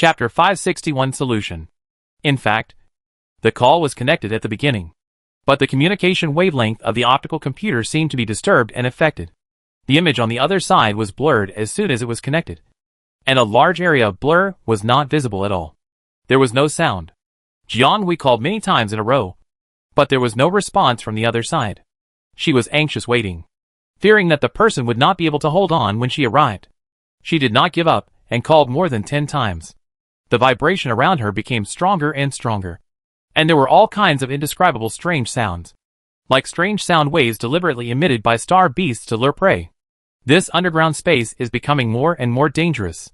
Chapter 561 Solution. In fact, the call was connected at the beginning, but the communication wavelength of the optical computer seemed to be disturbed and affected. The image on the other side was blurred as soon as it was connected, and a large area of blur was not visible at all. There was no sound. Jianghui called many times in a row, but there was no response from the other side. She was anxious waiting, fearing that the person would not be able to hold on when she arrived. She did not give up and called more than 10 times. The vibration around her became stronger and stronger, and there were all kinds of indescribable strange sounds, like strange sound waves deliberately emitted by star beasts to lure prey. This underground space is becoming more and more dangerous.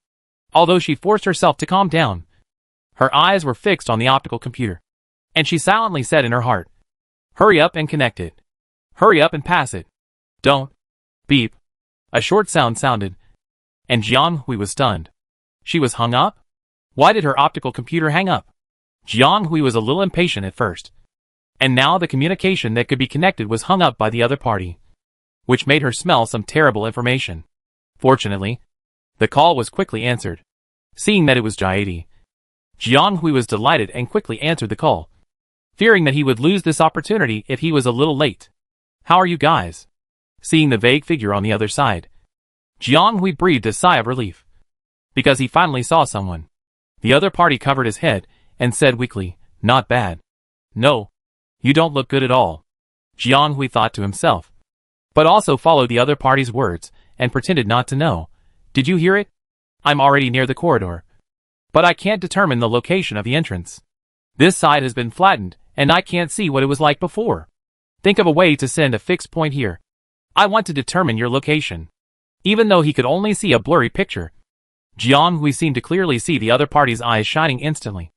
Although she forced herself to calm down, her eyes were fixed on the optical computer, and she silently said in her heart, "Hurry up and connect it. Hurry up and pass it. Don't." Beep. A short sound sounded, and Jianghui was stunned. She was hung up? Why did her optical computer hang up? Jianghui was a little impatient at first, and now the communication that could be connected was hung up by the other party, which made her smell some terrible information. Fortunately, the call was quickly answered. Seeing that it was Jiadi, Jianghui was delighted and quickly answered the call, fearing that he would lose this opportunity if he was a little late. "How are you guys?" Seeing the vague figure on the other side, Jianghui breathed a sigh of relief, because he finally saw someone. The other party covered his head and said weakly, "Not bad." "No, you don't look good at all," Jianghui thought to himself, but also followed the other party's words and pretended not to know. "Did you hear it? I'm already near the corridor, but I can't determine the location of the entrance. This side has been flattened, and I can't see what it was like before. Think of a way to send a fixed point here. I want to determine your location." Even though he could only see a blurry picture, Jianghui seemed to clearly see the other party's eyes shining instantly.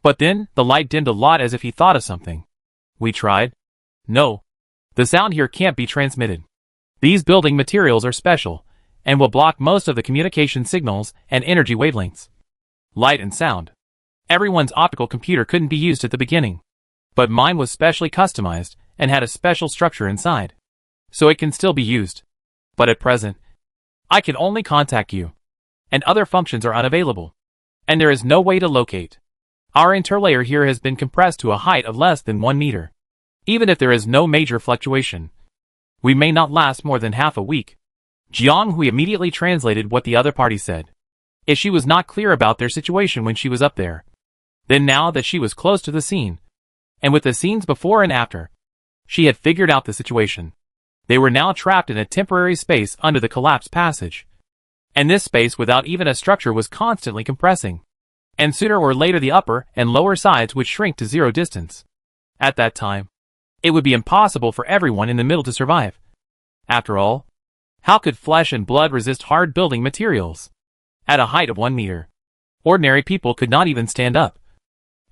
But then, the light dimmed a lot as if he thought of something. "We tried. No. The sound here can't be transmitted. These building materials are special, and will block most of the communication signals and energy wavelengths. Light and sound. Everyone's optical computer couldn't be used at the beginning, but mine was specially customized and had a special structure inside, so it can still be used. But at present, I can only contact you, and other functions are unavailable, and there is no way to locate. Our interlayer here has been compressed to a height of less than 1 meter. Even if there is no major fluctuation, we may not last more than half a week." Jianghui immediately translated what the other party said. If she was not clear about their situation when she was up there, then now that she was close to the scene, and with the scenes before and after, she had figured out the situation. They were now trapped in a temporary space under the collapsed passage, and this space without even a structure was constantly compressing, and sooner or later the upper and lower sides would shrink to zero distance. At that time, it would be impossible for everyone in the middle to survive. After all, how could flesh and blood resist hard building materials? At a height of 1 meter, ordinary people could not even stand up,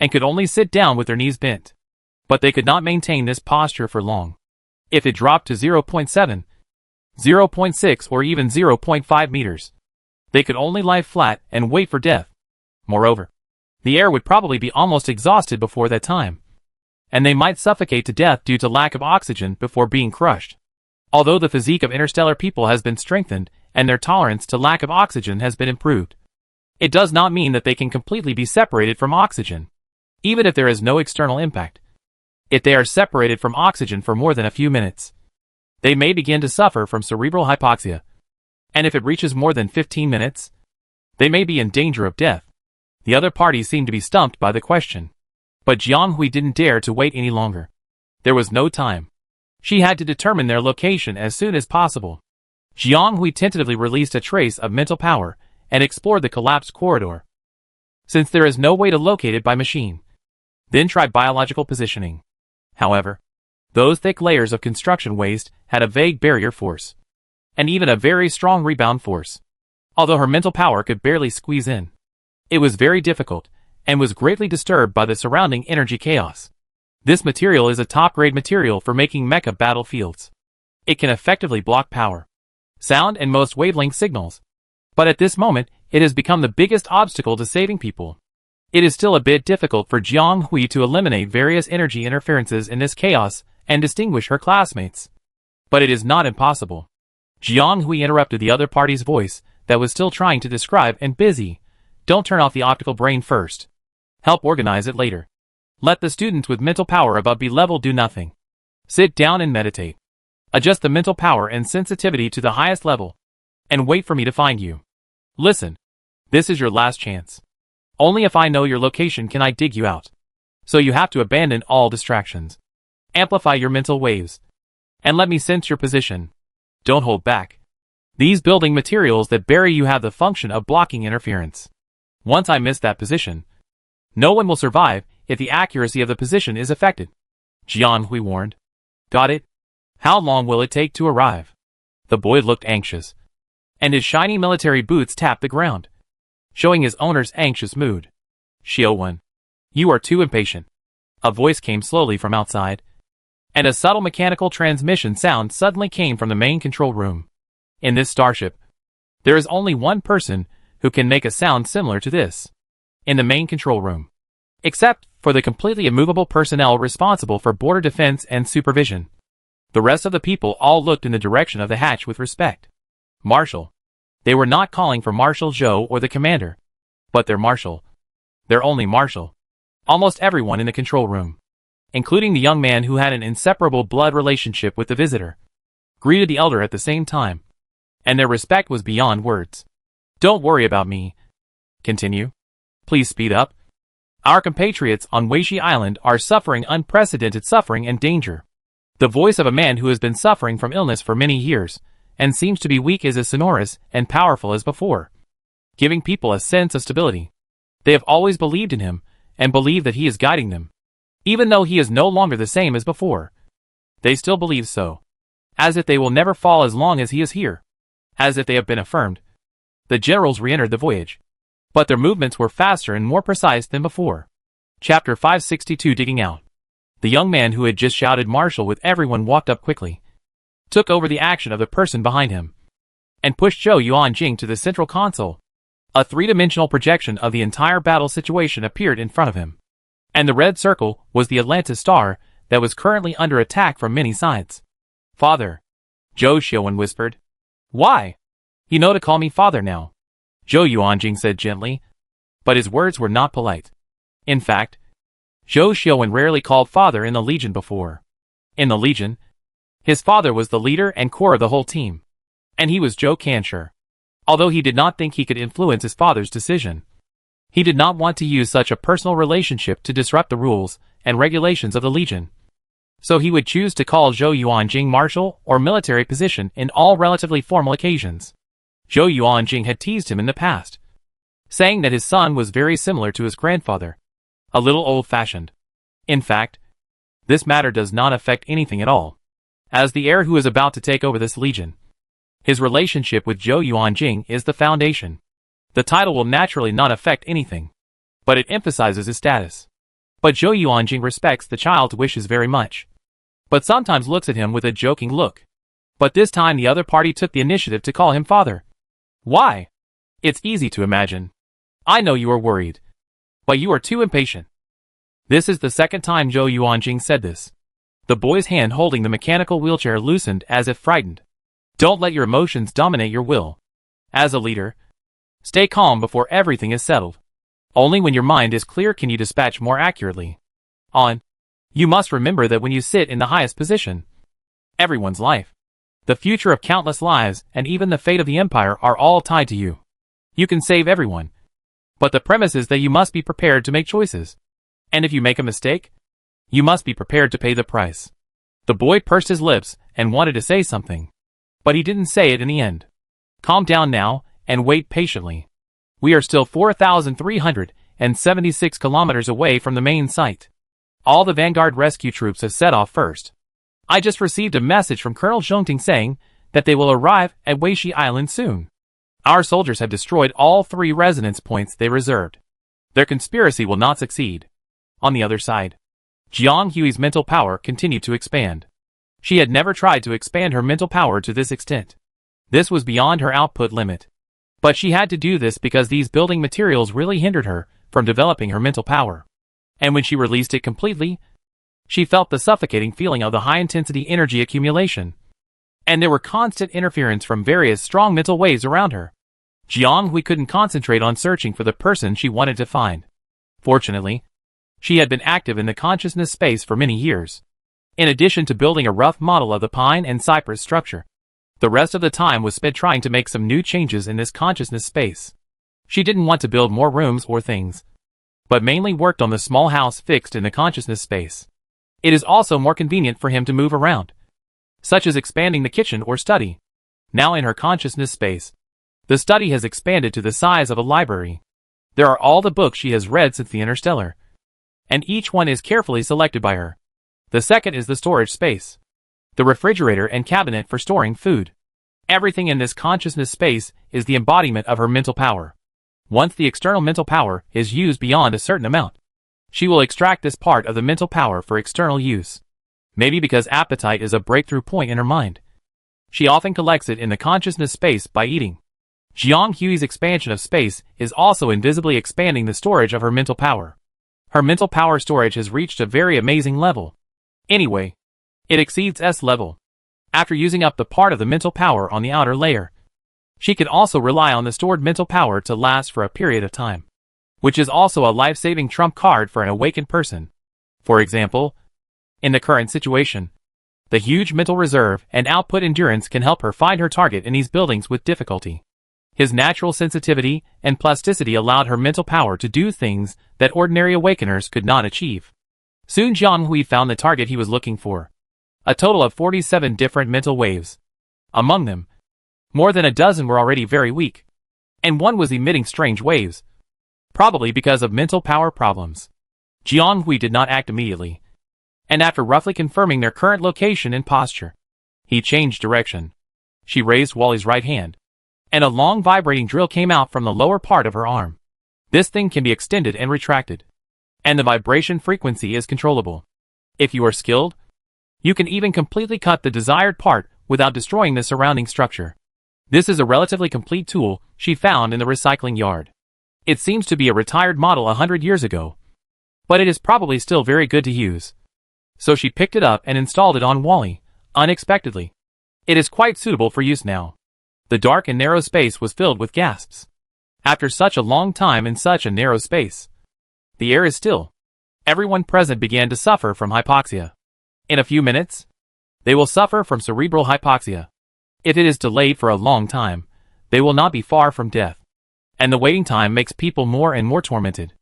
and could only sit down with their knees bent. But they could not maintain this posture for long. If it dropped to 0.7, 0.6 or even 0.5 meters, they could only lie flat and wait for death. Moreover, the air would probably be almost exhausted before that time, and they might suffocate to death due to lack of oxygen before being crushed. Although the physique of interstellar people has been strengthened and their tolerance to lack of oxygen has been improved, it does not mean that they can completely be separated from oxygen, even if there is no external impact. If they are separated from oxygen for more than a few minutes, they may begin to suffer from cerebral hypoxia, and if it reaches more than 15 minutes, they may be in danger of death. The other party seemed to be stumped by the question, but Jianghui didn't dare to wait any longer. There was no time. She had to determine their location as soon as possible. Jianghui tentatively released a trace of mental power and explored the collapsed corridor. Since there is no way to locate it by machine, then try biological positioning. However, those thick layers of construction waste had a vague barrier force, and even a very strong rebound force. Although her mental power could barely squeeze in, it was very difficult, and was greatly disturbed by the surrounding energy chaos. This material is a top-grade material for making mecha battlefields. It can effectively block power, sound and most wavelength signals, but at this moment, it has become the biggest obstacle to saving people. It is still a bit difficult for Jianghui to eliminate various energy interferences in this chaos and distinguish her classmates. But it is not impossible. Jianghui interrupted the other party's voice that was still trying to describe and busy Don't turn off the optical brain first. Help organize it later. Let the students with mental power above B level do nothing. Sit down and meditate. Adjust the mental power and sensitivity to the highest level. And wait for me to find you. Listen. This is your last chance. Only if I know your location can I dig you out. So you have to abandon all distractions. Amplify your mental waves. And let me sense your position. Don't hold back. These building materials that bury you have the function of blocking interference. Once I miss that position, no one will survive if the accuracy of the position is affected. Jian Hui warned. Got it? How long will it take to arrive? The boy looked anxious, and his shiny military boots tapped the ground, showing his owner's anxious mood. Xiaowen, you are too impatient. A voice came slowly from outside, and a subtle mechanical transmission sound suddenly came from the main control room. In this starship, there is only one person who can make a sound similar to this. In the main control room. Except for the completely immovable personnel responsible for border defense and supervision. The rest of the people all looked in the direction of the hatch with respect. Marshal. They were not calling for Marshal Zhou or the commander, but their marshal. Their only marshal. Almost everyone in the control room, including the young man who had an inseparable blood relationship with the visitor, greeted the elder at the same time, and their respect was beyond words. Don't worry about me. Continue. Please speed up. Our compatriots on Weishi Island are suffering unprecedented suffering and danger. The voice of a man who has been suffering from illness for many years, and seems to be weak is as sonorous and powerful as before, giving people a sense of stability. They have always believed in him, and believe that he is guiding them. Even though he is no longer the same as before, they still believe so. As if they will never fall as long as he is here. As if they have been affirmed. The generals re-entered the voyage, but their movements were faster and more precise than before. Chapter 562 Digging Out. The young man who had just shouted marshal with everyone walked up quickly, took over the action of the person behind him, and pushed Zhou Yuanjing to the central console. A three-dimensional projection of the entire battle situation appeared in front of him, and the red circle was the Atlantis star that was currently under attack from many sides. Father, Zhou Xiaowen whispered. Why? You know to call me father now, Zhou Yuanjing said gently, but his words were not polite. In fact, Zhou Xiaowen rarely called father in the Legion before. In the Legion, his father was the leader and core of the whole team, and he was Zhou Kanshi. Although he did not think he could influence his father's decision, he did not want to use such a personal relationship to disrupt the rules and regulations of the Legion. So he would choose to call Zhou Yuanjing marshal or military position in all relatively formal occasions. Zhou Yuanjing had teased him in the past, saying that his son was very similar to his grandfather, a little old-fashioned. In fact, this matter does not affect anything at all. As the heir who is about to take over this legion, his relationship with Zhou Yuanjing is the foundation. The title will naturally not affect anything, but it emphasizes his status. But Zhou Yuanjing respects the child's wishes very much, but sometimes looks at him with a joking look. But this time the other party took the initiative to call him father. Why? It's easy to imagine. I know you are worried, but you are too impatient. This is the second time Zhou Yuanjing said this. The boy's hand holding the mechanical wheelchair loosened as if frightened. Don't let your emotions dominate your will. As a leader, stay calm before everything is settled. Only when your mind is clear can you dispatch more accurately. You must remember that when you sit in the highest position, everyone's life, the future of countless lives, and even the fate of the empire are all tied to you. You can save everyone, but the premise is that you must be prepared to make choices. And if you make a mistake, you must be prepared to pay the price. The boy pursed his lips and wanted to say something, but he didn't say it in the end. Calm down now, and wait patiently. We are still 4,376 kilometers away from the main site. All the Vanguard rescue troops have set off first. I just received a message from Colonel Zhongting saying that they will arrive at Weishi Island soon. Our soldiers have destroyed all 3 resonance points they reserved. Their conspiracy will not succeed. On the other side, Jiang Hui's mental power continued to expand. She had never tried to expand her mental power to this extent. This was beyond her output limit. But she had to do this because these building materials really hindered her from developing her mental power. And when she released it completely, she felt the suffocating feeling of the high-intensity energy accumulation. And there were constant interference from various strong mental waves around her. Jiang Hui couldn't concentrate on searching for the person she wanted to find. Fortunately, she had been active in the consciousness space for many years. In addition to building a rough model of the pine and cypress structure, the rest of the time was spent trying to make some new changes in this consciousness space. She didn't want to build more rooms or things, but mainly worked on the small house fixed in the consciousness space. It is also more convenient for him to move around, such as expanding the kitchen or study. Now in her consciousness space, the study has expanded to the size of a library. There are all the books she has read since the Interstellar, and each one is carefully selected by her. The second is the storage space, the refrigerator and cabinet for storing food. Everything in this consciousness space is the embodiment of her mental power. Once the external mental power is used beyond a certain amount, she will extract this part of the mental power for external use. Maybe because appetite is a breakthrough point in her mind, she often collects it in the consciousness space by eating. Jiang Hui's expansion of space is also invisibly expanding the storage of her mental power. Her mental power storage has reached a very amazing level. Anyway, it exceeds S level. After using up the part of the mental power on the outer layer, she can also rely on the stored mental power to last for a period of time, which is also a life-saving trump card for an awakened person. For example, in the current situation, the huge mental reserve and output endurance can help her find her target in these buildings with difficulty. His natural sensitivity and plasticity allowed her mental power to do things that ordinary awakeners could not achieve. Soon Jiang Hui found the target he was looking for. A total of 47 different mental waves. Among them, more than a dozen were already very weak, and one was emitting strange waves, probably because of mental power problems. Jiang Hui did not act immediately, and after roughly confirming their current location and posture, he changed direction. She raised Wally's right hand, and a long vibrating drill came out from the lower part of her arm. This thing can be extended and retracted, and the vibration frequency is controllable. If you are skilled, you can even completely cut the desired part without destroying the surrounding structure. This is a relatively complete tool she found in the recycling yard. It seems to be a retired model 100 years ago, but it is probably still very good to use. So she picked it up and installed it on Wally, unexpectedly. It is quite suitable for use now. The dark and narrow space was filled with gasps. After such a long time in such a narrow space, the air is still. Everyone present began to suffer from hypoxia. In a few minutes, they will suffer from cerebral hypoxia. If it is delayed for a long time, they will not be far from death. And the waiting time makes people more and more tormented.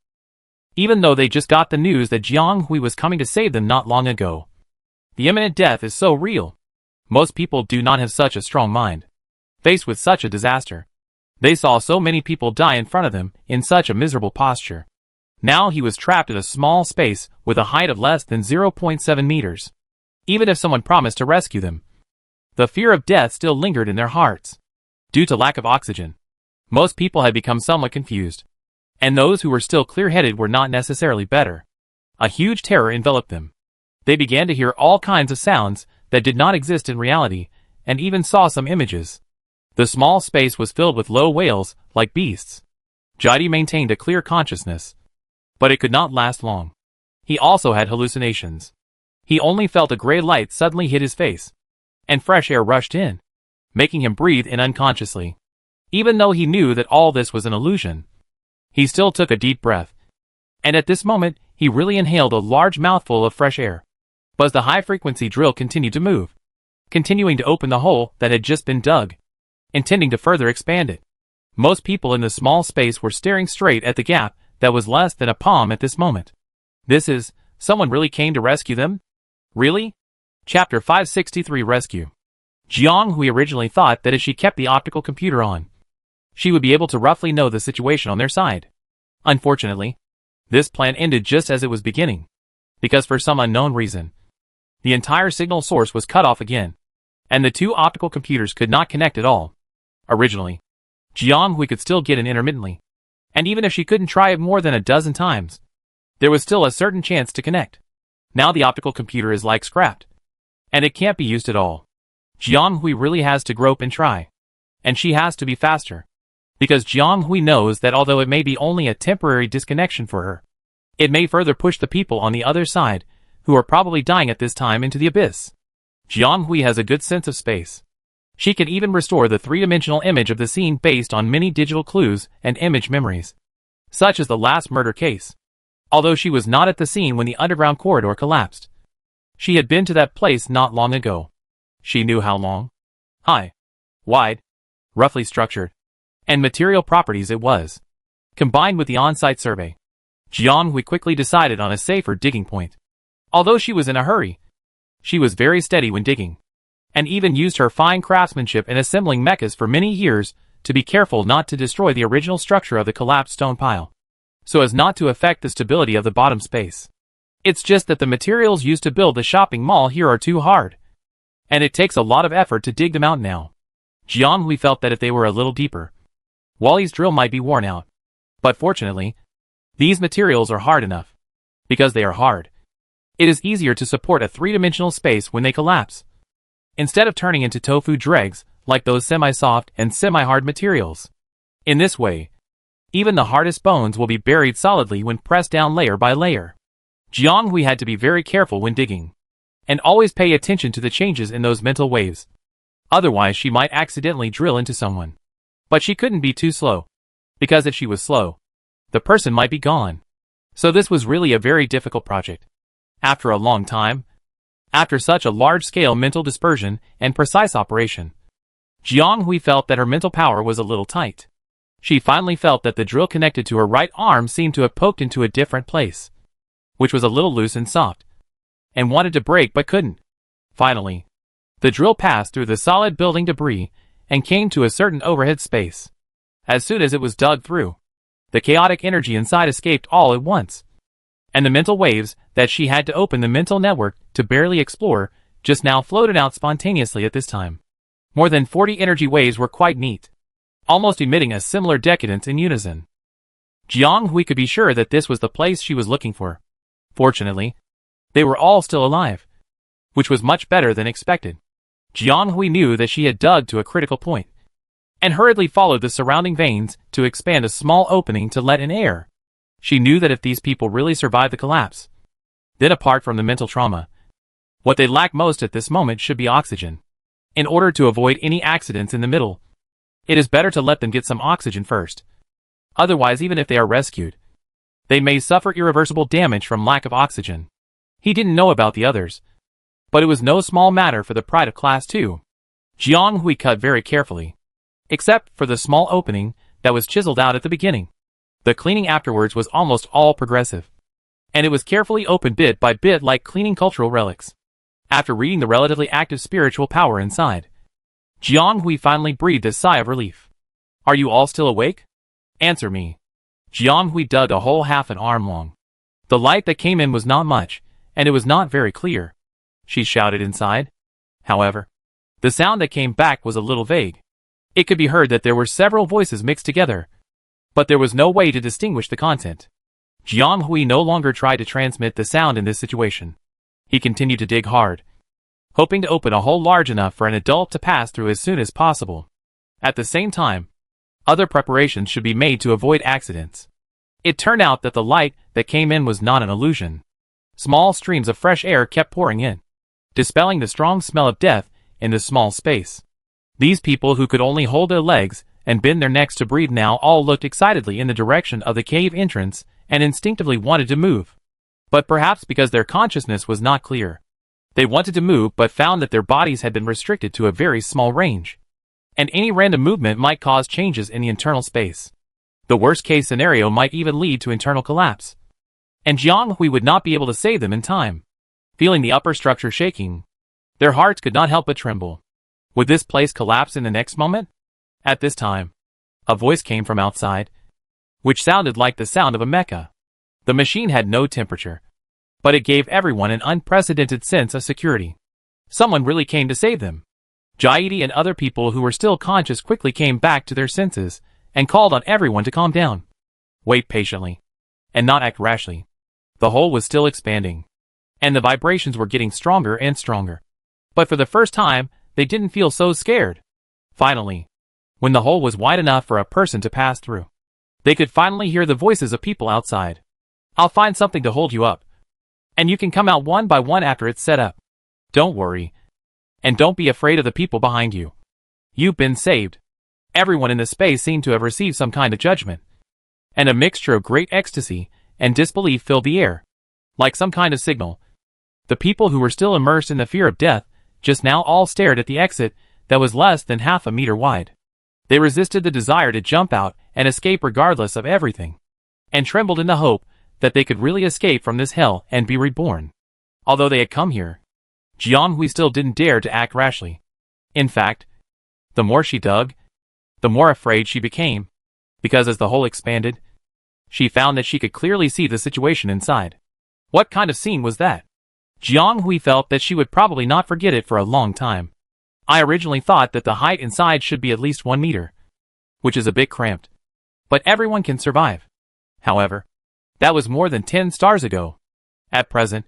Even though they just got the news that Jiang Hui was coming to save them not long ago. The imminent death is so real. Most people do not have such a strong mind. Faced with such a disaster, they saw so many people die in front of them in such a miserable posture. Now he was trapped in a small space with a height of less than 0.7 meters. Even if someone promised to rescue them, the fear of death still lingered in their hearts. Due to lack of oxygen, most people had become somewhat confused, and those who were still clear-headed were not necessarily better. A huge terror enveloped them. They began to hear all kinds of sounds that did not exist in reality, and even saw some images. The small space was filled with low wails, like beasts. Jidi maintained a clear consciousness, but it could not last long. He also had hallucinations. He only felt a gray light suddenly hit his face, and fresh air rushed in, making him breathe in unconsciously. Even though he knew that all this was an illusion, he still took a deep breath, and at this moment, he really inhaled a large mouthful of fresh air. But the high-frequency drill continued to move, continuing to open the hole that had just been dug, intending to further expand it. Most people in the small space were staring straight at the gap that was less than a palm at this moment. Someone really came to rescue them? Really? Chapter 563 Rescue. Jiang Hui originally thought that if she kept the optical computer on, she would be able to roughly know the situation on their side. Unfortunately, this plan ended just as it was beginning, because for some unknown reason, the entire signal source was cut off again, and the two optical computers could not connect at all. Originally, Jiang Hui could still get in intermittently, and even if she couldn't try it more than a dozen times, there was still a certain chance to connect. Now the optical computer is like scrapped, and it can't be used at all. Jiang Hui really has to grope and try, and she has to be faster, because Jiang Hui knows that although it may be only a temporary disconnection for her, it may further push the people on the other side, who are probably dying at this time, into the abyss. Jiang Hui has a good sense of space. She can even restore the three-dimensional image of the scene based on many digital clues and image memories, such as the last murder case. Although she was not at the scene when the underground corridor collapsed, she had been to that place not long ago. She knew how long, high, wide, roughly structured, and material properties it was. Combined with the on-site survey, Jianghui quickly decided on a safer digging point. Although she was in a hurry, she was very steady when digging, and even used her fine craftsmanship in assembling mechas for many years to be careful not to destroy the original structure of the collapsed stone pile, so as not to affect the stability of the bottom space. It's just that the materials used to build the shopping mall here are too hard, and it takes a lot of effort to dig them out now. Jianghui felt that if they were a little deeper, Wally's drill might be worn out. But fortunately, these materials are hard enough. Because they are hard, it is easier to support a three-dimensional space when they collapse, instead of turning into tofu dregs like those semi-soft and semi-hard materials. In this way, even the hardest bones will be buried solidly when pressed down layer by layer. Jianghui had to be very careful when digging, and always pay attention to the changes in those mental waves. Otherwise she might accidentally drill into someone. But she couldn't be too slow, because if she was slow, the person might be gone. So this was really a very difficult project. After a long time, after such a large-scale mental dispersion and precise operation, Jianghui felt that her mental power was a little tight. She finally felt that the drill connected to her right arm seemed to have poked into a different place, which was a little loose and soft, and wanted to break but couldn't. Finally, the drill passed through the solid building debris and came to a certain overhead space. As soon as it was dug through, the chaotic energy inside escaped all at once, and the mental waves that she had to open the mental network to barely explore just now floated out spontaneously at this time. More than 40 energy waves were quite neat, almost emitting a similar decadence in unison. Jianghui could be sure that this was the place she was looking for. Fortunately, they were all still alive, which was much better than expected. Jianghui knew that she had dug to a critical point, and hurriedly followed the surrounding veins to expand a small opening to let in air. She knew that if these people really survived the collapse, then apart from the mental trauma, what they lacked most at this moment should be oxygen. In order to avoid any accidents in the middle, it is better to let them get some oxygen first. Otherwise, even if they are rescued, they may suffer irreversible damage from lack of oxygen. He didn't know about the others, but it was no small matter for the pride of Class 2. Jianghui cut very carefully, except for the small opening that was chiseled out at the beginning. The cleaning afterwards was almost all progressive, and it was carefully opened bit by bit like cleaning cultural relics. After reading the relatively active spiritual power inside, Jianghui finally breathed a sigh of relief. "Are you all still awake? Answer me." Jianghui dug a hole half an arm long. The light that came in was not much, and it was not very clear. She shouted inside. However, the sound that came back was a little vague. It could be heard that there were several voices mixed together, but there was no way to distinguish the content. Jianghui no longer tried to transmit the sound in this situation. He continued to dig hard, hoping to open a hole large enough for an adult to pass through as soon as possible. At the same time, other preparations should be made to avoid accidents. It turned out that the light that came in was not an illusion. Small streams of fresh air kept pouring in, dispelling the strong smell of death in the small space. These people who could only hold their legs and bend their necks to breathe now all looked excitedly in the direction of the cave entrance and instinctively wanted to move. But perhaps because their consciousness was not clear, they wanted to move but found that their bodies had been restricted to a very small range, and any random movement might cause changes in the internal space. The worst-case scenario might even lead to internal collapse, and Jianghui would not be able to save them in time. Feeling the upper structure shaking, their hearts could not help but tremble. Would this place collapse in the next moment? At this time, a voice came from outside, which sounded like the sound of a mecha. The machine had no temperature, but it gave everyone an unprecedented sense of security. Someone really came to save them. Jaidi and other people who were still conscious quickly came back to their senses and called on everyone to calm down. Wait patiently, and not act rashly. The hole was still expanding, and the vibrations were getting stronger and stronger. But for the first time, they didn't feel so scared. Finally, when the hole was wide enough for a person to pass through, they could finally hear the voices of people outside. "I'll find something to hold you up, and you can come out one by one after it's set up. Don't worry, and don't be afraid of the people behind you. You've been saved. Everyone in the space seemed to have received some kind of judgment. And a mixture of great ecstasy and disbelief filled the air. Like some kind of signal. The people who were still immersed in the fear of death just now all stared at the exit that was less than half a meter wide. They resisted the desire to jump out and escape regardless of everything, and trembled in the hope that they could really escape from this hell and be reborn. Although they had come here, Jianghui still didn't dare to act rashly. In fact, the more she dug, the more afraid she became, because as the hole expanded, she found that she could clearly see the situation inside. What kind of scene was that? Jianghui felt that she would probably not forget it for a long time. I originally thought that the height inside should be at least 1 meter, which is a bit cramped. But everyone can survive. However, that was more than 10 stars ago. At present,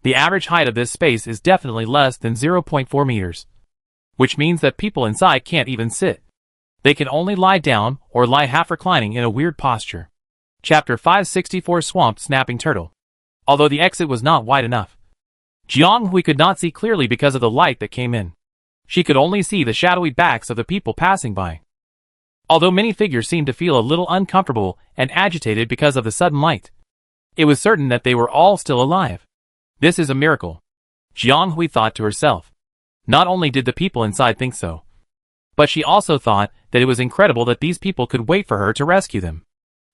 the average height of this space is definitely less than 0.4 meters, which means that people inside can't even sit. They can only lie down or lie half reclining in a weird posture. Chapter 564 Swamp Snapping Turtle. Although the exit was not wide enough, Jianghui could not see clearly because of the light that came in. She could only see the shadowy backs of the people passing by. Although many figures seemed to feel a little uncomfortable and agitated because of the sudden light, it was certain that they were all still alive. This is a miracle, Jianghui thought to herself. Not only did the people inside think so, but she also thought that it was incredible that these people could wait for her to rescue them.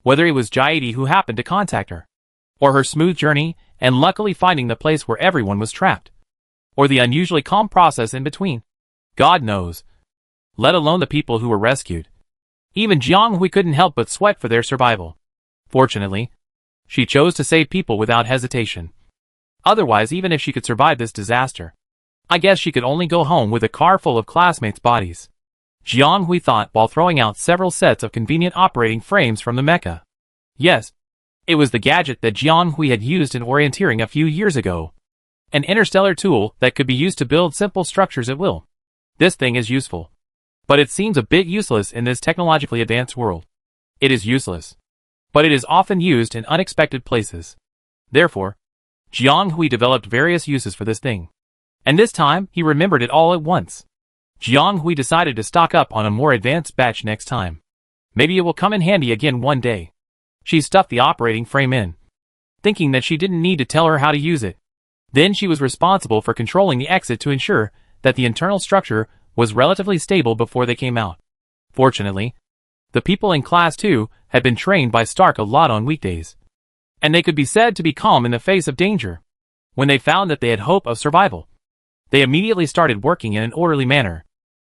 Whether it was Jaidi who happened to contact her, or her smooth journey and luckily finding the place where everyone was trapped, or the unusually calm process in between, God knows. Let alone the people who were rescued. Even Jianghui couldn't help but sweat for their survival. Fortunately, she chose to save people without hesitation. Otherwise, even if she could survive this disaster, I guess she could only go home with a car full of classmates' bodies, Jianghui thought while throwing out several sets of convenient operating frames from the mecha. Yes, it was the gadget that Jianghui had used in orienteering a few years ago. An interstellar tool that could be used to build simple structures at will. This thing is useful, but it seems a bit useless in this technologically advanced world. It is useless, but it is often used in unexpected places. Therefore, Jianghui developed various uses for this thing. And this time, he remembered it all at once. Jianghui decided to stock up on a more advanced batch next time. Maybe it will come in handy again one day. She stuffed the operating frame in, thinking that she didn't need to tell her how to use it. Then she was responsible for controlling the exit to ensure that the internal structure was relatively stable before they came out. Fortunately, the people in Class 2 had been trained by Stark a lot on weekdays, and they could be said to be calm in the face of danger. When they found that they had hope of survival, they immediately started working in an orderly manner.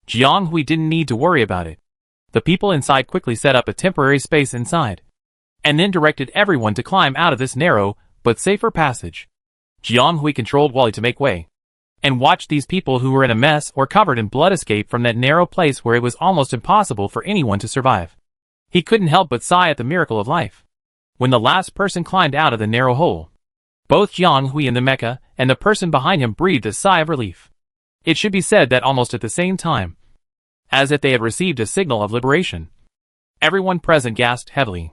Jianghui didn't need to worry about it. The people inside quickly set up a temporary space inside, and then directed everyone to climb out of this narrow but safer passage. Jianghui controlled Wally to make way, and watched these people who were in a mess or covered in blood escape from that narrow place where it was almost impossible for anyone to survive. He couldn't help but sigh at the miracle of life. When the last person climbed out of the narrow hole, both Jianghui and the mecha and the person behind him breathed a sigh of relief. It should be said that almost at the same time, as if they had received a signal of liberation, everyone present gasped heavily.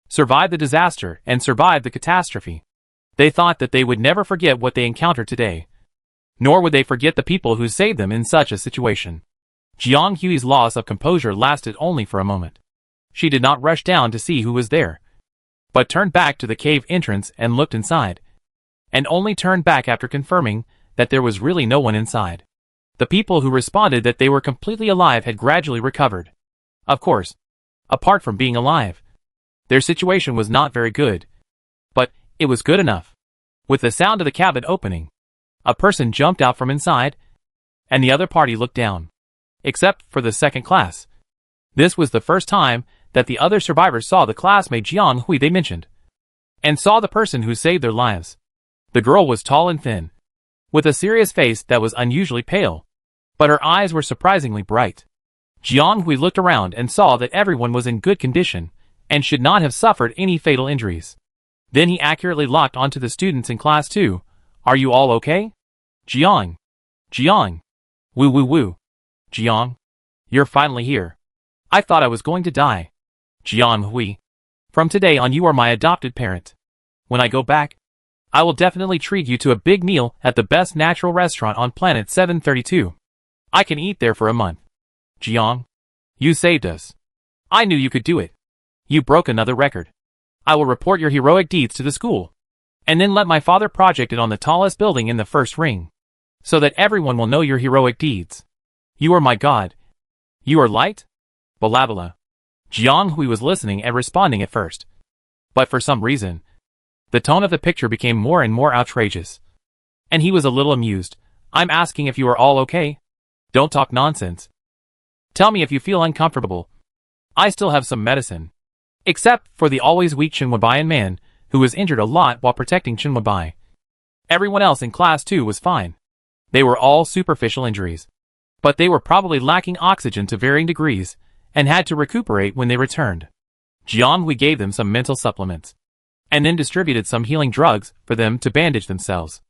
Survived the disaster and survived the catastrophe. They thought that they would never forget what they encountered today, nor would they forget the people who saved them in such a situation. Jianghui's loss of composure lasted only for a moment. She did not rush down to see who was there, but turned back to the cave entrance and looked inside, and only turned back after confirming that there was really no one inside. The people who responded that they were completely alive had gradually recovered. Of course, apart from being alive, their situation was not very good, but it was good enough. With the sound of the cabin opening, a person jumped out from inside, and the other party looked down. Except for the second class. This was the first time that the other survivors saw the classmate Jianghui they mentioned, and saw the person who saved their lives. The girl was tall and thin, with a serious face that was unusually pale, but her eyes were surprisingly bright. Jianghui looked around and saw that everyone was in good condition, and should not have suffered any fatal injuries. Then he accurately locked onto the students in Class 2. Are you all okay? Jiang. Jiang. Woo woo woo. Jiang. You're finally here. I thought I was going to die. Jianghui. From today on you are my adopted parent. When I go back, I will definitely treat you to a big meal at the best natural restaurant on planet 732. I can eat there for a month. Jiang, you saved us. I knew you could do it. You broke another record. I will report your heroic deeds to the school. And then let my father project it on the tallest building in the first ring. So that everyone will know your heroic deeds. You are my god. You are light? Balabala. Jiang Hui was listening and responding at first. But for some reason, the tone of the picture became more and more outrageous. And he was a little amused. I'm asking if you are all okay? Don't talk nonsense. Tell me if you feel uncomfortable. I still have some medicine. Except for the always weak Shinwabayan man, who was injured a lot while protecting Shinwabai. Everyone else in class 2 was fine. They were all superficial injuries. But they were probably lacking oxygen to varying degrees, and had to recuperate when they returned. Jiang Hui gave them some mental supplements, and then distributed some healing drugs for them to bandage themselves.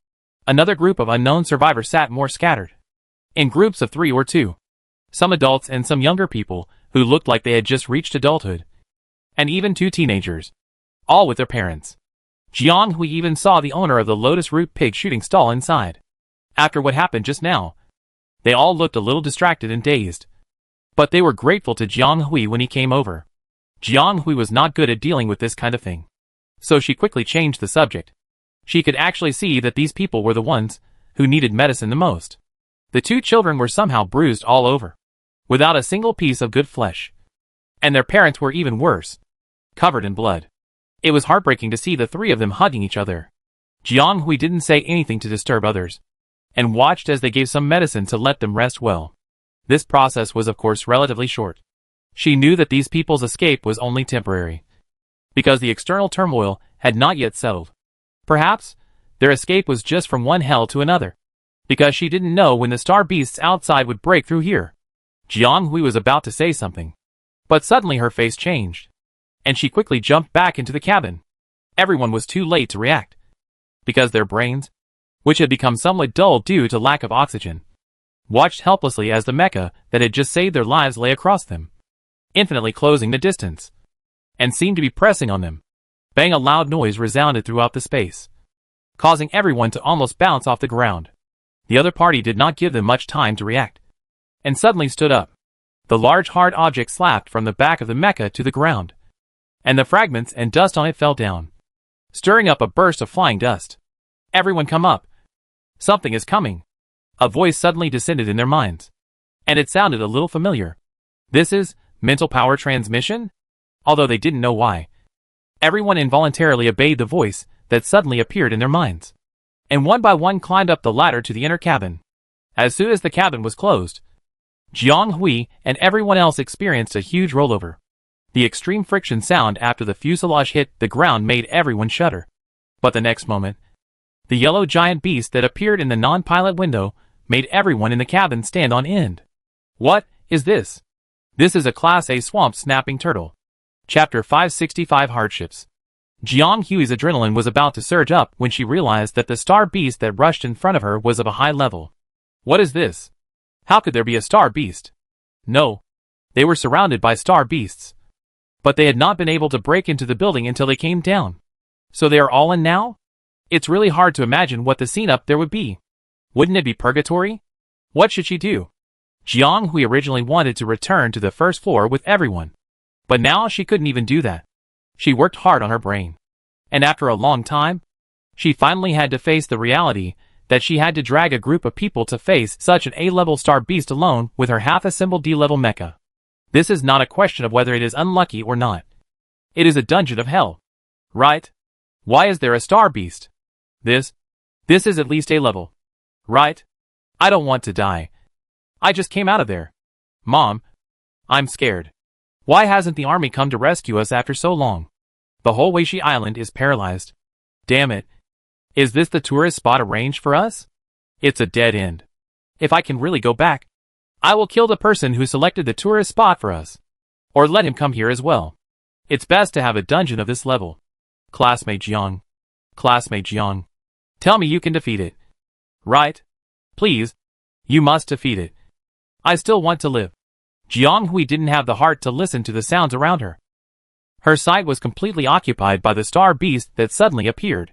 Another group of unknown survivors sat more scattered, in groups of 3 or 2. Some adults and some younger people who looked like they had just reached adulthood, and even 2 teenagers, all with their parents. Jiang Hui even saw the owner of the Lotus Root Pig shooting stall inside. After what happened just now, they all looked a little distracted and dazed. But they were grateful to Jiang Hui when he came over. Jiang Hui was not good at dealing with this kind of thing. So she quickly changed the subject. She could actually see that these people were the ones who needed medicine the most. The 2 children were somehow bruised all over, without a single piece of good flesh. And their parents were even worse, covered in blood. It was heartbreaking to see the 3 of them hugging each other. Jiang Hui didn't say anything to disturb others, and watched as they gave some medicine to let them rest well. This process was of course relatively short. She knew that these people's escape was only temporary, because the external turmoil had not yet settled. Perhaps their escape was just from one hell to another, because she didn't know when the star beasts outside would break through here. Jiang Hui was about to say something, but suddenly her face changed, and she quickly jumped back into the cabin. Everyone was too late to react, because their brains, which had become somewhat dull due to lack of oxygen, watched helplessly as the mecha that had just saved their lives lay across them, infinitely closing the distance, and seemed to be pressing on them. Bang! A loud noise resounded throughout the space, causing everyone to almost bounce off the ground. The other party did not give them much time to react, and suddenly stood up. The large hard object slapped from the back of the mecha to the ground, and the fragments and dust on it fell down, stirring up a burst of flying dust. Everyone come up. Something is coming. A voice suddenly descended in their minds, and it sounded a little familiar. This is mental power transmission? Although they didn't know why, everyone involuntarily obeyed the voice that suddenly appeared in their minds, and one by one climbed up the ladder to the inner cabin. As soon as the cabin was closed, Jiang Hui and everyone else experienced a huge rollover. The extreme friction sound after the fuselage hit the ground made everyone shudder. But the next moment, the yellow giant beast that appeared in the non-pilot window made everyone in the cabin stand on end. What is this? This is a Class A swamp snapping turtle. Chapter 565 Hardships. Jiang Hui's adrenaline was about to surge up when she realized that the star beast that rushed in front of her was of a high level. What is this? How could there be a star beast? No. They were surrounded by star beasts, but they had not been able to break into the building until they came down. So they are all in now? It's really hard to imagine what the scene up there would be. Wouldn't it be purgatory? What should she do? Jiang Hui originally wanted to return to the first floor with everyone, but now she couldn't even do that. She worked hard on her brain, and after a long time, she finally had to face the reality that she had to drag a group of people to face such an A-level star beast alone with her half-assembled D-level mecha. This is not a question of whether it is unlucky or not. It is a dungeon of hell. Right? Why is there a star beast? This is at least A-level. Right? I don't want to die. I just came out of there. Mom, I'm scared. Why hasn't the army come to rescue us after so long? The whole Weishi Island is paralyzed. Damn it. Is this the tourist spot arranged for us? It's a dead end. If I can really go back, I will kill the person who selected the tourist spot for us. Or let him come here as well. It's best to have a dungeon of this level. Classmate Jiang. Classmate Jiang. Tell me you can defeat it. Right? Please. You must defeat it. I still want to live. Jiang Hui didn't have the heart to listen to the sounds around her. Her sight was completely occupied by the star beast that suddenly appeared.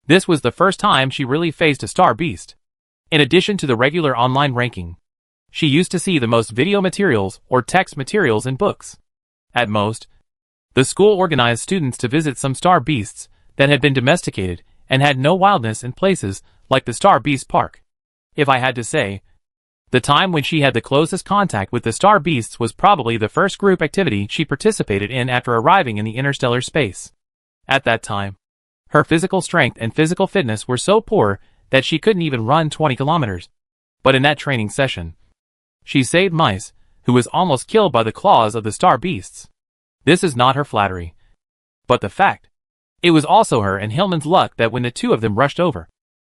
This was the first time she really faced a star beast. In addition to the regular online ranking, She used to see the most video materials or text materials in books. At most, the school organized students to visit some star beasts that had been domesticated and had no wildness in places like the Star Beast Park. If I had to say, the time when she had the closest contact with the star beasts was probably the first group activity she participated in after arriving in the interstellar space. At that time, her physical strength and physical fitness were so poor that she couldn't even run 20 kilometers. But in that training session, she saved Mice, who was almost killed by the claws of the star beasts. This is not her flattery, but the fact. It was also her and Hillman's luck that when the two of them rushed over,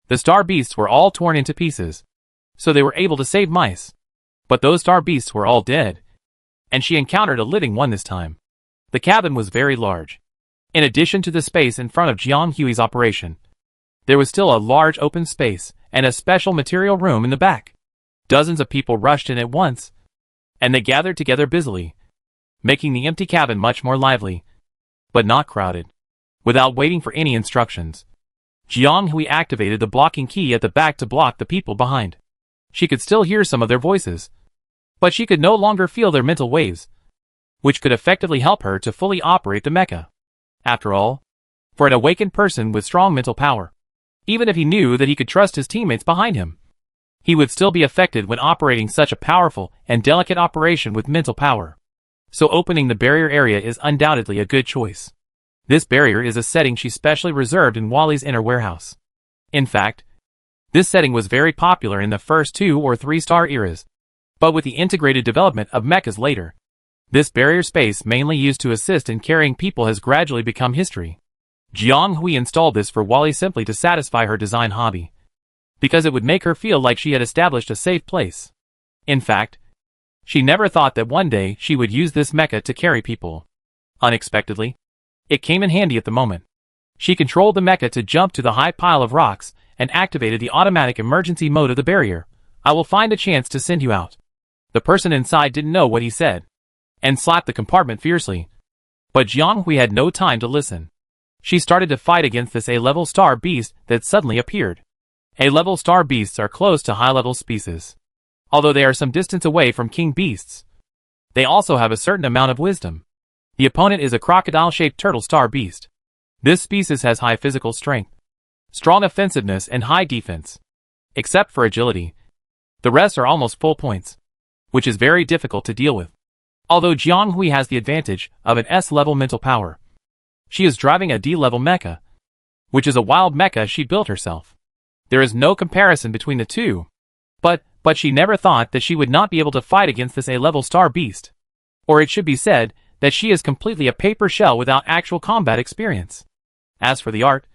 the star beasts were all torn into pieces, so they were able to save Mice. But those star beasts were all dead, and she encountered a living one this time. The cabin was very large. In addition to the space in front of Jiang Hui's operation, there was still a large open space and a special material room in the back. Dozens of people rushed in at once, and they gathered together busily, making the empty cabin much more lively, but not crowded. Without waiting for any instructions, Jiang Hui activated the blocking key at the back to block the people behind. She could still hear some of their voices, but she could no longer feel their mental waves, which could effectively help her to fully operate the mecha. After all, for an awakened person with strong mental power, even if he knew that he could trust his teammates behind him, he would still be affected when operating such a powerful and delicate operation with mental power. So opening the barrier area is undoubtedly a good choice. This barrier is a setting she specially reserved in Wally's inner warehouse. In fact, this setting was very popular in the first 2 or 3-star eras, but with the integrated development of mechas later, this barrier space mainly used to assist in carrying people has gradually become history. Jiang Hui installed this for Wally simply to satisfy her design hobby, because it would make her feel like she had established a safe place. In fact, she never thought that one day she would use this mecha to carry people. Unexpectedly, it came in handy at the moment. She controlled the mecha to jump to the high pile of rocks and activated the automatic emergency mode of the barrier. I will find a chance to send you out. The person inside didn't know what he said, and slapped the compartment fiercely. But Jiang Hui had no time to listen. She started to fight against this A-level star beast that suddenly appeared. A-level star beasts are close to high-level species. Although they are some distance away from king beasts, they also have a certain amount of wisdom. The opponent is a crocodile-shaped turtle star beast. This species has high physical strength, strong offensiveness and high defense. Except for agility, the rest are almost full points, which is very difficult to deal with. Although Jiang Hui has the advantage of an S-level mental power, she is driving a D-level mecha, which is a wild mecha she built herself. There is no comparison between the two, but she never thought that she would not be able to fight against this A-level star beast. Or it should be said that she is completely a paper shell without actual combat experience. As for the art,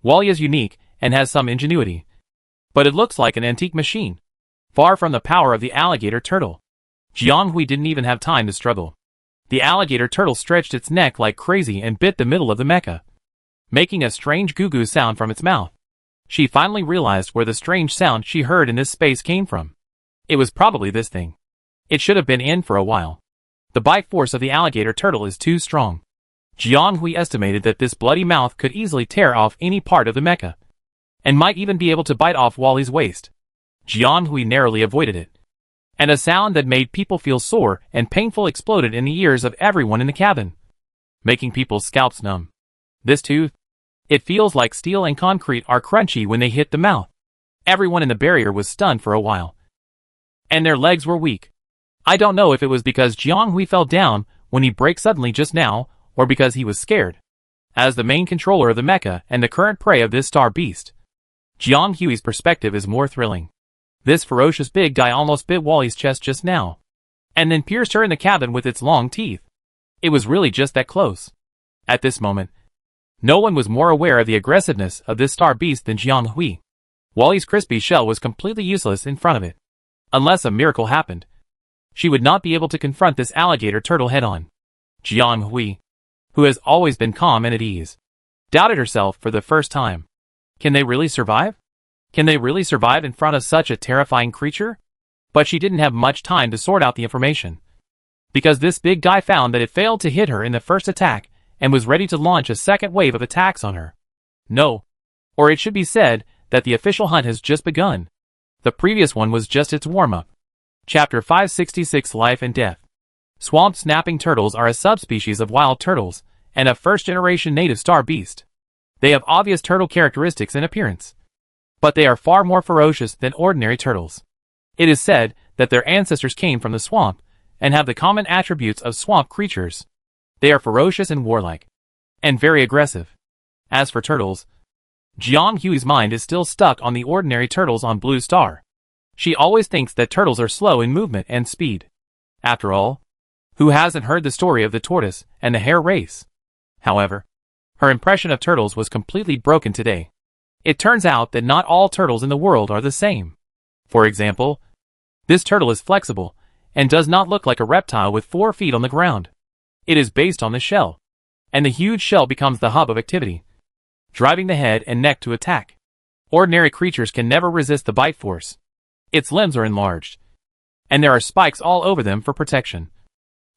Wally is unique and has some ingenuity, but it looks like an antique machine, far from the power of the alligator turtle. Jiang Hui didn't even have time to struggle. The alligator turtle stretched its neck like crazy and bit the middle of the mecha, making a strange goo-goo sound from its mouth. She finally realized where the strange sound she heard in this space came from. It was probably this thing. It should have been in for a while. The bite force of the alligator turtle is too strong. Jiang Hui estimated that this bloody mouth could easily tear off any part of the mecha, and might even be able to bite off Wally's waist. Jiang Hui narrowly avoided it, and a sound that made people feel sore and painful exploded in the ears of everyone in the cabin, making people's scalps numb. This tooth, it feels like steel and concrete are crunchy when they hit the mouth. Everyone in the barrier was stunned for a while, and their legs were weak. I don't know if it was because Jiang Hui fell down when he broke suddenly just now, or because he was scared. As the main controller of the mecha and the current prey of this star beast, Jiang Hui's perspective is more thrilling. This ferocious big guy almost bit Wally's chest just now, and then pierced her in the cabin with its long teeth. It was really just that close. At this moment, no one was more aware of the aggressiveness of this star beast than Jiang Hui. Wally's crispy shell was completely useless in front of it. Unless a miracle happened, she would not be able to confront this alligator turtle head-on. Jiang Hui, who has always been calm and at ease, doubted herself for the first time. Can they really survive? Can they really survive in front of such a terrifying creature? But she didn't have much time to sort out the information, because this big guy found that it failed to hit her in the first attack and was ready to launch a second wave of attacks on her. No. Or it should be said that the official hunt has just begun. The previous one was just its warm-up. Chapter 566 Life and Death. Swamp snapping turtles are a subspecies of wild turtles, and a first-generation native star beast. They have obvious turtle characteristics in appearance, but they are far more ferocious than ordinary turtles. It is said that their ancestors came from the swamp, and have the common attributes of swamp creatures. They are ferocious and warlike, and very aggressive. As for turtles, Jiang Hui's mind is still stuck on the ordinary turtles on Blue Star. She always thinks that turtles are slow in movement and speed. After all, who hasn't heard the story of the tortoise and the hare race? However, her impression of turtles was completely broken today. It turns out that not all turtles in the world are the same. For example, this turtle is flexible, and does not look like a reptile with 4 feet on the ground. It is based on the shell, and the huge shell becomes the hub of activity, driving the head and neck to attack. Ordinary creatures can never resist the bite force. Its limbs are enlarged, and there are spikes all over them for protection.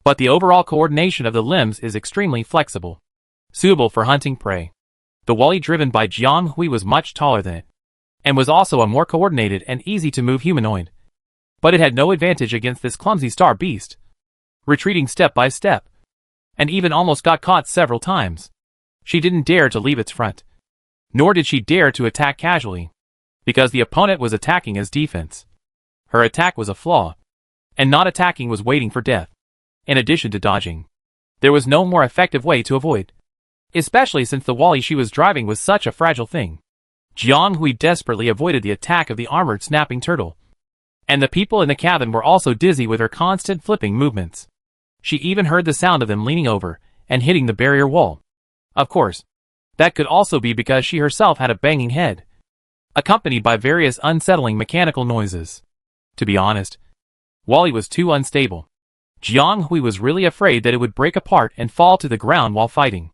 But the overall coordination of the limbs is extremely flexible, suitable for hunting prey. The wally driven by Jiang Hui was much taller than it, and was also a more coordinated and easy-to-move humanoid. But it had no advantage against this clumsy star beast, retreating step by step, and even almost got caught several times. She didn't dare to leave its front, nor did she dare to attack casually, because the opponent was attacking as defense. Her attack was a flaw, and not attacking was waiting for death. In addition to dodging, there was no more effective way to avoid, especially since the wally she was driving was such a fragile thing. Jiang Hui desperately avoided the attack of the armored snapping turtle, and the people in the cabin were also dizzy with her constant flipping movements. She even heard the sound of them leaning over and hitting the barrier wall. Of course, that could also be because she herself had a banging head, accompanied by various unsettling mechanical noises. To be honest, Wally was too unstable. Jiang Hui was really afraid that it would break apart and fall to the ground while fighting,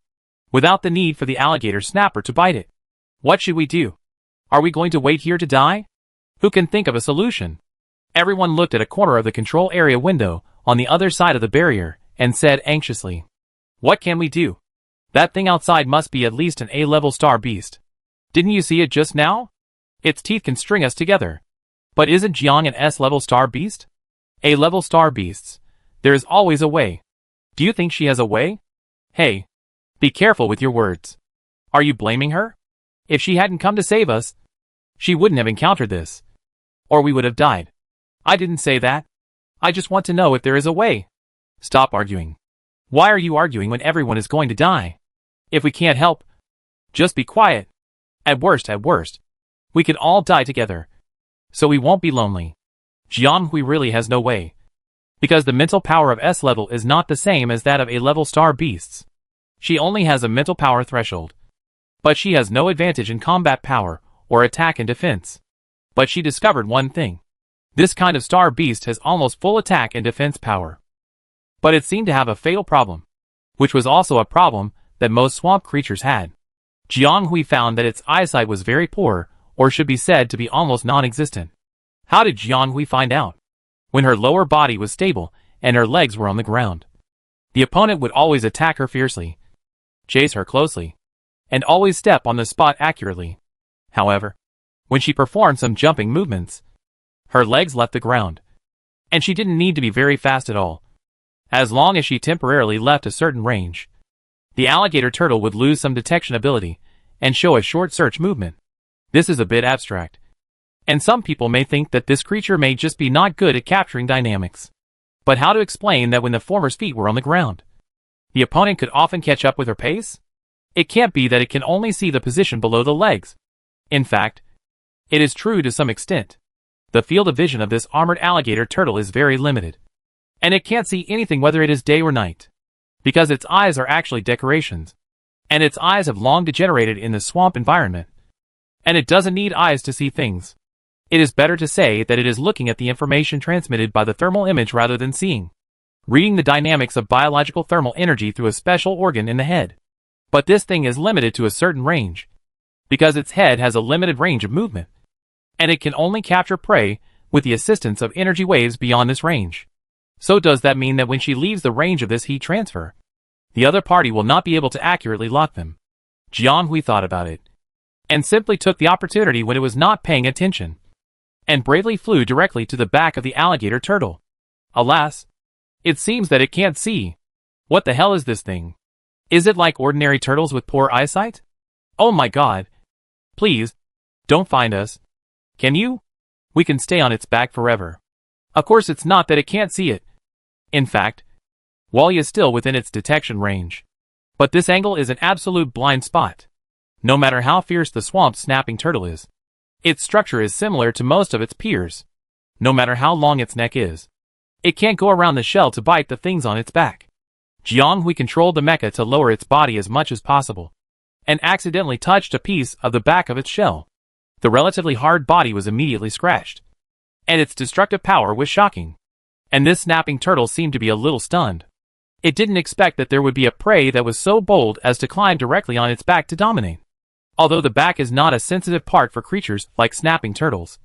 without the need for the alligator snapper to bite it. What should we do? Are we going to wait here to die? Who can think of a solution? Everyone looked at a corner of the control area window on the other side of the barrier and said anxiously, "What can we do? That thing outside must be at least an A-level star beast. Didn't you see it just now? Its teeth can string us together." But isn't Jiang an S-level star beast? A-level star beasts. There is always a way. Do you think she has a way? Hey, be careful with your words. Are you blaming her? If she hadn't come to save us, she wouldn't have encountered this. Or we would have died. I didn't say that. I just want to know if there is a way. Stop arguing. Why are you arguing when everyone is going to die? If we can't help, just be quiet. At worst, we could all die together, so we won't be lonely. Jiang Hui really has no way, because the mental power of S level is not the same as that of A-level star beasts. She only has a mental power threshold, but she has no advantage in combat power or attack and defense. But she discovered one thing. This kind of star beast has almost full attack and defense power. But it seemed to have a fatal problem, which was also a problem that most swamp creatures had. Jiang Hui found that its eyesight was very poor, or should be said to be almost non-existent. How did Jiang Hui find out? When her lower body was stable and her legs were on the ground, the opponent would always attack her fiercely, chase her closely, and always step on the spot accurately. However, when she performed some jumping movements, her legs left the ground, and she didn't need to be very fast at all. As long as she temporarily left a certain range, the alligator turtle would lose some detection ability and show a short search movement. This is a bit abstract, and some people may think that this creature may just be not good at capturing dynamics. But how to explain that when the former's feet were on the ground, the opponent could often catch up with her pace? It can't be that it can only see the position below the legs. In fact, it is true to some extent. The field of vision of this armored alligator turtle is very limited, and it can't see anything whether it is day or night, because its eyes are actually decorations, and its eyes have long degenerated in the swamp environment, and it doesn't need eyes to see things. It is better to say that it is looking at the information transmitted by the thermal image rather than seeing, reading the dynamics of biological thermal energy through a special organ in the head. But this thing is limited to a certain range, because its head has a limited range of movement, and it can only capture prey with the assistance of energy waves beyond this range. So does that mean that when she leaves the range of this heat transfer, the other party will not be able to accurately lock them? Jiang Hui thought about it, and simply took the opportunity when it was not paying attention, and bravely flew directly to the back of the alligator turtle. Alas, it seems that it can't see. What the hell is this thing? Is it like ordinary turtles with poor eyesight? Oh my god. Please, don't find us. Can you? We can stay on its back forever. Of course it's not that it can't see it. In fact, Wally is still within its detection range. But this angle is an absolute blind spot. No matter how fierce the swamp snapping turtle is, its structure is similar to most of its peers. No matter how long its neck is, it can't go around the shell to bite the things on its back. Jianghui controlled the mecha to lower its body as much as possible, and accidentally touched a piece of the back of its shell. The relatively hard body was immediately scratched, and its destructive power was shocking. And this snapping turtle seemed to be a little stunned. It didn't expect that there would be a prey that was so bold as to climb directly on its back to dominate. Although the back is not a sensitive part for creatures like snapping turtles,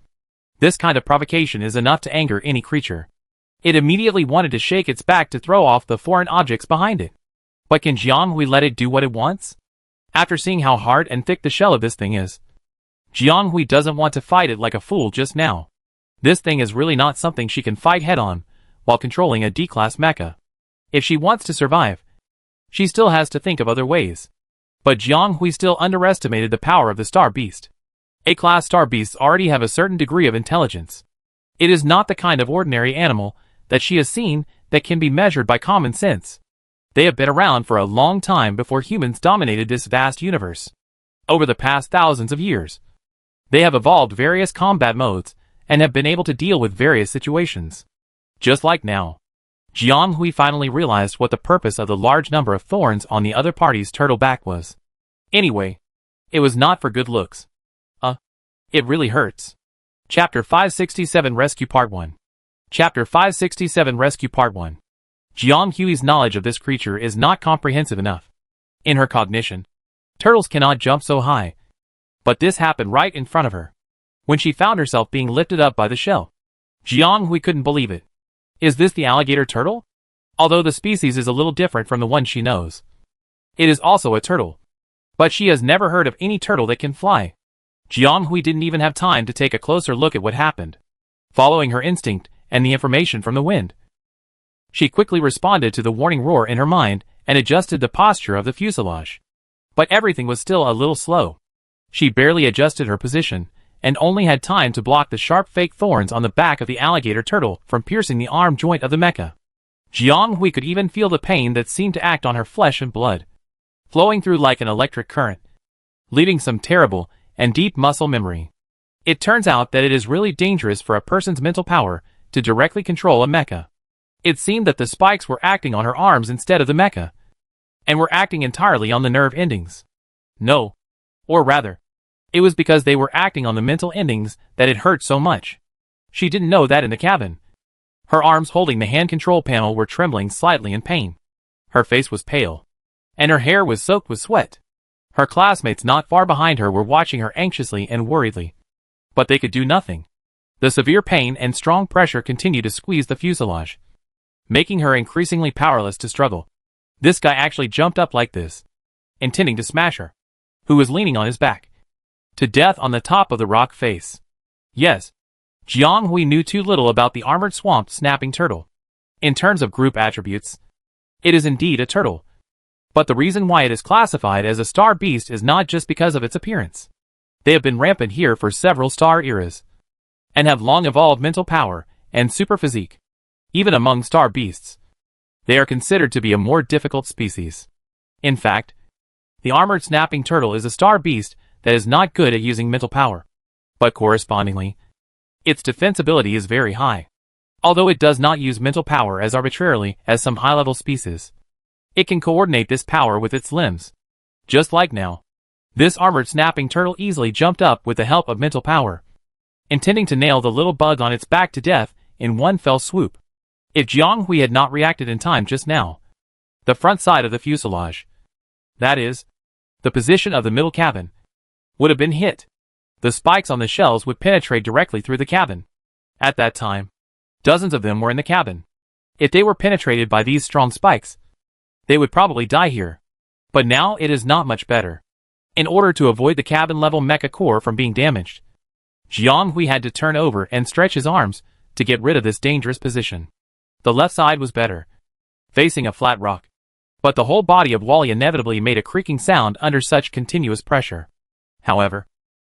this kind of provocation is enough to anger any creature. It immediately wanted to shake its back to throw off the foreign objects behind it. But can Jianghui let it do what it wants? After seeing how hard and thick the shell of this thing is, Jianghui doesn't want to fight it like a fool just now. This thing is really not something she can fight head-on while controlling a D-class mecha. If she wants to survive, she still has to think of other ways. But Jianghui still underestimated the power of the Star Beast. A-class Star Beasts already have a certain degree of intelligence. It is not the kind of ordinary animal that she has seen that can be measured by common sense. They have been around for a long time before humans dominated this vast universe. Over the past thousands of years, they have evolved various combat modes and have been able to deal with various situations. Just like now, Jianghui finally realized what the purpose of the large number of thorns on the other party's turtle back was. Anyway, it was not for good looks. It really hurts. Chapter 567 Rescue Part 1. Chapter 567 Rescue Part 1. Jianghui's knowledge of this creature is not comprehensive enough. In her cognition, turtles cannot jump so high. But this happened right in front of her, when she found herself being lifted up by the shell. Jianghui couldn't believe it. Is this the alligator turtle? Although the species is a little different from the one she knows, it is also a turtle. But she has never heard of any turtle that can fly. Jianghui didn't even have time to take a closer look at what happened. Following her instinct and the information from the wind, she quickly responded to the warning roar in her mind and adjusted the posture of the fuselage. But everything was still a little slow. She barely adjusted her position, and only had time to block the sharp fake thorns on the back of the alligator turtle from piercing the arm joint of the mecha. Jianghui could even feel the pain that seemed to act on her flesh and blood, flowing through like an electric current, leaving some terrible and deep muscle memory. It turns out that it is really dangerous for a person's mental power to directly control a mecha. It seemed that the spikes were acting on her arms instead of the mecha, and were acting entirely on the nerve endings. No. Or rather, it was because they were acting on the mental endings that it hurt so much. She didn't know that in the cabin. Her arms holding the hand control panel were trembling slightly in pain. Her face was pale, and her hair was soaked with sweat. Her classmates not far behind her were watching her anxiously and worriedly. But they could do nothing. The severe pain and strong pressure continued to squeeze the fuselage, making her increasingly powerless to struggle. This guy actually jumped up like this, intending to smash her, who was leaning on his back, to death on the top of the rock face. Yes, Jianghui knew too little about the armored swamp snapping turtle. In terms of group attributes, it is indeed a turtle. But the reason why it is classified as a star beast is not just because of its appearance. They have been rampant here for several star eras, and have long evolved mental power and super physique. Even among star beasts, they are considered to be a more difficult species. In fact, the armored snapping turtle is a star beast that is not good at using mental power, but correspondingly, its defensibility is very high. Although it does not use mental power as arbitrarily as some high-level species, it can coordinate this power with its limbs. Just like now, this armored snapping turtle easily jumped up with the help of mental power, intending to nail the little bug on its back to death in one fell swoop. If Jianghui had not reacted in time just now, the front side of the fuselage, that is, the position of the middle cabin, would have been hit. The spikes on the shells would penetrate directly through the cabin. At that time, dozens of them were in the cabin. If they were penetrated by these strong spikes, they would probably die here. But now it is not much better. In order to avoid the cabin-level mecha core from being damaged, Jiang Hui had to turn over and stretch his arms to get rid of this dangerous position. The left side was better, facing a flat rock. But the whole body of Wally inevitably made a creaking sound under such continuous pressure. However,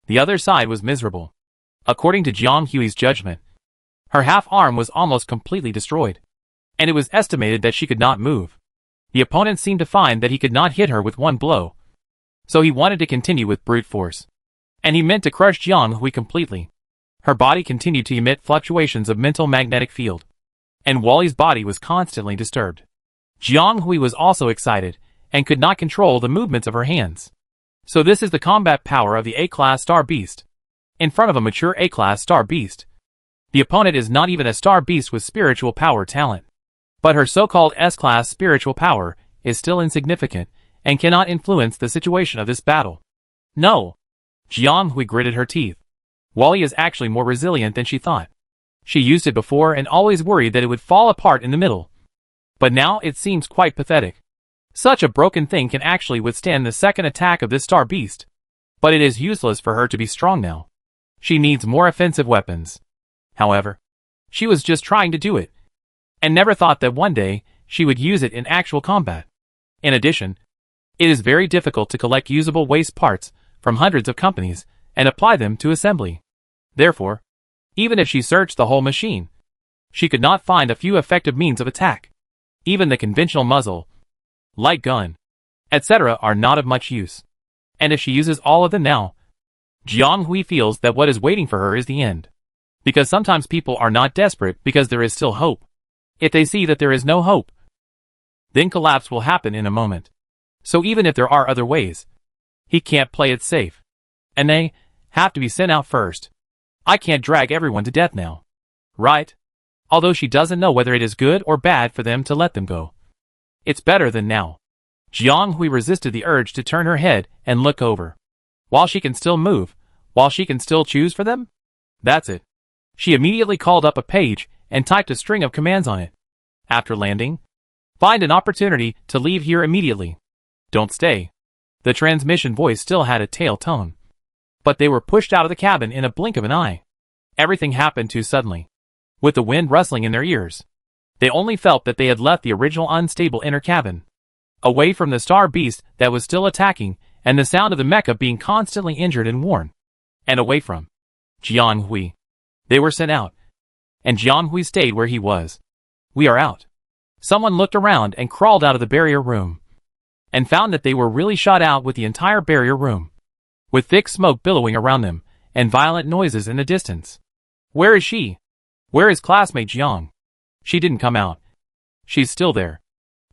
the other side was miserable. According to Jiang Hui's judgment, her half arm was almost completely destroyed, and it was estimated that she could not move. The opponent seemed to find that he could not hit her with one blow, so he wanted to continue with brute force. And he meant to crush Jiang Hui completely. Her body continued to emit fluctuations of mental magnetic field, and Wally's body was constantly disturbed. Jiang Hui was also excited, and could not control the movements of her hands. So this is the combat power of the A-class Star Beast. In front of a mature A-class Star Beast, the opponent is not even a Star Beast with spiritual power talent. But her so-called S-class spiritual power is still insignificant, and cannot influence the situation of this battle. No! Jiang Hui gritted her teeth. Wally is actually more resilient than she thought. She used it before and always worried that it would fall apart in the middle. But now it seems quite pathetic. Such a broken thing can actually withstand the second attack of this Star Beast. But it is useless for her to be strong now. She needs more offensive weapons. However, she was just trying to do it, and never thought that one day she would use it in actual combat. In addition, it is very difficult to collect usable waste parts from hundreds of companies and apply them to assembly. Therefore, even if she searched the whole machine, she could not find a few effective means of attack. Even the conventional muzzle, light gun, etc. are not of much use. And if she uses all of them now, Jiang Hui feels that what is waiting for her is the end. Because sometimes people are not desperate because there is still hope. If they see that there is no hope, then collapse will happen in a moment. So even if there are other ways, he can't play it safe. And they have to be sent out first. I can't drag everyone to death now. Right? Although she doesn't know whether it is good or bad for them to let them go. It's better than now. Jiang Hui resisted the urge to turn her head and look over. While she can still move, while she can still choose for them? That's it. She immediately called up a page and typed a string of commands on it. After landing, find an opportunity to leave here immediately. Don't stay. The transmission voice still had a tail tone. But they were pushed out of the cabin in a blink of an eye. Everything happened too suddenly. With the wind rustling in their ears, they only felt that they had left the original unstable inner cabin, away from the Star Beast that was still attacking, and the sound of the mecha being constantly injured and worn, and away from Jiang Hui. They were sent out, and Jiang Hui stayed where he was. We are out. Someone looked around and crawled out of the barrier room, and found that they were really shot out with the entire barrier room, with thick smoke billowing around them, and violent noises in the distance. Where is she? Where is classmate Jiang? She didn't come out. She's still there.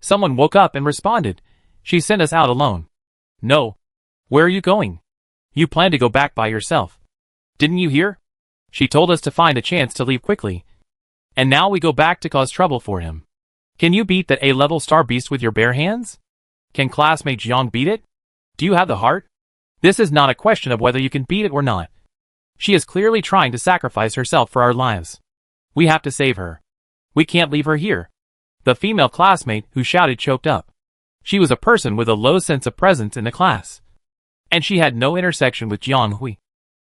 Someone woke up and responded. She sent us out alone. No. Where are you going? You plan to go back by yourself. Didn't you hear? She told us to find a chance to leave quickly. And now we go back to cause trouble for him. Can you beat that A-level Star Beast with your bare hands? Can classmate Jiang beat it? Do you have the heart? This is not a question of whether you can beat it or not. She is clearly trying to sacrifice herself for our lives. We have to save her. We can't leave her here. The female classmate who shouted choked up. She was a person with a low sense of presence in the class, and she had no intersection with Jiang Hui.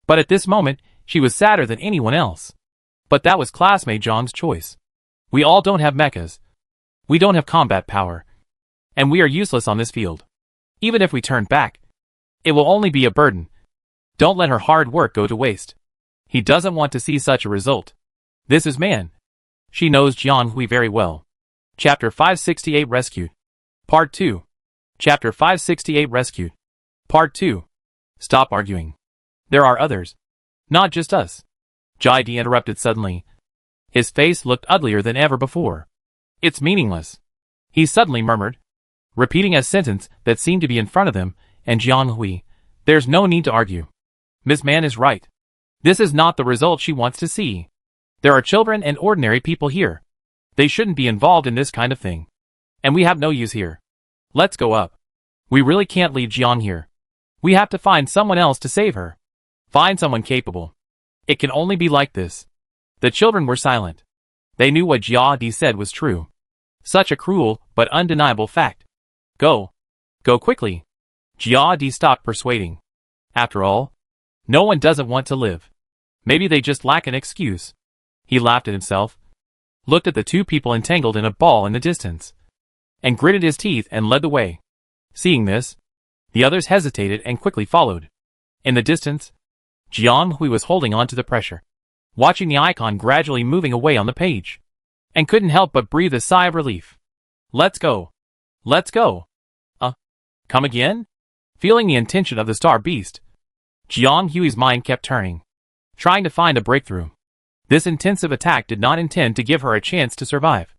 But at this moment, she was sadder than anyone else. But that was classmate Jiang's choice. We all don't have mechas. We don't have combat power. And we are useless on this field. Even if we turn back, it will only be a burden. Don't let her hard work go to waste. He doesn't want to see such a result. This is man. She knows Jiang Hui very well. Chapter 568 Rescued. Part 2. Chapter 568 Rescued. Part 2. Stop arguing. There are others. Not just us. Jai D interrupted suddenly. His face looked uglier than ever before. It's meaningless, he suddenly murmured, repeating a sentence that seemed to be in front of them, and Jiang Hui. There's no need to argue. Miss Man is right. This is not the result she wants to see. There are children and ordinary people here. They shouldn't be involved in this kind of thing. And we have no use here. Let's go up. We really can't leave Jiang here. We have to find someone else to save her. Find someone capable. It can only be like this. The children were silent. They knew what Jia Di said was true. Such a cruel but undeniable fact. Go. Go quickly. Jia Di stopped persuading. After all, no one doesn't want to live. Maybe they just lack an excuse. He laughed at himself, looked at the two people entangled in a ball in the distance, and gritted his teeth and led the way. Seeing this, the others hesitated and quickly followed. In the distance, Jiang Hui was holding on to the pressure, watching the icon gradually moving away on the page, and couldn't help but breathe a sigh of relief. Let's go. Let's go. Come again? Feeling the intention of the star beast, Jiang Hui's mind kept turning, trying to find a breakthrough. This intensive attack did not intend to give her a chance to survive.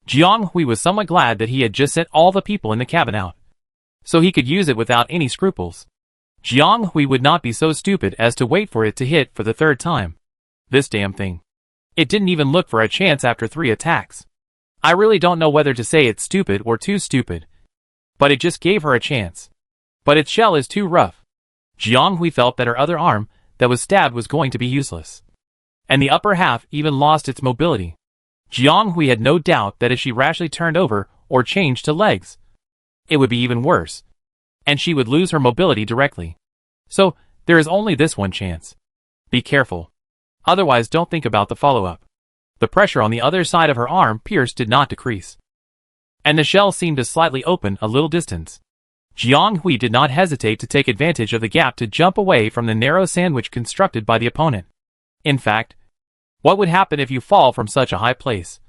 Jiang Hui was somewhat glad that he had just sent all the people in the cabin out, so he could use it without any scruples. Jiang Hui would not be so stupid as to wait for it to hit for the third time. This damn thing. It didn't even look for a chance after 3 attacks. I really don't know whether to say it's stupid or too stupid, but it just gave her a chance. But its shell is too rough. Jiang Hui felt that her other arm that was stabbed was going to be useless, and the upper half even lost its mobility. Jiang Hui had no doubt that if she rashly turned over or changed to legs, it would be even worse, and she would lose her mobility directly. So, there is only this one chance. Be careful. Otherwise don't think about the follow-up. The pressure on the other side of her arm pierced did not decrease, and the shell seemed to slightly open a little distance. Jiang Hui did not hesitate to take advantage of the gap to jump away from the narrow sandwich constructed by the opponent. In fact, what would happen if you fall from such a high place?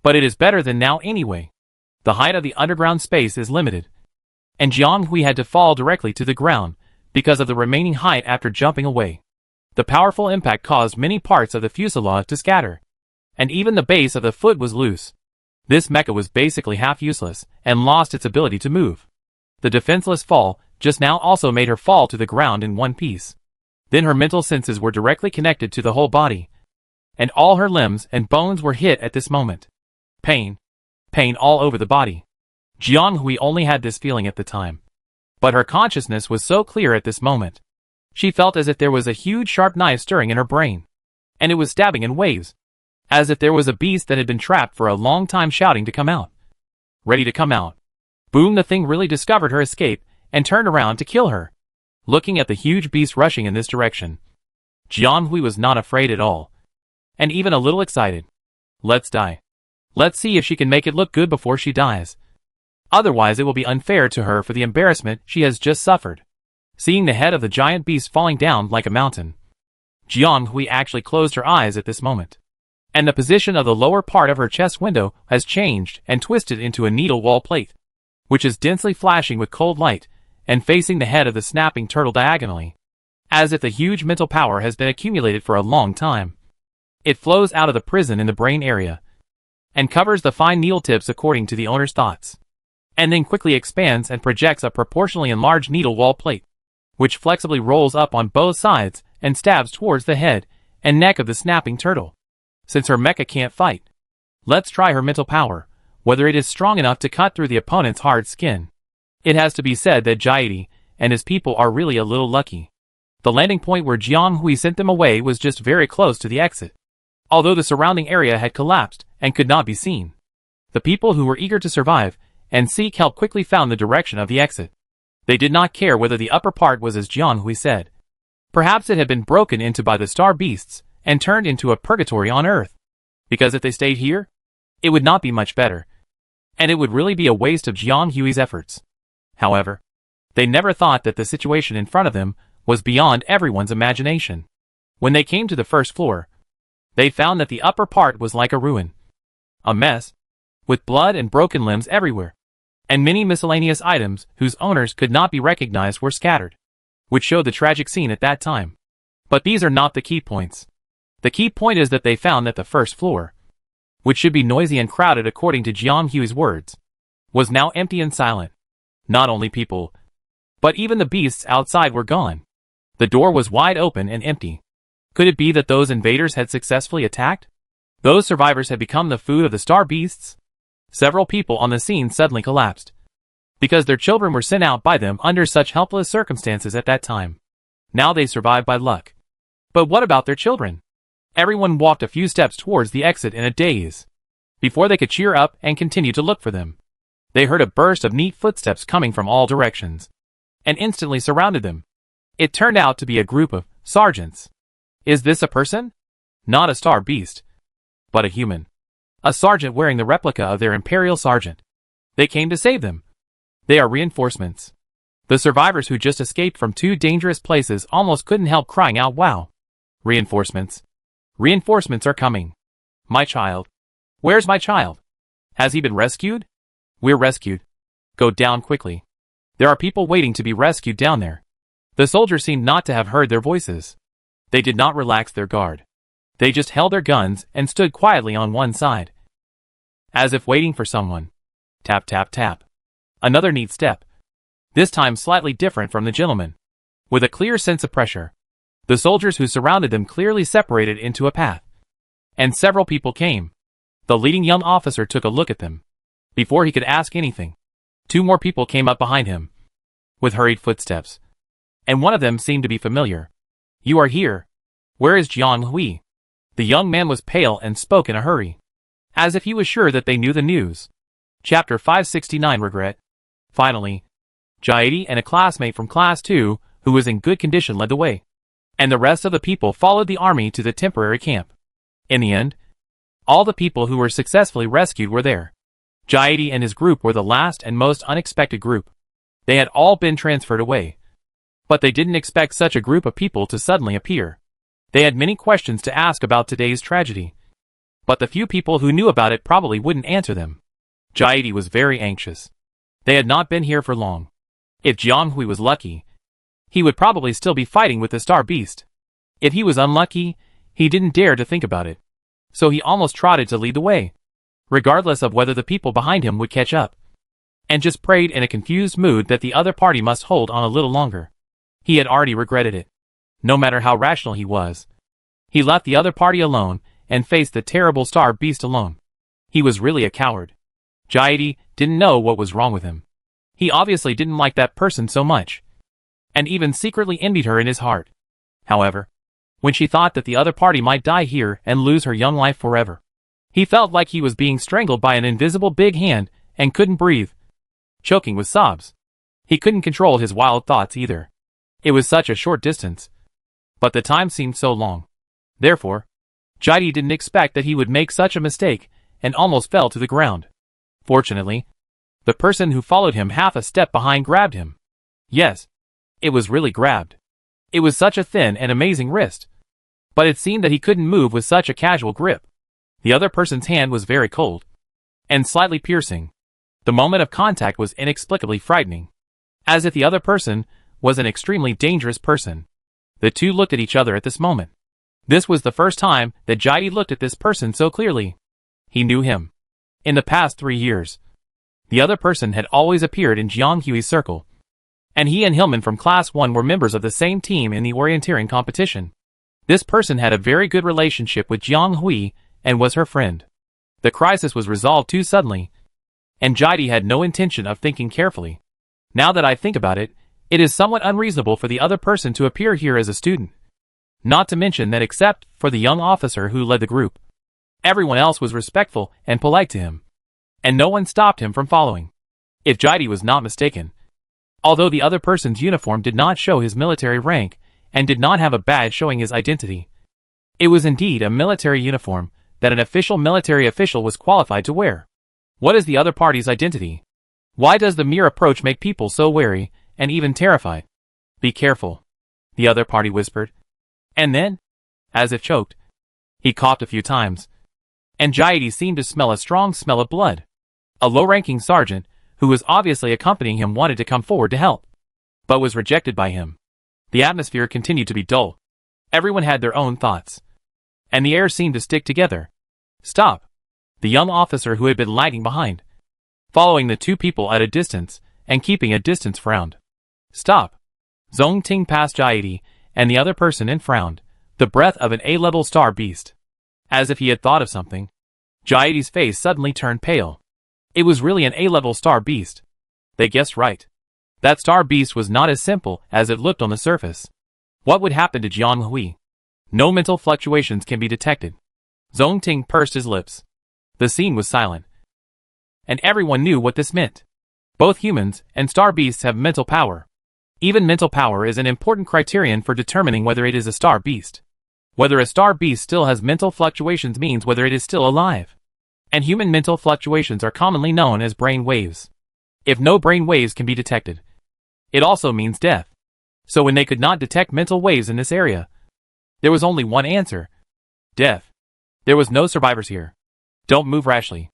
But it is better than now anyway. The height of the underground space is limited, and Jiang Hui had to fall directly to the ground because of the remaining height after jumping away. The powerful impact caused many parts of the fuselage to scatter, and even the base of the foot was loose. This mecha was basically half useless and lost its ability to move. The defenseless fall just now also made her fall to the ground in one piece. Then her mental senses were directly connected to the whole body, and all her limbs and bones were hit at this moment. Pain. Pain all over the body. Jiang Hui only had this feeling at the time, but her consciousness was so clear at this moment. She felt as if there was a huge sharp knife stirring in her brain, and it was stabbing in waves, as if there was a beast that had been trapped for a long time shouting to come out. Ready to come out. Boom, the thing really discovered her escape and turned around to kill her. Looking at the huge beast rushing in this direction, Jiang Hui was not afraid at all, and even a little excited. Let's die. Let's see if she can make it look good before she dies. Otherwise it will be unfair to her for the embarrassment she has just suffered. Seeing the head of the giant beast falling down like a mountain, Jiang Hui actually closed her eyes at this moment, and the position of the lower part of her chest window has changed and twisted into a needle wall plate, which is densely flashing with cold light and facing the head of the snapping turtle diagonally, as if the huge mental power has been accumulated for a long time. It flows out of the prison in the brain area and covers the fine needle tips according to the owner's thoughts, and then quickly expands and projects a proportionally enlarged needle wall plate, which flexibly rolls up on both sides and stabs towards the head and neck of the snapping turtle. Since her mecha can't fight, let's try her mental power, whether it is strong enough to cut through the opponent's hard skin. It has to be said that Jiaidi and his people are really a little lucky. The landing point where Jiang Hui sent them away was just very close to the exit, although the surrounding area had collapsed and could not be seen. The people who were eager to survive and seek help quickly found the direction of the exit. They did not care whether the upper part was as Jiang Hui said. Perhaps it had been broken into by the star beasts and turned into a purgatory on Earth. Because if they stayed here, it would not be much better, and it would really be a waste of Jiang Hui's efforts. However, they never thought that the situation in front of them was beyond everyone's imagination. When they came to the first floor, they found that the upper part was like a ruin. A mess, with blood and broken limbs everywhere, and many miscellaneous items whose owners could not be recognized were scattered, which showed the tragic scene at that time. But these are not the key points. The key point is that they found that the first floor, which should be noisy and crowded according to Jiang Hui's words, was now empty and silent. Not only people, but even the beasts outside were gone. The door was wide open and empty. Could it be that those invaders had successfully attacked? Those survivors had become the food of the star beasts? Several people on the scene suddenly collapsed, because their children were sent out by them under such helpless circumstances at that time. Now they survived by luck. But what about their children? Everyone walked a few steps towards the exit in a daze, before they could cheer up and continue to look for them. They heard a burst of neat footsteps coming from all directions, and instantly surrounded them. It turned out to be a group of sergeants. Is this a person? Not a star beast, but a human. A sergeant wearing the replica of their imperial sergeant. They came to save them. They are reinforcements. The survivors who just escaped from 2 dangerous places almost couldn't help crying out, wow. Reinforcements. Reinforcements are coming. My child. Where's my child? Has he been rescued? We're rescued. Go down quickly. There are people waiting to be rescued down there. The soldiers seemed not to have heard their voices. They did not relax their guard. They just held their guns and stood quietly on one side, as if waiting for someone. Tap, tap, tap. Another neat step. This time slightly different from the gentleman. With a clear sense of pressure, the soldiers who surrounded them clearly separated into a path. And several people came. The leading young officer took a look at them. Before he could ask anything, 2 more people came up behind him, with hurried footsteps. And one of them seemed to be familiar. You are here. Where is Jiang Hui? The young man was pale and spoke in a hurry, as if he was sure that they knew the news. Chapter 569 Regret. Finally, Jaidi and a classmate from Class 2, who was in good condition, led the way, and the rest of the people followed the army to the temporary camp. In the end, all the people who were successfully rescued were there. Jaidi and his group were the last and most unexpected group. They had all been transferred away, but they didn't expect such a group of people to suddenly appear. They had many questions to ask about today's tragedy, but the few people who knew about it probably wouldn't answer them. Jaidi was very anxious. They had not been here for long. If Jiang Hui was lucky, he would probably still be fighting with the Star Beast. If he was unlucky, he didn't dare to think about it. So he almost trotted to lead the way, regardless of whether the people behind him would catch up, and just prayed in a confused mood that the other party must hold on a little longer. He had already regretted it. No matter how rational he was, he left the other party alone and faced the terrible Star Beast alone. He was really a coward. Jaidi didn't know what was wrong with him. He obviously didn't like that person so much, and even secretly envied her in his heart. However, when she thought that the other party might die here and lose her young life forever, he felt like he was being strangled by an invisible big hand and couldn't breathe, choking with sobs. He couldn't control his wild thoughts either. It was such a short distance, but the time seemed so long. Therefore, Jaidi didn't expect that he would make such a mistake and almost fell to the ground. Fortunately, the person who followed him half a step behind grabbed him. Yes, it was really grabbed. It was such a thin and amazing wrist, but it seemed that he couldn't move with such a casual grip. The other person's hand was very cold and slightly piercing. The moment of contact was inexplicably frightening, as if the other person was an extremely dangerous person. The two looked at each other at this moment. This was the first time that Jaidi looked at this person so clearly. He knew him. In the past 3 years, the other person had always appeared in Jiang Hui's circle, and he and Hillman from Class 1 were members of the same team in the orienteering competition. This person had a very good relationship with Jiang Hui and was her friend. The crisis was resolved too suddenly, and Jaidi had no intention of thinking carefully. Now that I think about it, it is somewhat unreasonable for the other person to appear here as a student. Not to mention that except for the young officer who led the group, everyone else was respectful and polite to him, and no one stopped him from following. If Jaidi was not mistaken, although the other person's uniform did not show his military rank and did not have a badge showing his identity, it was indeed a military uniform that an official military official was qualified to wear. What is the other party's identity? Why does the mere approach make people so wary and even terrified? Be careful, the other party whispered. And then, as if choked, he coughed a few times, and Jaidi seemed to smell a strong smell of blood. A low-ranking sergeant, who was obviously accompanying him, wanted to come forward to help, but was rejected by him. The atmosphere continued to be dull. Everyone had their own thoughts, and the air seemed to stick together. Stop! The young officer who had been lagging behind, following the two people at a distance and keeping a distance, frowned. Stop! Zong Ting passed Jaidi and the other person and frowned, the breath of an A-level Star Beast. As if he had thought of something, Jaidi's face suddenly turned pale. It was really an A-level Star Beast. They guessed right. That Star Beast was not as simple as it looked on the surface. What would happen to Jiang Hui? No mental fluctuations can be detected. Zong Ting pursed his lips. The scene was silent, and everyone knew what this meant. Both humans and Star Beasts have mental power. Even mental power is an important criterion for determining whether it is a Star Beast. Whether a star beast still has mental fluctuations means whether it is still alive. And human mental fluctuations are commonly known as brain waves. If no brain waves can be detected, it also means death. So when they could not detect mental waves in this area, there was only one answer: death. There was no survivors here. Don't move rashly.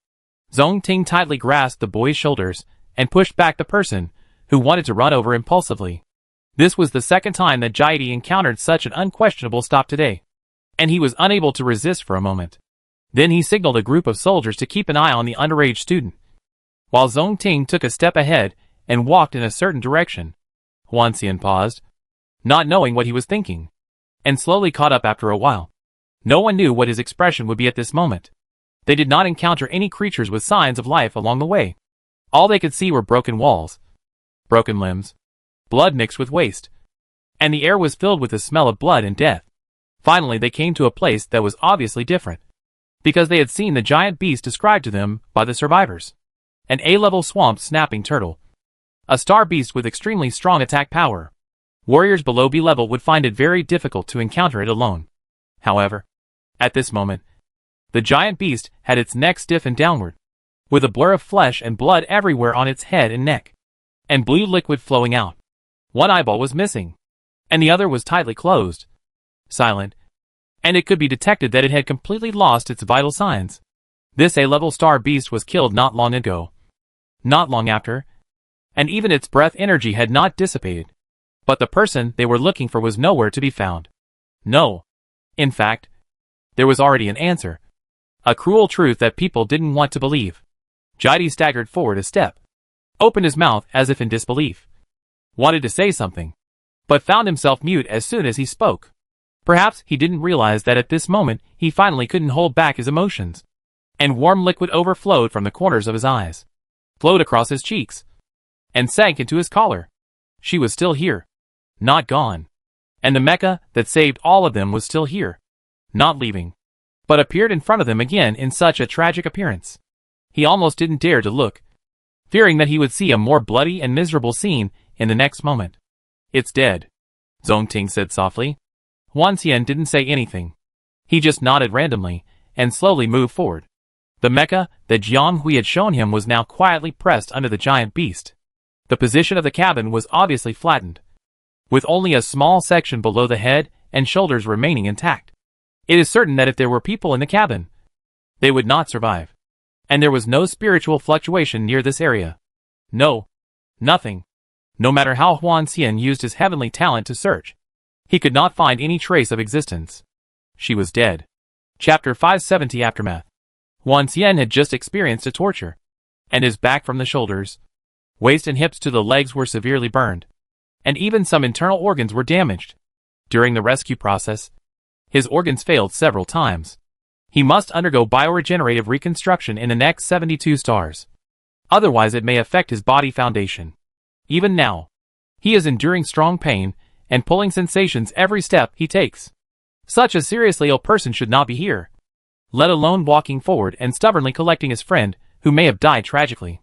Zhong Ting tightly grasped the boy's shoulders and pushed back the person who wanted to run over impulsively. This was the second time that Jaidi encountered such an unquestionable stop today, and he was unable to resist for a moment. Then he signaled a group of soldiers to keep an eye on the underage student, while Zhong Ting took a step ahead and walked in a certain direction. Huan Xian paused, not knowing what he was thinking, and slowly caught up after a while. No one knew what his expression would be at this moment. They did not encounter any creatures with signs of life along the way. All they could see were broken walls, broken limbs, blood mixed with waste, and the air was filled with the smell of blood and death. Finally they came to a place that was obviously different, because they had seen the giant beast described to them by the survivors. An A-level swamp snapping turtle. A star beast with extremely strong attack power. Warriors below B level would find it very difficult to encounter it alone. However, at this moment, the giant beast had its neck stiffened downward, with a blur of flesh and blood everywhere on its head and neck, and blue liquid flowing out. One eyeball was missing, and the other was tightly closed, silent, and it could be detected that it had completely lost its vital signs. This A-level star beast was killed not long ago. Not long after, and even its breath energy had not dissipated. But the person they were looking for was nowhere to be found. No. In fact, there was already an answer. A cruel truth that people didn't want to believe. Jaidi staggered forward a step, opened his mouth as if in disbelief, wanted to say something, but found himself mute as soon as he spoke. Perhaps he didn't realize that at this moment he finally couldn't hold back his emotions, and warm liquid overflowed from the corners of his eyes, flowed across his cheeks, and sank into his collar. She was still here, not gone, and the mecha that saved all of them was still here, not leaving, but appeared in front of them again in such a tragic appearance. He almost didn't dare to look, fearing that he would see a more bloody and miserable scene in the next moment. "It's dead," Zhong Ting said softly. Huan Xian didn't say anything. He just nodded randomly and slowly moved forward. The mecha that Jiang Hui had shown him was now quietly pressed under the giant beast. The position of the cabin was obviously flattened, with only a small section below the head and shoulders remaining intact. It is certain that if there were people in the cabin, they would not survive. And there was no spiritual fluctuation near this area. No. Nothing. No matter how Huan Xian used his heavenly talent to search, he could not find any trace of existence. She was dead. Chapter 570 Aftermath. Huan Xian had just experienced a torture, and his back from the shoulders, waist and hips to the legs were severely burned, and even some internal organs were damaged. During the rescue process, his organs failed several times. He must undergo bioregenerative reconstruction in the next 72 stars. Otherwise it may affect his body foundation. Even now, he is enduring strong pain and pulling sensations every step he takes. Such a seriously ill person should not be here, let alone walking forward and stubbornly collecting his friend who may have died tragically.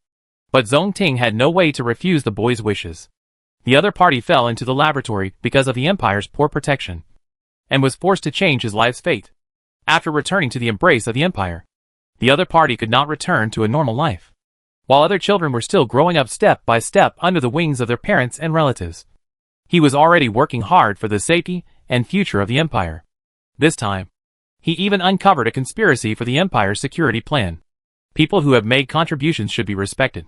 But Zhong Ting had no way to refuse the boy's wishes. The other party fell into the laboratory because of the Empire's poor protection, and was forced to change his life's fate. After returning to the embrace of the Empire, the other party could not return to a normal life, while other children were still growing up step by step under the wings of their parents and relatives. He was already working hard for the safety and future of the Empire. This time, he even uncovered a conspiracy for the Empire's security plan. People who have made contributions should be respected.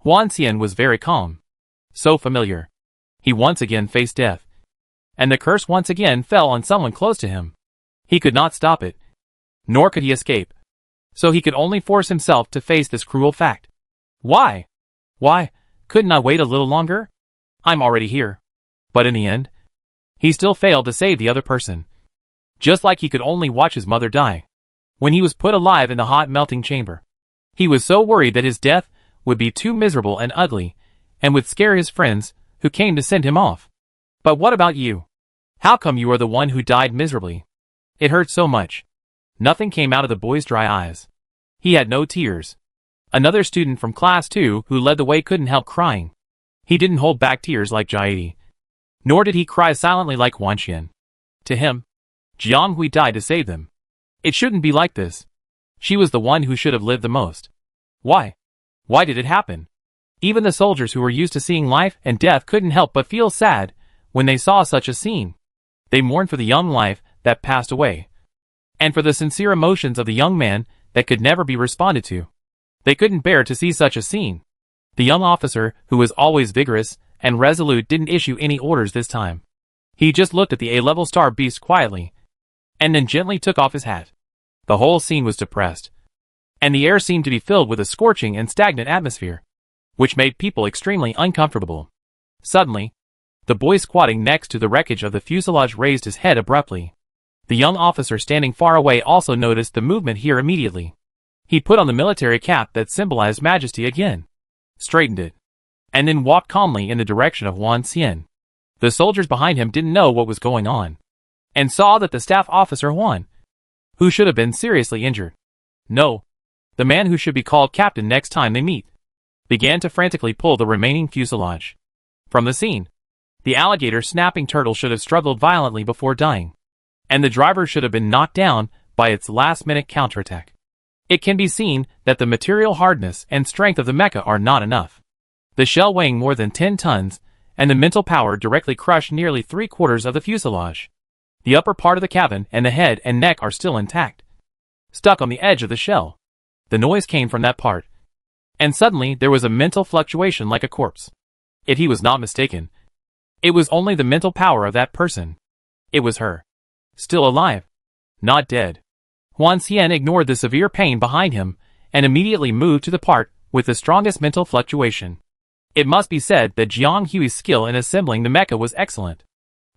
Huan Xian was very calm. So familiar. He once again faced death, and the curse once again fell on someone close to him. He could not stop it, nor could he escape. So he could only force himself to face this cruel fact. Why? Why, couldn't I wait a little longer? I'm already here. But in the end, he still failed to save the other person. Just like he could only watch his mother die when he was put alive in the hot melting chamber. He was so worried that his death would be too miserable and ugly, and would scare his friends who came to send him off. But what about you? How come you are the one who died miserably? It hurt so much. Nothing came out of the boy's dry eyes. He had no tears. Another student from class 2 who led the way couldn't help crying. He didn't hold back tears like Jaidi, nor did he cry silently like Huan Xian. To him, Jiang Hui died to save them. It shouldn't be like this. She was the one who should have lived the most. Why? Why did it happen? Even the soldiers who were used to seeing life and death couldn't help but feel sad when they saw such a scene. They mourned for the young life that passed away, and for the sincere emotions of the young man that could never be responded to. They couldn't bear to see such a scene. The young officer, who was always vigorous and resolute, didn't issue any orders this time. He just looked at the A-level star beast quietly, and then gently took off his hat. The whole scene was depressed, and the air seemed to be filled with a scorching and stagnant atmosphere, which made people extremely uncomfortable. Suddenly, the boy squatting next to the wreckage of the fuselage raised his head abruptly. The young officer standing far away also noticed the movement here immediately. He put on the military cap that symbolized majesty again, straightened it, and then walked calmly in the direction of Wan Xian. The soldiers behind him didn't know what was going on, and saw that the staff officer Huan, who should have been seriously injured, no, the man who should be called captain next time they meet, began to frantically pull the remaining fuselage from the scene. The alligator snapping turtle should have struggled violently before dying, and the driver should have been knocked down by its last-minute counterattack. It can be seen that the material hardness and strength of the mecha are not enough. The shell weighing more than 10 tons, and the mental power directly crushed nearly 3/4 of the fuselage. The upper part of the cabin and the head and neck are still intact, stuck on the edge of the shell. The noise came from that part, and suddenly there was a mental fluctuation like a corpse. If he was not mistaken, it was only the mental power of that person. It was her. Still alive, not dead. Huan Xian ignored the severe pain behind him and immediately moved to the part with the strongest mental fluctuation. It must be said that Jiang Hui's skill in assembling the mecha was excellent.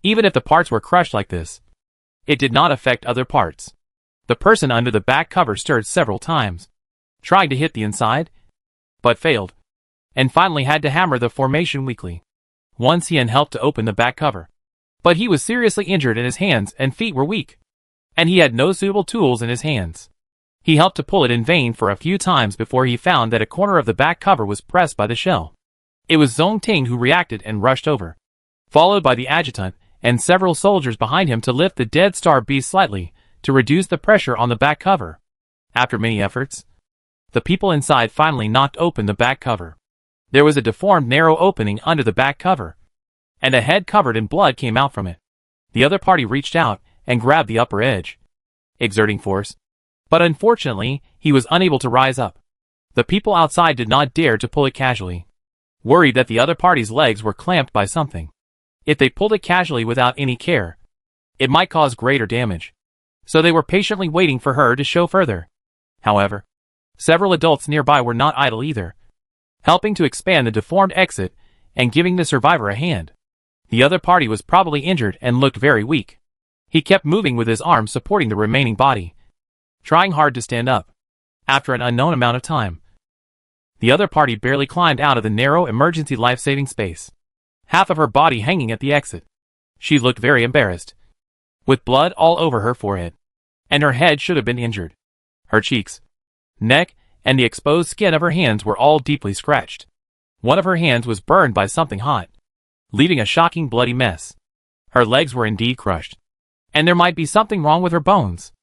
Even if the parts were crushed like this, it did not affect other parts. The person under the back cover stirred several times, trying to hit the inside, but failed, and finally had to hammer the formation weakly. Wan Xian helped to open the back cover, but he was seriously injured and his hands and feet were weak, and he had no suitable tools in his hands. He helped to pull it in vain for a few times before he found that a corner of the back cover was pressed by the shell. It was Zong Ting who reacted and rushed over, followed by the adjutant and several soldiers behind him to lift the dead star beast slightly to reduce the pressure on the back cover. After many efforts, the people inside finally knocked open the back cover. There was a deformed narrow opening under the back cover, and a head covered in blood came out from it. The other party reached out and grabbed the upper edge, exerting force, but unfortunately he was unable to rise up. The people outside did not dare to pull it casually, worried that the other party's legs were clamped by something. If they pulled it casually without any care, it might cause greater damage. So they were patiently waiting for her to show further. However, several adults nearby were not idle either, helping to expand the deformed exit and giving the survivor a hand. The other party was probably injured and looked very weak. He kept moving with his arms supporting the remaining body, trying hard to stand up. After an unknown amount of time, the other party barely climbed out of the narrow emergency life-saving space, half of her body hanging at the exit. She looked very embarrassed, with blood all over her forehead, and her head should have been injured. Her cheeks, neck, and the exposed skin of her hands were all deeply scratched. One of her hands was burned by something hot, leaving a shocking bloody mess. Her legs were indeed crushed, and there might be something wrong with her bones.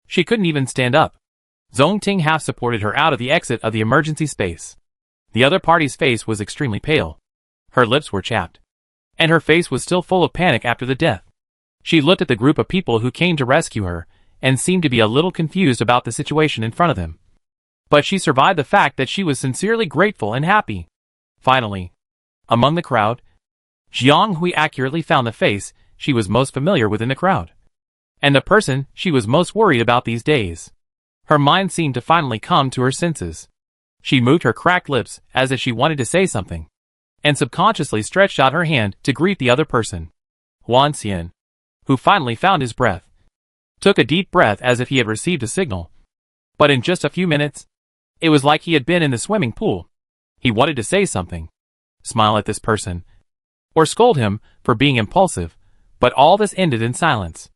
She couldn't even stand up. Zong Ting half supported her out of the exit of the emergency space. The other party's face was extremely pale. Her lips were chapped, and her face was still full of panic after the death. She looked at the group of people who came to rescue her, and seemed to be a little confused about the situation in front of them. But she survived the fact that she was sincerely grateful and happy. Finally, among the crowd, Jiang Hui accurately found the face she was most familiar with in the crowd, and the person she was most worried about these days. Her mind seemed to finally come to her senses. She moved her cracked lips as if she wanted to say something, and subconsciously stretched out her hand to greet the other person. Wan Xian, who finally found his breath, took a deep breath as if he had received a signal. But in just a few minutes, it was like he had been in the swimming pool. He wanted to say something, smile at this person, or scold him for being impulsive, but all this ended in silence.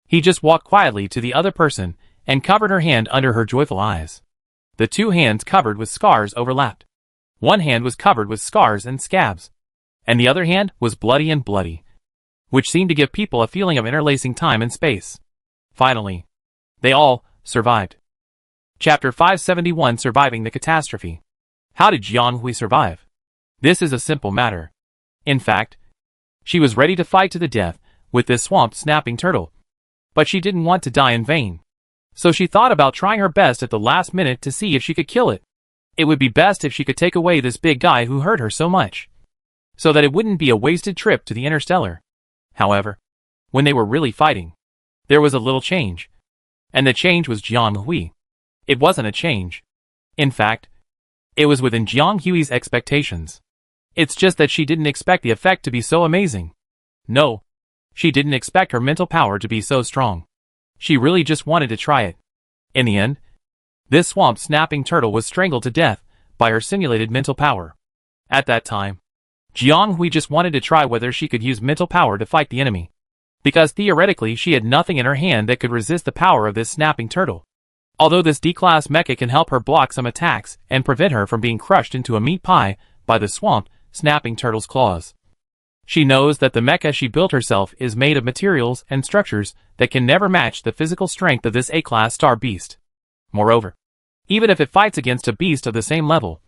He just walked quietly to the other person and covered her hand under her joyful eyes. The two hands covered with scars overlapped. One hand was covered with scars and scabs, and the other hand was bloody, which seemed to give people a feeling of interlacing time and space. Finally, they all survived. Chapter 571, Surviving the Catastrophe. How did Jiang Hui survive? This is a simple matter. In fact, she was ready to fight to the death with this swamp snapping turtle. But she didn't want to die in vain. So she thought about trying her best at the last minute to see if she could kill it. It would be best if she could take away this big guy who hurt her so much, so that it wouldn't be a wasted trip to the interstellar. However, when they were really fighting, there was a little change. And the change was Jiang Hui. It wasn't a change. In fact, it was within Jiang Hui's expectations. It's just that she didn't expect the effect to be so amazing. No, she didn't expect her mental power to be so strong. She really just wanted to try it. In the end, this swamp snapping turtle was strangled to death by her simulated mental power. At that time, Jiang Hui just wanted to try whether she could use mental power to fight the enemy. Because theoretically she had nothing in her hand that could resist the power of this snapping turtle. Although this D-class mecha can help her block some attacks and prevent her from being crushed into a meat pie by the swamp snapping turtle's claws. She knows that the mecha she built herself is made of materials and structures that can never match the physical strength of this A-class star beast. Moreover, even if it fights against a beast of the same level,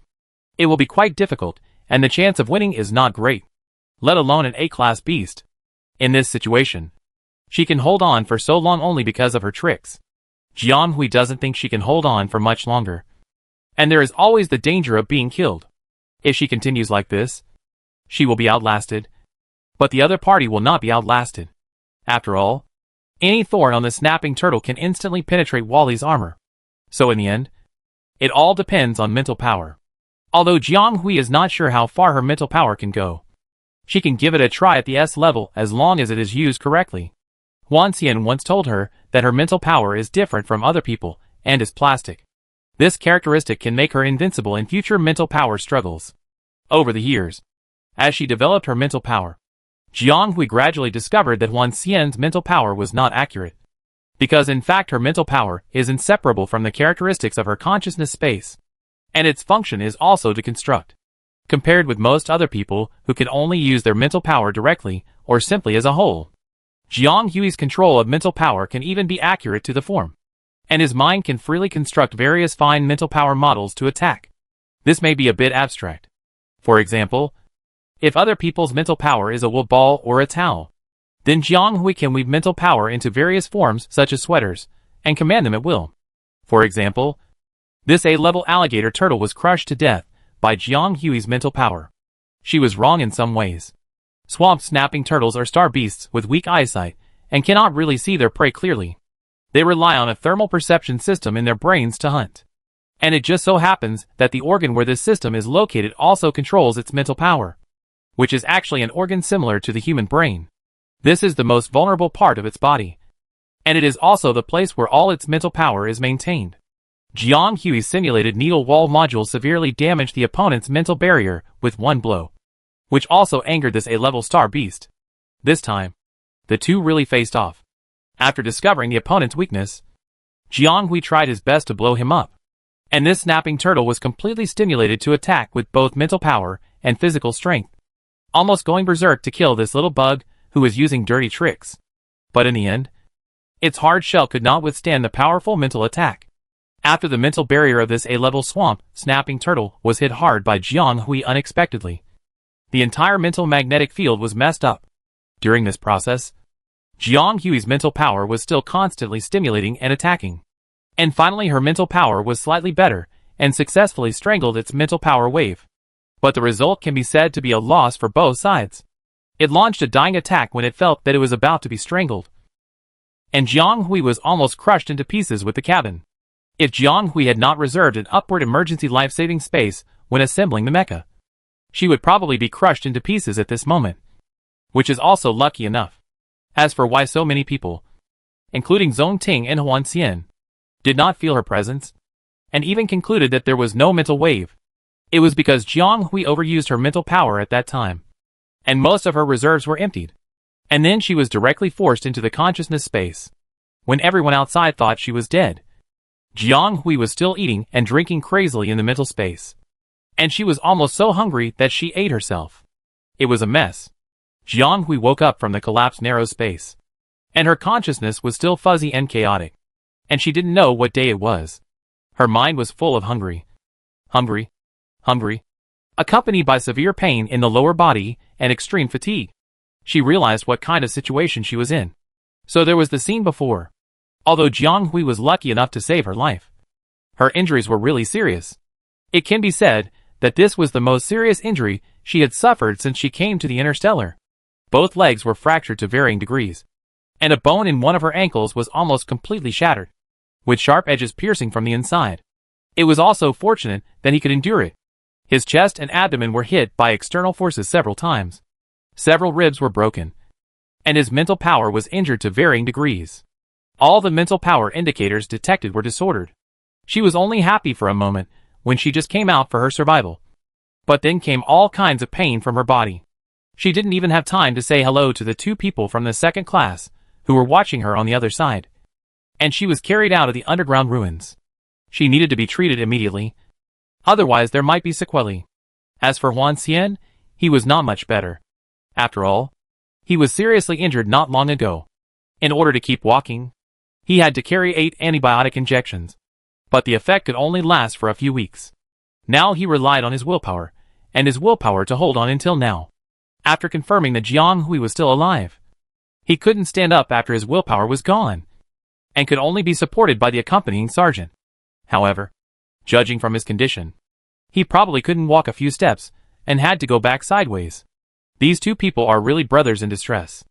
it will be quite difficult, and the chance of winning is not great, let alone an A-class beast. In this situation, she can hold on for so long only because of her tricks. Jiang Hui doesn't think she can hold on for much longer. And there is always the danger of being killed. If she continues like this, she will be outlasted. But the other party will not be outlasted. After all, any thorn on the snapping turtle can instantly penetrate Wally's armor. So in the end, it all depends on mental power. Although Jiang Hui is not sure how far her mental power can go, she can give it a try at the S level as long as it is used correctly. Huan Xian once told her that her mental power is different from other people and is plastic. This characteristic can make her invincible in future mental power struggles. Over the years, as she developed her mental power, Jiang Hui gradually discovered that Huan Xian's mental power was not accurate. Because in fact her mental power is inseparable from the characteristics of her consciousness space. And its function is also to construct. Compared with most other people who can only use their mental power directly or simply as a whole, Jiang Hui's control of mental power can even be accurate to the form. And his mind can freely construct various fine mental power models to attack. This may be a bit abstract. For example, if other people's mental power is a wool ball or a towel, then Jiang Hui can weave mental power into various forms such as sweaters, and command them at will. For example, this A-level alligator turtle was crushed to death by Jiang Hui's mental power. She was wrong in some ways. Swamp snapping turtles are star beasts with weak eyesight and cannot really see their prey clearly. They rely on a thermal perception system in their brains to hunt. And it just so happens that the organ where this system is located also controls its mental power, which is actually an organ similar to the human brain. This is the most vulnerable part of its body. And it is also the place where all its mental power is maintained. Jiang Hui's simulated needle wall module severely damaged the opponent's mental barrier with one blow, which also angered this A-level star beast. This time, the two really faced off. After discovering the opponent's weakness, Jiang Hui tried his best to blow him up. And this snapping turtle was completely stimulated to attack with both mental power and physical strength, almost going berserk to kill this little bug who was using dirty tricks. But in the end, its hard shell could not withstand the powerful mental attack. After the mental barrier of this A-level swamp snapping turtle was hit hard by Jiang Hui unexpectedly, the entire mental magnetic field was messed up. During this process, Jiang Hui's mental power was still constantly stimulating and attacking. And finally her mental power was slightly better and successfully strangled its mental power wave. But the result can be said to be a loss for both sides. It launched a dying attack when it felt that it was about to be strangled. And Jiang Hui was almost crushed into pieces with the cabin. If Jiang Hui had not reserved an upward emergency life-saving space when assembling the mecha, she would probably be crushed into pieces at this moment. Which is also lucky enough. As for why so many people, including Zhong Ting and Huan Xian, did not feel her presence, and even concluded that there was no mental wave, it was because Jiang Hui overused her mental power at that time, and most of her reserves were emptied. And then she was directly forced into the consciousness space. When everyone outside thought she was dead, Jiang Hui was still eating and drinking crazily in the mental space. And she was almost so hungry that she ate herself. It was a mess. Jiang Hui woke up from the collapsed narrow space. and her consciousness was still fuzzy and chaotic, and she didn't know what day it was. Her mind was full of hungry, accompanied by severe pain in the lower body and extreme fatigue. She realized what kind of situation she was in. So there was the scene before. Although Jiang Hui was lucky enough to save her life, her injuries were really serious. It can be said that this was the most serious injury she had suffered since she came to the Interstellar. Both legs were fractured to varying degrees, and a bone in one of her ankles was almost completely shattered, with sharp edges piercing from the inside. It was also fortunate that he could endure it. His chest and abdomen were hit by external forces several times. Several ribs were broken, and his mental power was injured to varying degrees. All the mental power indicators detected were disordered. She was only happy for a moment when she just came out for her survival. But then came all kinds of pain from her body. She didn't even have time to say hello to the two people from the second class who were watching her on the other side. And she was carried out of the underground ruins. She needed to be treated immediately. Otherwise there might be sequelae. As for Huan Xian, he was not much better. After all, he was seriously injured not long ago. In order to keep walking, he had to carry 8 antibiotic injections. But the effect could only last for a few weeks. Now he relied on his willpower, and his willpower to hold on until now. After confirming that Jiang Hui was still alive, he couldn't stand up after his willpower was gone, and could only be supported by the accompanying sergeant. However, judging from his condition, he probably couldn't walk a few steps, and had to go back sideways. These two people are really brothers in distress.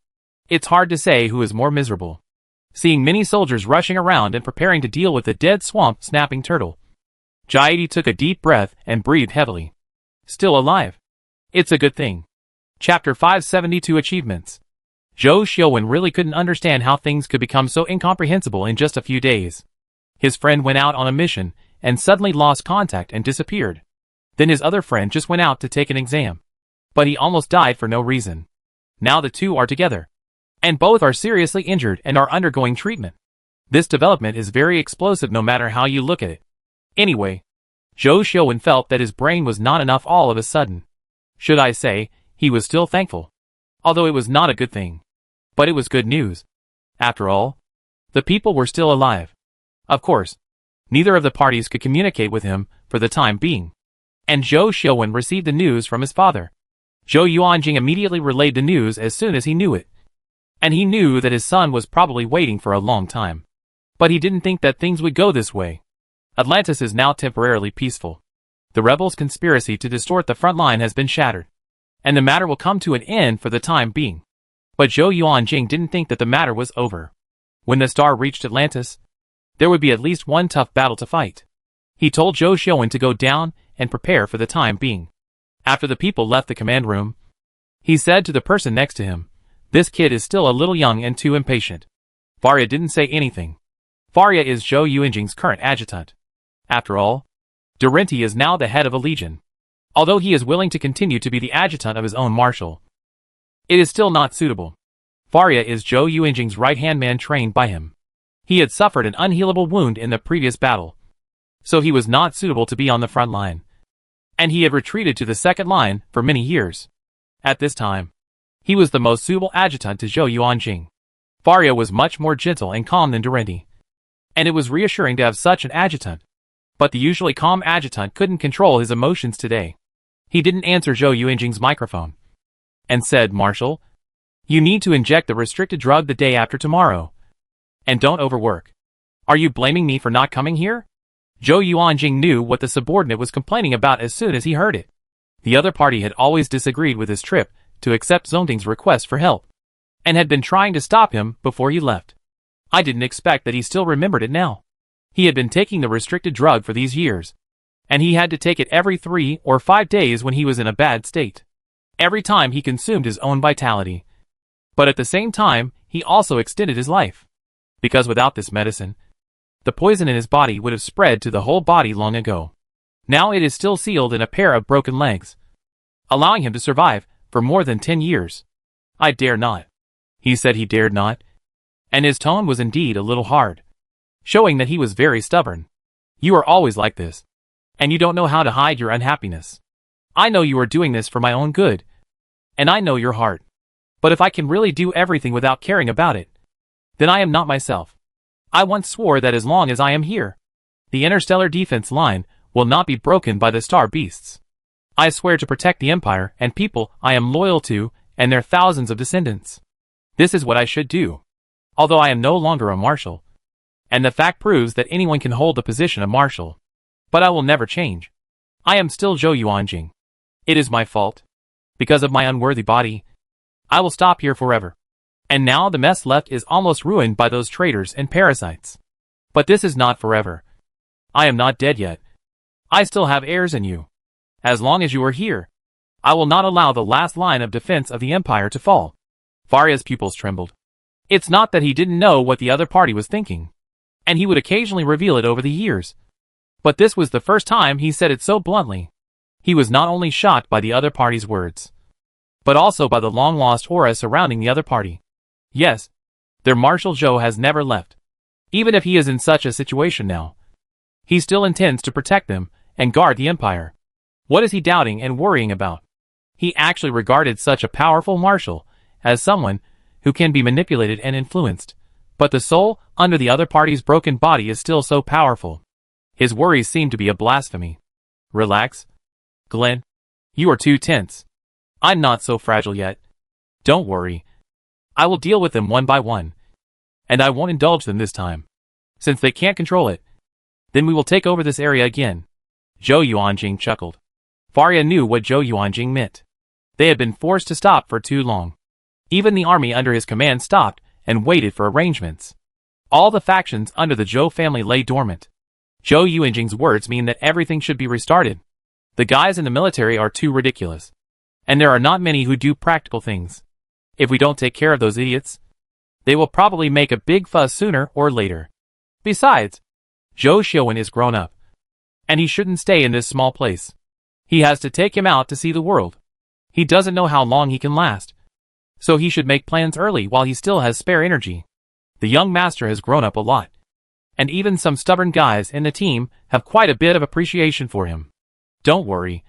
It's hard to say who is more miserable. Seeing many soldiers rushing around and preparing to deal with the dead swamp snapping turtle, Jaidy took a deep breath and breathed heavily. Still alive. It's a good thing. Chapter 572 Achievements. Zhou Xiuwen really couldn't understand how things could become so incomprehensible in just a few days. His friend went out on a mission and suddenly lost contact and disappeared. Then his other friend just went out to take an exam. But he almost died for no reason. Now the two are together, and both are seriously injured and are undergoing treatment. This development is very explosive no matter how you look at it. Anyway, Zhou Xiuwen felt that his brain was not enough all of a sudden. Should I say, he was still thankful. Although it was not a good thing. But it was good news. After all, the people were still alive. Of course, neither of the parties could communicate with him for the time being. And Zhou Xiuwen received the news from his father. Zhou Yuanjing immediately relayed the news as soon as he knew it. And he knew that his son was probably waiting for a long time. But he didn't think that things would go this way. Atlantis is now temporarily peaceful. The rebels' conspiracy to distort the front line has been shattered, and the matter will come to an end for the time being. But Zhou Yuanjing didn't think that the matter was over. When the star reached Atlantis, there would be at least one tough battle to fight. He told Zhou Xiuwen to go down and prepare for the time being. After the people left the command room, he said to the person next to him, "This kid is still a little young and too impatient." Faria didn't say anything. Faria is Zhou Yuanjing's current adjutant. After all, Durenti is now the head of a legion. Although he is willing to continue to be the adjutant of his own marshal, it is still not suitable. Faria is Zhou Yuanjing's right-hand man trained by him. He had suffered an unhealable wound in the previous battle, so he was not suitable to be on the front line. And he had retreated to the second line for many years. At this time, he was the most suitable adjutant to Zhou Yuanjing. Faria was much more gentle and calm than Durenti, and it was reassuring to have such an adjutant. But the usually calm adjutant couldn't control his emotions today. He didn't answer Zhou Yuanjing's microphone, and said, "Marshal, you need to inject the restricted drug the day after tomorrow. And don't overwork. Are you blaming me for not coming here?" Zhou Yuanjing knew what the subordinate was complaining about as soon as he heard it. The other party had always disagreed with his trip to accept Zongting's request for help, and had been trying to stop him before he left. I didn't expect that he still remembered it now. He had been taking the restricted drug for these years, and he had to take it every 3 or 5 days when he was in a bad state. Every time he consumed his own vitality. But at the same time, he also extended his life. Because without this medicine, the poison in his body would have spread to the whole body long ago. Now it is still sealed in a pair of broken legs, allowing him to survive for more than 10 years. I dare not. He said he dared not, and his tone was indeed a little hard, showing that he was very stubborn. You are always like this, and you don't know how to hide your unhappiness. I know you are doing this for my own good, and I know your heart. But if I can really do everything without caring about it, Then I am not myself. I once swore that as long as I am here, the interstellar defense line will not be broken by the star beasts. I swear to protect the Empire and people I am loyal to and their thousands of descendants. This is what I should do. Although I am no longer a marshal, and the fact proves that anyone can hold the position of marshal. But I will never change. I am still Zhou Yuanjing. It is my fault. Because of my unworthy body, I will stop here forever. And now the mess left is almost ruined by those traitors and parasites. But this is not forever. I am not dead yet. I still have heirs in you. As long as you are here, I will not allow the last line of defense of the Empire to fall. Faria's pupils trembled. It's not that he didn't know what the other party was thinking, and he would occasionally reveal it over the years. But this was the first time he said it so bluntly. He was not only shocked by the other party's words, but also by the long-lost aura surrounding the other party. Yes, their Marshal Zhou has never left. Even if he is in such a situation now, he still intends to protect them and guard the Empire. What is he doubting and worrying about? He actually regarded such a powerful marshal as someone who can be manipulated and influenced, but the soul under the other party's broken body is still so powerful. His worries seem to be a blasphemy. Relax, Glenn. You are too tense. I'm not so fragile yet. Don't worry. I will deal with them one by one. And I won't indulge them this time. Since they can't control it, then we will take over this area again. Zhou Yuanjing chuckled. Faria knew what Zhou Yuanjing meant. They had been forced to stop for too long. Even the army under his command stopped and waited for arrangements. All the factions under the Zhou family lay dormant. Zhou Yuanjing's words mean that everything should be restarted. The guys in the military are too ridiculous. And there are not many who do practical things. If we don't take care of those idiots, they will probably make a big fuss sooner or later. Besides, Zhou Xiuwen is grown up, and he shouldn't stay in this small place. He has to take him out to see the world. He doesn't know how long he can last, so he should make plans early while he still has spare energy. The young master has grown up a lot, and even some stubborn guys in the team have quite a bit of appreciation for him. Don't worry.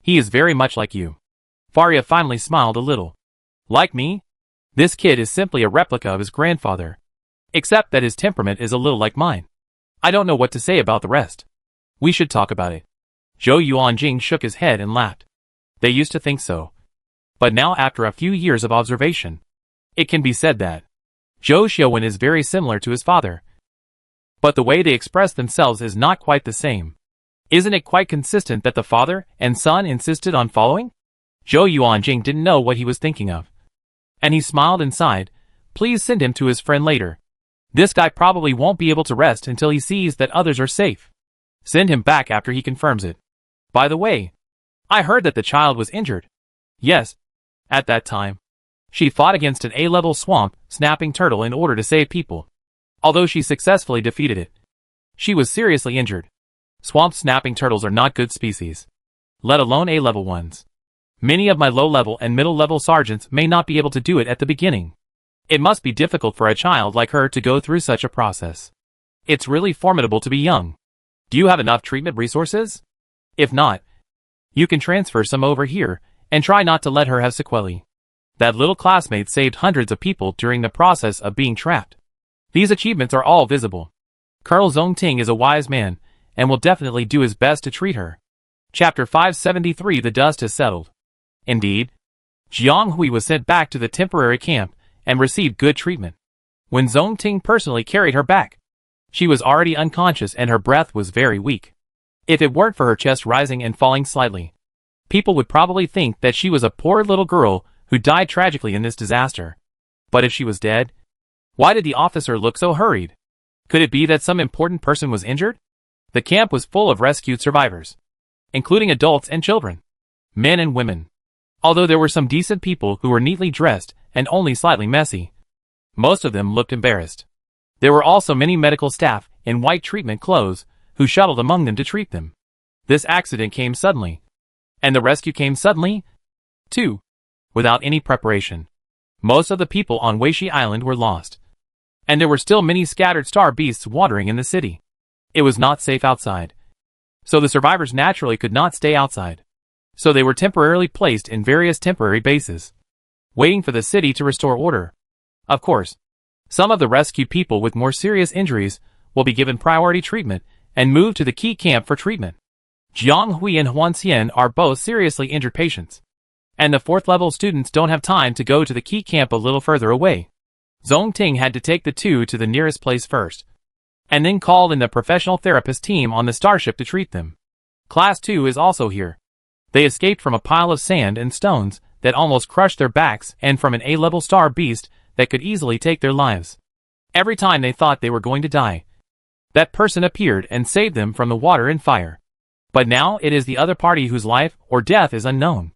He is very much like you. Faria finally smiled a little. Like me? This kid is simply a replica of his grandfather, except that his temperament is a little like mine. I don't know what to say about the rest. We should talk about it. Zhou Yuanjing shook his head and laughed. They used to think so. But now after a few years of observation, it can be said that Zhou Xiuwen is very similar to his father. But the way they express themselves is not quite the same. Isn't it quite consistent that the father and son insisted on following? Zhou Yuanjing didn't know what he was thinking of. And he smiled and sighed. Please send him to his friend later. This guy probably won't be able to rest until he sees that others are safe. Send him back after he confirms it. By the way, I heard that the child was injured. Yes. At that time, she fought against an A-level swamp snapping turtle in order to save people. Although she successfully defeated it, she was seriously injured. Swamp snapping turtles are not good species, let alone A-level ones. Many of my low-level and middle-level sergeants may not be able to do it at the beginning. It must be difficult for a child like her to go through such a process. It's really formidable to be young. Do you have enough treatment resources? If not, you can transfer some over here and try not to let her have sequelae. That little classmate saved hundreds of people during the process of being trapped. These achievements are all visible. Colonel Zongting is a wise man and will definitely do his best to treat her. Chapter 573. The dust has settled. Indeed, Jiang Hui was sent back to the temporary camp and received good treatment. When Zongting personally carried her back, she was already unconscious and her breath was very weak. If it weren't for her chest rising and falling slightly, people would probably think that she was a poor little girl who died tragically in this disaster. But if she was dead, why did the officer look so hurried? Could it be that some important person was injured? The camp was full of rescued survivors, including adults and children, men and women. Although there were some decent people who were neatly dressed and only slightly messy, most of them looked embarrassed. There were also many medical staff in white treatment clothes who shuttled among them to treat them. This accident came suddenly, and the rescue came suddenly, too, without any preparation. Most of the people on Weishi Island were lost, and there were still many scattered star beasts wandering in the city. It was not safe outside, so the survivors naturally could not stay outside. So they were temporarily placed in various temporary bases, waiting for the city to restore order. Of course, Some of the rescued people with more serious injuries will be given priority treatment and moved to the key camp for treatment. Jiang Hui and Huan Xian are both seriously injured patients, and the 4th level students don't have time to go to the key camp a little further away. Zhong Ting had to take the two to the nearest place first, and then called in the professional therapist team on the starship to treat them. Class 2 is also here. They escaped from a pile of sand and stones that almost crushed their backs and from an A-level star beast that could easily take their lives. Every time they thought they were going to die, that person appeared and saved them from the water and fire. But now it is the other party whose life or death is unknown.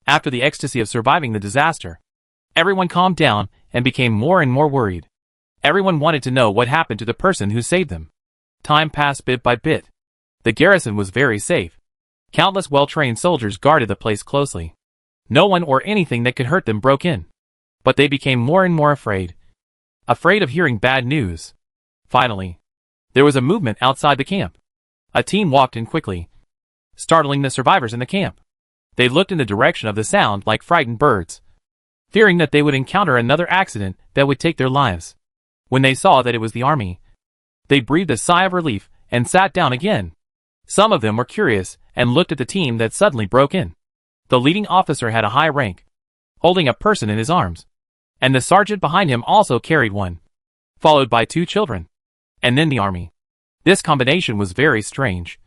After the ecstasy of surviving the disaster, everyone calmed down and became more and more worried. Everyone wanted to know what happened to the person who saved them. Time passed bit by bit. The garrison was very safe. Countless well-trained soldiers guarded the place closely. No one or anything that could hurt them broke in. But they became more and more afraid. Afraid of hearing bad news. Finally, there was a movement outside the camp. A team walked in quickly, startling the survivors in the camp. They looked in the direction of the sound like frightened birds, fearing that they would encounter another accident that would take their lives. When they saw that it was the army, they breathed a sigh of relief and sat down again. Some of them were curious and looked at the team that suddenly broke in. The leading officer had a high rank, holding a person in his arms, and the sergeant behind him also carried one, followed by 2 children, and then the army. This combination was very strange,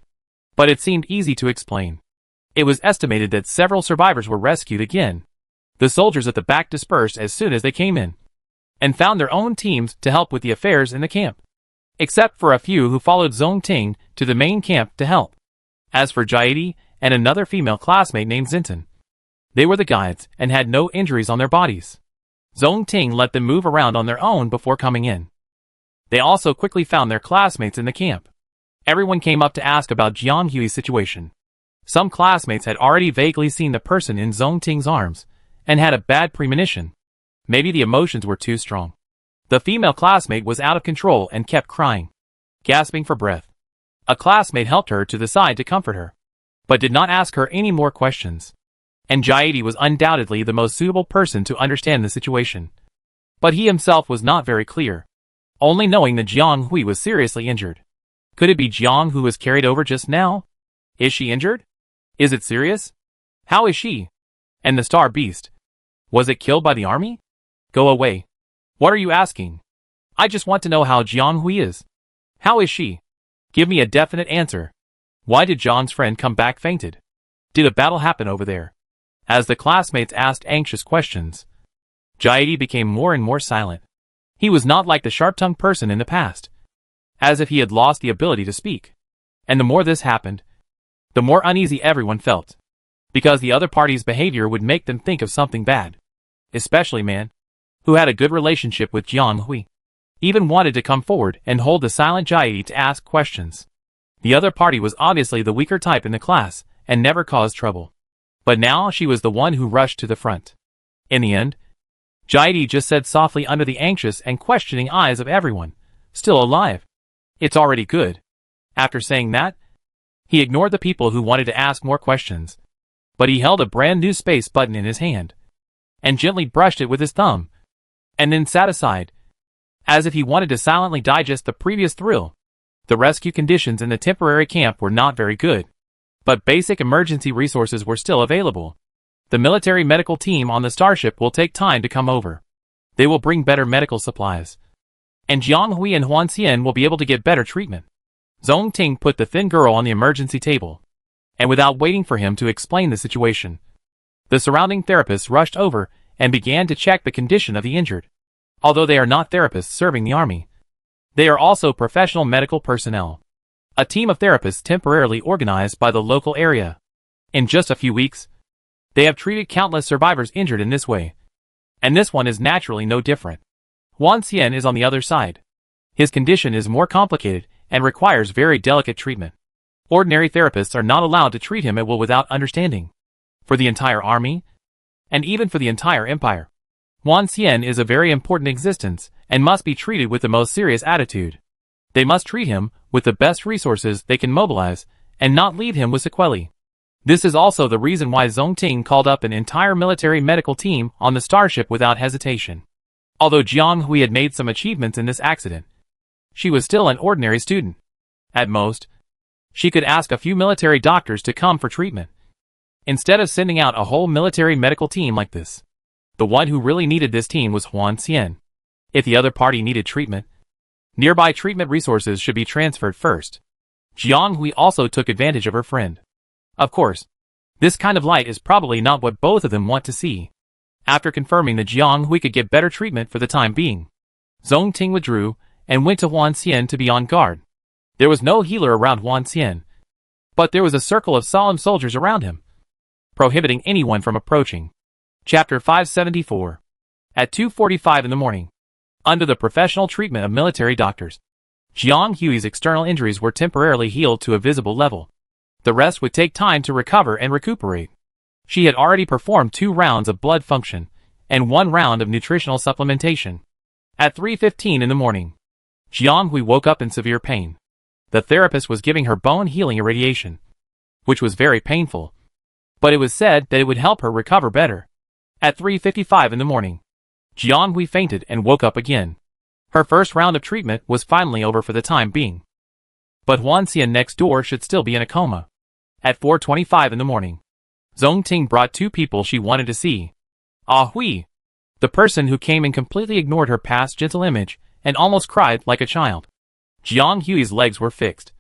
but it seemed easy to explain. It was estimated that several survivors were rescued again. The soldiers at the back dispersed as soon as they came in, and found their own teams to help with the affairs in the camp, except for a few who followed Zhong Ting to the main camp to help. As for Jiaidi and another female classmate named Zinton, they were the guides and had no injuries on their bodies. Zhong Ting let them move around on their own before coming in. They also quickly found their classmates in the camp. Everyone came up to ask about Jiang Hui's situation. Some classmates had already vaguely seen the person in Zhong Ting's arms and had a bad premonition. Maybe the emotions were too strong. The female classmate was out of control and kept crying, gasping for breath. A classmate helped her to the side to comfort her, but did not ask her any more questions. And Jiaidi was undoubtedly the most suitable person to understand the situation. But he himself was not very clear, only knowing that Jiang Hui was seriously injured. Could it be Jiang who was carried over just now? Is she injured? Is it serious? How is she? And the star beast? Was it killed by the army? Go away. What are you asking? I just want to know how Jiang Hui is. How is she? Give me a definite answer. Why did Zhang's friend come back fainted? Did a battle happen over there? As the classmates asked anxious questions, Jiaidi became more and more silent. He was not like the sharp-tongued person in the past, as if he had lost the ability to speak. And the more this happened, the more uneasy everyone felt, because the other party's behavior would make them think of something bad. Especially Man, who had a good relationship with Jiang Hui, even wanted to come forward and hold the silent Jiaidi to ask questions. The other party was obviously the weaker type in the class and never caused trouble. But now she was the one who rushed to the front. In the end, Jiaidi just said softly under the anxious and questioning eyes of everyone, "Still alive. It's already good." After saying that, he ignored the people who wanted to ask more questions. But he held a brand new space button in his hand, and gently brushed it with his thumb, and then sat aside, as if he wanted to silently digest the previous thrill. The rescue conditions in the temporary camp were not very good, but basic emergency resources were still available. The military medical team on the starship will take time to come over. They will bring better medical supplies, and Jiang Hui and Huan Xian will be able to get better treatment. Zhong Ting put the thin girl on the emergency table, and without waiting for him to explain the situation, the surrounding therapists rushed over and began to check the condition of the injured. Although they are not therapists serving the army, they are also professional medical personnel, a team of therapists temporarily organized by the local area. In just a few weeks, they have treated countless survivors injured in this way, and this one is naturally no different. Huan Xian is on the other side. His condition is more complicated and requires very delicate treatment. Ordinary therapists are not allowed to treat him at will without understanding. For the entire army, and even for the entire empire, Huan Xian is a very important existence and must be treated with the most serious attitude. They must treat him with the best resources they can mobilize and not leave him with sequelae. This is also the reason why Zhong Ting called up an entire military medical team on the starship without hesitation. Although Jiang Hui had made some achievements in this accident, she was still an ordinary student. At most, she could ask a few military doctors to come for treatment. Instead of sending out a whole military medical team like this, the one who really needed this team was Huan Xian. If the other party needed treatment, nearby treatment resources should be transferred first. Jiang Hui also took advantage of her friend. Of course, this kind of light is probably not what both of them want to see. After confirming that Jiang Hui could get better treatment for the time being, Zhong Ting withdrew and went to Huan Xian to be on guard. There was no healer around Huan Xian, but there was a circle of solemn soldiers around him, prohibiting anyone from approaching. Chapter 574. At 2:45 in the morning, under the professional treatment of military doctors, Jiang Hui's external injuries were temporarily healed to a visible level. The rest would take time to recover and recuperate. She had already performed 2 rounds of blood function and 1 round of nutritional supplementation. At 3:15 in the morning, Jiang Hui woke up in severe pain. The therapist was giving her bone healing irradiation, which was very painful, but it was said that it would help her recover better. At 3:55 in the morning, Jiang Hui fainted and woke up again. Her first round of treatment was finally over for the time being. But Huan Xian next door should still be in a coma. At 4:25 in the morning, Zhong Ting brought 2 people she wanted to see. Ah Hui, the person who came and completely ignored her past gentle image and almost cried like a child. Jiang Hui's legs were fixed,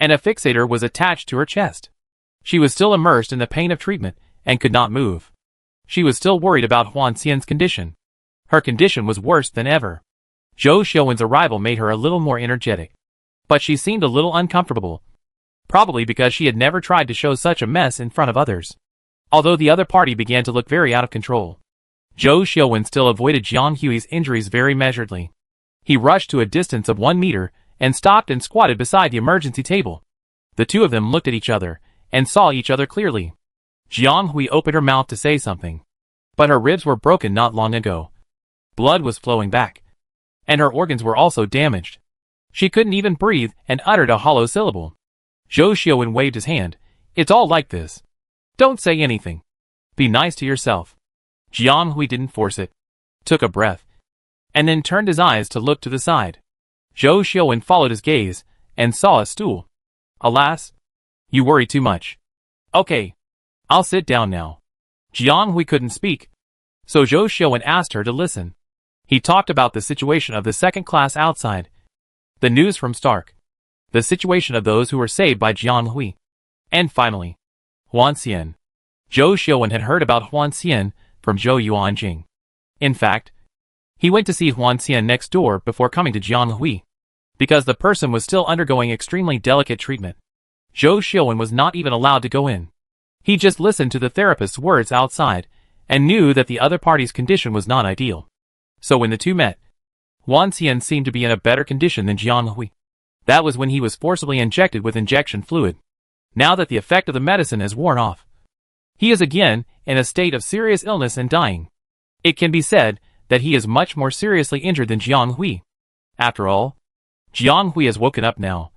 and a fixator was attached to her chest. She was still immersed in the pain of treatment and could not move. She was still worried about Huan Xian's condition. Her condition was worse than ever. Zhou Xiuwen's arrival made her a little more energetic, but she seemed a little uncomfortable, probably because she had never tried to show such a mess in front of others. Although the other party began to look very out of control, Zhou Xiuwen still avoided Jiang Hui's injuries very measuredly. He rushed to a distance of 1 meter and stopped and squatted beside the emergency table. The 2 of them looked at each other and saw each other clearly. Jiang Hui opened her mouth to say something, but her ribs were broken not long ago. Blood was flowing back, and her organs were also damaged. She couldn't even breathe and uttered a hollow syllable. Zhou Xiuwen waved his hand. It's all like this. Don't say anything. Be nice to yourself. Jiang Hui didn't force it, took a breath, and then turned his eyes to look to the side. Zhou Xiuwen followed his gaze and saw a stool. Alas, you worry too much. Okay, I'll sit down now. Jiang Hui couldn't speak, so Zhou Xiuwen asked her to listen. He talked about the situation of the second class outside, the news from Stark, the situation of those who were saved by Jiang Hui, and finally, Huan Xian. Zhou Xiuwen had heard about Huan Xian from Zhou Yuanjing. In fact, he went to see Huan Xian next door before coming to Jiang Hui, because the person was still undergoing extremely delicate treatment. Zhou Xiuwen was not even allowed to go in. He just listened to the therapist's words outside and knew that the other party's condition was not ideal. So when the 2 met, Huan Xian seemed to be in a better condition than Jiang Hui. That was when he was forcibly injected with injection fluid. Now that the effect of the medicine has worn off, he is again in a state of serious illness and dying. It can be said that he is much more seriously injured than Jiang Hui. After all, Jiang Hui has woken up now,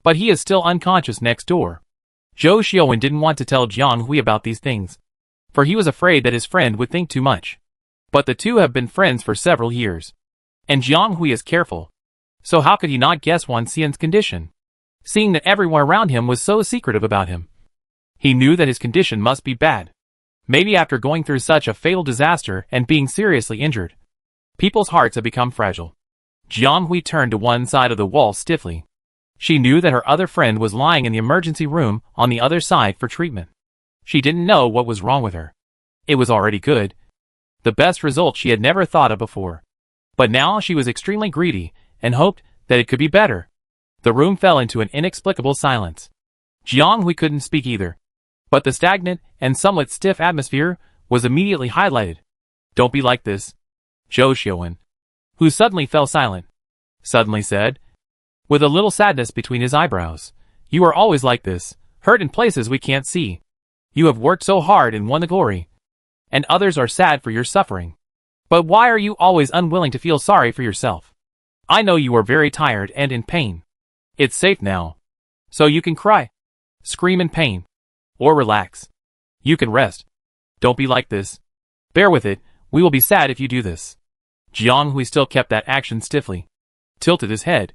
but he is still unconscious next door. Zhou Xiuwen didn't want to tell Jiang Hui about these things, for he was afraid that his friend would think too much. But the 2 have been friends for several years, and Jiang Hui is careful, so how could he not guess Huan Xian's condition, seeing that everyone around him was so secretive about him? He knew that his condition must be bad. Maybe after going through such a fatal disaster and being seriously injured, people's hearts have become fragile. Jiang Hui turned to one side of the wall stiffly. She knew that her other friend was lying in the emergency room on the other side for treatment. She didn't know what was wrong with her. It was already good, the best result she had never thought of before. But now she was extremely greedy and hoped that it could be better. The room fell into an inexplicable silence. Jiang Hui couldn't speak either, but the stagnant and somewhat stiff atmosphere was immediately highlighted. Don't be like this. Zhou Xiuwen, who suddenly fell silent, suddenly said, with a little sadness between his eyebrows, you are always like this, hurt in places we can't see. You have worked so hard and won the glory, and others are sad for your suffering. But why are you always unwilling to feel sorry for yourself? I know you are very tired and in pain. It's safe now, so you can cry, scream in pain, or relax. You can rest. Don't be like this. Bear with it, we will be sad if you do this. Jiang Hui still kept that action stiffly, tilted his head,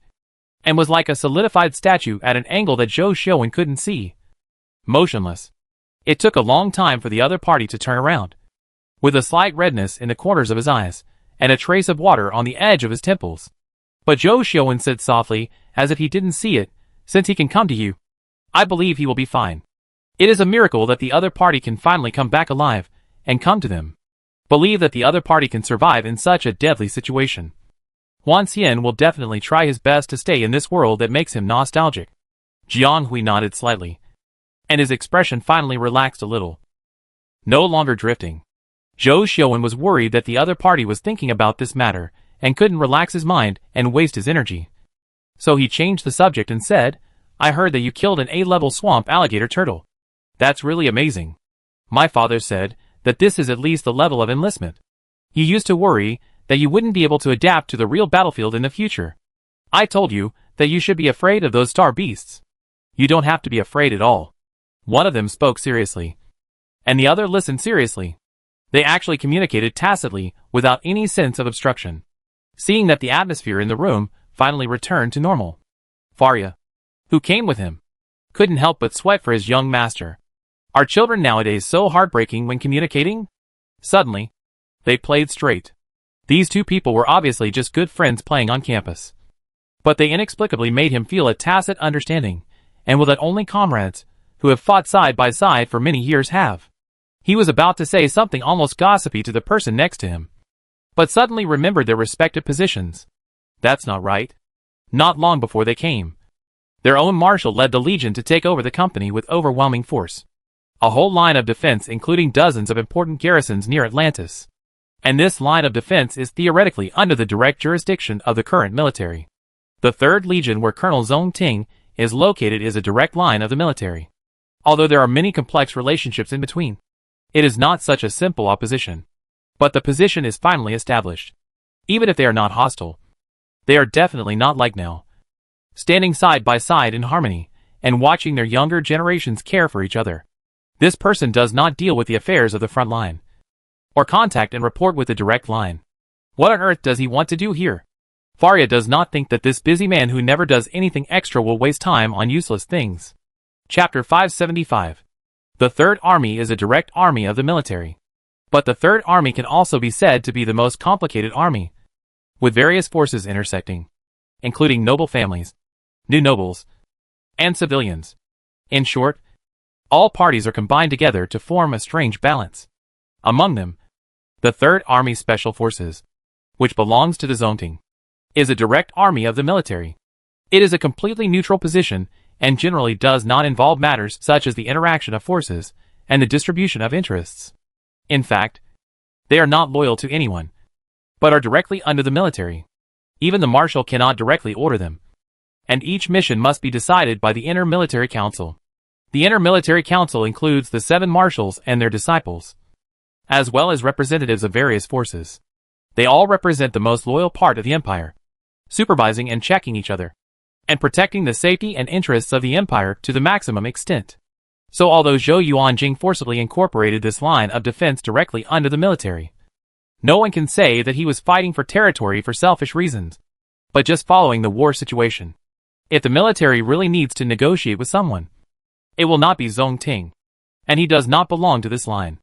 and was like a solidified statue at an angle that Zhou Xiaowen couldn't see. Motionless. It took a long time for the other party to turn around, with a slight redness in the corners of his eyes, and a trace of water on the edge of his temples. But Zhou Xiaowen said softly, as if he didn't see it, "Since he can come to you, I believe he will be fine. It is a miracle that the other party can finally come back alive, and come to them. Believe that the other party can survive in such a deadly situation. Huan Xian will definitely try his best to stay in this world that makes him nostalgic." Jiang Hui nodded slightly, and his expression finally relaxed a little. No longer drifting, Zhou Xiaowen was worried that the other party was thinking about this matter, and couldn't relax his mind and waste his energy. So he changed the subject and said, "I heard that you killed an A-level swamp alligator turtle. That's really amazing. My father said that this is at least the level of enlistment. You used to worry that you wouldn't be able to adapt to the real battlefield in the future. I told you that you should be afraid of those star beasts. You don't have to be afraid at all." One of them spoke seriously, and the other listened seriously. They actually communicated tacitly, without any sense of obstruction. Seeing that the atmosphere in the room finally returned to normal, Faria, who came with him, couldn't help but sweat for his young master. Are children nowadays so heartbreaking when communicating? Suddenly, they played straight. These two people were obviously just good friends playing on campus. But they inexplicably made him feel a tacit understanding, and with that only comrades, who have fought side by side for many years have. He was about to say something almost gossipy to the person next to him, but suddenly remembered their respective positions. That's not right. Not long before they came, their own marshal led the legion to take over the company with overwhelming force. A whole line of defense including dozens of important garrisons near Atlantis. And this line of defense is theoretically under the direct jurisdiction of the current military. The 3rd Legion where Colonel Zhong Ting is located is a direct line of the military. Although there are many complex relationships in between, it is not such a simple opposition. But the position is finally established. Even if they are not hostile, they are definitely not like now, standing side by side in harmony, and watching their younger generations care for each other. This person does not deal with the affairs of the front line, or contact and report with the direct line. What on earth does he want to do here? Faria does not think that this busy man who never does anything extra will waste time on useless things. Chapter 575. The Third Army is a direct army of the military. But the Third Army can also be said to be the most complicated army, with various forces intersecting, including noble families, new nobles, and civilians. In short, all parties are combined together to form a strange balance. Among them, the Third Army Special Forces, which belongs to the Zongting, is a direct army of the military. It is a completely neutral position and generally does not involve matters such as the interaction of forces and the distribution of interests. In fact, they are not loyal to anyone, but are directly under the military. Even the marshal cannot directly order them, and each mission must be decided by the Inner Military Council. The Inner Military Council includes the 7 marshals and their disciples, as well as representatives of various forces. They all represent the most loyal part of the empire, supervising and checking each other, and protecting the safety and interests of the empire to the maximum extent. So although Zhou Yuanjing forcibly incorporated this line of defense directly under the military, no one can say that he was fighting for territory for selfish reasons, but just following the war situation. If the military really needs to negotiate with someone, it will not be Zhong Ting, and he does not belong to this line.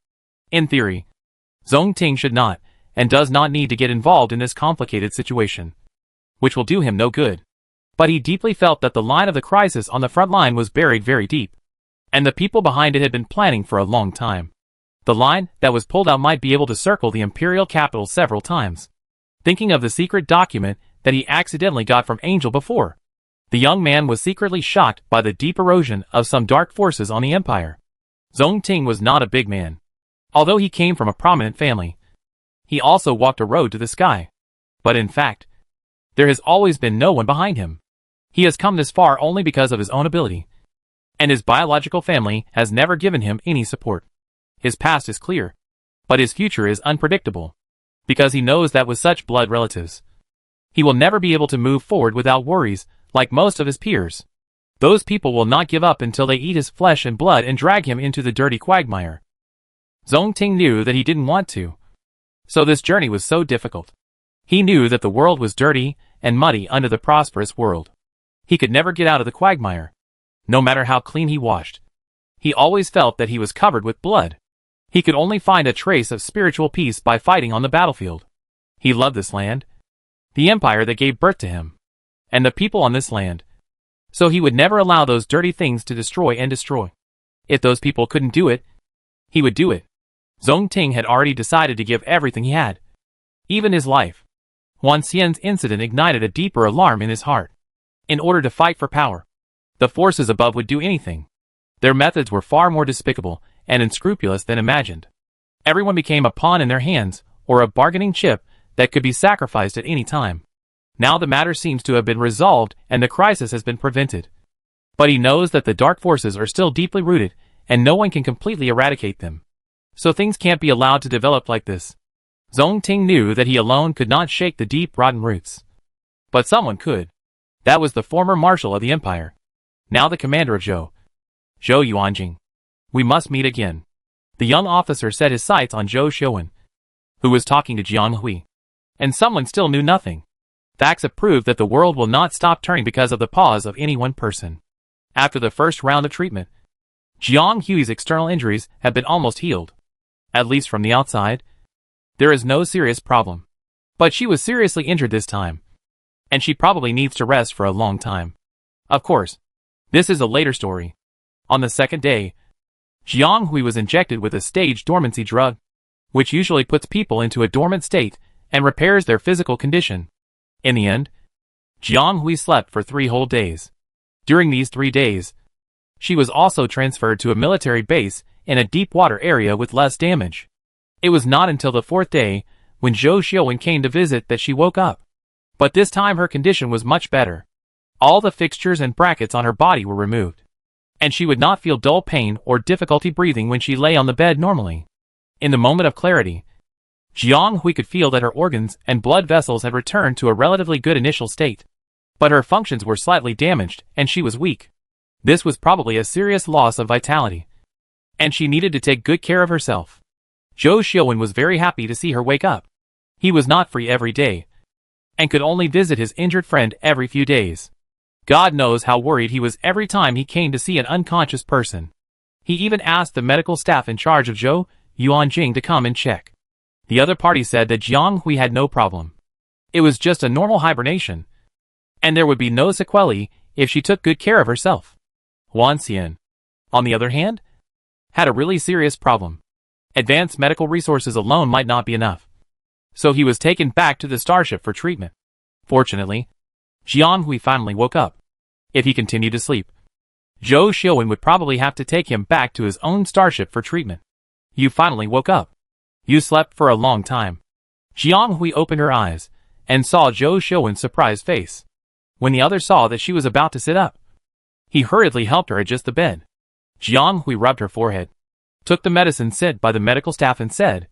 In theory, Zhong Ting should not, and does not need to get involved in this complicated situation, which will do him no good. But he deeply felt that the line of the crisis on the front line was buried very deep, and the people behind it had been planning for a long time. The line that was pulled out might be able to circle the imperial capital several times. Thinking of the secret document that he accidentally got from Angel before, the young man was secretly shocked by the deep erosion of some dark forces on the empire. Zhong Ting was not a big man. Although he came from a prominent family, he also walked a road to the sky. But in fact, there has always been no one behind him. He has come this far only because of his own ability, and his biological family has never given him any support. His past is clear, but his future is unpredictable, because he knows that with such blood relatives, he will never be able to move forward without worries, like most of his peers. Those people will not give up until they eat his flesh and blood and drag him into the dirty quagmire. Zhong Ting knew that he didn't want to, so this journey was so difficult. He knew that the world was dirty and muddy under the prosperous world. He could never get out of the quagmire. No matter how clean he washed, he always felt that he was covered with blood. He could only find a trace of spiritual peace by fighting on the battlefield. He loved this land, the empire that gave birth to him, and the people on this land. So he would never allow those dirty things to destroy and destroy. If those people couldn't do it, he would do it. Zhong Ting had already decided to give everything he had, even his life. Huan Xian's incident ignited a deeper alarm in his heart. In order to fight for power, the forces above would do anything. Their methods were far more despicable and unscrupulous than imagined. Everyone became a pawn in their hands, or a bargaining chip that could be sacrificed at any time. Now the matter seems to have been resolved and the crisis has been prevented. But he knows that the dark forces are still deeply rooted, and no one can completely eradicate them. So things can't be allowed to develop like this. Zhong Ting knew that he alone could not shake the deep, rotten roots. But someone could. That was the former marshal of the empire, now the commander of Zhou Yuanjing. We must meet again. The young officer set his sights on Zhou Xiuwen, who was talking to Jiang Hui. And someone still knew nothing. Facts have proved that the world will not stop turning because of the pause of any one person. After the first round of treatment, Jiang Hui's external injuries have been almost healed. At least from the outside, there is no serious problem. But she was seriously injured this time, and she probably needs to rest for a long time. Of course, this is a later story. On the second day, Jiang Hui was injected with a stage dormancy drug, which usually puts people into a dormant state and repairs their physical condition. In the end, Jiang Hui slept for 3 whole days. During these 3 days, she was also transferred to a military base in a deep water area with less damage. It was not until the 4th day, when Zhou Xiuwen came to visit, that she woke up. But this time her condition was much better. All the fixtures and brackets on her body were removed, and she would not feel dull pain or difficulty breathing when she lay on the bed normally. In the moment of clarity, Jiang Hui could feel that her organs and blood vessels had returned to a relatively good initial state. But her functions were slightly damaged, and she was weak. This was probably a serious loss of vitality, and she needed to take good care of herself. Zhou Xiuwen was very happy to see her wake up. He was not free every day, and could only visit his injured friend every few days. God knows how worried he was every time he came to see an unconscious person. He even asked the medical staff in charge of Zhou Yuanjing to come and check. The other party said that Jiang Hui had no problem. It was just a normal hibernation, and there would be no sequelae if she took good care of herself. Huan Xian, on the other hand, had a really serious problem. Advanced medical resources alone might not be enough. So he was taken back to the starship for treatment. Fortunately, Jiang Hui finally woke up. If he continued to sleep, Zhou Xiuwen would probably have to take him back to his own starship for treatment. You finally woke up. You slept for a long time. Jiang Hui opened her eyes and saw Zhou Xiuwen's surprised face. When the other saw that she was about to sit up, he hurriedly helped her adjust the bed. Jiang Hui rubbed her forehead, took the medicine sent by the medical staff and said,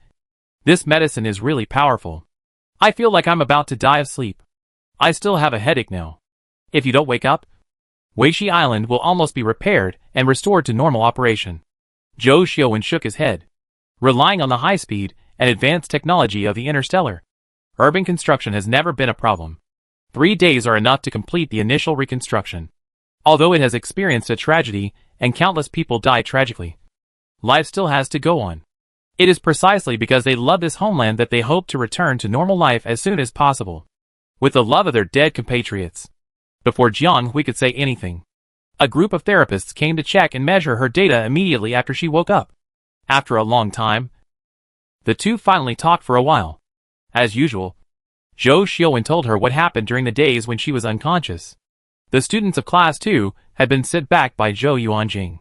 "This medicine is really powerful. I feel like I'm about to die of sleep. I still have a headache now. If you don't wake up, Weishi Island will almost be repaired and restored to normal operation." Zhou Xiuwen shook his head. Relying on the high speed and advanced technology of the interstellar, urban construction has never been a problem. 3 days are enough to complete the initial reconstruction. Although it has experienced a tragedy and countless people died tragically, life still has to go on. It is precisely because they love this homeland that they hope to return to normal life as soon as possible, with the love of their dead compatriots. Before Jiang Hui could say anything, a group of therapists came to check and measure her data immediately after she woke up. After a long time, the two finally talked for a while. As usual, Zhou Xiuwen told her what happened during the days when she was unconscious. The students of Class 2 had been sent back by Zhou Yuanjing,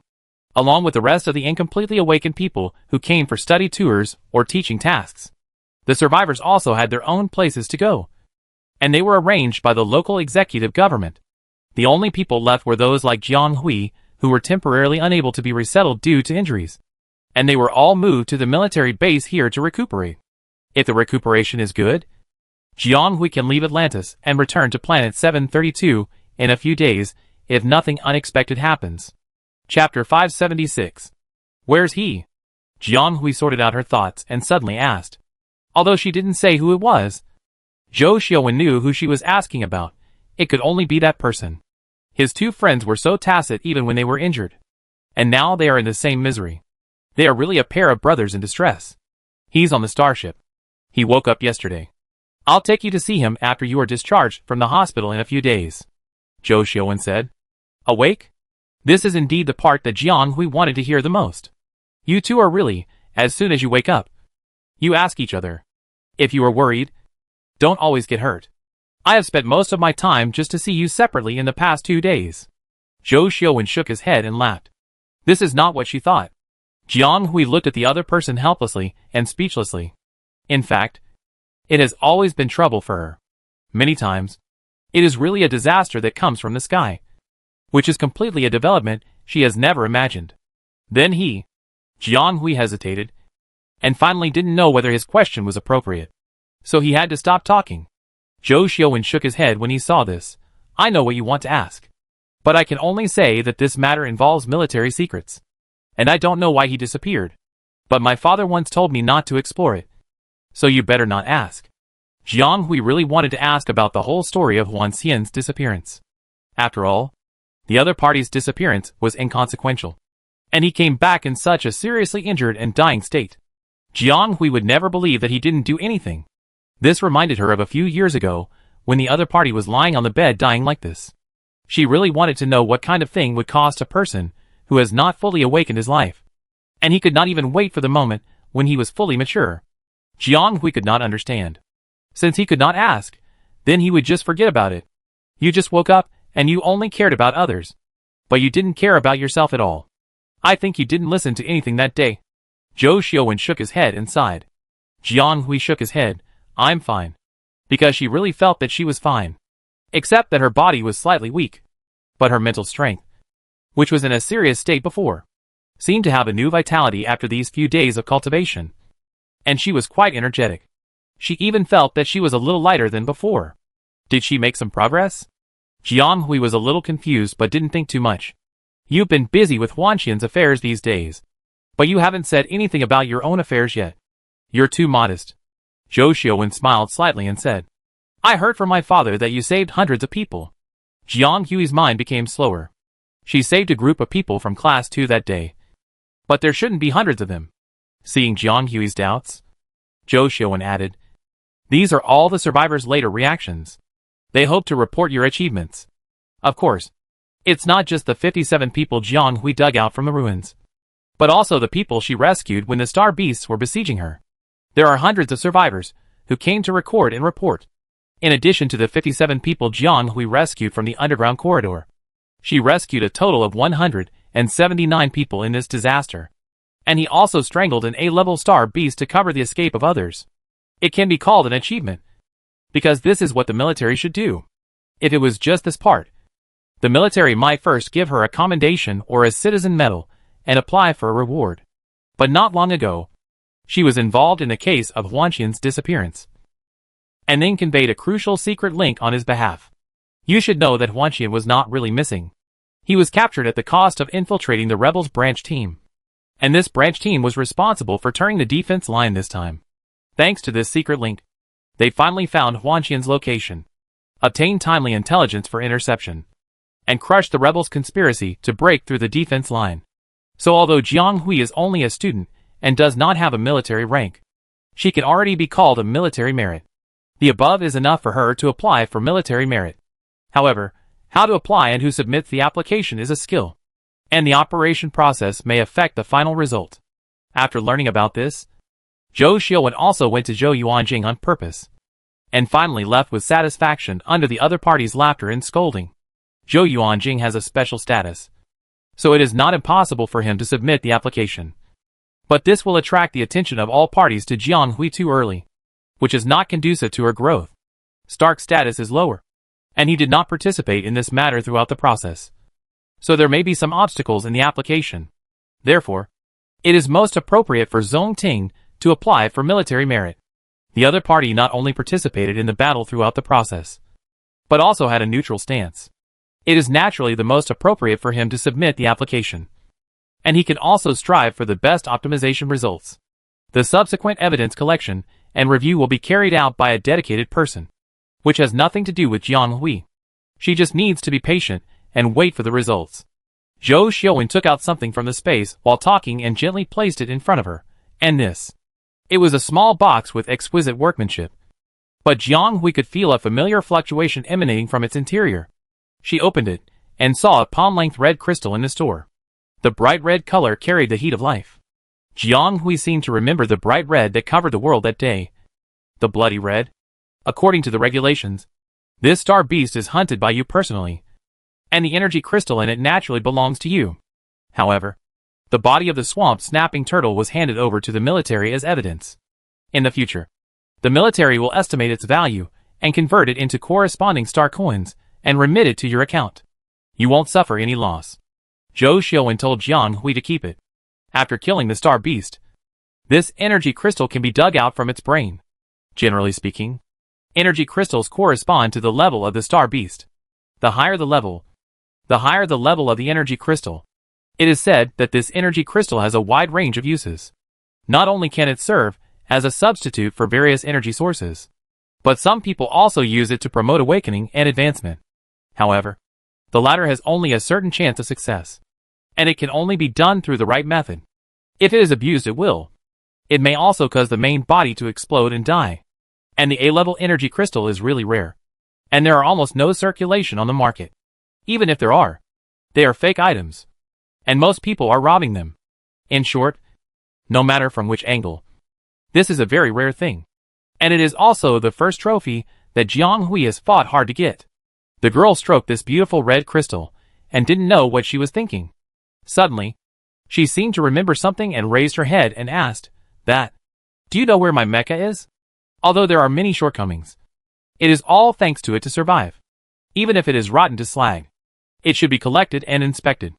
along with the rest of the incompletely awakened people who came for study tours or teaching tasks. The survivors also had their own places to go, and they were arranged by the local executive government. The only people left were those like Jiang Hui, who were temporarily unable to be resettled due to injuries, and they were all moved to the military base here to recuperate. If the recuperation is good, Jiang Hui can leave Atlantis and return to planet 732 in a few days if nothing unexpected happens. Chapter 576. Where's he? Jiang Hui sorted out her thoughts and suddenly asked. Although she didn't say who it was, Zhou Xiuwen knew who she was asking about. It could only be that person. His two friends were so tacit even when they were injured. And now they are in the same misery. They are really a pair of brothers in distress. He's on the starship. He woke up yesterday. I'll take you to see him after you are discharged from the hospital in a few days, Zhou Xiuwen said. Awake? This is indeed the part that Jiang Hui wanted to hear the most. You two are really, as soon as you wake up, you ask each other. If you are worried, don't always get hurt. I have spent most of my time just to see you separately in the past 2 days. Zhou Xiuwen shook his head and laughed. This is not what she thought. Jiang Hui looked at the other person helplessly and speechlessly. In fact, it has always been trouble for her. Many times, it is really a disaster that comes from the sky, which is completely a development she has never imagined. Then Jiang Hui hesitated, and finally didn't know whether his question was appropriate. So he had to stop talking. Zhou Xiuwen shook his head when he saw this. I know what you want to ask. But I can only say that this matter involves military secrets. And I don't know why he disappeared. But my father once told me not to explore it. So you better not ask. Jiang Hui really wanted to ask about the whole story of Huan Xian's disappearance. After all, the other party's disappearance was inconsequential. And he came back in such a seriously injured and dying state. Jiang Hui would never believe that he didn't do anything. This reminded her of a few years ago, when the other party was lying on the bed dying like this. She really wanted to know what kind of thing would cost a person who has not fully awakened his life. And he could not even wait for the moment when he was fully mature. Jiang Hui could not understand. Since he could not ask, then he would just forget about it. You just woke up, and you only cared about others. But you didn't care about yourself at all. I think you didn't listen to anything that day. Zhou Xiuwen shook his head and sighed. Jiang Hui shook his head. I'm fine. Because she really felt that she was fine. Except that her body was slightly weak. But her mental strength, which was in a serious state before, seemed to have a new vitality after these few days of cultivation. And she was quite energetic. She even felt that she was a little lighter than before. Did she make some progress? Jiang Hui was a little confused but didn't think too much. You've been busy with Huan Xian's affairs these days. But you haven't said anything about your own affairs yet. You're too modest. Zhou Xiuwen smiled slightly and said, I heard from my father that you saved hundreds of people. Jiang Hui's mind became slower. She saved a group of people from class 2 that day. But there shouldn't be hundreds of them. Seeing Jiang Hui's doubts, Zhou Xiuwen added, These are all the survivors' later reactions. They hope to report your achievements. Of course, it's not just the 57 people Jiang Hui dug out from the ruins, but also the people she rescued when the star beasts were besieging her. There are hundreds of survivors who came to record and report. In addition to the 57 people Jiang Hui rescued from the underground corridor, she rescued a total of 179 people in this disaster. And he also strangled an A-level star beast to cover the escape of others. It can be called an achievement, because this is what the military should do. If it was just this part, the military might first give her a commendation or a citizen medal and apply for a reward. But not long ago, she was involved in the case of Huan Xian's disappearance, and then conveyed a crucial secret link on his behalf. You should know that Huan Xian was not really missing. He was captured at the cost of infiltrating the rebels' branch team. And this branch team was responsible for turning the defense line this time. Thanks to this secret link, they finally found Huan Xian's location, obtained timely intelligence for interception, and crushed the rebels' conspiracy to break through the defense line. So although Jiang Hui is only a student and does not have a military rank, she can already be called a military merit. The above is enough for her to apply for military merit. However, how to apply and who submits the application is a skill, and the operation process may affect the final result. After learning about this, Zhou Xiuwen also went to Zhou Yuanjing on purpose, and finally left with satisfaction under the other party's laughter and scolding. Zhou Yuanjing has a special status, so it is not impossible for him to submit the application. But this will attract the attention of all parties to Jiang Hui too early, which is not conducive to her growth. Stark's status is lower, and he did not participate in this matter throughout the process. So there may be some obstacles in the application. Therefore, it is most appropriate for Zhong Ting to apply for military merit. The other party not only participated in the battle throughout the process, but also had a neutral stance. It is naturally the most appropriate for him to submit the application. And he can also strive for the best optimization results. The subsequent evidence collection and review will be carried out by a dedicated person. which has nothing to do with Jiang Hui. She just needs to be patient and wait for the results. Zhou Xiaowen took out something from the space while talking and gently placed it in front of her. And this. It was a small box with exquisite workmanship. But Jiang Hui could feel a familiar fluctuation emanating from its interior. She opened it and saw a palm-length red crystal in the store. The bright red color carried the heat of life. Jiang Hui seemed to remember the bright red that covered the world that day. The bloody red. According to the regulations, this star beast is hunted by you personally, and the energy crystal in it naturally belongs to you. However, the body of the swamp snapping turtle was handed over to the military as evidence. In the future, the military will estimate its value and convert it into corresponding star coins and remit it to your account. You won't suffer any loss. Zhou Xiaowen told Jiang Hui to keep it. After killing the star beast, this energy crystal can be dug out from its brain. Generally speaking, energy crystals correspond to the level of the star beast. The higher the level of the energy crystal. It is said that this energy crystal has a wide range of uses. Not only can it serve as a substitute for various energy sources, but some people also use it to promote awakening and advancement. However, the latter has only a certain chance of success, and it can only be done through the right method. If it is abused, it will. It may also cause the main body to explode and die. And the A-level energy crystal is really rare, and there are almost no circulation on the market. Even if there are, they are fake items, and most people are robbing them. In short, no matter from which angle, this is a very rare thing. And it is also the first trophy that Jiang Hui has fought hard to get. The girl stroked this beautiful red crystal and didn't know what she was thinking. Suddenly, she seemed to remember something and raised her head and asked, "Do you know where my mecha is?" Although there are many shortcomings, it is all thanks to it to survive. Even if it is rotten to slag, it should be collected and inspected.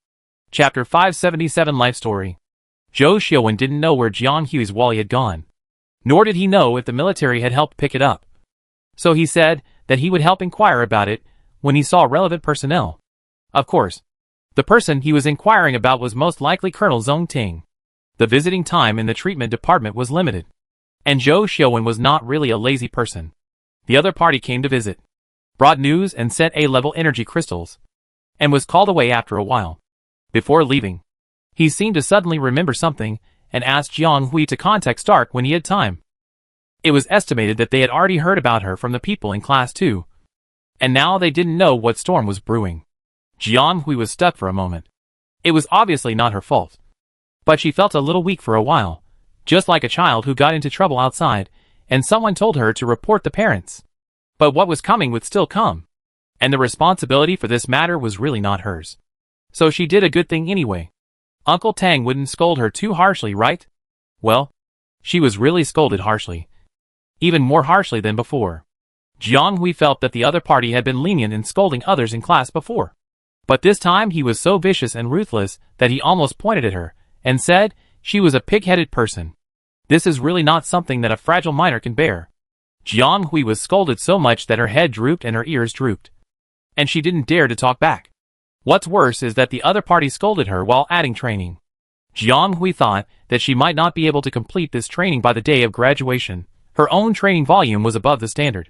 Chapter 577 Life Story. Zhou Xiaowen didn't know where Jiang Hui's Wally had gone, nor did he know if the military had helped pick it up. So he said that he would help inquire about it when he saw relevant personnel. Of course, the person he was inquiring about was most likely Colonel Zhong Ting. The visiting time in the treatment department was limited, and Zhou Xiaowen was not really a lazy person. The other party came to visit, brought news and sent A-level energy crystals, and was called away after a while. Before leaving, he seemed to suddenly remember something and asked Jiang Hui to contact Stark when he had time. It was estimated that they had already heard about her from the people in Class 2, and now they didn't know what storm was brewing. Jiang Hui was stuck for a moment. It was obviously not her fault, but she felt a little weak for a while, just like a child who got into trouble outside, and someone told her to report the parents. But what was coming would still come, and the responsibility for this matter was really not hers. So she did a good thing anyway. Uncle Tang wouldn't scold her too harshly, right? Well, she was really scolded harshly. Even more harshly than before. Jiang Hui felt that the other party had been lenient in scolding others in class before. But this time he was so vicious and ruthless that he almost pointed at her and said she was a pig-headed person. This is really not something that a fragile minor can bear. Jiang Hui was scolded so much that her head drooped and her ears drooped, and she didn't dare to talk back. What's worse is that the other party scolded her while adding training. Jiang Hui thought that she might not be able to complete this training by the day of graduation. Her own training volume was above the standard,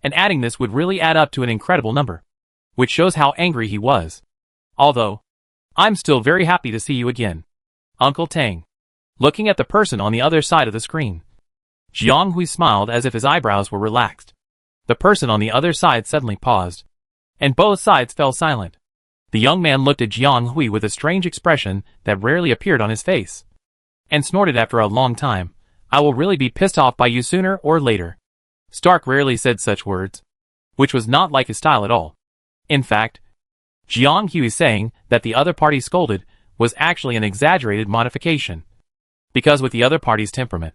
and adding this would really add up to an incredible number, which shows how angry he was. Although, I'm still very happy to see you again, Uncle Tang. Looking at the person on the other side of the screen, Jiang Hui smiled as if his eyebrows were relaxed. The person on the other side suddenly paused, and both sides fell silent. The young man looked at Jiang Hui with a strange expression that rarely appeared on his face, and snorted after a long time, "I will really be pissed off by you sooner or later." Stark rarely said such words, which was not like his style at all. In fact, Jiang Hui saying that the other party scolded was actually an exaggerated modification, because with the other party's temperament,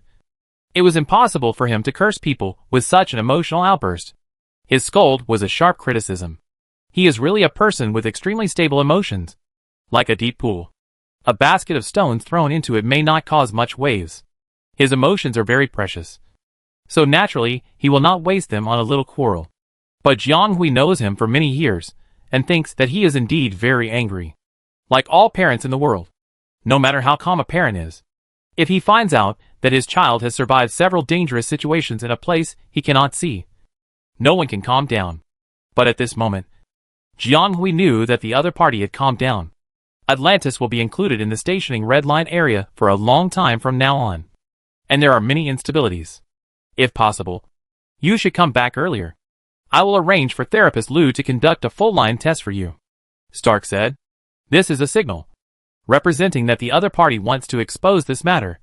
it was impossible for him to curse people with such an emotional outburst. His scold was a sharp criticism. He is really a person with extremely stable emotions. Like a deep pool, a basket of stones thrown into it may not cause much waves. His emotions are very precious, so naturally he will not waste them on a little quarrel. But Jiang Hui knows him for many years, and thinks that he is indeed very angry. Like all parents in the world, no matter how calm a parent is, if he finds out that his child has survived several dangerous situations in a place he cannot see, No one can calm down. But at this moment, Jiang Hui knew that the other party had calmed down. Atlantis will be included in the stationing red line area for a long time from now on. And there are many instabilities. If possible, you should come back earlier. I will arrange for therapist Liu to conduct a full-line test for you. Stark said. This is a signal, representing that the other party wants to expose this matter,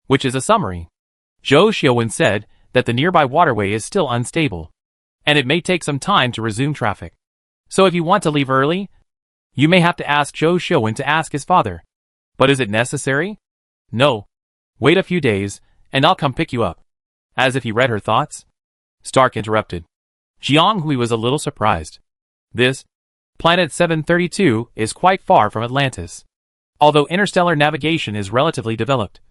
which is a summary. Zhou Xiaowen said that the nearby waterway is still unstable, and it may take some time to resume traffic. So if you want to leave early, you may have to ask Zhou Xiaowen to ask his father. But is it necessary? No. Wait a few days, and I'll come pick you up. As if he read her thoughts, Stark interrupted. Jiang Hui was a little surprised. This, Planet 732, is quite far from Atlantis. Although interstellar navigation is relatively developed,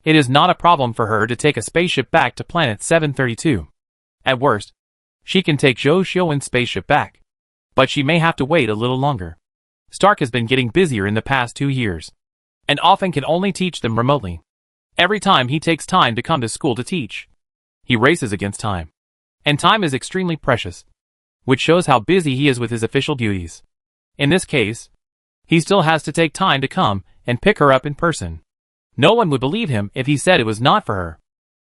it is not a problem for her to take a spaceship back to Planet 732. At worst, she can take Zhou Xiaowen's spaceship back. But she may have to wait a little longer. Stark has been getting busier in the past 2 years, and often can only teach them remotely. Every time he takes time to come to school to teach, he races against time. And time is extremely precious, which shows how busy he is with his official duties. In this case, he still has to take time to come and pick her up in person. No one would believe him if he said it was not for her.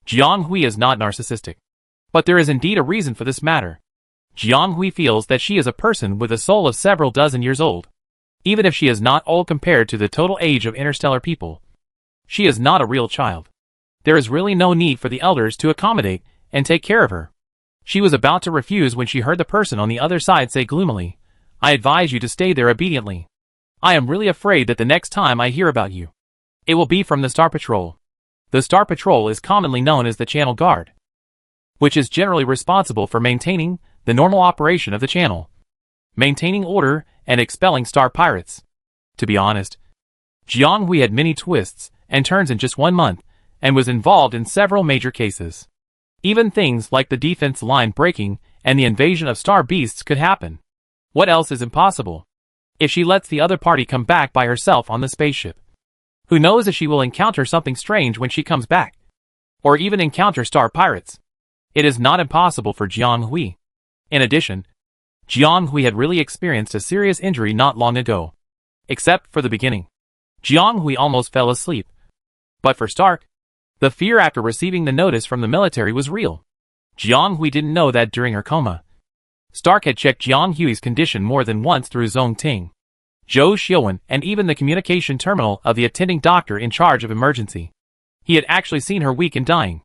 Jiang Hui is not narcissistic. But there is indeed a reason for this matter. Jiang Hui feels that she is a person with a soul of several dozen years old. Even if she is not old compared to the total age of interstellar people, she is not a real child. There is really no need for the elders to accommodate and take care of her. She was about to refuse when she heard the person on the other side say gloomily, I advise you to stay there obediently. I am really afraid that the next time I hear about you, it will be from the Star Patrol. The Star Patrol is commonly known as the Channel Guard, which is generally responsible for maintaining the normal operation of the channel, maintaining order and expelling star pirates. To be honest, Jiang Hui had many twists and turns in just 1 month, and was involved in several major cases. Even things like the defense line breaking and the invasion of star beasts could happen. What else is impossible? If she lets the other party come back by herself on the spaceship, who knows if she will encounter something strange when she comes back? Or even encounter star pirates? It is not impossible for Jiang Hui. In addition, Jiang Hui had really experienced a serious injury not long ago. Except for the beginning. Jiang Hui almost fell asleep. But for Stark, the fear after receiving the notice from the military was real. Jiang Hui didn't know that during her coma, Stark had checked Jiang Hui's condition more than once through Zhong Ting, Zhou Xiaowen, and even the communication terminal of the attending doctor in charge of emergency. He had actually seen her weak and dying.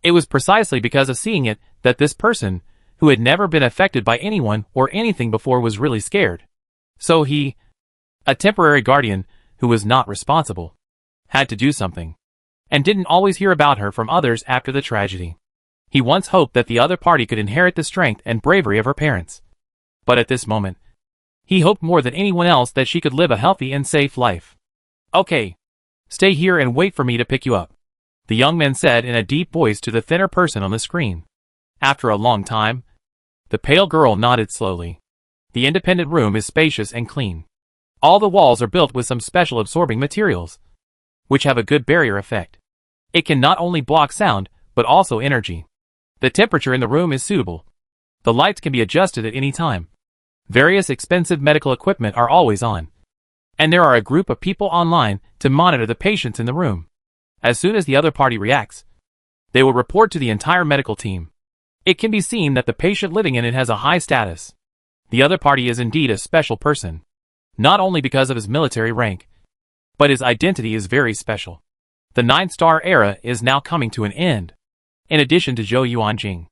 It was precisely because of seeing it that this person, who had never been affected by anyone or anything before, was really scared. So he, a temporary guardian who was not responsible, had to do something, and didn't always hear about her from others after the tragedy. He once hoped that the other party could inherit the strength and bravery of her parents. But at this moment, he hoped more than anyone else that she could live a healthy and safe life. Okay. Stay here and wait for me to pick you up, the young man said in a deep voice to the thinner person on the screen. After a long time, the pale girl nodded slowly. The independent room is spacious and clean. All the walls are built with some special absorbing materials, which have a good barrier effect. It can not only block sound, but also energy. The temperature in the room is suitable. The lights can be adjusted at any time. Various expensive medical equipment are always on. And there are a group of people online to monitor the patients in the room. As soon as the other party reacts, they will report to the entire medical team. It can be seen that the patient living in it has a high status. The other party is indeed a special person, not only because of his military rank, but his identity is very special. The 9-star era is now coming to an end. In addition to Zhou Yuanjing,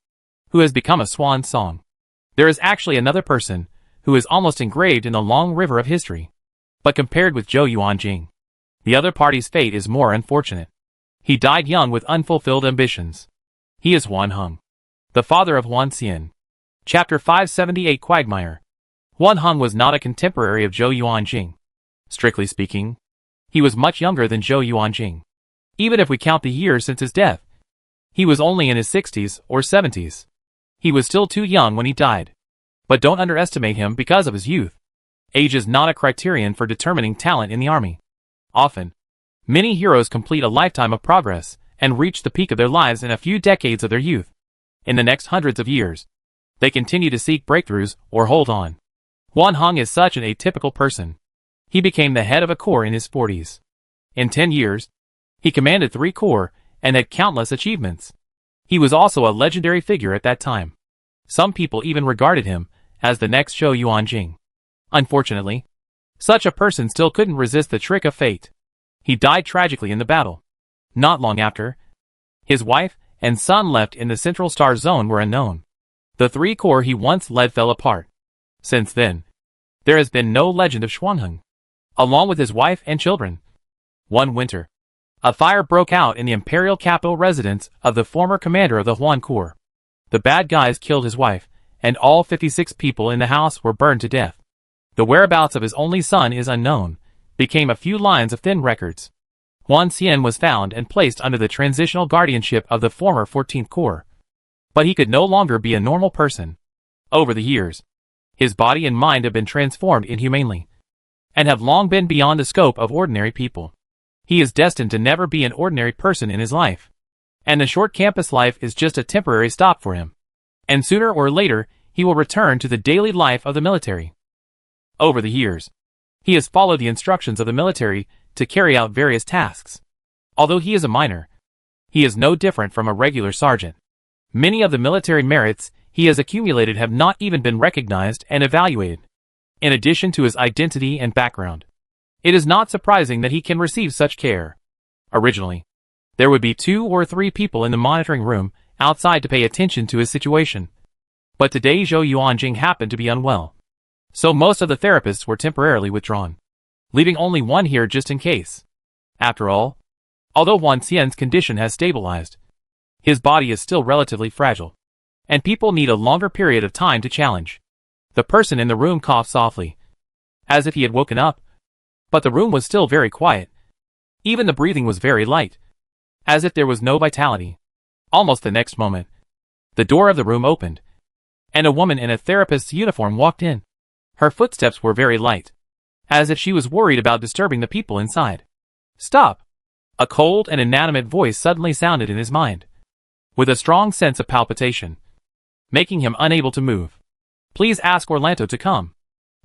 who has become a swan song, there is actually another person who is almost engraved in the long river of history. But compared with Zhou Yuanjing, the other party's fate is more unfortunate. He died young with unfulfilled ambitions. He is Huan Heng, the father of Huan Xian. Chapter 578 Quagmire. Huan Heng was not a contemporary of Zhou Yuanjing. Strictly speaking, he was much younger than Zhou Yuanjing. Even if we count the years since his death, he was only in his 60s or 70s. He was still too young when he died. But don't underestimate him because of his youth. Age is not a criterion for determining talent in the army. Often, many heroes complete a lifetime of progress and reach the peak of their lives in a few decades of their youth. In the next hundreds of years, They continue to seek breakthroughs or hold on. Huan Heng is such an atypical person. He became the head of a corps in his 40s. In 10 years, he commanded 3 corps and had countless achievements. He was also a legendary figure at that time. Some people even regarded him as the next Zhou Yuanjing. Unfortunately, such a person still couldn't resist the trick of fate. He died tragically in the battle. Not long after, his wife and son left in the Central Star Zone were unknown. The 3 corps he once led fell apart. Since then, there has been no legend of Xuanheng, along with his wife and children. One winter, a fire broke out in the imperial capital residence of the former commander of the Huan Corps. The bad guys killed his wife, and all 56 people in the house were burned to death. The whereabouts of his only son is unknown, became a few lines of thin records. Huan Xian was found and placed under the transitional guardianship of the former 14th Corps. But he could no longer be a normal person. Over the years, his body and mind have been transformed inhumanely, and have long been beyond the scope of ordinary people. He is destined to never be an ordinary person in his life. And the short campus life is just a temporary stop for him. And sooner or later, he will return to the daily life of the military. Over the years, he has followed the instructions of the military to carry out various tasks. Although he is a minor, he is no different from a regular sergeant. Many of the military merits he has accumulated have not even been recognized and evaluated. In addition to his identity and background, it is not surprising that he can receive such care. Originally, there would be 2 or 3 people in the monitoring room outside to pay attention to his situation. But today Zhou Yuanjing happened to be unwell. So most of the therapists were temporarily withdrawn, leaving only one here just in case. After all, although Huan Xian's condition has stabilized, his body is still relatively fragile, and people need a longer period of time to challenge. The person in the room coughed softly, as if he had woken up, but the room was still very quiet. Even the breathing was very light, as if there was no vitality. Almost the next moment, the door of the room opened, and a woman in a therapist's uniform walked in. Her footsteps were very light, as if she was worried about disturbing the people inside. "Stop!" A cold and inanimate voice suddenly sounded in his mind, with a strong sense of palpitation, making him unable to move. "Please ask Orlanto to come."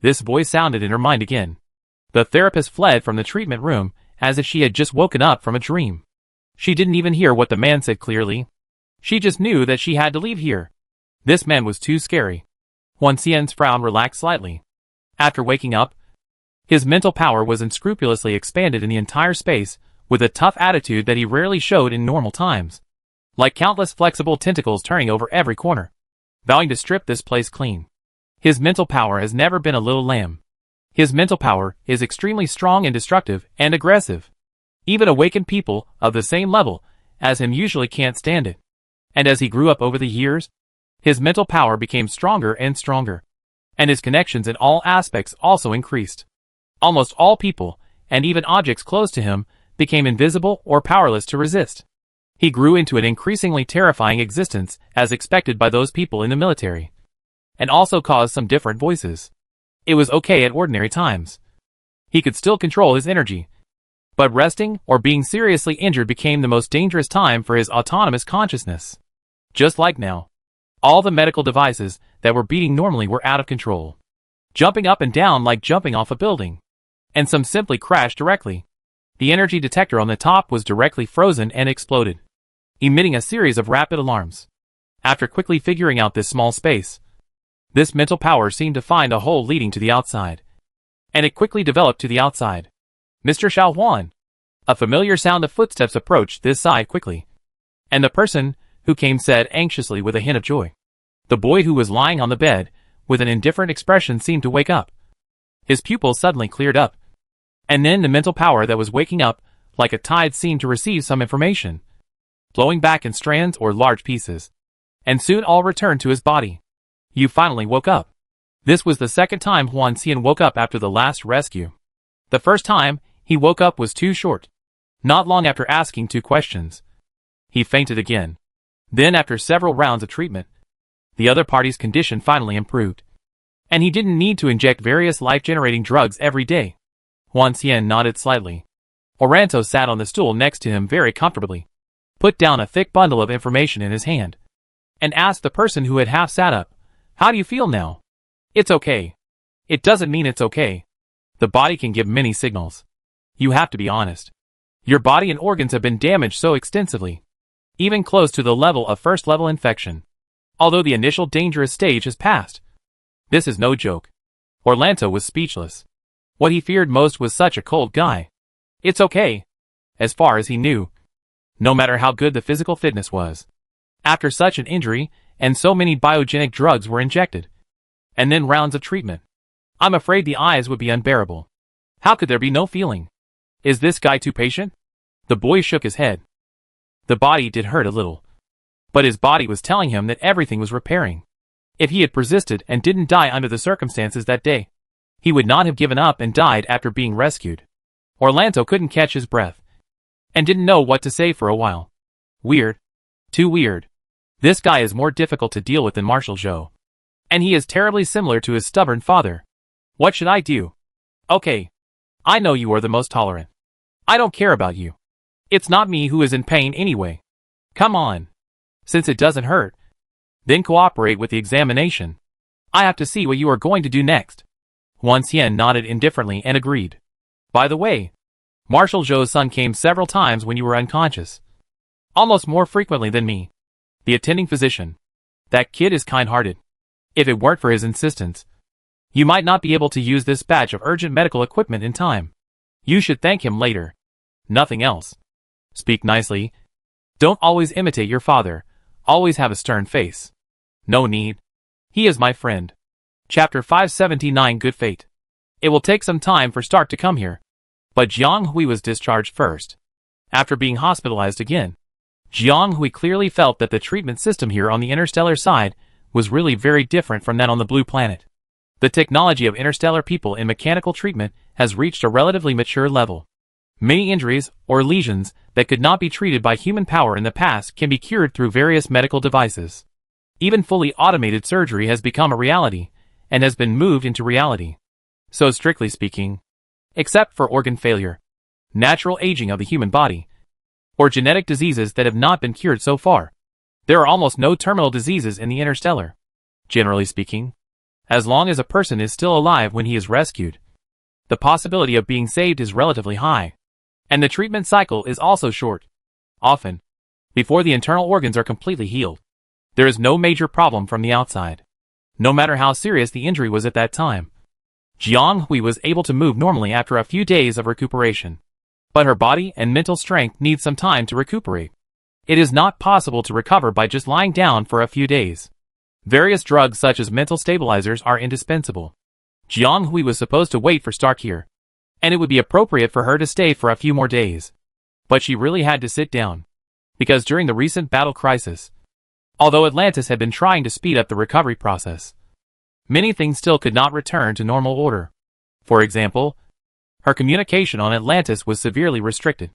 This voice sounded in her mind again. The therapist fled from the treatment room as if she had just woken up from a dream. She didn't even hear what the man said clearly. She just knew that she had to leave here. This man was too scary. Huan Xian's frown relaxed slightly. After waking up, his mental power was unscrupulously expanded in the entire space, with a tough attitude that he rarely showed in normal times. Like countless flexible tentacles turning over every corner, vowing to strip this place clean. His mental power has never been a little lamb. His mental power is extremely strong and destructive and aggressive. Even awakened people of the same level as him usually can't stand it. And as he grew up over the years, his mental power became stronger and stronger, and his connections in all aspects also increased. Almost all people, and even objects close to him, became invisible or powerless to resist. He grew into an increasingly terrifying existence as expected by those people in the military, and also caused some different voices. It was okay at ordinary times. He could still control his energy, but resting or being seriously injured became the most dangerous time for his autonomous consciousness. Just like now, all the medical devices that were beating normally were out of control, jumping up and down like jumping off a building, and some simply crashed directly. The energy detector on the top was directly frozen and exploded, emitting a series of rapid alarms. After quickly figuring out this small space, this mental power seemed to find a hole leading to the outside, and it quickly developed to the outside. "Mr. Xiaohuan." A familiar sound of footsteps approached this side quickly, and the person who came said anxiously with a hint of joy. The boy who was lying on the bed, with an indifferent expression, seemed to wake up. His pupils suddenly cleared up, and then the mental power that was waking up like a tide seemed to receive some information, flowing back in strands or large pieces, and soon all returned to his body. "You finally woke up." This was the second time Huan Xian woke up after the last rescue. The first time he woke up was too short. Not long after asking 2 questions, he fainted again. Then after several rounds of treatment, the other party's condition finally improved, and he didn't need to inject various life-generating drugs every day. Huan Xian nodded slightly. Orlanto sat on the stool next to him very comfortably, put down a thick bundle of information in his hand, and asked the person who had half sat up, How do you feel now? It's okay. It doesn't mean it's okay. The body can give many signals. You have to be honest. Your body and organs have been damaged so extensively, even close to the level of first-level infection. Although the initial dangerous stage has passed. This is no joke. Orlando was speechless. What he feared most was such a cold guy. It's okay. As far as he knew. No matter how good the physical fitness was. After such an injury, and so many biogenic drugs were injected. And then rounds of treatment. I'm afraid the eyes would be unbearable. How could there be no feeling? Is this guy too patient? The boy shook his head. The body did hurt a little. But his body was telling him that everything was repairing. If he had persisted and didn't die under the circumstances that day, he would not have given up and died after being rescued. Orlando couldn't catch his breath. And didn't know what to say for a while. Weird. Too weird. This guy is more difficult to deal with than Marshal Joe. And he is terribly similar to his stubborn father. What should I do? Okay. I know you are the most tolerant. I don't care about you. It's not me who is in pain anyway. Come on. Since it doesn't hurt, then cooperate with the examination. I have to see what you are going to do next. Wan Xian nodded indifferently and agreed. By the way, Marshal Zhou's son came several times when you were unconscious. Almost more frequently than me. The attending physician. That kid is kind-hearted. If it weren't for his insistence, you might not be able to use this batch of urgent medical equipment in time. You should thank him later. Nothing else. Speak nicely. Don't always imitate your father. Always have a stern face. No need. He is my friend. Chapter 579 Good Fate. It will take some time for Stark to come here. But Jiang Hui was discharged first. After being hospitalized again, Jiang Hui clearly felt that the treatment system here on the interstellar side was really very different from that on the blue planet. The technology of interstellar people in mechanical treatment has reached a relatively mature level. Many injuries, or lesions, that could not be treated by human power in the past can be cured through various medical devices. Even fully automated surgery has become a reality, and has been moved into reality. So strictly speaking, except for organ failure, natural aging of the human body, or genetic diseases that have not been cured so far, there are almost no terminal diseases in the interstellar. Generally speaking, as long as a person is still alive when he is rescued, the possibility of being saved is relatively high. And the treatment cycle is also short. Often, before the internal organs are completely healed, there is no major problem from the outside. No matter how serious the injury was at that time, Jiang Hui was able to move normally after a few days of recuperation. But her body and mental strength need some time to recuperate. It is not possible to recover by just lying down for a few days. Various drugs such as mental stabilizers are indispensable. Jiang Hui was supposed to wait for Stark here, and it would be appropriate for her to stay for a few more days. But she really had to sit down, because during the recent battle crisis, although Atlantis had been trying to speed up the recovery process, many things still could not return to normal order. For example, her communication on Atlantis was severely restricted,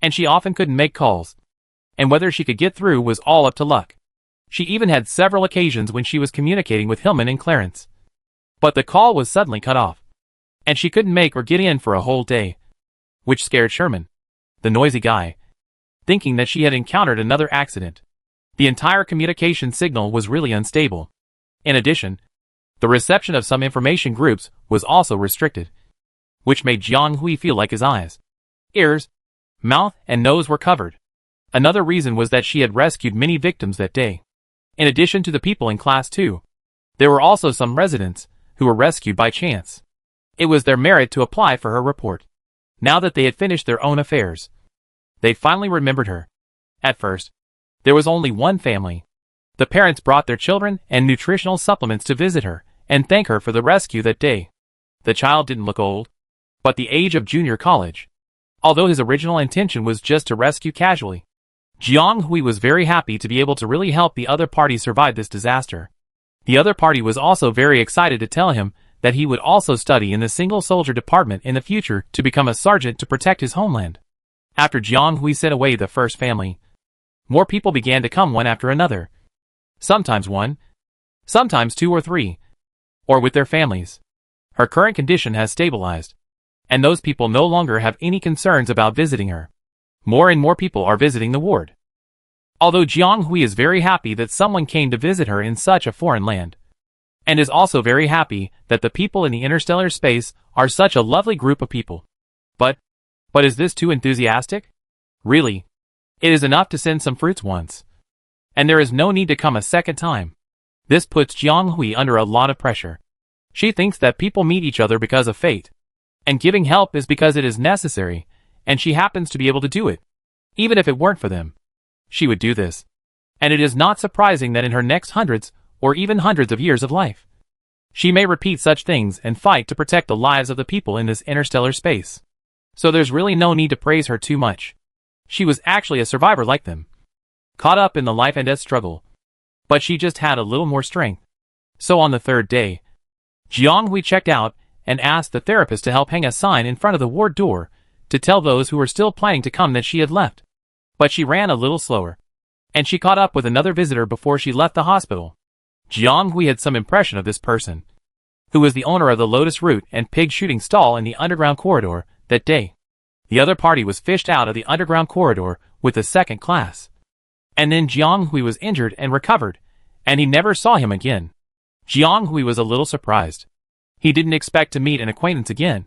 and she often couldn't make calls, and whether she could get through was all up to luck. She even had several occasions when she was communicating with Hillman and Clarence, but the call was suddenly cut off, and she couldn't make or get in for a whole day, which scared Sherman, the noisy guy, thinking that she had encountered another accident. The entire communication signal was really unstable. In addition, the reception of some information groups was also restricted, which made Jiang Hui feel like his eyes, ears, mouth, and nose were covered. Another reason was that she had rescued many victims that day. In addition to the people in Class 2, there were also some residents who were rescued by chance. It was their merit to apply for her report. Now that they had finished their own affairs, they finally remembered her. At first, there was only one family. The parents brought their children and nutritional supplements to visit her and thank her for the rescue that day. The child didn't look old, but the age of junior college. Although his original intention was just to rescue casually, Jiang Hui was very happy to be able to really help the other party survive this disaster. The other party was also very excited to tell him that he would also study in the single soldier department in the future to become a sergeant to protect his homeland. After Jiang Hui sent away the first family, more people began to come one after another. Sometimes one, sometimes two or three, or with their families. Her current condition has stabilized, and those people no longer have any concerns about visiting her. More and more people are visiting the ward. Although Jiang Hui is very happy that someone came to visit her in such a foreign land, and is also very happy that the people in the interstellar space are such a lovely group of people. But is this too enthusiastic? Really? It is enough to send some fruits once. And there is no need to come a second time. This puts Jiang Hui under a lot of pressure. She thinks that people meet each other because of fate. And giving help is because it is necessary, and she happens to be able to do it. Even if it weren't for them, she would do this. And it is not surprising that in her next hundreds, or even hundreds of years of life, she may repeat such things and fight to protect the lives of the people in this interstellar space. So there's really no need to praise her too much. She was actually a survivor like them, caught up in the life and death struggle. But she just had a little more strength. So on the third day, Jiang Hui checked out and asked the therapist to help hang a sign in front of the ward door to tell those who were still planning to come that she had left. But she ran a little slower, and she caught up with another visitor before she left the hospital. Jiang Hui had some impression of this person, who was the owner of the Lotus Root and Pig Shooting Stall in the underground corridor that day. The other party was fished out of the underground corridor with the second class. And then Jiang Hui was injured and recovered, and he never saw him again. Jiang Hui was a little surprised. He didn't expect to meet an acquaintance again.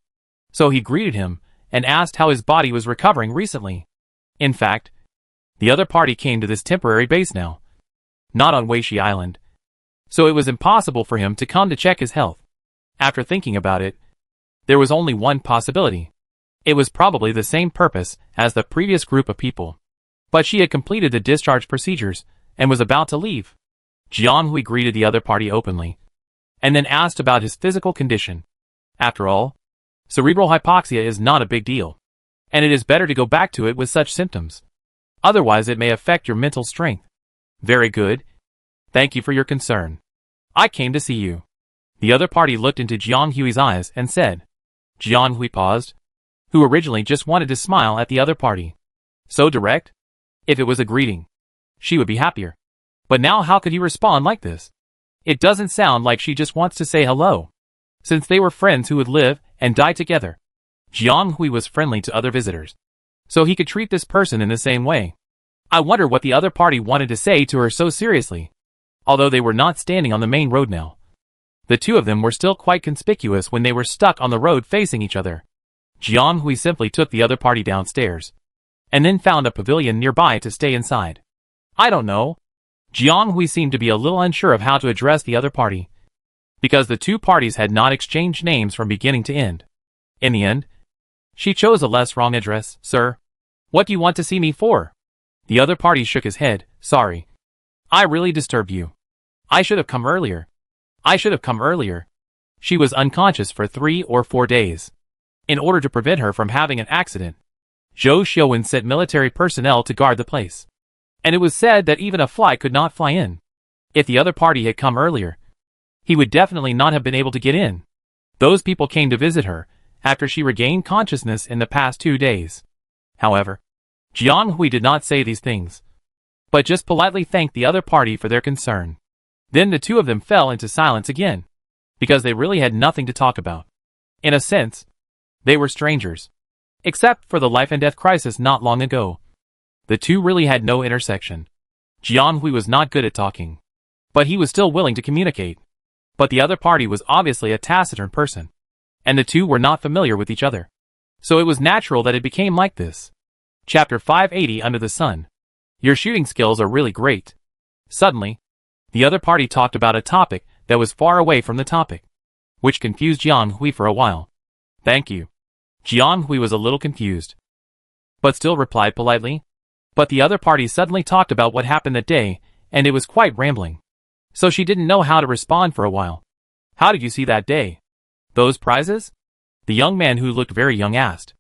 So he greeted him and asked how his body was recovering recently. In fact, the other party came to this temporary base now, not on Weishi Island. So it was impossible for him to come to check his health. After thinking about it, there was only one possibility. It was probably the same purpose as the previous group of people. But she had completed the discharge procedures and was about to leave. Jiang Hui greeted the other party openly, and then asked about his physical condition. After all, cerebral hypoxia is not a big deal, and it is better to go back to it with such symptoms. Otherwise it may affect your mental strength. Very good. Thank you for your concern. I came to see you. The other party looked into Jiang Hui's eyes and said. Jiang Hui paused, who originally just wanted to smile at the other party. So direct? If it was a greeting, she would be happier. But now how could he respond like this? It doesn't sound like she just wants to say hello. Since they were friends who would live and die together, Jiang Hui was friendly to other visitors, so he could treat this person in the same way. I wonder what the other party wanted to say to her so seriously. Although they were not standing on the main road now, the two of them were still quite conspicuous when they were stuck on the road facing each other. Jiang Hui simply took the other party downstairs, and then found a pavilion nearby to stay inside. I don't know. Jiang Hui seemed to be a little unsure of how to address the other party, because the two parties had not exchanged names from beginning to end. In the end, she chose a less wrong address. Sir, what do you want to see me for? The other party shook his head. Sorry. I really disturbed you. I should have come earlier. I should have come earlier. She was unconscious for 3 or 4 days. In order to prevent her from having an accident, Zhou Xiaowen sent military personnel to guard the place. And it was said that even a fly could not fly in. If the other party had come earlier, he would definitely not have been able to get in. Those people came to visit her after she regained consciousness in the past 2 days. However, Jiang Hui did not say these things, but just politely thanked the other party for their concern. Then the two of them fell into silence again, because they really had nothing to talk about. In a sense, they were strangers. Except for the life and death crisis not long ago. The two really had no intersection. Jiang Hui was not good at talking, but he was still willing to communicate. But the other party was obviously a taciturn person, and the two were not familiar with each other. So it was natural that it became like this. Chapter 580 Under the Sun. Your shooting skills are really great. Suddenly, the other party talked about a topic that was far away from the topic, which confused Jiang Hui for a while. Thank you. Jiang Hui was a little confused, but still replied politely. But the other party suddenly talked about what happened that day, and it was quite rambling. So she didn't know how to respond for a while. How did you see that day? Those prizes? The young man who looked very young asked.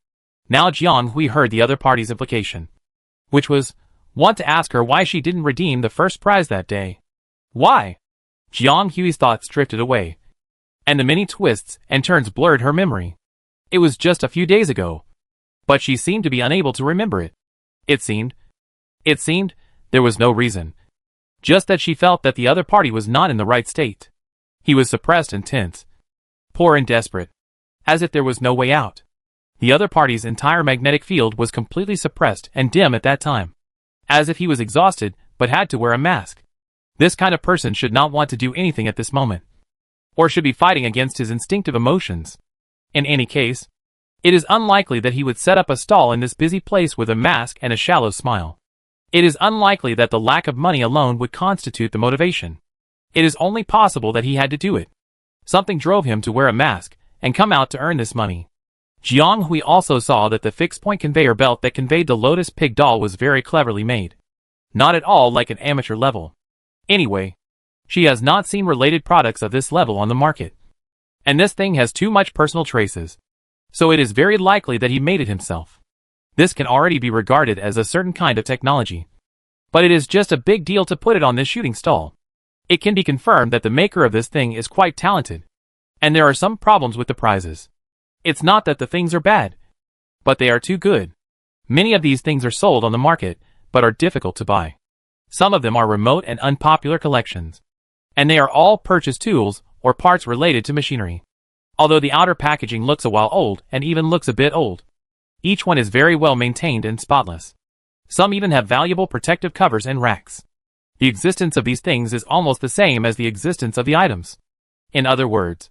Now Jiang Hui heard the other party's implication, which was, want to ask her why she didn't redeem the first prize that day. Why? Jiang Hui's thoughts drifted away, and the many twists and turns blurred her memory. It was just a few days ago, but she seemed to be unable to remember it. It seemed there was no reason. Just that she felt that the other party was not in the right state. He was suppressed and tense, poor and desperate, as if there was no way out. The other party's entire magnetic field was completely suppressed and dim at that time, as if he was exhausted but had to wear a mask. This kind of person should not want to do anything at this moment. or should be fighting against his instinctive emotions. In any case, it is unlikely that he would set up a stall in this busy place with a mask and a shallow smile. It is unlikely that the lack of money alone would constitute the motivation. It is only possible that he had to do it. Something drove him to wear a mask and come out to earn this money. Jiang Hui also saw that the fixed-point conveyor belt that conveyed the Lotus Pig doll was very cleverly made. Not at all like an amateur level. Anyway, she has not seen related products of this level on the market. And this thing has too much personal traces. So it is very likely that he made it himself. This can already be regarded as a certain kind of technology. But it is just a big deal to put it on this shooting stall. It can be confirmed that the maker of this thing is quite talented. And there are some problems with the prizes. It's not that the things are bad, but they are too good. Many of these things are sold on the market, but are difficult to buy. Some of them are remote and unpopular collections. And they are all purchased tools or parts related to machinery. Although the outer packaging looks a while old and even looks a bit old, each one is very well maintained and spotless. Some even have valuable protective covers and racks. The existence of these things is almost the same as the existence of the items. In other words,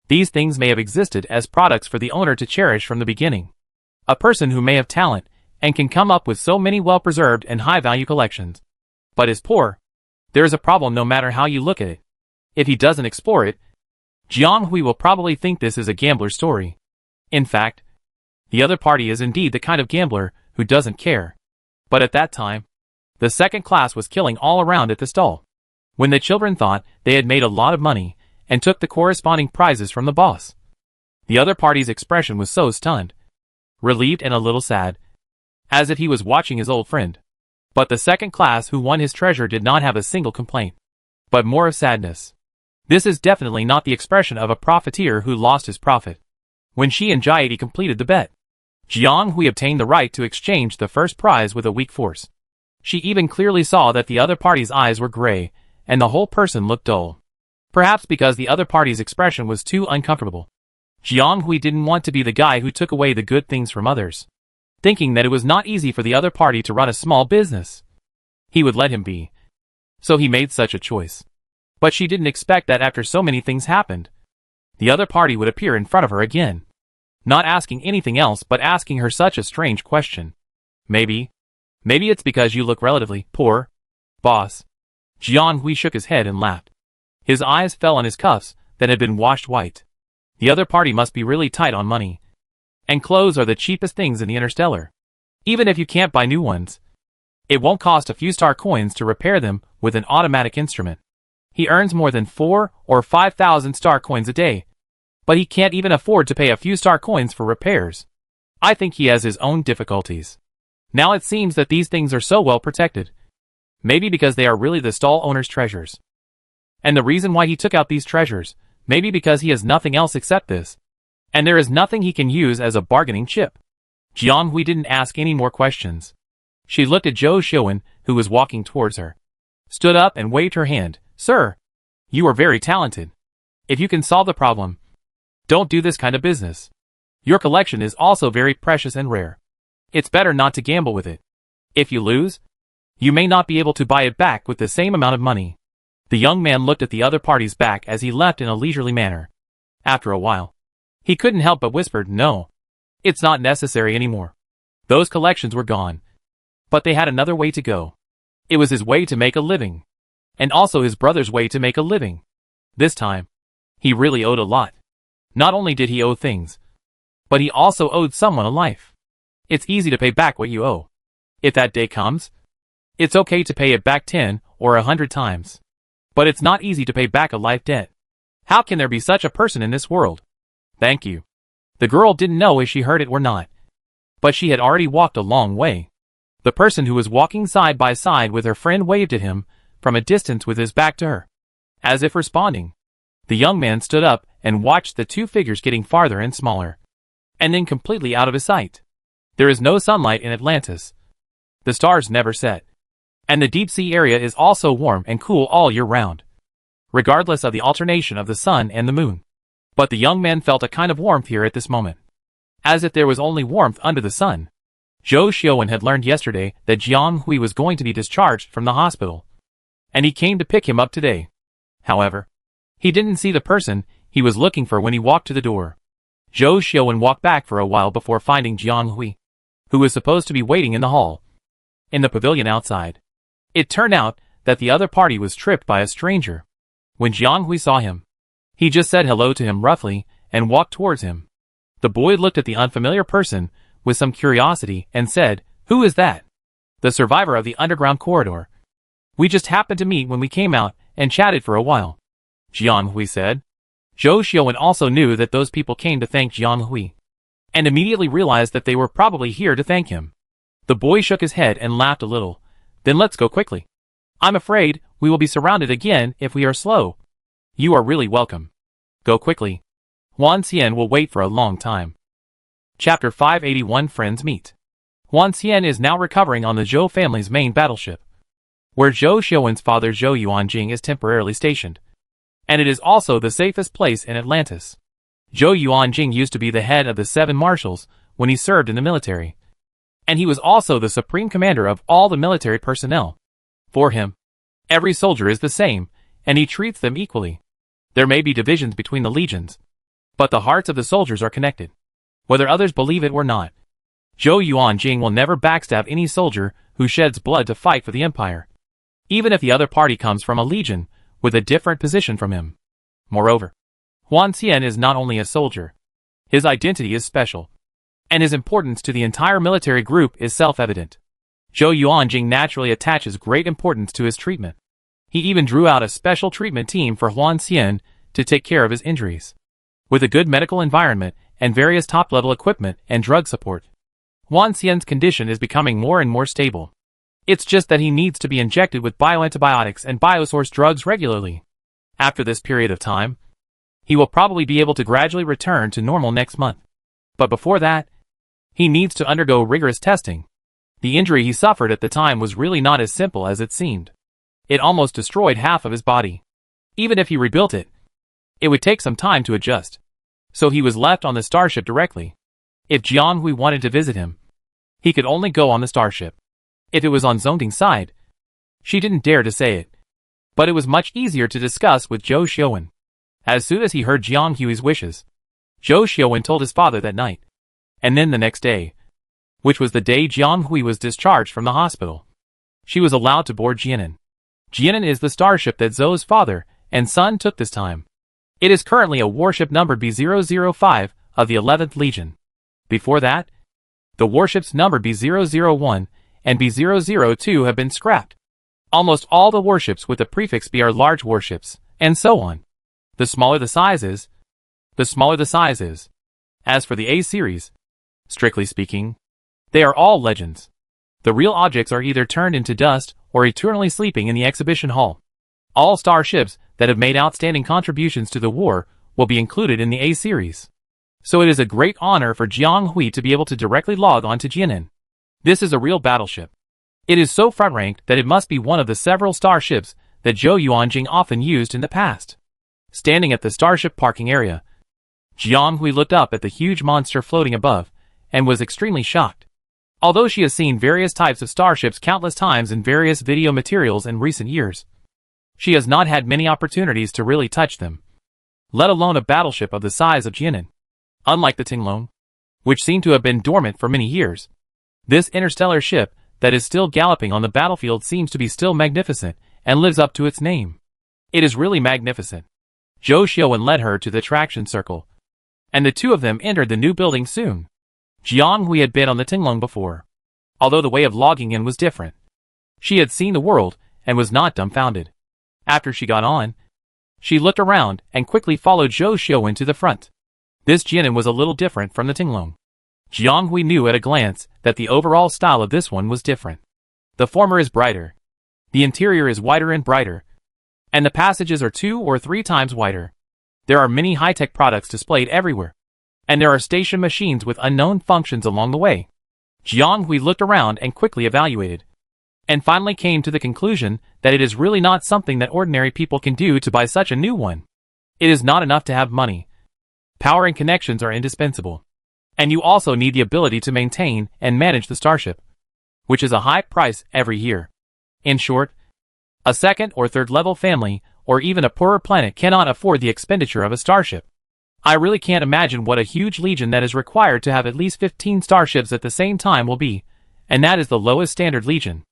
these things may have existed as products for the owner to cherish from the beginning. A person who may have talent and can come up with so many well-preserved and high-value collections, but is poor, there is a problem no matter how you look at it. If he doesn't explore it, Jiang Hui will probably think this is a gambler's story. In fact, the other party is indeed the kind of gambler who doesn't care. But at that time, the second class was killing all around at the stall. When the children thought they had made a lot of money, and took the corresponding prizes from the boss. The other party's expression was so stunned, relieved and a little sad, as if he was watching his old friend. But the second class who won his treasure did not have a single complaint, but more of sadness. This is definitely not the expression of a profiteer who lost his profit. When she and Jaidy completed the bet, Jiang Hui obtained the right to exchange the first prize with a weak force. She even clearly saw that the other party's eyes were gray, and the whole person looked dull. Perhaps because the other party's expression was too uncomfortable. Jiang Hui didn't want to be the guy who took away the good things from others, thinking that it was not easy for the other party to run a small business. He would let him be. So he made such a choice. But she didn't expect that after so many things happened, the other party would appear in front of her again, not asking anything else but asking her such a strange question. Maybe it's because you look relatively poor, boss. Jiang Hui shook his head and laughed. His eyes fell on his cuffs that had been washed white. The other party must be really tight on money. And clothes are the cheapest things in the Interstellar. Even if you can't buy new ones, it won't cost a few star coins to repair them with an automatic instrument. He earns more than 4,000 or 5,000 star coins a day, but he can't even afford to pay a few star coins for repairs. I think he has his own difficulties. Now it seems that these things are so well protected. Maybe because they are really the stall owner's treasures. And the reason why he took out these treasures, maybe because he has nothing else except this. And there is nothing he can use as a bargaining chip. Jiang Hui didn't ask any more questions. She looked at Zhou Xiuwen, who was walking towards her, stood up and waved her hand. Sir, you are very talented. If you can solve the problem, don't do this kind of business. Your collection is also very precious and rare. It's better not to gamble with it. If you lose, you may not be able to buy it back with the same amount of money. The young man looked at the other party's back as he left in a leisurely manner. After a while, he couldn't help but whispered, "No, it's not necessary anymore." Those collections were gone. But they had another way to go. It was his way to make a living. And also his brother's way to make a living. This time, he really owed a lot. Not only did he owe things, but he also owed someone a life. It's easy to pay back what you owe. If that day comes, it's okay to pay it back 10 or 100 times. But it's not easy to pay back a life debt. How can there be such a person in this world? Thank you. The girl didn't know if she heard it or not. But she had already walked a long way. The person who was walking side by side with her friend waved at him from a distance with his back to her. As if responding, the young man stood up and watched the two figures getting farther and smaller, and then completely out of his sight. There is no sunlight in Atlantis. The stars never set. And the deep sea area is also warm and cool all year round, regardless of the alternation of the sun and the moon. But the young man felt a kind of warmth here at this moment, as if there was only warmth under the sun. Zhou Xiuwen had learned yesterday that Jiang Hui was going to be discharged from the hospital, and he came to pick him up today. However, he didn't see the person he was looking for when he walked to the door. Zhou Xiaowen walked back for a while before finding Jiang Hui, who was supposed to be waiting in the hall, in the pavilion outside. It turned out that the other party was tripped by a stranger. When Jiang Hui saw him, he just said hello to him roughly and walked towards him. The boy looked at the unfamiliar person with some curiosity and said, "Who is that?" "The survivor of the underground corridor. We just happened to meet when we came out and chatted for a while," Jiang Hui said. Zhou Xiaowen also knew that those people came to thank Jiang Hui, and immediately realized that they were probably here to thank him. The boy shook his head and laughed a little. "Then let's go quickly. I'm afraid we will be surrounded again if we are slow." "You are really welcome. Go quickly. Huan Xian will wait for a long time." Chapter 581 Friends Meet. Huan Xian is now recovering on the Zhou family's main battleship, where Zhou Xiaowen's father Zhou Yuanjing is temporarily stationed, and it is also the safest place in Atlantis. Zhou Yuanjing used to be the head of the 7 marshals when he served in the military, and he was also the supreme commander of all the military personnel. For him, every soldier is the same, and he treats them equally. There may be divisions between the legions, but the hearts of the soldiers are connected, whether others believe it or not. Zhou Yuanjing will never backstab any soldier who sheds blood to fight for the empire, even if the other party comes from a legion with a different position from him. Moreover, Huan Xian is not only a soldier. His identity is special, and his importance to the entire military group is self-evident. Zhou Yuanjing naturally attaches great importance to his treatment. He even drew out a special treatment team for Huan Xian to take care of his injuries. With a good medical environment and various top-level equipment and drug support, Huan Xian's condition is becoming more and more stable. It's just that he needs to be injected with bioantibiotics and biosource drugs regularly. After this period of time, he will probably be able to gradually return to normal next month. But before that, he needs to undergo rigorous testing. The injury he suffered at the time was really not as simple as it seemed. It almost destroyed half of his body. Even if he rebuilt it, it would take some time to adjust. So he was left on the starship directly. If Jiang Hui wanted to visit him, he could only go on the starship. If it was on Zongting's side, she didn't dare to say it. But it was much easier to discuss with Zhou Xiaowen. As soon as he heard Jiang Hui's wishes, Zhou Xiaowen told his father that night. And then the next day, which was the day Jiang Hui was discharged from the hospital, she was allowed to board Jianan. Jianan is the starship that Zhou's father and son took this time. It is currently a warship numbered B005 of the 11th Legion. Before that, the warships numbered B001 and B002 have been scrapped. Almost all the warships with the prefix B are large warships, and so on. The smaller the size is, the smaller the size is. As for the A series, strictly speaking, they are all legends. The real objects are either turned into dust or eternally sleeping in the exhibition hall. All starships that have made outstanding contributions to the war will be included in the A series. So it is a great honor for Jiang Hui to be able to directly log on to Jianan. This is a real battleship. It is so front-ranked that it must be one of the several starships that Zhou Yuanjing often used in the past. Standing at the starship parking area, Jiang Hui looked up at the huge monster floating above and was extremely shocked. Although she has seen various types of starships countless times in various video materials in recent years, she has not had many opportunities to really touch them, let alone a battleship of the size of Jianan. Unlike the Tinglong, which seemed to have been dormant for many years, this interstellar ship that is still galloping on the battlefield seems to be still magnificent and lives up to its name. It is really magnificent. Zhou Xiaowen led her to the traction circle, and the two of them entered the new building soon. Jiang Hui had been on the Tinglong before, although the way of logging in was different. She had seen the world and was not dumbfounded. After she got on, she looked around and quickly followed Zhou Xiaowen to the front. This Jianan was a little different from the Tinglong. Jiang Hui knew at a glance that the overall style of this one was different. The former is brighter. The interior is wider and brighter, and the passages are 2 or 3 times wider. There are many high-tech products displayed everywhere, and there are station machines with unknown functions along the way. Jiang Hui looked around and quickly evaluated, and finally came to the conclusion that it is really not something that ordinary people can do to buy such a new one. It is not enough to have money. Power and connections are indispensable, and you also need the ability to maintain and manage the starship, which is a high price every year. In short, a second or third level family or even a poorer planet cannot afford the expenditure of a starship. I really can't imagine what a huge legion that is required to have at least 15 starships at the same time will be, and that is the lowest standard legion.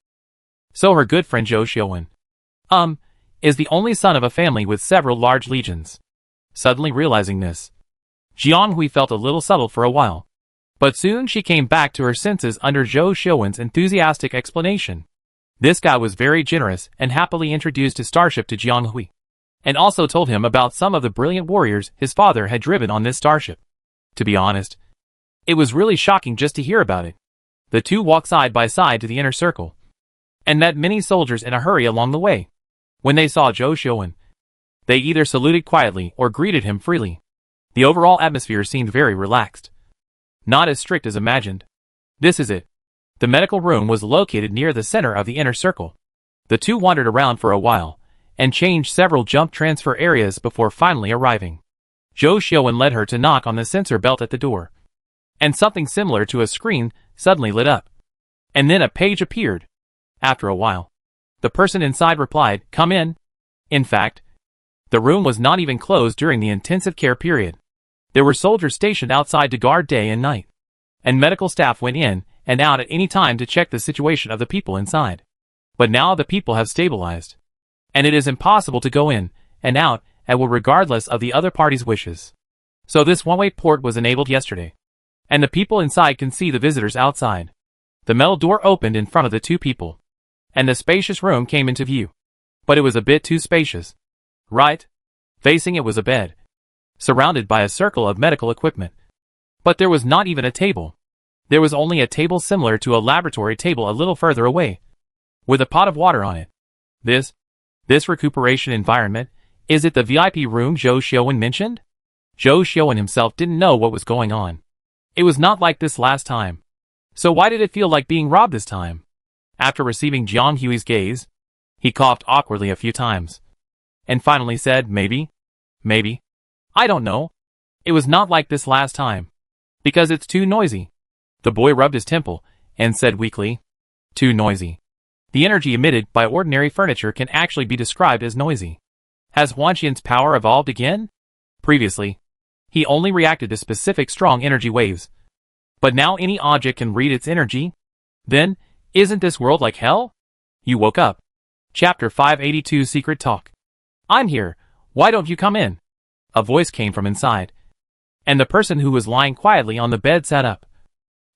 So her good friend Zhou Xiaowen, is the only son of a family with several large legions. Suddenly realizing this, Jiang Hui felt a little settled for a while. But soon she came back to her senses under Zhou Xiaowen's enthusiastic explanation. This guy was very generous and happily introduced his starship to Jiang Hui, and also told him about some of the brilliant warriors his father had driven on this starship. To be honest, it was really shocking just to hear about it. The two walked side by side to the inner circle, and met many soldiers in a hurry along the way. When they saw Zhou Xiaowen, they either saluted quietly or greeted him freely. The overall atmosphere seemed very relaxed, not as strict as imagined. This is it. The medical room was located near the center of the inner circle. The two wandered around for a while, and changed several jump transfer areas before finally arriving. Zhou Xiaowen led her to knock on the sensor belt at the door, and something similar to a screen suddenly lit up. And then a page appeared. After a while, the person inside replied, "Come in." In fact, the room was not even closed during the intensive care period. There were soldiers stationed outside to guard day and night, and medical staff went in and out at any time to check the situation of the people inside. But now the people have stabilized, and it is impossible to go in and out at will regardless of the other party's wishes. So this one-way port was enabled yesterday, and the people inside can see the visitors outside. The metal door opened in front of the two people, and the spacious room came into view. But it was a bit too spacious. Right? Facing it was a bed, surrounded by a circle of medical equipment. But there was not even a table. There was only a table similar to a laboratory table a little further away, with a pot of water on it. This recuperation environment, is it the VIP room Zhou Xiaowen mentioned? Zhou Xiaowen himself didn't know what was going on. It was not like this last time. So why did it feel like being robbed this time? After receiving Jiang Hui's gaze, he coughed awkwardly a few times, and finally said, maybe. I don't know. It was not like this last time. Because it's too noisy. The boy rubbed his temple, and said weakly, too noisy. The energy emitted by ordinary furniture can actually be described as noisy. Has Huanqian's power evolved again? Previously, he only reacted to specific strong energy waves. But now any object can read its energy? Then, isn't this world like hell? You woke up. Chapter 582 Secret Talk. I'm here. Why don't you come in? A voice came from inside, and the person who was lying quietly on the bed sat up,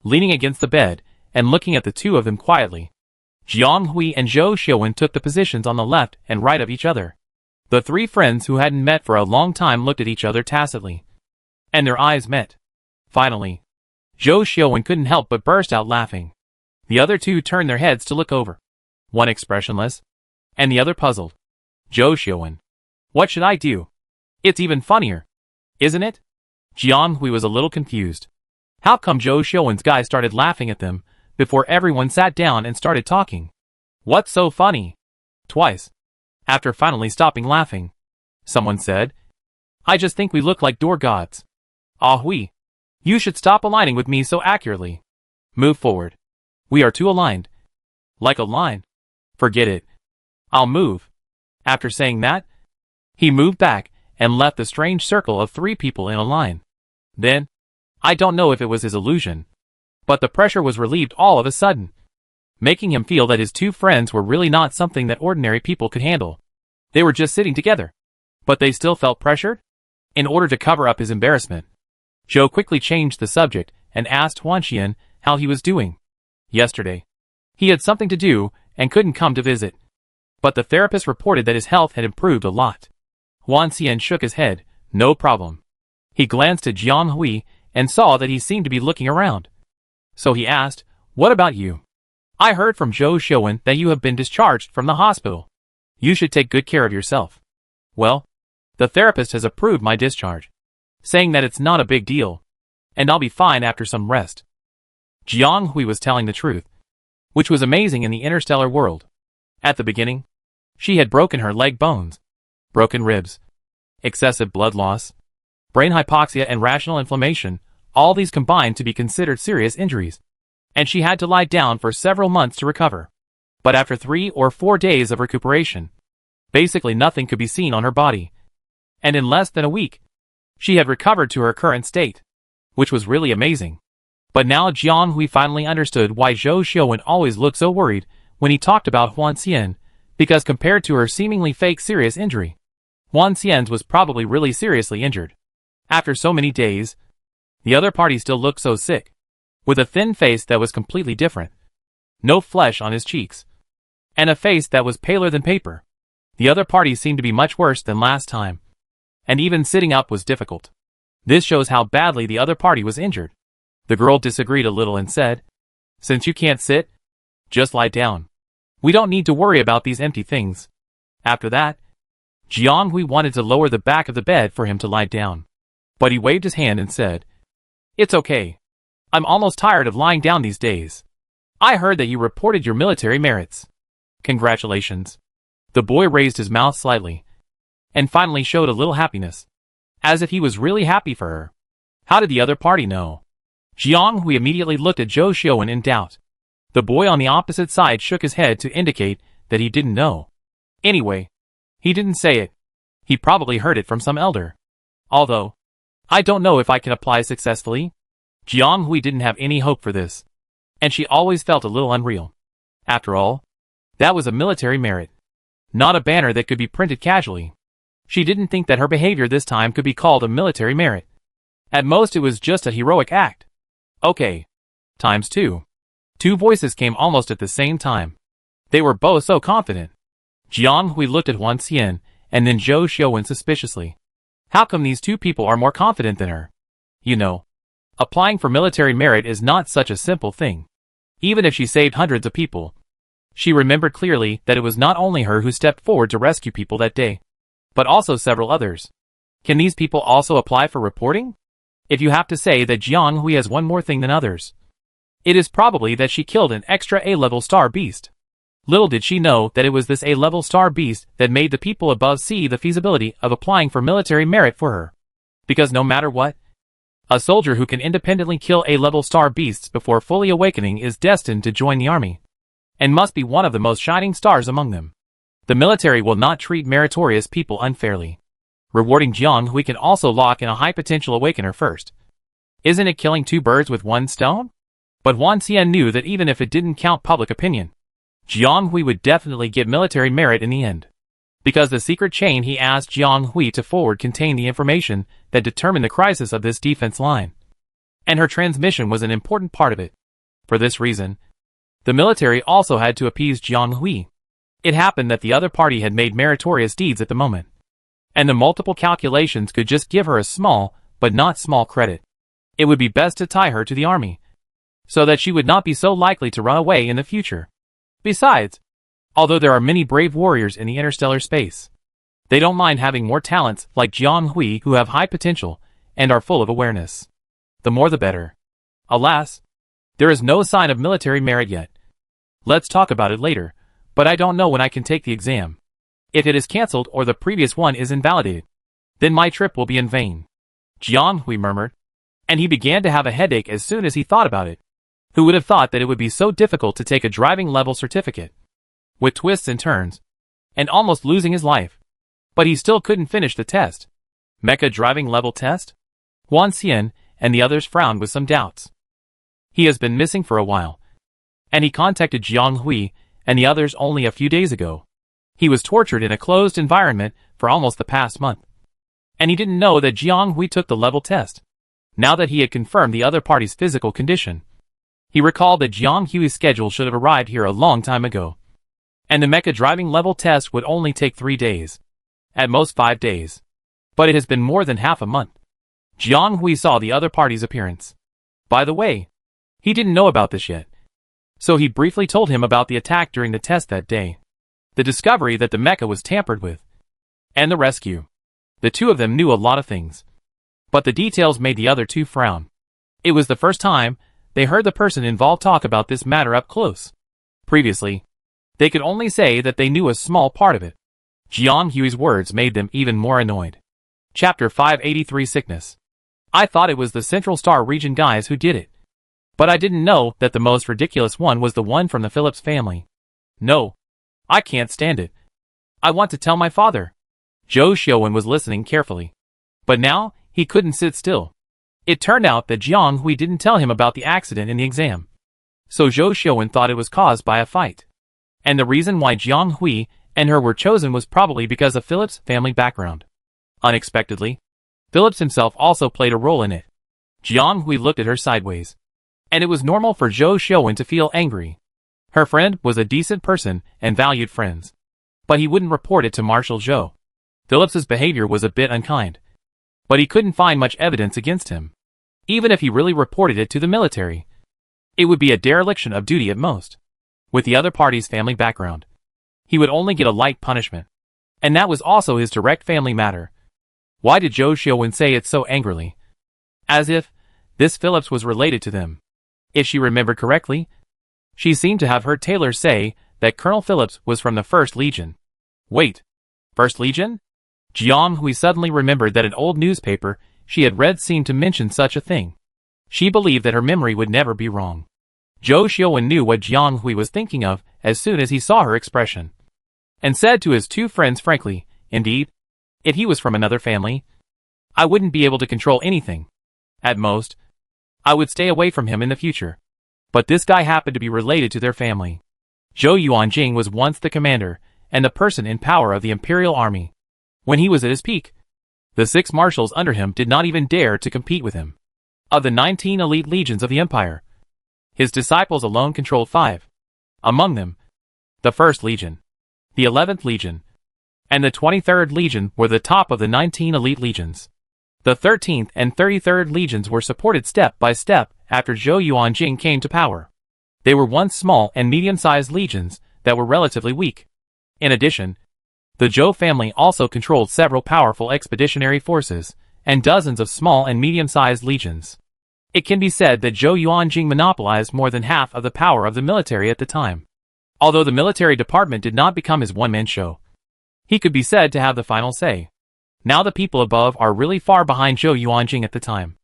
leaning against the bed and looking at the two of them quietly. Jiang Hui and Zhou Xiaowen took the positions on the left and right of each other. The three friends who hadn't met for a long time looked at each other tacitly, and their eyes met. Finally, Zhou Xiaowen couldn't help but burst out laughing. The other two turned their heads to look over, one expressionless, and the other puzzled. Zhou Xiaowen, what should I do? It's even funnier, isn't it? Jiang Hui was a little confused. How come Zhou Xiaowen's guy started laughing at them before everyone sat down and started talking? What's so funny? Twice, after finally stopping laughing, someone said, I just think we look like door gods. Ah Hui, you should stop aligning with me so accurately. Move forward. We are too aligned. Like a line. Forget it. I'll move. After saying that, he moved back and left the strange circle of three people in a line. Then, I don't know if it was his illusion, but the pressure was relieved all of a sudden, making him feel that his two friends were really not something that ordinary people could handle. They were just sitting together, but they still felt pressured? In order to cover up his embarrassment, Zhou quickly changed the subject and asked Huanqian how he was doing. Yesterday, he had something to do and couldn't come to visit, but the therapist reported that his health had improved a lot. Huanqian shook his head, no problem. He glanced at Jiang Hui and saw that he seemed to be looking around. So he asked, what about you? I heard from Zhou Xiaowen that you have been discharged from the hospital. You should take good care of yourself. Well, the therapist has approved my discharge, saying that it's not a big deal, and I'll be fine after some rest. Jiang Hui was telling the truth, which was amazing in the interstellar world. At the beginning, she had broken her leg bones, broken ribs, excessive blood loss, brain hypoxia and rational inflammation, all these combined to be considered serious injuries, and she had to lie down for several months to recover. But after 3 or 4 days of recuperation, Basically nothing could be seen on her body. And in less than a week, she had recovered to her current state, which was really amazing. But now Jiang Hui finally understood why Zhou Xiuwen always looked so worried when he talked about Huan Xian, because compared to her seemingly fake serious injury, Huan Xian's was probably really seriously injured. After so many days, the other party still looked so sick, with a thin face that was completely different, no flesh on his cheeks, and a face that was paler than paper. The other party seemed to be much worse than last time, and even sitting up was difficult. This shows how badly the other party was injured. The girl disagreed a little and said, "Since you can't sit, just lie down. We don't need to worry about these empty things." After that, Jiang Hui wanted to lower the back of the bed for him to lie down. But he waved his hand and said, "It's okay. I'm almost tired of lying down these days. I heard that you reported your military merits. Congratulations." The boy raised his mouth slightly, and finally showed a little happiness, as if he was really happy for her. How did the other party know? Jiang Hui immediately looked at Zhou Xiuwen in doubt. The boy on the opposite side shook his head to indicate that he didn't know. Anyway, he didn't say it. He probably heard it from some elder. Although, I don't know if I can apply successfully. Jiang Hui didn't have any hope for this, and she always felt a little unreal. After all, that was a military merit, not a banner that could be printed casually. She didn't think that her behavior this time could be called a military merit. At most it was just a heroic act. Okay. Times two. Two voices came almost at the same time. They were both so confident. Jiang Hui looked at Huan Xian, and then Zhou Xiuwen suspiciously. How come these two people are more confident than her? You know, applying for military merit is not such a simple thing. Even if she saved hundreds of people. She remembered clearly that it was not only her who stepped forward to rescue people that day, but also several others. Can these people also apply for reporting? If you have to say that Jiang Hui has one more thing than others, it is probably that she killed an extra A-level star beast. Little did she know that it was this A-level star beast that made the people above see the feasibility of applying for military merit for her. Because no matter what, a soldier who can independently kill A-level star beasts before fully awakening is destined to join the army, and must be one of the most shining stars among them. The military will not treat meritorious people unfairly. Rewarding Jiang Hui can also lock in a high-potential awakener first. Isn't it killing two birds with one stone? But Huan Xian knew that even if it didn't count public opinion, Jiang Hui would definitely get military merit in the end. Because the secret chain he asked Jiang Hui to forward contained the information that determined the crisis of this defense line. And her transmission was an important part of it. For this reason, the military also had to appease Jiang Hui. It happened that the other party had made meritorious deeds at the moment, and the multiple calculations could just give her a small, but not small credit. It would be best to tie her to the army, so that she would not be so likely to run away in the future. Besides, although there are many brave warriors in the interstellar space, they don't mind having more talents like Jiang Hui who have high potential and are full of awareness. The more the better. Alas, there is no sign of military merit yet. Let's talk about it later, but I don't know when I can take the exam. If it is cancelled or the previous one is invalidated, then my trip will be in vain. Jiang Hui murmured, and he began to have a headache as soon as he thought about it. Who would have thought that it would be so difficult to take a driving level certificate? With twists and turns, and almost losing his life. But he still couldn't finish the test. Mecha driving level test? Huan Xian and the others frowned with some doubts. He has been missing for a while, and he contacted Jiang Hui and the others only a few days ago. He was tortured in a closed environment for almost the past month, and he didn't know that Jiang Hui took the level test. Now that he had confirmed the other party's physical condition, he recalled that Jiang Hui's schedule should have arrived here a long time ago, and the mecha driving level test would only take 3 days, at most 5 days. But it has been more than half a month. Jiang Hui saw the other party's appearance. By the way, he didn't know about this yet, so he briefly told him about the attack during the test that day, the discovery that the mecha was tampered with, and the rescue. The two of them knew a lot of things, but the details made the other two frown. It was the first time they heard the person involved talk about this matter up close. Previously, they could only say that they knew a small part of it. Jiang Hui's words made them even more annoyed. Chapter 583 Sickness. I thought it was the Central Star Region guys who did it, but I didn't know that the most ridiculous one was the one from the Phillips family. No, I can't stand it. I want to tell my father. Zhou Xiaowen was listening carefully. But now, he couldn't sit still. It turned out that Jiang Hui didn't tell him about the accident in the exam. So Zhou Xiaowen thought it was caused by a fight. And the reason why Jiang Hui and her were chosen was probably because of Philip's family background. Unexpectedly, Phillips himself also played a role in it. Jiang Hui looked at her sideways. And it was normal for Zhou Xiaowen to feel angry. Her friend was a decent person and valued friends. But he wouldn't report it to Marshal Zhou. Phillips's behavior was a bit unkind. But he couldn't find much evidence against him. Even if he really reported it to the military, it would be a dereliction of duty at most. With the other party's family background, he would only get a light punishment. And that was also his direct family matter. Why did Zhou Xiaowen say it so angrily? As if this Phillips was related to them. If she remembered correctly, she seemed to have heard Taylor say that Colonel Phillips was from the 1st Legion. Wait, 1st Legion? Jiang Hui suddenly remembered that an old newspaper she had read seemed to mention such a thing. She believed that her memory would never be wrong. Zhou Xiaowen knew what Jiang Hui was thinking of as soon as he saw her expression, and said to his two friends frankly, indeed, if he was from another family, I wouldn't be able to control anything. At most, I would stay away from him in the future. But this guy happened to be related to their family. Zhou Yuanjing was once the commander and the person in power of the Imperial Army. When he was at his peak, the 6 marshals under him did not even dare to compete with him. Of the 19 elite legions of the Empire, his disciples alone controlled 5. Among them, the 1st Legion, the 11th Legion, and the 23rd Legion were the top of the 19 elite legions. The 13th and 33rd legions were supported step by step after Zhou Yuanjing came to power. They were once small and medium-sized legions that were relatively weak. In addition, the Zhou family also controlled several powerful expeditionary forces and dozens of small and medium-sized legions. It can be said that Zhou Yuanjing monopolized more than half of the power of the military at the time. Although the military department did not become his one-man show, he could be said to have the final say. Now the people above are really far behind Zhou Yuanjing at the time.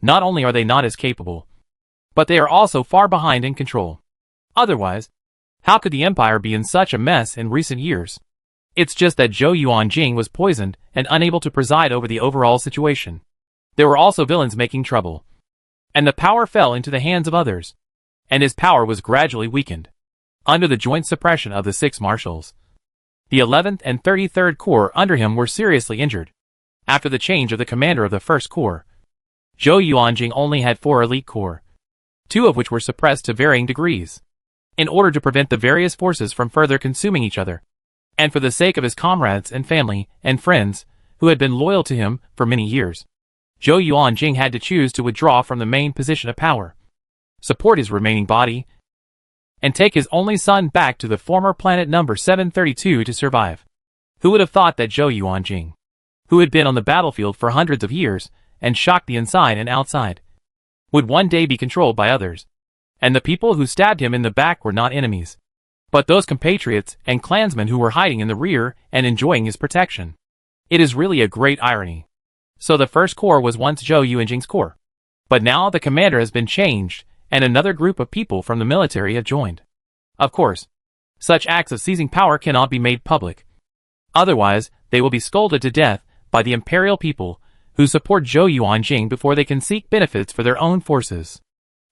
Not only are they not as capable, but they are also far behind in control. Otherwise, how could the empire be in such a mess in recent years? It's just that Zhou Yuanjing was poisoned and unable to preside over the overall situation. There were also villains making trouble. And the power fell into the hands of others. And his power was gradually weakened. Under the joint suppression of the 6 marshals, the 11th and 33rd Corps under him were seriously injured. After the change of the commander of the 1st Corps, Zhou Yuanjing only had 4 elite corps, 2 of which were suppressed to varying degrees, in order to prevent the various forces from further consuming each other, and for the sake of his comrades and family and friends who had been loyal to him for many years. Zhou Yuanjing had to choose to withdraw from the main position of power, support his remaining body, and take his only son back to the former planet number 732 to survive. Who would have thought that Zhou Yuanjing, who had been on the battlefield for hundreds of years and shocked the inside and outside, would one day be controlled by others? And the people who stabbed him in the back were not enemies, but those compatriots and clansmen who were hiding in the rear and enjoying his protection. It is really a great irony. So the 1st Corps was once Zhou Yuanjing's corps. But now the commander has been changed, and another group of people from the military have joined. Of course, such acts of seizing power cannot be made public. Otherwise, they will be scolded to death by the imperial people who support Zhou Yuanjing before they can seek benefits for their own forces.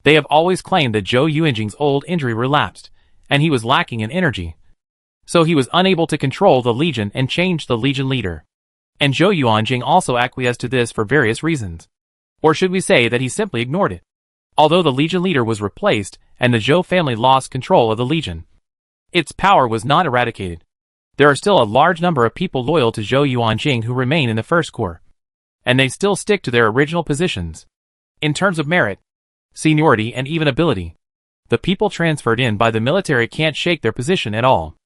They have always claimed that Zhou Yuanjing's old injury relapsed, and he was lacking in energy. So he was unable to control the legion and change the legion leader. And Zhou Yuanjing also acquiesced to this for various reasons. Or should we say that he simply ignored it? Although the legion leader was replaced and the Zhou family lost control of the legion, its power was not eradicated. There are still a large number of people loyal to Zhou Yuanjing who remain in the 1st Corps, and they still stick to their original positions. In terms of merit, seniority and even ability, the people transferred in by the military can't shake their position at all.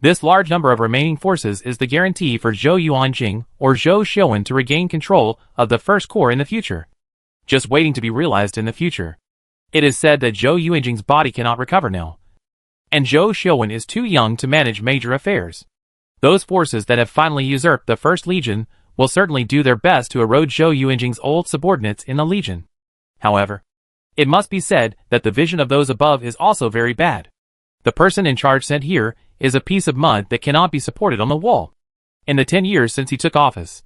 This large number of remaining forces is the guarantee for Zhou Yuanjing or Zhou Xiaowen to regain control of the 1st Corps in the future. Just waiting to be realized in the future. It is said that Zhou Yuanjing's body cannot recover now, and Zhou Xiaowen is too young to manage major affairs. Those forces that have finally usurped the 1st Legion will certainly do their best to erode Zhou Yuanjing's old subordinates in the Legion. However, it must be said that the vision of those above is also very bad. The person in charge sent here is a piece of mud that cannot be supported on the wall. In the 10 years since he took office,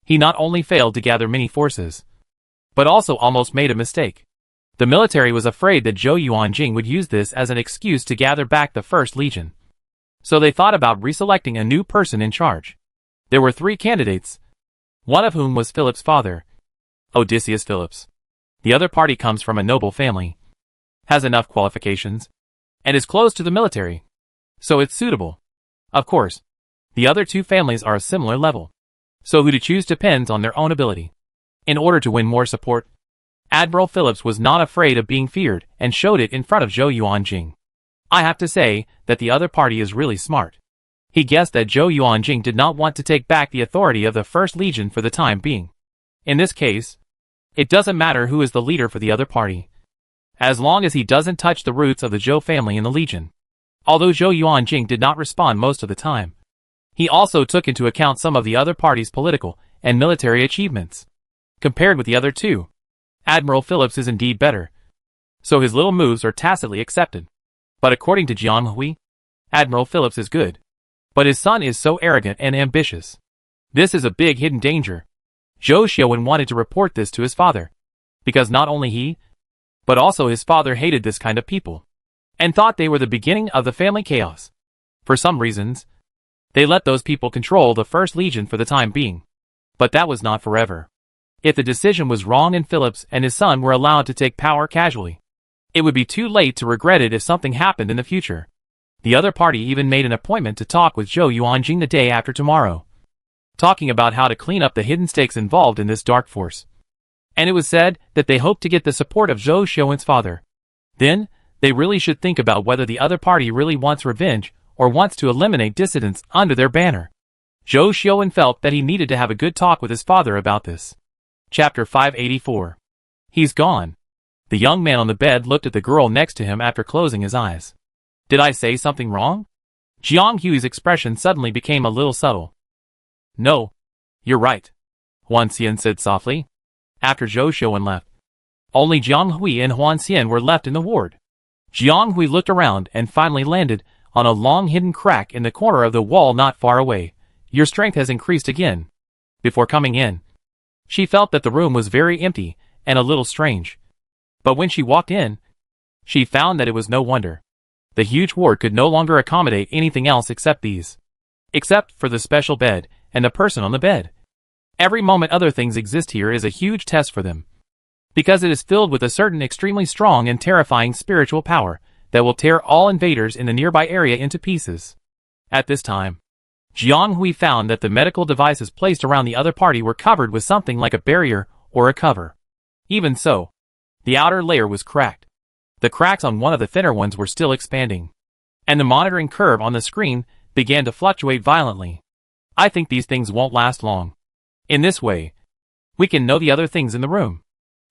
he not only failed to gather many forces, but also almost made a mistake. The military was afraid that Zhou Yuanjing would use this as an excuse to gather back the First Legion. So they thought about reselecting a new person in charge. There were 3 candidates, one of whom was Philip's father, Odysseus Phillips. The other party comes from a noble family, has enough qualifications, and is close to the military, so it's suitable. Of course, the other 2 families are a similar level, so who to choose depends on their own ability. In order to win more support, Admiral Phillips was not afraid of being feared and showed it in front of Zhou Yuanjing. I have to say that the other party is really smart. He guessed that Zhou Yuanjing did not want to take back the authority of the First Legion for the time being. In this case, it doesn't matter who is the leader for the other party, as long as he doesn't touch the roots of the Zhou family in the Legion. Although Zhou Yuanjing did not respond most of the time, he also took into account some of the other party's political and military achievements. Compared with the other 2, Admiral Phillips is indeed better, so his little moves are tacitly accepted. But according to Jiang Hui, Admiral Phillips is good, but his son is so arrogant and ambitious. This is a big hidden danger. Zhou Xiaowen wanted to report this to his father, because not only he, but also his father hated this kind of people, and thought they were the beginning of the family chaos. For some reasons, they let those people control the First Legion for the time being. But that was not forever. If the decision was wrong and Phillips and his son were allowed to take power casually, it would be too late to regret it if something happened in the future. The other party even made an appointment to talk with Zhou Yuanjing the day after tomorrow, talking about how to clean up the hidden stakes involved in this dark force. And it was said that they hoped to get the support of Zhou Xiaowen's father. Then, they really should think about whether the other party really wants revenge or wants to eliminate dissidents under their banner. Zhou Xiaowen felt that he needed to have a good talk with his father about this. Chapter 584. He's gone. The young man on the bed looked at the girl next to him after closing his eyes. Did I say something wrong? Jiang Hui's expression suddenly became a little subtle. No, you're right, Huan Xian said softly. After Zhou Xiaowen left, only Jiang Hui and Huan Xian were left in the ward. Jiang Hui looked around and finally landed on a long hidden crack in the corner of the wall not far away. Your strength has increased again. Before coming in, she felt that the room was very empty and a little strange. But when she walked in, she found that it was no wonder. The huge ward could no longer accommodate anything else except these. Except for the special bed and the person on the bed. Every moment other things exist here is a huge test for them, because it is filled with a certain extremely strong and terrifying spiritual power that will tear all invaders in the nearby area into pieces. At this time, Jiang Hui found that the medical devices placed around the other party were covered with something like a barrier or a cover. Even so, the outer layer was cracked. The cracks on one of the thinner ones were still expanding, and the monitoring curve on the screen began to fluctuate violently. I think these things won't last long. In this way, we can know the other things in the room.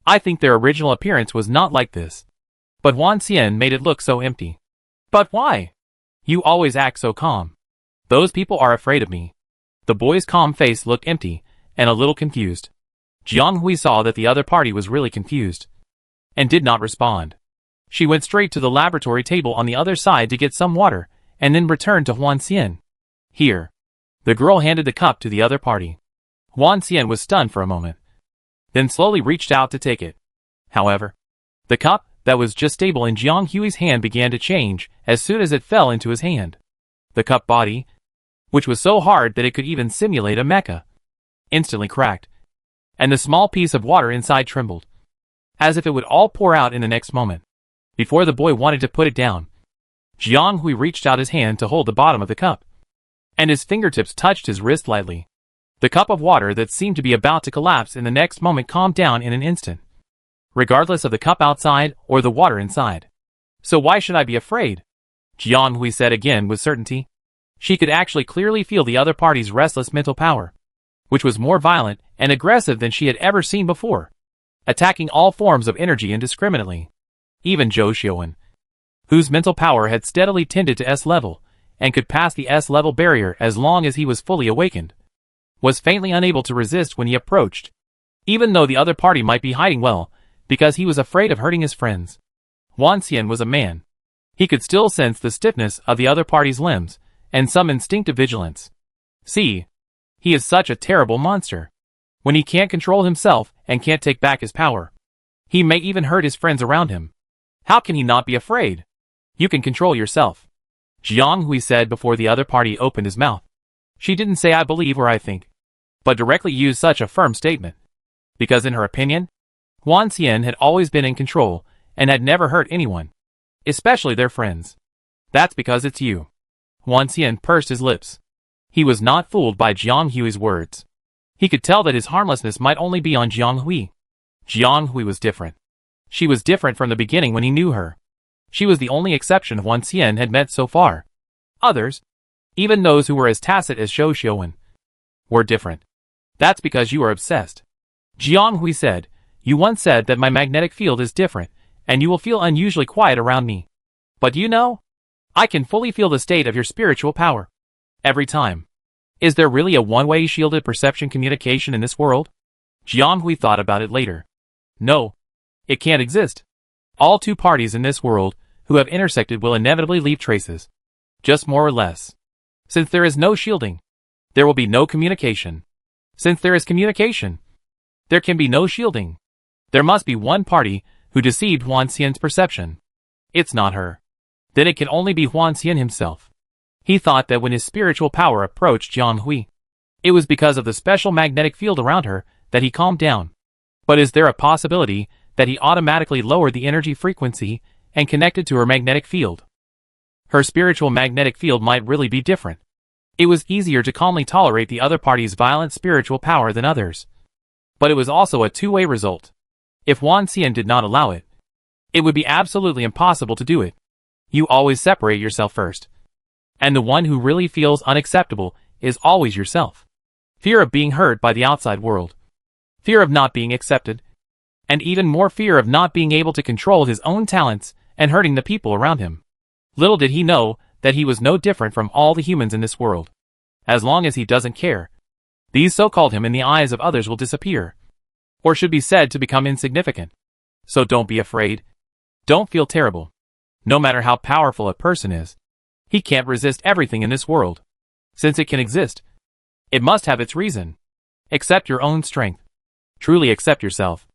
I think their original appearance was not like this. But Huan Xian made it look so empty. But why? You always act so calm. Those people are afraid of me. The boy's calm face looked empty and a little confused. Jiang Hui saw that the other party was really confused and did not respond. She went straight to the laboratory table on the other side to get some water and then returned to Huan Xian. Here. The girl handed the cup to the other party. Huan Xian was stunned for a moment, then slowly reached out to take it. However, the cup that was just stable in Jiang Hui's hand began to change as soon as it fell into his hand. The cup body, which was so hard that it could even simulate a mecha, instantly cracked, and the small piece of water inside trembled, as if it would all pour out in the next moment. Before the boy wanted to put it down, Jiang Hui reached out his hand to hold the bottom of the cup, and his fingertips touched his wrist lightly. The cup of water that seemed to be about to collapse in the next moment calmed down in an instant, regardless of the cup outside or the water inside. So why should I be afraid? Jiang Hui said again with certainty. She could actually clearly feel the other party's restless mental power, which was more violent and aggressive than she had ever seen before, attacking all forms of energy indiscriminately. Even Zhou Xiaowen, whose mental power had steadily tended to S level and could pass the S level barrier as long as he was fully awakened, was faintly unable to resist when he approached, even though the other party might be hiding well, because he was afraid of hurting his friends. Huan Xian was a man. He could still sense the stiffness of the other party's limbs, and some instinctive vigilance. See, he is such a terrible monster. When he can't control himself and can't take back his power, he may even hurt his friends around him. How can he not be afraid? You can control yourself, Jiang Hui said before the other party opened his mouth. She didn't say I believe or I think, but directly used such a firm statement. Because in her opinion, Huan Xian had always been in control and had never hurt anyone, especially their friends. That's because it's you. Huan Xian pursed his lips. He was not fooled by Jiang Hui's words. He could tell that his harmlessness might only be on Jiang Hui. Jiang Hui was different. She was different from the beginning when he knew her. She was the only exception Huan Xian had met so far. Others, even those who were as tacit as Zhou Xiuwen, were different. That's because you are obsessed. Jiang Hui said, you once said that my magnetic field is different, and you will feel unusually quiet around me. But you know, I can fully feel the state of your spiritual power. Every time. Is there really a one-way shielded perception communication in this world? Jiang Hui thought about it later. No. It can't exist. All two parties in this world who have intersected will inevitably leave traces. Just more or less. Since there is no shielding, there will be no communication. Since there is communication, there can be no shielding. There must be one party who deceived Huan Xian's perception. It's not her. Then it can only be Huan Xian himself. He thought that when his spiritual power approached Jiang Hui, it was because of the special magnetic field around her that he calmed down. But is there a possibility that he automatically lowered the energy frequency and connected to her magnetic field? Her spiritual magnetic field might really be different. It was easier to calmly tolerate the other party's violent spiritual power than others. But it was also a two-way result. If Huan Xian did not allow it, it would be absolutely impossible to do it. You always separate yourself first. And the one who really feels unacceptable is always yourself. Fear of being hurt by the outside world. Fear of not being accepted. And even more fear of not being able to control his own talents and hurting the people around him. Little did he know that he was no different from all the humans in this world. As long as he doesn't care, these so-called him in the eyes of others will disappear. Or should be said to become insignificant. So don't be afraid. Don't feel terrible. No matter how powerful a person is, he can't resist everything in this world. Since it can exist, it must have its reason. Accept your own strength. Truly accept yourself.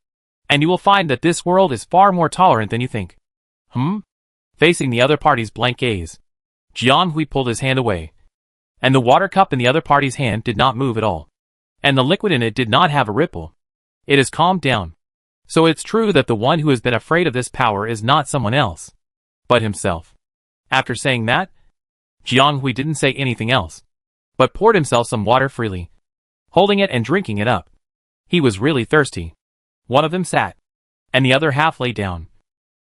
And you will find that this world is far more tolerant than you think. Facing the other party's blank gaze, Jiang Hui pulled his hand away. And the water cup in the other party's hand did not move at all. And the liquid in it did not have a ripple. It has calmed down. So it's true that the one who has been afraid of this power is not someone else, but himself. After saying that, Jiang Hui didn't say anything else, but poured himself some water freely, holding it and drinking it up. He was really thirsty. One of them sat, and the other half lay down,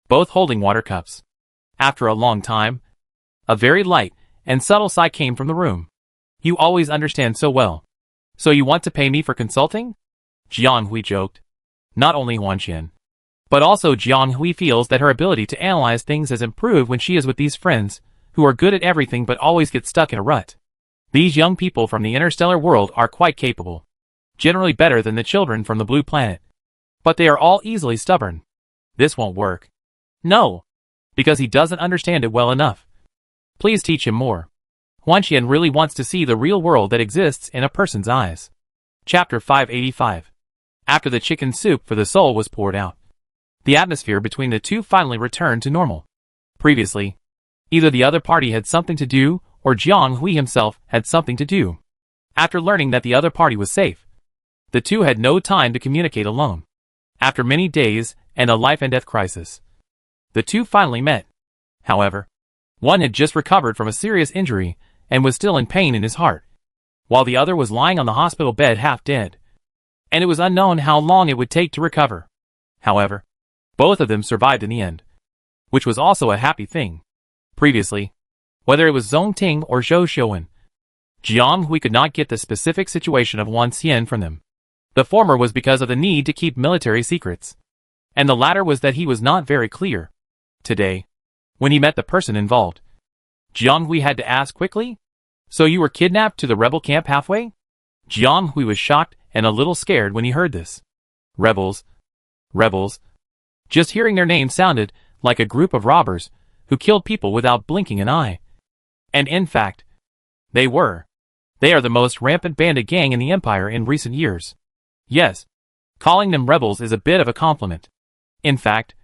both holding water cups. After a long time, a very light and subtle sigh came from the room. You always understand so well. So you want to pay me for consulting? Jiang Hui joked. Not only Huan Xian, but also Jiang Hui feels that her ability to analyze things has improved when she is with these friends, who are good at everything but always get stuck in a rut. These young people from the interstellar world are quite capable. Generally better than the children from the blue planet. But they are all easily stubborn. This won't work. No. Because he doesn't understand it well enough. Please teach him more. Huan Xian really wants to see the real world that exists in a person's eyes. Chapter 585. After the chicken soup for the soul was poured out, the atmosphere between the two finally returned to normal. Previously, either the other party had something to do, or Jiang Hui himself had something to do. After learning that the other party was safe, the two had no time to communicate alone. After many days and a life and death crisis, the two finally met. However, one had just recovered from a serious injury and was still in pain in his heart, while the other was lying on the hospital bed half dead. And it was unknown how long it would take to recover. However, both of them survived in the end, which was also a happy thing. Previously, whether it was Zhong Ting or Zhou Xiuwen, Jiang Hui could not get the specific situation of Huan Xian from them. The former was because of the need to keep military secrets, and the latter was that he was not very clear. Today, when he met the person involved, Jiang Hui had to ask quickly, "So you were kidnapped to the rebel camp halfway?" Jiang Hui was shocked and a little scared when he heard this. Rebels. Rebels. Just hearing their name sounded like a group of robbers who killed people without blinking an eye. And in fact, they were. They are the most rampant bandit gang in the Empire in recent years. Yes, calling them rebels is a bit of a compliment. In fact,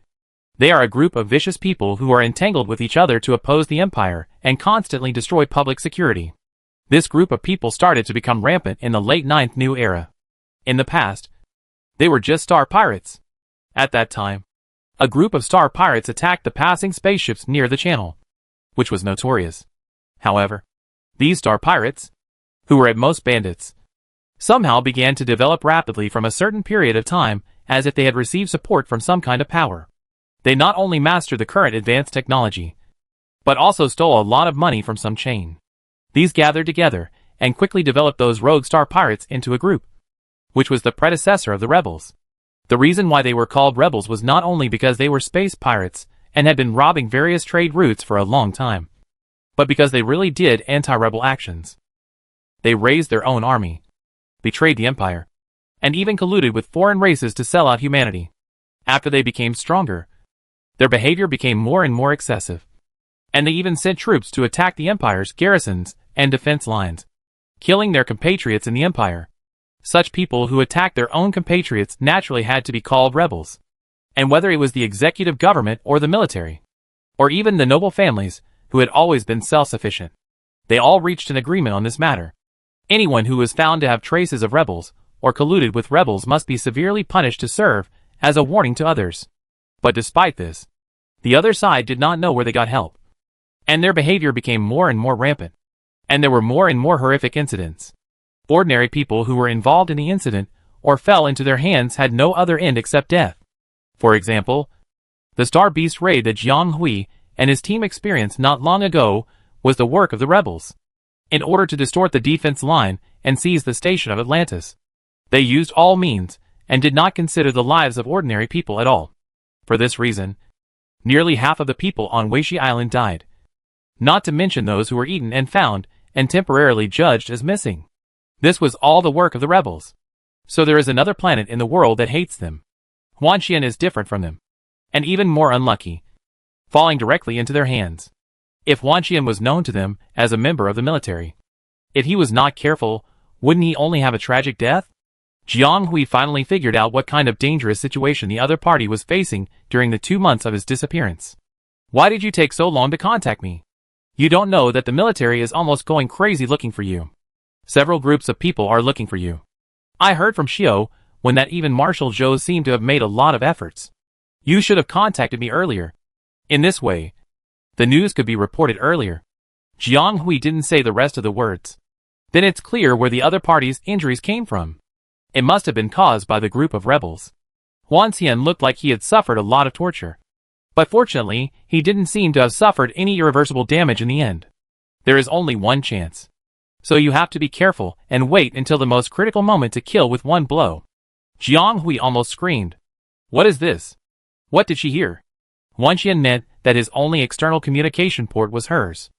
they are a group of vicious people who are entangled with each other to oppose the Empire and constantly destroy public security. This group of people started to become rampant in the late 9th New Era. In the past, they were just star pirates. At that time, a group of star pirates attacked the passing spaceships near the channel, which was notorious. However, these star pirates, who were at most bandits, somehow began to develop rapidly from a certain period of time as if they had received support from some kind of power. They not only mastered the current advanced technology, but also stole a lot of money from some chain. These gathered together and quickly developed those rogue star pirates into a group, which was the predecessor of the rebels. The reason why they were called rebels was not only because they were space pirates and had been robbing various trade routes for a long time, but because they really did anti-rebel actions. They raised their own army, betrayed the Empire, and even colluded with foreign races to sell out humanity. After they became stronger, their behavior became more and more excessive, and they even sent troops to attack the Empire's garrisons and defense lines, killing their compatriots in the Empire. Such people who attacked their own compatriots naturally had to be called rebels. And whether it was the executive government or the military, or even the noble families who had always been self-sufficient, they all reached an agreement on this matter. Anyone who was found to have traces of rebels or colluded with rebels must be severely punished to serve as a warning to others. But despite this, the other side did not know where they got help, and their behavior became more and more rampant, and there were more and more horrific incidents. Ordinary people who were involved in the incident or fell into their hands had no other end except death. For example, the Star Beast raid that Jiang Hui and his team experienced not long ago was the work of the rebels. In order to distort the defense line and seize the station of Atlantis, they used all means and did not consider the lives of ordinary people at all. For this reason, nearly half of the people on Weishi Island died, not to mention those who were eaten and found and temporarily judged as missing. This was all the work of the rebels. So there is another planet in the world that hates them. Huanxian is different from them, and even more unlucky, falling directly into their hands. If Huanxian was known to them as a member of the military, if he was not careful, wouldn't he only have a tragic death? Jiang Hui finally figured out what kind of dangerous situation the other party was facing during the 2 months of his disappearance. Why did you take so long to contact me? You don't know that the military is almost going crazy looking for you. Several groups of people are looking for you. I heard from Xiao when that even Marshal Zhou seemed to have made a lot of efforts. You should have contacted me earlier. In this way, the news could be reported earlier. Jiang Hui didn't say the rest of the words. Then it's clear where the other party's injuries came from. It must have been caused by the group of rebels. Huanxian looked like he had suffered a lot of torture. But fortunately, he didn't seem to have suffered any irreversible damage in the end. There is only one chance. So you have to be careful and wait until the most critical moment to kill with one blow. Jiang Hui almost screamed. What is this? What did she hear? Huanxian meant that his only external communication port was hers.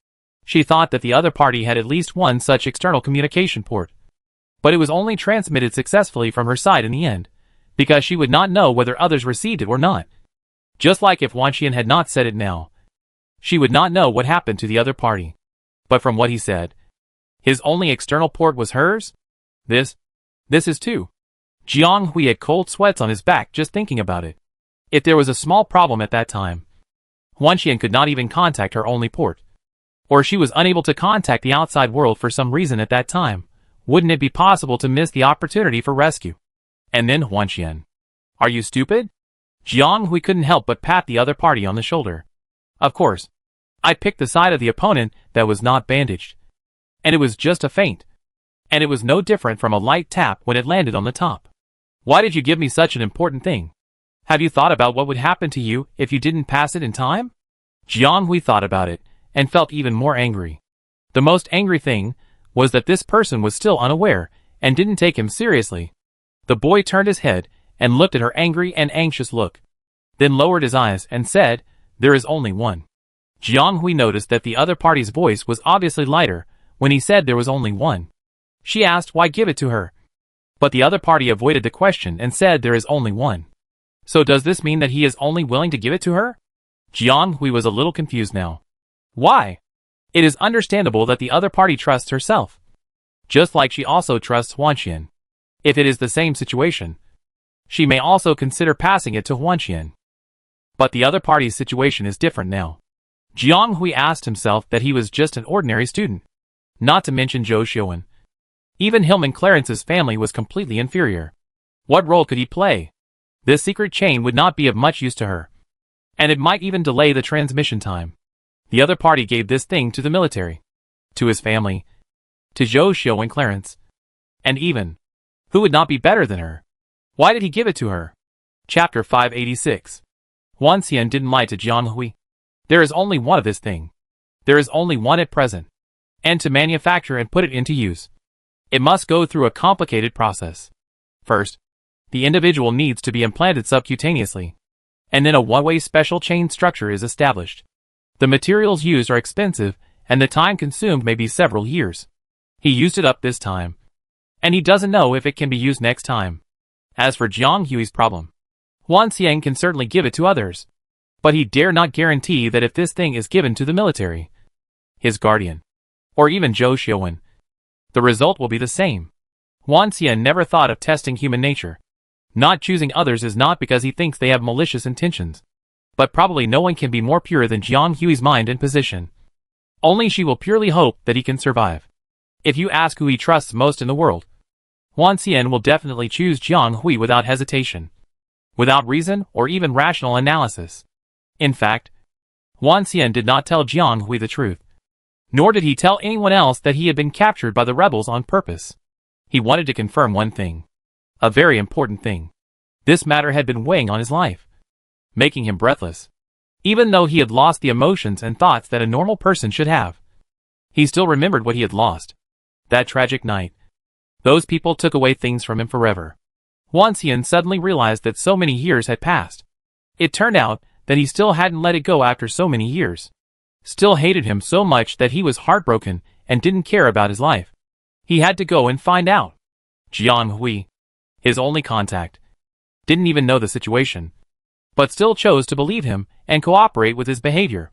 She thought that the other party had at least one such external communication port. But it was only transmitted successfully from her side in the end, because she would not know whether others received it or not. Just like if Huanxian had not said it now, she would not know what happened to the other party. But from what he said, his only external port was hers? This is too. Jiang Hui had cold sweats on his back just thinking about it. If there was a small problem at that time, Huanxian could not even contact her only port. Or she was unable to contact the outside world for some reason at that time. Wouldn't it be possible to miss the opportunity for rescue? And then Huanxian. Are you stupid? Jiang Hui couldn't help but pat the other party on the shoulder. Of course, I picked the side of the opponent that was not bandaged. And it was just a feint. And it was no different from a light tap when it landed on the top. Why did you give me such an important thing? Have you thought about what would happen to you if you didn't pass it in time? Jiang Hui thought about it and felt even more angry. The most angry thing was that this person was still unaware and didn't take him seriously. The boy turned his head and looked at her angry and anxious look, then lowered his eyes and said, "There is only one." Jiang Hui noticed that the other party's voice was obviously lighter when he said there was only one. She asked why give it to her. But the other party avoided the question and said there is only one. So does this mean that he is only willing to give it to her? Jiang Hui was a little confused now. Why? It is understandable that the other party trusts herself. Just like she also trusts Huanxian. If it is the same situation, she may also consider passing it to Huanxian. But the other party's situation is different now. Jiang Hui asked himself that he was just an ordinary student. Not to mention Zhou Xiuwen. Even him and Clarence's family was completely inferior. What role could he play? This secret chain would not be of much use to her. And it might even delay the transmission time. The other party gave this thing to the military. To his family. To Zhou Xiuwen and Clarence. And even, who would not be better than her? Why did he give it to her? Chapter 586. Huanxian didn't lie to Jiang Hui. There is only one of this thing. There is only one at present. And to manufacture and put it into use, it must go through a complicated process. First, the individual needs to be implanted subcutaneously. And then a one-way special chain structure is established. The materials used are expensive, and the time consumed may be several years. He used it up this time. And he doesn't know if it can be used next time. As for Jiang Hui's problem, Huanxian can certainly give it to others. But he dare not guarantee that if this thing is given to the military, his guardian, or even Zhou Xiuwen, the result will be the same. Huanxian never thought of testing human nature. Not choosing others is not because he thinks they have malicious intentions. But probably no one can be more pure than Jiang Hui's mind and position. Only she will purely hope that he can survive. If you ask who he trusts most in the world, Huanxian will definitely choose Jiang Hui without hesitation. Without reason or even rational analysis. In fact, Huanxian did not tell Jiang Hui the truth. Nor did he tell anyone else that he had been captured by the rebels on purpose. He wanted to confirm one thing. A very important thing. This matter had been weighing on his life, making him breathless. Even though he had lost the emotions and thoughts that a normal person should have, he still remembered what he had lost. That tragic night. Those people took away things from him forever. Huanxian suddenly realized that so many years had passed. It turned out that he still hadn't let it go after so many years. Still hated him so much that he was heartbroken and didn't care about his life. He had to go and find out. Jiang Hui, his only contact, didn't even know the situation, but still chose to believe him and cooperate with his behavior.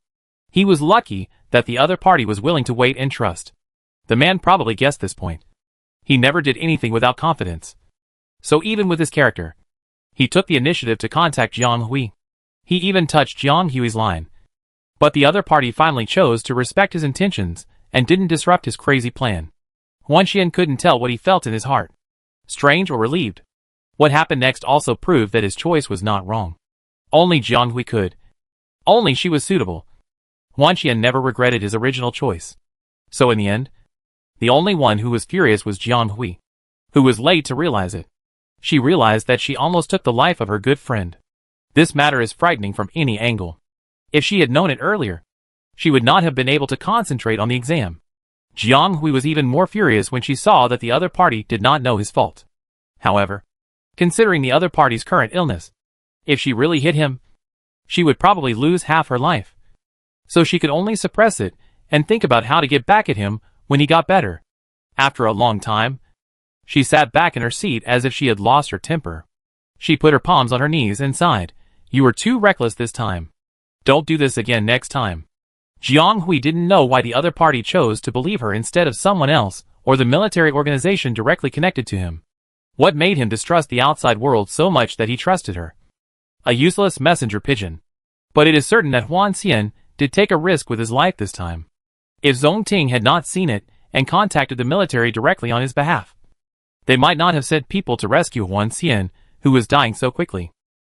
He was lucky that the other party was willing to wait and trust. The man probably guessed this point. He never did anything without confidence. So even with his character, he took the initiative to contact Jiang Hui. He even touched Jiang Hui's line. But the other party finally chose to respect his intentions and didn't disrupt his crazy plan. Huanxian couldn't tell what he felt in his heart. Strange or relieved. What happened next also proved that his choice was not wrong. Only Jiang Hui could. Only she was suitable. Huanxian never regretted his original choice. So in the end, the only one who was furious was Jiang Hui, who was late to realize it. She realized that she almost took the life of her good friend. This matter is frightening from any angle. If she had known it earlier, she would not have been able to concentrate on the exam. Jiang Hui was even more furious when she saw that the other party did not know his fault. However, considering the other party's current illness, if she really hit him, she would probably lose half her life. So she could only suppress it and think about how to get back at him when he got better. After a long time, she sat back in her seat as if she had lost her temper. She put her palms on her knees and sighed. "You were too reckless this time. Don't do this again next time." Jiang Hui didn't know why the other party chose to believe her instead of someone else or the military organization directly connected to him. What made him distrust the outside world so much that he trusted her? A useless messenger pigeon. But it is certain that Huanxian did take a risk with his life this time. If Zongting had not seen it and contacted the military directly on his behalf, they might not have sent people to rescue Huanxian, who was dying so quickly.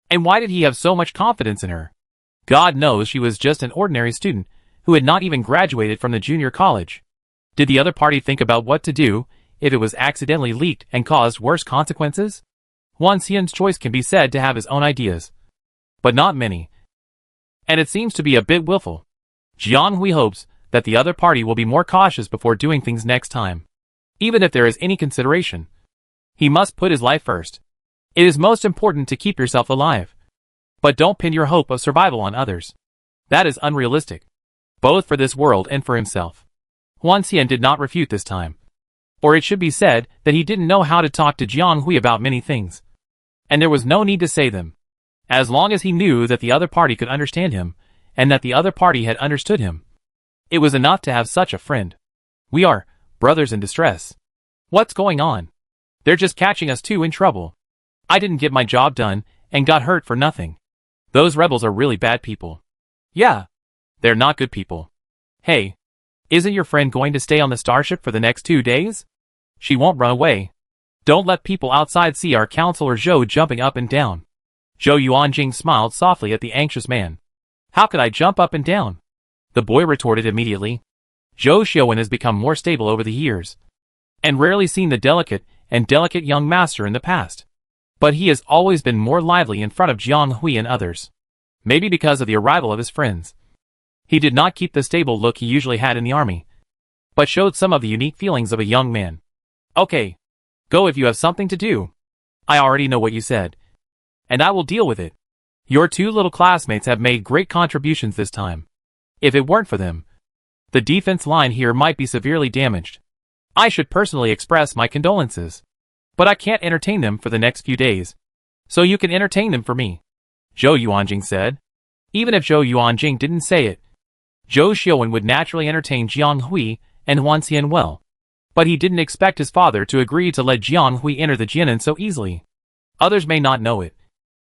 And why did he have so much confidence in her? God knows she was just an ordinary student who had not even graduated from the junior college. Did the other party think about what to do if it was accidentally leaked and caused worse consequences? Huanxian's choice can be said to have his own ideas, but not many. And it seems to be a bit willful. Jiang Hui hopes that the other party will be more cautious before doing things next time. Even if there is any consideration, he must put his life first. It is most important to keep yourself alive. But don't pin your hope of survival on others. That is unrealistic, both for this world and for himself. Huanxian did not refute this time. Or it should be said that he didn't know how to talk to Jiang Hui about many things. And there was no need to say them. As long as he knew that the other party could understand him, and that the other party had understood him. It was enough to have such a friend. We are brothers in distress. What's going on? They're just catching us two in trouble. I didn't get my job done and got hurt for nothing. Those rebels are really bad people. Yeah. They're not good people. Hey. Isn't your friend going to stay on the starship for the next 2 days? She won't run away. Don't let people outside see our counselor Zhou jumping up and down. Zhou Yuanjing smiled softly at the anxious man. How could I jump up and down? The boy retorted immediately. Zhou Xiaowen has become more stable over the years, and rarely seen the delicate young master in the past. But he has always been more lively in front of Jiang Hui and others. Maybe because of the arrival of his friends. He did not keep the stable look he usually had in the army, but showed some of the unique feelings of a young man. Okay. Go if you have something to do. I already know what you said, and I will deal with it. Your two little classmates have made great contributions this time. If it weren't for them, the defense line here might be severely damaged. I should personally express my condolences, but I can't entertain them for the next few days, so you can entertain them for me, Zhou Yuanjing said. Even if Zhou Yuanjing didn't say it, Zhou Xiaowen would naturally entertain Jiang Hui and Huan Xian well. But he didn't expect his father to agree to let Jiang Hui enter the Jianan so easily. Others may not know it,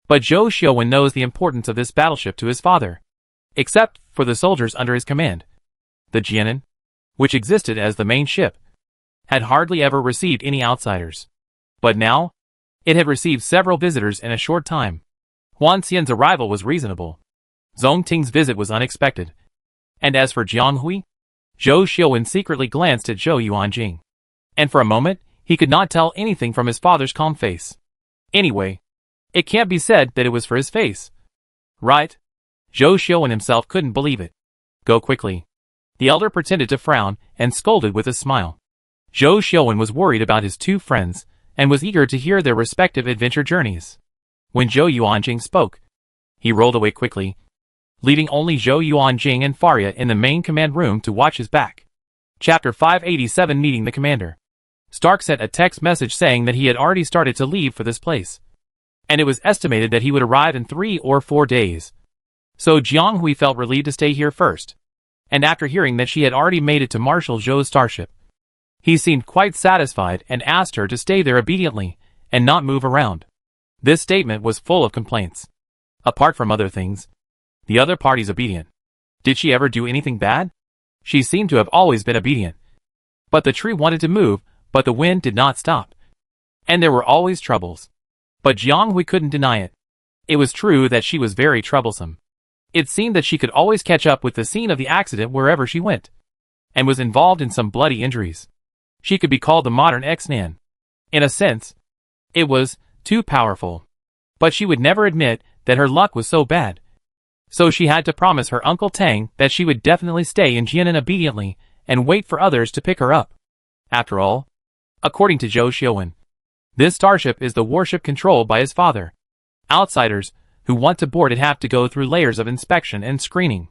but Zhou Xiaowen knows the importance of this battleship to his father. Except for the soldiers under his command. The Jianan, which existed as the main ship, had hardly ever received any outsiders. But now, it had received several visitors in a short time. Huan Xian's arrival was reasonable. Zhong Ting's visit was unexpected. And as for Jiang Hui, Zhou Xiaowen secretly glanced at Zhou Yuanjing. And for a moment, he could not tell anything from his father's calm face. Anyway, it can't be said that it was for his face. Right? Zhou Xiaowen himself couldn't believe it. Go quickly. The elder pretended to frown and scolded with a smile. Zhou Xiaowen was worried about his two friends and was eager to hear their respective adventure journeys. When Zhou Yuanjing spoke, he rolled away quickly, leaving only Zhou Yuanjing and Faria in the main command room to watch his back. Chapter 587 Meeting the Commander. Stark sent a text message saying that he had already started to leave for this place, and it was estimated that he would arrive in 3 or 4 days. So Jiang Hui felt relieved to stay here first, and after hearing that she had already made it to Marshal Zhou's starship, he seemed quite satisfied and asked her to stay there obediently and not move around. This statement was full of complaints. Apart from other things, the other party's obedient. Did she ever do anything bad? She seemed to have always been obedient. But the tree wanted to move, but the wind did not stop. And there were always troubles. But Jiang Hui couldn't deny it. It was true that she was very troublesome. It seemed that she could always catch up with the scene of the accident wherever she went, and was involved in some bloody injuries. She could be called the modern ex-Nan. In a sense, it was too powerful. But she would never admit that her luck was so bad. So she had to promise her Uncle Tang that she would definitely stay in Jianan obediently and wait for others to pick her up. After all, according to Zhou Xiaowen, this starship is the warship controlled by his father. Outsiders who want to board it have to go through layers of inspection and screening.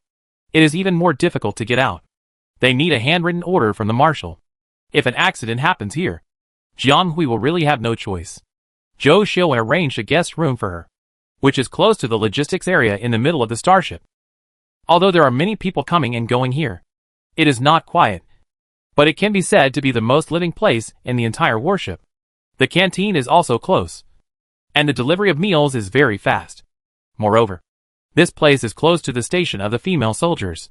It is even more difficult to get out. They need a handwritten order from the marshal. If an accident happens here, Jiang Hui will really have no choice. Zhou Xiaowen arranged a guest room for her, which is close to the logistics area in the middle of the starship. Although there are many people coming and going here, it is not quiet, but it can be said to be the most living place in the entire warship. The canteen is also close, and the delivery of meals is very fast. Moreover, this place is close to the station of the female soldiers,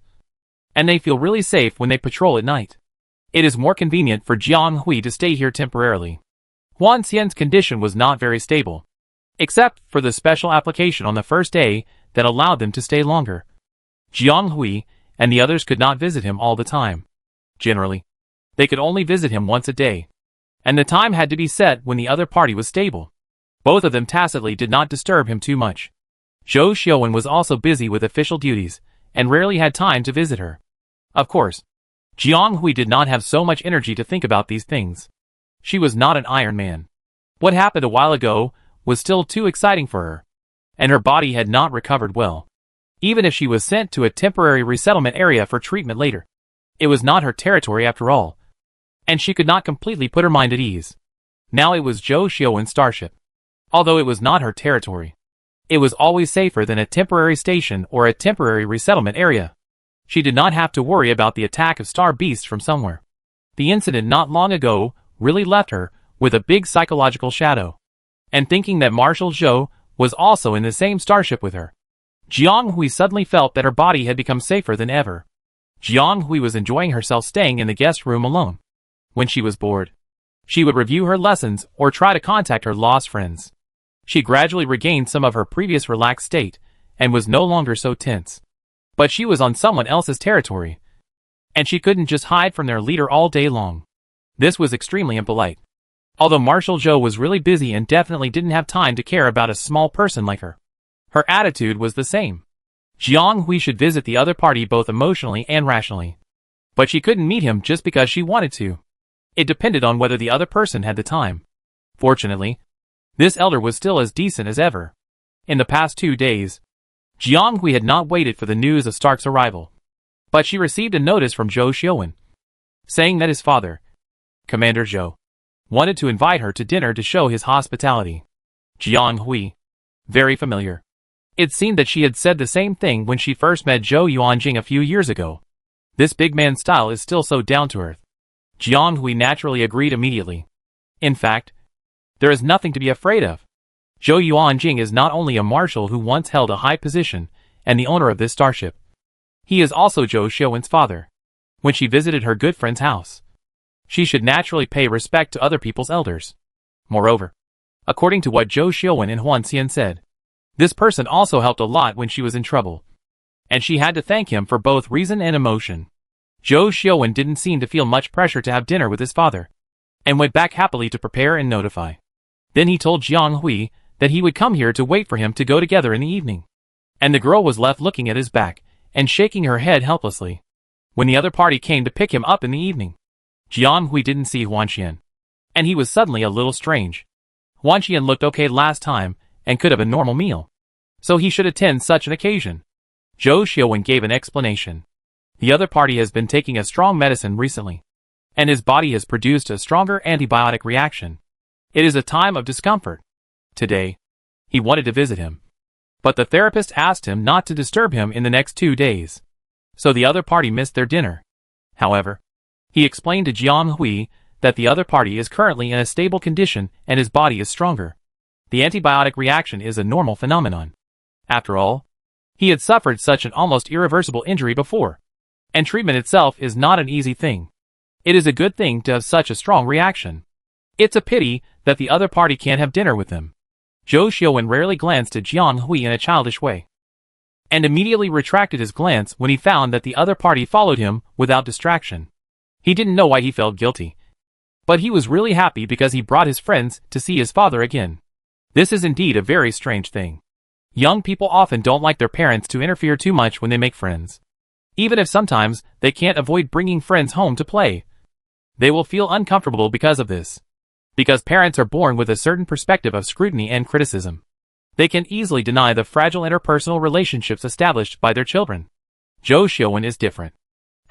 and they feel really safe when they patrol at night. It is more convenient for Jiang Hui to stay here temporarily. Huan Xian's condition was not very stable, except for the special application on the first day that allowed them to stay longer. Jiang Hui and the others could not visit him all the time. Generally, they could only visit him once a day, and the time had to be set when the other party was stable. Both of them tacitly did not disturb him too much. Zhou Xiaowen was also busy with official duties, and rarely had time to visit her. Of course, Jiang Hui did not have so much energy to think about these things. She was not an Iron Man. What happened a while ago was still too exciting for her, and her body had not recovered well. Even if she was sent to a temporary resettlement area for treatment later, it was not her territory after all, and she could not completely put her mind at ease. Now it was Zhou Xiaowen's starship. Although it was not her territory, It was always safer than a temporary station or a temporary resettlement area. She did not have to worry about the attack of star beasts from somewhere. The incident not long ago really left her with a big psychological shadow. And thinking that Marshal Zhou was also in the same starship with her, Jiang Hui suddenly felt that her body had become safer than ever. Jiang Hui was enjoying herself staying in the guest room alone. When she was bored, she would review her lessons or try to contact her lost friends. She gradually regained some of her previous relaxed state and was no longer so tense. But she was on someone else's territory, and she couldn't just hide from their leader all day long. This was extremely impolite. Although Marshal Zhou was really busy and definitely didn't have time to care about a small person like her, her attitude was the same. Jiang Hui should visit the other party both emotionally and rationally. But she couldn't meet him just because she wanted to. It depended on whether the other person had the time. Fortunately, this elder was still as decent as ever. In the past 2 days, Jiang Hui had not waited for the news of Stark's arrival. But she received a notice from Zhou Xiuwen, saying that his father, Commander Zhou, wanted to invite her to dinner to show his hospitality. Jiang Hui. Very familiar. It seemed that she had said the same thing when she first met Zhou Yuanjing a few years ago. This big man's style is still so down-to-earth. Jiang Hui naturally agreed immediately. In fact, there is nothing to be afraid of. Zhou Yuanjing is not only a marshal who once held a high position and the owner of this starship. He is also Zhou Xiuwen's father. When she visited her good friend's house, she should naturally pay respect to other people's elders. Moreover, according to what Zhou Xiuwen and Huan Xian said, this person also helped a lot when she was in trouble, and she had to thank him for both reason and emotion. Zhou Xiuwen didn't seem to feel much pressure to have dinner with his father, and went back happily to prepare and notify. Then he told Jiang Hui that he would come here to wait for him to go together in the evening. And the girl was left looking at his back and shaking her head helplessly. When the other party came to pick him up in the evening, Jiang Hui didn't see Huan Xian, and he was suddenly a little strange. Huan Xian looked okay last time and could have a normal meal, so he should attend such an occasion. Zhou Xiuwen gave an explanation. The other party has been taking a strong medicine recently, and his body has produced a stronger antibiotic reaction. It is a time of discomfort. Today, he wanted to visit him, but the therapist asked him not to disturb him in the next 2 days. So the other party missed their dinner. However, he explained to Jiang Hui that the other party is currently in a stable condition and his body is stronger. The antibiotic reaction is a normal phenomenon. After all, he had suffered such an almost irreversible injury before, and treatment itself is not an easy thing. It is a good thing to have such a strong reaction. It's a pity that the other party can't have dinner with them. Zhou Xiuwen rarely glanced at Jiang Hui in a childish way, and immediately retracted his glance when he found that the other party followed him without distraction. He didn't know why he felt guilty, but he was really happy because he brought his friends to see his father again. This is indeed a very strange thing. Young people often don't like their parents to interfere too much when they make friends. Even if sometimes they can't avoid bringing friends home to play, they will feel uncomfortable because of this. Because parents are born with a certain perspective of scrutiny and criticism, they can easily deny the fragile interpersonal relationships established by their children. Zhou Xiuwen is different.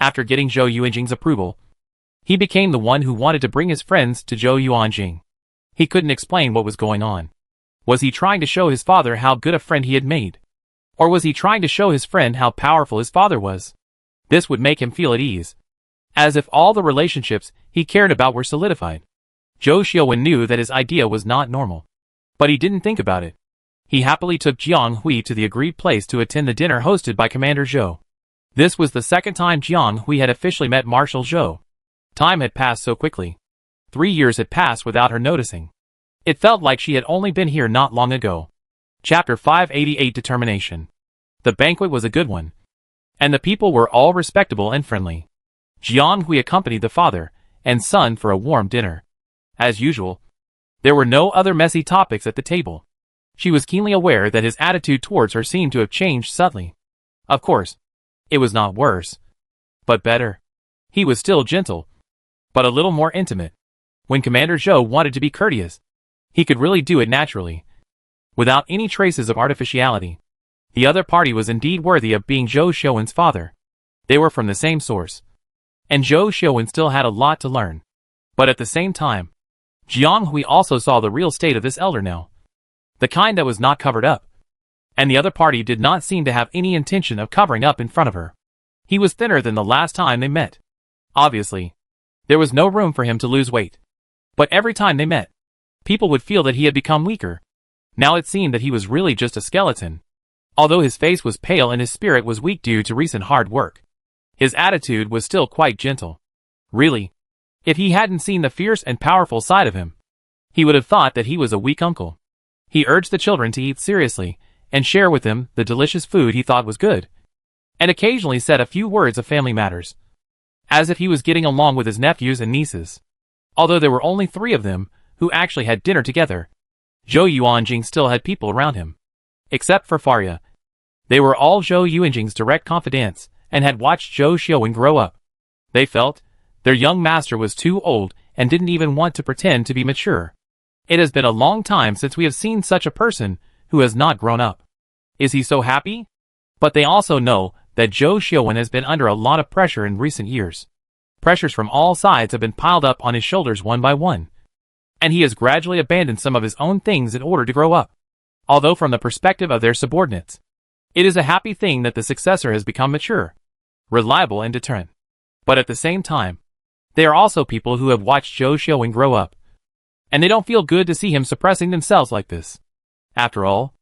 After getting Zhou Yuanjing's approval, he became the one who wanted to bring his friends to Zhou Yuanjing. He couldn't explain what was going on. Was he trying to show his father how good a friend he had made? Or was he trying to show his friend how powerful his father was? This would make him feel at ease, as if all the relationships he cared about were solidified. Zhou Xiuwen knew that his idea was not normal, but he didn't think about it. He happily took Jiang Hui to the agreed place to attend the dinner hosted by Commander Zhou. This was the second time Jiang Hui had officially met Marshal Zhou. Time had passed so quickly. 3 years had passed without her noticing. It felt like she had only been here not long ago. Chapter 588 Determination. The banquet was a good one, and the people were all respectable and friendly. Jiang Hui accompanied the father and son for a warm dinner. As usual, there were no other messy topics at the table. She was keenly aware that his attitude towards her seemed to have changed subtly. Of course, it was not worse, but better. He was still gentle, but a little more intimate. When Commander Zhou wanted to be courteous, he could really do it naturally, without any traces of artificiality. The other party was indeed worthy of being Zhou Xiuwen's father. They were from the same source, and Zhou Xiuwen still had a lot to learn. But at the same time, Jiang Hui also saw the real state of this elder now. The kind that was not covered up. and the other party did not seem to have any intention of covering up in front of her. He was thinner than the last time they met. Obviously, there was no room for him to lose weight. But every time they met, people would feel that he had become weaker. Now it seemed that he was really just a skeleton. Although his face was pale and his spirit was weak due to recent hard work, his attitude was still quite gentle. Really, if he hadn't seen the fierce and powerful side of him, he would have thought that he was a weak uncle. He urged the children to eat seriously and share with them the delicious food he thought was good, and occasionally said a few words of family matters, as if he was getting along with his nephews and nieces. Although there were only 3 of them who actually had dinner together, Zhou Yuanjing still had people around him. Except for Faria. They were all Zhou Yuanjing's direct confidants and had watched Zhou Xiaowen grow up. They felt their young master was too old and didn't even want to pretend to be mature. It has been a long time since we have seen such a person who has not grown up. Is he so happy? But they also know that Zhou Xiaowen has been under a lot of pressure in recent years. Pressures from all sides have been piled up on his shoulders one by one, and he has gradually abandoned some of his own things in order to grow up. Although from the perspective of their subordinates, it is a happy thing that the successor has become mature, reliable and determined. But at the same time, they are also people who have watched Zhou Xiaowen grow up, and they don't feel good to see him suppressing themselves like this. After all,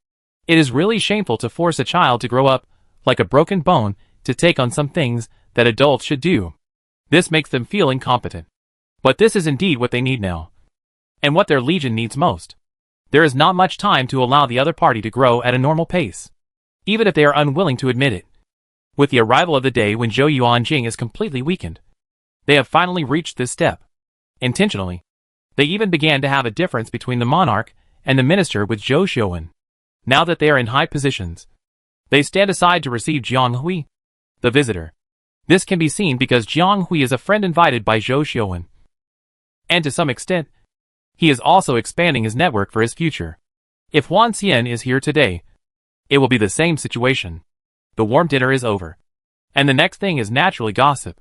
it is really shameful to force a child to grow up like a broken bone to take on some things that adults should do. This makes them feel incompetent. But this is indeed what they need now, and what their legion needs most. There is not much time to allow the other party to grow at a normal pace, even if they are unwilling to admit it. With the arrival of the day when Zhou Yuanjing is completely weakened, they have finally reached this step. Intentionally, they even began to have a difference between the monarch and the minister with Zhou Xiaowen. Now that they are in high positions, they stand aside to receive Jiang Hui, the visitor. This can be seen because Jiang Hui is a friend invited by Zhou Xiaowen. And to some extent, he is also expanding his network for his future. If Huan Xian is here today, it will be the same situation. The warm dinner is over, and the next thing is naturally gossip.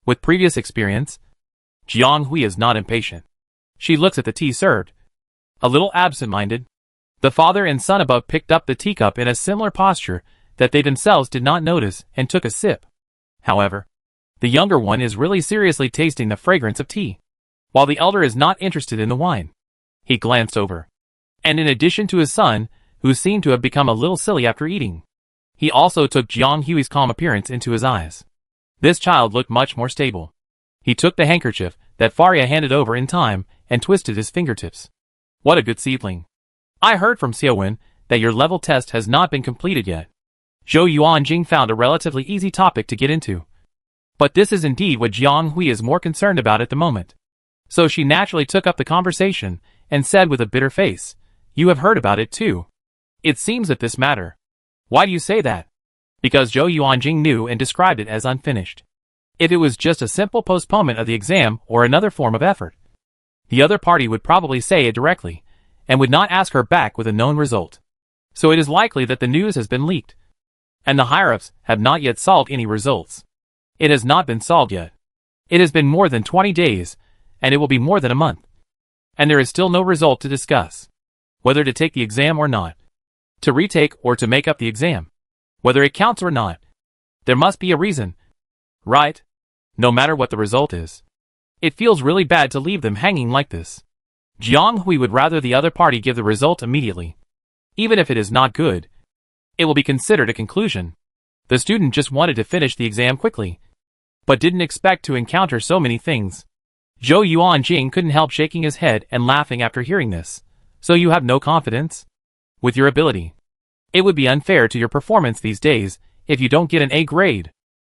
With previous experience, Jiang Hui is not impatient. She looks at the tea served, a little absent-minded. The father and son above picked up the teacup in a similar posture that they themselves did not notice and took a sip. However, the younger one is really seriously tasting the fragrance of tea, while the elder is not interested in the wine. He glanced over, and in addition to his son, who seemed to have become a little silly after eating, he also took Jiang Hui's calm appearance into his eyes. This child looked much more stable. He took the handkerchief that Faria handed over in time and twisted his fingertips. What a good seedling. I heard from Xiaowen that your level test has not been completed yet. Zhou Yuanjing found a relatively easy topic to get into. But this is indeed what Jiang Hui is more concerned about at the moment. So she naturally took up the conversation and said with a bitter face, "You have heard about it too. It seems that this matter." "Why do you say that?" Because Zhou Yuanjing knew and described it as unfinished. If it was just a simple postponement of the exam or another form of effort, the other party would probably say it directly, and would not ask her back with a known result. So it is likely that the news has been leaked, and the higher-ups have not yet solved any results. It has not been solved yet. It has been more than 20 days, and it will be more than a month. And there is still no result to discuss. Whether to take the exam or not. To retake or to make up the exam. Whether it counts or not. There must be a reason. Right? No matter what the result is. It feels really bad to leave them hanging like this. Jiang Hui would rather the other party give the result immediately. Even if it is not good, it will be considered a conclusion. The student just wanted to finish the exam quickly, but didn't expect to encounter so many things. Zhou Yuanjing couldn't help shaking his head and laughing after hearing this. So you have no confidence with your ability. It would be unfair to your performance these days if you don't get an A grade.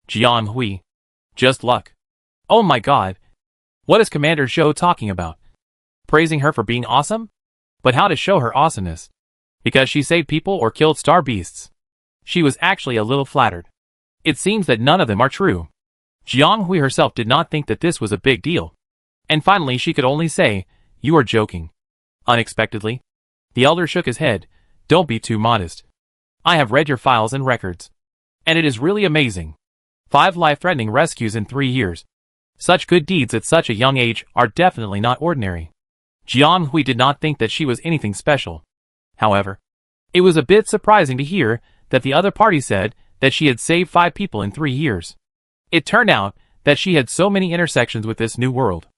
Jiang Hui. Just luck. Oh my god. What is Commander Zhou talking about? Praising her for being awesome? But how to show her awesomeness? Because she saved people or killed star beasts? She was actually a little flattered. It seems that none of them are true. Jiang Hui herself did not think that this was a big deal. And finally she could only say, "You are joking." Unexpectedly, the elder shook his head. "Don't be too modest. I have read your files and records, and it is really amazing. 5 life-threatening rescues in 3 years. Such good deeds at such a young age are definitely not ordinary." Jiang Hui did not think that she was anything special. However, It was a bit surprising to hear that the other party said that she had saved 5 people in 3 years. It turned out that she had so many intersections with this new world.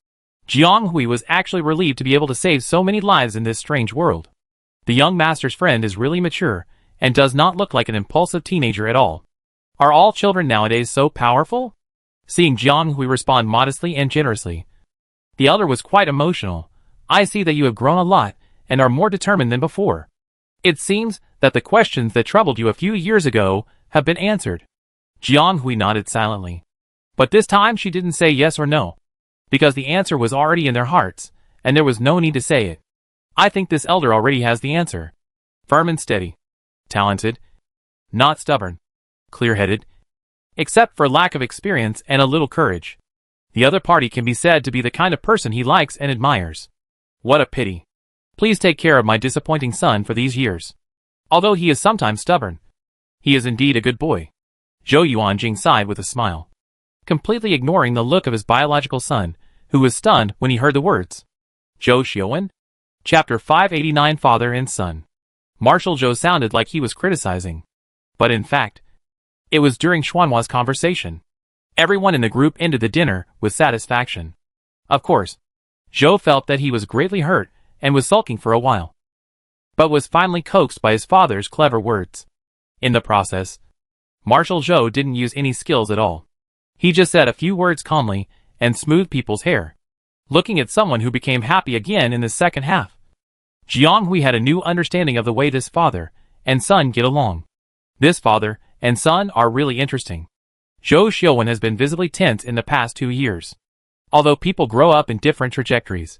Jiang Hui was actually relieved to be able to save so many lives in this strange world. The young master's friend is really mature and does not look like an impulsive teenager at all. Are all children nowadays so powerful? Seeing Jiang Hui respond modestly and generously, the elder was quite emotional. I see that you have grown a lot and are more determined than before. It seems that the questions that troubled you a few years ago have been answered. Jiang Hui nodded silently. But this time she didn't say yes or no, because the answer was already in their hearts, and there was no need to say it. I think this elder already has the answer. Firm and steady. Talented. Not stubborn. Clear-headed. Except for lack of experience and a little courage. The other party can be said to be the kind of person he likes and admires. What a pity. Please take care of my disappointing son for these years. Although he is sometimes stubborn, he is indeed a good boy. Zhou Yuanjing sighed with a smile, completely ignoring the look of his biological son, who was stunned when he heard the words. Zhou Xiuwen? Chapter 589 Father and Son. Marshal Zhou sounded like he was criticizing. But in fact, it was during Xuanhua's conversation. Everyone in the group ended the dinner with satisfaction. Of course, Zhou felt that he was greatly hurt and was sulking for a while, but was finally coaxed by his father's clever words. In the process, Marshal Zhou didn't use any skills at all. He just said a few words calmly and smoothed people's hair, looking at someone who became happy again in the second half. Jiang Hui had a new understanding of the way this father and son get along. This father and son are really interesting. Zhou Xiuwen has been visibly tense in the past 2 years. Although people grow up in different trajectories,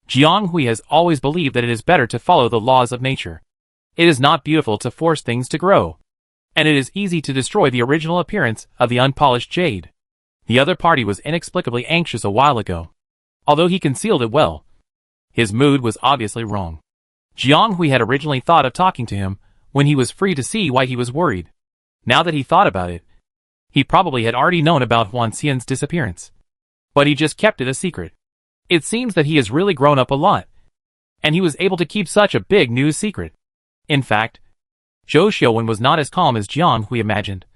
Jiang Hui has always believed that it is better to follow the laws of nature. It is not beautiful to force things to grow, and it is easy to destroy the original appearance of the unpolished jade. The other party was inexplicably anxious a while ago. Although he concealed it well, his mood was obviously wrong. Jiang Hui had originally thought of talking to him when he was free to see why he was worried. Now that he thought about it, he probably had already known about Huan Xian's disappearance. But he just kept it a secret. It seems that he has really grown up a lot, and he was able to keep such a big news secret. In fact, Zhou Xiuwen was not as calm as Jiang Hui imagined,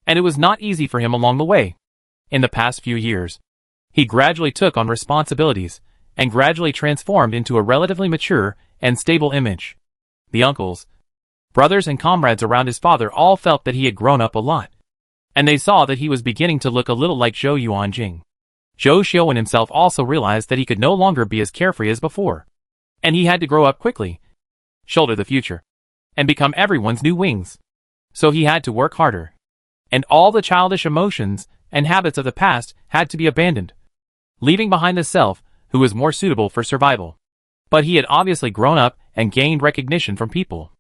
and it was not easy for him along the way. In the past few years, he gradually took on responsibilities, and gradually transformed into a relatively mature and stable image. The uncles, brothers and comrades around his father all felt that he had grown up a lot, and they saw that he was beginning to look a little like Zhou Yuanjing. Zhou Xiuwen himself also realized that he could no longer be as carefree as before, and he had to grow up quickly, shoulder the future, and become everyone's new wings. So he had to work harder, and all the childish emotions and habits of the past had to be abandoned, leaving behind the self who was more suitable for survival. But he had obviously grown up and gained recognition from people.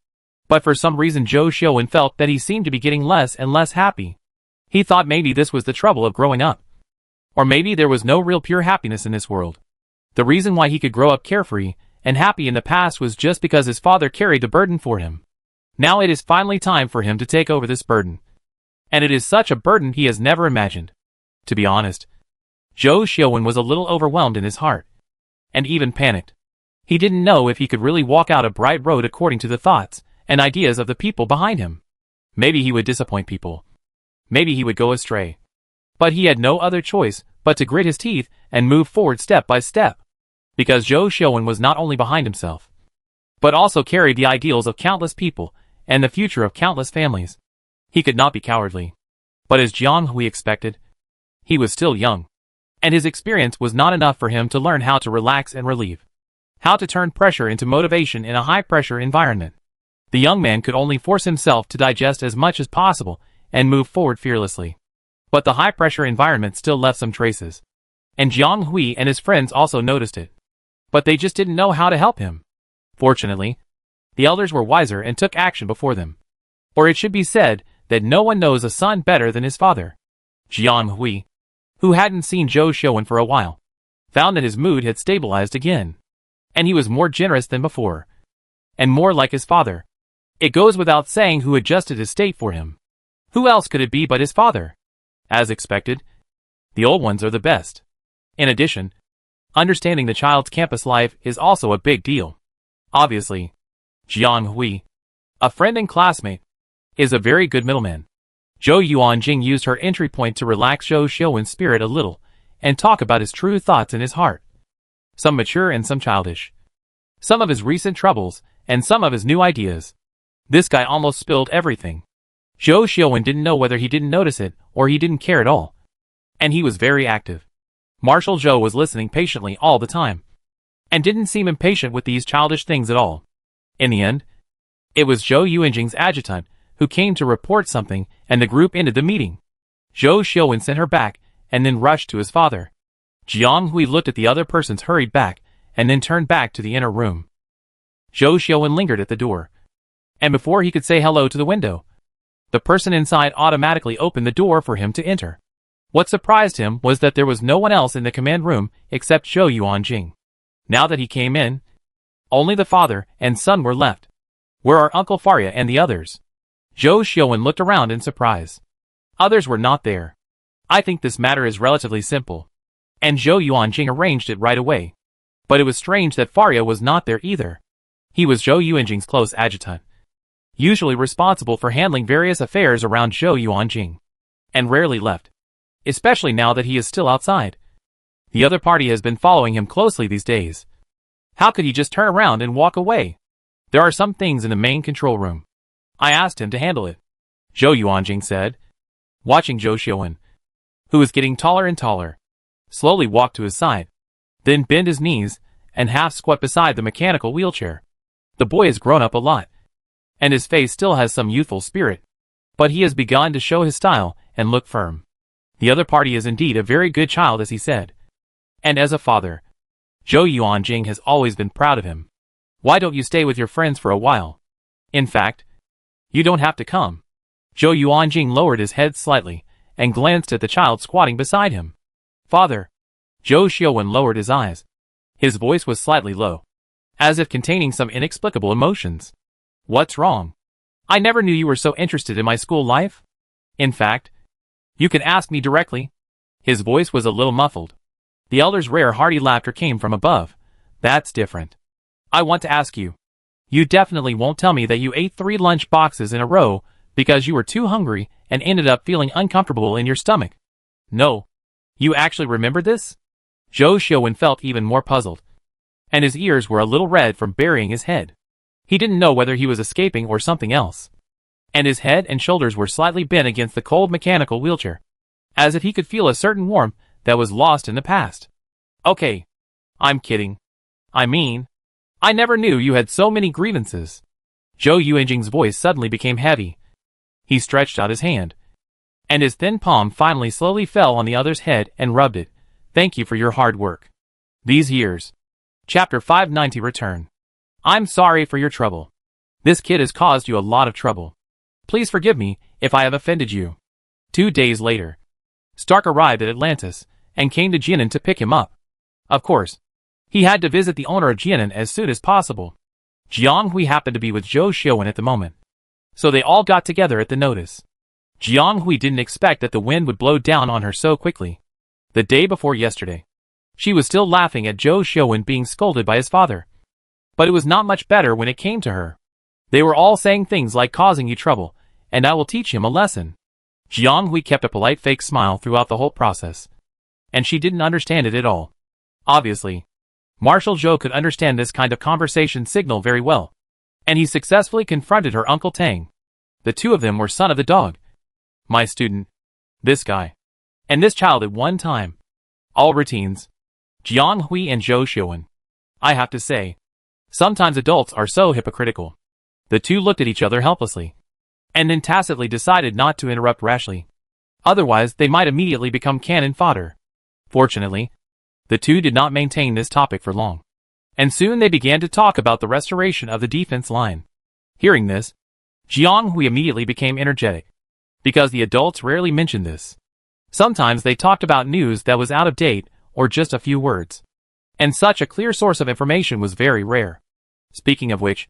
But for some reason Zhou Xiuwen felt that he seemed to be getting less and less happy. He thought maybe this was the trouble of growing up. Or maybe there was no real pure happiness in this world. The reason why he could grow up carefree and happy in the past was just because his father carried the burden for him. Now it is finally time for him to take over this burden. And it is such a burden he has never imagined. To be honest, Zhou Xiuwen was a little overwhelmed in his heart, and even panicked. He didn't know if he could really walk out a bright road according to the thoughts and ideas of the people behind him. Maybe he would disappoint people. Maybe he would go astray. But he had no other choice but to grit his teeth and move forward step by step. Because Zhou Xiuwen was not only behind himself, but also carried the ideals of countless people and the future of countless families. He could not be cowardly. But as Jiang Hui expected, he was still young, and his experience was not enough for him to learn how to relax and relieve, how to turn pressure into motivation in a high-pressure environment. The young man could only force himself to digest as much as possible and move forward fearlessly. But the high-pressure environment still left some traces, and Jiang Hui and his friends also noticed it. But they just didn't know how to help him. Fortunately, the elders were wiser and took action before them. Or it should be said that no one knows a son better than his father. Jiang Hui, who hadn't seen Zhou Xiuwen for a while, found that his mood had stabilized again, and he was more generous than before, and more like his father. It goes without saying who adjusted his state for him. Who else could it be but his father? As expected, the old ones are the best. In addition, understanding the child's campus life is also a big deal. Obviously, Jiang Hui, a friend and classmate, is a very good middleman. Zhou Yuanjing used her entry point to relax Zhou Xiuwen's spirit a little and talk about his true thoughts in his heart. Some mature and some childish. Some of his recent troubles and some of his new ideas. This guy almost spilled everything. Zhou Xiuwen didn't know whether he didn't notice it or he didn't care at all. And he was very active. Marshal Zhou was listening patiently all the time and didn't seem impatient with these childish things at all. In the end, it was Zhou Yuanjing's adjutant who came to report something, and the group ended the meeting. Zhou Xiuwen sent her back and then rushed to his father. Jiang Hui looked at the other persons, hurried back, and then turned back to the inner room. Zhou Xiuwen lingered at the door, and before he could say hello to the window, the person inside automatically opened the door for him to enter. What surprised him was that there was no one else in the command room except Zhou Yuanjing. Now that he came in, only the father and son were left. Where are Uncle Faria and the others? Zhou Xiuwen looked around in surprise. Others were not there. I think this matter is relatively simple. And Zhou Yuanjing arranged it right away. But it was strange that Faria was not there either. He was Zhou Yuanjing's close adjutant, usually responsible for handling various affairs around Zhou Yuanjing, and rarely left, especially now that he is still outside. The other party has been following him closely these days. How could he just turn around and walk away? There are some things in the main control room. I asked him to handle it, Zhou Yuanjing said, watching Zhou Xiuwen, who was getting taller and taller, slowly walk to his side, then bend his knees and half squat beside the mechanical wheelchair. The boy has grown up a lot, and his face still has some youthful spirit, but he has begun to show his style and look firm. The other party is indeed a very good child, as he said. And as a father, Zhou Yuanjing has always been proud of him. Why don't you stay with your friends for a while? In fact, you don't have to come. Zhou Yuanjing lowered his head slightly and glanced at the child squatting beside him. Father. Zhou Xiuwen lowered his eyes. His voice was slightly low, as if containing some inexplicable emotions. What's wrong? I never knew you were so interested in my school life. In fact, you can ask me directly. His voice was a little muffled. The elder's rare hearty laughter came from above. That's different. I want to ask you. You definitely won't tell me that you ate 3 lunch boxes in a row because you were too hungry and ended up feeling uncomfortable in your stomach. No. You actually remembered this? Zhou Xiuwen felt even more puzzled, and his ears were a little red from burying his head. He didn't know whether he was escaping or something else. And his head and shoulders were slightly bent against the cold mechanical wheelchair, as if he could feel a certain warmth that was lost in the past. Okay. I'm kidding. I mean, I never knew you had so many grievances. Zhou Yuanjing's voice suddenly became heavy. He stretched out his hand, and his thin palm finally slowly fell on the other's head and rubbed it. Thank you for your hard work these years. Chapter 590 Return. I'm sorry for your trouble. This kid has caused you a lot of trouble. Please forgive me if I have offended you. 2 days later, Stark arrived at Atlantis and came to Jianan to pick him up. Of course, he had to visit the owner of Jianan as soon as possible. Jiang Hui happened to be with Zhou Xiuwen at the moment, so they all got together at the notice. Jiang Hui didn't expect that the wind would blow down on her so quickly. The day before yesterday, she was still laughing at Zhou Xiuwen being scolded by his father. But it was not much better when it came to her. They were all saying things like causing you trouble, and I will teach him a lesson. Jiang Hui kept a polite fake smile throughout the whole process, and she didn't understand it at all. Obviously, Marshal Zhou could understand this kind of conversation signal very well, and he successfully confronted her Uncle Tang. The two of them were son of the dog. My student. This guy. And this child at one time. All routines. Jiang Hui and Zhou Xiuwen. I have to say, sometimes adults are so hypocritical. The two looked at each other helplessly, and then tacitly decided not to interrupt rashly. Otherwise, they might immediately become cannon fodder. Fortunately, the two did not maintain this topic for long, and soon they began to talk about the restoration of the defense line. Hearing this, Jiang Hui immediately became energetic, because the adults rarely mentioned this. Sometimes they talked about news that was out of date or just a few words, and such a clear source of information was very rare. Speaking of which,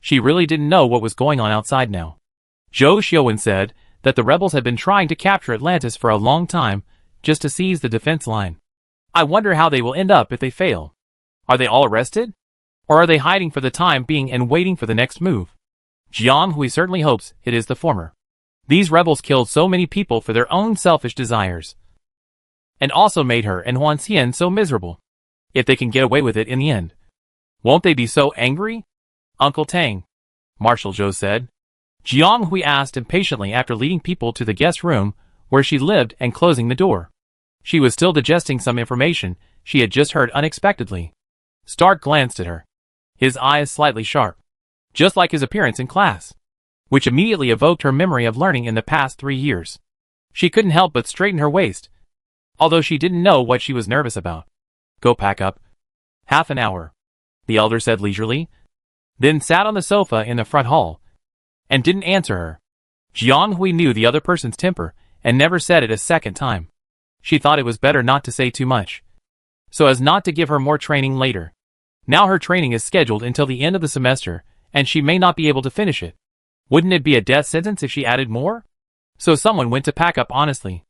she really didn't know what was going on outside now. Zhou Xiuwen said that the rebels had been trying to capture Atlantis for a long time just to seize the defense line. I wonder how they will end up if they fail. Are they all arrested? Or are they hiding for the time being and waiting for the next move? Jiang Hui certainly hopes it is the former. These rebels killed so many people for their own selfish desires, and also made her and Huan Xian so miserable. If they can get away with it in the end, won't they be so angry? Uncle Tang, Marshal Zhou said. Jiang Hui asked impatiently after leading people to the guest room where she lived and closing the door. She was still digesting some information she had just heard unexpectedly. Stark glanced at her, his eyes slightly sharp, just like his appearance in class, which immediately evoked her memory of learning in the past 3 years. She couldn't help but straighten her waist, although she didn't know what she was nervous about. Go pack up. Half an hour, the elder said leisurely, then sat on the sofa in the front hall, and didn't answer her. Jiang Hui knew the other person's temper, and never said it a second time. She thought it was better not to say too much, so as not to give her more training later. Now her training is scheduled until the end of the semester, and she may not be able to finish it. Wouldn't it be a death sentence if she added more? So someone went to pack up honestly.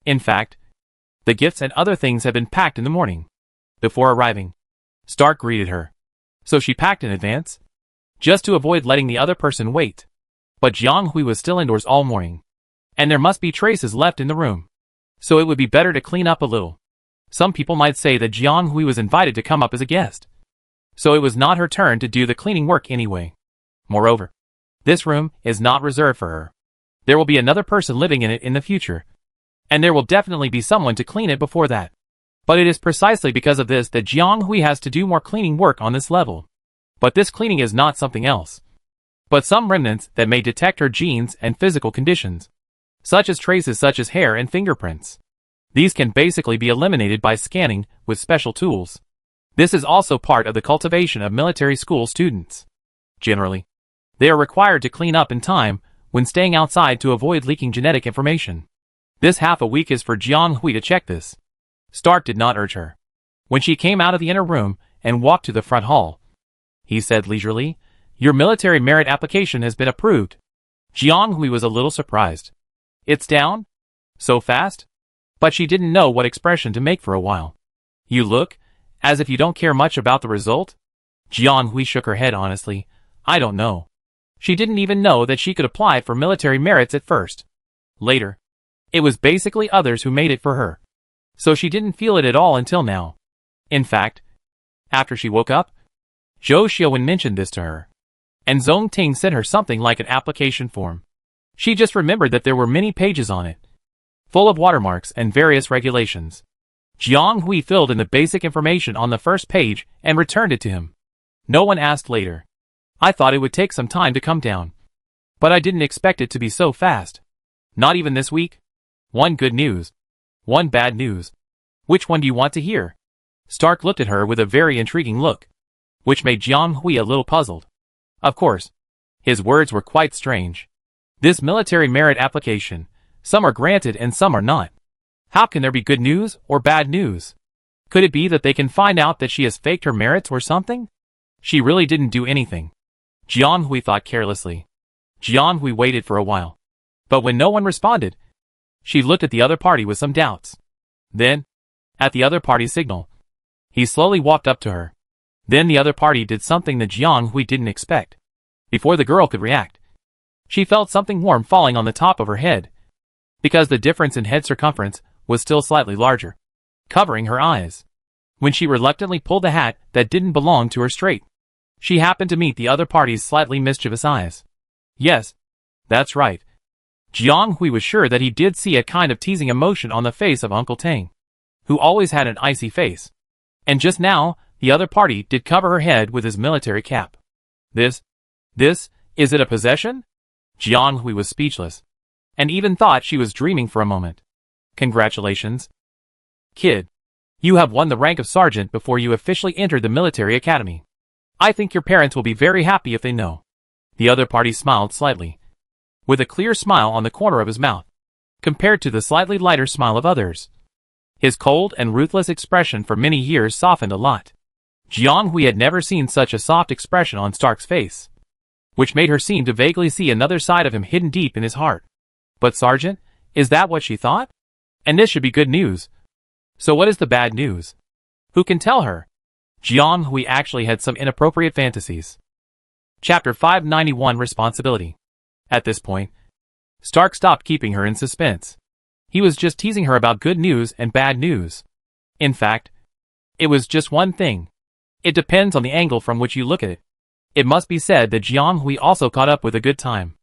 In fact, the gifts and other things had been packed in the morning. Before arriving, Stark greeted her, so she packed in advance, just to avoid letting the other person wait. But Jiang Hui was still indoors all morning, and there must be traces left in the room, so it would be better to clean up a little. Some people might say that Jiang Hui was invited to come up as a guest, so it was not her turn to do the cleaning work anyway. Moreover, this room is not reserved for her. There will be another person living in it in the future, and there will definitely be someone to clean it before that. But it is precisely because of this that Jiang Hui has to do more cleaning work on this level. But this cleaning is not something else, but some remnants that may detect her genes and physical conditions, such as traces such as hair and fingerprints. These can basically be eliminated by scanning with special tools. This is also part of the cultivation of military school students. Generally, they are required to clean up in time when staying outside to avoid leaking genetic information. This half a week is for Jiang Hui to check this. Stark did not urge her. When she came out of the inner room and walked to the front hall, he said leisurely, "Your military merit application has been approved." Jiang Hui was a little surprised. "It's down? So fast?" But she didn't know what expression to make for a while. "You look as if you don't care much about the result?" Jiang Hui shook her head honestly. "I don't know." She didn't even know that she could apply for military merits at first. Later, it was basically others who made it for her, so she didn't feel it at all until now. In fact, after she woke up, Zhou Xiaowen mentioned this to her, and Zhong Ting sent her something like an application form. She just remembered that there were many pages on it, full of watermarks and various regulations. Jiang Hui filled in the basic information on the first page and returned it to him. No one asked later. "I thought it would take some time to come down, but I didn't expect it to be so fast. Not even this week? One good news, one bad news. Which one do you want to hear?" Stark looked at her with a very intriguing look, which made Jiang Hui a little puzzled. Of course, his words were quite strange. This military merit application, some are granted and some are not. How can there be good news or bad news? Could it be that they can find out that she has faked her merits or something? She really didn't do anything, Jiang Hui thought carelessly. Jiang Hui waited for a while, but when no one responded, she looked at the other party with some doubts. Then, at the other party's signal, he slowly walked up to her. Then the other party did something that Jiang Hui didn't expect. Before the girl could react, she felt something warm falling on the top of her head, because the difference in head circumference was still slightly larger, covering her eyes. When she reluctantly pulled the hat that didn't belong to her straight, she happened to meet the other party's slightly mischievous eyes. Yes, that's right. Jiang Hui was sure that he did see a kind of teasing emotion on the face of Uncle Tang, who always had an icy face. And just now, the other party did cover her head with his military cap. This, is it a possession? Jiang Hui was speechless, and even thought she was dreaming for a moment. Congratulations, kid. You have won the rank of sergeant before you officially entered the military academy. I think your parents will be very happy if they know. The other party smiled slightly, with a clear smile on the corner of his mouth, compared to the slightly lighter smile of others. His cold and ruthless expression for many years softened a lot. Jiang Hui had never seen such a soft expression on Stark's face, which made her seem to vaguely see another side of him hidden deep in his heart. But Sergeant, is that what she thought? And this should be good news. So what is the bad news? Who can tell her? Jiang Hui actually had some inappropriate fantasies. Chapter 591 Responsibility. At this point, Stark stopped keeping her in suspense. He was just teasing her about good news and bad news. In fact, it was just one thing. It depends on the angle from which you look at it. It must be said that Jiang Hui also caught up with a good time.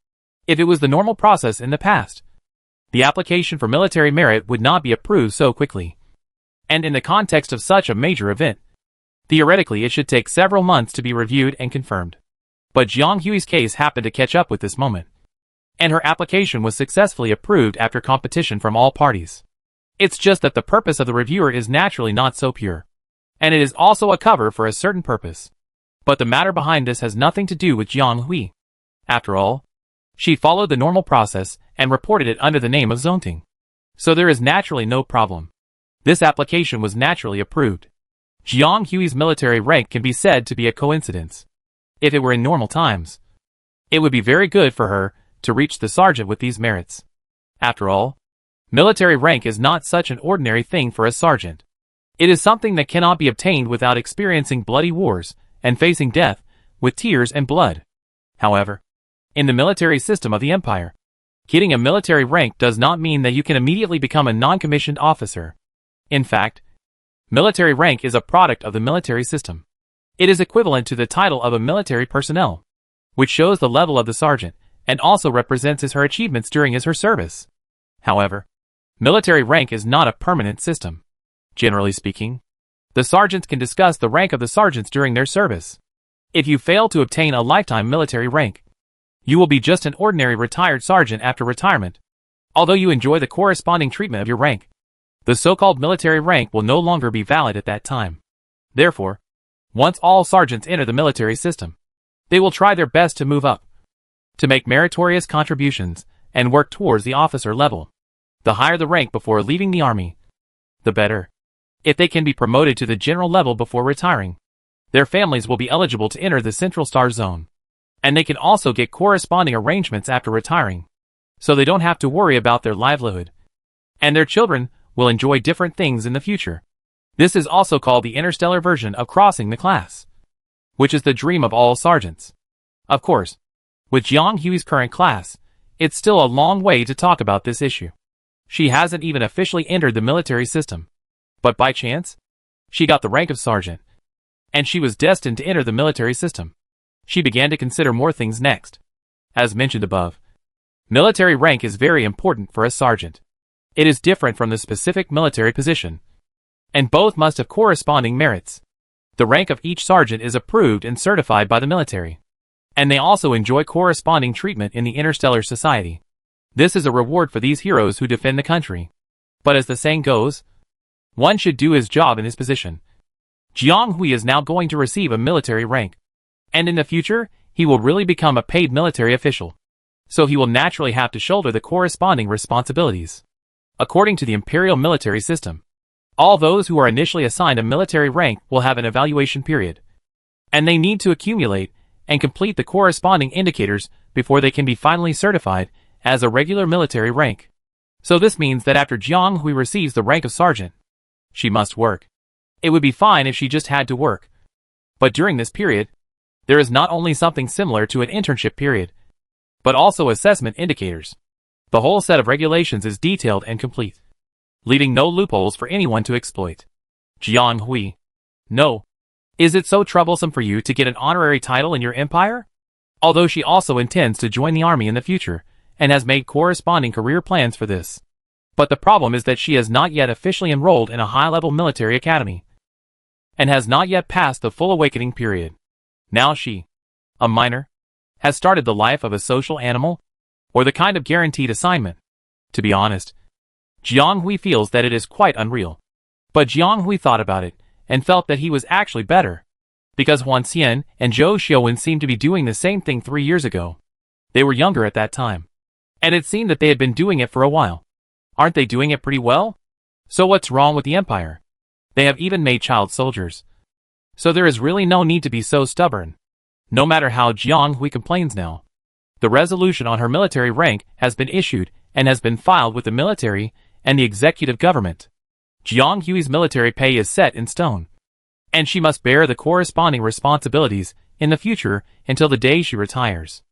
If it was the normal process in the past, the application for military merit would not be approved so quickly. And in the context of such a major event, theoretically it should take several months to be reviewed and confirmed. But Jiang Hui's case happened to catch up with this moment, and her application was successfully approved after competition from all parties. It's just that the purpose of the reviewer is naturally not so pure, and it is also a cover for a certain purpose. But the matter behind this has nothing to do with Jiang Hui. After all, she followed the normal process and reported it under the name of Zonting. So there is naturally no problem. This application was naturally approved. Jiang Hui's military rank can be said to be a coincidence. If it were in normal times, it would be very good for her to reach the sergeant with these merits. After all, military rank is not such an ordinary thing for a sergeant. It is something that cannot be obtained without experiencing bloody wars and facing death with tears and blood. However, in the military system of the Empire, getting a military rank does not mean that you can immediately become a non-commissioned officer. In fact, military rank is a product of the military system. It is equivalent to the title of a military personnel, which shows the level of the sergeant and also represents her achievements during her service. However, military rank is not a permanent system. Generally speaking, the sergeants can discuss the rank of the sergeants during their service. If you fail to obtain a lifetime military rank, you will be just an ordinary retired sergeant after retirement. Although you enjoy the corresponding treatment of your rank, the so-called military rank will no longer be valid at that time. Therefore, once all sergeants enter the military system, they will try their best to move up, to make meritorious contributions, and work towards the officer level. The higher the rank before leaving the army, the better. If they can be promoted to the general level before retiring, their families will be eligible to enter the Central Star Zone, and they can also get corresponding arrangements after retiring, so they don't have to worry about their livelihood, and their children will enjoy different things in the future. This is also called the interstellar version of crossing the class, which is the dream of all sergeants. Of course, with Jiang Hui's current class, it's still a long way to talk about this issue. She hasn't even officially entered the military system, but by chance, she got the rank of sergeant, and she was destined to enter the military system. She began to consider more things next. As mentioned above, military rank is very important for a sergeant. It is different from the specific military position, and both must have corresponding merits. The rank of each sergeant is approved and certified by the military, and they also enjoy corresponding treatment in the interstellar society. This is a reward for these heroes who defend the country. But as the saying goes, one should do his job in his position. Jiang Hui is now going to receive a military rank, and in the future, he will really become a paid military official. So he will naturally have to shoulder the corresponding responsibilities. According to the imperial military system, all those who are initially assigned a military rank will have an evaluation period, and they need to accumulate and complete the corresponding indicators before they can be finally certified as a regular military rank. So this means that after Jiang Hui receives the rank of sergeant, she must work. It would be fine if she just had to work. But during this period, there is not only something similar to an internship period, but also assessment indicators. The whole set of regulations is detailed and complete, leaving no loopholes for anyone to exploit. Jiang Hui. No. Is it so troublesome for you to get an honorary title in your empire? Although she also intends to join the army in the future, and has made corresponding career plans for this. But the problem is that she has not yet officially enrolled in a high-level military academy, and has not yet passed the full awakening period. Now she, a minor, has started the life of a social animal, or the kind of guaranteed assignment. To be honest, Jiang Hui feels that it is quite unreal. But Jiang Hui thought about it, and felt that he was actually better. Because Huan Xian and Zhou Xiaowen seemed to be doing the same thing 3 years ago. They were younger at that time, and it seemed that they had been doing it for a while. Aren't they doing it pretty well? So what's wrong with the empire? They have even made child soldiers. So there is really no need to be so stubborn. No matter how Jiang Hui complains now, the resolution on her military rank has been issued and has been filed with the military and the executive government. Jiang Hui's military pay is set in stone, and she must bear the corresponding responsibilities in the future until the day she retires.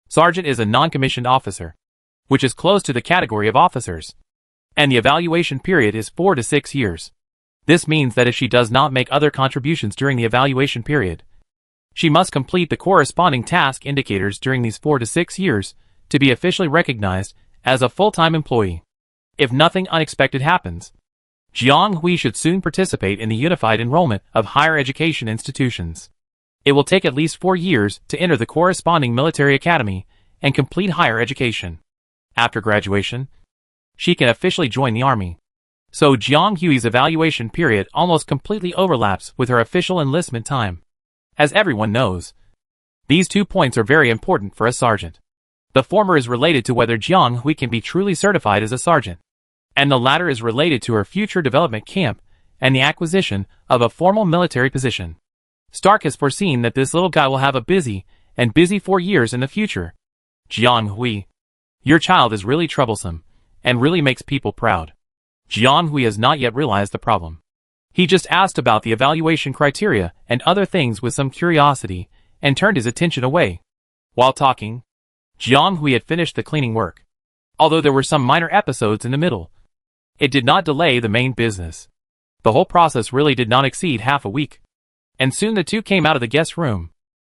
Sergeant is a non-commissioned officer, which is close to the category of officers, and the evaluation period is 4 to 6 years. This means that if she does not make other contributions during the evaluation period, she must complete the corresponding task indicators during these 4 to 6 years to be officially recognized as a full-time employee. If nothing unexpected happens, Jiang Hui should soon participate in the unified enrollment of higher education institutions. It will take at least 4 years to enter the corresponding military academy and complete higher education. After graduation, she can officially join the army. So Jiang Hui's evaluation period almost completely overlaps with her official enlistment time. As everyone knows, these 2 points are very important for a sergeant. The former is related to whether Jiang Hui can be truly certified as a sergeant, and the latter is related to her future development camp and the acquisition of a formal military position. Stark has foreseen that this little guy will have a busy 4 years in the future. Jiang Hui, your child is really troublesome, and really makes people proud. Jiang Hui has not yet realized the problem. He just asked about the evaluation criteria and other things with some curiosity, and turned his attention away. While talking, Jiang Hui had finished the cleaning work. Although there were some minor episodes in the middle, it did not delay the main business. The whole process really did not exceed half a week. And soon the two came out of the guest room.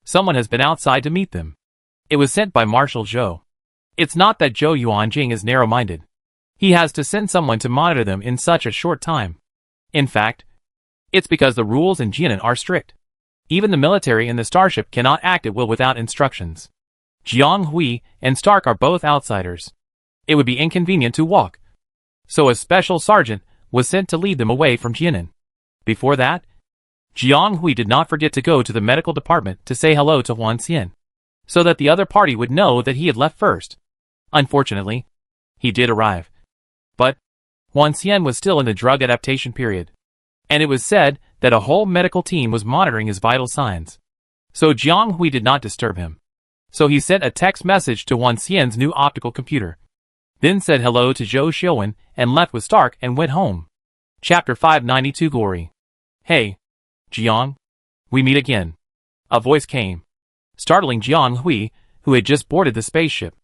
Someone has been outside to meet them. It was sent by Marshal Zhou. It's not that Zhou Yuanjing is narrow-minded. He has to send someone to monitor them in such a short time. In fact, it's because the rules in Jianan are strict. Even the military in the starship cannot act at will without instructions. Jiang Hui and Stark are both outsiders. It would be inconvenient to walk. So a special sergeant was sent to lead them away from Jianan. Before that, Jiang Hui did not forget to go to the medical department to say hello to Huan Xian, so that the other party would know that he had left first. Unfortunately, he did arrive. But Huan Xian was still in the drug adaptation period, and it was said that a whole medical team was monitoring his vital signs. So Jiang Hui did not disturb him. So he sent a text message to Huan Xian's new optical computer, then said hello to Zhou Xiuwen and left with Stark and went home. Chapter 592 Glory. Hey, Jiang, we meet again. A voice came, startling Jiang Hui, who had just boarded the spaceship.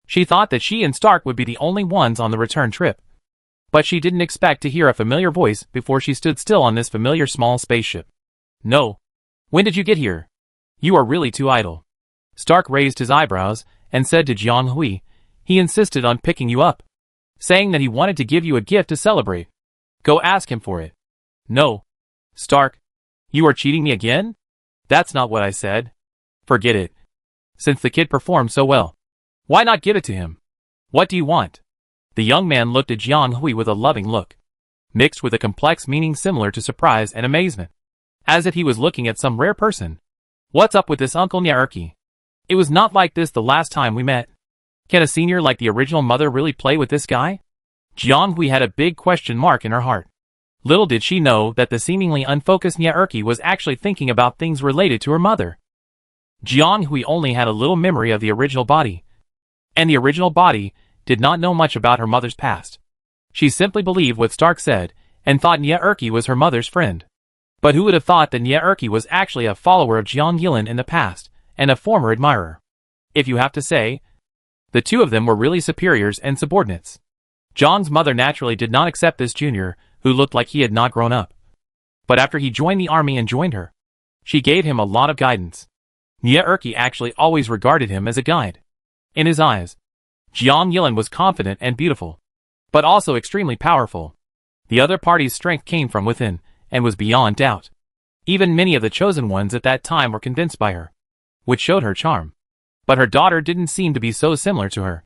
She thought that she and Stark would be the only ones on the return trip. But she didn't expect to hear a familiar voice before she stood still on this familiar small spaceship. No. When did you get here? You are really too idle. Stark raised his eyebrows and said to Jiang Hui, he insisted on picking you up, saying that he wanted to give you a gift to celebrate. Go ask him for it. No. Stark, you are cheating me again? That's not what I said. Forget it. Since the kid performed so well, why not give it to him? What do you want? The young man looked at Jiang Hui with a loving look, mixed with a complex meaning similar to surprise and amazement, as if he was looking at some rare person. What's up with this Uncle Nyarki? It was not like this the last time we met. Can a senior like the original mother really play with this guy? Jiang Hui had a big question mark in her heart. Little did she know that the seemingly unfocused Nyarki was actually thinking about things related to her mother. Jiang Hui only had a little memory of the original body, and the original body did not know much about her mother's past. She simply believed what Stark said, and thought Nyarki was her mother's friend. But who would have thought that Nyarki was actually a follower of Jiang Yilan in the past, and a former admirer? If you have to say, the two of them were really superiors and subordinates. Zhang's mother naturally did not accept this junior, who looked like he had not grown up. But after he joined the army and joined her, she gave him a lot of guidance. Nyarki actually always regarded him as a guide. In his eyes, Jiang Yilan was confident and beautiful, but also extremely powerful. The other party's strength came from within, and was beyond doubt. Even many of the chosen ones at that time were convinced by her, which showed her charm. But her daughter didn't seem to be so similar to her.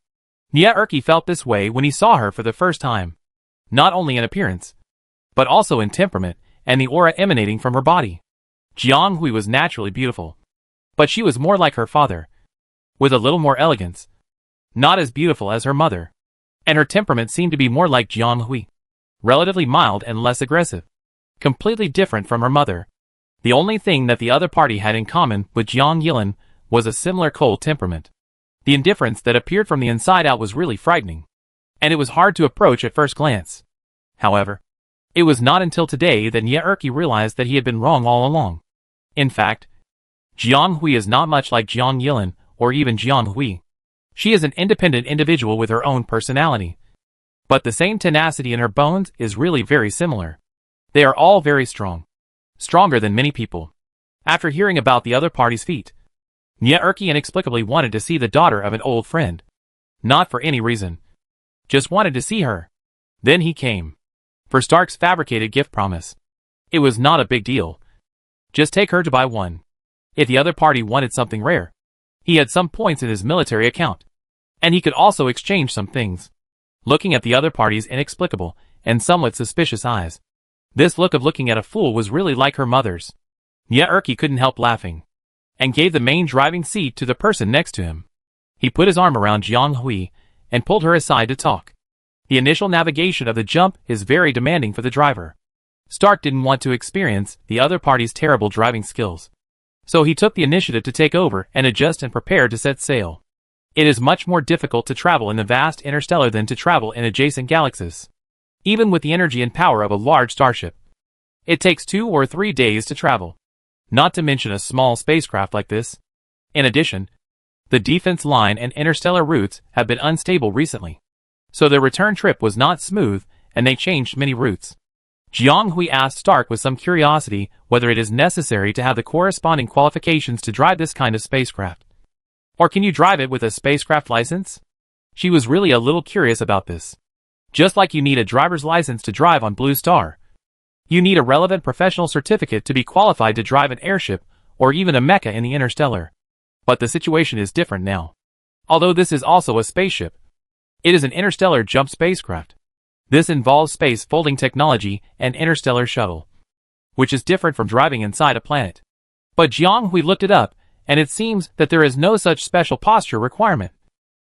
Nyarki felt this way when he saw her for the first time, not only in appearance, but also in temperament and the aura emanating from her body. Jiang Hui was naturally beautiful, but she was more like her father, with a little more elegance, not as beautiful as her mother, and her temperament seemed to be more like Jiang Hui, relatively mild and less aggressive, completely different from her mother. The only thing that the other party had in common with Jiang Yilan was a similar cold temperament. The indifference that appeared from the inside out was really frightening, and it was hard to approach at first glance. However, it was not until today that Nyarki realized that he had been wrong all along. In fact, Jiang Hui is not much like Jiang Yilin or even Jiang Hui. She is an independent individual with her own personality. But the same tenacity in her bones is really very similar. They are all very strong. Stronger than many people. After hearing about the other party's feat, Nye inexplicably wanted to see the daughter of an old friend. Not for any reason. Just wanted to see her. Then he came. For Stark's fabricated gift promise. It was not a big deal. Just take her to buy one. If the other party wanted something rare, he had some points in his military account. And he could also exchange some things. Looking at the other party's inexplicable and somewhat suspicious eyes. This look of looking at a fool was really like her mother's. Nye couldn't help laughing. And gave the main driving seat to the person next to him. He put his arm around Jiang Hui and pulled her aside to talk. The initial navigation of the jump is very demanding for the driver. Stark didn't want to experience the other party's terrible driving skills. So he took the initiative to take over and adjust and prepare to set sail. It is much more difficult to travel in the vast interstellar than to travel in adjacent galaxies. Even with the energy and power of a large starship. It takes 2 or 3 days to travel. Not to mention a small spacecraft like this. In addition, the defense line and interstellar routes have been unstable recently. So their return trip was not smooth, and they changed many routes. Jiang Hui asked Stark with some curiosity whether it is necessary to have the corresponding qualifications to drive this kind of spacecraft. Or can you drive it with a spacecraft license? She was really a little curious about this. Just like you need a driver's license to drive on Blue Star. You need a relevant professional certificate to be qualified to drive an airship or even a mecha in the interstellar. But the situation is different now. Although this is also a spaceship, it is an interstellar jump spacecraft. This involves space folding technology and interstellar shuttle, which is different from driving inside a planet. But Jiang Hui looked it up, and it seems that there is no such special posture requirement.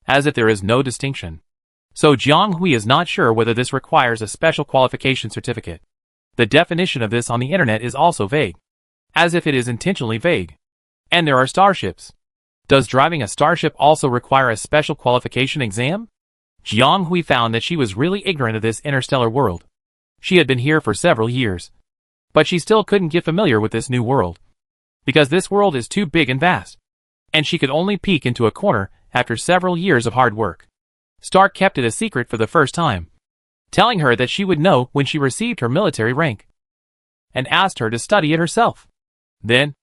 As if there is no distinction. So Jiang Hui is not sure whether this requires a special qualification certificate. The definition of this on the internet is also vague. As if it is intentionally vague. And there are starships. Does driving a starship also require a special qualification exam? Jiang Hui found that she was really ignorant of this interstellar world. She had been here for several years. But she still couldn't get familiar with this new world. Because this world is too big and vast. And she could only peek into a corner after several years of hard work. Stark kept it a secret for the first time, telling her that she would know when she received her military rank, and asked her to study it herself. Then,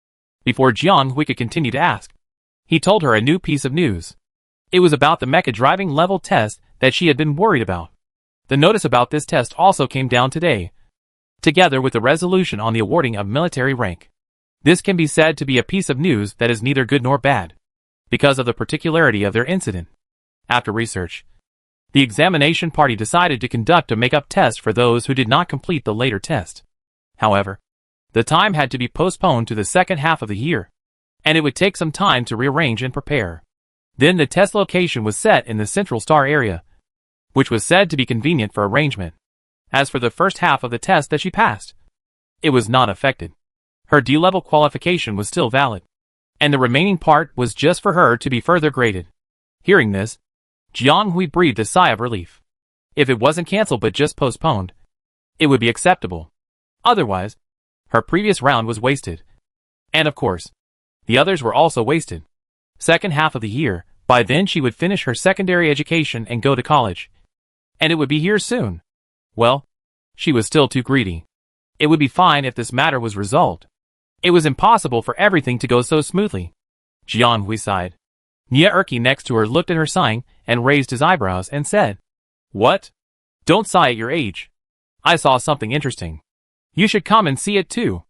before Jiang Hui could continue to ask, he told her a new piece of news. It was about the mecha driving level test that she had been worried about. The notice about this test also came down today, together with the resolution on the awarding of military rank. This can be said to be a piece of news that is neither good nor bad, because of the particularity of their incident. After research, the examination party decided to conduct a make-up test for those who did not complete the later test. However, the time had to be postponed to the second half of the year, and it would take some time to rearrange and prepare. Then the test location was set in the Central Star area, which was said to be convenient for arrangement. As for the first half of the test that she passed, it was not affected. Her D-level qualification was still valid, and the remaining part was just for her to be further graded. Hearing this, Jiang Hui breathed a sigh of relief. If it wasn't cancelled but just postponed, it would be acceptable. Otherwise, her previous round was wasted. And of course, the others were also wasted. Second half of the year, by then she would finish her secondary education and go to college. And it would be here soon. Well, she was still too greedy. It would be fine if this matter was resolved. It was impossible for everything to go so smoothly. Jiang Hui sighed. Nye next to her looked at her sighing and raised his eyebrows and said, "What? Don't sigh at your age. I saw something interesting. You should come and see it too."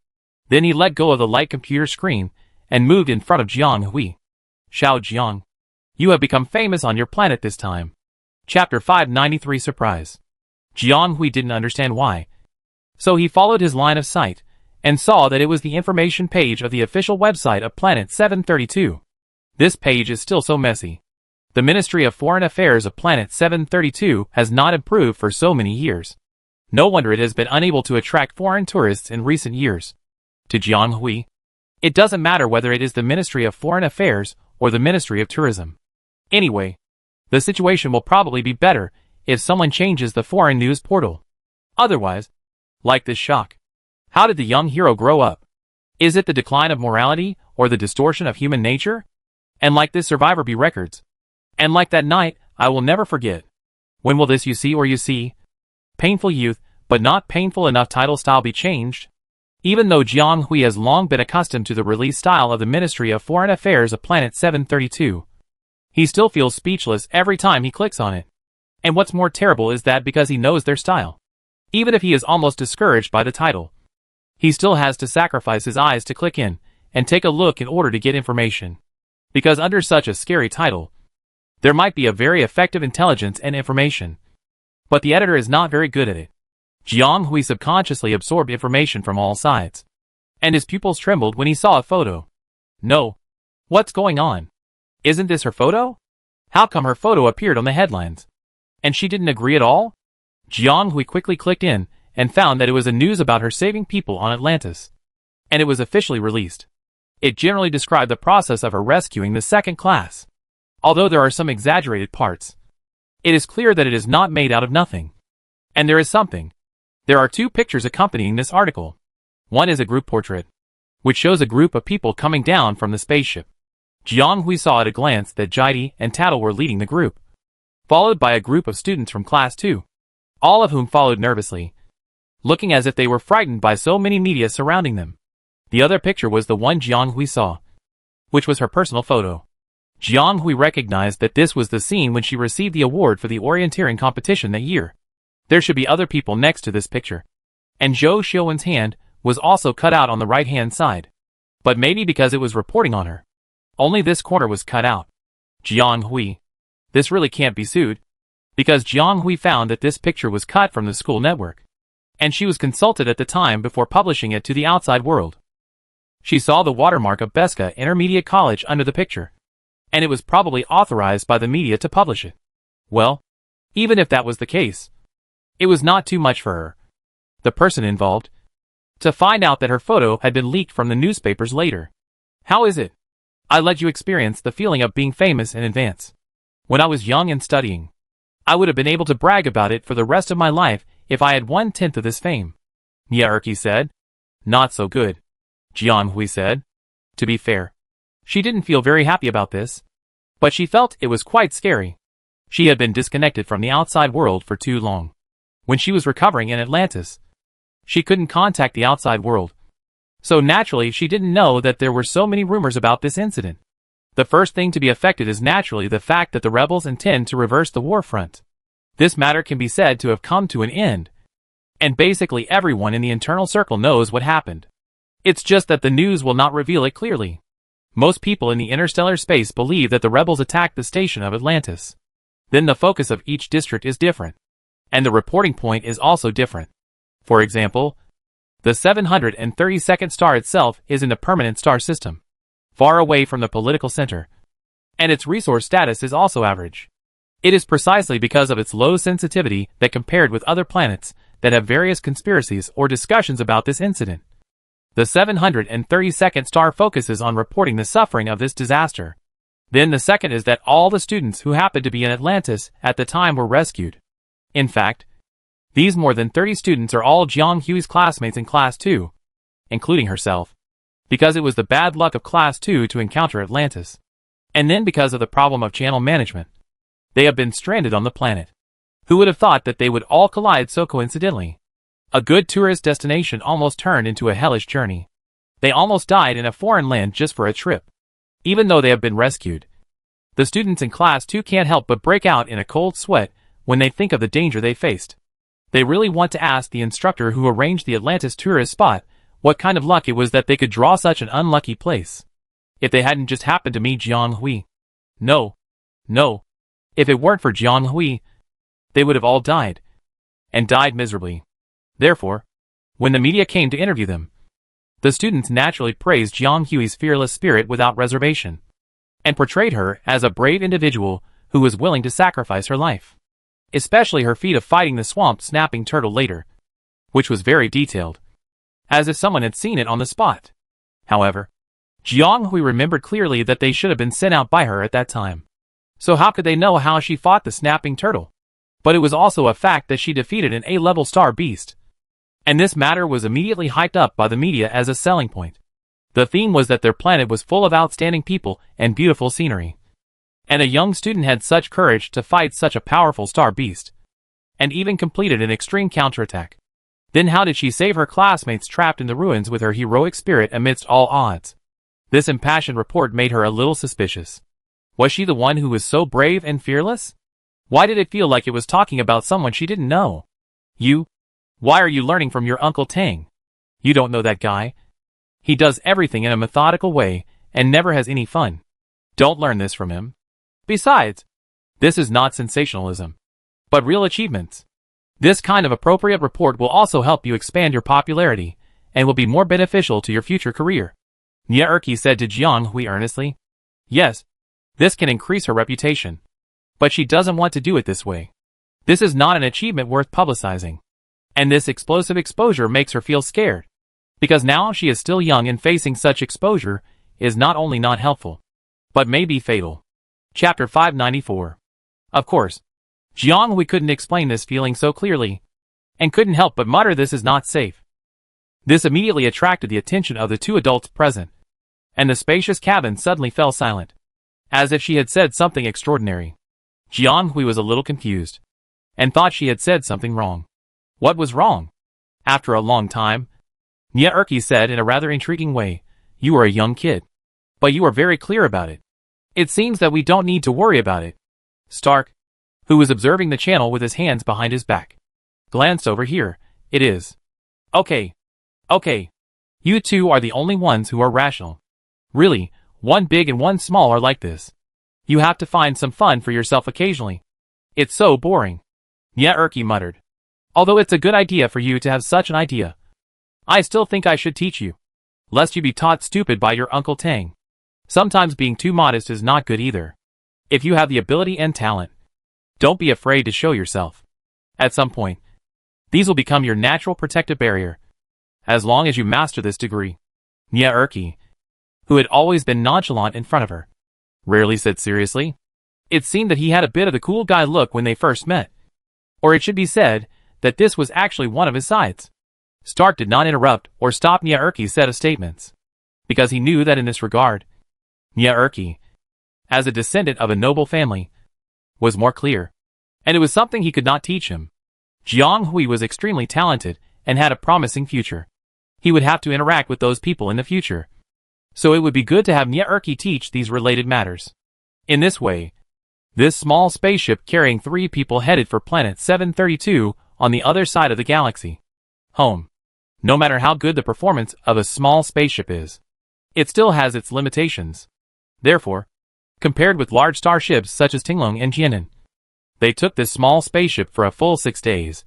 Then he let go of the light computer screen and moved in front of Jiang Hui. "Xiao Jiang, you have become famous on your planet this time." Chapter 593 Surprise. Jiang Hui didn't understand why. So he followed his line of sight and saw that it was the information page of the official website of Planet 732. This page is still so messy. The Ministry of Foreign Affairs of Planet 732 has not improved for so many years. No wonder it has been unable to attract foreign tourists in recent years. To Jiang Hui, it doesn't matter whether it is the Ministry of Foreign Affairs or the Ministry of Tourism. Anyway, the situation will probably be better if someone changes the foreign news portal. Otherwise, like this shock. How did the young hero grow up? Is it the decline of morality or the distortion of human nature? And like this survivor be records. And like that night, I will never forget. When will this you see or you see? Painful youth, but not painful enough title style be changed? Even though Jiang Hui has long been accustomed to the release style of the Ministry of Foreign Affairs of Planet 732, he still feels speechless every time he clicks on it. And what's more terrible is that because he knows their style, even if he is almost discouraged by the title, he still has to sacrifice his eyes to click in and take a look in order to get information. Because under such a scary title, there might be a very effective intelligence and information. But the editor is not very good at it. Jiang Hui subconsciously absorbed information from all sides. And his pupils trembled when he saw a photo. No. What's going on? Isn't this her photo? How come her photo appeared on the headlines? And she didn't agree at all? Jiang Hui quickly clicked in and found that it was a news about her saving people on Atlantis. And it was officially released. It generally described the process of her rescuing the second class. Although there are some exaggerated parts, it is clear that it is not made out of nothing. And there is something. There are 2 pictures accompanying this article. One is a group portrait, which shows a group of people coming down from the spaceship. Jiang Hui saw at a glance that Jidi and Tattle were leading the group, followed by a group of students from Class 2, all of whom followed nervously, looking as if they were frightened by so many media surrounding them. The other picture was the one Jiang Hui saw, which was her personal photo. Jiang Hui recognized that this was the scene when she received the award for the orienteering competition that year. There should be other people next to this picture. And Zhou Xiuwen's hand was also cut out on the right-hand side. But maybe because it was reporting on her, only this corner was cut out. Jiang Hui. This really can't be sued. Because Jiang Hui found that this picture was cut from the school network. And she was consulted at the time before publishing it to the outside world. She saw the watermark of Beska Intermediate College under the picture. And it was probably authorized by the media to publish it. Well, even if that was the case, it was not too much for her, the person involved, to find out that her photo had been leaked from the newspapers later. How is it? I let you experience the feeling of being famous in advance. When I was young and studying, I would have been able to brag about it for the rest of my life if I had 1/10 of this fame. Mia Erki said. Not so good, Jiang Hui said. To be fair, she didn't feel very happy about this, but she felt it was quite scary. She had been disconnected from the outside world for too long. When she was recovering in Atlantis, she couldn't contact the outside world. So naturally she didn't know that there were so many rumors about this incident. The first thing to be affected is naturally the fact that the rebels intend to reverse the war front. This matter can be said to have come to an end. And basically everyone in the internal circle knows what happened. It's just that the news will not reveal it clearly. Most people in the interstellar space believe that the rebels attacked the station of Atlantis. Then the focus of each district is different. And the reporting point is also different. For example, the 732nd star itself is in the permanent star system, far away from the political center. And its resource status is also average. It is precisely because of its low sensitivity that compared with other planets that have various conspiracies or discussions about this incident, the 732nd star focuses on reporting the suffering of this disaster. Then the second is that all the students who happened to be in Atlantis at the time were rescued. In fact, these more than 30 students are all Jiang Hui's classmates in Class 2, including herself, because it was the bad luck of Class 2 to encounter Atlantis. And then because of the problem of channel management, they have been stranded on the planet. Who would have thought that they would all collide so coincidentally? A good tourist destination almost turned into a hellish journey. They almost died in a foreign land just for a trip. Even though they have been rescued, the students in Class 2 can't help but break out in a cold sweat when they think of the danger they faced. They really want to ask the instructor who arranged the Atlantis tourist spot what kind of luck it was that they could draw such an unlucky place. If they hadn't just happened to meet Jiang Hui. No. If it weren't for Jiang Hui, they would have all died. And died miserably. Therefore, when the media came to interview them, the students naturally praised Jiang Hui's fearless spirit without reservation, and portrayed her as a brave individual who was willing to sacrifice her life. Especially her feat of fighting the swamp snapping turtle later, which was very detailed, as if someone had seen it on the spot. However, Jiang Hui remembered clearly that they should have been sent out by her at that time. So how could they know how she fought the snapping turtle? But it was also a fact that she defeated an A-level star beast. And this matter was immediately hyped up by the media as a selling point. The theme was that their planet was full of outstanding people and beautiful scenery. And a young student had such courage to fight such a powerful star beast, and even completed an extreme counterattack. Then how did she save her classmates trapped in the ruins with her heroic spirit amidst all odds? This impassioned report made her a little suspicious. Was she the one who was so brave and fearless? Why did it feel like it was talking about someone she didn't know? You? Why are you learning from your Uncle Tang? You don't know that guy. He does everything in a methodical way and never has any fun. Don't learn this from him. Besides, this is not sensationalism, but real achievements. This kind of appropriate report will also help you expand your popularity and will be more beneficial to your future career. Nie Erki said to Jiang Hui earnestly. Yes, this can increase her reputation. But she doesn't want to do it this way. This is not an achievement worth publicizing. And this explosive exposure makes her feel scared. Because now she is still young and facing such exposure is not only not helpful, but may be fatal. Chapter 594. Of course, Jiang Hui couldn't explain this feeling so clearly, and couldn't help but mutter this is not safe. This immediately attracted the attention of the two adults present, and the spacious cabin suddenly fell silent, as if she had said something extraordinary. Jiang Hui was a little confused, and thought she had said something wrong. What was wrong? After a long time, Nie Erki said in a rather intriguing way, you are a young kid, but you are very clear about it. It seems that we don't need to worry about it. Stark, who was observing the channel with his hands behind his back, glanced over here. It is. Okay. You two are the only ones who are rational. Really, one big and one small are like this. You have to find some fun for yourself occasionally. It's so boring. Nie Erki muttered. Although it's a good idea for you to have such an idea, I still think I should teach you, lest you be taught stupid by your Uncle Tang. Sometimes being too modest is not good either. If you have the ability and talent, don't be afraid to show yourself. At some point, these will become your natural protective barrier, as long as you master this degree. Nie Erki, who had always been nonchalant in front of her, rarely said seriously. It seemed that he had a bit of the cool guy look when they first met. Or it should be said that this was actually one of his sides. Stark did not interrupt or stop Nie Erki's set of statements, because he knew that in this regard, Nie Erki, as a descendant of a noble family, was more clear, and it was something he could not teach him. Jiang Hui was extremely talented and had a promising future. He would have to interact with those people in the future, so it would be good to have Nie Erki teach these related matters. In this way, this small spaceship carrying 3 people headed for planet 732 on the other side of the galaxy. Home. No matter how good the performance of a small spaceship is, it still has its limitations. Therefore, compared with large starships such as Tinglong and Jianan, they took this small spaceship for a full 6 days,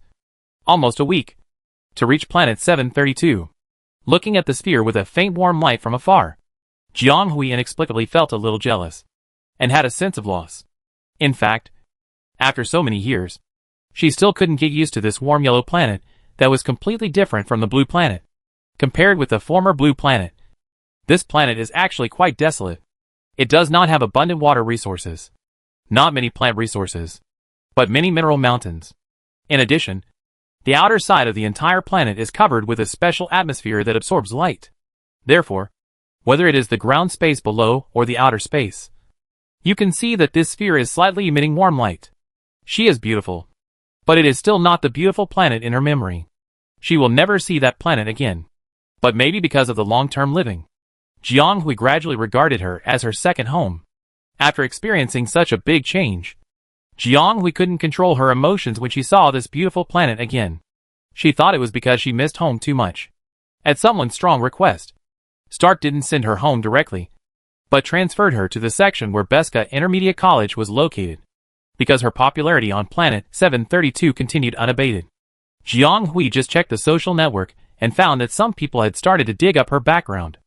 almost a week, to reach planet 732. Looking at the sphere with a faint warm light from afar, Jiang Hui inexplicably felt a little jealous, and had a sense of loss. In fact, after so many years, she still couldn't get used to this warm yellow planet that was completely different from the blue planet. Compared with the former blue planet, this planet is actually quite desolate. It does not have abundant water resources, not many plant resources, but many mineral mountains. In addition, the outer side of the entire planet is covered with a special atmosphere that absorbs light. Therefore, whether it is the ground space below or the outer space, you can see that this sphere is slightly emitting warm light. She is beautiful, but it is still not the beautiful planet in her memory. She will never see that planet again. But maybe because of the long-term living, Jiang Hui gradually regarded her as her second home. After experiencing such a big change, Jiang Hui couldn't control her emotions when she saw this beautiful planet again. She thought it was because she missed home too much. At someone's strong request, Stark didn't send her home directly, but transferred her to the section where Beska Intermediate College was located, because her popularity on planet 732 continued unabated. Jiang Hui just checked the social network and found that some people had started to dig up her background.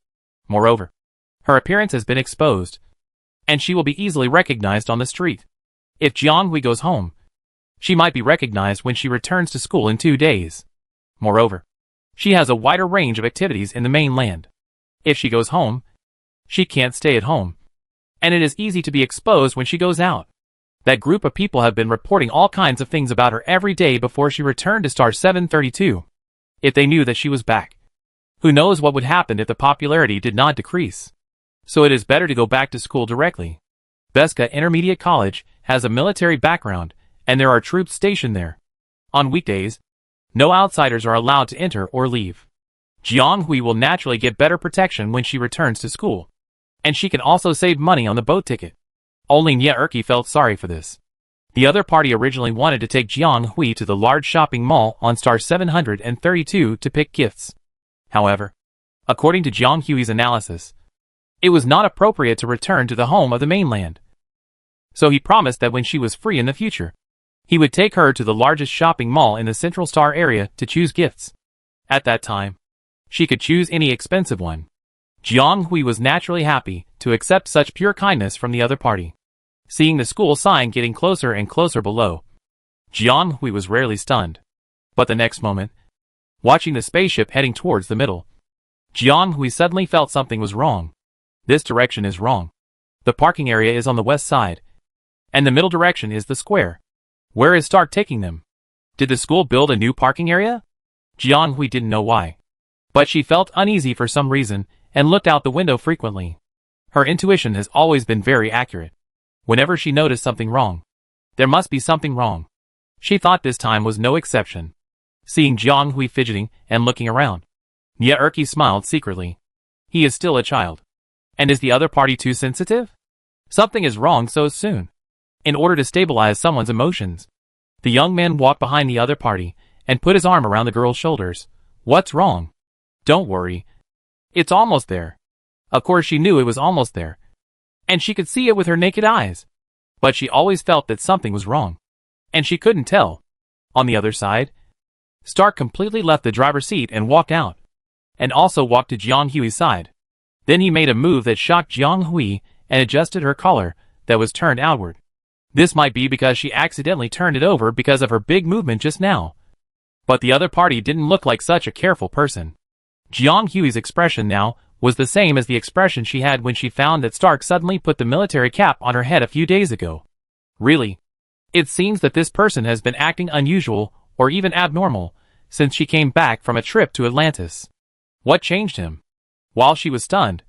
Moreover, her appearance has been exposed, and she will be easily recognized on the street. If Jiang Hui goes home, she might be recognized when she returns to school in 2 days. Moreover, she has a wider range of activities in the mainland. If she goes home, she can't stay at home, and it is easy to be exposed when she goes out. That group of people have been reporting all kinds of things about her every day before she returned to star 732. If they knew that she was back, Who knows what would happen if the popularity did not decrease? So it is better to go back to school directly. Beska Intermediate College has a military background, and there are troops stationed there. On weekdays, no outsiders are allowed to enter or leave. Jianghui will naturally get better protection when she returns to school. And she can also save money on the boat ticket. Only Nye Erki felt sorry for this. The other party originally wanted to take Jianghui to the large shopping mall on star 732 to pick gifts. However, according to Jianghui's analysis, it was not appropriate to return to the home of the mainland. So he promised that when she was free in the future, he would take her to the largest shopping mall in the Central Star area to choose gifts. At that time, she could choose any expensive one. Jianghui was naturally happy to accept such pure kindness from the other party. Seeing the school sign getting closer and closer below, Jianghui was rarely stunned. But the next moment, watching the spaceship heading towards the middle, Jianghui suddenly felt something was wrong. This direction is wrong. The parking area is on the west side, and the middle direction is the square. Where is Stark taking them? Did the school build a new parking area? Jianghui didn't know why. But she felt uneasy for some reason and looked out the window frequently. Her intuition has always been very accurate. Whenever she noticed something wrong, there must be something wrong. She thought this time was no exception. Seeing Jianghui fidgeting and looking around, Nye Erki smiled secretly. He is still a child. And is the other party too sensitive? Something is wrong so soon. In order to stabilize someone's emotions, the young man walked behind the other party and put his arm around the girl's shoulders. What's wrong? Don't worry. It's almost there. Of course she knew it was almost there. And she could see it with her naked eyes. But she always felt that something was wrong. And she couldn't tell. On the other side, Stark completely left the driver's seat and walked out. And also walked to Jianghui's side. Then he made a move that shocked Jianghui and adjusted her collar that was turned outward. This might be because she accidentally turned it over because of her big movement just now. But the other party didn't look like such a careful person. Jianghui's expression now was the same as the expression she had when she found that Stark suddenly put the military cap on her head a few days ago. Really? It seems that this person has been acting unusual or even abnormal since she came back from a trip to Atlantis. What changed him? While she was stunned,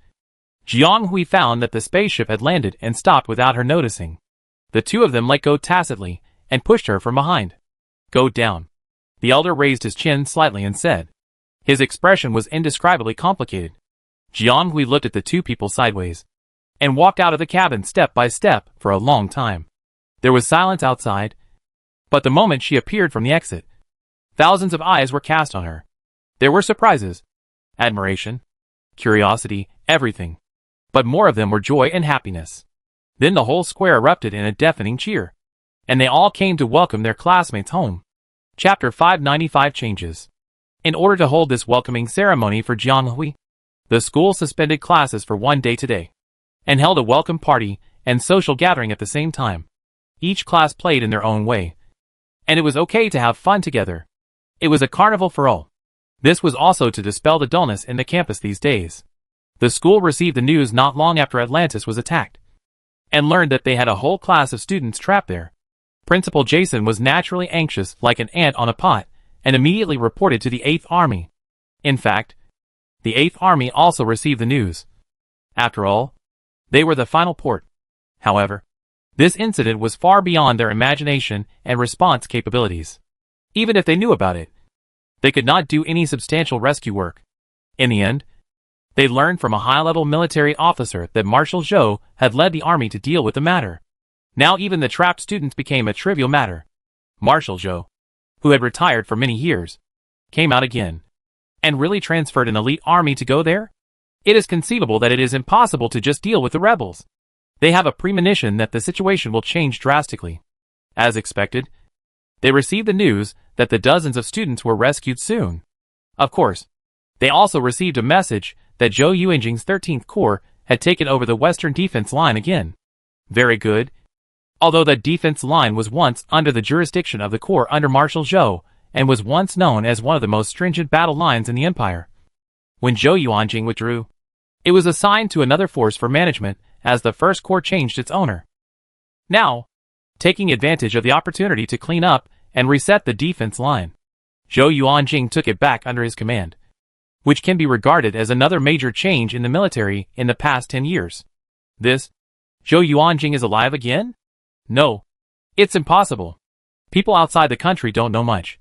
Jianghui found that the spaceship had landed and stopped without her noticing. The two of them let go tacitly and pushed her from behind. Go down. The elder raised his chin slightly and said. His expression was indescribably complicated. Jianghui looked at the two people sideways and walked out of the cabin step by step for a long time. There was silence outside, but the moment she appeared from the exit, thousands of eyes were cast on her. There were surprises, admiration, curiosity, everything. But more of them were joy and happiness. Then the whole square erupted in a deafening cheer. And they all came to welcome their classmates home. Chapter 595 Changes. In order to hold this welcoming ceremony for Jianghui, the school suspended classes for one day today, and held a welcome party and social gathering at the same time. Each class played in their own way. And it was okay to have fun together. It was a carnival for all. This was also to dispel the dullness in the campus these days. The school received the news not long after Atlantis was attacked, and learned that they had a whole class of students trapped there. Principal Jason was naturally anxious like an ant on a pot, and immediately reported to the 8th Army. In fact, the 8th Army also received the news. After all, they were the final port. However, this incident was far beyond their imagination and response capabilities. Even if they knew about it, they could not do any substantial rescue work. In the end, they learned from a high-level military officer that Marshal Zhou had led the army to deal with the matter. Now even the trapped students became a trivial matter. Marshal Zhou, who had retired for many years, came out again, and really transferred an elite army to go there? It is conceivable that it is impossible to just deal with the rebels. They have a premonition that the situation will change drastically. As expected, they received the news that the dozens of students were rescued soon. Of course, they also received a message that Zhou Yuanjing's 13th Corps had taken over the western defense line again. Very good. Although the defense line was once under the jurisdiction of the Corps under Marshal Zhou, and was once known as one of the most stringent battle lines in the empire. When Zhou Yuanjing withdrew, it was assigned to another force for management as the 1st Corps changed its owner. Now, taking advantage of the opportunity to clean up and reset the defense line, Zhou Yuanjing took it back under his command. which can be regarded as another major change in the military in the past 10 years. This, Zhou Yuanjing is alive again? No. It's impossible. People outside the country don't know much.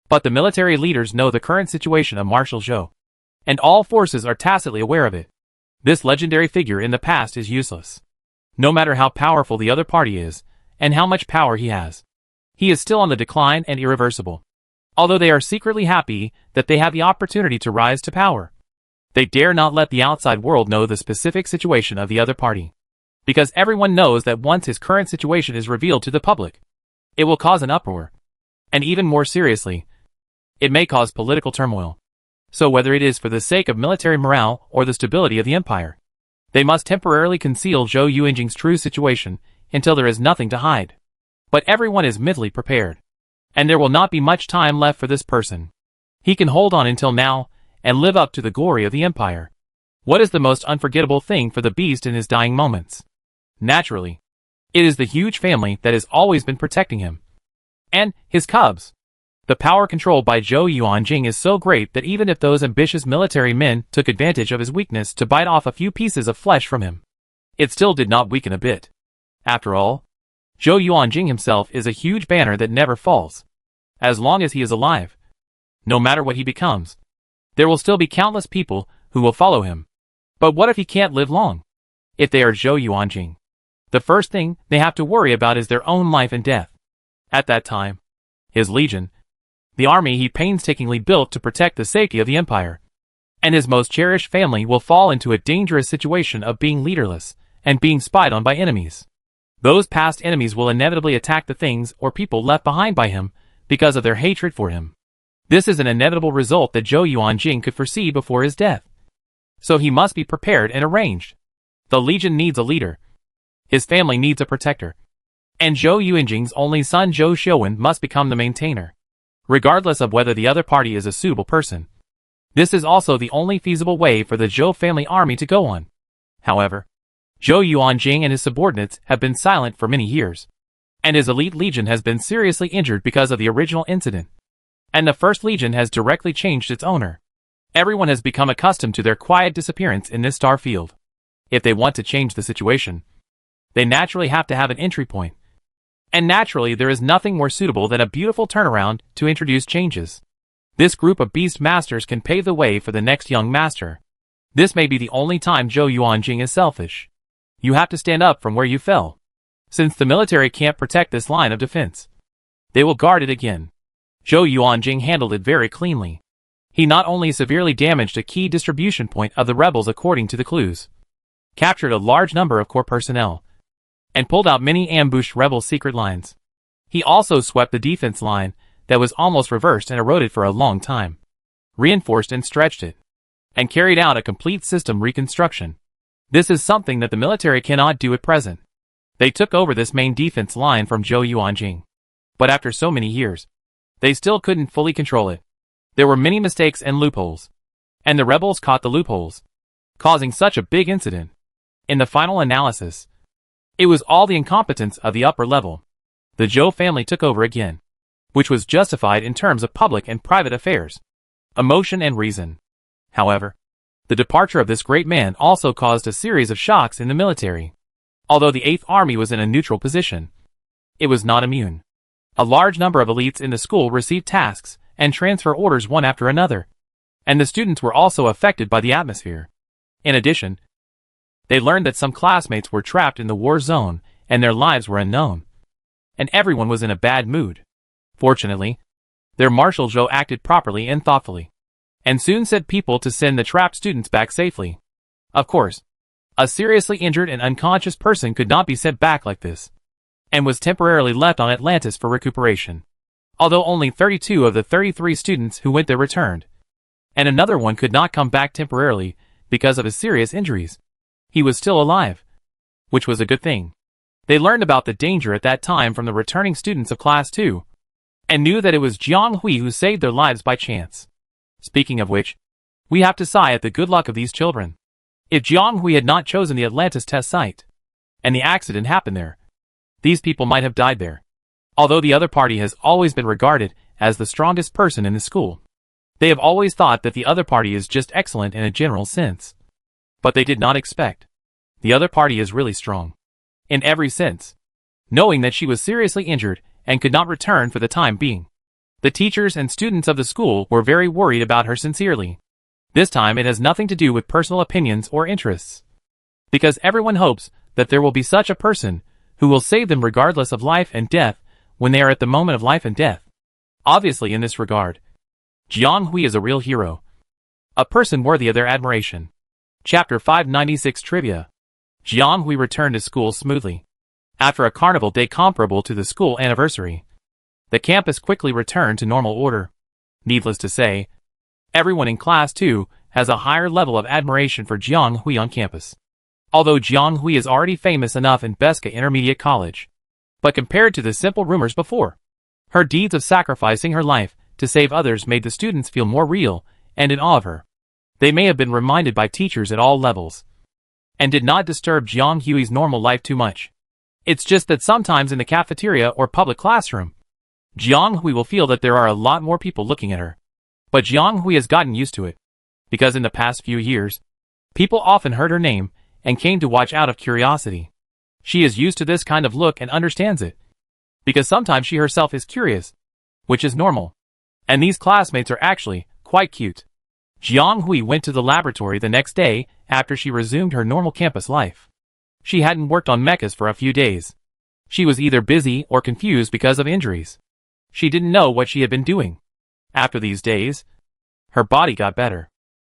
But the military leaders know the current situation of Marshal Zhou. And all forces are tacitly aware of it. This legendary figure in the past is useless. No matter how powerful the other party is, and how much power he has, he is still on the decline and irreversible. Although they are secretly happy that they have the opportunity to rise to power, they dare not let the outside world know the specific situation of the other party. Because everyone knows that once his current situation is revealed to the public, it will cause an uproar. And even more seriously, it may cause political turmoil. So whether it is for the sake of military morale or the stability of the empire, they must temporarily conceal Zhou Yuanjing's true situation until there is nothing to hide. But everyone is mentally prepared. And there will not be much time left for this person. He can hold on until now and live up to the glory of the empire. What is the most unforgettable thing for the beast in his dying moments? Naturally, it is the huge family that has always been protecting him. And his cubs. The power controlled by Zhou Yuanjing is so great that even if those ambitious military men took advantage of his weakness to bite off a few pieces of flesh from him, it still did not weaken a bit. After all, Zhou Yuanjing himself is a huge banner that never falls. As long as he is alive, no matter what he becomes, there will still be countless people who will follow him. But what if he can't live long? If they are Zhou Yuanjing, the first thing they have to worry about is their own life and death. At that time, his legion, the army he painstakingly built to protect the safety of the empire, and his most cherished family will fall into a dangerous situation of being leaderless and being spied on by enemies. Those past enemies will inevitably attack the things or people left behind by him because of their hatred for him. This is an inevitable result that Zhou Yuanjing could foresee before his death. So he must be prepared and arranged. The legion needs a leader. His family needs a protector. And Zhou Yuanjing's only son Zhou Xiuwen must become the maintainer, regardless of whether the other party is a suitable person. This is also the only feasible way for the Zhou family army to go on. However, Zhou Yuanjing and his subordinates have been silent for many years, and his elite legion has been seriously injured because of the original incident. And the first legion has directly changed its owner. Everyone has become accustomed to their quiet disappearance in this star field. If they want to change the situation, they naturally have to have an entry point. And naturally there is nothing more suitable than a beautiful turnaround to introduce changes. This group of beast masters can pave the way for the next young master. This may be the only time Zhou Yuanjing is selfish. You have to stand up from where you fell. Since the military can't protect this line of defense, they will guard it again. Zhou Yuanjing handled it very cleanly. He not only severely damaged a key distribution point of the rebels according to the clues, captured a large number of core personnel, and pulled out many ambushed rebel secret lines. He also swept the defense line that was almost reversed and eroded for a long time, reinforced and stretched it, and carried out a complete system reconstruction. This is something that the military cannot do at present. They took over this main defense line from Zhou Yuanjing, but after so many years, they still couldn't fully control it. There were many mistakes and loopholes, and the rebels caught the loopholes, causing such a big incident. In the final analysis, it was all the incompetence of the upper level. The Zhou family took over again, which was justified in terms of public and private affairs, emotion and reason. However, the departure of this great man also caused a series of shocks in the military. Although the 8th Army was in a neutral position, it was not immune. A large number of elites in the school received tasks and transfer orders one after another, and the students were also affected by the atmosphere. In addition, they learned that some classmates were trapped in the war zone and their lives were unknown, and everyone was in a bad mood. Fortunately, their Marshal Zhou acted properly and thoughtfully, and soon set people to send the trapped students back safely. Of course, a seriously injured and unconscious person could not be sent back like this, and was temporarily left on Atlantis for recuperation. Although only 32 of the 33 students who went there returned, and another one could not come back temporarily because of his serious injuries, he was still alive, which was a good thing. They learned about the danger at that time from the returning students of Class 2, and knew that it was Jiang Hui who saved their lives by chance. Speaking of which, we have to sigh at the good luck of these children. If Jiang Hui had not chosen the Atlantis test site, and the accident happened there, these people might have died there. Although the other party has always been regarded as the strongest person in the school, They have always thought that the other party is just excellent in a general sense. But they did not expect. The other party is really strong. In every sense. Knowing that she was seriously injured and could not return for the time being. The teachers and students of the school were very worried about her sincerely. This time it has nothing to do with personal opinions or interests. Because everyone hopes that there will be such a person who will save them regardless of life and death when they are at the moment of life and death. Obviously in this regard, Jiang Hui is a real hero. A person worthy of their admiration. Chapter 596 Trivia. Jiang Hui returned to school smoothly. After a carnival day comparable to the school anniversary, the campus quickly returned to normal order. Needless to say, everyone in Class 2 has a higher level of admiration for Jiang Hui on campus. Although Jiang Hui is already famous enough in Beska Intermediate College. But compared to the simple rumors before, her deeds of sacrificing her life to save others made the students feel more real and in awe of her. They may have been reminded by teachers at all levels, and did not disturb Jiang Hui's normal life too much. It's just that sometimes in the cafeteria or public classroom, Jiang Hui will feel that there are a lot more people looking at her. But Jiang Hui has gotten used to it, because in the past few years, people often heard her name and came to watch out of curiosity. She is used to this kind of look and understands it, because sometimes she herself is curious, which is normal. And these classmates are actually quite cute. Jiang Hui went to the laboratory the next day after she resumed her normal campus life. She hadn't worked on mechas for a few days. She was either busy or confused because of injuries. She didn't know what she had been doing. After these days, her body got better.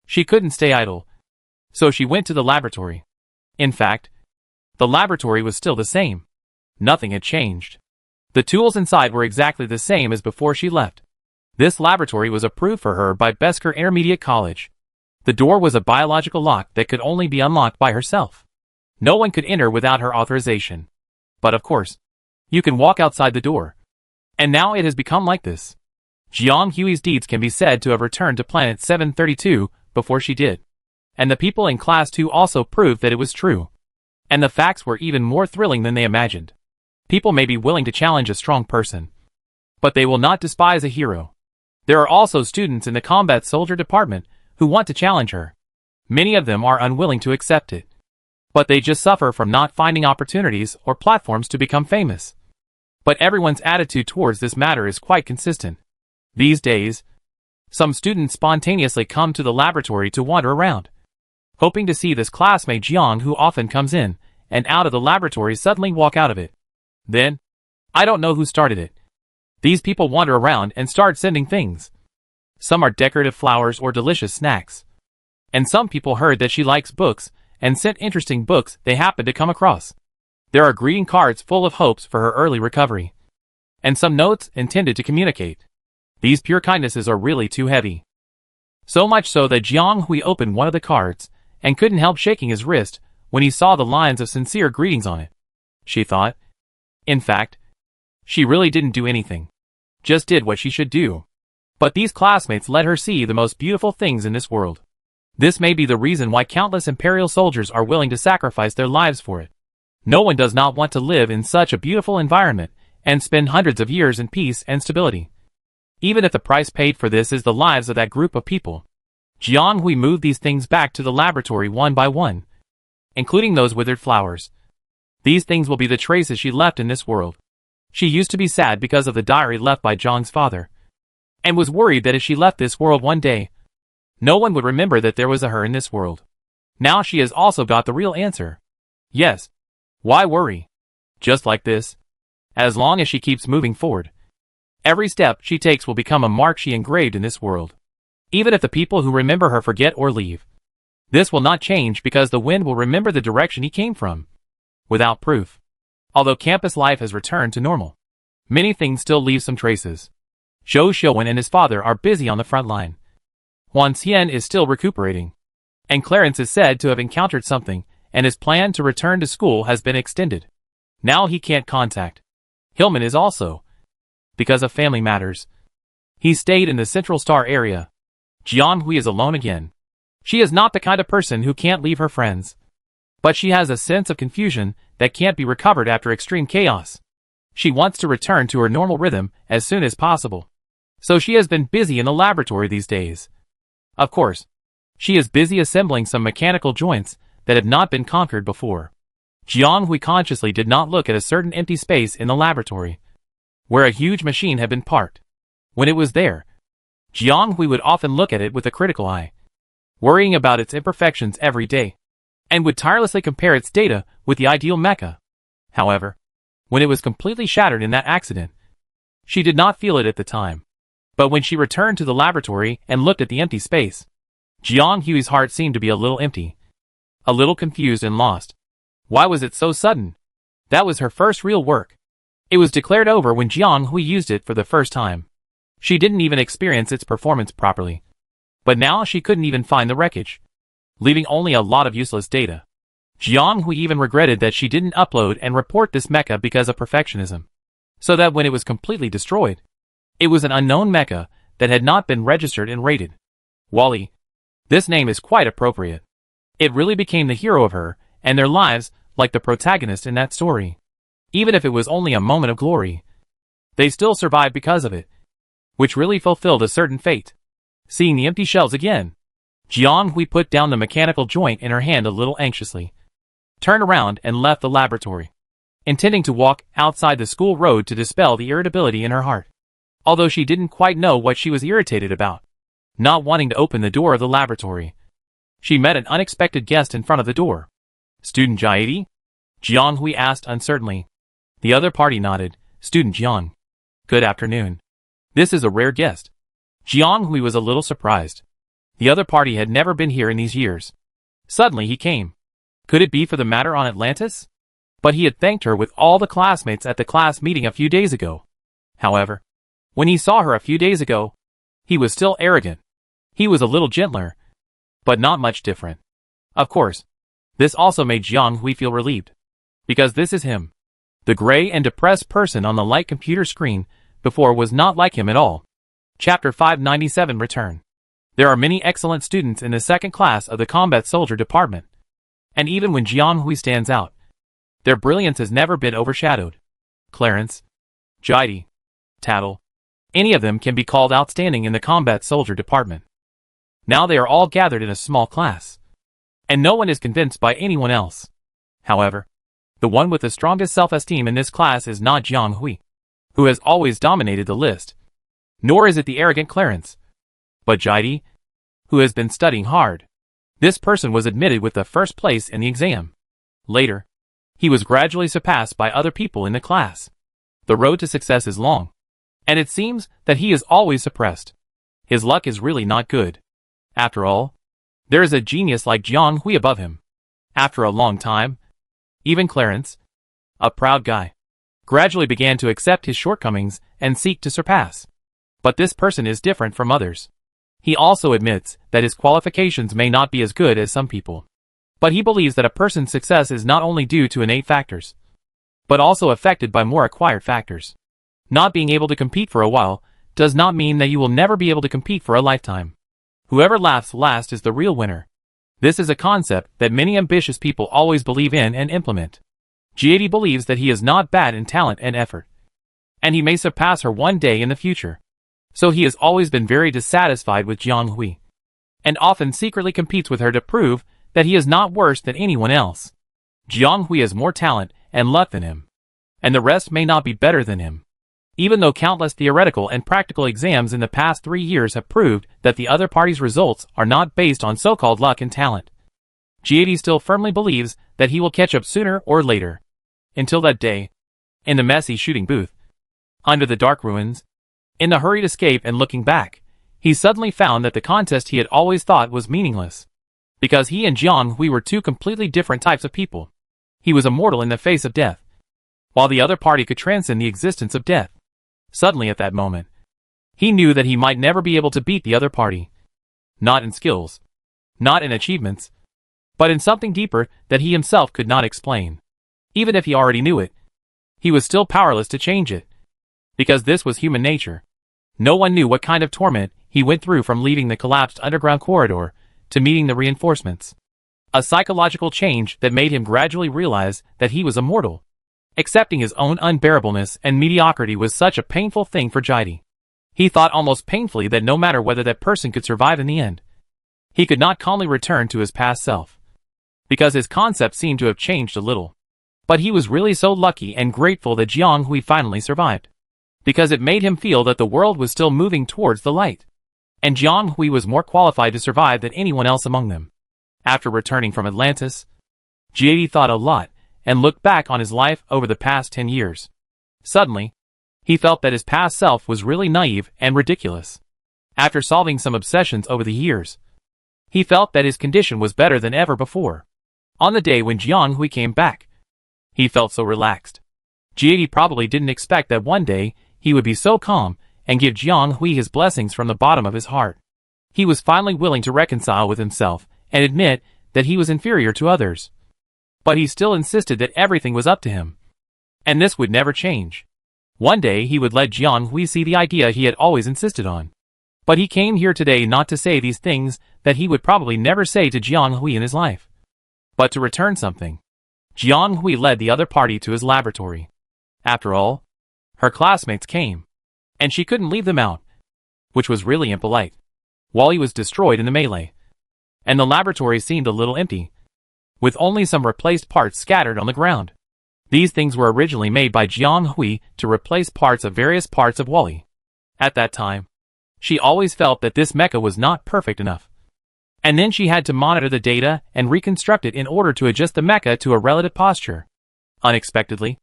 She couldn't stay idle, so she went to the laboratory. In fact, the laboratory was still the same. Nothing had changed. The tools inside were exactly the same as before she left. This laboratory was approved for her by Besker Intermediate College. The door was a biological lock that could only be unlocked by herself. No one could enter without her authorization. But of course, you can walk outside the door. And now it has become like this. Jiang Hui's deeds can be said to have returned to planet 732 before she did. And the people in Class 2 also proved that it was true. And the facts were even more thrilling than they imagined. People may be willing to challenge a strong person, but they will not despise a hero. There are also students in the combat soldier department who want to challenge her. Many of them are unwilling to accept it. But they just suffer from not finding opportunities or platforms to become famous. But everyone's attitude towards this matter is quite consistent. These days, some students spontaneously come to the laboratory to wander around, hoping to see this classmate Jiang who often comes in and out of the laboratory suddenly walk out of it. Then, I don't know who started it. These people wander around and start sending things. Some are decorative flowers or delicious snacks. And some people heard that she likes books and sent interesting books they happened to come across. There are greeting cards full of hopes for her early recovery. And some notes intended to communicate. These pure kindnesses are really too heavy. So much so that Jiang Hui opened one of the cards and couldn't help shaking his wrist when he saw the lines of sincere greetings on it. She thought. In fact, she really didn't do anything. Just did what she should do. But these classmates let her see the most beautiful things in this world. This may be the reason why countless imperial soldiers are willing to sacrifice their lives for it. No one does not want to live in such a beautiful environment and spend hundreds of years in peace and stability. Even if the price paid for this is the lives of that group of people. Jiang Hui moved these things back to the laboratory one by one, including those withered flowers. These things will be the traces she left in this world. She used to be sad because of the diary left by Zhang's father, and was worried that if she left this world one day, no one would remember that there was a her in this world. Now she has also got the real answer. Yes. Why worry? Just like this. As long as she keeps moving forward, every step she takes will become a mark she engraved in this world. Even if the people who remember her forget or leave, this will not change because the wind will remember the direction he came from. Without proof. Although campus life has returned to normal, many things still leave some traces. Zhou Xiuwen and his father are busy on the front line. Huan Xian is still recuperating. And Clarence is said to have encountered something, and his plan to return to school has been extended. Now he can't contact. Hillman is also, because of family matters. He stayed in the Central Star area. Jiang Hui is alone again. She is not the kind of person who can't leave her friends. But she has a sense of confusion that can't be recovered after extreme chaos. She wants to return to her normal rhythm as soon as possible. So she has been busy in the laboratory these days. Of course, she is busy assembling some mechanical joints that have not been conquered before. Jiang Hui consciously did not look at a certain empty space in the laboratory, where a huge machine had been parked. When it was there, Jiang Hui would often look at it with a critical eye, worrying about its imperfections every day, and would tirelessly compare its data with the ideal mecha. However, when it was completely shattered in that accident, she did not feel it at the time. But when she returned to the laboratory and looked at the empty space, Jiang Hui's heart seemed to be a little empty, a little confused and lost. Why was it so sudden? That was her first real work. It was declared over when Jiang Hui used it for the first time. She didn't even experience its performance properly. But now she couldn't even find the wreckage, leaving only a lot of useless data. Jiang Hui even regretted that she didn't upload and report this mecha because of perfectionism, so that when it was completely destroyed, it was an unknown mecha that had not been registered and rated. Wally. This name is quite appropriate. It really became the hero of her and their lives, like the protagonist in that story. Even if it was only a moment of glory, they still survived because of it, which really fulfilled a certain fate. Seeing the empty shelves again, Jiang Hui put down the mechanical joint in her hand a little anxiously, turned around and left the laboratory, intending to walk outside the school road to dispel the irritability in her heart. Although she didn't quite know what she was irritated about, not wanting to open the door of the laboratory, she met an unexpected guest in front of the door. Student Jiaidi? Jiang Hui asked uncertainly. The other party nodded. Student Jiang. Good afternoon. This is a rare guest. Jiang Hui was a little surprised. The other party had never been here in these years. Suddenly he came. Could it be for the matter on Atlantis? But he had thanked her with all the classmates at the class meeting a few days ago. However, when he saw her a few days ago, he was still arrogant. He was a little gentler, but not much different. Of course, this also made Jiang Hui feel relieved, because this is him. The gray and depressed person on the light computer screen before was not like him at all. Chapter 597 Return. There are many excellent students in the second class of the Combat Soldier Department, and even when Jiang Hui stands out, their brilliance has never been overshadowed. Clarence, Jiaidi, Tattle, any of them can be called outstanding in the Combat Soldier Department. Now they are all gathered in a small class, and no one is convinced by anyone else. However, the one with the strongest self-esteem in this class is not Jiang Hui, who has always dominated the list, nor is it the arrogant Clarence, but Jiaidi, who has been studying hard. This person was admitted with the first place in the exam. Later, he was gradually surpassed by other people in the class. The road to success is long, and it seems that he is always suppressed. His luck is really not good. After all, there is a genius like Jiang Hui above him. After a long time, even Clarence, a proud guy, gradually began to accept his shortcomings and seek to surpass. But this person is different from others. He also admits that his qualifications may not be as good as some people. But he believes that a person's success is not only due to innate factors, but also affected by more acquired factors. Not being able to compete for a while does not mean that you will never be able to compete for a lifetime. Whoever laughs last is the real winner. This is a concept that many ambitious people always believe in and implement. Jiaidi believes that he is not bad in talent and effort, and he may surpass her one day in the future. So he has always been very dissatisfied with Jiang Hui, and often secretly competes with her to prove that he is not worse than anyone else. Jiang Hui has more talent and luck than him, and the rest may not be better than him. Even though countless theoretical and practical exams in the past 3 years have proved that the other party's results are not based on so-called luck and talent, Jiaidi still firmly believes that he will catch up sooner or later. Until that day, in the messy shooting booth, under the dark ruins, in the hurried escape and looking back, he suddenly found that the contest he had always thought was meaningless, because he and Jiang Hui were two completely different types of people. He was immortal in the face of death, while the other party could transcend the existence of death. Suddenly at that moment, he knew that he might never be able to beat the other party. Not in skills, not in achievements, but in something deeper that he himself could not explain. Even if he already knew it, he was still powerless to change it, because this was human nature. No one knew what kind of torment he went through from leaving the collapsed underground corridor to meeting the reinforcements. A psychological change that made him gradually realize that he was immortal. Accepting his own unbearableness and mediocrity was such a painful thing for Jiaidi. He thought almost painfully that no matter whether that person could survive in the end, he could not calmly return to his past self, because his concept seemed to have changed a little. But he was really so lucky and grateful that Jiang Hui finally survived, because it made him feel that the world was still moving towards the light, and Jiang Hui was more qualified to survive than anyone else among them. After returning from Atlantis, JD thought a lot and looked back on his life over the past 10 years. Suddenly, he felt that his past self was really naive and ridiculous. After solving some obsessions over the years, he felt that his condition was better than ever before. On the day when Jiang Hui came back, he felt so relaxed. JD probably didn't expect that one day he would be so calm and give Jiang Hui his blessings from the bottom of his heart. He was finally willing to reconcile with himself and admit that he was inferior to others. But he still insisted that everything was up to him, and this would never change. One day he would let Jiang Hui see the idea he had always insisted on. But he came here today not to say these things that he would probably never say to Jiang Hui in his life, but to return something. Jiang Hui led the other party to his laboratory. After all, her classmates came, and she couldn't leave them out, which was really impolite. Wally was destroyed in the melee, and the laboratory seemed a little empty, with only some replaced parts scattered on the ground. These things were originally made by Jiang Hui to replace parts of various parts of Wally. At that time, she always felt that this mecha was not perfect enough, and then she had to monitor the data and reconstruct it in order to adjust the mecha to a relative posture. Unexpectedly,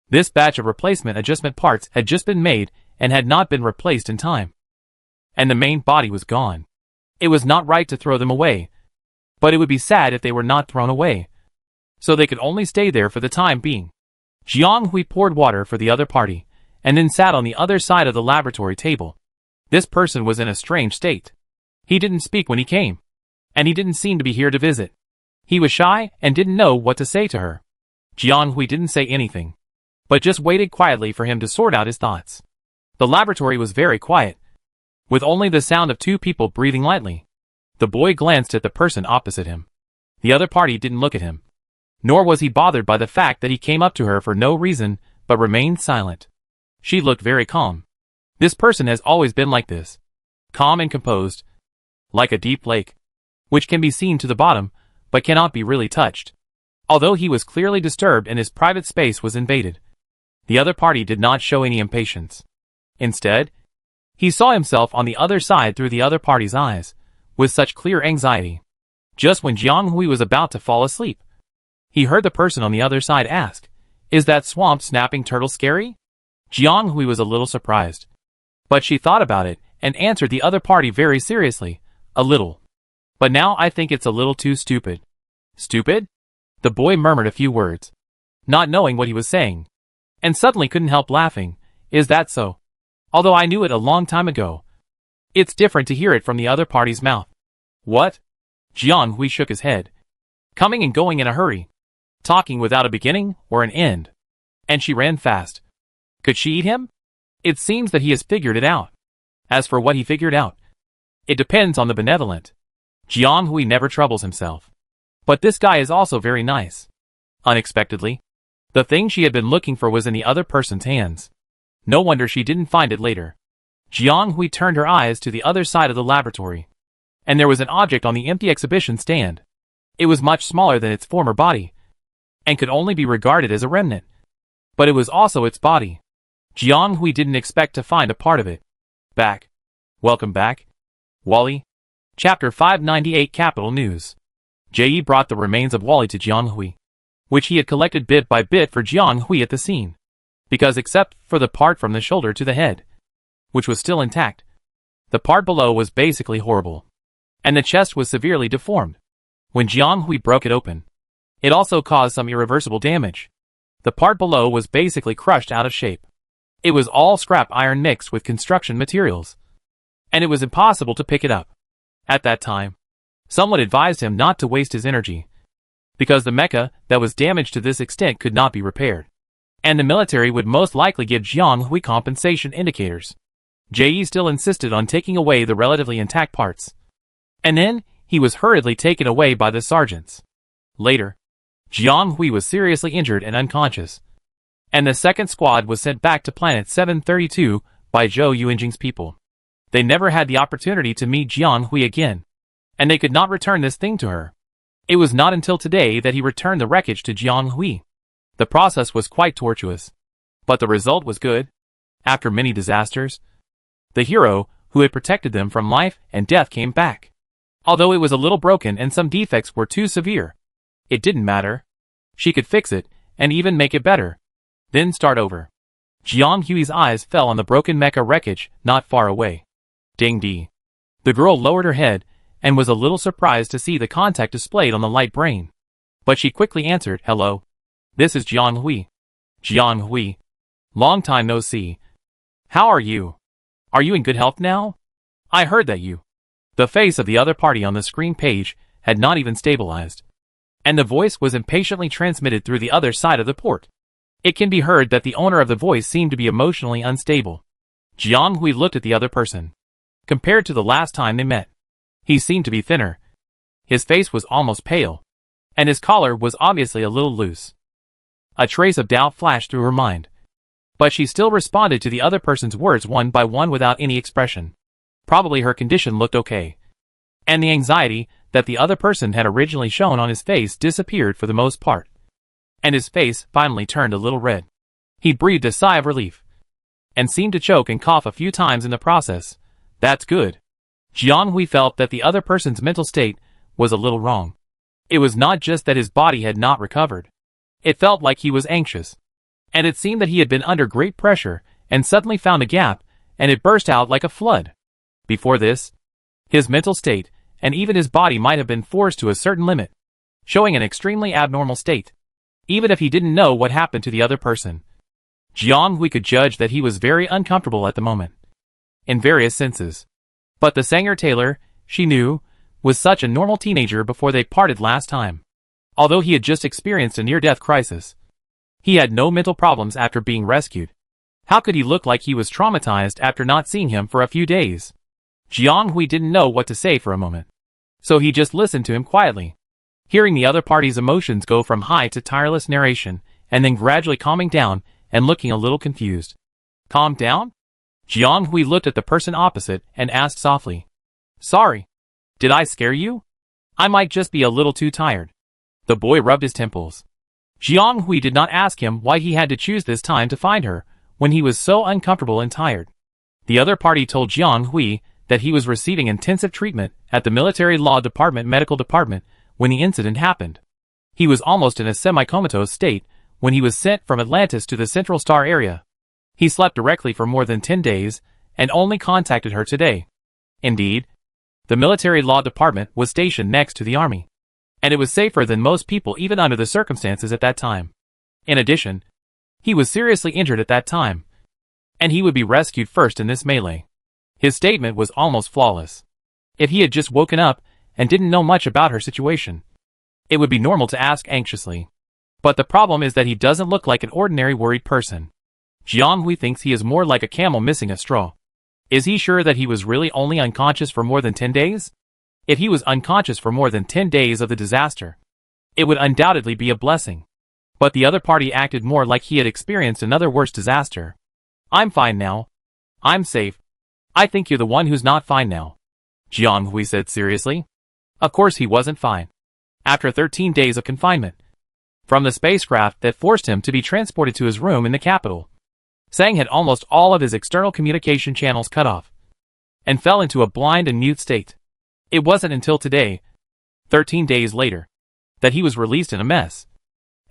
this batch of replacement adjustment parts had just been made and had not been replaced in time, and the main body was gone. It was not right to throw them away, but it would be sad if they were not thrown away, so they could only stay there for the time being. Jiang Hui poured water for the other party, and then sat on the other side of the laboratory table. This person was in a strange state. He didn't speak when he came, and he didn't seem to be here to visit. He was shy and didn't know what to say to her. Jiang Hui didn't say anything, but just waited quietly for him to sort out his thoughts. The laboratory was very quiet, with only the sound of two people breathing lightly. The boy glanced at the person opposite him. The other party didn't look at him, nor was he bothered by the fact that he came up to her for no reason, but remained silent. She looked very calm. This person has always been like this, calm and composed, like a deep lake, which can be seen to the bottom, but cannot be really touched. Although he was clearly disturbed and his private space was invaded, the other party did not show any impatience. Instead, he saw himself on the other side through the other party's eyes, with such clear anxiety. Just when Jiang Hui was about to fall asleep, he heard the person on the other side ask, "Is that swamp snapping turtle scary?" Jiang Hui was a little surprised, but she thought about it and answered the other party very seriously, "A little. But now I think it's a little too stupid." "Stupid?" The boy murmured a few words, not knowing what he was saying, and suddenly couldn't help laughing. "Is that so? Although I knew it a long time ago. It's different to hear it from the other party's mouth." "What?" Jiang Hui shook his head, coming and going in a hurry, talking without a beginning or an end. And she ran fast. Could she eat him? It seems that he has figured it out. As for what he figured out, it depends on the benevolent. Jiang Hui never troubles himself. But this guy is also very nice. Unexpectedly, the thing she had been looking for was in the other person's hands. No wonder she didn't find it later. Jiang Hui turned her eyes to the other side of the laboratory, and there was an object on the empty exhibition stand. It was much smaller than its former body, and could only be regarded as a remnant. But it was also its body. Jiang Hui didn't expect to find a part of it. Back. Welcome back, Wally. Chapter 598 Capital News. Jie brought the remains of Wally to Jiang Hui, which he had collected bit by bit for Jiang Hui at the scene, because except for the part from the shoulder to the head, which was still intact, the part below was basically horrible, and the chest was severely deformed. When Jiang Hui broke it open, it also caused some irreversible damage. The part below was basically crushed out of shape. It was all scrap iron mixed with construction materials, and it was impossible to pick it up. At that time, someone advised him not to waste his energy, because the mecha that was damaged to this extent could not be repaired, and the military would most likely give Jiang Hui compensation indicators. Jie still insisted on taking away the relatively intact parts, and then he was hurriedly taken away by the sergeants. Later, Jiang Hui was seriously injured and unconscious, and the second squad was sent back to planet 732 by Zhou Yuanjing's people. They never had the opportunity to meet Jiang Hui again, and they could not return this thing to her. It was not until today that he returned the wreckage to Jiang Hui. The process was quite tortuous, but the result was good. After many disasters, the hero, who had protected them from life and death, came back. Although it was a little broken and some defects were too severe, it didn't matter. She could fix it, and even make it better. Then start over. Jiang Hui's eyes fell on the broken mecha wreckage not far away. Ding dee. The girl lowered her head, and was a little surprised to see the contact displayed on the light brain. But she quickly answered, "Hello. This is Jiang Hui." "Jiang Hui. Long time no see. How are you? Are you in good health now? I heard that you..." The face of the other party on the screen page had not even stabilized, and the voice was impatiently transmitted through the other side of the port. It can be heard that the owner of the voice seemed to be emotionally unstable. Jiang Hui looked at the other person. Compared to the last time they met, he seemed to be thinner. His face was almost pale, and his collar was obviously a little loose. A trace of doubt flashed through her mind, but she still responded to the other person's words one by one without any expression. Probably her condition looked okay, and the anxiety that the other person had originally shown on his face disappeared for the most part, and his face finally turned a little red. He breathed a sigh of relief, and seemed to choke and cough a few times in the process. "That's good." Jiang Hui felt that the other person's mental state was a little wrong. It was not just that his body had not recovered. It felt like he was anxious, and it seemed that he had been under great pressure and suddenly found a gap, and it burst out like a flood. Before this, his mental state and even his body might have been forced to a certain limit, showing an extremely abnormal state. Even if he didn't know what happened to the other person, Jiang Hui could judge that he was very uncomfortable at the moment, in various senses. But the Sanger tailor, she knew, was such a normal teenager before they parted last time. Although he had just experienced a near-death crisis, he had no mental problems after being rescued. How could he look like he was traumatized after not seeing him for a few days? Jiang Hui didn't know what to say for a moment, so he just listened to him quietly, hearing the other party's emotions go from high to tireless narration, and then gradually calming down and looking a little confused. "Calm down?" Jiang Hui looked at the person opposite and asked softly. "Sorry. Did I scare you? I might just be a little too tired." The boy rubbed his temples. Jiang Hui did not ask him why he had to choose this time to find her, when he was so uncomfortable and tired. The other party told Jiang Hui that he was receiving intensive treatment at the Military Law Department Medical Department when the incident happened. He was almost in a semi-comatose state when he was sent from Atlantis to the Central Star area. He slept directly for more than 10 days, and only contacted her today. Indeed, the Military Law Department was stationed next to the army, and it was safer than most people even under the circumstances at that time. In addition, he was seriously injured at that time, and he would be rescued first in this melee. His statement was almost flawless. If he had just woken up and didn't know much about her situation, it would be normal to ask anxiously. But the problem is that he doesn't look like an ordinary worried person. Jiang Hui thinks he is more like a camel missing a straw. Is he sure that he was really only unconscious for more than 10 days? If he was unconscious for more than 10 days of the disaster, it would undoubtedly be a blessing. But the other party acted more like he had experienced another worse disaster. "I'm fine now. I'm safe." "I think you're the one who's not fine now," Jiang Hui said seriously. Of course he wasn't fine. After 13 days of confinement from the spacecraft that forced him to be transported to his room in the capital, Sang had almost all of his external communication channels cut off, and fell into a blind and mute state. It wasn't until today, 13 days later, that he was released in a mess,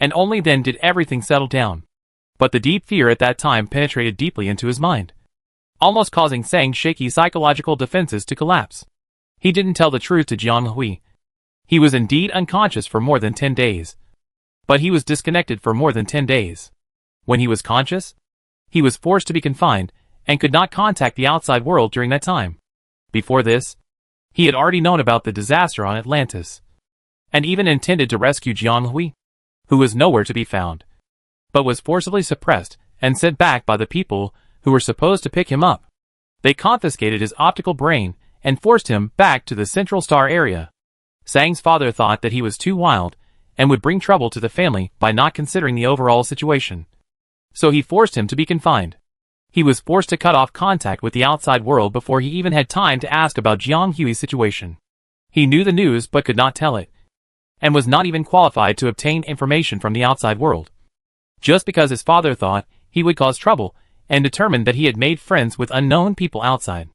and only then did everything settle down. But the deep fear at that time penetrated deeply into his mind, almost causing Sang's shaky psychological defenses to collapse. He didn't tell the truth to Jiang Hui. He was indeed unconscious for more than 10 days. But he was disconnected for more than 10 days. When he was conscious, he was forced to be confined, and could not contact the outside world during that time. Before this, he had already known about the disaster on Atlantis, and even intended to rescue Jiang Hui, who was nowhere to be found, but was forcibly suppressed and sent back by the people who were supposed to pick him up. They confiscated his optical brain and forced him back to the Central Star area. Sang's father thought that he was too wild and would bring trouble to the family by not considering the overall situation. So he forced him to be confined. He was forced to cut off contact with the outside world before he even had time to ask about Jiang Hui's situation. He knew the news but could not tell it, and was not even qualified to obtain information from the outside world. Just because his father thought he would cause trouble, and determined that he had made friends with unknown people outside.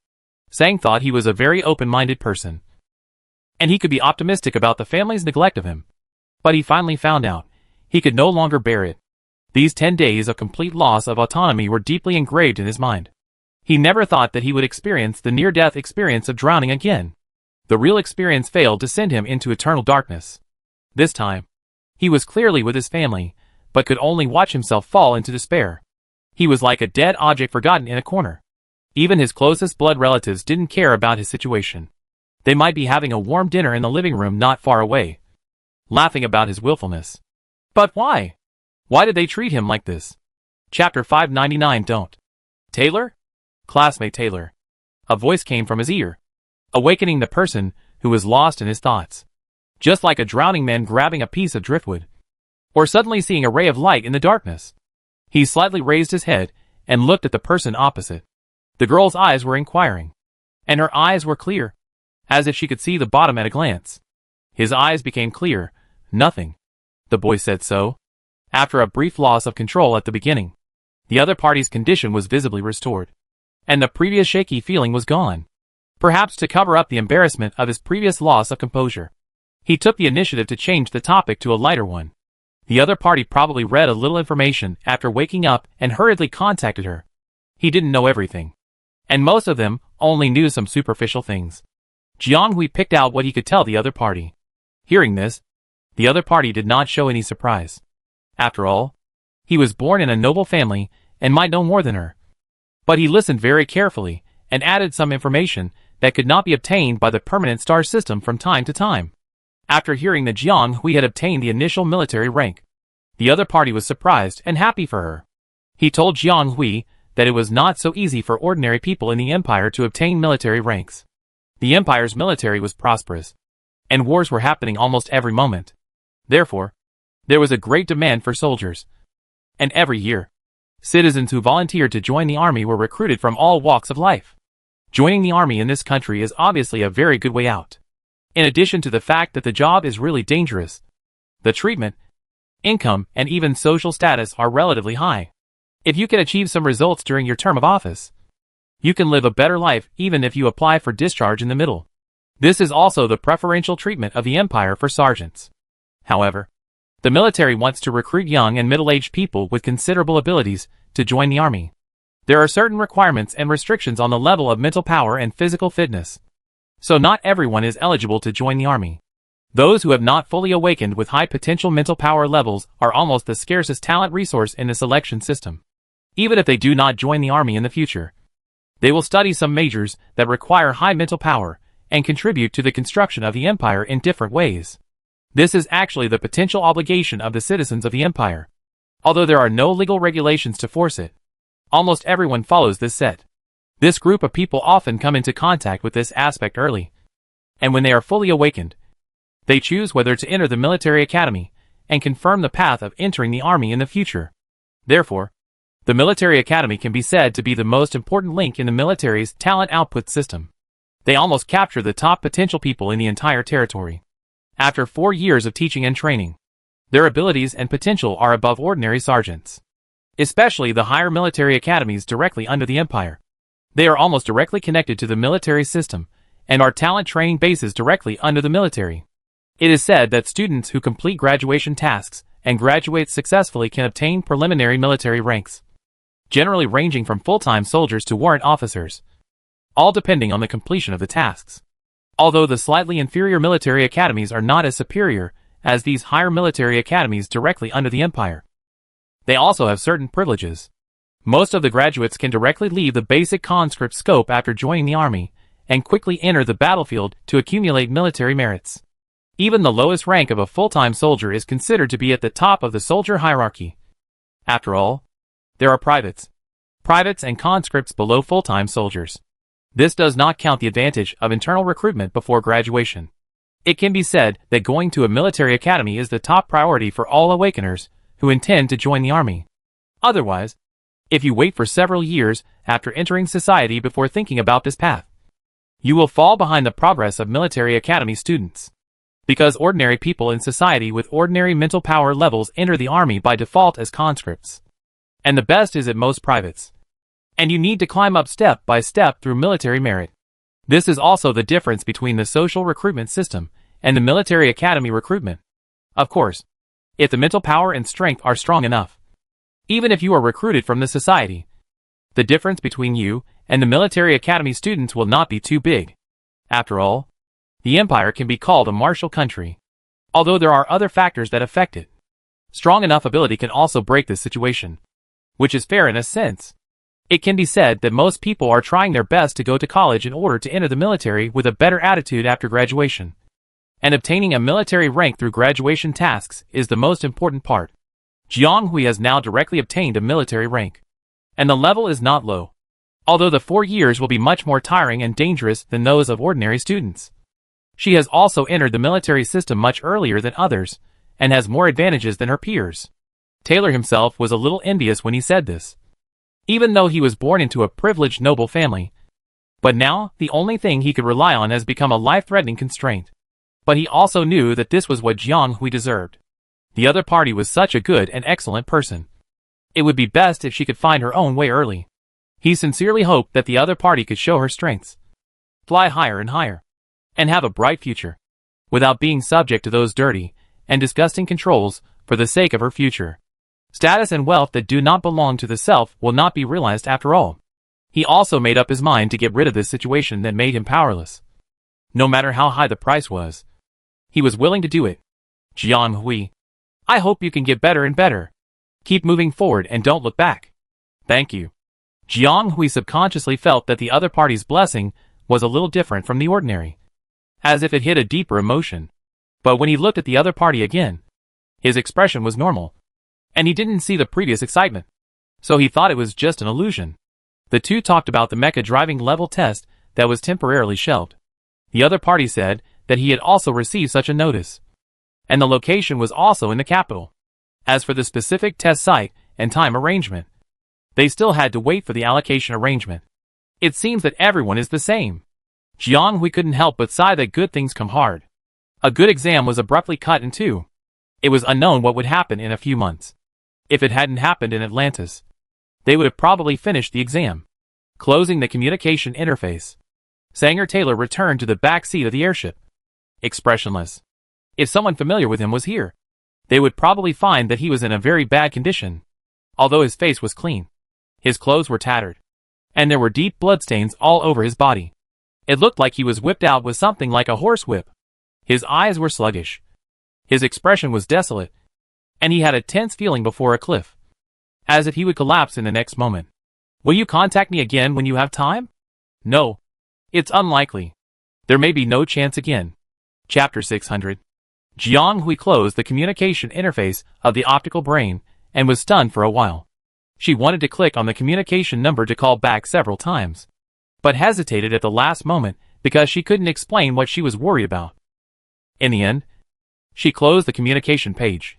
Sang thought he was a very open-minded person, and he could be optimistic about the family's neglect of him. But he finally found out he could no longer bear it. These 10 days of complete loss of autonomy were deeply engraved in his mind. He never thought that he would experience the near-death experience of drowning again. The real experience failed to send him into eternal darkness. This time, he was clearly with his family, but could only watch himself fall into despair. He was like a dead object forgotten in a corner. Even his closest blood relatives didn't care about his situation. They might be having a warm dinner in the living room not far away, laughing about his willfulness. But why? Why did they treat him like this? Chapter 599. Don't. Taylor? Classmate Taylor. A voice came from his ear, awakening the person who was lost in his thoughts. Just like a drowning man grabbing a piece of driftwood, or suddenly seeing a ray of light in the darkness. He slightly raised his head and looked at the person opposite. The girl's eyes were inquiring, and her eyes were clear, as if she could see the bottom at a glance. His eyes became clear. Nothing. The boy said so. After a brief loss of control at the beginning, the other party's condition was visibly restored, and the previous shaky feeling was gone. Perhaps to cover up the embarrassment of his previous loss of composure, he took the initiative to change the topic to a lighter one. The other party probably read a little information after waking up and hurriedly contacted her. He didn't know everything, and most of them only knew some superficial things. Jiang Hui picked out what he could tell the other party. Hearing this, the other party did not show any surprise. After all, he was born in a noble family and might know more than her. But he listened very carefully and added some information that could not be obtained by the permanent star system from time to time. After hearing that Jiang Hui had obtained the initial military rank, the other party was surprised and happy for her. He told Jiang Hui that it was not so easy for ordinary people in the empire to obtain military ranks. The empire's military was prosperous, and wars were happening almost every moment. Therefore, there was a great demand for soldiers. And every year, citizens who volunteered to join the army were recruited from all walks of life. Joining the army in this country is obviously a very good way out. In addition to the fact that the job is really dangerous, the treatment, income, and even social status are relatively high. If you can achieve some results during your term of office, you can live a better life even if you apply for discharge in the middle. This is also the preferential treatment of the empire for sergeants. However, the military wants to recruit young and middle-aged people with considerable abilities to join the army. There are certain requirements and restrictions on the level of mental power and physical fitness. So not everyone is eligible to join the army. Those who have not fully awakened with high potential mental power levels are almost the scarcest talent resource in the selection system. Even if they do not join the army in the future, they will study some majors that require high mental power and contribute to the construction of the empire in different ways. This is actually the potential obligation of the citizens of the empire. Although there are no legal regulations to force it, almost everyone follows this set. This group of people often come into contact with this aspect early, and when they are fully awakened, they choose whether to enter the military academy and confirm the path of entering the army in the future. Therefore, the military academy can be said to be the most important link in the military's talent output system. They almost capture the top potential people in the entire territory. After 4 years of teaching and training, their abilities and potential are above ordinary sergeants. Especially the higher military academies directly under the empire. They are almost directly connected to the military system, and are talent training bases directly under the military. It is said that students who complete graduation tasks and graduate successfully can obtain preliminary military ranks, generally ranging from full-time soldiers to warrant officers, all depending on the completion of the tasks. Although the slightly inferior military academies are not as superior as these higher military academies directly under the empire, they also have certain privileges. Most of the graduates can directly leave the basic conscript scope after joining the army, and quickly enter the battlefield to accumulate military merits. Even the lowest rank of a full-time soldier is considered to be at the top of the soldier hierarchy. After all, there are privates and conscripts below full-time soldiers. This does not count the advantage of internal recruitment before graduation. It can be said that going to a military academy is the top priority for all awakeners who intend to join the army. Otherwise, If you wait for several years after entering society before thinking about this path, you will fall behind the progress of military academy students. Because ordinary people in society with ordinary mental power levels enter the army by default as conscripts. And the best is at most privates. And you need to climb up step by step through military merit. This is also the difference between the social recruitment system and the military academy recruitment. Of course, if the mental power and strength are strong enough, even if you are recruited from the society, the difference between you and the military academy students will not be too big. After all, the empire can be called a martial country. Although there are other factors that affect it. Strong enough ability can also break this situation, which is fair in a sense. It can be said that most people are trying their best to go to college in order to enter the military with a better attitude after graduation. And obtaining a military rank through graduation tasks is the most important part. Jiang Hui has now directly obtained a military rank. And the level is not low. Although the 4 years will be much more tiring and dangerous than those of ordinary students. She has also entered the military system much earlier than others, and has more advantages than her peers. Taylor himself was a little envious when he said this. Even though he was born into a privileged noble family. But now, the only thing he could rely on has become a life-threatening constraint. But he also knew that this was what Jiang Hui deserved. The other party was such a good and excellent person. It would be best if she could find her own way early. He sincerely hoped that the other party could show her strengths. Fly higher and higher. And have a bright future. Without being subject to those dirty and disgusting controls for the sake of her future. Status and wealth that do not belong to the self will not be realized after all. He also made up his mind to get rid of this situation that made him powerless. No matter how high the price was. He was willing to do it. Jiang Hui, I hope you can get better and better. Keep moving forward and don't look back. Thank you. Jiang Hui subconsciously felt that the other party's blessing was a little different from the ordinary. As if it hit a deeper emotion. But when he looked at the other party again, his expression was normal. And he didn't see the previous excitement. So he thought it was just an illusion. The two talked about the mecha driving level test that was temporarily shelved. The other party said that he had also received such a notice. And the location was also in the capital. As for the specific test site and time arrangement, they still had to wait for the allocation arrangement. It seems that everyone is the same. Jiang Hui couldn't help but sigh that good things come hard. A good exam was abruptly cut in two. It was unknown what would happen in a few months. If it hadn't happened in Atlantis, they would have probably finished the exam. Closing the communication interface, Sanger Taylor returned to the back seat of the airship. Expressionless. If someone familiar with him was here, they would probably find that he was in a very bad condition. Although his face was clean, his clothes were tattered, and there were deep bloodstains all over his body. It looked like he was whipped out with something like a horsewhip. His eyes were sluggish. His expression was desolate, and he had a tense feeling before a cliff, as if he would collapse in the next moment. Will you contact me again when you have time? No. It's unlikely. There may be no chance again. Chapter 600. Jiang Hui closed the communication interface of the optical brain and was stunned for a while. She wanted to click on the communication number to call back several times, but hesitated at the last moment because she couldn't explain what she was worried about. In the end, she closed the communication page,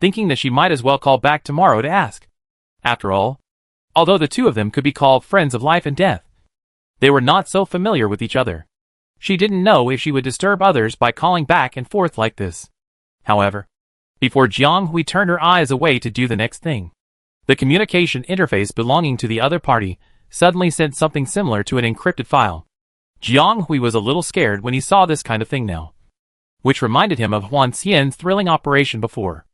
thinking that she might as well call back tomorrow to ask. After all, although the two of them could be called friends of life and death, they were not so familiar with each other. She didn't know if she would disturb others by calling back and forth like this. However, before Jiang Hui turned her eyes away to do the next thing, the communication interface belonging to the other party suddenly sent something similar to an encrypted file. Jiang Hui was a little scared when he saw this kind of thing now, which reminded him of Huan Xian's thrilling operation before.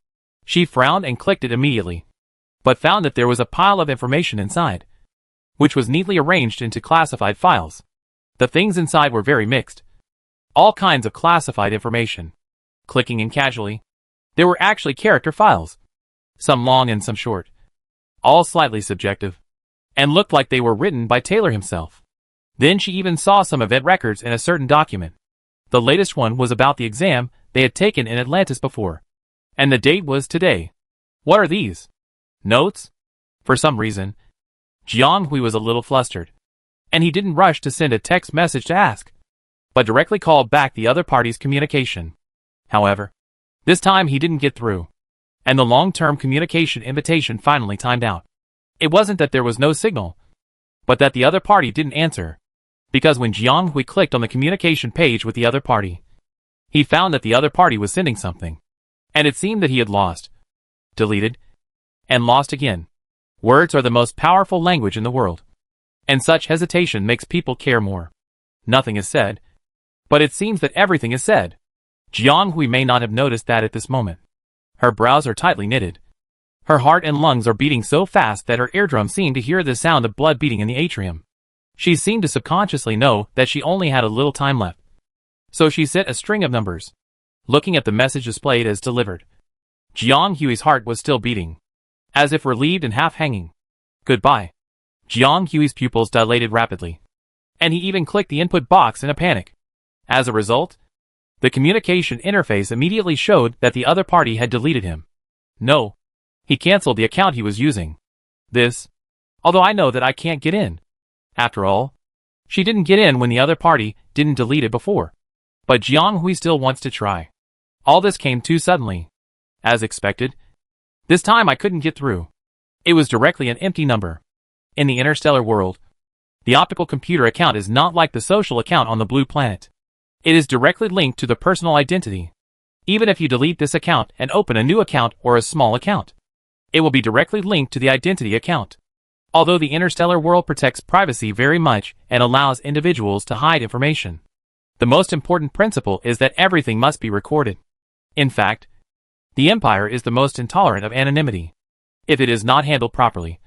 She frowned and clicked it immediately, but found that there was a pile of information inside, which was neatly arranged into classified files. The things inside were very mixed. All kinds of classified information. Clicking in casually, there were actually character files, some long and some short, all slightly subjective, and looked like they were written by Taylor himself. Then she even saw some event records in a certain document. The latest one was about the exam they had taken in Atlantis before, and the date was today. What are these? Notes? For some reason, Jiang Hui was a little flustered, and he didn't rush to send a text message to ask, but directly called back the other party's communication. However, this time he didn't get through, and the long-term communication invitation finally timed out. It wasn't that there was no signal, but that the other party didn't answer. Because when Jiang Hui clicked on the communication page with the other party, he found that the other party was sending something. And it seemed that he had lost, deleted, and lost again. Words are the most powerful language in the world. And such hesitation makes people care more. Nothing is said, but it seems that everything is said. Jiang Hui may not have noticed that at this moment. Her brows are tightly knitted. Her heart and lungs are beating so fast that her eardrum seemed to hear the sound of blood beating in the atrium. She seemed to subconsciously know that she only had a little time left. So she sent a string of numbers, looking at the message displayed as delivered. Jiang Hui's heart was still beating, as if relieved and half-hanging. Goodbye. Jiang Hui's pupils dilated rapidly, and he even clicked the input box in a panic. As a result, the communication interface immediately showed that the other party had deleted him. No, he canceled the account he was using. Although I know that I can't get in. After all, she didn't get in when the other party didn't delete it before. But Jiang Hui still wants to try. All this came too suddenly. As expected, this time I couldn't get through. It was directly an empty number. In the interstellar world, the optical computer account is not like the social account on the blue planet. It is directly linked to the personal identity. Even if you delete this account and open a new account or a small account, it will be directly linked to the identity account. Although the interstellar world protects privacy very much and allows individuals to hide information, the most important principle is that everything must be recorded. In fact, the Empire is the most intolerant of anonymity. If it is not handled properly,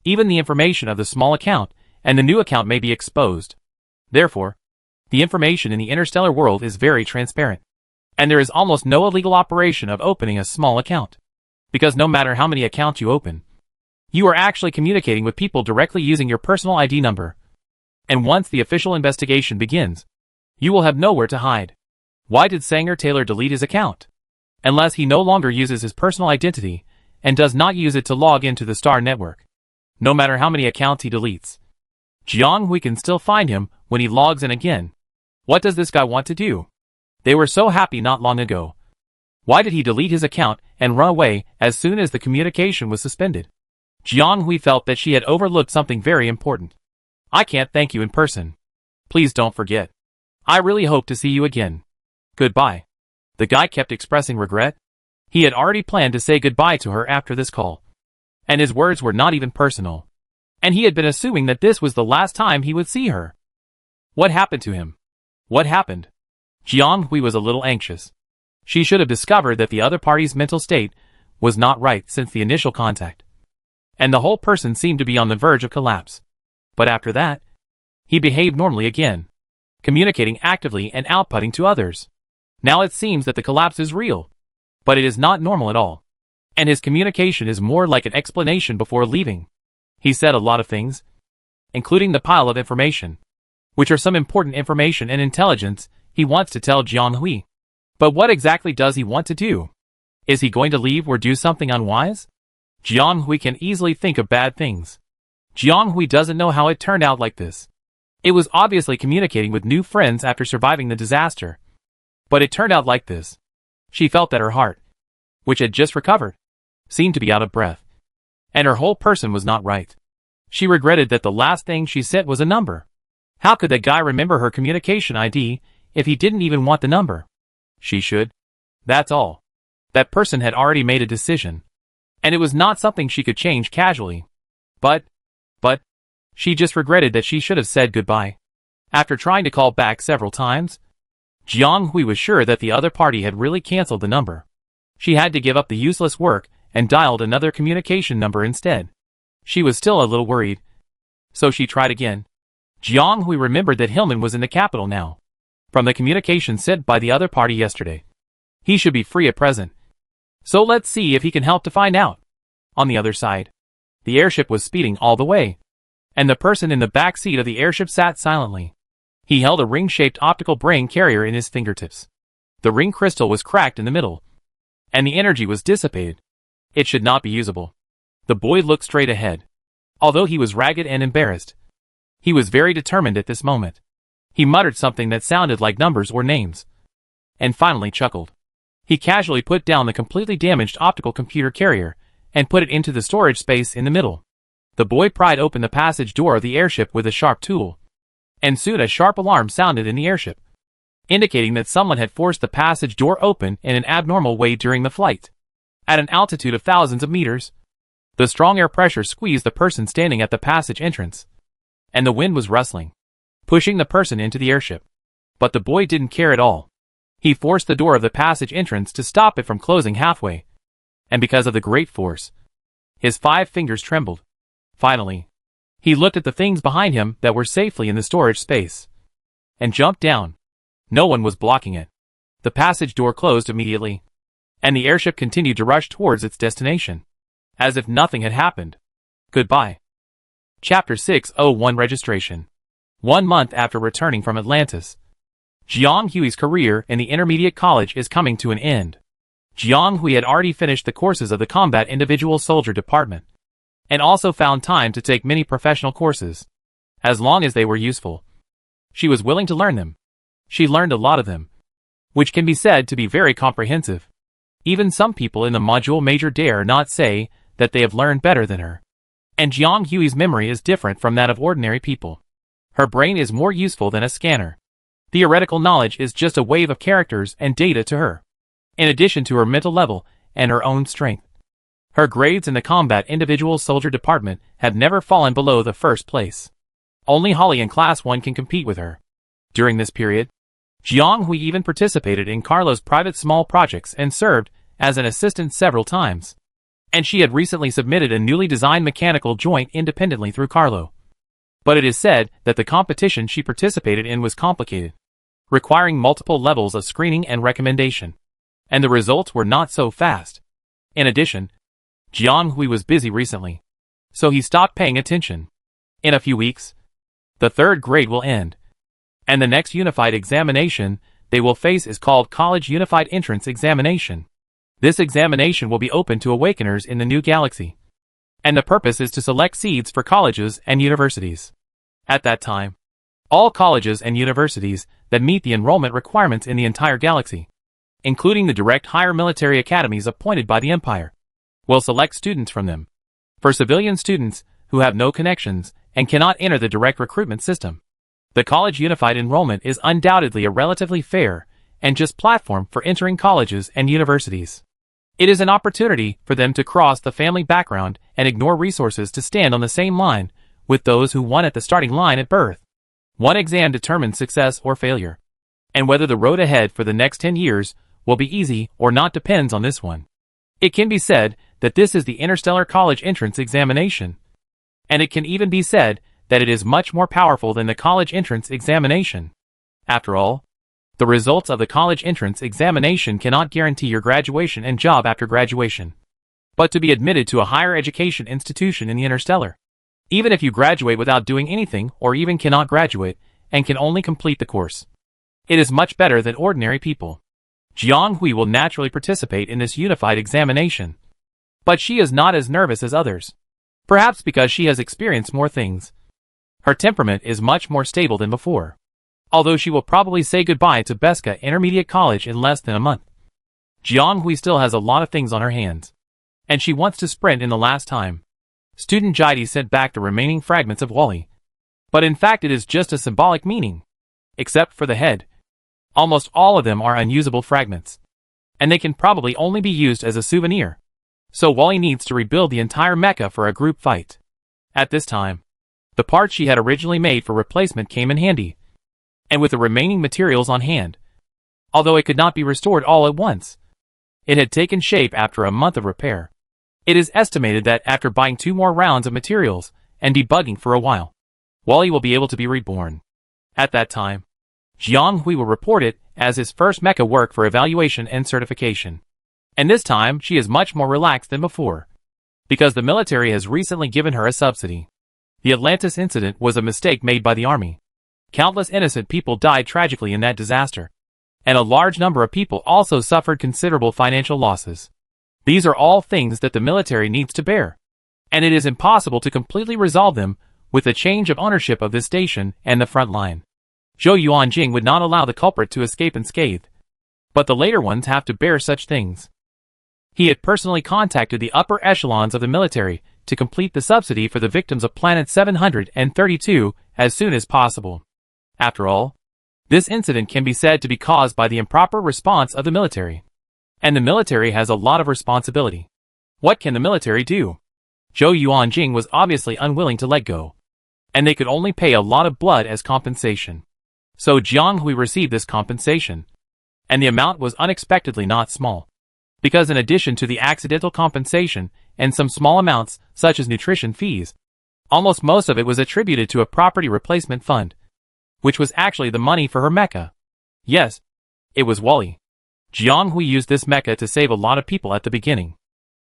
even the information of the small account and the new account may be exposed. Therefore, the information in the interstellar world is very transparent, and there is almost no illegal operation of opening a small account. Because no matter how many accounts you open, you are actually communicating with people directly using your personal ID number. And once the official investigation begins, you will have nowhere to hide. Why did Sanger Taylor delete his account? Unless he no longer uses his personal identity and does not use it to log into the Star Network. No matter how many accounts he deletes, Jiang Hui can still find him when he logs in again. What does this guy want to do? They were so happy not long ago. Why did he delete his account and run away as soon as the communication was suspended? Jiang Hui felt that she had overlooked something very important. I can't thank you in person. Please don't forget. I really hope to see you again. Goodbye. The guy kept expressing regret. He had already planned to say goodbye to her after this call. And his words were not even personal. And he had been assuming that this was the last time he would see her. What happened to him? What happened? Jiang Hui was a little anxious. She should have discovered that the other party's mental state was not right since the initial contact. And the whole person seemed to be on the verge of collapse. But after that, he behaved normally again, communicating actively and outputting to others. Now it seems that the collapse is real, but it is not normal at all. And his communication is more like an explanation before leaving. He said a lot of things, including the pile of information, which are some important information and intelligence he wants to tell Jiang Hui. But what exactly does he want to do? Is he going to leave or do something unwise? Jiang Hui can easily think of bad things. Jiang Hui doesn't know how it turned out like this. It was obviously communicating with new friends after surviving the disaster. But it turned out like this. She felt that her heart, which had just recovered, seemed to be out of breath. And her whole person was not right. She regretted that the last thing she sent was a number. How could that guy remember her communication ID if he didn't even want the number? She should. That's all. That person had already made a decision. And it was not something she could change casually. But, she just regretted that she should have said goodbye. After trying to call back several times, Jiang Hui was sure that the other party had really canceled the number. She had to give up the useless work and dialed another communication number instead. She was still a little worried. So she tried again. Jiang Hui remembered that Hillman was in the capital now, from the communication sent by the other party yesterday. He should be free at present. So let's see if he can help to find out. On the other side, the airship was speeding all the way, and the person in the back seat of the airship sat silently. He held a ring-shaped optical brain carrier in his fingertips. The ring crystal was cracked in the middle, and the energy was dissipated. It should not be usable. The boy looked straight ahead. Although he was ragged and embarrassed, he was very determined at this moment. He muttered something that sounded like numbers or names, and finally chuckled. He casually put down the completely damaged optical computer carrier and put it into the storage space in the middle. The boy pried open the passage door of the airship with a sharp tool. And soon a sharp alarm sounded in the airship, indicating that someone had forced the passage door open in an abnormal way during the flight. At an altitude of thousands of meters, the strong air pressure squeezed the person standing at the passage entrance, and the wind was rustling, pushing the person into the airship. But the boy didn't care at all. He forced the door of the passage entrance to stop it from closing halfway, and because of the great force, his 5 fingers trembled. Finally, he looked at the things behind him that were safely in the storage space, and jumped down. No one was blocking it. The passage door closed immediately, and the airship continued to rush towards its destination, as if nothing had happened. Goodbye. Chapter 601 Registration. 1 month after returning from Atlantis, Jiang Hui's career in the intermediate college is coming to an end. Jiang Hui had already finished the courses of the Combat Individual Soldier Department, and also found time to take many professional courses, as long as they were useful. She was willing to learn them. She learned a lot of them, which can be said to be very comprehensive. Even some people in the module major dare not say that they have learned better than her. And Jiang Hui's memory is different from that of ordinary people. Her brain is more useful than a scanner. Theoretical knowledge is just a wave of characters and data to her, in addition to her mental level and her own strength. Her grades in the Combat Individual Soldier Department have never fallen below the first place. Only Holly in Class 1 can compete with her. During this period, Jiang Hui even participated in Carlo's private small projects and served as an assistant several times. And she had recently submitted a newly designed mechanical joint independently through Carlo. But it is said that the competition she participated in was complicated, requiring multiple levels of screening and recommendation, and the results were not so fast. In addition, Jiang Hui was busy recently, so he stopped paying attention. In a few weeks, the 3rd grade will end, and the next unified examination they will face is called College Unified Entrance Examination. This examination will be open to awakeners in the new galaxy, and the purpose is to select seeds for colleges and universities. At that time, all colleges and universities that meet the enrollment requirements in the entire galaxy, including the direct higher military academies appointed by the Empire, will select students from them. For civilian students who have no connections and cannot enter the direct recruitment system, the college unified enrollment is undoubtedly a relatively fair and just platform for entering colleges and universities. It is an opportunity for them to cross the family background and ignore resources to stand on the same line with those who won at the starting line at birth. One exam determines success or failure, and whether the road ahead for the next 10 years will be easy or not depends on this one. It can be said that this is the Interstellar College Entrance Examination, and it can even be said that it is much more powerful than the College Entrance Examination. After all, the results of the College Entrance Examination cannot guarantee your graduation and job after graduation, but to be admitted to a higher education institution in the Interstellar. Even if you graduate without doing anything or even cannot graduate and can only complete the course, it is much better than ordinary people. Jiang Hui will naturally participate in this unified examination, but she is not as nervous as others, perhaps because she has experienced more things. Her temperament is much more stable than before, although she will probably say goodbye to Beska Intermediate College in less than a month. Jiang Hui still has a lot of things on her hands, and she wants to sprint in the last time. Student Jidi sent back the remaining fragments of Wally, but in fact it is just a symbolic meaning, except for the head. Almost all of them are unusable fragments, and they can probably only be used as a souvenir. So Wally needs to rebuild the entire mecha for a group fight. At this time, the parts she had originally made for replacement came in handy, and with the remaining materials on hand, although it could not be restored all at once, it had taken shape after a month of repair. It is estimated that after buying 2 more rounds of materials and debugging for a while, Wally will be able to be reborn. At that time, Jiang Hui will report it as his first mecha work for evaluation and certification. And this time she is much more relaxed than before, because the military has recently given her a subsidy. The Atlantis incident was a mistake made by the army. Countless innocent people died tragically in that disaster, and a large number of people also suffered considerable financial losses. These are all things that the military needs to bear, and it is impossible to completely resolve them with the change of ownership of this station and the front line. Zhou Yuanjing would not allow the culprit to escape unscathed, but the later ones have to bear such things. He had personally contacted the upper echelons of the military to complete the subsidy for the victims of Planet 732 as soon as possible. After all, this incident can be said to be caused by the improper response of the military. And the military has a lot of responsibility. What can the military do? Zhou Yuanjing was obviously unwilling to let go, and they could only pay a lot of blood as compensation. So Jiang Hui received this compensation, and the amount was unexpectedly not small. Because in addition to the accidental compensation and some small amounts such as nutrition fees, almost most of it was attributed to a property replacement fund, which was actually the money for her mecha. Yes, it was Wally. Jiang Hui used this mecha to save a lot of people at the beginning.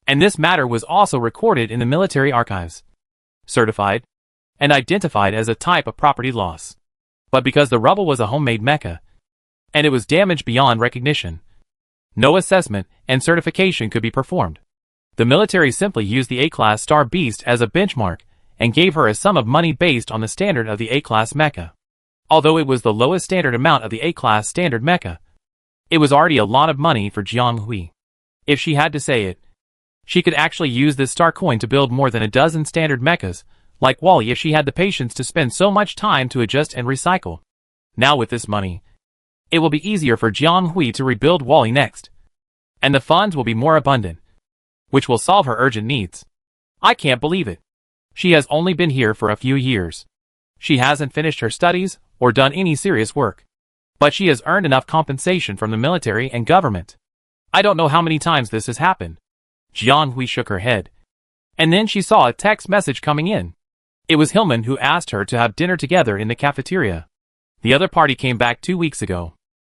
And this matter was also recorded in the military archives, certified, and identified as a type of property loss. But because the rubble was a homemade mecha, and it was damaged beyond recognition, no assessment and certification could be performed. The military simply used the A-class Star Beast as a benchmark and gave her a sum of money based on the standard of the A-class mecha. Although it was the lowest standard amount of the A-class standard mecha, it was already a lot of money for Jiang Hui. If she had to say it, she could actually use this star coin to build more than a dozen standard mechas, like Wally, if she had the patience to spend so much time to adjust and recycle. Now with this money, it will be easier for Jiang Hui to rebuild Wally next. And the funds will be more abundant, which will solve her urgent needs. I can't believe it. She has only been here for a few years. She hasn't finished her studies or done any serious work. But she has earned enough compensation from the military and government. I don't know how many times this has happened. Jiang Hui shook her head. And then she saw a text message coming in. It was Hillman who asked her to have dinner together in the cafeteria. The other party came back 2 weeks ago.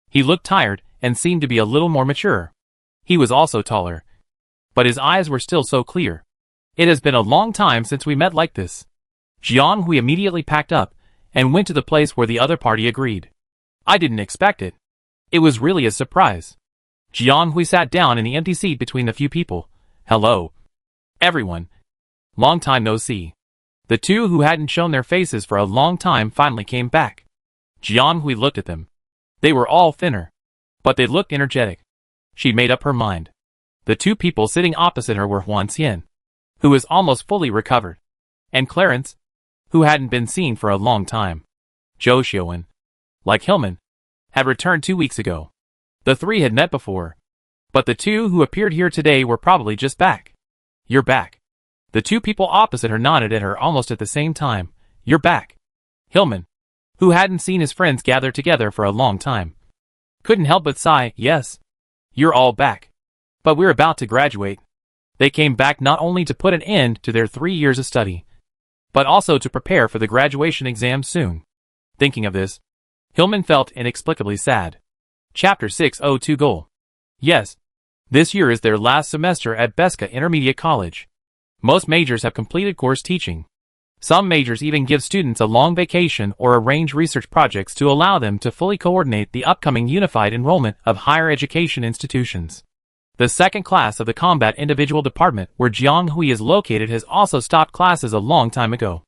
He looked tired and seemed to be a little more mature. He was also taller. But his eyes were still so clear. It has been a long time since we met like this. Jiang Hui immediately packed up and went to the place where the other party agreed. I didn't expect it. It was really a surprise. Jiang Hui sat down in the empty seat between the few people. Hello, everyone. Long time no see. The two who hadn't shown their faces for a long time finally came back. Jiang Hui looked at them. They were all thinner, but they looked energetic. She made up her mind. The two people sitting opposite her were Huan Xian, who was almost fully recovered, and Clarence, who hadn't been seen for a long time. Zhou Xiuwen, like Hillman, had returned 2 weeks ago. The three had met before, but the two who appeared here today were probably just back. You're back. The two people opposite her nodded at her almost at the same time. You're back. Hillman, who hadn't seen his friends gather together for a long time, couldn't help but sigh. Yes, you're all back. But we're about to graduate. They came back not only to put an end to their 3 years of study, but also to prepare for the graduation exam soon. Thinking of this, Hillman felt inexplicably sad. Chapter 602 Goal. Yes, this year is their last semester at Beska Intermediate College. Most majors have completed course teaching. Some majors even give students a long vacation or arrange research projects to allow them to fully coordinate the upcoming unified enrollment of higher education institutions. The second class of the Combat Individual Department, where Jiang Hui is located, has also stopped classes a long time ago.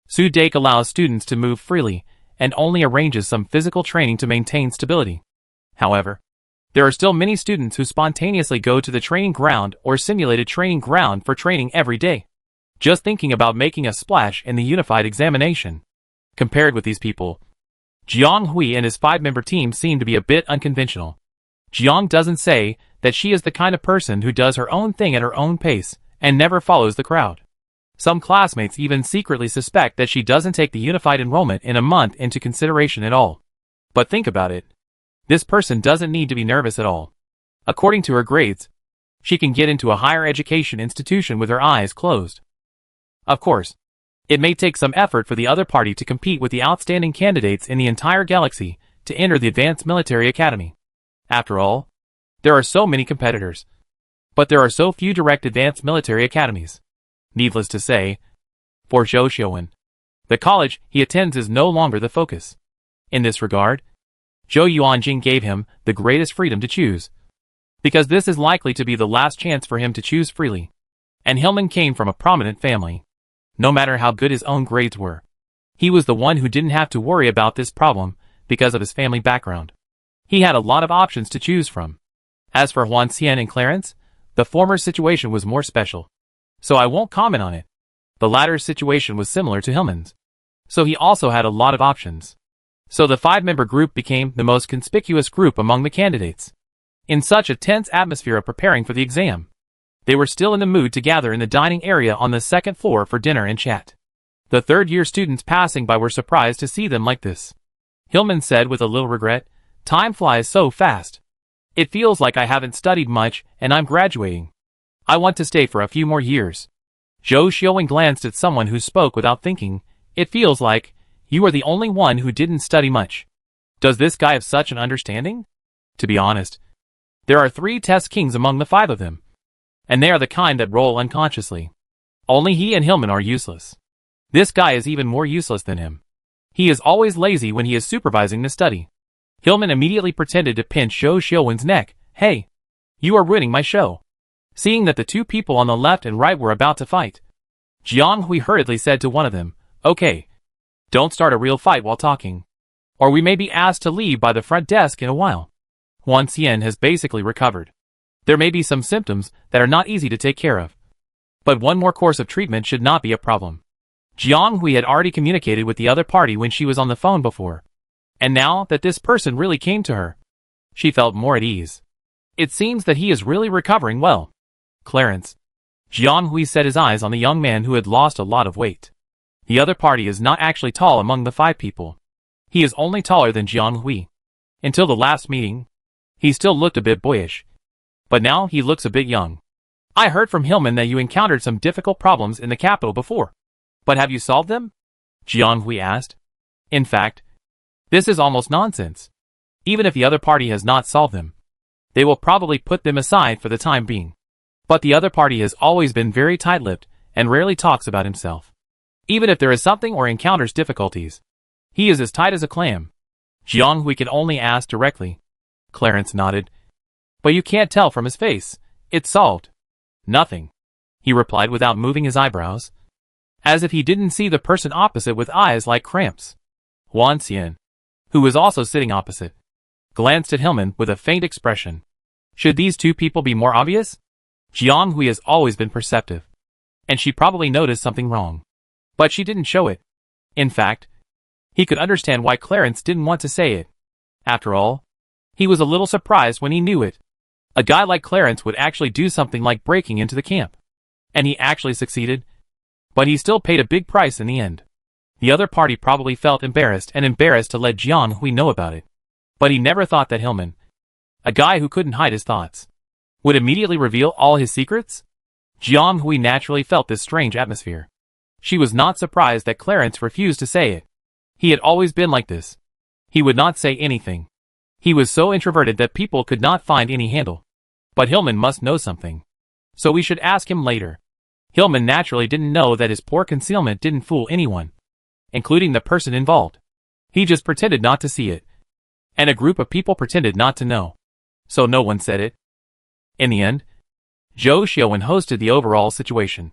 Su Dake allows students to move freely and only arranges some physical training to maintain stability. However, there are still many students who spontaneously go to the training ground or simulated training ground for training every day, just thinking about making a splash in the unified examination. Compared with these people, Jiang Hui and his 5-member team seem to be a bit unconventional. Jiang doesn't say that she is the kind of person who does her own thing at her own pace and never follows the crowd. Some classmates even secretly suspect that she doesn't take the unified enrollment in a month into consideration at all. But think about it. This person doesn't need to be nervous at all. According to her grades, she can get into a higher education institution with her eyes closed. Of course, it may take some effort for the other party to compete with the outstanding candidates in the entire galaxy to enter the Advanced Military Academy. After all, there are so many competitors, but there are so few direct advanced military academies. Needless to say, for Zhou Xiuwen, the college he attends is no longer the focus. In this regard, Zhou Yuanjing gave him the greatest freedom to choose, because this is likely to be the last chance for him to choose freely. And Hillman came from a prominent family. No matter how good his own grades were, he was the one who didn't have to worry about this problem because of his family background. He had a lot of options to choose from. As for Huan Xian and Clarence, the former situation was more special, so I won't comment on it. The latter's situation was similar to Hillman's, so he also had a lot of options. So the 5-member group became the most conspicuous group among the candidates. In such a tense atmosphere of preparing for the exam, they were still in the mood to gather in the dining area on the second floor for dinner and chat. The third-year students passing by were surprised to see them like this. Hillman said with a little regret, "Time flies so fast. It feels like I haven't studied much and I'm graduating. I want to stay for a few more years." Zhou Xiaowen glanced at someone who spoke without thinking. "It feels like you are the only one who didn't study much. Does this guy have such an understanding?" To be honest, there are 3 test kings among the 5 of them, and they are the kind that roll unconsciously. Only he and Hillman are useless. This guy is even more useless than him. He is always lazy when he is supervising the study. Hillman immediately pretended to pinch Zhou Xiaowen's neck. "Hey, you are ruining my show." Seeing that the 2 people on the left and right were about to fight, Jiang Hui hurriedly said to one of them, "Okay, don't start a real fight while talking, or we may be asked to leave by the front desk in a while." Huan Xian has basically recovered. There may be some symptoms that are not easy to take care of, but one more course of treatment should not be a problem. Jiang Hui had already communicated with the other party when she was on the phone before, and now that this person really came to her, she felt more at ease. It seems that he is really recovering well. "Clarence." Jiang Hui set his eyes on the young man who had lost a lot of weight. The other party is not actually tall among the 5 people. He is only taller than Jiang Hui. Until the last meeting, he still looked a bit boyish, but now he looks a bit young. "I heard from Hillman that you encountered some difficult problems in the capital before. But have you solved them?" Jiang Hui asked. "In fact, this is almost nonsense. Even if the other party has not solved them, they will probably put them aside for the time being. But the other party has always been very tight-lipped and rarely talks about himself. Even if there is something or encounters difficulties, he is as tight as a clam." Jiang Hui could only ask directly. Clarence nodded. "But you can't tell from his face. It's solved." "Nothing," he replied without moving his eyebrows, as if he didn't see the person opposite with eyes like cramps. Huan Xian, who was also sitting opposite, glanced at Hillman with a faint expression. Should these 2 people be more obvious? Jiang Hui has always been perceptive, and she probably noticed something wrong, but she didn't show it. In fact, he could understand why Clarence didn't want to say it. After all, he was a little surprised when he knew it. A guy like Clarence would actually do something like breaking into the camp. And he actually succeeded, but he still paid a big price in the end. The other party probably felt embarrassed to let Jiang Hui know about it. But he never thought that Hillman, a guy who couldn't hide his thoughts, would immediately reveal all his secrets. Jiang Hui naturally felt this strange atmosphere. She was not surprised that Clarence refused to say it. He had always been like this. He would not say anything. He was so introverted that people could not find any handle. But Hillman must know something, so we should ask him later. Hillman naturally didn't know that his poor concealment didn't fool anyone, including the person involved. He just pretended not to see it, and a group of people pretended not to know, so no one said it. In the end, Zhou Xiaowen hosted the overall situation.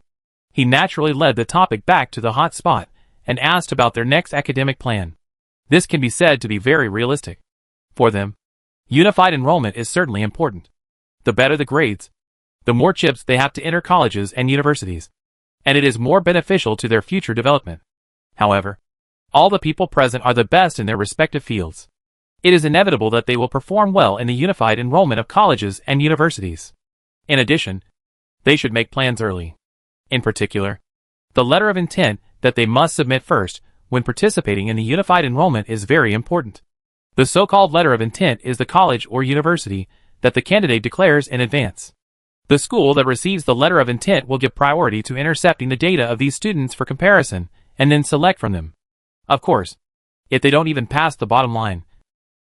He naturally led the topic back to the hot spot and asked about their next academic plan. This can be said to be very realistic. For them, unified enrollment is certainly important. The better the grades, the more chips they have to enter colleges and universities, and it is more beneficial to their future development. However, all the people present are the best in their respective fields. It is inevitable that they will perform well in the unified enrollment of colleges and universities. In addition, they should make plans early. In particular, the letter of intent that they must submit first when participating in the unified enrollment is very important. The so-called letter of intent is the college or university that the candidate declares in advance. The school that receives the letter of intent will give priority to intercepting the data of these students for comparison and then select from them. Of course, if they don't even pass the bottom line,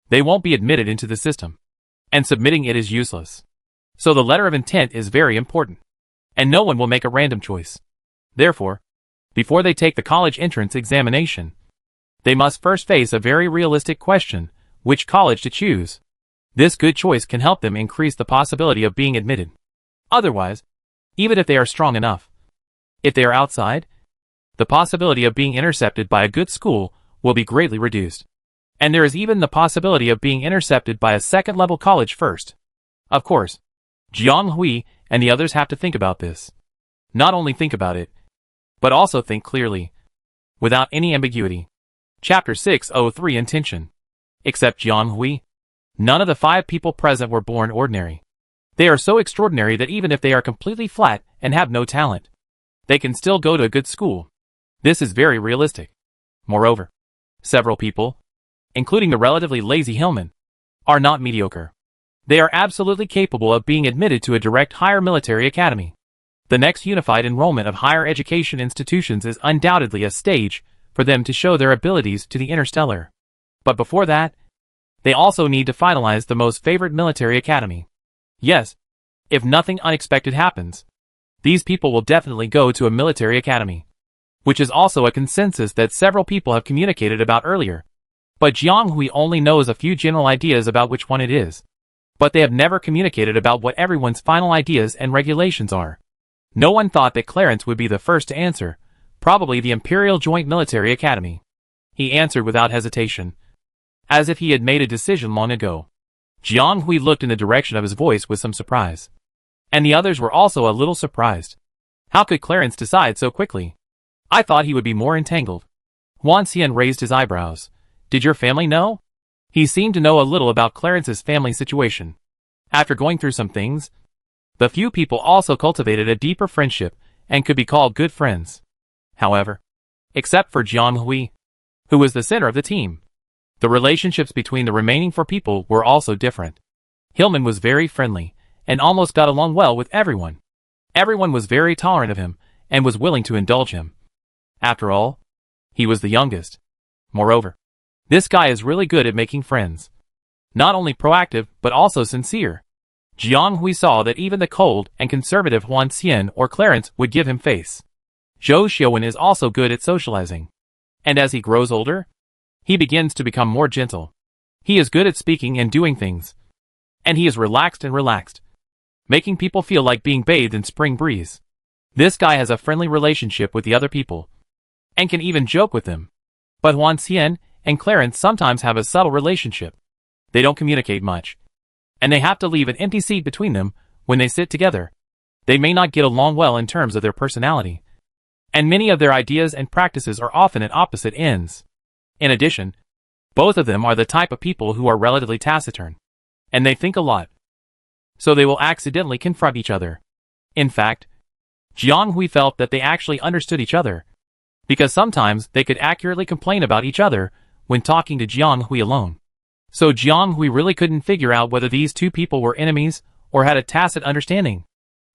they won't be admitted into the system, and submitting it is useless. So the letter of intent is very important, and no one will make a random choice. Therefore, before they take the college entrance examination, they must first face a very realistic question: which college to choose. This good choice can help them increase the possibility of being admitted. Otherwise, even if they are strong enough, if they are outside, the possibility of being intercepted by a good school will be greatly reduced. And there is even the possibility of being intercepted by a second-level college first. Of course, Jiang Hui and the others have to think about this. Not only think about it, but also think clearly, without any ambiguity. Chapter 603 Intention. Except Jiang Hui. None of the 5 people present were born ordinary. They are so extraordinary that even if they are completely flat and have no talent, they can still go to a good school. This is very realistic. Moreover, several people, including the relatively lazy Hillman, are not mediocre. They are absolutely capable of being admitted to a direct higher military academy. The next unified enrollment of higher education institutions is undoubtedly a stage for them to show their abilities to the interstellar. But before that, they also need to finalize the most favored military academy. Yes, if nothing unexpected happens, these people will definitely go to a military academy, which is also a consensus that several people have communicated about earlier. But Jiang Hui only knows a few general ideas about which one it is. But they have never communicated about what everyone's final ideas and regulations are. No one thought that Clarence would be the first to answer, probably the Imperial Joint Military Academy. He answered without hesitation, as if he had made a decision long ago. Jiang Hui looked in the direction of his voice with some surprise. And the others were also a little surprised. How could Clarence decide so quickly? I thought he would be more entangled. Huan Xian raised his eyebrows. Did your family know? He seemed to know a little about Clarence's family situation. After going through some things, the few people also cultivated a deeper friendship and could be called good friends. However, except for Jiang Hui, who was the center of the team, the relationships between the remaining 4 people were also different. Hillman was very friendly and almost got along well with everyone. Everyone was very tolerant of him and was willing to indulge him. After all, he was the youngest. Moreover, this guy is really good at making friends. Not only proactive, but also sincere. Jiang Hui saw that even the cold and conservative Huan Xian or Clarence would give him face. Zhou Xiaowen is also good at socializing. And as he grows older, he begins to become more gentle. He is good at speaking and doing things. And he is relaxed, making people feel like being bathed in spring breeze. This guy has a friendly relationship with the other people, and can even joke with them. But Huan Xian and Clarence sometimes have a subtle relationship. They don't communicate much, and they have to leave an empty seat between them when they sit together. They may not get along well in terms of their personality, and many of their ideas and practices are often at opposite ends. In addition, both of them are the type of people who are relatively taciturn, and they think a lot, so they will accidentally confront each other. In fact, Jiang Hui felt that they actually understood each other, because sometimes they could accurately complain about each other when talking to Jiang Hui alone. So Jiang Hui really couldn't figure out whether these 2 people were enemies or had a tacit understanding.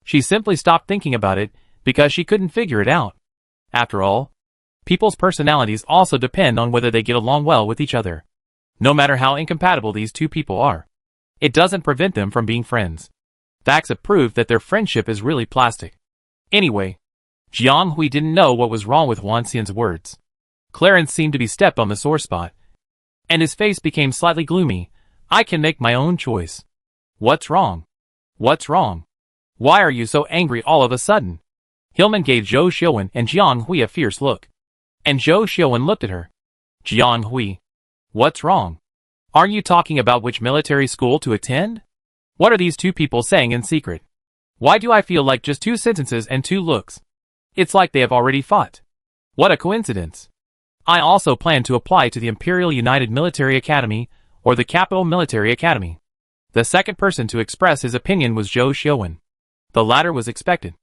She simply stopped thinking about it because she couldn't figure it out. After all, people's personalities also depend on whether they get along well with each other. No matter how incompatible these 2 people are, it doesn't prevent them from being friends. Facts have proved that their friendship is really plastic. Anyway, Jiang Hui didn't know what was wrong with Huan Xian's words. Clarence seemed to be stepped on the sore spot, and his face became slightly gloomy. I can make my own choice. What's wrong? What's wrong? Why are you so angry all of a sudden? Hillman gave Zhou Xiaowen and Jiang Hui a fierce look. And Zhou Xiaowen looked at her. Jiang Hui, what's wrong? Aren't you talking about which military school to attend? What are these 2 people saying in secret? Why do I feel like just 2 sentences and 2 looks? It's like they have already fought. What a coincidence. I also plan to apply to the Imperial United Military Academy, or the Capital Military Academy. The second person to express his opinion was Zhou Xiaowen. The latter was expected.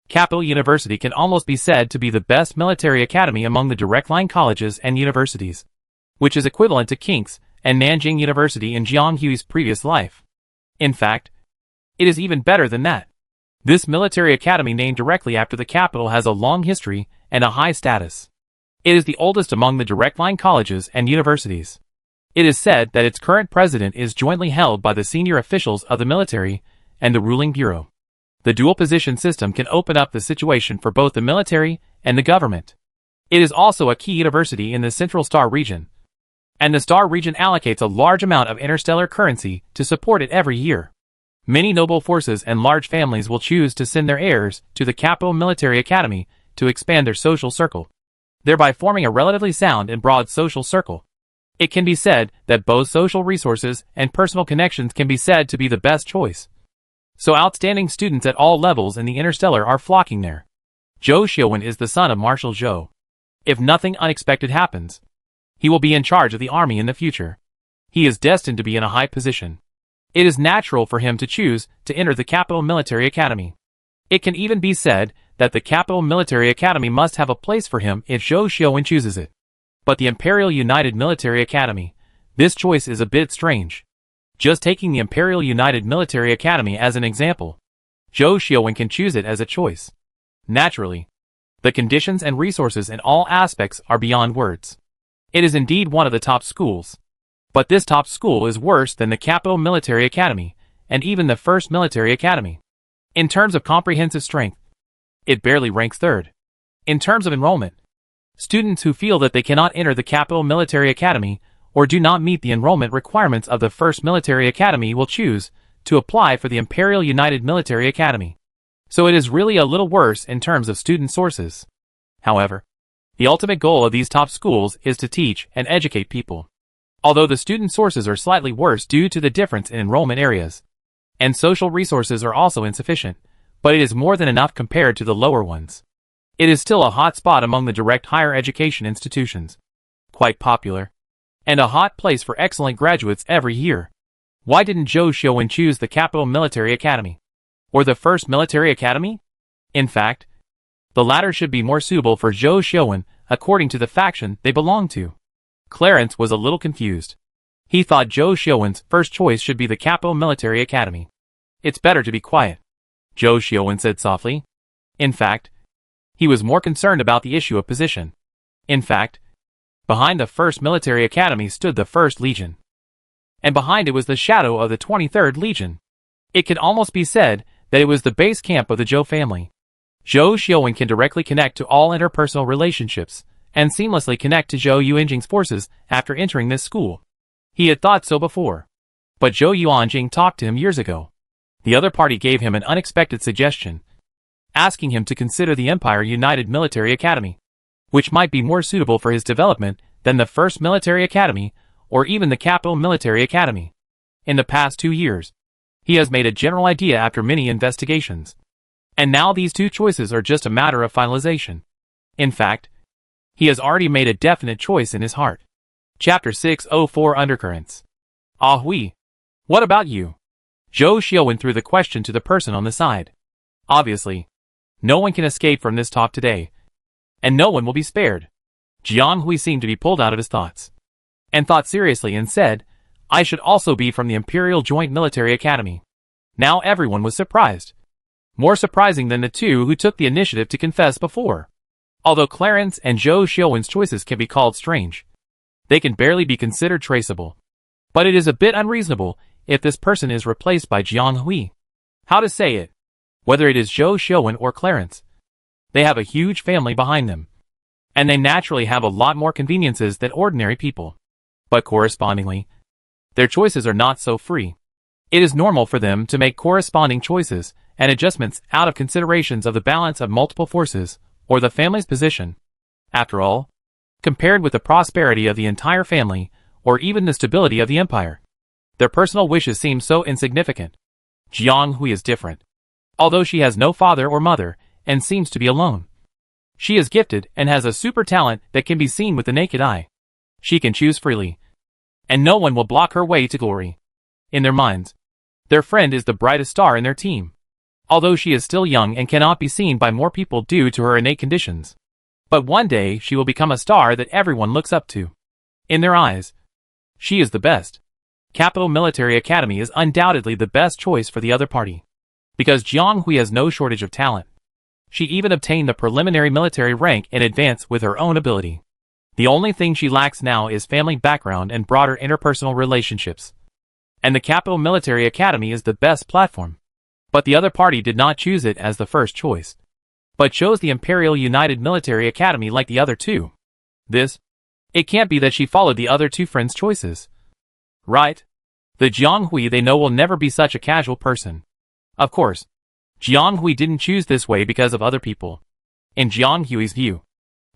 Capital University can almost be said to be the best military academy among the direct line colleges and universities, which is equivalent to Kink's and Nanjing University in Jiang Hui's previous life. In fact, it is even better than that. This military academy named directly after the capital has a long history and a high status. It is the oldest among the direct line colleges and universities. It is said that its current president is jointly held by the senior officials of the military and the ruling bureau. The dual position system can open up the situation for both the military and the government. It is also a key university in the Central Star region, and the Star region allocates a large amount of interstellar currency to support it every year. Many noble forces and large families will choose to send their heirs to the Capital Military Academy to expand their social circle, thereby forming a relatively sound and broad social circle. It can be said that both social resources and personal connections can be said to be the best choice. So outstanding students at all levels in the interstellar are flocking there. Zhou Xiuwen is the son of Marshal Zhou. If nothing unexpected happens, he will be in charge of the army in the future. He is destined to be in a high position. It is natural for him to choose to enter the Capital Military Academy. It can even be said that the Capital Military Academy must have a place for him if Zhou Xiuwen chooses it. But the Imperial United Military Academy, this choice is a bit strange. Just taking the Imperial United Military Academy as an example, Zhou Xiuwen can choose it as a choice. Naturally, the conditions and resources in all aspects are beyond words. It is indeed one of the top schools. But this top school is worse than the Capital Military Academy, and even the First Military Academy. In terms of comprehensive strength, it barely ranks third. In terms of enrollment, students who feel that they cannot enter the Capital Military Academy or do not meet the enrollment requirements of the First Military Academy will choose to apply for the Imperial United Military Academy. So it is really a little worse in terms of student sources. However, the ultimate goal of these top schools is to teach and educate people. Although the student sources are slightly worse due to the difference in enrollment areas, and social resources are also insufficient, but it is more than enough compared to the lower ones. It is still a hot spot among the direct higher education institutions. Quite popular. And a hot place for excellent graduates every year. Why didn't Zhou Xiuwen choose the Capital Military Academy? Or the First Military Academy? In fact, the latter should be more suitable for Zhou Xiuwen according to the faction they belong to. Clarence was a little confused. He thought Zhou Xiuwen's first choice should be the Capital Military Academy. It's better to be quiet, Zhou Xiuwen said softly. In fact, he was more concerned about the issue of position. In fact, behind the First Military Academy stood the 1st Legion. And behind it was the shadow of the 23rd Legion. It could almost be said that it was the base camp of the Zhou family. Zhou Xiuwen can directly connect to all interpersonal relationships, and seamlessly connect to Zhou Yuanjing's forces after entering this school. He had thought so before. But Zhou Yuanjing talked to him years ago. The other party gave him an unexpected suggestion, asking him to consider the Empire United Military Academy, which might be more suitable for his development than the First Military Academy or even the Capital Military Academy. In the past 2 years, he has made a general idea after many investigations. And now these two choices are just a matter of finalization. In fact, he has already made a definite choice in his heart. Chapter 604 Undercurrents. Ah Hui. What about you? Zhou Xiuwen threw the question to the person on the side. Obviously, no one can escape from this talk today. And no one will be spared. Jiang Hui seemed to be pulled out of his thoughts. And thought seriously and said, I should also be from the Imperial Joint Military Academy. Now everyone was surprised. More surprising than the two who took the initiative to confess before. Although Clarence and Zhou Xiuwen's choices can be called strange, they can barely be considered traceable. But it is a bit unreasonable if this person is replaced by Jiang Hui. How to say it? Whether it is Zhou Xiuwen or Clarence, they have a huge family behind them. And they naturally have a lot more conveniences than ordinary people. But correspondingly, their choices are not so free. It is normal for them to make corresponding choices and adjustments out of considerations of the balance of multiple forces, or the family's position. After all, compared with the prosperity of the entire family, or even the stability of the empire, their personal wishes seem so insignificant. Jiang Hui is different. Although she has no father or mother, and seems to be alone, she is gifted and has a super talent that can be seen with the naked eye. She can choose freely, and no one will block her way to glory. In their minds, their friend is the brightest star in their team. Although she is still young and cannot be seen by more people due to her innate conditions. But one day she will become a star that everyone looks up to. In their eyes, she is the best. Capital Military Academy is undoubtedly the best choice for the other party. Because Jiang Hui has no shortage of talent. She even obtained the preliminary military rank in advance with her own ability. The only thing she lacks now is family background and broader interpersonal relationships. And the Capital Military Academy is the best platform. But the other party did not choose it as the first choice, but chose the Imperial United Military Academy like the other two. It can't be that she followed the other two friends' choices. Right? The Jiang Hui they know will never be such a casual person. Of course, Jiang Hui didn't choose this way because of other people. In Jiang Hui's view,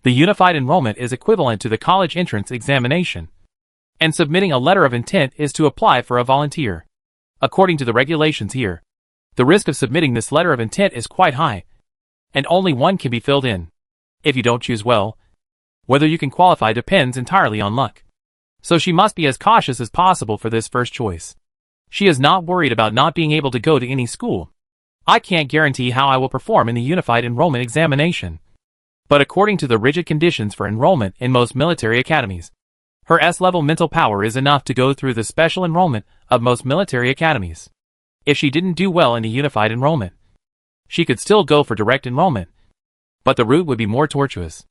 the unified enrollment is equivalent to the college entrance examination. And submitting a letter of intent is to apply for a volunteer. According to the regulations here, the risk of submitting this letter of intent is quite high. and only one can be filled in. If you don't choose well, whether you can qualify depends entirely on luck. So she must be as cautious as possible for this first choice. She is not worried about not being able to go to any school. I can't guarantee how I will perform in the Unified Enrollment Examination. But according to the rigid conditions for enrollment in most military academies, her S-level mental power is enough to go through the special enrollment of most military academies. If she didn't do well in the Unified Enrollment, she could still go for direct enrollment, but the route would be more tortuous.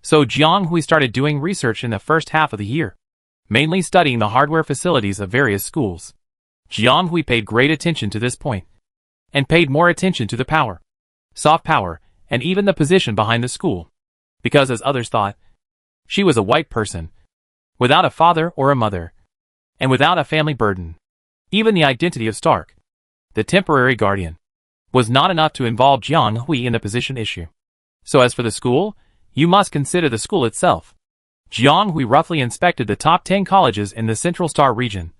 So Jiang Hui started doing research in the first half of the year, mainly studying the hardware facilities of various schools. Jiang Hui paid great attention to this point, and paid more attention to the power, soft power, and even the position behind the school, because as others thought, she was a white person, without a father or a mother, and without a family burden. Even the identity of Stark, the temporary guardian, was not enough to involve Jiang Hui in the position issue. So as for the school, you must consider the school itself. Jiang Hui roughly inspected the top 10 colleges in the Central Star region,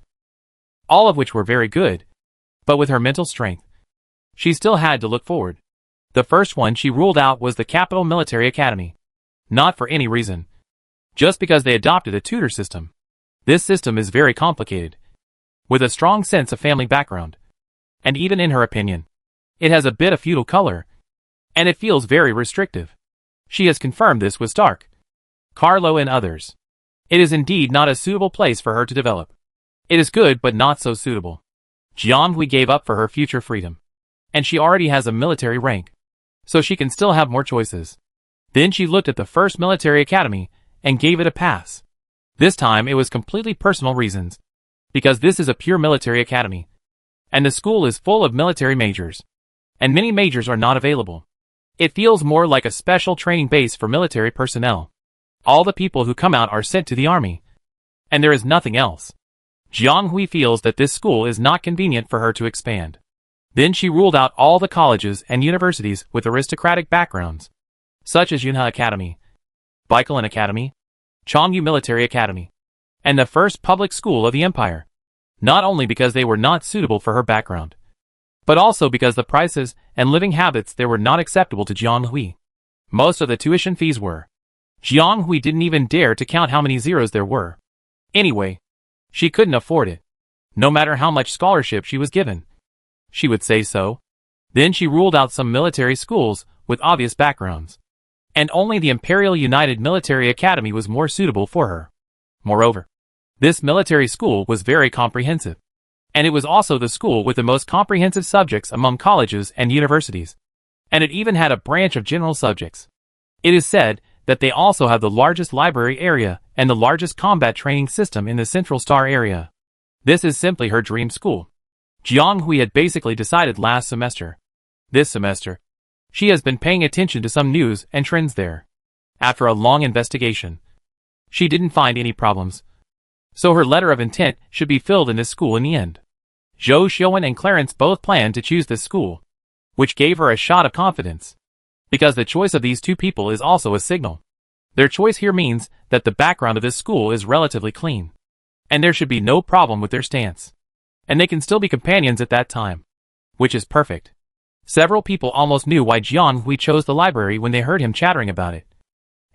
all of which were very good, but with her mental strength, she still had to look forward. The first one she ruled out was the Capital Military Academy. Not for any reason. Just because they adopted a tutor system. This system is very complicated, with a strong sense of family background. And even in her opinion, it has a bit of feudal color, and it feels very restrictive. She has confirmed this with Stark, Carlo and others. It is indeed not a suitable place for her to develop. It is good but not so suitable. Jiang Hui gave up for her future freedom, and she already has a military rank, so she can still have more choices. Then she looked at the first military academy and gave it a pass. This time it was completely personal reasons, because this is a pure military academy, and the school is full of military majors, and many majors are not available. It feels more like a special training base for military personnel. All the people who come out are sent to the army, and there is nothing else. Jiang Hui feels that this school is not convenient for her to expand. Then she ruled out all the colleges and universities with aristocratic backgrounds, such as Yunhe Academy, Baikalen Academy, Chongyu Military Academy, and the first public school of the empire, not only because they were not suitable for her background, but also because the prices and living habits there were not acceptable to Jiang Hui. Most of the tuition fees were. Jiang Hui didn't even dare to count how many zeros there were. Anyway, she couldn't afford it, no matter how much scholarship she was given. She would say so. Then she ruled out some military schools with obvious backgrounds, and only the Imperial United Military Academy was more suitable for her. Moreover, this military school was very comprehensive, and it was also the school with the most comprehensive subjects among colleges and universities, and it even had a branch of general subjects. It is said that they also have the largest library area and the largest combat training system in the Central Star area. This is simply her dream school. Jiang Hui had basically decided last semester. This semester, she has been paying attention to some news and trends there. After a long investigation, she didn't find any problems, so her letter of intent should be filled in this school in the end. Zhou Xiuwen and Clarence both planned to choose this school, which gave her a shot of confidence, because the choice of these two people is also a signal. Their choice here means that the background of this school is relatively clean, and there should be no problem with their stance, and they can still be companions at that time, which is perfect. Several people almost knew why Jiang Hui chose the library when they heard him chattering about it,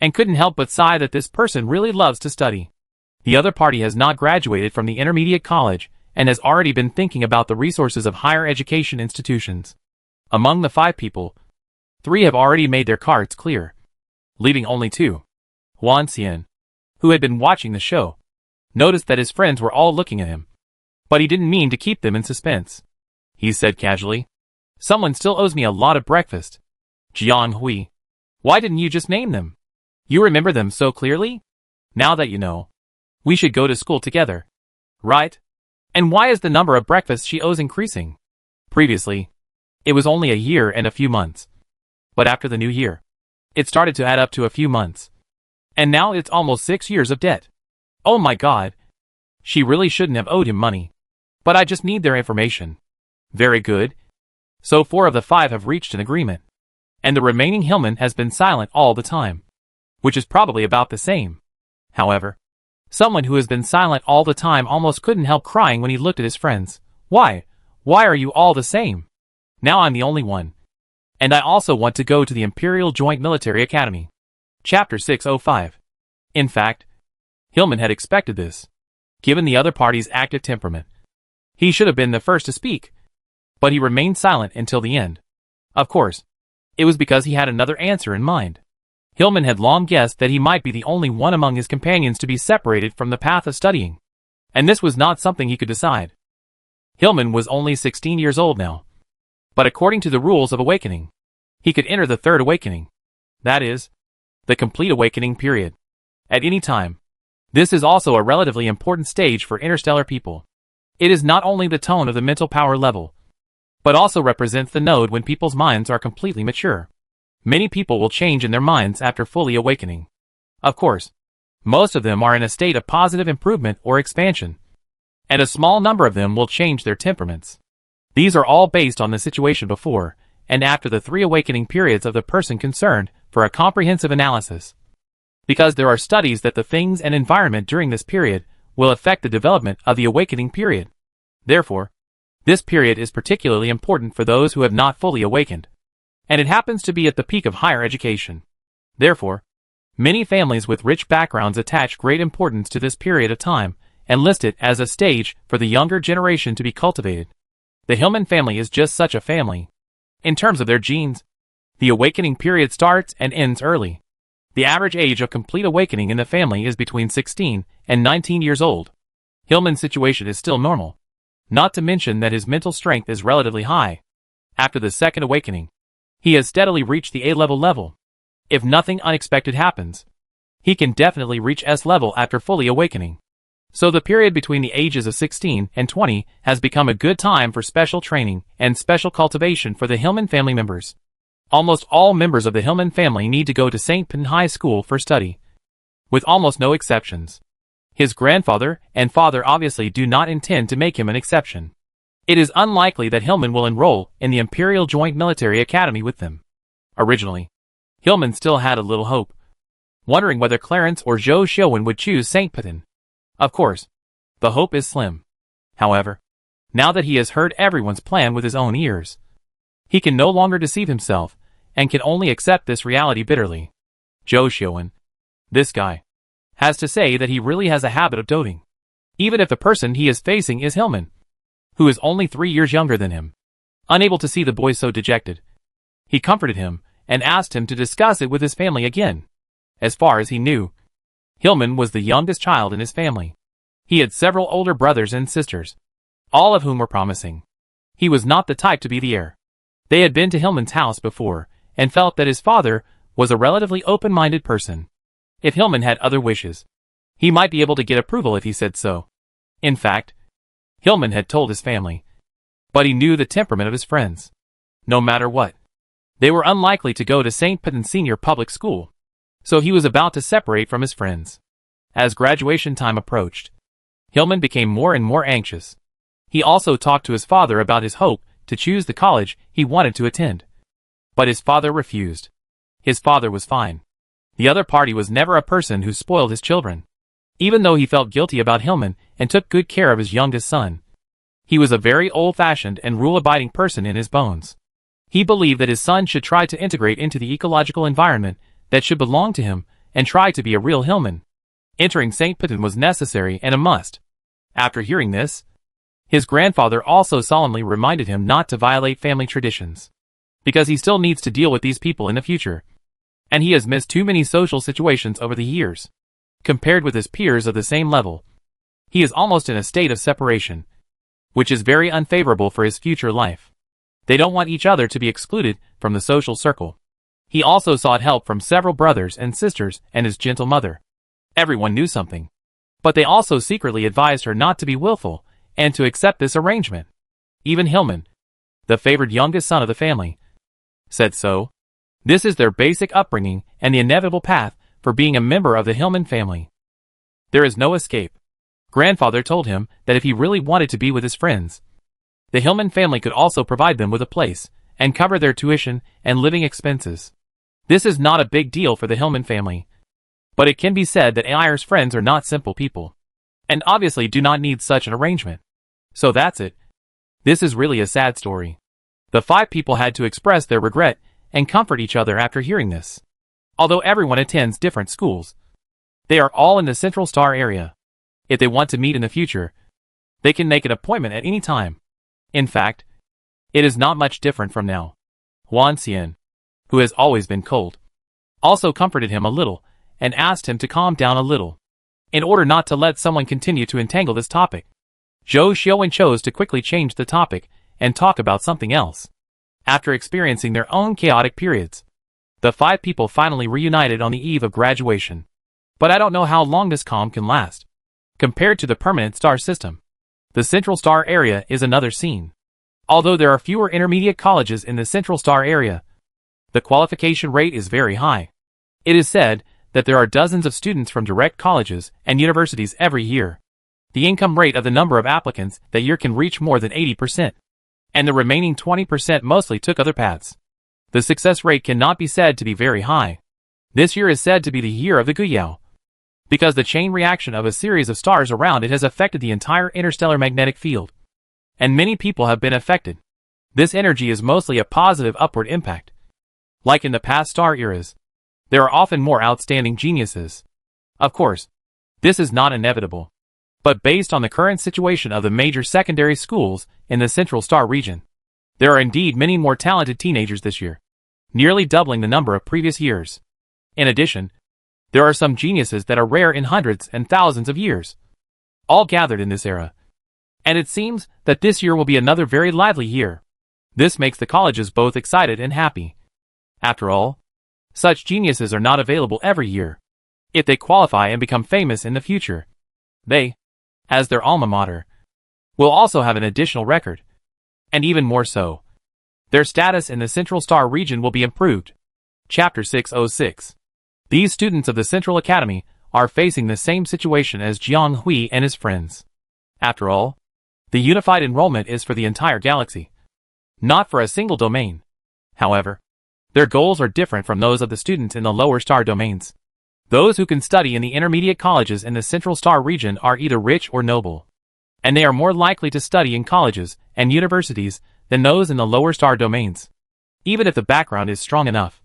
and couldn't help but sigh that this person really loves to study. The other party has not graduated from the intermediate college and has already been thinking about the resources of higher education institutions. Among the 5 people, 3 have already made their cards clear, leaving only 2. Huan Xian, who had been watching the show, noticed that his friends were all looking at him, but he didn't mean to keep them in suspense. He said casually, "Someone still owes me a lot of breakfast." Jiang Hui, why didn't you just name them? You remember them so clearly? Now that you know, we should go to school together, right? And why is the number of breakfasts she owes increasing? Previously, it was only a year and a few months. But after the new year, it started to add up to a few months. And now it's almost 6 years of debt. Oh my god. She really shouldn't have owed him money. But I just need their information. Very good. So 4 of the 5 have reached an agreement. And the remaining Hillman has been silent all the time, which is probably about the same. However, someone who has been silent all the time almost couldn't help crying when he looked at his friends. Why? Why are you all the same? Now I'm the only one. And I also want to go to the Imperial Joint Military Academy. Chapter 605. In fact, Hillman had expected this. Given the other party's active temperament, he should have been the first to speak. But he remained silent until the end. Of course, it was because he had another answer in mind. Hillman had long guessed that he might be the only one among his companions to be separated from the path of studying. And this was not something he could decide. Hillman was only 16 years old now. But according to the rules of awakening, he could enter the third awakening. That is, the complete awakening period. At any time. This is also a relatively important stage for interstellar people. It is not only the tone of the mental power level, but also represents the node when people's minds are completely mature. Many people will change in their minds after fully awakening. Of course, most of them are in a state of positive improvement or expansion, and a small number of them will change their temperaments. These are all based on the situation before and after the 3 awakening periods of the person concerned for a comprehensive analysis. Because there are studies that the things and environment during this period will affect the development of the awakening period. Therefore, this period is particularly important for those who have not fully awakened. And it happens to be at the peak of higher education. Therefore, many families with rich backgrounds attach great importance to this period of time and list it as a stage for the younger generation to be cultivated. The Hillman family is just such a family. In terms of their genes, the awakening period starts and ends early. The average age of complete awakening in the family is between 16 and 19 years old. Hillman's situation is still normal. Not to mention that his mental strength is relatively high. After the second awakening, he has steadily reached the A-level level. If nothing unexpected happens, he can definitely reach S-level after fully awakening. So the period between the ages of 16 and 20 has become a good time for special training and special cultivation for the Hillman family members. Almost all members of the Hillman family need to go to St. Penn High School for study, with almost no exceptions. His grandfather and father obviously do not intend to make him an exception. It is unlikely that Hillman will enroll in the Imperial Joint Military Academy with them. Originally, Hillman still had a little hope, wondering whether Clarence or Zhou Xiuwen would choose St. Penn. Of course, the hope is slim. However, now that he has heard everyone's plan with his own ears, he can no longer deceive himself and can only accept this reality bitterly. Zhou Xiuwen, this guy, has to say that he really has a habit of doting. Even if the person he is facing is Hillman, who is only 3 years younger than him. Unable to see the boy so dejected, he comforted him and asked him to discuss it with his family again. As far as he knew, Hillman was the youngest child in his family. He had several older brothers and sisters, all of whom were promising. He was not the type to be the heir. They had been to Hillman's house before and felt that his father was a relatively open-minded person. If Hillman had other wishes, he might be able to get approval if he said so. In fact, Hillman had told his family, but he knew the temperament of his friends. No matter what, they were unlikely to go to St. Penn Senior Public School, so he was about to separate from his friends. As graduation time approached, Hillman became more and more anxious. He also talked to his father about his hope to choose the college he wanted to attend. But his father refused. His father was fine. The other party was never a person who spoiled his children. Even though he felt guilty about Hillman and took good care of his youngest son, he was a very old-fashioned and rule-abiding person in his bones. He believed that his son should try to integrate into the ecological environment that should belong to him and try to be a real Hillman. Entering St. Penn was necessary and a must. After hearing this, his grandfather also solemnly reminded him not to violate family traditions, because he still needs to deal with these people in the future, and he has missed too many social situations over the years. Compared with his peers of the same level, he is almost in a state of separation, which is very unfavorable for his future life. They don't want each other to be excluded from the social circle. He also sought help from several brothers and sisters and his gentle mother. Everyone knew something, but they also secretly advised her not to be willful and to accept this arrangement. Even Hillman, the favored youngest son of the family, said so. This is their basic upbringing and the inevitable path for being a member of the Hillman family. There is no escape. Grandfather told him that if he really wanted to be with his friends, the Hillman family could also provide them with a place and cover their tuition and living expenses. This is not a big deal for the Hillman family, but it can be said that Ayer's friends are not simple people, and obviously do not need such an arrangement. So that's it. This is really a sad story. The 5 people had to express their regret and comfort each other after hearing this. Although everyone attends different schools, they are all in the Central Star area. If they want to meet in the future, they can make an appointment at any time. In fact, it is not much different from now. Huan Xian, who has always been cold, also comforted him a little and asked him to calm down a little, in order not to let someone continue to entangle this topic. Zhou Xiaowen chose to quickly change the topic and talk about something else. After experiencing their own chaotic periods, the 5 people finally reunited on the eve of graduation. But I don't know how long this calm can last. Compared to the permanent star system, the Central Star area is another scene. Although there are fewer intermediate colleges in the Central Star area, the qualification rate is very high. It is said that there are dozens of students from direct colleges and universities every year. The income rate of the number of applicants that year can reach more than 80%, and the remaining 20% mostly took other paths. The success rate cannot be said to be very high. This year is said to be the year of the Guyao, because the chain reaction of a series of stars around it has affected the entire interstellar magnetic field, and many people have been affected. This energy is mostly a positive upward impact. Like in the past star eras, there are often more outstanding geniuses. Of course, this is not inevitable, but based on the current situation of the major secondary schools in the Central Star region, there are indeed many more talented teenagers this year, nearly doubling the number of previous years. In addition, there are some geniuses that are rare in hundreds and thousands of years, all gathered in this era. And it seems that this year will be another very lively year. This makes the colleges both excited and happy. After all, such geniuses are not available every year. If they qualify and become famous in the future, they, as their alma mater, will also have an additional record. And even more so, their status in the Central Star region will be improved. Chapter 606. These students of the Central Academy are facing the same situation as Jiang Hui and his friends. After all, the unified enrollment is for the entire galaxy, not for a single domain. However, their goals are different from those of the students in the lower star domains. Those who can study in the intermediate colleges in the Central Star region are either rich or noble, and they are more likely to study in colleges and universities than those in the lower star domains. Even if the background is strong enough,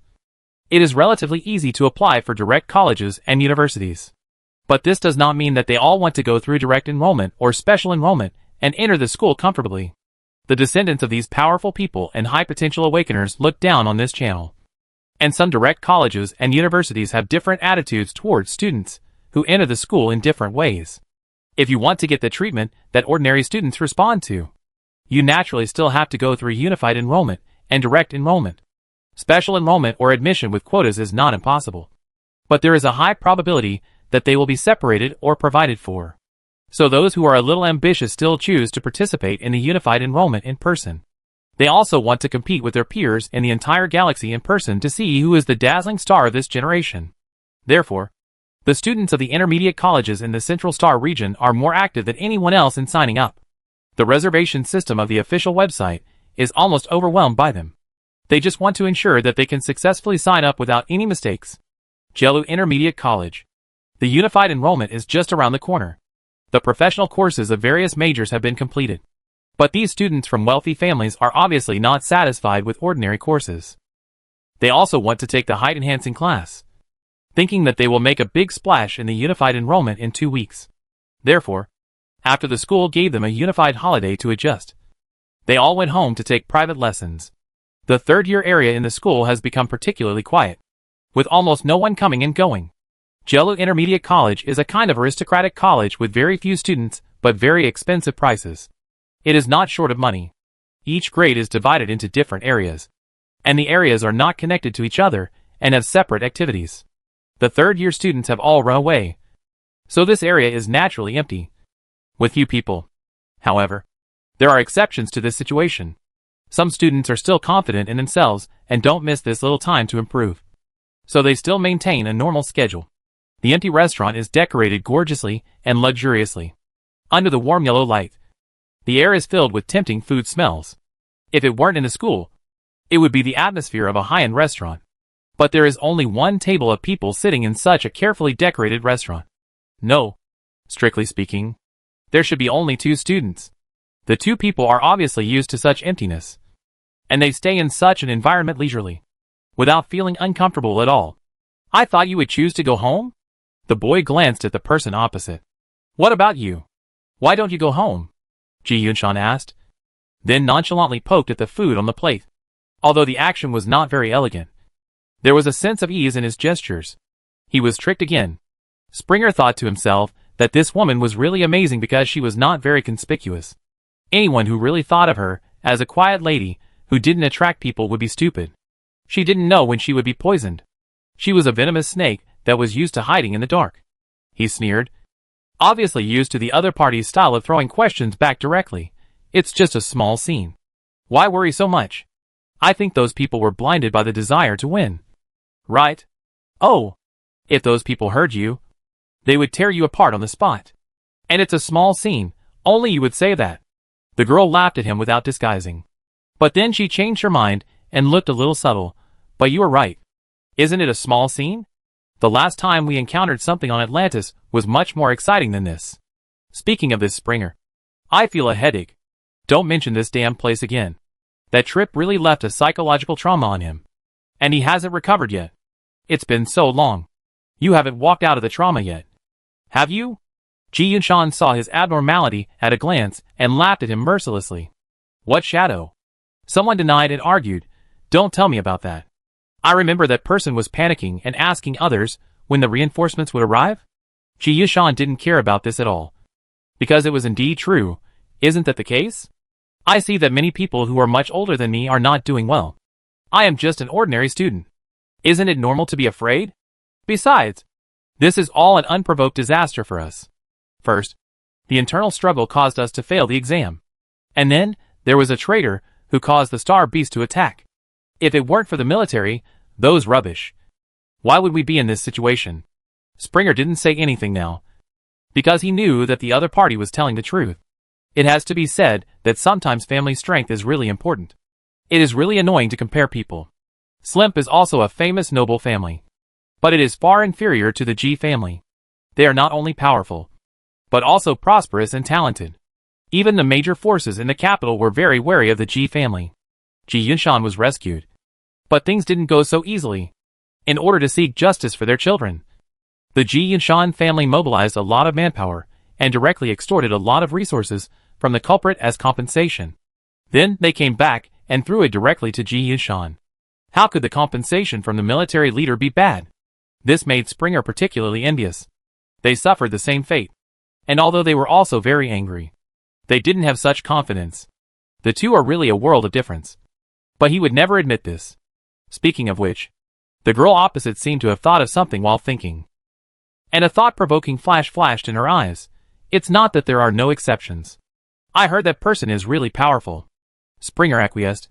it is relatively easy to apply for direct colleges and universities. But this does not mean that they all want to go through direct enrollment or special enrollment and enter the school comfortably. The descendants of these powerful people and high potential awakeners look down on this channel. And some direct colleges and universities have different attitudes towards students who enter the school in different ways. If you want to get the treatment that ordinary students respond to, you naturally still have to go through unified enrollment and direct enrollment. Special enrollment or admission with quotas is not impossible, but there is a high probability that they will be separated or provided for. So those who are a little ambitious still choose to participate in the unified enrollment in person. They also want to compete with their peers in the entire galaxy in person to see who is the dazzling star of this generation. Therefore, the students of the intermediate colleges in the Central Star region are more active than anyone else in signing up. The reservation system of the official website is almost overwhelmed by them. They just want to ensure that they can successfully sign up without any mistakes. Jelu Intermediate College. The unified enrollment is just around the corner. The professional courses of various majors have been completed. But these students from wealthy families are obviously not satisfied with ordinary courses. They also want to take the height-enhancing class, thinking that they will make a big splash in the unified enrollment in 2 weeks. Therefore, after the school gave them a unified holiday to adjust, they all went home to take private lessons. The third-year area in the school has become particularly quiet, with almost no one coming and going. Jelu Intermediate College is a kind of aristocratic college with very few students, but very expensive prices. It is not short of money. Each grade is divided into different areas, and the areas are not connected to each other and have separate activities. The third-year students have all run away, so this area is naturally empty, with few people. However, there are exceptions to this situation. Some students are still confident in themselves and don't miss this little time to improve, so they still maintain a normal schedule. The empty restaurant is decorated gorgeously and luxuriously. Under the warm yellow light, the air is filled with tempting food smells. If it weren't in a school, it would be the atmosphere of a high-end restaurant. But there is only one table of people sitting in such a carefully decorated restaurant. No, strictly speaking, there should be only 2 students. The 2 people are obviously used to such emptiness, and they stay in such an environment leisurely. without feeling uncomfortable at all. I thought you would choose to go home? The boy glanced at the person opposite. What about you? Why don't you go home? Ji Yunshan asked, then nonchalantly poked at the food on the plate. Although the action was not very elegant, there was a sense of ease in his gestures. He was tricked again. Springer thought to himself that this woman was really amazing because she was not very conspicuous. Anyone who really thought of her as a quiet lady who didn't attract people would be stupid. She didn't know when she would be poisoned. She was a venomous snake that was used to hiding in the dark. He sneered, obviously used to the other party's style of throwing questions back directly. It's just a small scene. Why worry so much? I think those people were blinded by the desire to win. Right? Oh, if those people heard you, they would tear you apart on the spot. And it's a small scene, only you would say that. The girl laughed at him without disguising. But then she changed her mind and looked a little subtle. But you are right. Isn't it a small scene? The last time we encountered something on Atlantis was much more exciting than this. Speaking of this, Springer, I feel a headache. Don't mention this damn place again. That trip really left a psychological trauma on him. And he hasn't recovered yet. It's been so long. You haven't walked out of the trauma yet. Have you? Ji Yunshan saw his abnormality at a glance and laughed at him mercilessly. What shadow? Someone denied and argued. Don't tell me about that. I remember that person was panicking and asking others when the reinforcements would arrive. Ji Yunshan didn't care about this at all. Because it was indeed true. Isn't that the case? I see that many people who are much older than me are not doing well. I am just an ordinary student. Isn't it normal to be afraid? Besides, this is all an unprovoked disaster for us. First, the internal struggle caused us to fail the exam. And then, there was a traitor who caused the Star Beast to attack. If it weren't for the military, those rubbish. Why would we be in this situation? Springer didn't say anything now, because he knew that the other party was telling the truth. It has to be said that sometimes family strength is really important. It is really annoying to compare people. Slimp is also a famous noble family. But it is far inferior to the Ji family. They are not only powerful, but also prosperous and talented. Even the major forces in the capital were very wary of the Ji family. Ji Yunshan was rescued. But things didn't go so easily. In order to seek justice for their children, the Ji Yunshan family mobilized a lot of manpower and directly extorted a lot of resources from the culprit as compensation. Then they came back and threw it directly to Ji Yunshan. How could the compensation from the military leader be bad? This made Springer particularly envious. They suffered the same fate. And although they were also very angry, they didn't have such confidence. The two are really a world of difference. But he would never admit this. Speaking of which, the girl opposite seemed to have thought of something while thinking. And a thought-provoking flash flashed in her eyes. It's not that there are no exceptions. I heard that person is really powerful. Springer acquiesced,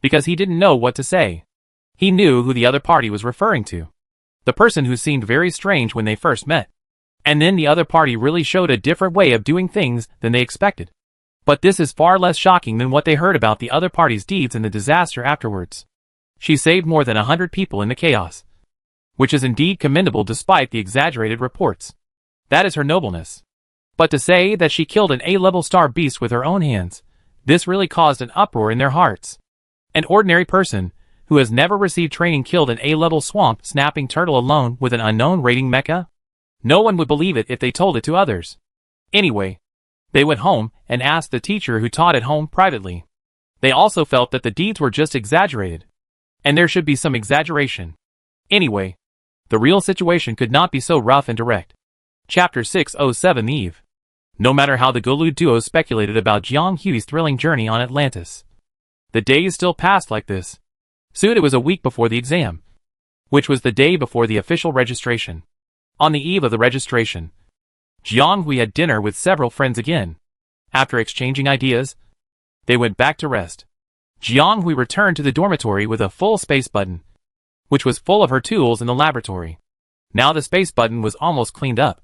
because he didn't know what to say. He knew who the other party was referring to. The person who seemed very strange when they first met. And then the other party really showed a different way of doing things than they expected. But this is far less shocking than what they heard about the other party's deeds and the disaster afterwards. She saved more than 100 people in the chaos. Which is indeed commendable despite the exaggerated reports. That is her nobleness. But to say that she killed an A-level star beast with her own hands, this really caused an uproar in their hearts. An ordinary person, who has never received training, killed an A-level swamp snapping turtle alone with an unknown raiding mecha? No one would believe it if they told it to others. Anyway, they went home and asked the teacher who taught at home privately. They also felt that the deeds were just exaggerated. And there should be some exaggeration. Anyway, the real situation could not be so rough and direct. Chapter 607 Eve. No matter how the Golu duo speculated about Jiang Hui's thrilling journey on Atlantis, the days still passed like this. Soon it was a week before the exam, which was the day before the official registration. On the eve of the registration, Jiang Hui had dinner with several friends again. After exchanging ideas, they went back to rest. Jiang Hui returned to the dormitory with a full space button, which was full of her tools in the laboratory. Now the space button was almost cleaned up,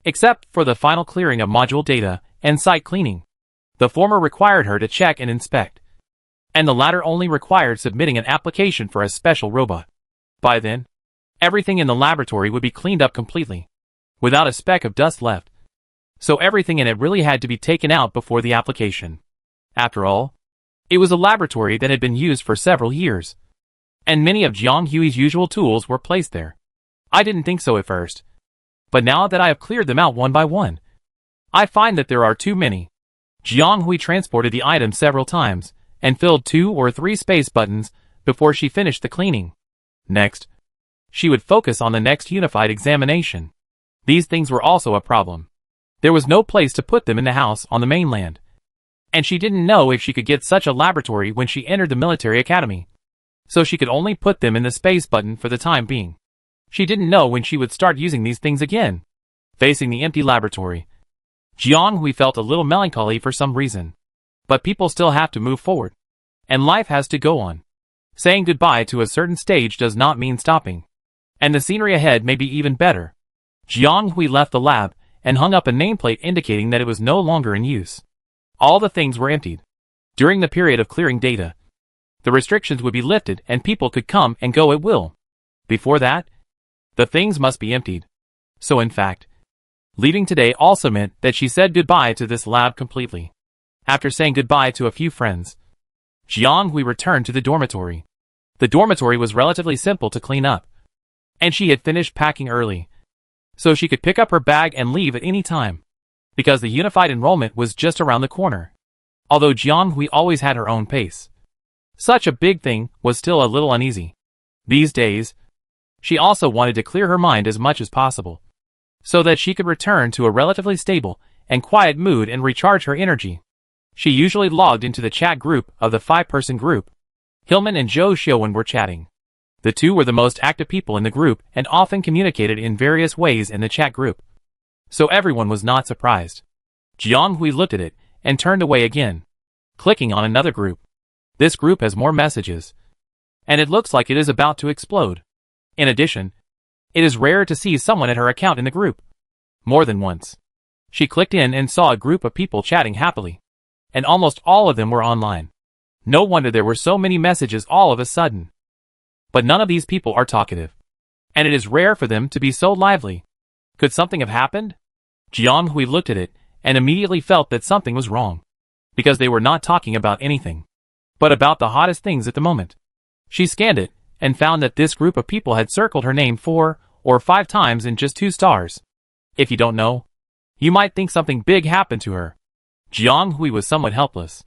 except for the final clearing of module data and site cleaning. The former required her to check and inspect, and the latter only required submitting an application for a special robot. By then, everything in the laboratory would be cleaned up completely, without a speck of dust left. So everything in it really had to be taken out before the application. After all, it was a laboratory that had been used for several years. and many of Jiang Hui's usual tools were placed there. I didn't think so at first, but now that I have cleared them out one by one, I find that there are too many. Jiang Hui transported the items several times, and filled 2 or 3 space buttons before she finished the cleaning. Next, she would focus on the next unified examination. These things were also a problem. There was no place to put them in the house on the mainland, and she didn't know if she could get such a laboratory when she entered the military academy. So she could only put them in the space button for the time being. She didn't know when she would start using these things again. Facing the empty laboratory, Jiang Hui felt a little melancholy for some reason. But people still have to move forward, and life has to go on. Saying goodbye to a certain stage does not mean stopping, and the scenery ahead may be even better. Jiang Hui left the lab and hung up a nameplate indicating that it was no longer in use. All the things were emptied. During the period of clearing data, the restrictions would be lifted and people could come and go at will. Before that, the things must be emptied. So in fact, leaving today also meant that she said goodbye to this lab completely. After saying goodbye to a few friends, Jiang Hui returned to the dormitory. The dormitory was relatively simple to clean up, and she had finished packing early, so she could pick up her bag and leave at any time, because the unified enrollment was just around the corner. Although Jiang Hui always had her own pace, such a big thing was still a little uneasy. These days, she also wanted to clear her mind as much as possible, so that she could return to a relatively stable and quiet mood and recharge her energy. She usually logged into the chat group of the 5-person group. Hillman and Zhou Xiaowen were chatting. The two were the most active people in the group and often communicated in various ways in the chat group. So everyone was not surprised. Jiang Hui looked at it and turned away again, clicking on another group. This group has more messages, and it looks like it is about to explode. In addition, it is rare to see someone at her account in the group. More than once, she clicked in and saw a group of people chatting happily, and almost all of them were online. No wonder there were so many messages all of a sudden. But none of these people are talkative, and it is rare for them to be so lively. Could something have happened? Jiang Hui looked at it and immediately felt that something was wrong, because they were not talking about anything, but about the hottest things at the moment. She scanned it and found that this group of people had circled her name 4 or 5 times in just 2 stars. If you don't know, you might think something big happened to her. Jiang Hui was somewhat helpless,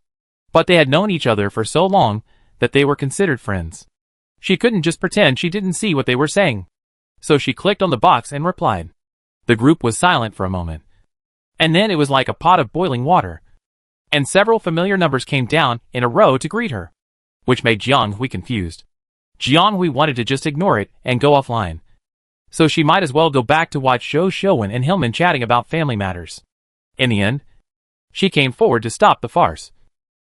but they had known each other for so long that they were considered friends. She couldn't just pretend she didn't see what they were saying. So she clicked on the box and replied. The group was silent for a moment, and then it was like a pot of boiling water, and several familiar numbers came down in a row to greet her, which made Jiang Hui confused. Jiang Hui wanted to just ignore it and go offline, so she might as well go back to watch Zhou Xiaowen and Hillman chatting about family matters. In the end, she came forward to stop the farce,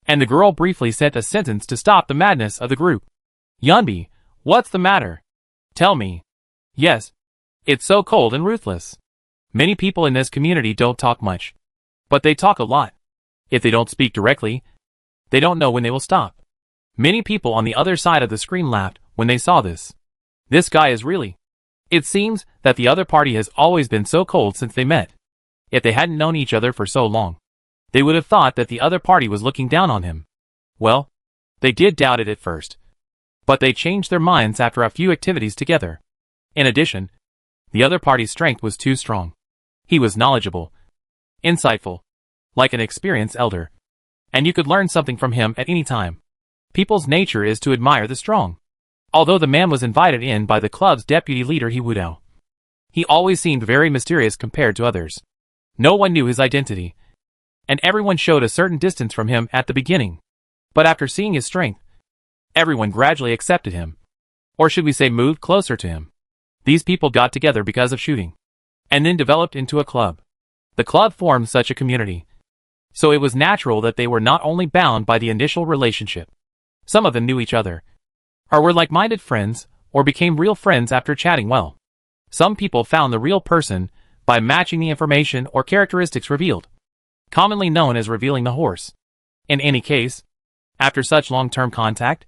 and the girl briefly sent a sentence to stop the madness of the group. Yunbi, what's the matter? Tell me. Yes, it's so cold and ruthless. Many people in this community don't talk much, but they talk a lot. If they don't speak directly, they don't know when they will stop. Many people on the other side of the screen laughed when they saw this. This guy is really... It seems that the other party has always been so cold since they met. If they hadn't known each other for so long, they would have thought that the other party was looking down on him. Well, they did doubt it at first, but they changed their minds after a few activities together. In addition, the other party's strength was too strong. He was knowledgeable, insightful, like an experienced elder, and you could learn something from him at any time. People's nature is to admire the strong. Although the man was invited in by the club's deputy leader He Wudao, he always seemed very mysterious compared to others. No one knew his identity, and everyone showed a certain distance from him at the beginning. But after seeing his strength, everyone gradually accepted him, or should we say moved closer to him. These people got together because of shooting, and then developed into a club. The club formed such a community, so it was natural that they were not only bound by the initial relationship. Some of them knew each other, or were like-minded friends, or became real friends after chatting well. Some people found the real person by matching the information or characteristics revealed, commonly known as revealing the horse. In any case, after such long-term contact,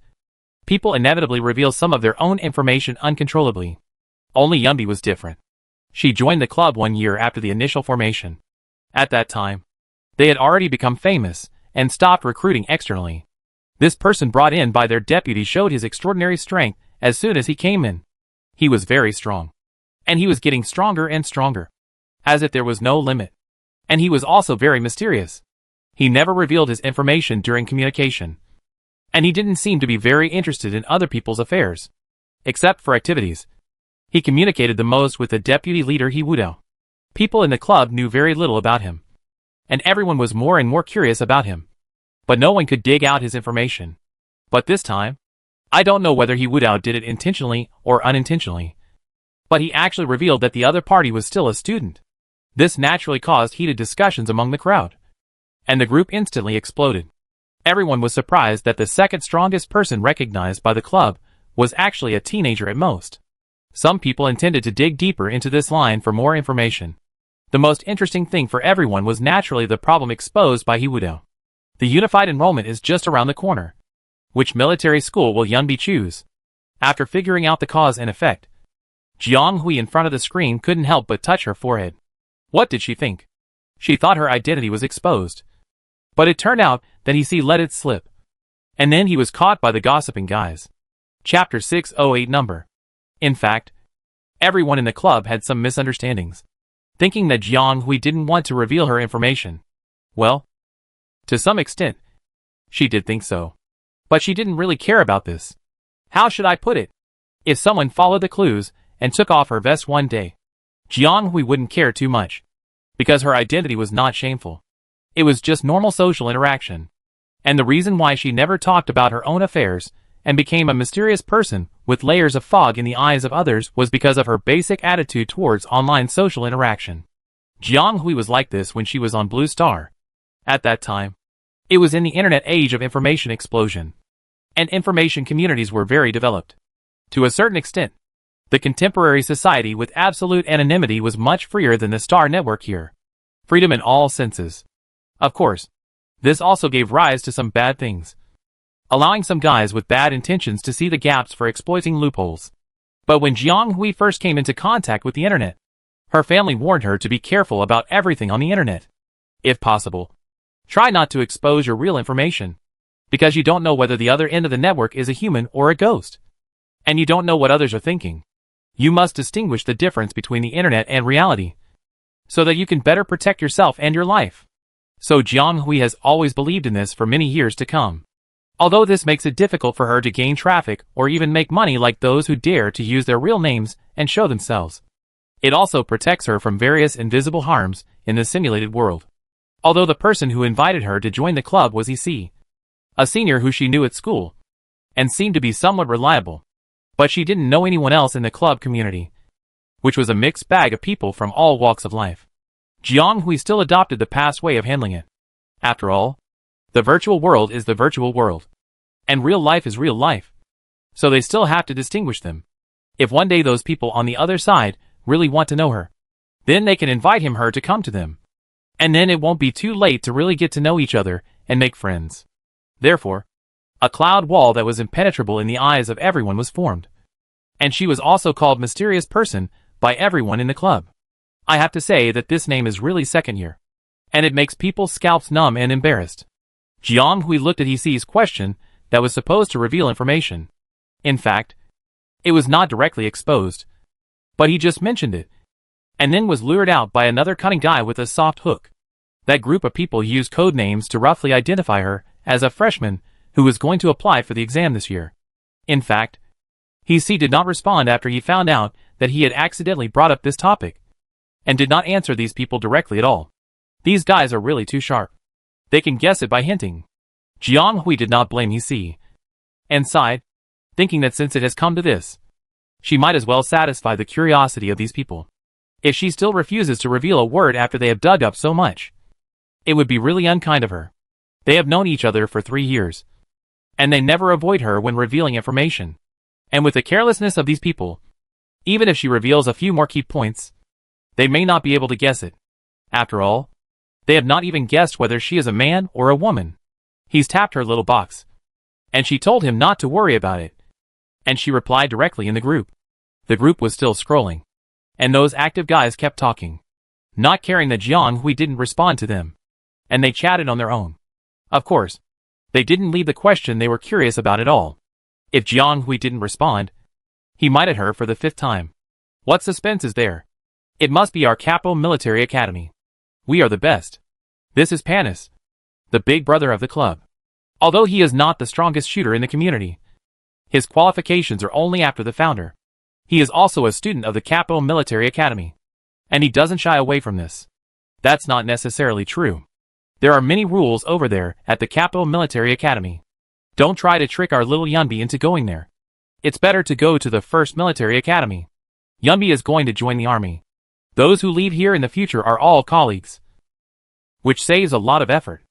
people inevitably reveal some of their own information uncontrollably. Only Yumbi was different. She joined the club 1 year after the initial formation. At that time, they had already become famous and stopped recruiting externally. This person brought in by their deputy showed his extraordinary strength as soon as he came in. He was very strong. And he was getting stronger and stronger. As if there was no limit. And he was also very mysterious. He never revealed his information during communication. And he didn't seem to be very interested in other people's affairs. Except for activities. He communicated the most with the deputy leader Hiwudo. People in the club knew very little about him. And everyone was more and more curious about him. But no one could dig out his information. But this time, I don't know whether Hiwudo did it intentionally or unintentionally. But he actually revealed that the other party was still a student. This naturally caused heated discussions among the crowd. And the group instantly exploded. Everyone was surprised that the second strongest person recognized by the club was actually a teenager at most. Some people intended to dig deeper into this line for more information. The most interesting thing for everyone was naturally the problem exposed by Hiwudo. The unified enrollment is just around the corner. Which military school will Yunbi choose? After figuring out the cause and effect, Jianghui in front of the screen couldn't help but touch her forehead. What did she think? She thought her identity was exposed. But it turned out that he let it slip. And then he was caught by the gossiping guys. Chapter 608 number. In fact, everyone in the club had some misunderstandings, thinking that Jianghui didn't want to reveal her information. Well, to some extent, she did think so. But she didn't really care about this. How should I put it? If someone followed the clues and took off her vest one day, Jianghui wouldn't care too much. Because her identity was not shameful. It was just normal social interaction. And the reason why she never talked about her own affairs and became a mysterious person with layers of fog in the eyes of others was because of her basic attitude towards online social interaction. Jianghui was like this when she was on Blue Star. At that time, it was in the internet age of information explosion. And information communities were very developed. To a certain extent, the contemporary society with absolute anonymity was much freer than the Star Network here. Freedom in all senses. Of course, this also gave rise to some bad things. Allowing some guys with bad intentions to see the gaps for exploiting loopholes. But when Jianghui first came into contact with the internet, her family warned her to be careful about everything on the internet. If possible, try not to expose your real information. Because you don't know whether the other end of the network is a human or a ghost. And you don't know what others are thinking. You must distinguish the difference between the internet and reality, so that you can better protect yourself and your life. So Jianghui has always believed in this for many years to come. Although this makes it difficult for her to gain traffic or even make money like those who dare to use their real names and show themselves. It also protects her from various invisible harms in the simulated world. Although the person who invited her to join the club was EC, a senior who she knew at school, and seemed to be somewhat reliable. But she didn't know anyone else in the club community, which was a mixed bag of people from all walks of life. Jianghui still adopted the past way of handling it. After all, the virtual world is the virtual world, and real life is real life. So they still have to distinguish them. If one day those people on the other side really want to know her, then they can invite her to come to them. And then it won't be too late to really get to know each other and make friends. Therefore, a cloud wall that was impenetrable in the eyes of everyone was formed. And she was also called Mysterious Person by everyone in the club. I have to say that this name is really second here. And it makes people's scalps numb and embarrassed. Jianghui looked at EC's question that was supposed to reveal information. In fact, it was not directly exposed. But he just mentioned it. And then was lured out by another cunning guy with a soft hook. That group of people used code names to roughly identify her as a freshman who was going to apply for the exam this year. In fact, EC did not respond after he found out that he had accidentally brought up this topic, and did not answer these people directly at all. These guys are really too sharp. They can guess it by hinting. Jianghui did not blame EC, and sighed, thinking that since it has come to this, she might as well satisfy the curiosity of these people. If she still refuses to reveal a word after they have dug up so much, it would be really unkind of her. They have known each other for 3 years, and they never avoid her when revealing information. And with the carelessness of these people, even if she reveals a few more key points, they may not be able to guess it. After all, they have not even guessed whether she is a man or a woman. He's tapped her little box, and she told him not to worry about it. And she replied directly in the group. The group was still scrolling, and those active guys kept talking, not caring that Jianghui didn't respond to them. And they chatted on their own. Of course, They didn't leave the question they were curious about at all. If Jiang Hui didn't respond, he might at her for the 5th time. What suspense is there? It must be our capital military academy. We are the best. This is Panis, the big brother of the club. Although he is not the strongest shooter in the community, his qualifications are only after the founder. He is also a student of the capital military academy. And he doesn't shy away from this. That's not necessarily true. There are many rules over there at the capital military academy. Don't try to trick our little Yunbi into going there. It's better to go to the first military academy. Yunbi is going to join the army. Those who leave here in the future are all colleagues, which saves a lot of effort.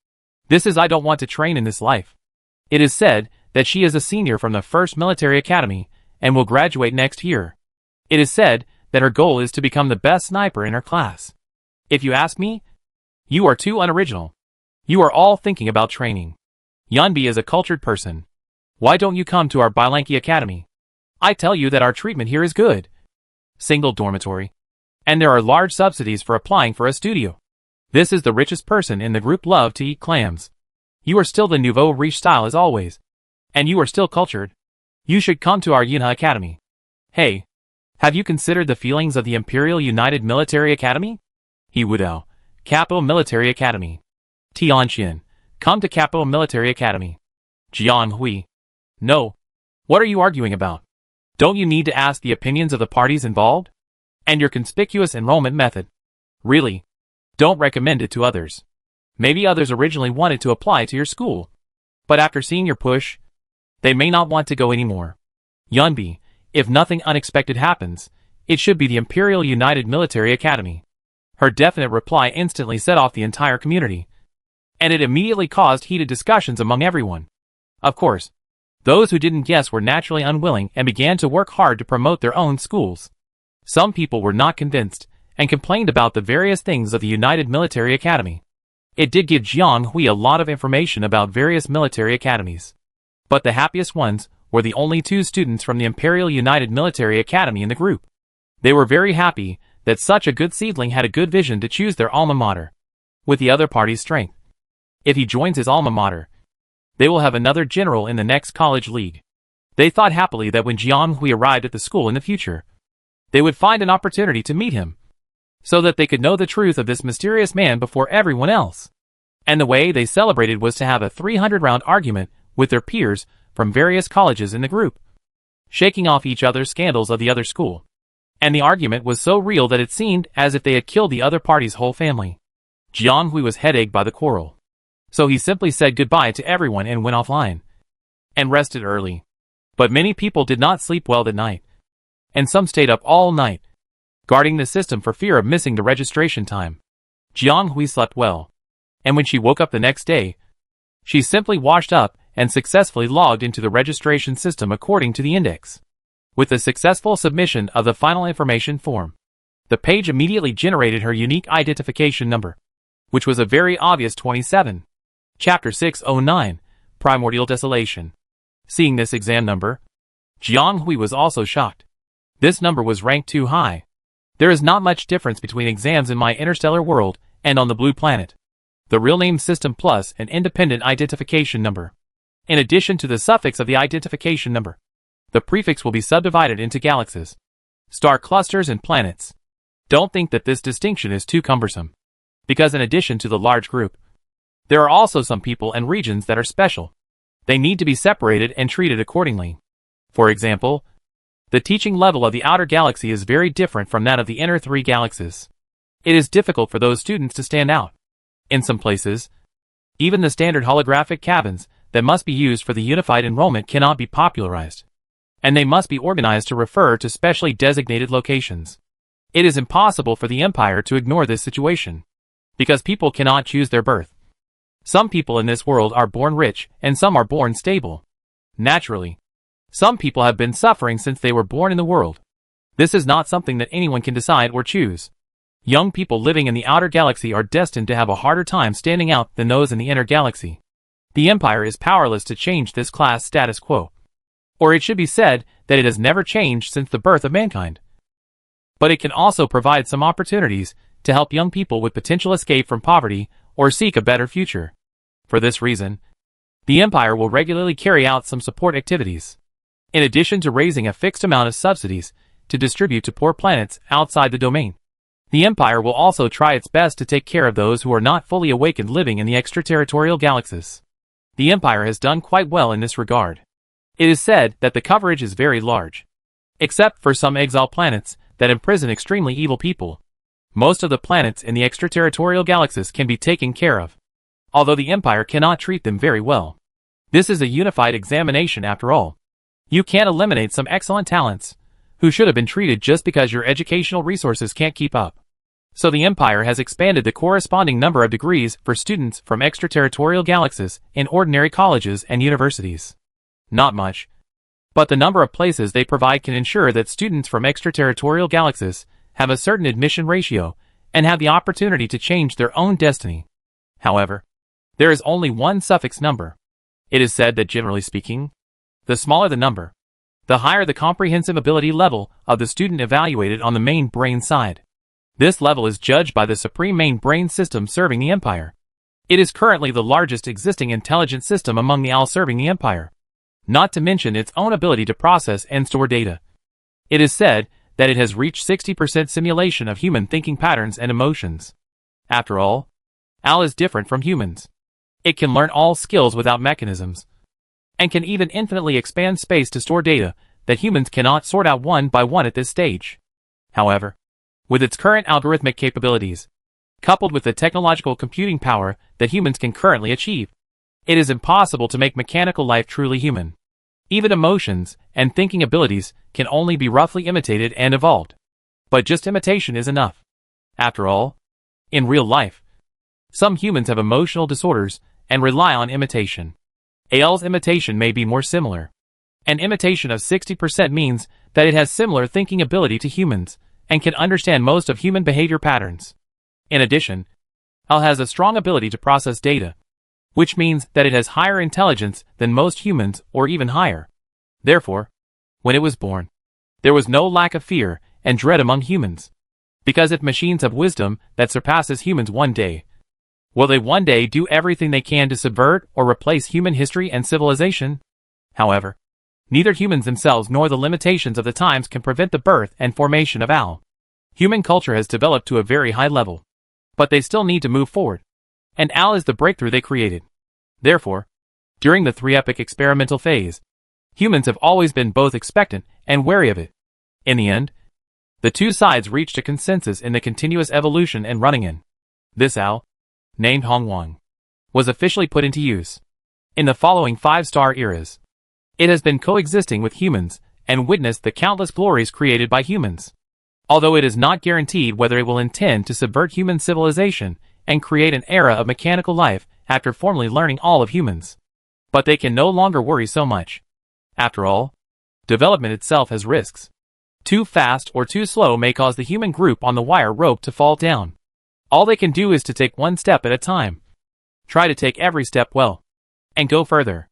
This is I don't want to train in this life. It is said that she is a senior from the first military academy and will graduate next year. It is said that her goal is to become the best sniper in her class. If you ask me, you are too unoriginal. You are all thinking about training. Yunbi is a cultured person. Why don't you come to our Bilanki Academy? I tell you that our treatment here is good. Single dormitory. And there are large subsidies for applying for a studio. This is the richest person in the group. Love to eat clams. You are still the nouveau riche style as always. And you are still cultured. You should come to our Yunha Academy. Hey, have you considered the feelings of the Imperial United Military Academy? Yiwudao, Capital Military Academy. Tianjin, come to Capital Military Academy. Jianghui. No. What are you arguing about? Don't you need to ask the opinions of the parties involved? And your conspicuous enrollment method. Really? Don't recommend it to others. Maybe others originally wanted to apply to your school. But after seeing your push, they may not want to go anymore. Yunbi, if nothing unexpected happens, it should be the Imperial United Military Academy. Her definite reply instantly set off the entire community. And it immediately caused heated discussions among everyone. Of course, those who didn't guess were naturally unwilling and began to work hard to promote their own schools. Some people were not convinced and complained about the various things of the United Military Academy. It did give Jiang Hui a lot of information about various military academies. But the happiest ones were the only 2 students from the Imperial United Military Academy in the group. They were very happy that such a good seedling had a good vision to choose their alma mater with the other party's strength. If he joins his alma mater, they will have another general in the next college league. They thought happily that when Jiang Hui arrived at the school in the future, they would find an opportunity to meet him, so that they could know the truth of this mysterious man before everyone else. And the way they celebrated was to have a 300-round argument with their peers from various colleges in the group, shaking off each other's scandals of the other school. And the argument was so real that it seemed as if they had killed the other party's whole family. Jiang Hui was headached by the quarrel. So he simply said goodbye to everyone and went offline. And rested early. But many people did not sleep well that night. And some stayed up all night, guarding the system for fear of missing the registration time. Jiang Hui slept well. And when she woke up the next day, she simply washed up and successfully logged into the registration system according to the index. With the successful submission of the final information form, the page immediately generated her unique identification number, which was a very obvious 27. Chapter 609, Primordial Desolation. Seeing this exam number, Jiang Hui was also shocked. This number was ranked too high. There is not much difference between exams in my interstellar world and on the blue planet. The real name system plus an independent identification number. In addition to the suffix of the identification number, the prefix will be subdivided into galaxies, star clusters and planets. Don't think that this distinction is too cumbersome, because in addition to the large group, there are also some people and regions that are special. They need to be separated and treated accordingly. For example, the teaching level of the outer galaxy is very different from that of the inner 3 galaxies. It is difficult for those students to stand out. In some places, even the standard holographic cabins that must be used for the unified enrollment cannot be popularized, and they must be organized to refer to specially designated locations. It is impossible for the Empire to ignore this situation, because people cannot choose their birth. Some people in this world are born rich and some are born stable. Naturally, some people have been suffering since they were born in the world. This is not something that anyone can decide or choose. Young people living in the outer galaxy are destined to have a harder time standing out than those in the inner galaxy. The Empire is powerless to change this class status quo. Or it should be said that it has never changed since the birth of mankind. But it can also provide some opportunities to help young people with potential escape from poverty or seek a better future. For this reason, The Empire will regularly carry out some support activities. In addition to raising a fixed amount of subsidies to distribute to poor planets outside the domain, the Empire will also try its best to take care of those who are not fully awakened living in the extraterritorial galaxies. The Empire has done quite well in this regard. It is said that the coverage is very large. Except for some exile planets that imprison extremely evil people, most of the planets in the extraterritorial galaxies can be taken care of, although the Empire cannot treat them very well. This is a unified examination after all. You can't eliminate some excellent talents who should have been treated just because your educational resources can't keep up. So the Empire has expanded the corresponding number of degrees for students from extraterritorial galaxies in ordinary colleges and universities. Not much, but the number of places they provide can ensure that students from extraterritorial galaxies have a certain admission ratio and have the opportunity to change their own destiny. However, there is only one suffix number. It is said that generally speaking, the smaller the number, the higher the comprehensive ability level of the student evaluated on the main brain side. This level is judged by the supreme main brain system serving the Empire. It is currently the largest existing intelligent system among the AL serving the Empire, not to mention its own ability to process and store data. It is said that it has reached 60% simulation of human thinking patterns and emotions. After all, AL is different from humans. It can learn all skills without mechanisms, and can even infinitely expand space to store data that humans cannot sort out one by one at this stage. However, with its current algorithmic capabilities, coupled with the technological computing power that humans can currently achieve, it is impossible to make mechanical life truly human. Even emotions and thinking abilities can only be roughly imitated and evolved. But just imitation is enough. After all, in real life, some humans have emotional disorders and rely on imitation. AL's imitation may be more similar. An imitation of 60% means that it has similar thinking ability to humans and can understand most of human behavior patterns. In addition, AL has a strong ability to process data, which means that it has higher intelligence than most humans or even higher. Therefore, when it was born, there was no lack of fear and dread among humans. Because if machines have wisdom that surpasses humans one day, will they one day do everything they can to subvert or replace human history and civilization? However, neither humans themselves nor the limitations of the times can prevent the birth and formation of AL. Human culture has developed to a very high level, but they still need to move forward, and AL is the breakthrough they created. Therefore, during the 3 epoch experimental phase, humans have always been both expectant and wary of it. In the end, the two sides reached a consensus in the continuous evolution and running in. This AL, named Hongwang, was officially put into use. In the following 5-star eras, it has been coexisting with humans and witnessed the countless glories created by humans. Although it is not guaranteed whether it will intend to subvert human civilization and create an era of mechanical life after formally learning all of humans. But they can no longer worry so much. After all, development itself has risks. Too fast or too slow may cause the human group on the wire rope to fall down. All they can do is to take one step at a time. Try to take every step well, and go further.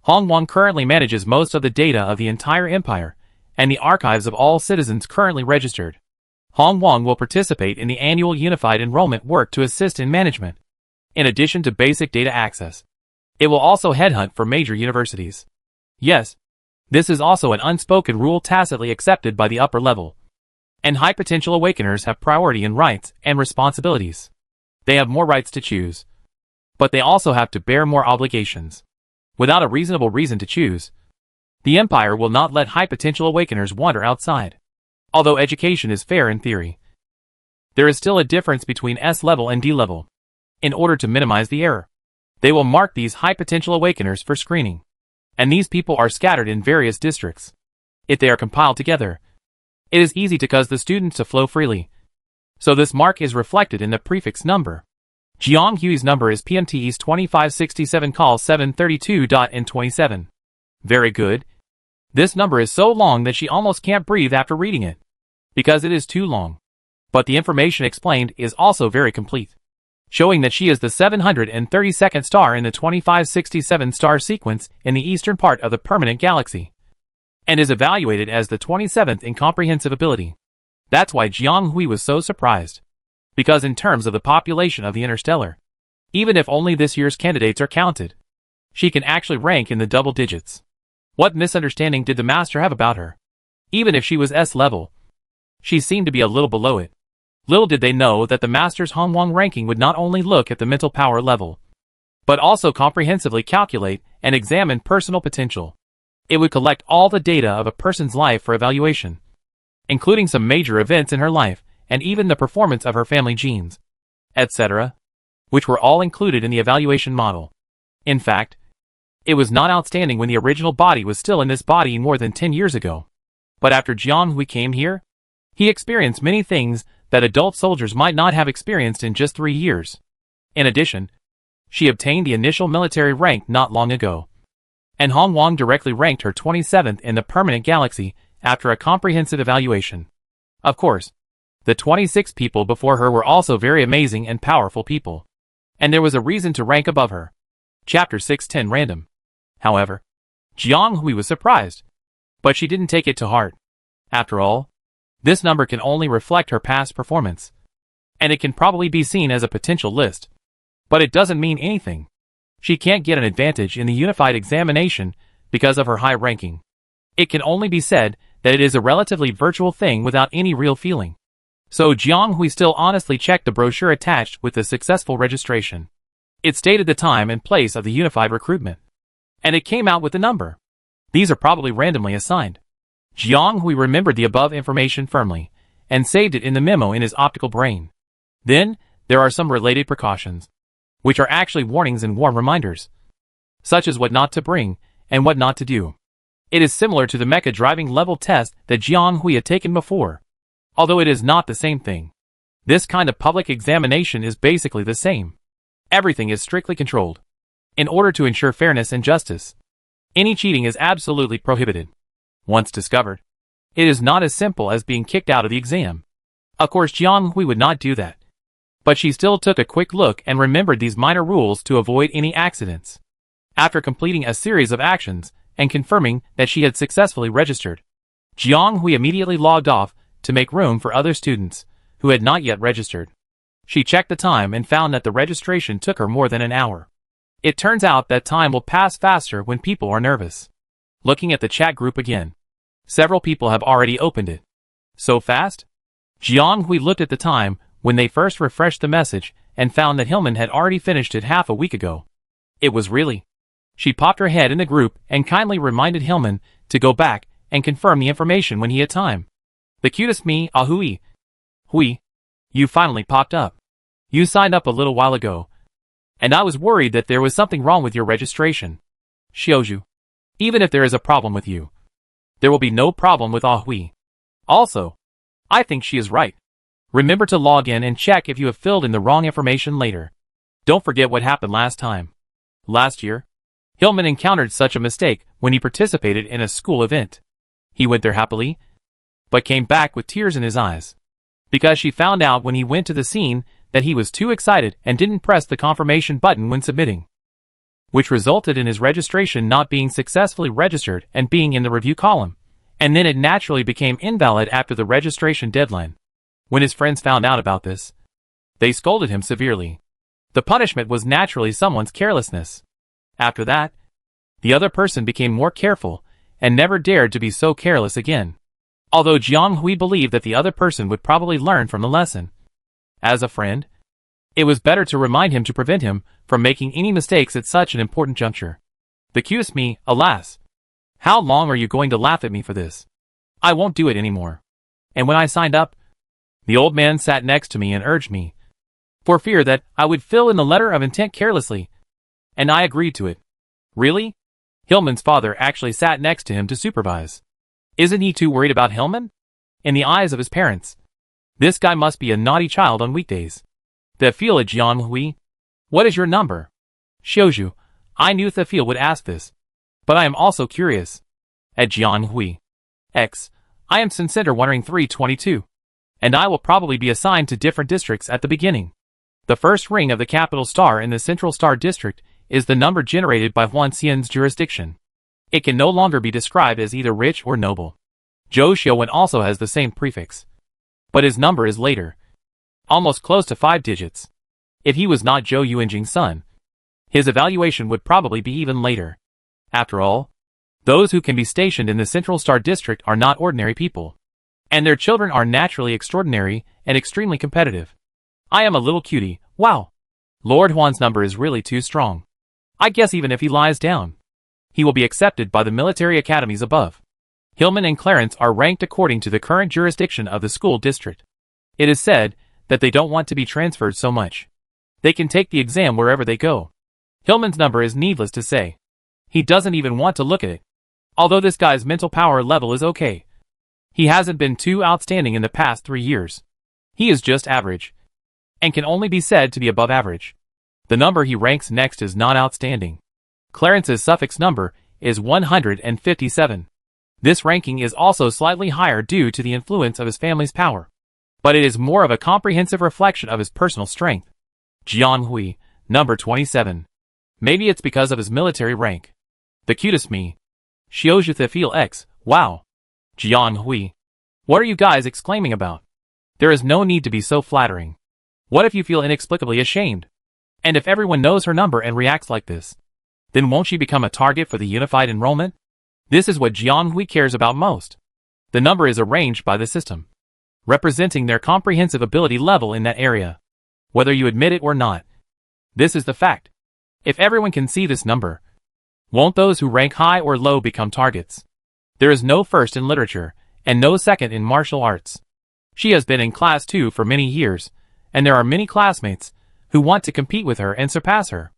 Hongwang currently manages most of the data of the entire empire, and the archives of all citizens currently registered. Hongwang will participate in the annual unified enrollment work to assist in management. In addition to basic data access, it will also headhunt for major universities. Yes, this is also an unspoken rule tacitly accepted by the upper level. And high potential awakeners have priority in rights and responsibilities. They have more rights to choose, but they also have to bear more obligations. Without a reasonable reason to choose, the Empire will not let high potential awakeners wander outside. Although education is fair in theory, there is still a difference between S level and D level. In order to minimize the error, they will mark these high potential awakeners for screening. And these people are scattered in various districts. If they are compiled together, it is easy to cause the students to flow freely. So this mark is reflected in the prefix number. Jiang Hui's number is PMTE's 2567 call 732.N27. Very good. This number is so long that she almost can't breathe after reading it, because it is too long. But the information explained is also very complete, showing that she is the 732nd star in the 2567 star sequence in the eastern part of the permanent galaxy, and is evaluated as the 27th in comprehensive ability. That's why Jiang Hui was so surprised, because in terms of the population of the interstellar, even if only this year's candidates are counted, She can actually rank in the double digits. What misunderstanding did the master have about her? Even if she was S level, she seemed to be a little below it. Little did they know that the master's Hongwang ranking would not only look at the mental power level, but also comprehensively calculate and examine personal potential. It would collect all the data of a person's life for evaluation, including some major events in her life and even the performance of her family genes, etc., which were all included in the evaluation model. In fact, it was not outstanding when the original body was still in this body more than 10 years ago. But after Jiang Hui came here, he experienced many things that adult soldiers might not have experienced in just 3 years. In addition, she obtained the initial military rank not long ago, and Hongwang directly ranked her 27th in the permanent galaxy after a comprehensive evaluation. Of course, the 26 people before her were also very amazing and powerful people, and there was a reason to rank above her. Chapter 610 Random. However, Jiang Hui was surprised, but she didn't take it to heart. After all, this number can only reflect her past performance, and it can probably be seen as a potential list. But it doesn't mean anything. She can't get an advantage in the unified examination because of her high ranking. It can only be said that it is a relatively virtual thing without any real feeling. So Jiang Hui still honestly checked the brochure attached with the successful registration. It stated the time and place of the unified recruitment, and it came out with the number. These are probably randomly assigned. Jiang Hui remembered the above information firmly, and saved it in the memo in his optical brain. Then, there are some related precautions, which are actually warnings and warm reminders, such as what not to bring, and what not to do. It is similar to the mecha driving level test that Jiang Hui had taken before, although it is not the same thing. This kind of public examination is basically the same. Everything is strictly controlled, in order to ensure fairness and justice. Any cheating is absolutely prohibited. Once discovered, it is not as simple as being kicked out of the exam. Of course, Jiang Hui would not do that, but she still took a quick look and remembered these minor rules to avoid any accidents. After completing a series of actions and confirming that she had successfully registered, Jiang Hui immediately logged off to make room for other students who had not yet registered. She checked the time and found that the registration took her more than an hour. It turns out that time will pass faster when people are nervous. Looking at the chat group again, several people have already opened it. So fast? Jiang Hui looked at the time when they first refreshed the message and found that Hillman had already finished it half a week ago. It was really. She popped her head in the group and kindly reminded Hillman to go back and confirm the information when he had time. The cutest me, Hui. Hui, you finally popped up. You signed up a little while ago, and I was worried that there was something wrong with your registration. Xiaoju. Even if there is a problem with you, there will be no problem with Hui. Also, I think she is right. Remember to log in and check if you have filled in the wrong information later. Don't forget what happened last time. Last year, Hillman encountered such a mistake when he participated in a school event. He went there happily, but came back with tears in his eyes, because she found out when he went to the scene that he was too excited and didn't press the confirmation button when submitting, which resulted in his registration not being successfully registered and being in the review column, and then it naturally became invalid after the registration deadline. When his friends found out about this, they scolded him severely. The punishment was naturally someone's carelessness. After that, the other person became more careful and never dared to be so careless again. Although Jiang Hui believed that the other person would probably learn from the lesson. As a friend, it was better to remind him to prevent him from making any mistakes at such an important juncture. The cutest me, alas. How long are you going to laugh at me for this? I won't do it anymore. And when I signed up, the old man sat next to me and urged me, for fear that I would fill in the letter of intent carelessly. And I agreed to it. Really? Hillman's father actually sat next to him to supervise. Isn't he too worried about Hillman? In the eyes of his parents, this guy must be a naughty child on weekdays. Thefil Jiang Hui, what is your number? Xiaoju, I knew Thefil would ask this, but I am also curious. At Jiang Hui. X, I am Sincenter 11322, and I will probably be assigned to different districts at the beginning. The first ring of the capital star in the Central Star District is the number generated by Huan Xian's jurisdiction. It can no longer be described as either rich or noble. Zhou Xiuwen also has the same prefix, but his number is later, almost close to 5 digits. If he was not Zhou Yuanjing's son, His evaluation would probably be even later. After all, those who can be stationed in the Central Star District are not ordinary people. And their children are naturally extraordinary and extremely competitive. I am a little cutie, wow. Lord Juan's number is really too strong. I guess even if he lies down, he will be accepted by the military academies above. Hillman and Clarence are ranked according to the current jurisdiction of the school district. It is said that they don't want to be transferred so much. They can take the exam wherever they go. Hillman's number is needless to say. He doesn't even want to look at it. Although this guy's mental power level is okay. He hasn't been too outstanding in the past 3 years. He is just average, and can only be said to be above average. The number he ranks next is not outstanding. Clarence's suffix number is 157. This ranking is also slightly higher due to the influence of his family's power, but it is more of a comprehensive reflection of his personal strength. Jianghui, number 27. Maybe it's because of his military rank. The cutest me. Xiaozhuthefil X, wow. Jianghui. What are you guys exclaiming about? There is no need to be so flattering. What if you feel inexplicably ashamed? And if everyone knows her number and reacts like this, then won't she become a target for the unified enrollment? This is what Jianghui cares about most. The number is arranged by the system, representing their comprehensive ability level in that area. Whether you admit it or not, this is the fact. If everyone can see this number, won't those who rank high or low become targets? There is no first in literature, and no second in martial arts. She has been in class 2 for many years, and there are many classmates who want to compete with her and surpass her.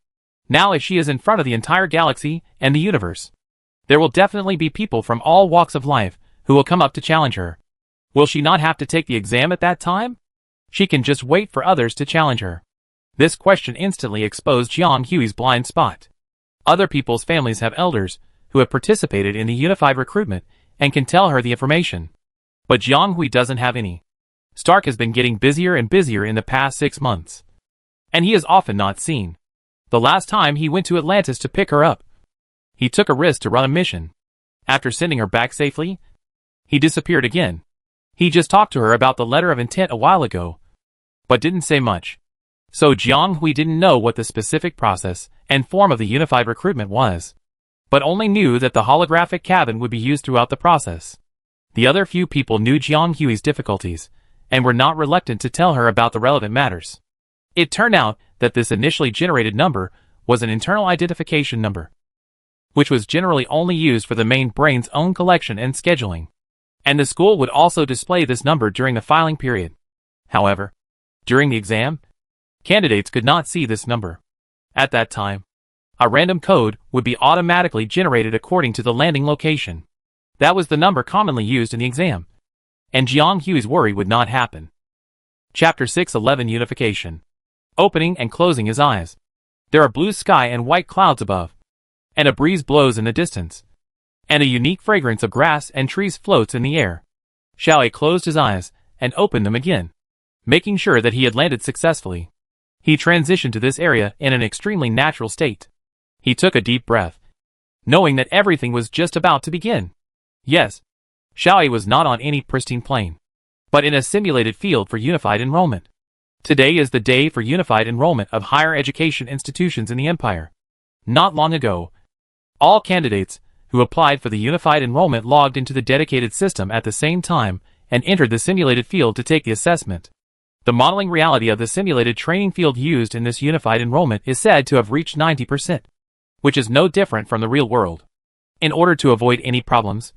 Now if she is in front of the entire galaxy and the universe, there will definitely be people from all walks of life who will come up to challenge her. Will she not have to take the exam at that time? She can just wait for others to challenge her. This question instantly exposed Jianghui's blind spot. Other people's families have elders who have participated in the unified recruitment and can tell her the information. But Jianghui doesn't have any. Stark has been getting busier and busier in the past 6 months, and he is often not seen. The last time he went to Atlantis to pick her up, he took a risk to run a mission. After sending her back safely, he disappeared again. He just talked to her about the letter of intent a while ago, but didn't say much. So Jianghui didn't know what the specific process and form of the unified recruitment was, but only knew that the holographic cabin would be used throughout the process. The other few people knew Jianghui's difficulties, and were not reluctant to tell her about the relevant matters. It turned out that this initially generated number was an internal identification number, which was generally only used for the main brain's own collection and scheduling. And the school would also display this number during the filing period. However, during the exam, candidates could not see this number. At that time, a random code would be automatically generated according to the landing location. That was the number commonly used in the exam, and Jianghui's worry would not happen. Chapter 611 Unification. Opening and closing his eyes. There are blue sky and white clouds above, and a breeze blows in the distance, and a unique fragrance of grass and trees floats in the air. Xiaoyi closed his eyes and opened them again, making sure that he had landed successfully. He transitioned to this area in an extremely natural state. He took a deep breath, knowing that everything was just about to begin. Yes, Xiaoyi was not on any pristine plane, but in a simulated field for unified enrollment. Today is the day for unified enrollment of higher education institutions in the Empire. Not long ago, all candidates who applied for the unified enrollment logged into the dedicated system at the same time and entered the simulated field to take the assessment. The modeling reality of the simulated training field used in this unified enrollment is said to have reached 90%, which is no different from the real world. In order to avoid any problems,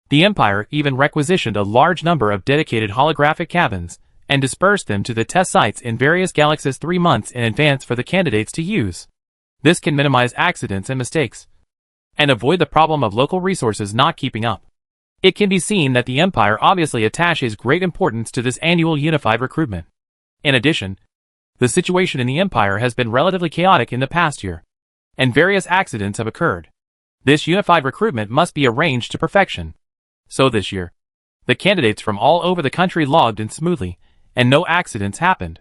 the Empire even requisitioned a large number of dedicated holographic cabins and dispersed them to the test sites in various galaxies 3 months in advance for the candidates to use. This can minimize accidents and mistakes, and avoid the problem of local resources not keeping up. It can be seen that the Empire obviously attaches great importance to this annual unified recruitment. In addition, the situation in the Empire has been relatively chaotic in the past year, and various accidents have occurred. This unified recruitment must be arranged to perfection. So this year, the candidates from all over the country logged in smoothly, and no accidents happened.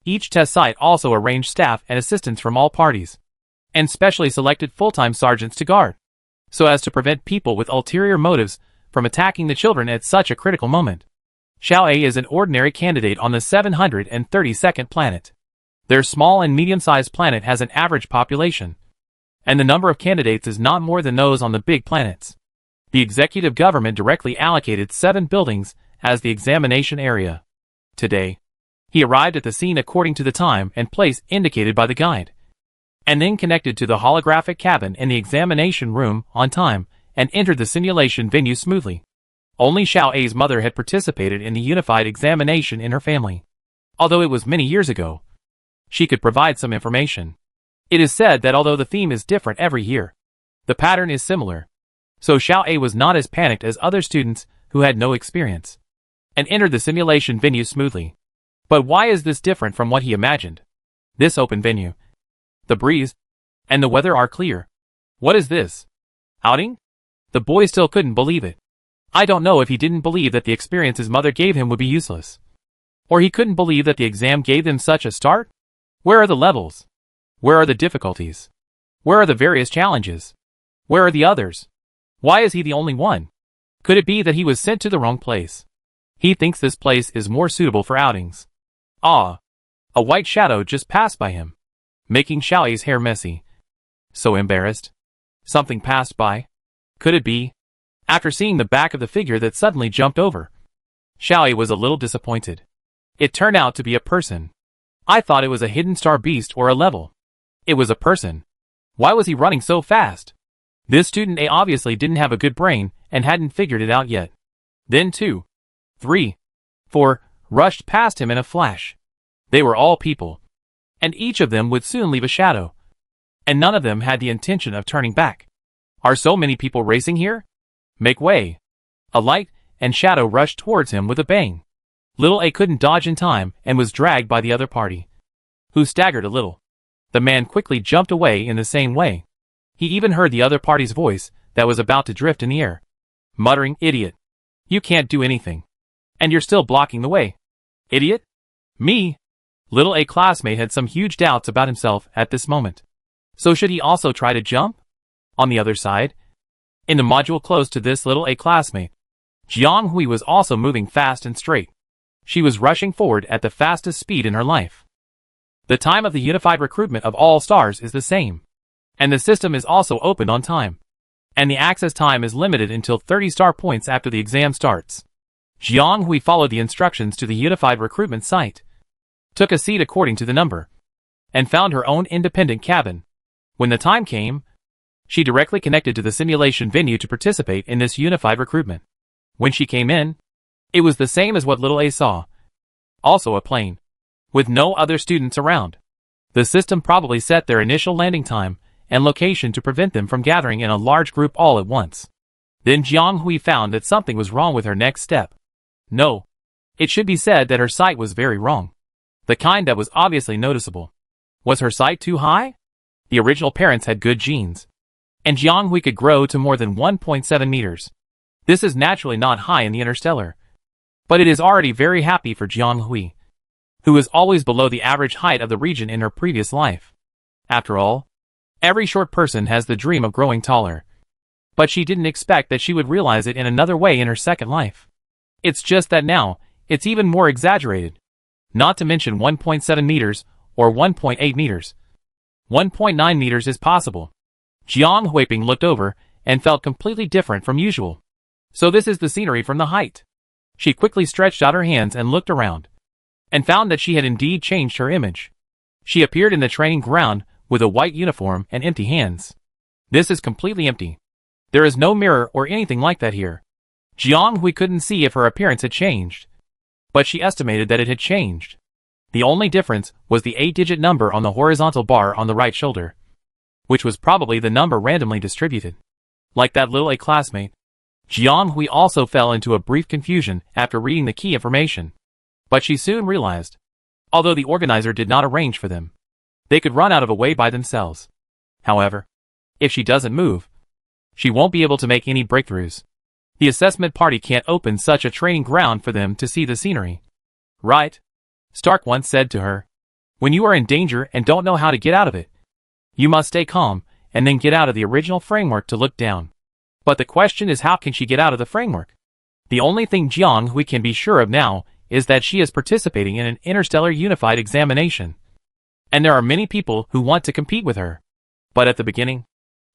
Each test site also arranged staff and assistants from all parties, and specially selected full-time sergeants to guard, so as to prevent people with ulterior motives from attacking the children at such a critical moment. Xiao A is an ordinary candidate on the 732nd planet. Their small and medium-sized planet has an average population, and the number of candidates is not more than those on the big planets. The executive government directly allocated 7 buildings as the examination area. Today, he arrived at the scene according to the time and place indicated by the guide, and then connected to the holographic cabin in the examination room on time and entered the simulation venue smoothly. Only Xiao A's mother had participated in the unified examination in her family. Although it was many years ago, she could provide some information. It is said that although the theme is different every year, the pattern is similar. So Xiao A was not as panicked as other students who had no experience, and entered the simulation venue smoothly. But why is this different from what he imagined? This open venue, the breeze, and the weather are clear. What is this? Outing? The boy still couldn't believe it. I don't know if he didn't believe that the experience his mother gave him would be useless. Or he couldn't believe that the exam gave them such a start? Where are the levels? Where are the difficulties? Where are the various challenges? Where are the others? Why is he the only one? Could it be that he was sent to the wrong place? He thinks this place is more suitable for outings. Ah! A white shadow just passed by him, making Xiao's hair messy. So embarrassed. Something passed by. Could it be? After seeing the back of the figure that suddenly jumped over, Xiao was a little disappointed. It turned out to be a person. I thought it was a hidden star beast or a level. It was a person. Why was he running so fast? This student A obviously didn't have a good brain and hadn't figured it out yet. Then 2, 3, 4 rushed past him in a flash. They were all people, and each of them would soon leave a shadow, and none of them had the intention of turning back. Are so many people racing here? Make way. A light and shadow rushed towards him with a bang. Little A couldn't dodge in time and was dragged by the other party, who staggered a little. The man quickly jumped away in the same way. He even heard the other party's voice that was about to drift in the air, muttering, "Idiot. You can't do anything. And you're still blocking the way." Idiot? Me? Little A classmate had some huge doubts about himself at this moment. So should he also try to jump? On the other side, in the module close to this little A classmate, Jiang Hui was also moving fast and straight. She was rushing forward at the fastest speed in her life. The time of the unified recruitment of all stars is the same, and the system is also opened on time, and the access time is limited until 30 star points after the exam starts. Jiang Hui followed the instructions to the unified recruitment site, took a seat according to the number, and found her own independent cabin. When the time came, she directly connected to the simulation venue to participate in this unified recruitment. When she came in, it was the same as what little A saw. Also a plane, with no other students around. The system probably set their initial landing time and location to prevent them from gathering in a large group all at once. Then Jiang Hui found that something was wrong with her next step. No. It should be said that her sight was very wrong. The kind that was obviously noticeable. Was her sight too high? The original parents had good genes, and Jiang Hui could grow to more than 1.7 meters. This is naturally not high in the interstellar, but it is already very happy for Jiang Hui, who was always below the average height of the region in her previous life. After all, every short person has the dream of growing taller. But she didn't expect that she would realize it in another way in her second life. It's just that now, it's even more exaggerated. Not to mention 1.7 meters, or 1.8 meters. 1.9 meters is possible. Jiang Huiping looked over, and felt completely different from usual. So this is the scenery from the height. She quickly stretched out her hands and looked around, and found that she had indeed changed her image. She appeared in the training ground, with a white uniform and empty hands. This is completely empty. There is no mirror or anything like that here. Jiang Hui couldn't see if her appearance had changed, but she estimated that it had changed. The only difference was the 8-digit number on the horizontal bar on the right shoulder, which was probably the number randomly distributed. Like that little A classmate, Jiang Hui also fell into a brief confusion after reading the key information. But she soon realized, although the organizer did not arrange for them, they could run out of a way by themselves. However, if she doesn't move, she won't be able to make any breakthroughs. The assessment party can't open such a training ground for them to see the scenery. Right? Stark once said to her, when you are in danger and don't know how to get out of it, you must stay calm and then get out of the original framework to look down. But the question is, how can she get out of the framework? The only thing Jiang Hui can be sure of now is that she is participating in an interstellar unified examination. and there are many people who want to compete with her. But at the beginning,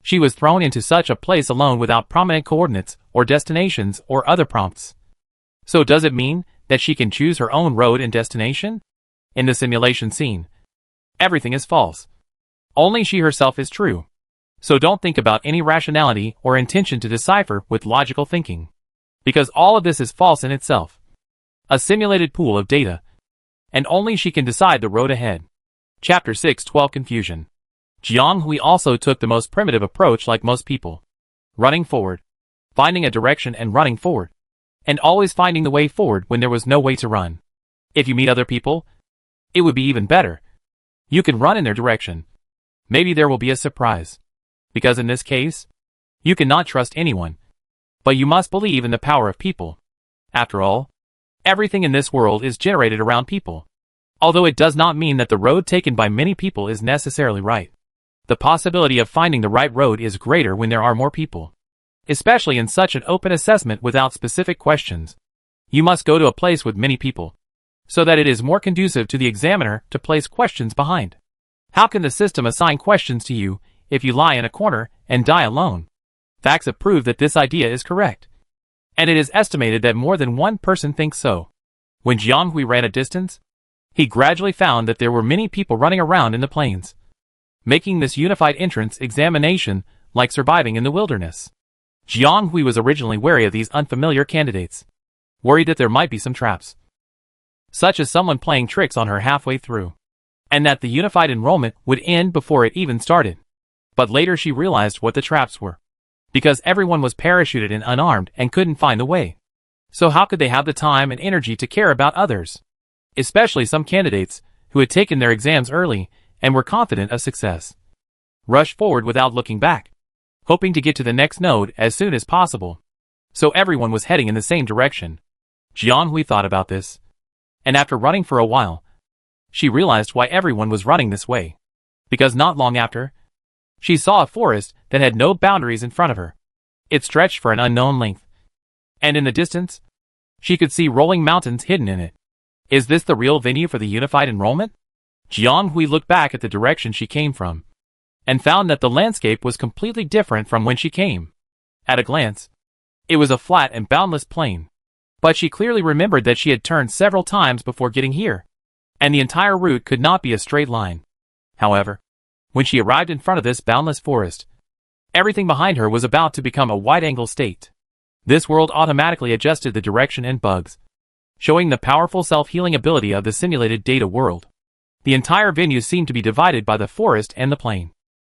she was thrown into such a place alone without prominent coordinates or destinations or other prompts. So does it mean that she can choose her own road and destination? In the simulation scene, everything is false. Only she herself is true. So don't think about any rationality or intention to decipher with logical thinking, because all of this is false in itself. A simulated pool of data, and only she can decide the road ahead. Chapter 6:12 Confusion. Jiang Hui also took the most primitive approach like most people. Running forward, finding a direction and running forward, and always finding the way forward when there was no way to run. If you meet other people, it would be even better. You can run in their direction. Maybe there will be a surprise. Because in this case, you cannot trust anyone. But you must believe in the power of people. After all, everything in this world is generated around people. Although it does not mean that the road taken by many people is necessarily right. The possibility of finding the right road is greater when there are more people. Especially in such an open assessment without specific questions. You must go to a place with many people, so that it is more conducive to the examiner to place questions behind. How can the system assign questions to you if you lie in a corner and die alone? Facts have proved that this idea is correct. And it is estimated that more than one person thinks so. When Jiang Hui ran a distance, he gradually found that there were many people running around in the plains, making this unified entrance examination like surviving in the wilderness. Jiang Hui was originally wary of these unfamiliar candidates, worried that there might be some traps, such as someone playing tricks on her halfway through, and that the unified enrollment would end before it even started. But later she realized what the traps were, because everyone was parachuted and unarmed and couldn't find the way. So how could they have the time and energy to care about others? Especially some candidates who had taken their exams early and were confident of success. Rush forward without looking back, hoping to get to the next node as soon as possible. So everyone was heading in the same direction. Jiang Hui thought about this, and after running for a while, she realized why everyone was running this way. Because not long after, she saw a forest that had no boundaries in front of her. It stretched for an unknown length, and in the distance, she could see rolling mountains hidden in it. Is this the real venue for the unified enrollment? Jiang Hui looked back at the direction she came from, and found that the landscape was completely different from when she came. At a glance, it was a flat and boundless plain. But she clearly remembered that she had turned several times before getting here, and the entire route could not be a straight line. However, when she arrived in front of this boundless forest, everything behind her was about to become a wide-angle state. This world automatically adjusted the direction and bugs, showing the powerful self-healing ability of the simulated data world. The entire venue seemed to be divided by the forest and the plain,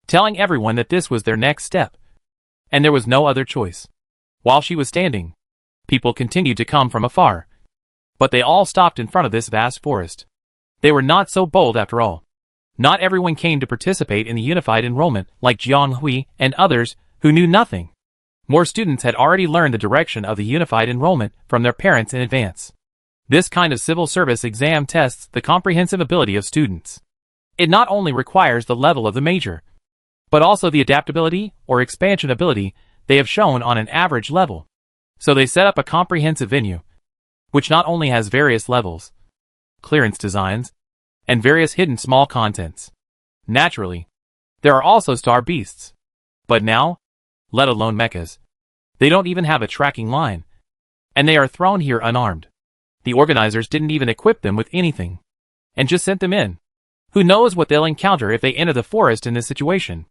telling everyone that this was their next step, and there was no other choice. While she was standing, people continued to come from afar, but they all stopped in front of this vast forest. They were not so bold after all. Not everyone came to participate in the unified enrollment like Jiang Hui and others who knew nothing. More students had already learned the direction of the unified enrollment from their parents in advance. This kind of civil service exam tests the comprehensive ability of students. It not only requires the level of the major, but also the adaptability or expansion ability they have shown on an average level. So they set up a comprehensive venue, which not only has various levels, clearance designs, and various hidden small contents. Naturally, there are also star beasts. But now, let alone mechas, they don't even have a tracking line, and they are thrown here unarmed. The organizers didn't even equip them with anything, and just sent them in. Who knows what they'll encounter if they enter the forest in this situation?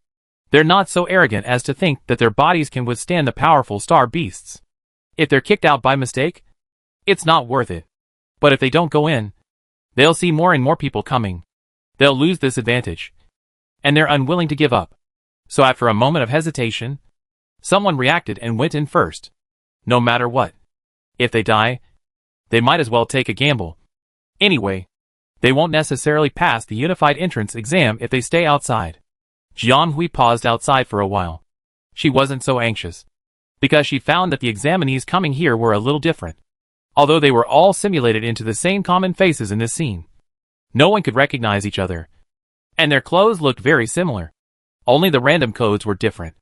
They're not so arrogant as to think that their bodies can withstand the powerful star beasts. If they're kicked out by mistake, it's not worth it. But if they don't go in, they'll see more and more people coming. They'll lose this advantage, and they're unwilling to give up. So after a moment of hesitation, someone reacted and went in first. No matter what. If they die, they might as well take a gamble. Anyway, they won't necessarily pass the unified entrance exam if they stay outside. Jiang Hui paused outside for a while. She wasn't so anxious, because she found that the examinees coming here were a little different. Although they were all simulated into the same common faces in this scene, no one could recognize each other, and their clothes looked very similar. Only the random codes were different.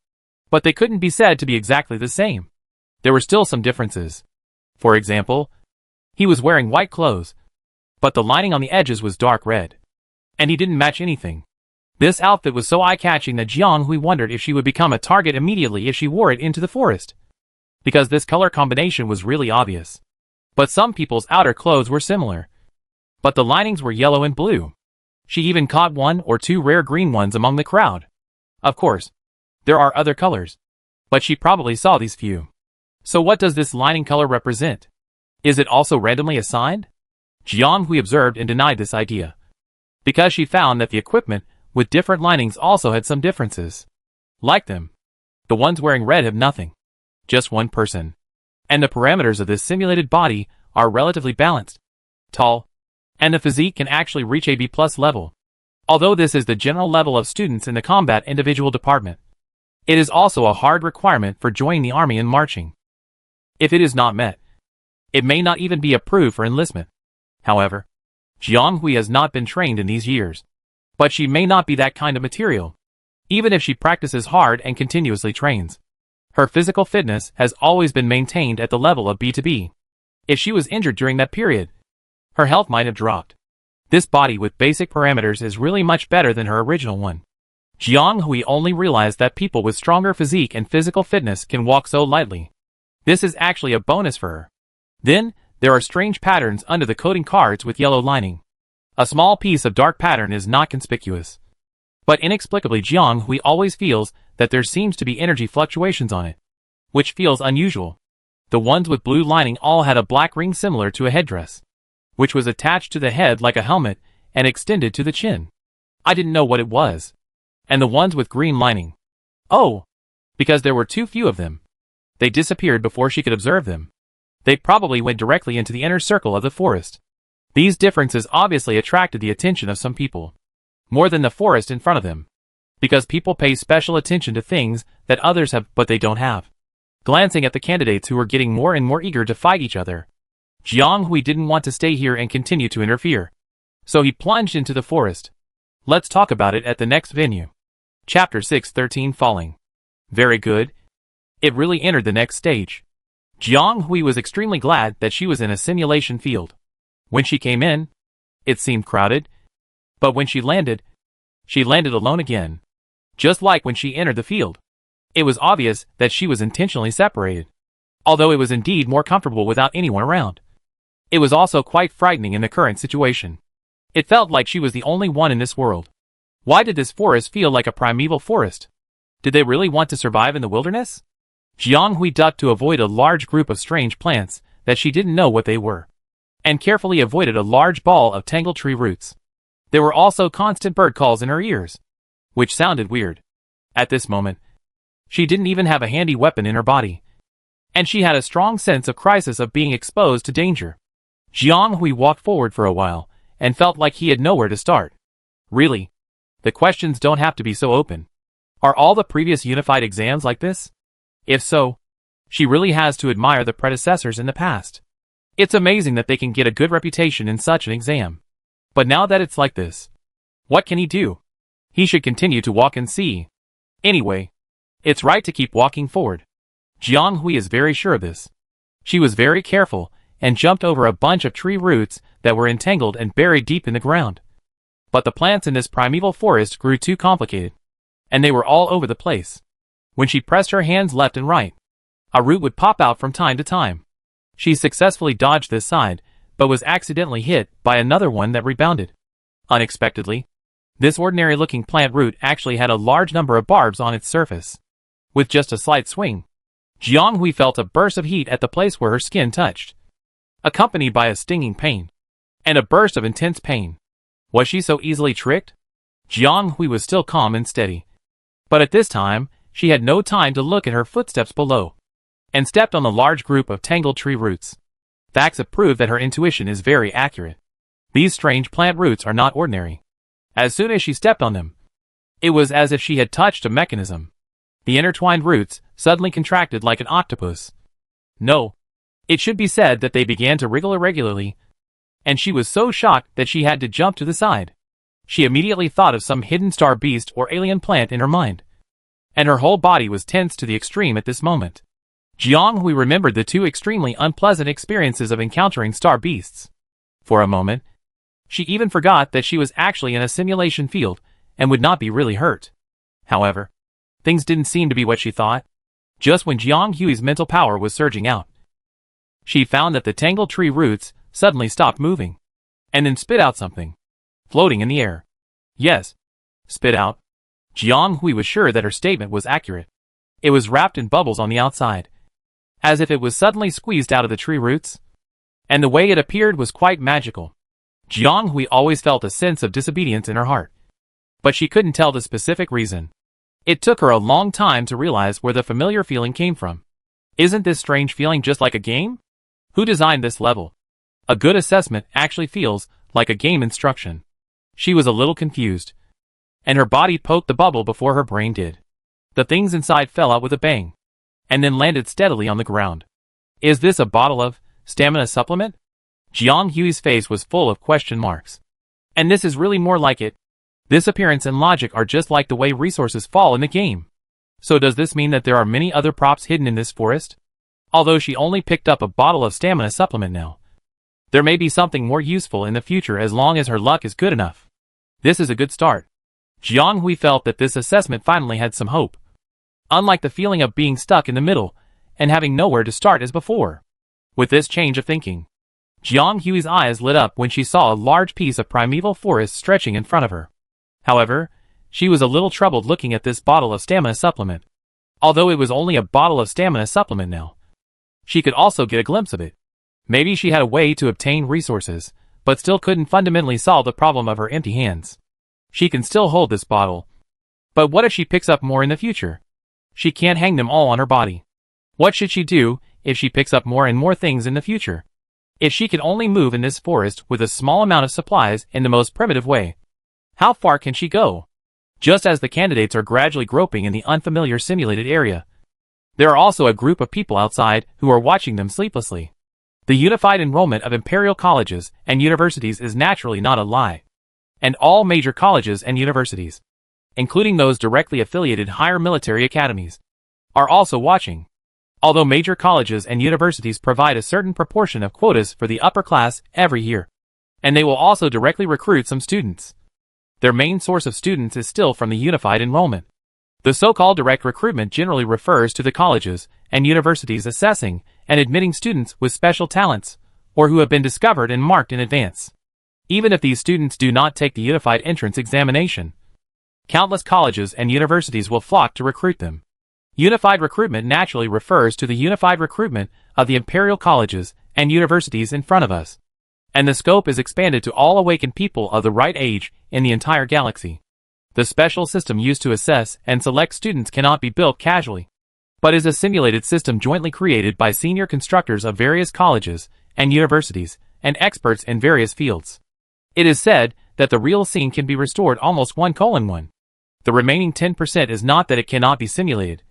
But they couldn't be said to be exactly the same. There were still some differences. For example, he was wearing white clothes, but the lining on the edges was dark red. And he didn't match anything. This outfit was so eye-catching that Jiang Hui wondered if she would become a target immediately if she wore it into the forest. Because this color combination was really obvious. But some people's outer clothes were similar. But the linings were yellow and blue. She even caught one or two rare green ones among the crowd. Of course, there are other colors. But she probably saw these few. So what does this lining color represent? Is it also randomly assigned? Jiang Hui observed and denied this idea. Because she found that the equipment with different linings also had some differences. Like them, the ones wearing red have nothing. Just one person. And the parameters of this simulated body are relatively balanced. Tall. And the physique can actually reach a B+ level. Although this is the general level of students in the combat individual department. It is also a hard requirement for joining the army and marching. If it is not met, it may not even be approved for enlistment. However, Jiang Hui has not been trained in these years. But she may not be that kind of material. Even if she practices hard and continuously trains. Her physical fitness has always been maintained at the level of B2B. If she was injured during that period, her health might have dropped. This body with basic parameters is really much better than her original one. Jiang Hui only realized that people with stronger physique and physical fitness can walk so lightly. This is actually a bonus for her. Then, there are strange patterns under the coding cards with yellow lining. A small piece of dark pattern is not conspicuous. But inexplicably Jiang Hui always feels that there seems to be energy fluctuations on it. Which feels unusual. The ones with blue lining all had a black ring similar to a headdress. Which was attached to the head like a helmet and extended to the chin. I didn't know what it was. And the ones with green lining. Oh! Because there were too few of them. They disappeared before she could observe them. They probably went directly into the inner circle of the forest. These differences obviously attracted the attention of some people. More than the forest in front of them. Because people pay special attention to things that others have but they don't have. Glancing at the candidates who were getting more and more eager to fight each other, Jiang Hui didn't want to stay here and continue to interfere. So he plunged into the forest. Let's talk about it at the next venue. Chapter 6:13 Falling. Very good. It really entered the next stage. Jiang Hui was extremely glad that she was in a simulation field. When she came in, it seemed crowded. But when she landed alone again. Just like when she entered the field. It was obvious that she was intentionally separated. Although it was indeed more comfortable without anyone around. It was also quite frightening in the current situation. It felt like she was the only one in this world. Why did this forest feel like a primeval forest? Did they really want to survive in the wilderness? Jiang Hui ducked to avoid a large group of strange plants that she didn't know what they were. And carefully avoided a large ball of tangled tree roots. There were also constant bird calls in her ears. Which sounded weird. At this moment, she didn't even have a handy weapon in her body. And she had a strong sense of crisis of being exposed to danger. Jiang Hui walked forward for a while, and felt like he had nowhere to start. Really? The questions don't have to be so open. Are all the previous unified exams like this? If so, she really has to admire the predecessors in the past. It's amazing that they can get a good reputation in such an exam. But now that it's like this, what can he do? He should continue to walk and see. Anyway, it's right to keep walking forward. Jiang Hui is very sure of this. She was very careful, and jumped over a bunch of tree roots that were entangled and buried deep in the ground. But the plants in this primeval forest grew too complicated. And they were all over the place. When she pressed her hands left and right, a root would pop out from time to time. She successfully dodged this side, but was accidentally hit by another one that rebounded. Unexpectedly, this ordinary-looking plant root actually had a large number of barbs on its surface. With just a slight swing, Jiang Hui felt a burst of heat at the place where her skin touched, accompanied by a stinging pain, and a burst of intense pain. Was she so easily tricked? Jiang Hui was still calm and steady. But at this time, she had no time to look at her footsteps below, and stepped on a large group of tangled tree roots. Facts have proved that her intuition is very accurate. These strange plant roots are not ordinary. As soon as she stepped on them, it was as if she had touched a mechanism. The intertwined roots suddenly contracted like an octopus. No, it should be said that they began to wriggle irregularly, and she was so shocked that she had to jump to the side. She immediately thought of some hidden star beast or alien plant in her mind. And her whole body was tense to the extreme at this moment. Jiang Hui remembered the two extremely unpleasant experiences of encountering star beasts. For a moment, She even forgot that she was actually in a simulation field and would not be really hurt. However, things didn't seem to be what she thought. Just when Jiang Hui's mental power was surging out, she found that the tangled tree roots suddenly stopped moving, and then spit out something, floating in the air. Yes, spit out. Jiang Hui was sure that her statement was accurate. It was wrapped in bubbles on the outside, as if it was suddenly squeezed out of the tree roots. And the way it appeared was quite magical. Jiang Hui always felt a sense of disobedience in her heart, but she couldn't tell the specific reason. It took her a long time to realize where the familiar feeling came from. Isn't this strange feeling just like a game? Who designed this level? A good assessment actually feels like a game instruction. She was a little confused, and her body poked the bubble before her brain did. The things inside fell out with a bang, and then landed steadily on the ground. Is this a bottle of stamina supplement? Jiang Hui's face was full of question marks. And this is really more like it. This appearance and logic are just like the way resources fall in the game. So does this mean that there are many other props hidden in this forest? Although she only picked up a bottle of stamina supplement now, there may be something more useful in the future as long as her luck is good enough. This is a good start. Jiang Hui felt that this assessment finally had some hope. Unlike the feeling of being stuck in the middle and having nowhere to start as before. With this change of thinking, Jiang Hui's eyes lit up when she saw a large piece of primeval forest stretching in front of her. However, she was a little troubled looking at this bottle of stamina supplement. Although it was only a bottle of stamina supplement now, she could also get a glimpse of it. Maybe she had a way to obtain resources, but still couldn't fundamentally solve the problem of her empty hands. She can still hold this bottle. But what if she picks up more in the future? She can't hang them all on her body. What should she do if she picks up more and more things in the future? If she can only move in this forest with a small amount of supplies in the most primitive way, how far can she go? Just as the candidates are gradually groping in the unfamiliar simulated area, there are also a group of people outside who are watching them sleeplessly. The unified enrollment of imperial colleges and universities is naturally not a lie. And all major colleges and universities, including those directly affiliated higher military academies, are also watching. Although major colleges and universities provide a certain proportion of quotas for the upper class every year, and they will also directly recruit some students. Their main source of students is still from the unified enrollment. The so-called direct recruitment generally refers to the colleges and universities assessing and admitting students with special talents, or who have been discovered and marked in advance. Even if these students do not take the unified entrance examination, countless colleges and universities will flock to recruit them. Unified recruitment naturally refers to the unified recruitment of the imperial colleges and universities in front of us. And the scope is expanded to all awakened people of the right age in the entire galaxy. The special system used to assess and select students cannot be built casually, but is a simulated system jointly created by senior constructors of various colleges and universities and experts in various fields. It is said that the real scene can be restored almost 1:1. The remaining 10% is not that it cannot be simulated,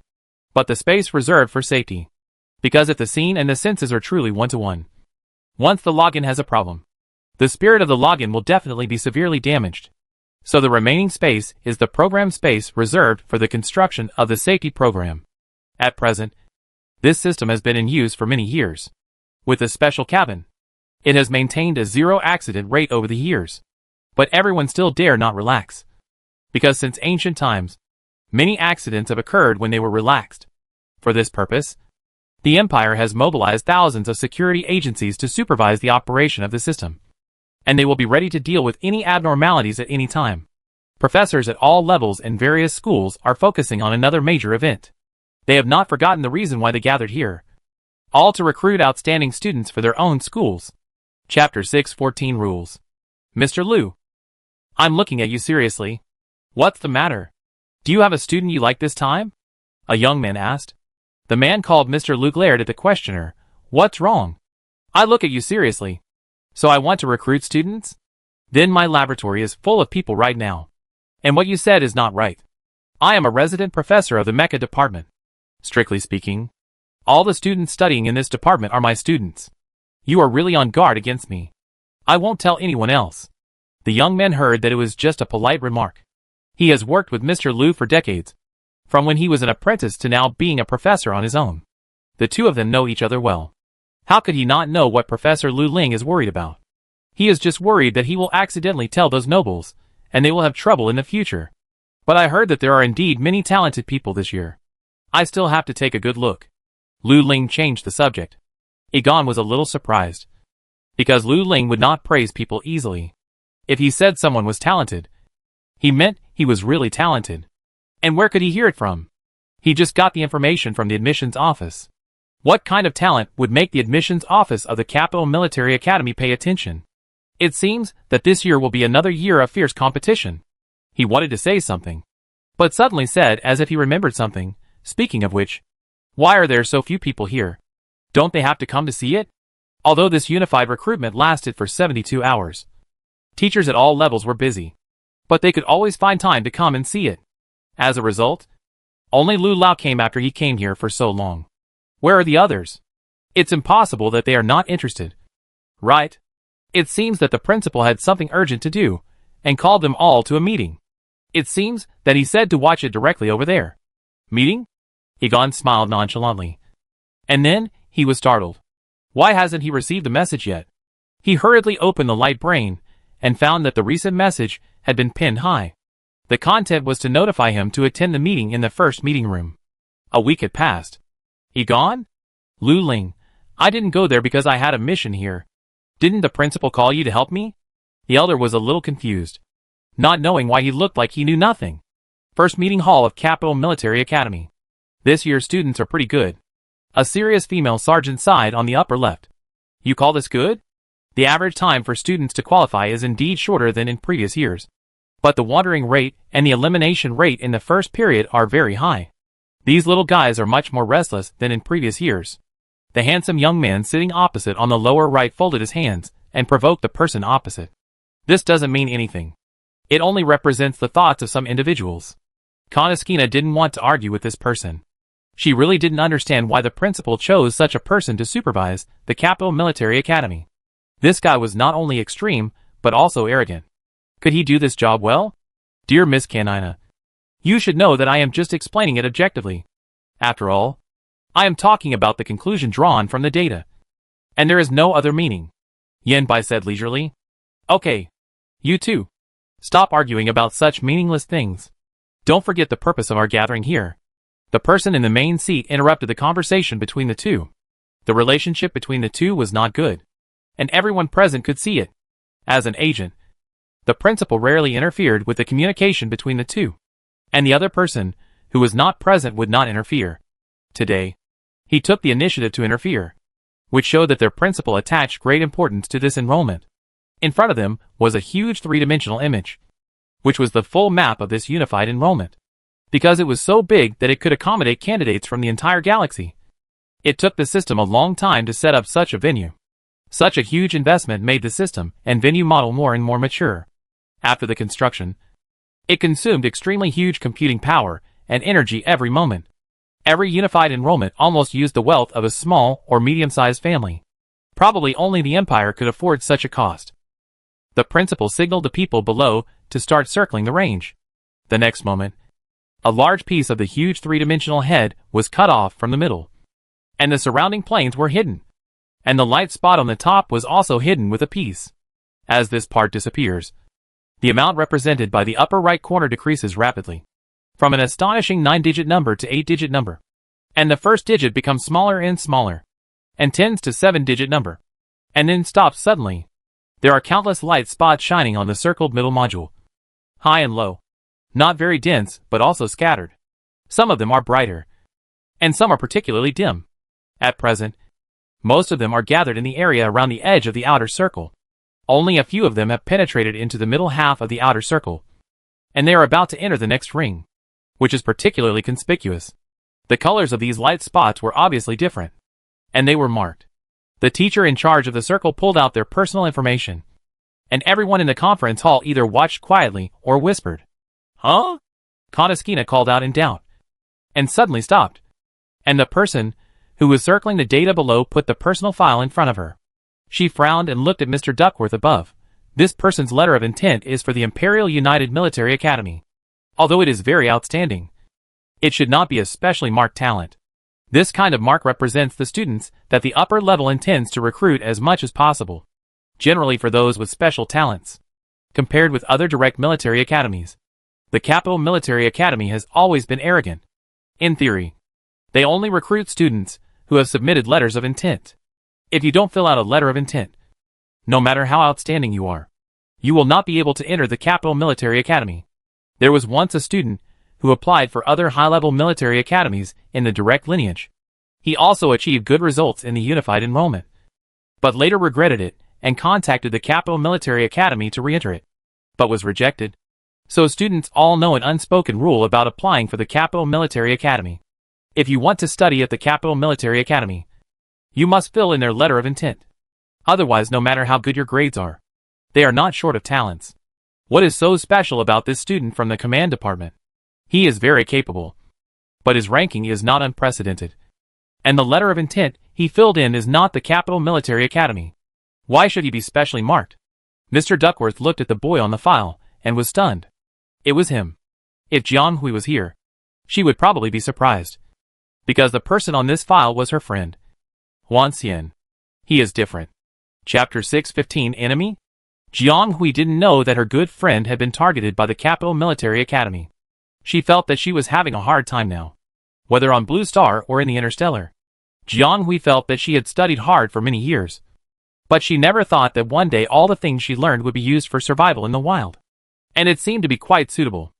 but the space reserved for safety. Because if the scene and the senses are truly 1:1, once the login has a problem, the spirit of the login will definitely be severely damaged. So the remaining space is the program space reserved for the construction of the safety program. At present, this system has been in use for many years. With a special cabin, it has maintained a zero accident rate over the years. But everyone still dare not relax. Because since ancient times, many accidents have occurred when they were relaxed. For this purpose, the Empire has mobilized thousands of security agencies to supervise the operation of the system. And they will be ready to deal with any abnormalities at any time. Professors at all levels in various schools are focusing on another major event. They have not forgotten the reason why they gathered here. All to recruit outstanding students for their own schools. Chapter 6:14 Rules. Mr. Liu, I'm looking at you seriously. What's the matter? Do you have a student you like this time? A young man asked. The man called Mr. Liu glared at the questioner. What's wrong? I look at you seriously. So I want to recruit students? Then my laboratory is full of people right now. And what you said is not right. I am a resident professor of the Mecha department. Strictly speaking, all the students studying in this department are my students. You are really on guard against me. I won't tell anyone else. The young man heard that it was just a polite remark. He has worked with Mr. Liu for decades, from when he was an apprentice to now being a professor on his own. The two of them know each other well. How could he not know what Professor Lu Ling is worried about? He is just worried that he will accidentally tell those nobles, and they will have trouble in the future. But I heard that there are indeed many talented people this year. I still have to take a good look. Lu Ling changed the subject. Egon was a little surprised. Because Lu Ling would not praise people easily. If he said someone was talented, he meant he was really talented. And where could he hear it from? He just got the information from the admissions office. What kind of talent would make the admissions office of the Capital Military Academy pay attention? It seems that this year will be another year of fierce competition. He wanted to say something, but suddenly said as if he remembered something, speaking of which, why are there so few people here? Don't they have to come to see it? Although this unified recruitment lasted for 72 hours. Teachers at all levels were busy, but they could always find time to come and see it. As a result, only Lu Lao came after he came here for so long. Where are the others? It's impossible that they are not interested. Right? It seems that the principal had something urgent to do, and called them all to a meeting. It seems that he said to watch it directly over there. Meeting? Egon smiled nonchalantly. And then, he was startled. Why hasn't he received the message yet? He hurriedly opened the light brain, and found that the recent message had been pinned high. The content was to notify him to attend the meeting in the first meeting room. A week had passed. Egon? Lu Ling, I didn't go there because I had a mission here. Didn't the principal call you to help me? The elder was a little confused, not knowing why he looked like he knew nothing. First meeting hall of Capital Military Academy. This year's students are pretty good. A serious female sergeant sighed on the upper left. You call this good? The average time for students to qualify is indeed shorter than in previous years. But the wandering rate and the elimination rate in the first period are very high. These little guys are much more restless than in previous years. The handsome young man sitting opposite on the lower right folded his hands and provoked the person opposite. This doesn't mean anything. It only represents the thoughts of some individuals. Konoskina didn't want to argue with this person. She really didn't understand why the principal chose such a person to supervise the Capital Military Academy. This guy was not only extreme, but also arrogant. Could he do this job well? Dear Miss Kanina, you should know that I am just explaining it objectively. After all, I am talking about the conclusion drawn from the data. And there is no other meaning. Yanbai said leisurely. Okay. You too. Stop arguing about such meaningless things. Don't forget the purpose of our gathering here. The person in the main seat interrupted the conversation between the two. The relationship between the two was not good. And everyone present could see it. As an agent, the principal rarely interfered with the communication between the two. And the other person, who was not present, would not interfere. Today, he took the initiative to interfere, which showed that their principal attached great importance to this enrollment. In front of them was a huge three-dimensional image, which was the full map of this unified enrollment. Because it was so big that it could accommodate candidates from the entire galaxy. It took the system a long time to set up such a venue. Such a huge investment made the system and venue model more and more mature. After the construction, it consumed extremely huge computing power and energy every moment. Every unified enrollment almost used the wealth of a small or medium-sized family. Probably only the Empire could afford such a cost. The principal signaled the people below to start circling the range. The next moment, a large piece of the huge three-dimensional head was cut off from the middle, and the surrounding planes were hidden. And the light spot on the top was also hidden with a piece. As this part disappears, the amount represented by the upper right corner decreases rapidly, from an astonishing 9-digit number to 8-digit number. And the first digit becomes smaller and smaller, and tends to 7-digit number, and then stops suddenly. There are countless light spots shining on the circled middle module, high and low, not very dense, but also scattered. Some of them are brighter, and some are particularly dim. At present, most of them are gathered in the area around the edge of the outer circle. Only a few of them have penetrated into the middle half of the outer circle, and they are about to enter the next ring, which is particularly conspicuous. The colors of these light spots were obviously different, and they were marked. The teacher in charge of the circle pulled out their personal information, and everyone in the conference hall either watched quietly or whispered. Huh? Konoskina called out in doubt, and suddenly stopped. And the person who was circling the data below put the personal file in front of her. She frowned and looked at Mr. Duckworth above. This person's letter of intent is for the Imperial United Military Academy. Although it is very outstanding, it should not be a specially marked talent. This kind of mark represents the students that the upper level intends to recruit as much as possible. generally for those with special talents. Compared with other direct military academies, the Capital Military Academy has always been arrogant. In theory, they only recruit students who have submitted letters of intent. If you don't fill out a letter of intent, no matter how outstanding you are, you will not be able to enter the Capital Military Academy. There was once a student who applied for other high-level military academies in the direct lineage. He also achieved good results in the unified enrollment, but later regretted it and contacted the Capital Military Academy to re-enter it, but was rejected. So students all know an unspoken rule about applying for the Capital Military Academy. If you want to study at the Capital Military Academy, you must fill in their letter of intent. Otherwise, no matter how good your grades are, they are not short of talents. What is so special about this student from the command department? He is very capable, but his ranking is not unprecedented. And the letter of intent he filled in is not the Capital Military Academy. Why should he be specially marked? Mr. Duckworth looked at the boy on the file and was stunned. It was him. If Jianghui was here, she would probably be surprised, because the person on this file was her friend, Huan Xian. He is different. Chapter 615 Enemy? Jianghui didn't know that her good friend had been targeted by the Capital Military Academy. She felt that she was having a hard time now, whether on Blue Star or in the Interstellar. Jianghui felt that she had studied hard for many years, but she never thought that one day all the things she learned would be used for survival in the wild. And it seemed to be quite suitable.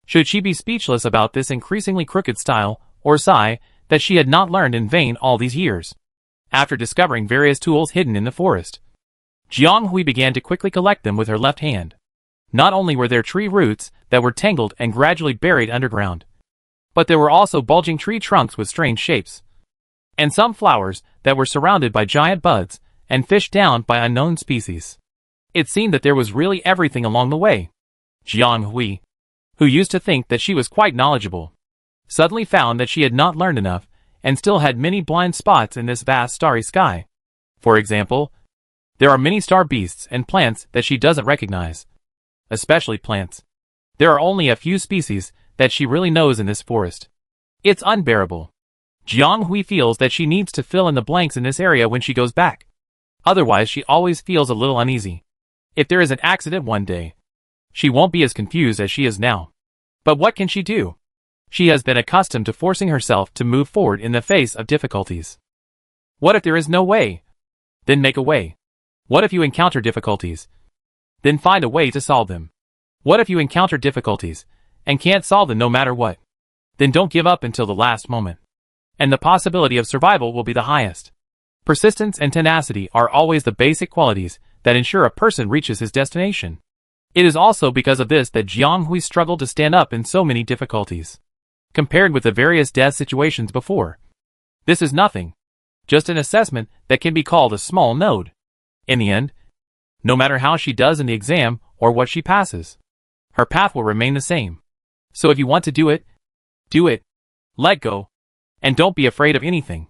Should she be speechless about this increasingly crooked style, or sigh that she had not learned in vain all these years? After discovering various tools hidden in the forest, Jianghui began to quickly collect them with her left hand. Not only were there tree roots that were tangled and gradually buried underground, but there were also bulging tree trunks with strange shapes, and some flowers that were surrounded by giant buds and fished down by unknown species. It seemed that there was really everything along the way. Jianghui, who used to think that she was quite knowledgeable, suddenly found that she had not learned enough and still had many blind spots in this vast starry sky. For example, there are many star beasts and plants that she doesn't recognize, especially plants. There are only a few species that she really knows in this forest. It's unbearable. Jianghui feels that she needs to fill in the blanks in this area when she goes back. Otherwise, she always feels a little uneasy. If there is an accident one day, she won't be as confused as she is now. But what can she do? She has been accustomed to forcing herself to move forward in the face of difficulties. What if there is no way? Then make a way. What if you encounter difficulties? Then find a way to solve them. What if you encounter difficulties and can't solve them no matter what? Then don't give up until the last moment, and the possibility of survival will be the highest. Persistence and tenacity are always the basic qualities that ensure a person reaches his destination. It is also because of this that Jianghui struggled to stand up in so many difficulties. Compared with the various death situations before, this is nothing. Just an assessment that can be called a small node. In the end, no matter how she does in the exam or what she passes, her path will remain the same. So if you want to do it, do it. Let go. And don't be afraid of anything.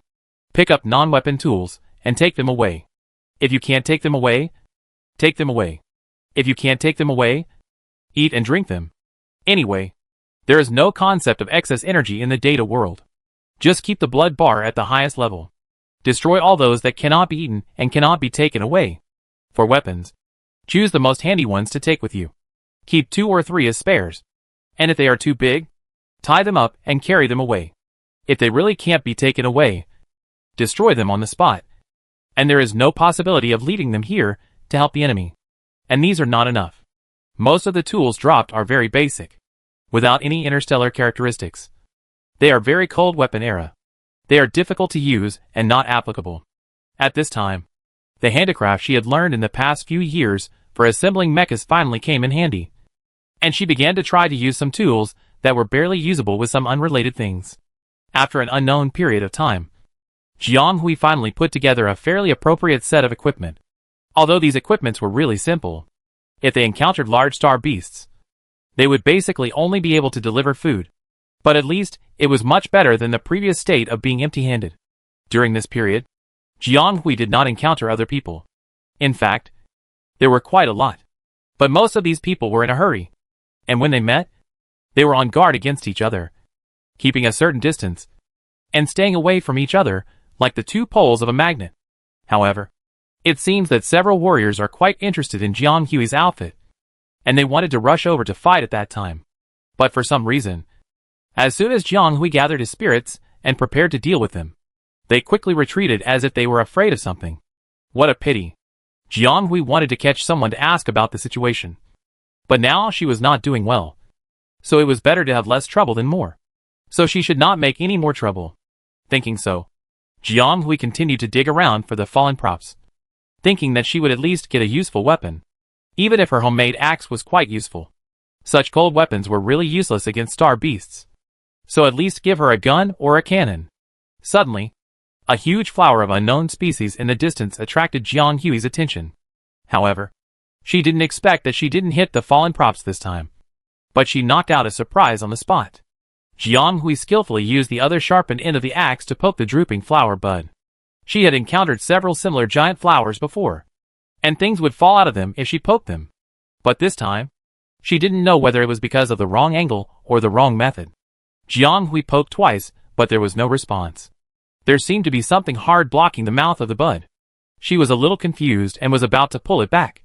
Pick up non-weapon tools and take them away. If you can't take them away, take them away. If you can't take them away, eat and drink them. Anyway, there is no concept of excess energy in the data world. Just keep the blood bar at the highest level. Destroy all those that cannot be eaten and cannot be taken away. For weapons, choose the most handy ones to take with you. Keep 2 or 3 as spares. And if they are too big, tie them up and carry them away. If they really can't be taken away, destroy them on the spot. And there is no possibility of leading them here to help the enemy. And these are not enough. Most of the tools dropped are very basic, without any interstellar characteristics. They are very cold weapon era. They are difficult to use and not applicable. At this time, the handicraft she had learned in the past few years for assembling mechas finally came in handy. And she began to try to use some tools that were barely usable with some unrelated things. After an unknown period of time, Jianghui finally put together a fairly appropriate set of equipment. Although these equipments were really simple, if they encountered large star beasts, they would basically only be able to deliver food. But at least, it was much better than the previous state of being empty-handed. During this period, Jianghui did not encounter other people. In fact, there were quite a lot. But most of these people were in a hurry. And when they met, they were on guard against each other, keeping a certain distance, and staying away from each other like the 2 poles of a magnet. However, It seems that several warriors are quite interested in Jiang Hui's outfit, and they wanted to rush over to fight at that time. But for some reason, as soon as Jiang Hui gathered his spirits and prepared to deal with them, they quickly retreated as if they were afraid of something. What a pity. Jiang Hui wanted to catch someone to ask about the situation. But now she was not doing well. So it was better to have less trouble than more. So she should not make any more trouble. Thinking so, Jiang Hui continued to dig around for the fallen props, thinking that she would at least get a useful weapon. Even if her homemade axe was quite useful, such cold weapons were really useless against star beasts. So at least give her a gun or a cannon. Suddenly, a huge flower of unknown species in the distance attracted Jiang Hui's attention. However, she didn't expect that she didn't hit the fallen props this time, but she knocked out a surprise on the spot. Jiang Hui skillfully used the other sharpened end of the axe to poke the drooping flower bud. She had encountered several similar giant flowers before, and things would fall out of them if she poked them. But this time, she didn't know whether it was because of the wrong angle or the wrong method. Jiang Hui poked twice, but there was no response. There seemed to be something hard blocking the mouth of the bud. She was a little confused and was about to pull it back.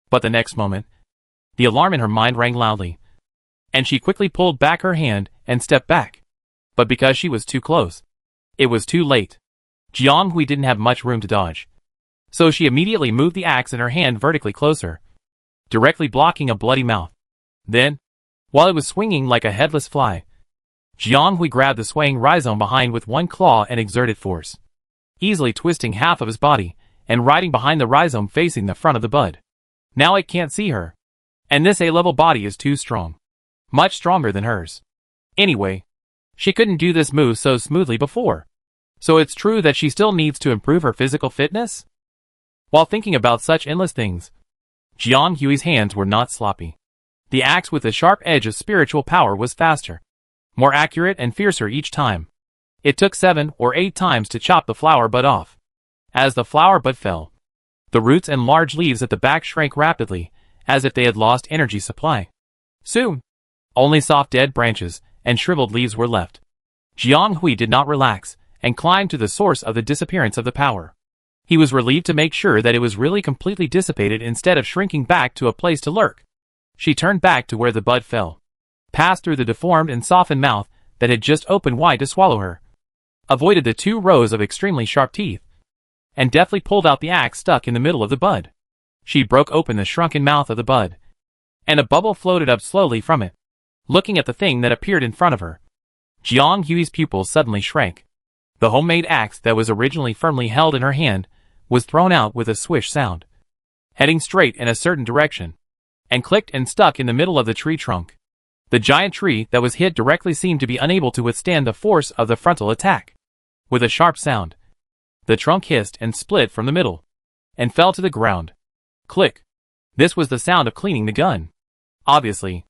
But the next moment, the alarm in her mind rang loudly, and she quickly pulled back her hand and stepped back. But because she was too close, it was too late. Jiang Hui didn't have much room to dodge. So she immediately moved the axe in her hand vertically closer, directly blocking a bloody mouth. Then, while it was swinging like a headless fly, Jiang Hui grabbed the swaying rhizome behind with one claw and exerted force, easily twisting half of his body and riding behind the rhizome facing the front of the bud. Now it can't see her, and this A-level body is too strong, much stronger than hers. Anyway, she couldn't do this move so smoothly before, so it's true that she still needs to improve her physical fitness? While thinking about such endless things, Jiang Hui's hands were not sloppy. The axe with the sharp edge of spiritual power was faster, more accurate and fiercer each time. It took 7 or 8 times to chop the flower bud off. As the flower bud fell, the roots and large leaves at the back shrank rapidly, as if they had lost energy supply. Soon, only soft dead branches and shriveled leaves were left. Jiang Hui did not relax, and climbed to the source of the disappearance of the power. He was relieved to make sure that it was really completely dissipated instead of shrinking back to a place to lurk. She turned back to where the bud fell, passed through the deformed and softened mouth that had just opened wide to swallow her, avoided the 2 rows of extremely sharp teeth, and deftly pulled out the axe stuck in the middle of the bud. She broke open the shrunken mouth of the bud, and a bubble floated up slowly from it. Looking at the thing that appeared in front of her, Jiang Hui's pupils suddenly shrank. The homemade axe that was originally firmly held in her hand was thrown out with a swish sound, heading straight in a certain direction, and clicked and stuck in the middle of the tree trunk. The giant tree that was hit directly seemed to be unable to withstand the force of the frontal attack. With a sharp sound, the trunk hissed and split from the middle, and fell to the ground. Click. This was the sound of cleaning the gun. Obviously,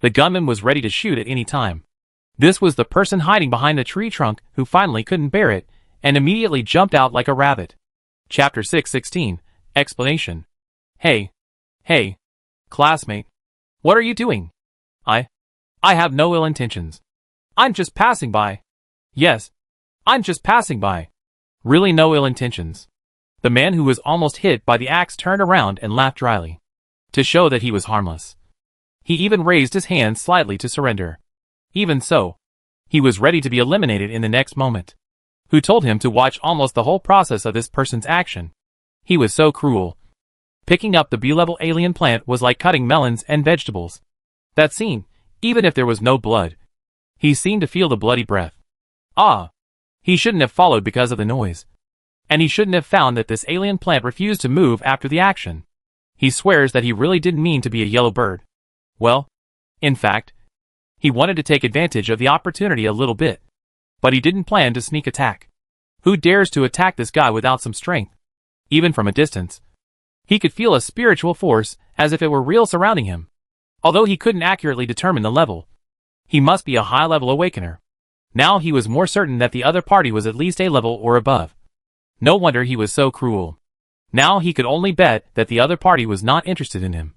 the gunman was ready to shoot at any time. This was the person hiding behind the tree trunk who finally couldn't bear it, and immediately jumped out like a rabbit. Chapter 616, Explanation. Hey, classmate. What are you doing? I have no ill intentions. I'm just passing by. Yes, I'm just passing by. Really no ill intentions. The man who was almost hit by the axe turned around and laughed dryly, to show that he was harmless. He even raised his hand slightly to surrender. Even so, he was ready to be eliminated in the next moment. Who told him to watch almost the whole process of this person's action? He was so cruel. Picking up the B-level alien plant was like cutting melons and vegetables. That scene, even if there was no blood, he seemed to feel the bloody breath. He shouldn't have followed because of the noise. And he shouldn't have found that this alien plant refused to move after the action. He swears that he really didn't mean to be a yellow bird. Well, in fact, he wanted to take advantage of the opportunity a little bit. But he didn't plan to sneak attack. Who dares to attack this guy without some strength? Even from a distance, he could feel a spiritual force as if it were real surrounding him. Although he couldn't accurately determine the level, he must be a high-level awakener. Now he was more certain that the other party was at least A-level or above. No wonder he was so cruel. Now he could only bet that the other party was not interested in him.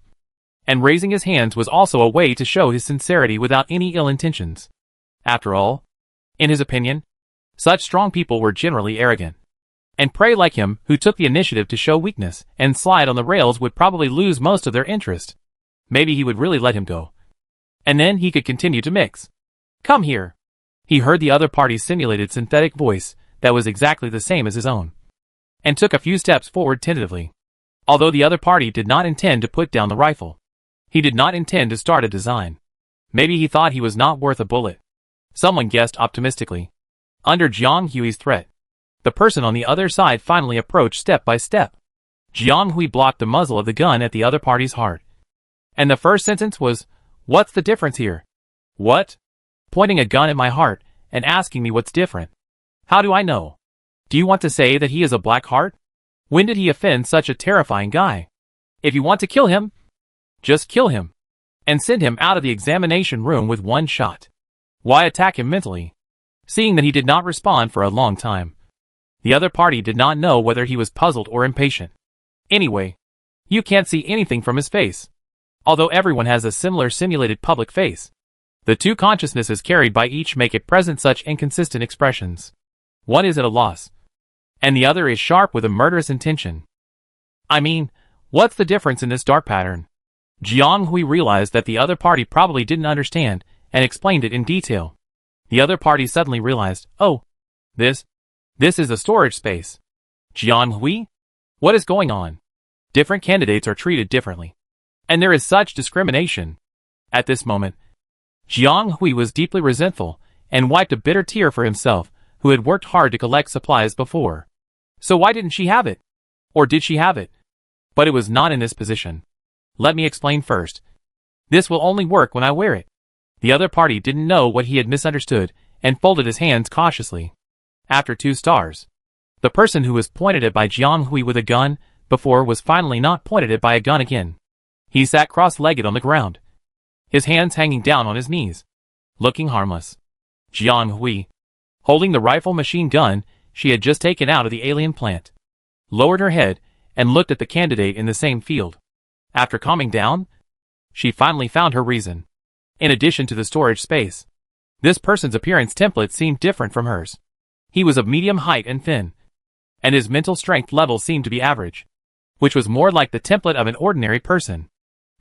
And raising his hands was also a way to show his sincerity without any ill intentions. After all, in his opinion, such strong people were generally arrogant. And prey like him, who took the initiative to show weakness and slide on the rails, would probably lose most of their interest. Maybe he would really let him go. And then he could continue to mix. Come here. He heard the other party's simulated synthetic voice that was exactly the same as his own, and took a few steps forward tentatively. Although the other party did not intend to put down the rifle. He did not intend to start a design. Maybe he thought he was not worth a bullet. Someone guessed optimistically. Under Jiang Hui's threat, the person on the other side finally approached step by step. Jiang Hui blocked the muzzle of the gun at the other party's heart. And the first sentence was, "What's the difference here?" What? Pointing a gun at my heart and asking me what's different. How do I know? Do you want to say that he is a black heart? When did he offend such a terrifying guy? If you want to kill him, just kill him. And send him out of the examination room with one shot. Why attack him mentally? Seeing that he did not respond for a long time. The other party did not know whether he was puzzled or impatient. Anyway, you can't see anything from his face. Although everyone has a similar simulated public face. The two consciousnesses carried by each make it present such inconsistent expressions. One is at a loss, and the other is sharp with a murderous intention. I mean, what's the difference in this dark pattern? Jiang Hui realized that the other party probably didn't understand, and explained it in detail. The other party suddenly realized, oh, this is a storage space. Jiang Hui? What is going on? Different candidates are treated differently. And there is such discrimination. At this moment, Jiang Hui was deeply resentful, and wiped a bitter tear for himself, who had worked hard to collect supplies before. So why didn't she have it? Or did she have it? But it was not in this position. Let me explain first. This will only work when I wear it. The other party didn't know what he had misunderstood, and folded his hands cautiously. After 2 stars. The person who was pointed at by Jiang Hui with a gun before was finally not pointed at by a gun again. He sat cross-legged on the ground, his hands hanging down on his knees, looking harmless. Jiang Hui, holding the rifle machine gun she had just taken out of the alien plant, lowered her head and looked at the candidate in the same field. After calming down, she finally found her reason. In addition to the storage space, this person's appearance template seemed different from hers. He was of medium height and thin, and his mental strength level seemed to be average, which was more like the template of an ordinary person,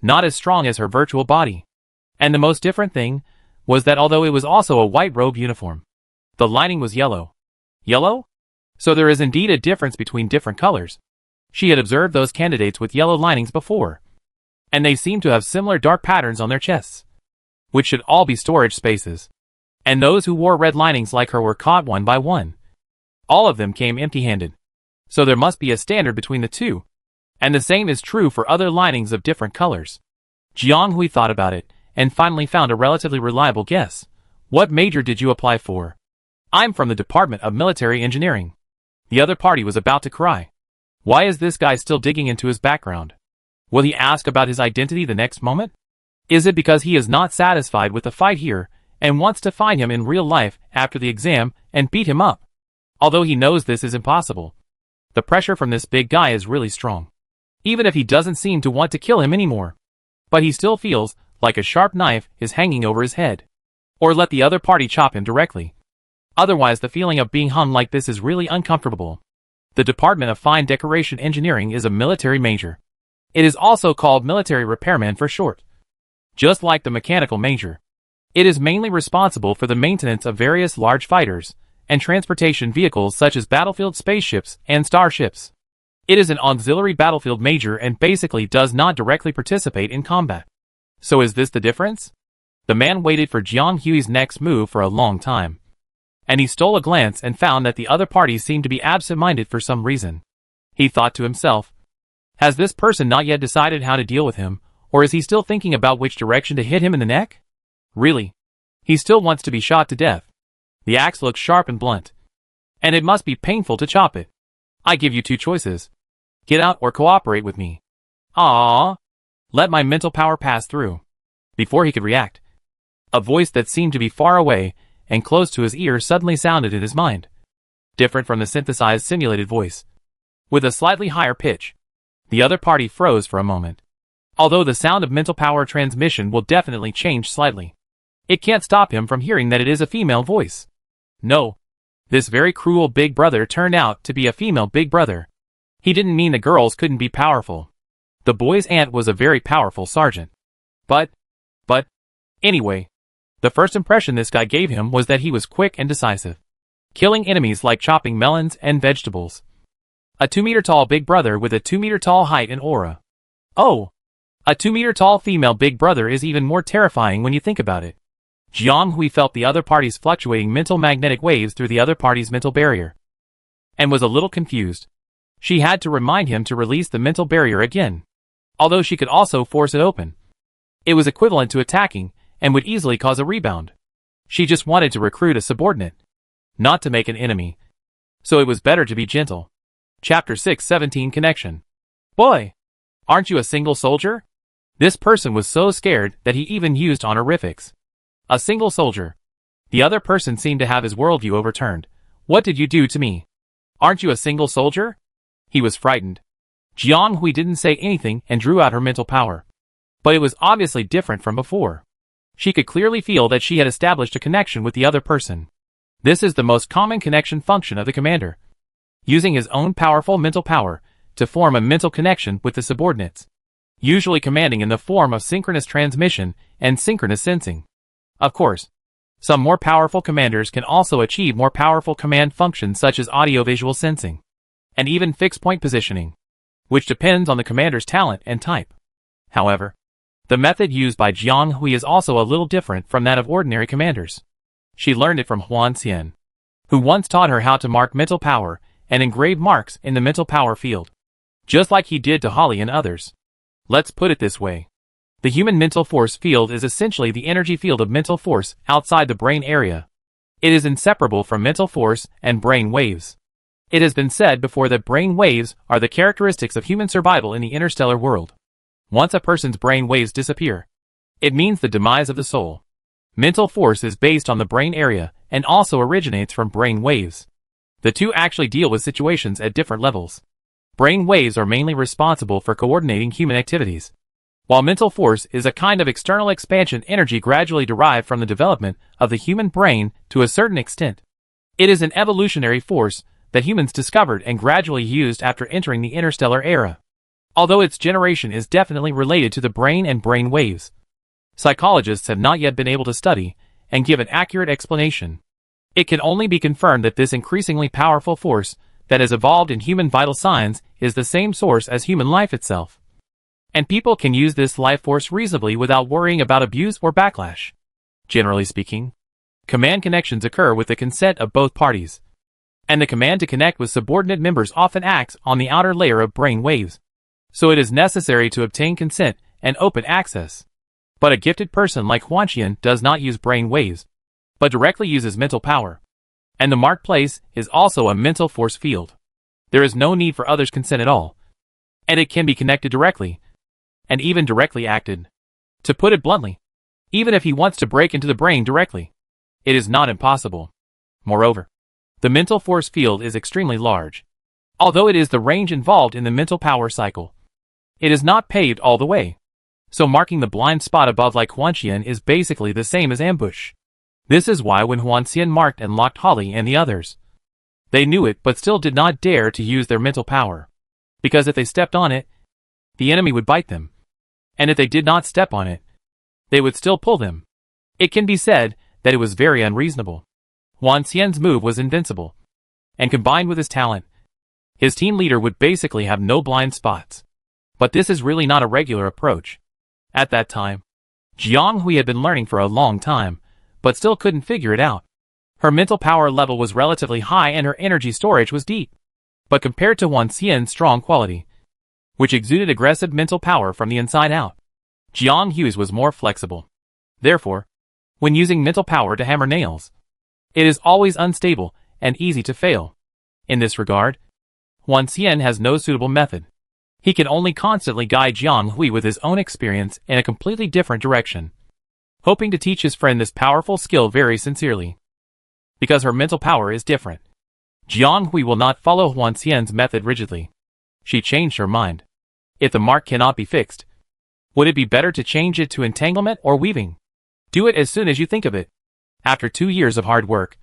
not as strong as her virtual body. And the most different thing was that although it was also a white robe uniform, the lining was yellow. Yellow? So there is indeed a difference between different colors. She had observed those candidates with yellow linings before, and they seemed to have similar dark patterns on their chests, which should all be storage spaces. And those who wore red linings like her were caught one by one. All of them came empty-handed. So there must be a standard between the two. And the same is true for other linings of different colors. Jiang Hui thought about it, and finally found a relatively reliable guess. What major did you apply for? I'm from the Department of Military Engineering. The other party was about to cry. Why is this guy still digging into his background? Will he ask about his identity the next moment? Is it because he is not satisfied with the fight here, and wants to find him in real life after the exam and beat him up? Although he knows this is impossible. The pressure from this big guy is really strong. Even if he doesn't seem to want to kill him anymore. But he still feels like a sharp knife is hanging over his head. Or let the other party chop him directly. Otherwise the feeling of being hung like this is really uncomfortable. The Department of Fine Decoration Engineering is a military major. It is also called military repairman for short. Just like the mechanical major. It is mainly responsible for the maintenance of various large fighters and transportation vehicles such as battlefield spaceships and starships. It is an auxiliary battlefield major and basically does not directly participate in combat. So is this the difference? The man waited for Jiang Hui's next move for a long time. And he stole a glance and found that the other party seemed to be absent-minded for some reason. He thought to himself, has this person not yet decided how to deal with him, or is he still thinking about which direction to hit him in the neck? Really? He still wants to be shot to death. The axe looks sharp and blunt. And it must be painful to chop it. I give you 2 choices. Get out or cooperate with me. Ah! Let my mental power pass through. Before he could react, a voice that seemed to be far away and close to his ear suddenly sounded in his mind. Different from the synthesized simulated voice. With a slightly higher pitch. The other party froze for a moment. Although the sound of mental power transmission will definitely change slightly. It can't stop him from hearing that it is a female voice. No. This very cruel big brother turned out to be a female big brother. He didn't mean the girls couldn't be powerful. The boy's aunt was a very powerful sergeant. But, anyway, the first impression this guy gave him was that he was quick and decisive, killing enemies like chopping melons and vegetables. A 2-meter-tall big brother with a 2-meter-tall height and aura. Oh, a 2-meter-tall female big brother is even more terrifying when you think about it. Jiang Hui felt the other party's fluctuating mental magnetic waves through the other party's mental barrier, and was a little confused. She had to remind him to release the mental barrier again, although she could also force it open. It was equivalent to attacking, and would easily cause a rebound. She just wanted to recruit a subordinate, not to make an enemy. So it was better to be gentle. Chapter 6:17 Connection. Boy, aren't you a single soldier? This person was so scared that he even used honorifics. A single soldier. The other person seemed to have his worldview overturned. What did you do to me? Aren't you a single soldier? He was frightened. Jiang Hui didn't say anything and drew out her mental power. But it was obviously different from before. She could clearly feel that she had established a connection with the other person. This is the most common connection function of the commander, using his own powerful mental power to form a mental connection with the subordinates, usually commanding in the form of synchronous transmission and synchronous sensing. Of course, some more powerful commanders can also achieve more powerful command functions such as audiovisual sensing, and even fixed point positioning, which depends on the commander's talent and type. However, the method used by Jiang Hui is also a little different from that of ordinary commanders. She learned it from Huan Xian, who once taught her how to mark mental power and engrave marks in the mental power field, just like he did to Holly and others. Let's put it this way. The human mental force field is essentially the energy field of mental force outside the brain area. It is inseparable from mental force and brain waves. It has been said before that brain waves are the characteristics of human survival in the interstellar world. Once a person's brain waves disappear, it means the demise of the soul. Mental force is based on the brain area and also originates from brain waves. The two actually deal with situations at different levels. Brain waves are mainly responsible for coordinating human activities, while mental force is a kind of external expansion energy gradually derived from the development of the human brain to a certain extent. It is an evolutionary force that humans discovered and gradually used after entering the interstellar era. Although its generation is definitely related to the brain and brain waves, psychologists have not yet been able to study and give an accurate explanation. It can only be confirmed that this increasingly powerful force that has evolved in human vital signs is the same source as human life itself. And people can use this life force reasonably without worrying about abuse or backlash. Generally speaking, command connections occur with the consent of both parties, and the command to connect with subordinate members often acts on the outer layer of brain waves, so it is necessary to obtain consent and open access. But a gifted person like Huanqian does not use brain waves, but directly uses mental power. And the marked place is also a mental force field. There is no need for others' consent at all, and it can be connected directly, and even directly acted. To put it bluntly, even if he wants to break into the brain directly, it is not impossible. Moreover, the mental force field is extremely large. Although it is the range involved in the mental power cycle, it is not paved all the way. So marking the blind spot above like Huanqian is basically the same as ambush. This is why when Huanqian marked and locked Holly and the others, they knew it but still did not dare to use their mental power. Because if they stepped on it, the enemy would bite them. And if they did not step on it, they would still pull them. It can be said that it was very unreasonable. Huan Xian's move was invincible, and combined with his talent, his team leader would basically have no blind spots. But this is really not a regular approach. At that time, Jiang Hui had been learning for a long time, but still couldn't figure it out. Her mental power level was relatively high and her energy storage was deep. But compared to Huan Xian's strong quality, which exuded aggressive mental power from the inside out, Jiang Hui's was more flexible. Therefore, when using mental power to hammer nails, it is always unstable and easy to fail. In this regard, Huan Xian has no suitable method. He can only constantly guide Jiang Hui with his own experience in a completely different direction, hoping to teach his friend this powerful skill very sincerely. Because her mental power is different, Jiang Hui will not follow Huan Xian's method rigidly. She changed her mind. If the mark cannot be fixed, would it be better to change it to entanglement or weaving? Do it as soon as you think of it. After 2 years of hard work,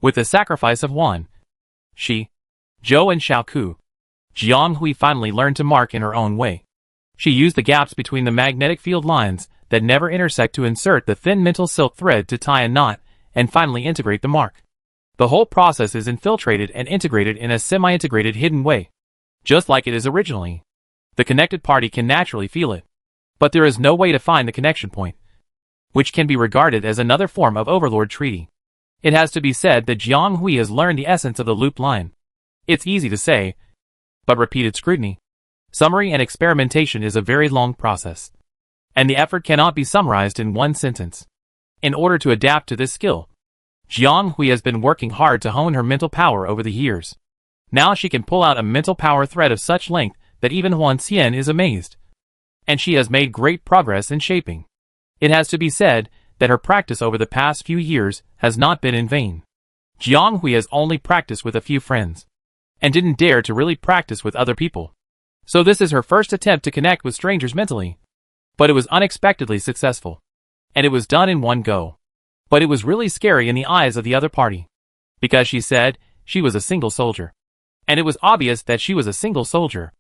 With the sacrifice of one, she, Zhou and Xiaoku, Jianghui finally learned to mark in her own way. She used the gaps between the magnetic field lines that never intersect to insert the thin mental silk thread to tie a knot and finally integrate the mark. The whole process is infiltrated and integrated in a semi-integrated hidden way, just like it is originally. The connected party can naturally feel it, but there is no way to find the connection point, which can be regarded as another form of overlord treaty. It has to be said that Jianghui has learned the essence of the loop line. It's easy to say, but repeated scrutiny, summary and experimentation is a very long process, and the effort cannot be summarized in one sentence. In order to adapt to this skill, Jianghui has been working hard to hone her mental power over the years. Now she can pull out a mental power thread of such length that even Huan Xian is amazed. And she has made great progress in shaping. It has to be said that her practice over the past few years has not been in vain. Jianghui has only practiced with a few friends, and didn't dare to really practice with other people. So this is her first attempt to connect with strangers mentally. But it was unexpectedly successful. And it was done in one go. But it was really scary in the eyes of the other party. Because she said she was a single soldier. And it was obvious that she was a single soldier.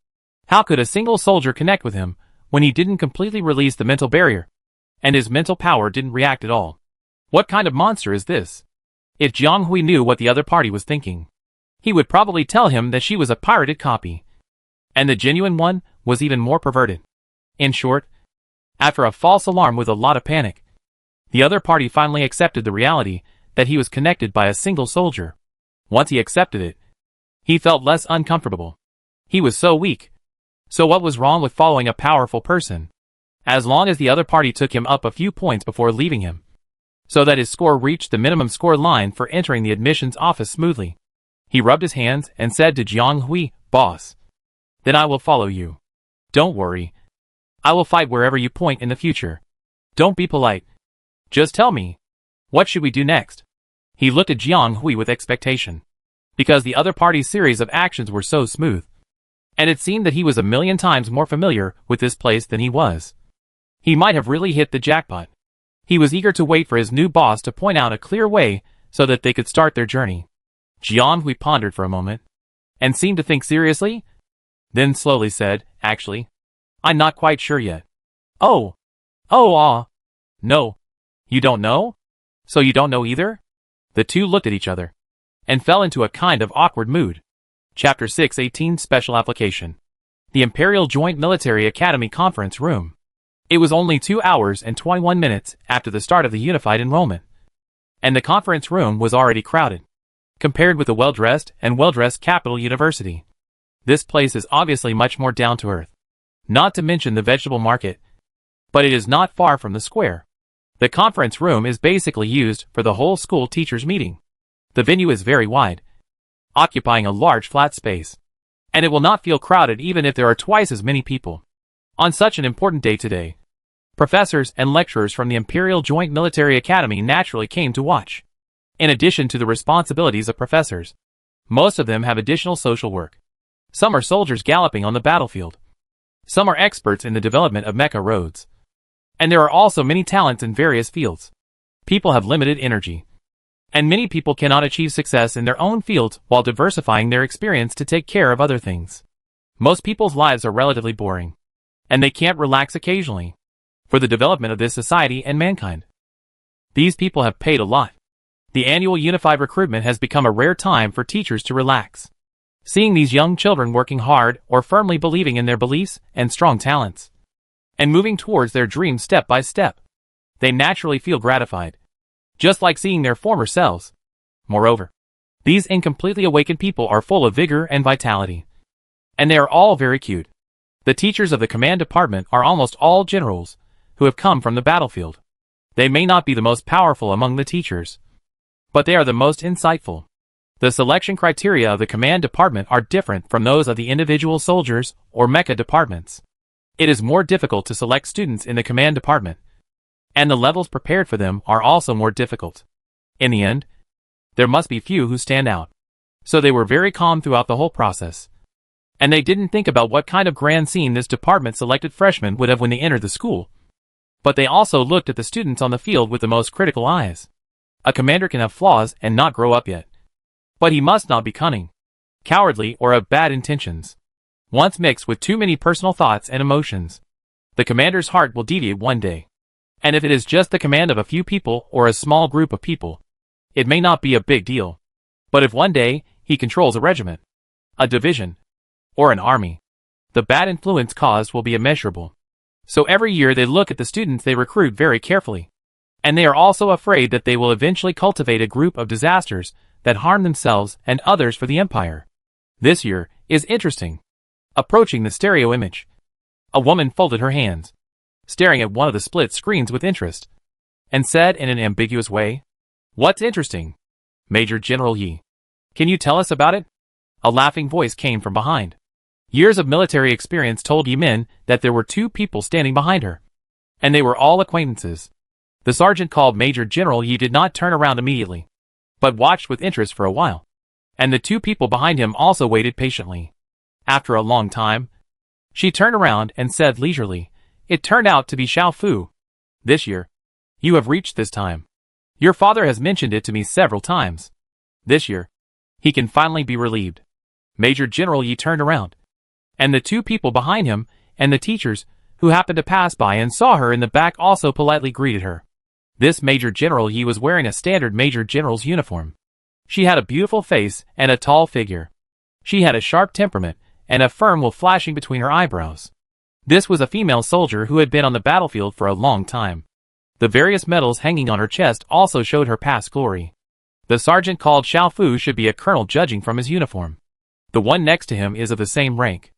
How could a single soldier connect with him when he didn't completely release the mental barrier, and his mental power didn't react at all? What kind of monster is this? If Jianghui knew what the other party was thinking, he would probably tell him that she was a pirated copy, and the genuine one was even more perverted. In short, after a false alarm with a lot of panic, the other party finally accepted the reality that he was connected by a single soldier. Once he accepted it, he felt less uncomfortable. He was so weak. So what was wrong with following a powerful person? As long as the other party took him up a few points before leaving him, so that his score reached the minimum score line for entering the admissions office smoothly. He rubbed his hands and said to Jianghui, "Boss, then I will follow you. Don't worry. I will fight wherever you point in the future. Don't be polite. Just tell me, what should we do next?" He looked at Jianghui with expectation, because the other party's series of actions were so smooth, and it seemed that he was a million times more familiar with this place than he was. He might have really hit the jackpot. He was eager to wait for his new boss to point out a clear way so that they could start their journey. Jianghui pondered for a moment, and seemed to think seriously, then slowly said, "Actually, I'm not quite sure yet." No. You don't know? So you don't know either? The two looked at each other, and fell into a kind of awkward mood. Chapter 618 Special Application. The Imperial Joint Military Academy Conference Room. It was only 2 hours and 21 minutes after the start of the unified enrollment, and the conference room was already crowded. Compared with the well-dressed Capital University, this place is obviously much more down-to-earth. Not to mention the vegetable market. But it is not far from the square. The conference room is basically used for the whole school teachers' meeting. The venue is very wide, occupying a large flat space, and it will not feel crowded even if there are twice as many people. On such an important day today, professors and lecturers from the Imperial Joint Military Academy naturally came to watch. In addition to the responsibilities of professors, most of them have additional social work. Some are soldiers galloping on the battlefield. Some are experts in the development of mecha roads. And there are also many talents in various fields. People have limited energy, and many people cannot achieve success in their own fields while diversifying their experience to take care of other things. Most people's lives are relatively boring, and they can't relax occasionally for the development of this society and mankind. These people have paid a lot. The annual unified recruitment has become a rare time for teachers to relax. Seeing these young children working hard or firmly believing in their beliefs and strong talents, and moving towards their dreams step by step, they naturally feel gratified, just like seeing their former selves. Moreover, these incompletely awakened people are full of vigor and vitality, and they are all very cute. The teachers of the command department are almost all generals who have come from the battlefield. They may not be the most powerful among the teachers, but they are the most insightful. The selection criteria of the command department are different from those of the individual soldiers or mecha departments. It is more difficult to select students in the command department, and the levels prepared for them are also more difficult. In the end, there must be few who stand out. So they were very calm throughout the whole process, and they didn't think about what kind of grand scene this department selected freshmen would have when they entered the school. But they also looked at the students on the field with the most critical eyes. A commander can have flaws and not grow up yet. But he must not be cunning, cowardly, or of bad intentions. Once mixed with too many personal thoughts and emotions, the commander's heart will deviate one day. And if it is just the command of a few people or a small group of people, it may not be a big deal. But if one day he controls a regiment, a division, or an army, the bad influence caused will be immeasurable. So every year they look at the students they recruit very carefully. And they are also afraid that they will eventually cultivate a group of disasters that harm themselves and others for the empire. This year is interesting. Approaching the stereo image, a woman folded her hands, staring at one of the split screens with interest, and said in an ambiguous way, "What's interesting? Major General Yi. Can you tell us about it?" A laughing voice came from behind. Years of military experience told Yi Min that there were two people standing behind her, and they were all acquaintances. The sergeant called Major General Yi did not turn around immediately, but watched with interest for a while, and the two people behind him also waited patiently. After a long time, she turned around and said leisurely, "It turned out to be Xiao Fu. This year, you have reached this time. Your father has mentioned it to me several times. This year, he can finally be relieved." Major General Yi turned around, and the two people behind him and the teachers who happened to pass by and saw her in the back also politely greeted her. This Major General Yi was wearing a standard Major General's uniform. She had a beautiful face and a tall figure. She had a sharp temperament and a firm will flashing between her eyebrows. This was a female soldier who had been on the battlefield for a long time. The various medals hanging on her chest also showed her past glory. The sergeant called Xiao Fu should be a colonel judging from his uniform. The one next to him is of the same rank.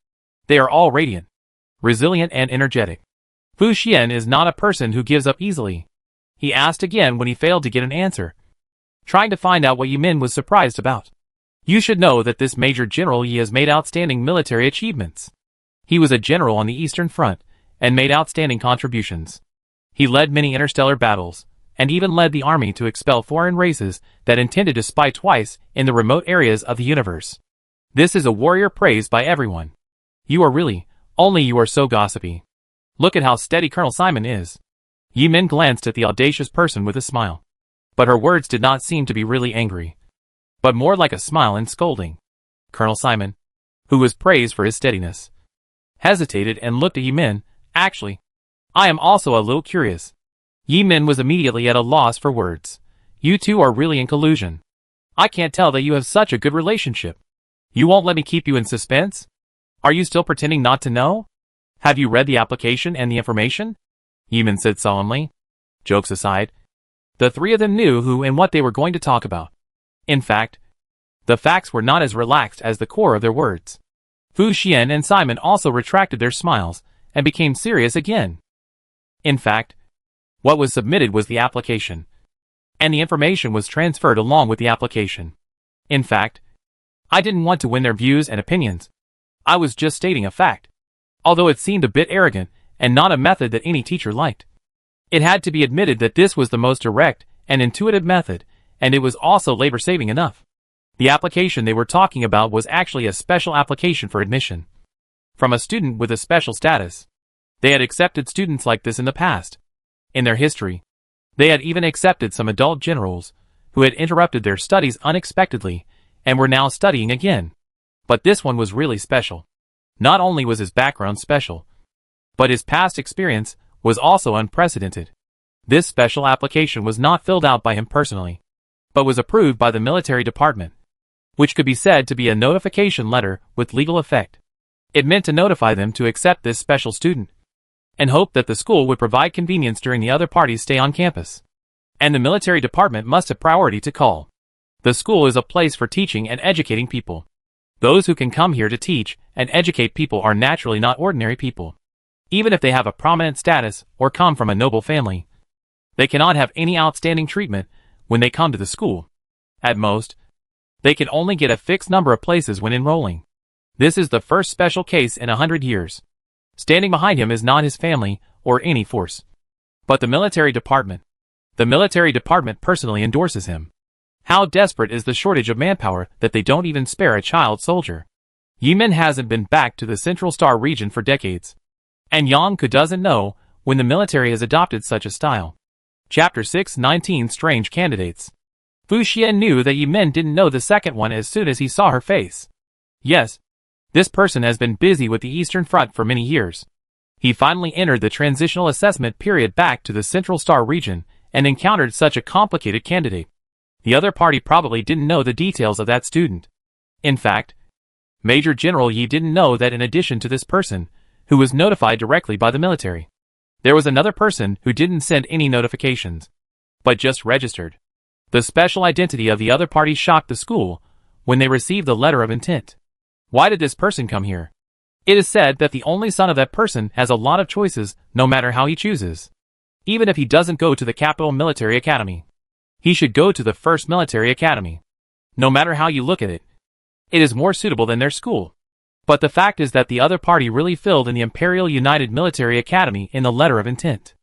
They are all radiant, resilient and energetic. Fu Xian is not a person who gives up easily. He asked again when he failed to get an answer, trying to find out what Yi Min was surprised about. You should know that this Major General Yi has made outstanding military achievements. He was a general on the Eastern Front, and made outstanding contributions. He led many interstellar battles, and even led the army to expel foreign races that intended to spy twice in the remote areas of the universe. This is a warrior praised by everyone. You are really, only you are so gossipy. Look at how steady Colonel Simon is. Yi Min glanced at the audacious person with a smile. But her words did not seem to be really angry, but more like a smile and scolding. Colonel Simon, who was praised for his steadiness, hesitated and looked at Yi Min. Actually, I am also a little curious. Yi Min was immediately at a loss for words. You two are really in collusion. I can't tell that you have such a good relationship. You won't let me keep you in suspense? Are you still pretending not to know? Have you read the application and the information? Yi Min said solemnly. Jokes aside, the three of them knew who and what they were going to talk about. In fact, the facts were not as relaxed as the core of their words. Fu Xian and Simon also retracted their smiles and became serious again. In fact, what was submitted was the application, and the information was transferred along with the application. In fact, I didn't want to win their views and opinions. I was just stating a fact, although it seemed a bit arrogant and not a method that any teacher liked. It had to be admitted that this was the most direct and intuitive method, and it was also labor-saving enough. The application they were talking about was actually a special application for admission from a student with a special status. They had accepted students like this in the past. In their history, they had even accepted some adult generals who had interrupted their studies unexpectedly and were now studying again. But this one was really special. Not only was his background special, but his past experience was also unprecedented. This special application was not filled out by him personally, but was approved by the military department, which could be said to be a notification letter with legal effect. It meant to notify them to accept this special student, and hope that the school would provide convenience during the other parties' stay on campus. And the military department must have priority to call. The school is a place for teaching and educating people. Those who can come here to teach and educate people are naturally not ordinary people. Even if they have a prominent status or come from a noble family, they cannot have any outstanding treatment when they come to the school. At most, they can only get a fixed number of places when enrolling. This is the first special case in 100 years. Standing behind him is not his family or any force, but the military department. The military department personally endorses him. How desperate is the shortage of manpower that they don't even spare a child soldier. Yi Min hasn't been back to the Central Star region for decades, and Yang Ku doesn't know when the military has adopted such a style. Chapter 619 Strange Candidates. Fu Xian knew that Yimin didn't know the second one as soon as he saw her face. Yes, this person has been busy with the Eastern Front for many years. He finally entered the transitional assessment period back to the Central Star region and encountered such a complicated candidate. The other party probably didn't know the details of that student. In fact, Major General Yi didn't know that in addition to this person, who was notified directly by the military, there was another person who didn't send any notifications, but just registered. The special identity of the other party shocked the school when they received the letter of intent. Why did this person come here? It is said that the only son of that person has a lot of choices no matter how he chooses. Even if he doesn't go to the capital military academy, he should go to the first military academy. No matter how you look at it, it is more suitable than their school. But the fact is that the other party really filled in the Imperial United Military Academy in the letter of intent.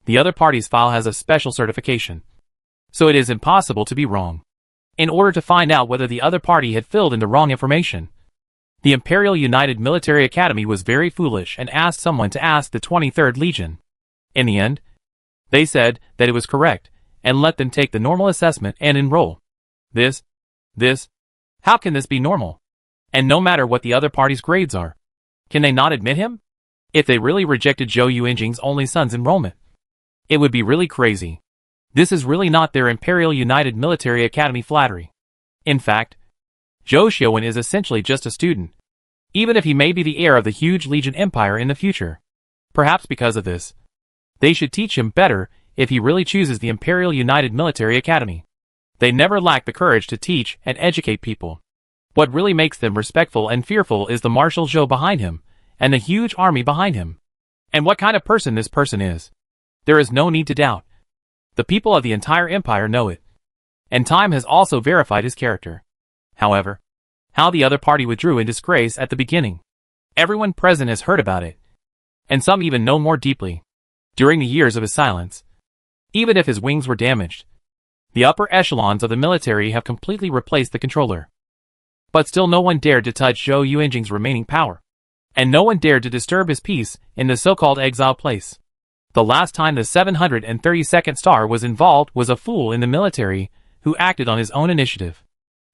The other party's file has a special certification, so it is impossible to be wrong. In order to find out whether the other party had filled in the wrong information, the Imperial United Military Academy was very foolish and asked someone to ask the 23rd Legion. In the end, they said that it was correct and let them take the normal assessment and enroll. How can this be normal? And no matter what the other party's grades are, can they not admit him? If they really rejected Zhou Yuanjing's only son's enrollment, it would be really crazy. This is really not their Imperial United Military Academy flattery. In fact, Zhou Xiaowen is essentially just a student, even if he may be the heir of the huge Legion Empire in the future. Perhaps because of this, they should teach him better if he really chooses the Imperial United Military Academy. They never lack the courage to teach and educate people. What really makes them respectful and fearful is the Marshal Zhou behind him, and the huge army behind him. And what kind of person this person is, there is no need to doubt. The people of the entire empire know it. And time has also verified his character. However, how the other party withdrew in disgrace at the beginning, everyone present has heard about it. And some even know more deeply. During the years of his silence, even if his wings were damaged, the upper echelons of the military have completely replaced the controller. But still no one dared to touch Zhou Yuanjing's remaining power. And no one dared to disturb his peace in the so-called exile place. The last time the 732nd star was involved was a fool in the military who acted on his own initiative.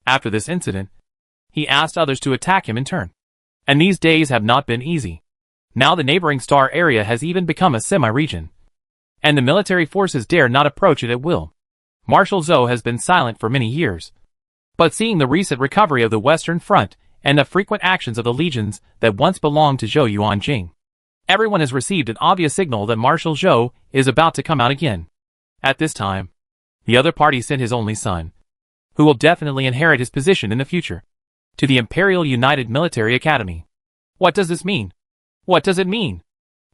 After this incident, he asked others to attack him in turn. And these days have not been easy. Now the neighboring star area has even become a semi-region. And the military forces dare not approach it at will. Marshal Zhou has been silent for many years. But seeing the recent recovery of the Western Front and the frequent actions of the legions that once belonged to Zhou Yuanjing, everyone has received an obvious signal that Marshal Zhou is about to come out again. At this time, the other party sent his only son, who will definitely inherit his position in the future, to the Imperial United Military Academy. What does this mean? What does it mean?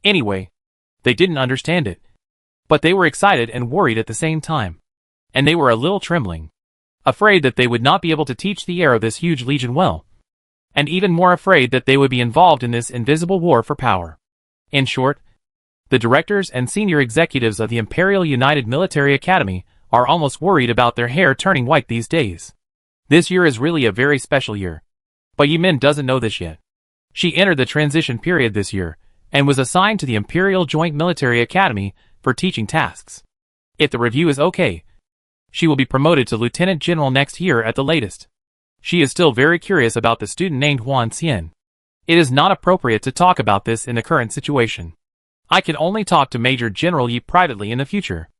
Anyway, they didn't understand it. But they were excited and worried at the same time. And they were a little trembling, afraid that they would not be able to teach the heir of this huge legion well, and even more afraid that they would be involved in this invisible war for power. In short, the directors and senior executives of the Imperial United Military Academy are almost worried about their hair turning white these days. This year is really a very special year. But Yimin doesn't know this yet. She entered the transition period this year, and was assigned to the Imperial Joint Military Academy for teaching tasks. If the review is okay, she will be promoted to Lieutenant General next year at the latest. She is still very curious about the student named Huan Xian. It is not appropriate to talk about this in the current situation. I can only talk to Major General Yi privately in the future.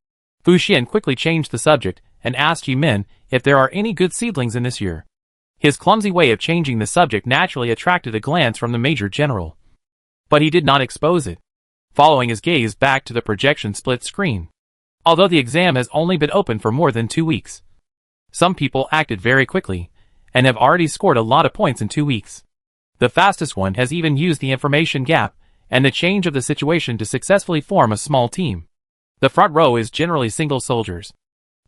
Fu Xian quickly changed the subject and asked Yimin if there are any good seedlings in this year. His clumsy way of changing the subject naturally attracted a glance from the Major General. But he did not expose it, following his gaze back to the projection split screen. Although the exam has only been open for more than 2 weeks, some people acted very quickly, and have already scored a lot of points in 2 weeks. The fastest one has even used the information gap and the change of the situation to successfully form a small team. The front row is generally single soldiers,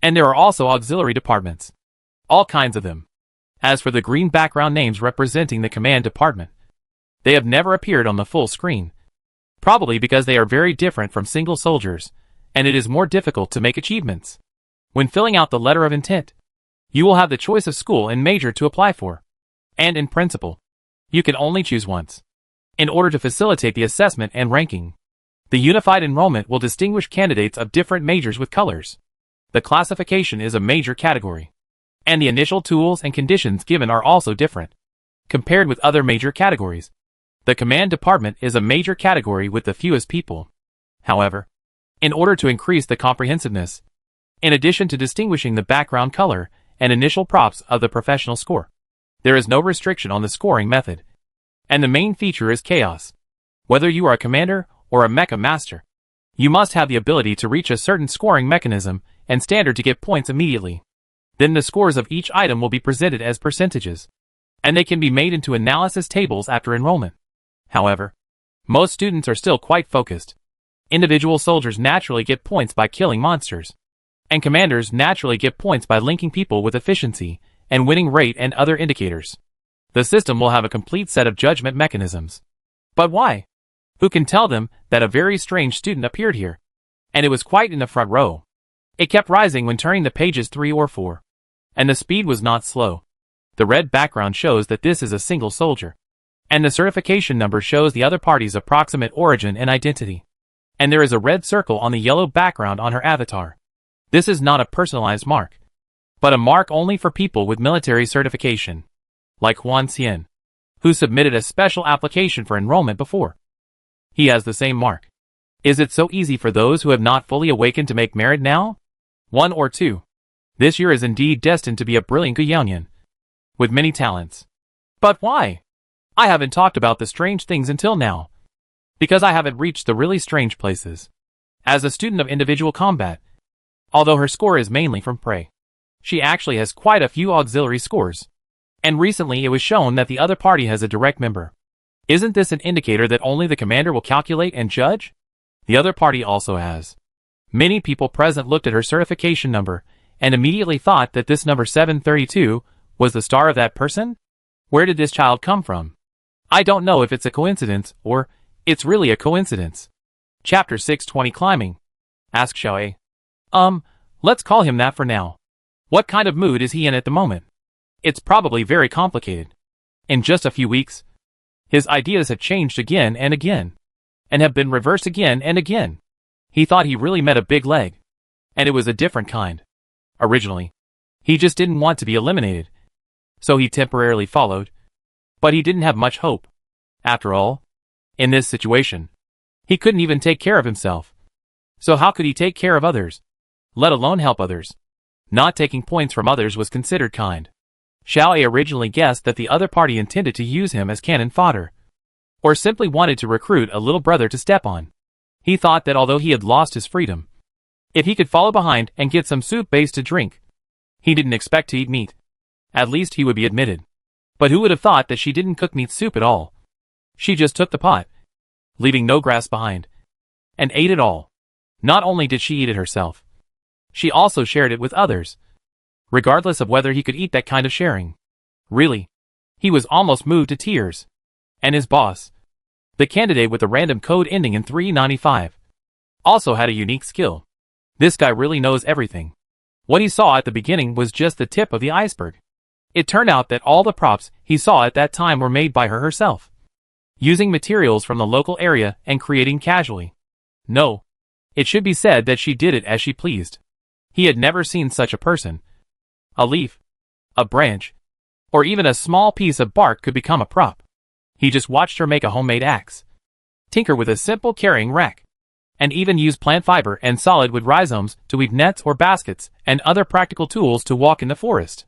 and there are also auxiliary departments. All kinds of them. As for the green background names representing the command department, they have never appeared on the full screen, probably because they are very different from single soldiers, and it is more difficult to make achievements. When filling out the letter of intent, you will have the choice of school and major to apply for. And in principle, you can only choose once. In order to facilitate the assessment and ranking, the unified enrollment will distinguish candidates of different majors with colors. The classification is a major category. And the initial tools and conditions given are also different compared with other major categories. The command department is a major category with the fewest people. However, in order to increase the comprehensiveness, in addition to distinguishing the background color and initial props of the professional score, there is no restriction on the scoring method. And the main feature is chaos. Whether you are a commander or a mecha master, you must have the ability to reach a certain scoring mechanism and standard to get points immediately. Then the scores of each item will be presented as percentages, and they can be made into analysis tables after enrollment. However, most students are still quite focused. Individual soldiers naturally get points by killing monsters, and commanders naturally get points by linking people with efficiency and winning rate and other indicators. The system will have a complete set of judgment mechanisms. But why? Who can tell them that a very strange student appeared here? And it was quite in the front row. It kept rising when turning the pages 3 or 4. And the speed was not slow. The red background shows that this is a single soldier. And the certification number shows the other party's approximate origin and identity. And there is a red circle on the yellow background on her avatar. This is not a personalized mark, but a mark only for people with military certification, like Juan Cien, who submitted a special application for enrollment before. He has the same mark. Is it so easy for those who have not fully awakened to make merit now? 1 or 2. This year is indeed destined to be a brilliant Guyanyan, with many talents. But why? I haven't talked about the strange things until now, because I haven't reached the really strange places. As a student of individual combat, although her score is mainly from prey, she actually has quite a few auxiliary scores. And recently it was shown that the other party has a direct member. Isn't this an indicator that only the commander will calculate and judge? The other party also has. Many people present looked at her certification number and immediately thought that this number 732 was the star of that person? Where did this child come from? I don't know if it's a coincidence or it's really a coincidence. Chapter 620 Climbing. Asked Xiaoe. Let's call him that for now. What kind of mood is he in at the moment? It's probably very complicated. In just a few weeks, his ideas have changed again and again, and have been reversed again and again. He thought he really met a big leg, and it was a different kind. Originally, he just didn't want to be eliminated, so he temporarily followed, but he didn't have much hope. After all, in this situation, he couldn't even take care of himself. So how could he take care of others, let alone help others? Not taking points from others was considered kind. Xiaoe originally guessed that the other party intended to use him as cannon fodder, or simply wanted to recruit a little brother to step on. He thought that although he had lost his freedom, if he could follow behind and get some soup base to drink, he didn't expect to eat meat. At least he would be admitted. But who would have thought that she didn't cook meat soup at all? She just took the pot, leaving no grass behind, and ate it all. Not only did she eat it herself, she also shared it with others, regardless of whether he could eat that kind of sharing. Really, he was almost moved to tears. And his boss, the candidate with the random code ending in 395, also had a unique skill. This guy really knows everything. What he saw at the beginning was just the tip of the iceberg. It turned out that all the props he saw at that time were made by her herself, using materials from the local area and creating casually. No, it should be said that she did it as she pleased. He had never seen such a person. A leaf, a branch, or even a small piece of bark could become a prop. He just watched her make a homemade axe, tinker with a simple carrying rack, and even use plant fiber and solid wood rhizomes to weave nets or baskets and other practical tools to walk in the forest.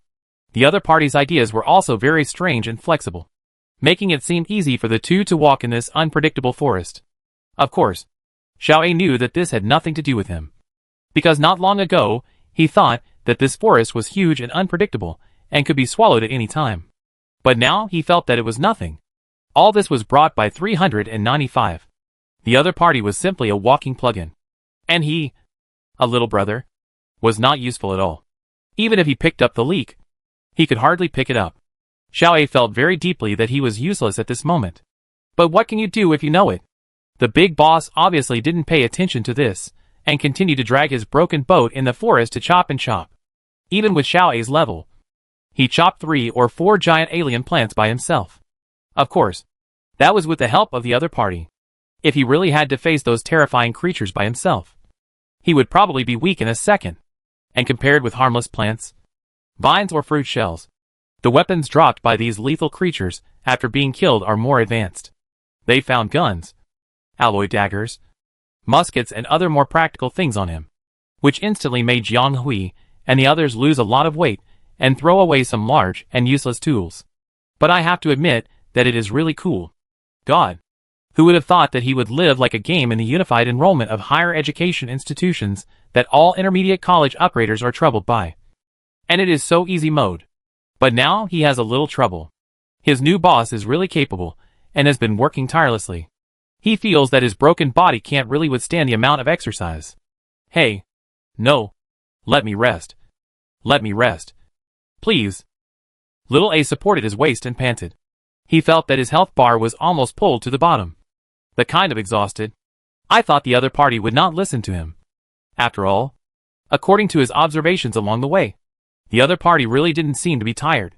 The other party's ideas were also very strange and flexible, making it seem easy for the two to walk in this unpredictable forest. Of course, Xiaoe knew that this had nothing to do with him, because not long ago, he thought that this forest was huge and unpredictable and could be swallowed at any time. But now he felt that it was nothing. All this was brought by 395. The other party was simply a walking plug-in. And he, a little brother, was not useful at all. Even if he picked up the leak, he could hardly pick it up. Xiaoe felt very deeply that he was useless at this moment. But what can you do if you know it? The big boss obviously didn't pay attention to this, and continued to drag his broken boat in the forest to chop and chop. Even with Xiaoe's level, he chopped 3 or 4 giant alien plants by himself. Of course, that was with the help of the other party. If he really had to face those terrifying creatures by himself, he would probably be weak in a second. And compared with harmless plants, vines or fruit shells. The weapons dropped by these lethal creatures after being killed are more advanced. They found guns, alloy daggers, muskets and other more practical things on him, which instantly made Jiang Hui and the others lose a lot of weight and throw away some large and useless tools. But I have to admit that it is really cool. God, who would have thought that he would live like a game in the unified enrollment of higher education institutions that all intermediate college upgraders are troubled by? And it is so easy mode. But now he has a little trouble. His new boss is really capable and has been working tirelessly. He feels that his broken body can't really withstand the amount of exercise. Hey. No. Let me rest. Let me rest. Please. Little A supported his waist and panted. He felt that his health bar was almost pulled to the bottom. The kind of exhausted. I thought the other party would not listen to him. After all, according to his observations along the way, the other party really didn't seem to be tired.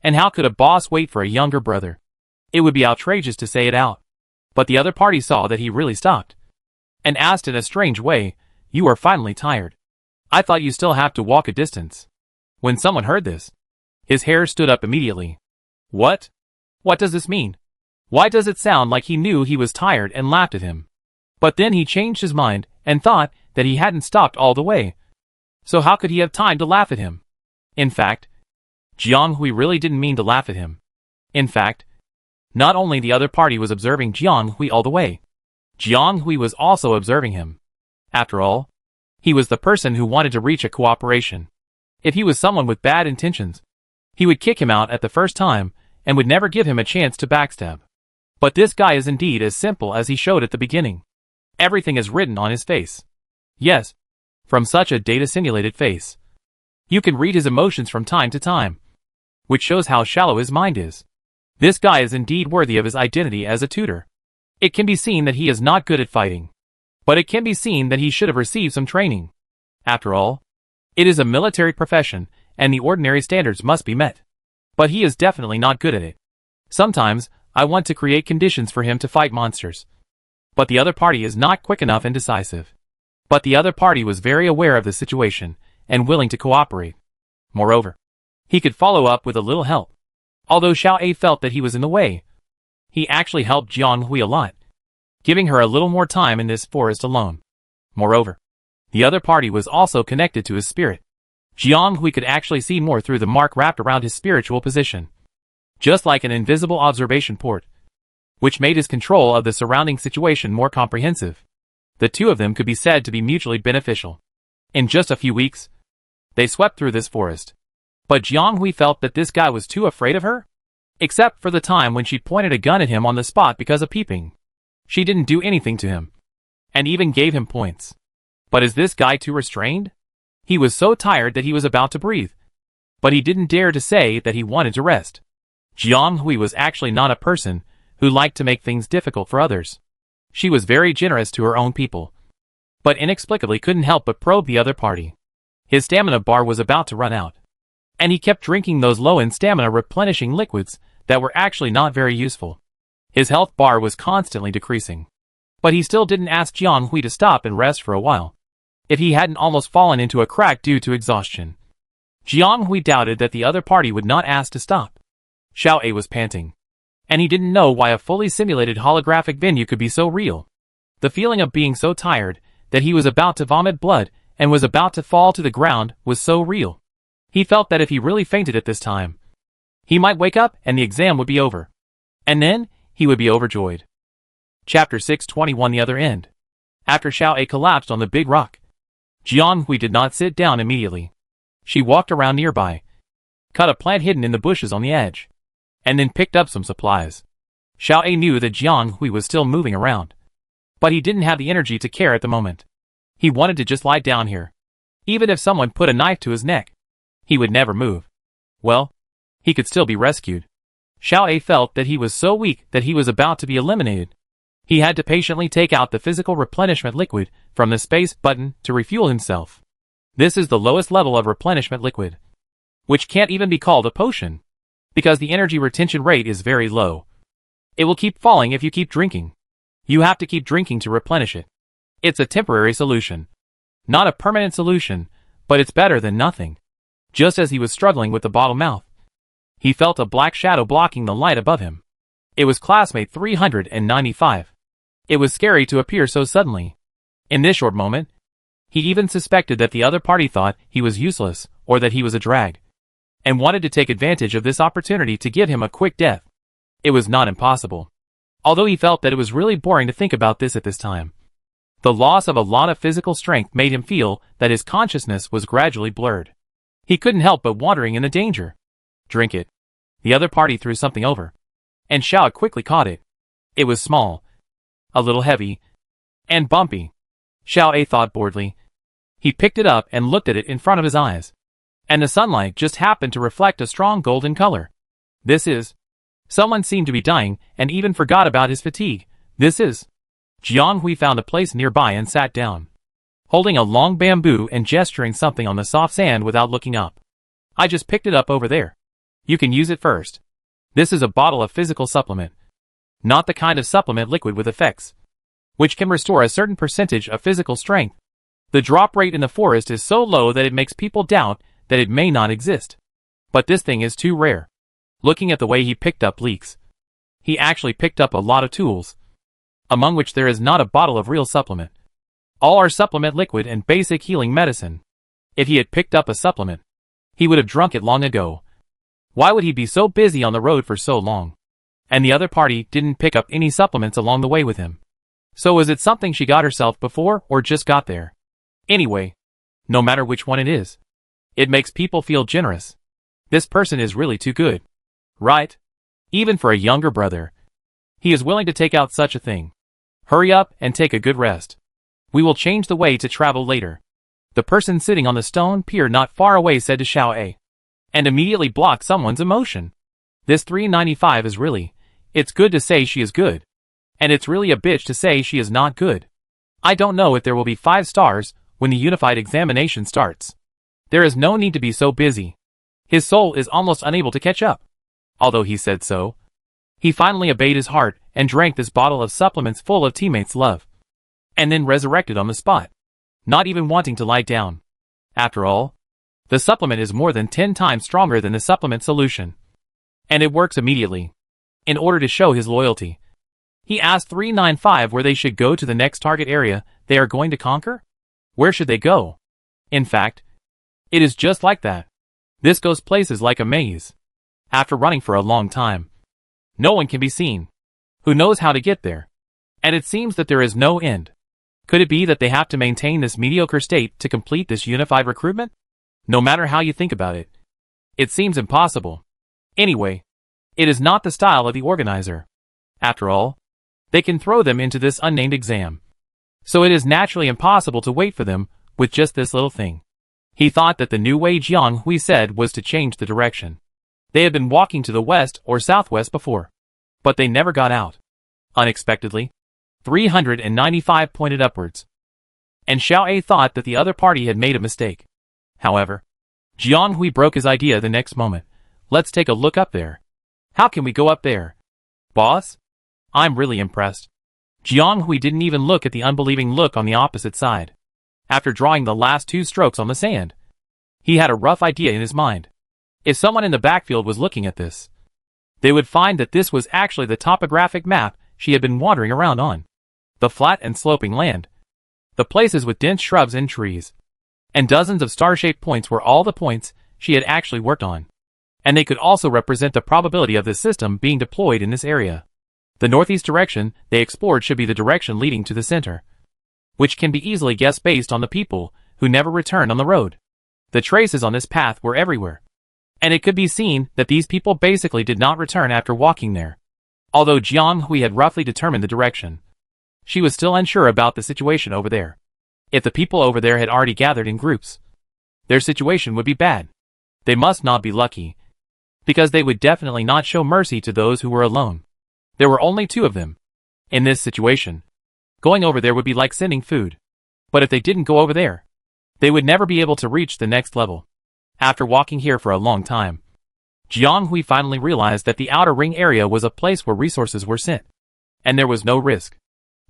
And how could a boss wait for a younger brother? It would be outrageous to say it out. But the other party saw that he really stopped. And asked in a strange way, "You are finally tired. I thought you still have to walk a distance." When someone heard this, his hair stood up immediately. What? What does this mean? Why does it sound like he knew he was tired and laughed at him? But then he changed his mind and thought that he hadn't stopped all the way. So how could he have time to laugh at him? In fact, Jiang Hui really didn't mean to laugh at him. In fact, not only the other party was observing Jiang Hui all the way, Jiang Hui was also observing him. After all, he was the person who wanted to reach a cooperation. If he was someone with bad intentions, he would kick him out at the first time and would never give him a chance to backstab. But this guy is indeed as simple as he showed at the beginning. Everything is written on his face. Yes, from such a data-simulated face. You can read his emotions from time to time, which shows how shallow his mind is. This guy is indeed worthy of his identity as a tutor. It can be seen that he is not good at fighting, but it can be seen that he should have received some training. After all, it is a military profession, and the ordinary standards must be met. But he is definitely not good at it. Sometimes, I want to create conditions for him to fight monsters. But the other party is not quick enough and decisive. But the other party was very aware of the situation, and willing to cooperate. Moreover, he could follow up with a little help. Although Xiao A felt that he was in the way, he actually helped Jiang Hui a lot, giving her a little more time in this forest alone. Moreover, the other party was also connected to his spirit. Jiang Hui could actually see more through the mark wrapped around his spiritual position, just like an invisible observation port, which made his control of the surrounding situation more comprehensive. The two of them could be said to be mutually beneficial. In just a few weeks, they swept through this forest. But Jiang Hui felt that this guy was too afraid of her, except for the time when she pointed a gun at him on the spot because of peeping. She didn't do anything to him, and even gave him points. But is this guy too restrained? He was so tired that he was about to breathe. But he didn't dare to say that he wanted to rest. Jiang Hui was actually not a person who liked to make things difficult for others. She was very generous to her own people, but inexplicably couldn't help but probe the other party. His stamina bar was about to run out, and he kept drinking those low in stamina replenishing liquids that were actually not very useful. His health bar was constantly decreasing. But he still didn't ask Jiang Hui to stop and rest for a while, if he hadn't almost fallen into a crack due to exhaustion. Jiang Hui doubted that the other party would not ask to stop. Xiao A was panting, and he didn't know why a fully simulated holographic venue could be so real. The feeling of being so tired that he was about to vomit blood and was about to fall to the ground was so real. He felt that if he really fainted at this time, he might wake up and the exam would be over. And then, he would be overjoyed. Chapter 621 The Other End. After Xiao A collapsed on the big rock, Jiang Hui did not sit down immediately. She walked around nearby, cut a plant hidden in the bushes on the edge, and then picked up some supplies. Xiao A knew that Jiang Hui was still moving around, but he didn't have the energy to care at the moment. He wanted to just lie down here. Even if someone put a knife to his neck, he would never move. Well, he could still be rescued. Xiao A felt that he was so weak that he was about to be eliminated. He had to patiently take out the physical replenishment liquid from the space button to refuel himself. This is the lowest level of replenishment liquid, which can't even be called a potion, because the energy retention rate is very low. It will keep falling if you keep drinking. You have to keep drinking to replenish it. It's a temporary solution. Not a permanent solution, but it's better than nothing. Just as he was struggling with the bottle mouth, he felt a black shadow blocking the light above him. It was classmate 395. It was scary to appear so suddenly. In this short moment, he even suspected that the other party thought he was useless, or that he was a drag, and wanted to take advantage of this opportunity to give him a quick death. It was not impossible, although he felt that it was really boring to think about this at this time. The loss of a lot of physical strength made him feel that his consciousness was gradually blurred. He couldn't help but wondering in the danger. Drink it. The other party threw something over, and Xiao quickly caught it. It was small, a little heavy, and bumpy. Xiao thought boredly. He picked it up and looked at it in front of his eyes, and the sunlight just happened to reflect a strong golden color. This is... Someone seemed to be dying and even forgot about his fatigue. This is... Jianghui found a place nearby and sat down, holding a long bamboo and gesturing something on the soft sand without looking up. I just picked it up over there. You can use it first. This is a bottle of physical supplement. Not the kind of supplement liquid with effects, which can restore a certain percentage of physical strength. The drop rate in the forest is so low that it makes people doubt that it may not exist. But this thing is too rare. Looking at the way he picked up leaks, he actually picked up a lot of tools, among which there is not a bottle of real supplement. All are supplement liquid and basic healing medicine. If he had picked up a supplement, he would have drunk it long ago. Why would he be so busy on the road for so long? And the other party didn't pick up any supplements along the way with him. So was it something she got herself before or just got there? Anyway, no matter which one it is, it makes people feel generous. This person is really too good. Right? Even for a younger brother. He is willing to take out such a thing. Hurry up and take a good rest. We will change the way to travel later. The person sitting on the stone pier not far away said to Xiao, and immediately blocked someone's emotion. This 395 is really... It's good to say she is good. And it's really a bitch to say she is not good. I don't know if there will be 5 stars when the unified examination starts. There is no need to be so busy. His soul is almost unable to catch up. Although he said so, he finally obeyed his heart and drank this bottle of supplements full of teammates' love, and then resurrected on the spot, not even wanting to lie down. After all, the supplement is more than 10 times stronger than the supplement solution, and it works immediately. In order to show his loyalty, he asked 395 where they should go to the next target area they are going to conquer. Where should they go? In fact, it is just like that. This goes places like a maze. After running for a long time, no one can be seen. Who knows how to get there? And it seems that there is no end. Could it be that they have to maintain this mediocre state to complete this unified recruitment? No matter how you think about it, it seems impossible. Anyway, it is not the style of the organizer. After all, they can throw them into this unnamed exam. So it is naturally impossible to wait for them with just this little thing. He thought that the new way Jianghui said was to change the direction. They had been walking to the west or southwest before, but they never got out. Unexpectedly, 395 pointed upwards, and Xiao thought that the other party had made a mistake. However, Jianghui broke his idea the next moment. Let's take a look up there. How can we go up there? Boss? I'm really impressed. Jianghui didn't even look at the unbelieving look on the opposite side. After drawing the last 2 strokes on the sand, he had a rough idea in his mind. If someone in the backfield was looking at this, they would find that this was actually the topographic map she had been wandering around on. The flat and sloping land, the places with dense shrubs and trees, and dozens of star-shaped points were all the points she had actually worked on. And they could also represent the probability of the system being deployed in this area. The northeast direction they explored should be the direction leading to the center, which can be easily guessed based on the people who never returned on the road. The traces on this path were everywhere, and it could be seen that these people basically did not return after walking there. Although Jianghui had roughly determined the direction, she was still unsure about the situation over there. If the people over there had already gathered in groups, their situation would be bad. They must not be lucky, because they would definitely not show mercy to those who were alone. There were only 2 of them. In this situation, going over there would be like sending food. But if they didn't go over there, they would never be able to reach the next level. After walking here for a long time, Jianghui finally realized that the outer ring area was a place where resources were sent, and there was no risk.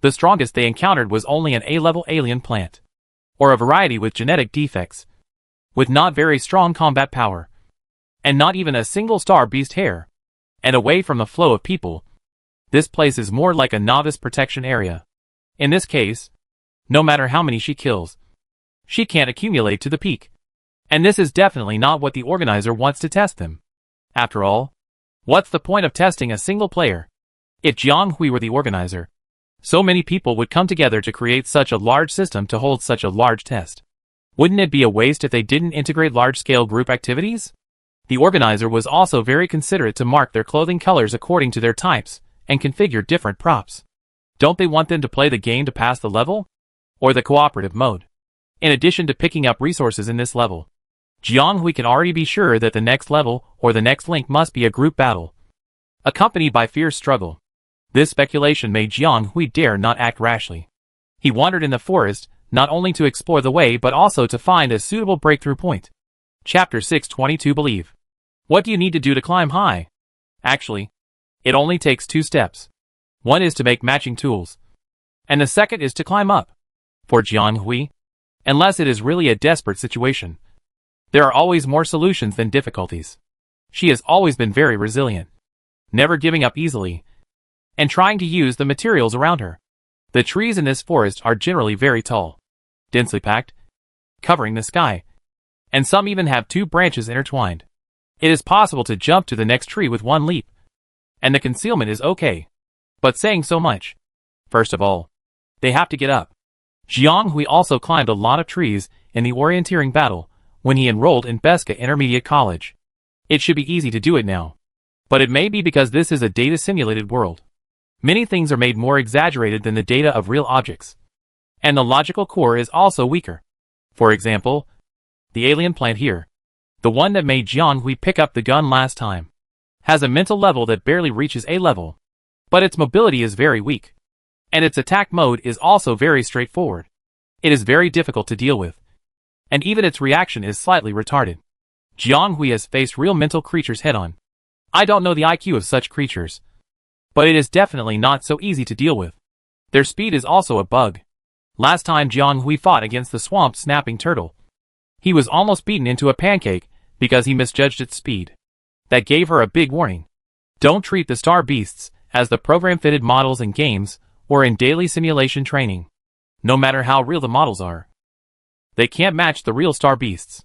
The strongest they encountered was only an A-level alien plant, or a variety with genetic defects, with not very strong combat power, and not even a single star beast hair, and away from the flow of people. This place is more like a novice protection area. In this case, no matter how many she kills, she can't accumulate to the peak. And this is definitely not what the organizer wants to test them. After all, what's the point of testing a single player? If Jiang Hui were the organizer, so many people would come together to create such a large system to hold such a large test. Wouldn't it be a waste if they didn't integrate large-scale group activities? The organizer was also very considerate to mark their clothing colors according to their types and configure different props. Don't they want them to play the game to pass the level? Or the cooperative mode? In addition to picking up resources in this level, Jiang Hui can already be sure that the next level or the next link must be a group battle, accompanied by fierce struggle. This speculation made Jiang Hui dare not act rashly. He wandered in the forest, not only to explore the way but also to find a suitable breakthrough point. Chapter 622 Believe. What do you need to do to climb high? Actually, it only takes 2 steps. One is to make matching tools, and the second is to climb up. For Jiang Hui, unless it is really a desperate situation, there are always more solutions than difficulties. She has always been very resilient, never giving up easily, and trying to use the materials around her. The trees in this forest are generally very tall, densely packed, covering the sky, and some even have 2 branches intertwined. It is possible to jump to the next tree with 1 leap, and the concealment is okay. But saying so much. First of all, they have to get up. Jiang Hui also climbed a lot of trees in the orienteering battle when he enrolled in Beska Intermediate College. It should be easy to do it now. But it may be because this is a data-simulated world. Many things are made more exaggerated than the data of real objects. And the logical core is also weaker. For example, the alien plant here, the one that made Jiang Hui pick up the gun last time, has a mental level that barely reaches A level. But its mobility is very weak. And its attack mode is also very straightforward. It is very difficult to deal with. And even its reaction is slightly retarded. Jiang Hui has faced real mental creatures head-on. I don't know the IQ of such creatures, but it is definitely not so easy to deal with. Their speed is also a bug. Last time Jiang Hui fought against the swamp snapping turtle, he was almost beaten into a pancake because he misjudged its speed. That gave her a big warning. Don't treat the star beasts as the program-fitted models in games or in daily simulation training. No matter how real the models are, they can't match the real star beasts.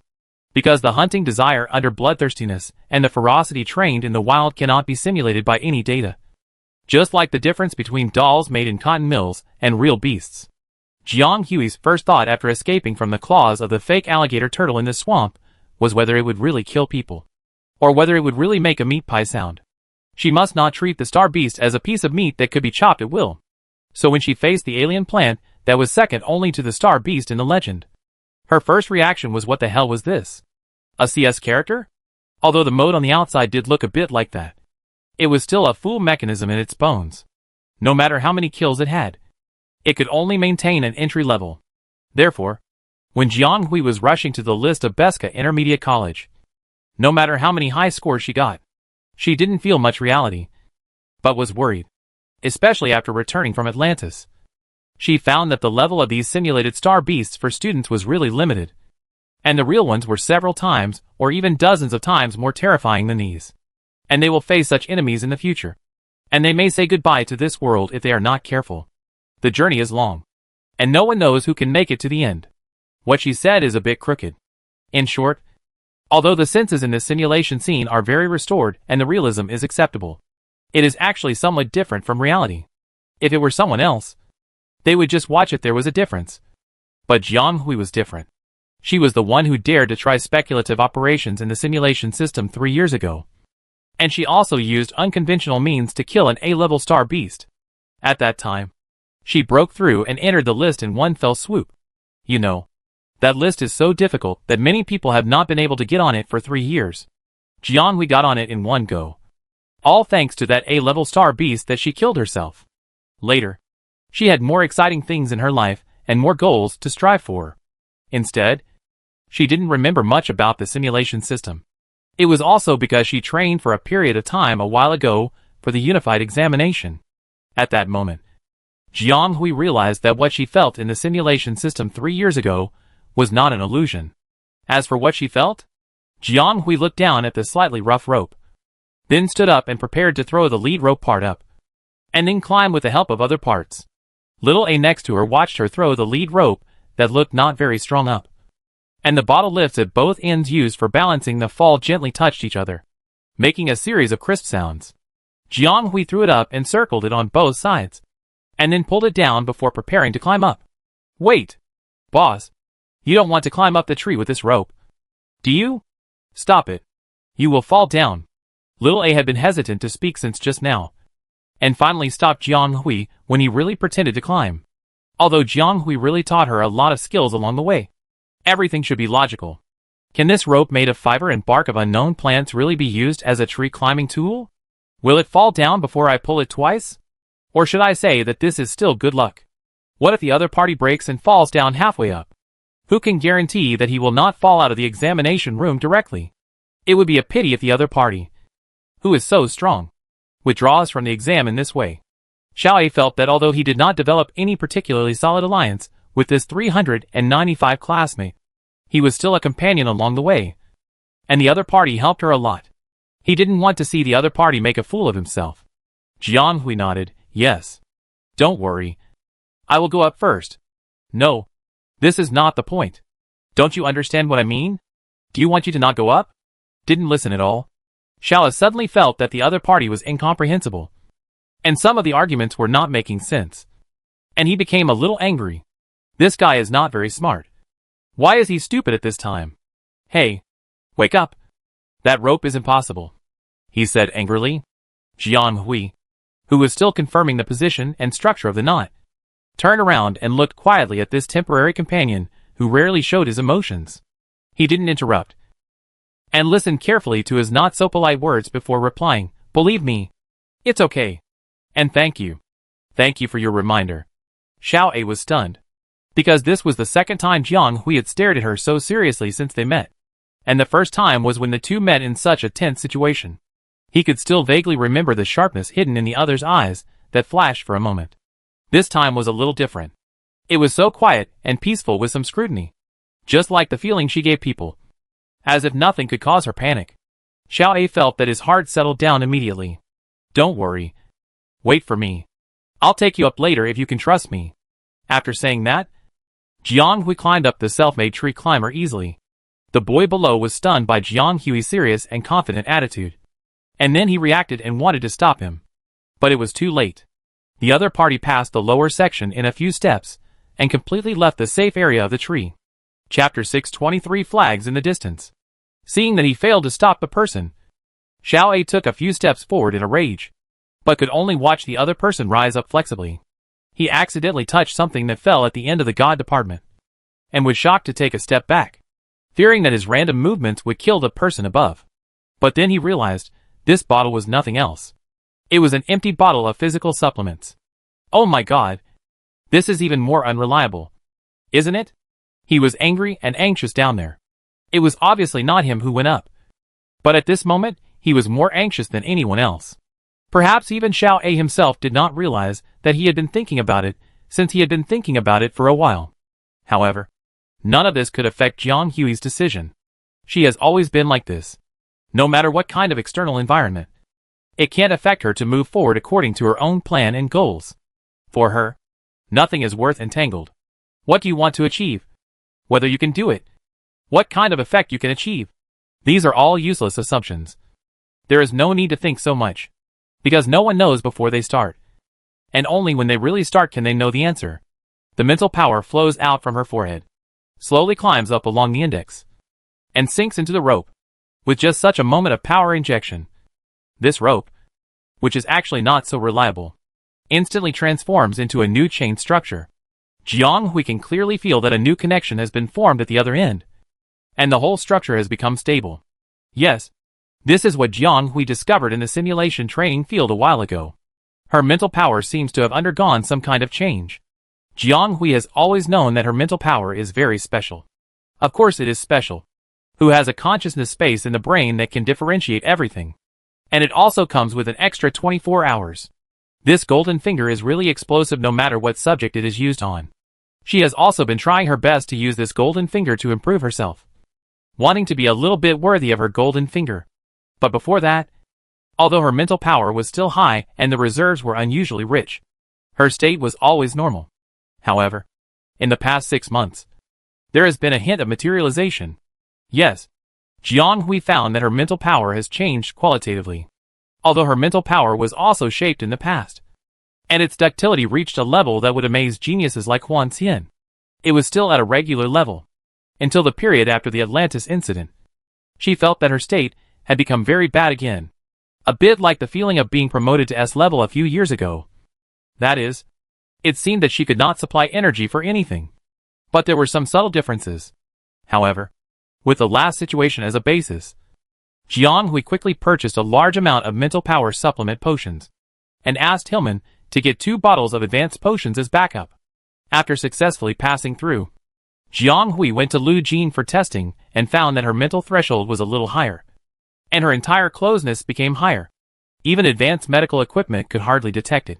Because the hunting desire under bloodthirstiness and the ferocity trained in the wild cannot be simulated by any data. Just like the difference between dolls made in cotton mills and real beasts. Jiang Hui's first thought after escaping from the claws of the fake alligator turtle in the swamp was whether it would really kill people, or whether it would really make a meat pie sound. She must not treat the star beast as a piece of meat that could be chopped at will. So when she faced the alien plant that was second only to the star beast in the legend, her first reaction was, what the hell was this? A CS character? Although the mode on the outside did look a bit like that, it was still a full mechanism in its bones. No matter how many kills it had, it could only maintain an entry level. Therefore, when Jiang Hui was rushing to the list of Beska Intermediate College, no matter how many high scores she got, she didn't feel much reality, but was worried, especially after returning from Atlantis. She found that the level of these simulated star beasts for students was really limited, and the real ones were several times or even dozens of times more terrifying than these. And they will face such enemies in the future. And they may say goodbye to this world if they are not careful. The journey is long, and no one knows who can make it to the end. What she said is a bit crooked. In short, although the senses in this simulation scene are very restored and the realism is acceptable, it is actually somewhat different from reality. If it were someone else, they would just watch if there was a difference. But Jiang Hui was different. She was the one who dared to try speculative operations in the simulation system 3 years ago. And she also used unconventional means to kill an A-level star beast. At that time, she broke through and entered the list in one fell swoop. You know, that list is so difficult that many people have not been able to get on it for 3 years. Jiang Hui got on it in one go. All thanks to that A-level star beast that she killed herself. Later, she had more exciting things in her life and more goals to strive for. Instead, she didn't remember much about the simulation system. It was also because she trained for a period of time a while ago for the unified examination. At that moment, Jiang Hui realized that what she felt in the simulation system 3 years ago was not an illusion. As for what she felt, Jiang Hui looked down at the slightly rough rope, then stood up and prepared to throw the lead rope part up, and then climb with the help of other parts. Little A next to her watched her throw the lead rope that looked not very strong up, and the bottle lifts at both ends used for balancing the fall gently touched each other, making a series of crisp sounds. Jiang Hui threw it up and circled it on both sides, and then pulled it down before preparing to climb up. Wait! Boss! You don't want to climb up the tree with this rope, do you? Stop it. You will fall down. Little A had been hesitant to speak since just now, and finally stopped Jiang Hui when he really pretended to climb. Although Jiang Hui really taught her a lot of skills along the way, everything should be logical. Can this rope made of fiber and bark of unknown plants really be used as a tree climbing tool? Will it fall down before I pull it twice? Or should I say that this is still good luck? What if the other party breaks and falls down halfway up? Who can guarantee that he will not fall out of the examination room directly? It would be a pity if the other party, who is so strong, withdraws from the exam in this way. Xiao A felt that although he did not develop any particularly solid alliance with this 395 classmate, he was still a companion along the way, and the other party helped her a lot. He didn't want to see the other party make a fool of himself. Jiang Hui nodded, yes. Don't worry. I will go up first. No. This is not the point. Don't you understand what I mean? Do you want you to not go up? Didn't listen at all. Xiao A suddenly felt that the other party was incomprehensible, and some of the arguments were not making sense, and he became a little angry. This guy is not very smart. Why is he stupid at this time? Hey, wake up. That rope is impossible, he said angrily. Jiang Hui, who was still confirming the position and structure of the knot, turned around and looked quietly at this temporary companion who rarely showed his emotions. He didn't interrupt, and listened carefully to his not-so-polite words before replying, believe me, it's okay. And thank you. Thank you for your reminder. Xiao A was stunned, because this was the second time Jiang Hui had stared at her so seriously since they met, and the first time was when the two met in such a tense situation. He could still vaguely remember the sharpness hidden in the other's eyes that flashed for a moment. This time was a little different. It was so quiet and peaceful with some scrutiny, just like the feeling she gave people, as if nothing could cause her panic. Xiao A felt that his heart settled down immediately. Don't worry. Wait for me. I'll take you up later if you can trust me. After saying that, Jiang Hui climbed up the self-made tree climber easily. The boy below was stunned by Jiang Hui's serious and confident attitude, and then he reacted and wanted to stop him. But it was too late. The other party passed the lower section in a few steps, and completely left the safe area of the tree. Chapter 623 Flags in the Distance. Seeing that he failed to stop the person, Xiao A took a few steps forward in a rage, but could only watch the other person rise up flexibly. He accidentally touched something that fell at the end of the god department, and was shocked to take a step back, fearing that his random movements would kill the person above. But then he realized, this bottle was nothing else. It was an empty bottle of physical supplements. Oh my god! This is even more unreliable, isn't it? He was angry and anxious down there. It was obviously not him who went up, but at this moment, he was more anxious than anyone else. Perhaps even Xiao A himself did not realize that he had been thinking about it, since he had been thinking about it for a while. However, none of this could affect Jiang Hui's decision. She has always been like this. No matter what kind of external environment, it can't affect her to move forward according to her own plan and goals. For her, nothing is worth entangled. What do you want to achieve? Whether you can do it. What kind of effect you can achieve. These are all useless assumptions. There is no need to think so much, because no one knows before they start. And only when they really start can they know the answer. The mental power flows out from her forehead, slowly climbs up along the index, and sinks into the rope. With just such a moment of power injection, this rope, which is actually not so reliable, instantly transforms into a new chain structure. Jiang Hui can clearly feel that a new connection has been formed at the other end, and the whole structure has become stable. Yes, this is what Jiang Hui discovered in the simulation training field a while ago. Her mental power seems to have undergone some kind of change. Jiang Hui has always known that her mental power is very special. Of course it is special. Who has a consciousness space in the brain that can differentiate everything. And it also comes with an extra 24 hours. This golden finger is really explosive no matter what subject it is used on. She has also been trying her best to use this golden finger to improve herself. wanting to be a little bit worthy of her golden finger. But before that, although her mental power was still high and the reserves were unusually rich, her state was always normal. However, in the past 6 months, there has been a hint of materialization. Yes, Jiang Hui found that her mental power has changed qualitatively, although her mental power was also shaped in the past, and its ductility reached a level that would amaze geniuses like Huan Xian. It was still at a regular level, until the period after the Atlantis incident. She felt that her state had become very bad again, a bit like the feeling of being promoted to S level a few years ago. That is, it seemed that she could not supply energy for anything. But there were some subtle differences. However, with the last situation as a basis, Jiang Hui quickly purchased a large amount of mental power supplement potions, and asked Hillman to get 2 bottles of advanced potions as backup. After successfully passing through, Jiang Hui went to Lu Jin for testing and found that her mental threshold was a little higher, and her entire closeness became higher. Even advanced medical equipment could hardly detect it.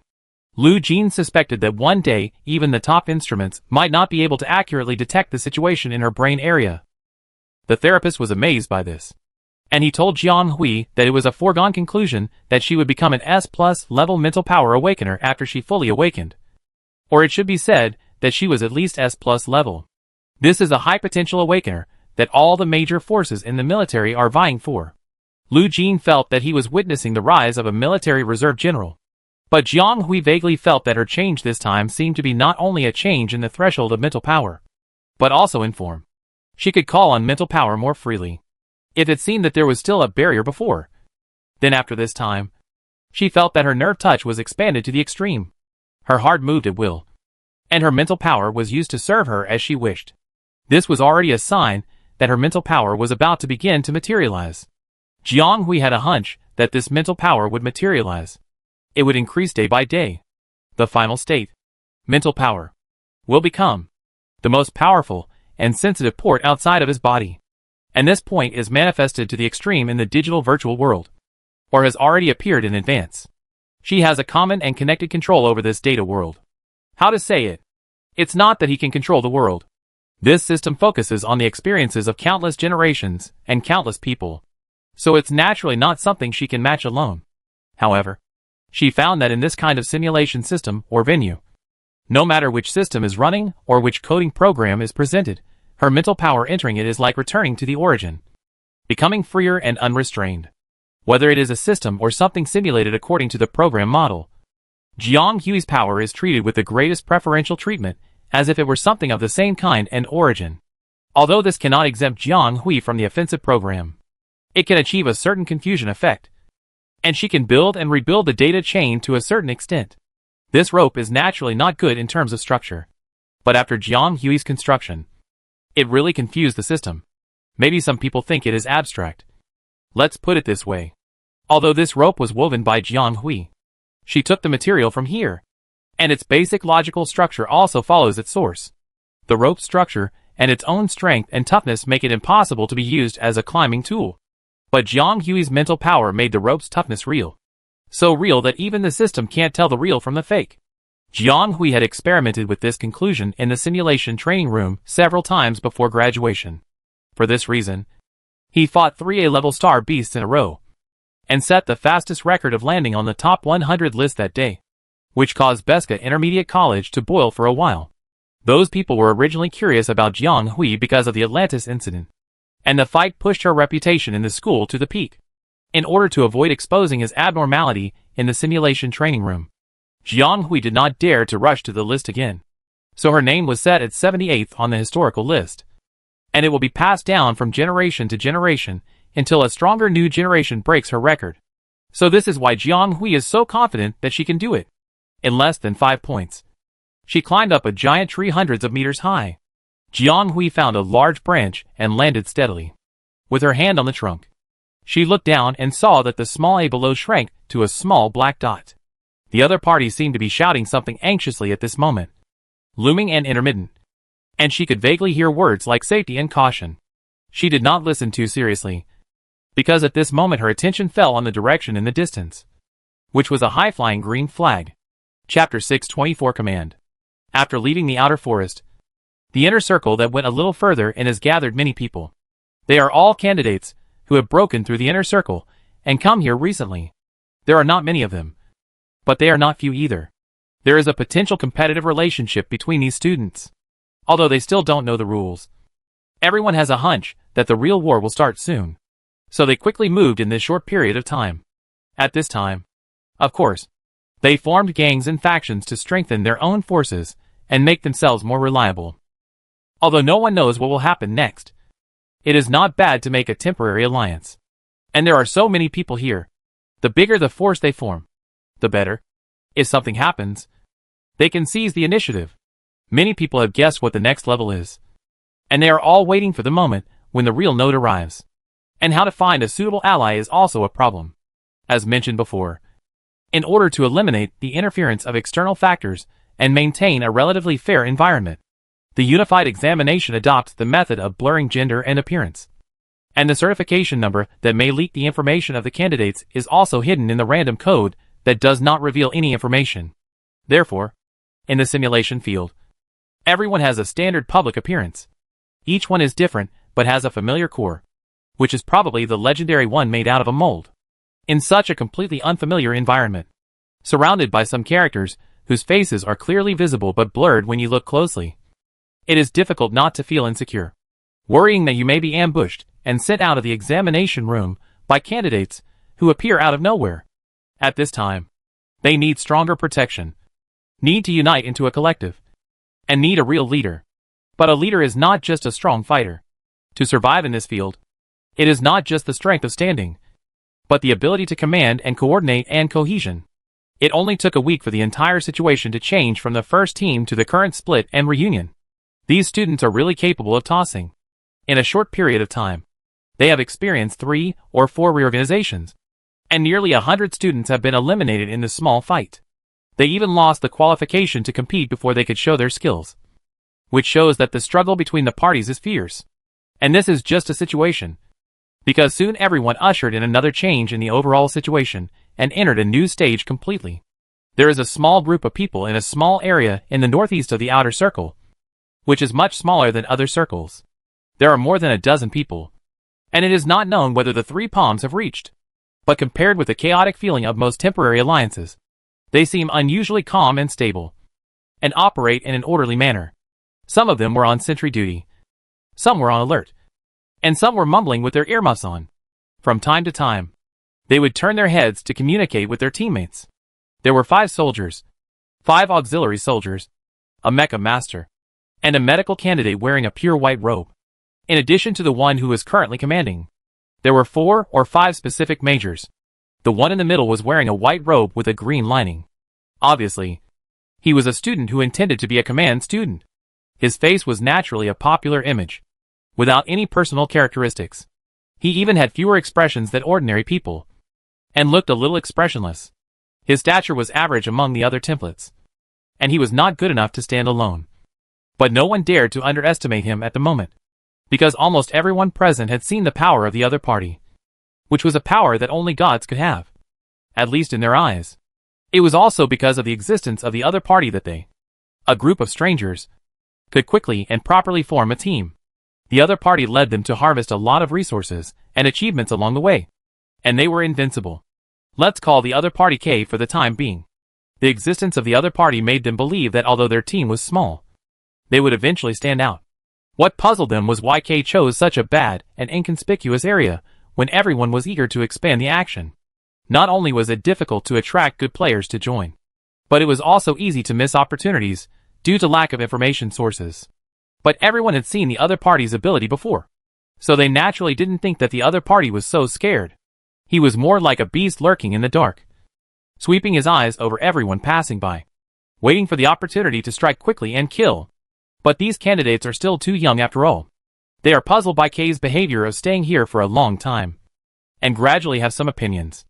Lu Jin suspected that one day even the top instruments might not be able to accurately detect the situation in her brain area. The therapist was amazed by this, and he told Jiang Hui that it was a foregone conclusion that she would become an S+ level mental power awakener after she fully awakened. Or it should be said that she was at least S+ level. This is a high potential awakener that all the major forces in the military are vying for. Lu Jin felt that he was witnessing the rise of a military reserve general. But Jiang Hui vaguely felt that her change this time seemed to be not only a change in the threshold of mental power, but also in form. She could call on mental power more freely. It had seemed that there was still a barrier before. Then after this time, she felt that her nerve touch was expanded to the extreme. Her heart moved at will, and her mental power was used to serve her as she wished. This was already a sign that her mental power was about to begin to materialize. Jiang Hui had a hunch that this mental power would materialize. It would increase day by day. The final state, mental power, will become the most powerful and sensitive port outside of his body. And this point is manifested to the extreme in the digital virtual world, or has already appeared in advance. She has a common and connected control over this data world. How to say it? It's not that he can control the world. This system focuses on the experiences of countless generations and countless people, so it's naturally not something she can match alone. However, she found that in this kind of simulation system or venue, no matter which system is running or which coding program is presented, her mental power entering it is like returning to the origin, becoming freer and unrestrained. Whether it is a system or something simulated according to the program model, Jiang Hui's power is treated with the greatest preferential treatment, as if it were something of the same kind and origin. Although this cannot exempt Jiang Hui from the offensive program, it can achieve a certain confusion effect, and she can build and rebuild the data chain to a certain extent. This rope is naturally not good in terms of structure, but after Jiang Hui's construction, it really confused the system. Maybe some people think it is abstract. Let's put it this way. Although this rope was woven by Jiang Hui, she took the material from here, and its basic logical structure also follows its source. The rope's structure and its own strength and toughness make it impossible to be used as a climbing tool. But Jiang Hui's mental power made the rope's toughness real. So real that even the system can't tell the real from the fake. Jiang Hui had experimented with this conclusion in the simulation training room several times before graduation. For this reason, he fought 3 A-level star beasts in a row, and set the fastest record of landing on the top 100 list that day, which caused Beska Intermediate College to boil for a while. Those people were originally curious about Jiang Hui because of the Atlantis incident, and the fight pushed her reputation in the school to the peak. In order to avoid exposing his abnormality in the simulation training room, Jiang Hui did not dare to rush to the list again. So her name was set at 78th on the historical list, and it will be passed down from generation to generation until a stronger new generation breaks her record. So this is why Jiang Hui is so confident that she can do it. In less than 5 points, she climbed up a giant tree hundreds of meters high. Jiang Hui found a large branch and landed steadily. With her hand on the trunk, she looked down and saw that the small A below shrank to a small black dot. The other party seemed to be shouting something anxiously at this moment, looming and intermittent, and she could vaguely hear words like safety and caution. She did not listen too seriously, because at this moment her attention fell on the direction in the distance, which was a high-flying green flag. Chapter 624 Command. After leaving the outer forest, the inner circle that went a little further and has gathered many people. They are all candidates who have broken through the inner circle and come here recently. There are not many of them, but they are not few either. There is a potential competitive relationship between these students, although they still don't know the rules. Everyone has a hunch that the real war will start soon, so they quickly moved in this short period of time. At this time, of course, they formed gangs and factions to strengthen their own forces and make themselves more reliable. Although no one knows what will happen next, it is not bad to make a temporary alliance. And there are so many people here. The bigger the force they form, the better. If something happens, they can seize the initiative. Many people have guessed what the next level is, and they are all waiting for the moment when the real note arrives. And how to find a suitable ally is also a problem. As mentioned before, in order to eliminate the interference of external factors and maintain a relatively fair environment, the unified examination adopts the method of blurring gender and appearance. And the certification number that may leak the information of the candidates is also hidden in the random code that does not reveal any information. Therefore, in the simulation field, everyone has a standard public appearance. Each one is different, but has a familiar core, which is probably the legendary one made out of a mold. In such a completely unfamiliar environment, surrounded by some characters whose faces are clearly visible but blurred when you look closely, it is difficult not to feel insecure, worrying that you may be ambushed and sent out of the examination room by candidates who appear out of nowhere. At this time, they need stronger protection, need to unite into a collective, and need a real leader. But a leader is not just a strong fighter. To survive in this field, it is not just the strength of standing, but the ability to command and coordinate and cohesion. It only took a week for the entire situation to change from the first team to the current split and reunion. These students are really capable of tossing. In a short period of time, they have experienced 3 or 4 reorganizations, and nearly 100 students have been eliminated in this small fight. They even lost the qualification to compete before they could show their skills, which shows that the struggle between the parties is fierce. And this is just a situation, because soon everyone ushered in another change in the overall situation and entered a new stage completely. There is a small group of people in a small area in the northeast of the outer circle, which is much smaller than other circles. There are more than a dozen people, and it is not known whether the 3 palms have reached. But compared with the chaotic feeling of most temporary alliances, they seem unusually calm and stable, and operate in an orderly manner. Some of them were on sentry duty, some were on alert, and some were mumbling with their earmuffs on. From time to time, they would turn their heads to communicate with their teammates. There were 5 soldiers, 5 auxiliary soldiers, a mecha master, and a medical candidate wearing a pure white robe. In addition to the one who was currently commanding, there were 4 or 5 specific majors. The one in the middle was wearing a white robe with a green lining. Obviously, he was a student who intended to be a command student. His face was naturally a popular image, without any personal characteristics. He even had fewer expressions than ordinary people, and looked a little expressionless. His stature was average among the other templates, and he was not good enough to stand alone. But no one dared to underestimate him at the moment, because almost everyone present had seen the power of the other party, which was a power that only gods could have, at least in their eyes. It was also because of the existence of the other party that they, a group of strangers, could quickly and properly form a team. The other party led them to harvest a lot of resources and achievements along the way, and they were invincible. Let's call the other party K for the time being. The existence of the other party made them believe that although their team was small, they would eventually stand out. What puzzled them was why K chose such a bad and inconspicuous area when everyone was eager to expand the action. Not only was it difficult to attract good players to join, but it was also easy to miss opportunities due to lack of information sources. But everyone had seen the other party's ability before, so they naturally didn't think that the other party was so scared. He was more like a beast lurking in the dark, sweeping his eyes over everyone passing by, waiting for the opportunity to strike quickly and kill. But these candidates are still too young after all. They are puzzled by K's behavior of staying here for a long time, and gradually have some opinions.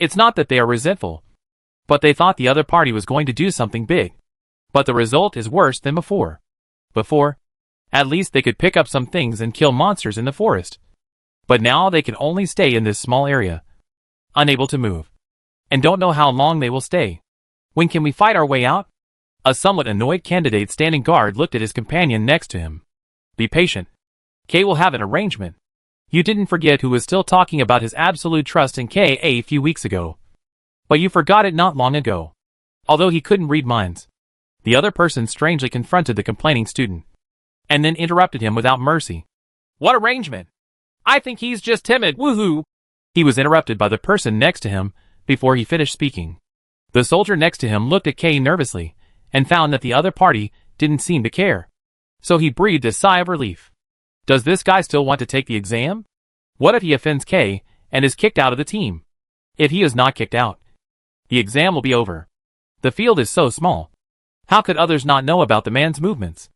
It's not that they are resentful, but they thought the other party was going to do something big. But the result is worse than before. Before, at least they could pick up some things and kill monsters in the forest. But now they can only stay in this small area, unable to move, and don't know how long they will stay. When can we fight our way out? A somewhat annoyed candidate standing guard looked at his companion next to him. Be patient. K will have an arrangement. You didn't forget who was still talking about his absolute trust in K a few weeks ago. But you forgot it not long ago. Although he couldn't read minds. The other person strangely confronted the complaining student. And then interrupted him without mercy. What arrangement? I think he's just timid, woohoo! He was interrupted by the person next to him before he finished speaking. The soldier next to him looked at Kay nervously and found that the other party didn't seem to care. So he breathed a sigh of relief. Does this guy still want to take the exam? What if he offends Kay and is kicked out of the team? If he is not kicked out, the exam will be over. The field is so small. How could others not know about the man's movements?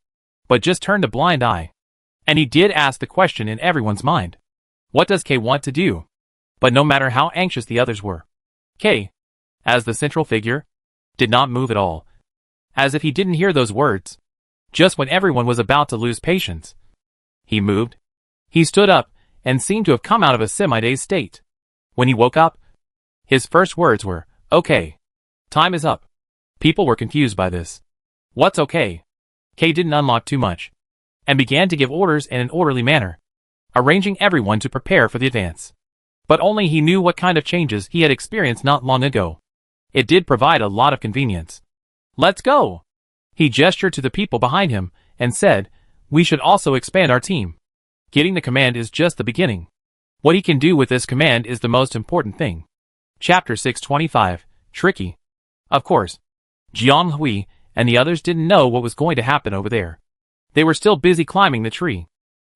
But just turned a blind eye. And he did ask the question in everyone's mind. What does Kay want to do? But no matter how anxious the others were, Kay, as the central figure, did not move at all. As if he didn't hear those words. Just when everyone was about to lose patience. He moved. He stood up and seemed to have come out of a semi-dazed state. When he woke up, his first words were, "Okay. Time is up." People were confused by this. What's okay? Kay didn't unlock too much. And began to give orders in an orderly manner. Arranging everyone to prepare for the advance. But only he knew what kind of changes he had experienced not long ago. It did provide a lot of convenience. Let's go! He gestured to the people behind him and said, we should also expand our team. Getting the command is just the beginning. What he can do with this command is the most important thing. Chapter 625, Tricky. Of course, Jiang Hui and the others didn't know what was going to happen over there. They were still busy climbing the tree.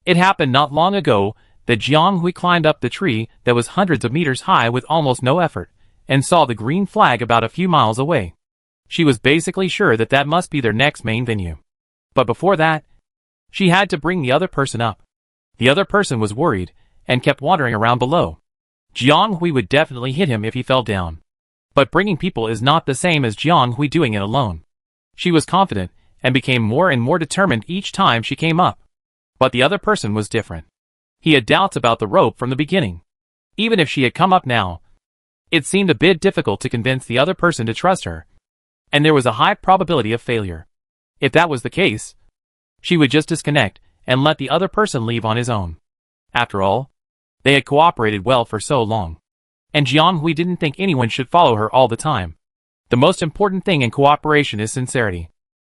It happened not long ago that Jiang Hui climbed up the tree that was hundreds of meters high with almost no effort, and saw the green flag about a few miles away. She was basically sure that that must be their next main venue. But before that, she had to bring the other person up. The other person was worried, and kept wandering around below. Jiang Hui would definitely hit him if he fell down. But bringing people is not the same as Jiang Hui doing it alone. She was confident, and became more and more determined each time she came up. But the other person was different. He had doubts about the rope from the beginning. Even if she had come up now, it seemed a bit difficult to convince the other person to trust her. And there was a high probability of failure. If that was the case, she would just disconnect and let the other person leave on his own. After all, they had cooperated well for so long. And Jiang Hui didn't think anyone should follow her all the time. The most important thing in cooperation is sincerity.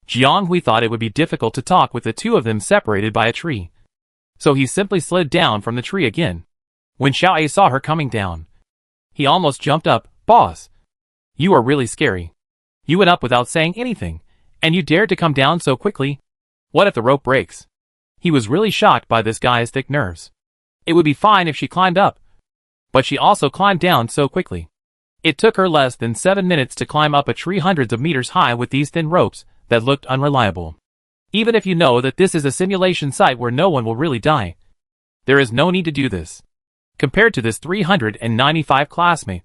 Jiang Hui thought it would be difficult to talk with the two of them separated by a tree. So he simply slid down from the tree again. When Xiao A saw her coming down, he almost jumped up. Boss, you are really scary. You went up without saying anything, and you dared to come down so quickly. What if the rope breaks? He was really shocked by this guy's thick nerves. It would be fine if she climbed up. But she also climbed down so quickly. It took her less than 7 minutes to climb up a tree hundreds of meters high with these thin ropes that looked unreliable. Even if you know that this is a simulation site where no one will really die, there is no need to do this. Compared to this 395 classmate,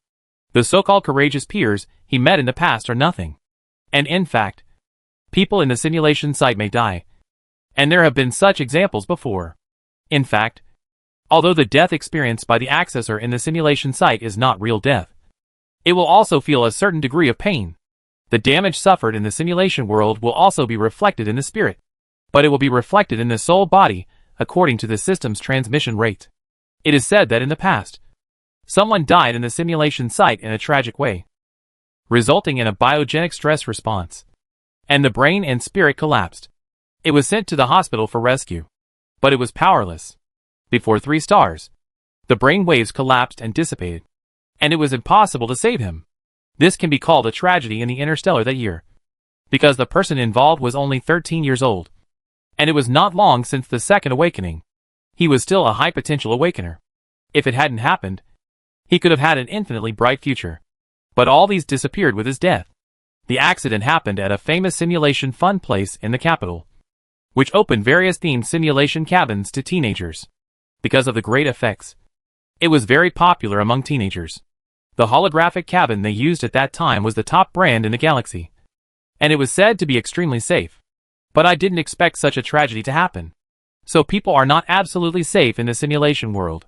the so-called courageous peers he met in the past are nothing. And in fact, people in the simulation site may die. And there have been such examples before. In fact, although the death experienced by the accessor in the simulation site is not real death, it will also feel a certain degree of pain. The damage suffered in the simulation world will also be reflected in the spirit, but it will be reflected in the soul body according to the system's transmission rate. It is said that in the past, someone died in the simulation site in a tragic way, resulting in a biogenic stress response, and the brain and spirit collapsed. It was sent to the hospital for rescue, but it was powerless. Before 3 stars, the brain waves collapsed and dissipated, and it was impossible to save him. This can be called a tragedy in the interstellar that year, because the person involved was only 13 years old, and it was not long since the second awakening. He was still a high-potential awakener. If it hadn't happened, he could have had an infinitely bright future. But all these disappeared with his death. The accident happened at a famous simulation fun place in the capital, which opened various themed simulation cabins to teenagers. Because of the great effects, it was very popular among teenagers. The holographic cabin they used at that time was the top brand in the galaxy, and it was said to be extremely safe. But I didn't expect such a tragedy to happen. So people are not absolutely safe in the simulation world.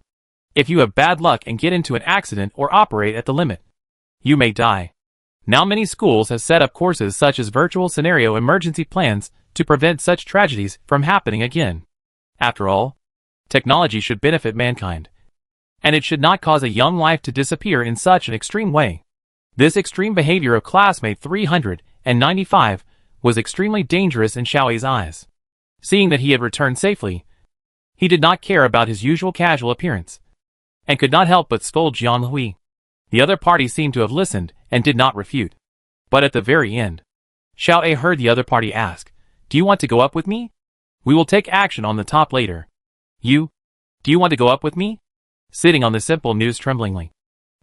If you have bad luck and get into an accident or operate at the limit, you may die. Now many schools have set up courses such as virtual scenario emergency plans to prevent such tragedies from happening again. After all, Technology should benefit mankind, and it should not cause a young life to disappear in such an extreme way. This extreme behavior of classmate 395 was extremely dangerous in Xiao Ai's eyes. Seeing that he had returned safely, he did not care about his usual casual appearance, and could not help but scold Jiang Hui. The other party seemed to have listened and did not refute. But at the very end, Xiao Ai heard the other party ask, "Do you want to go up with me? We will take action on the top later." Do you want to go up with me?" Sitting on the simple news tremblingly,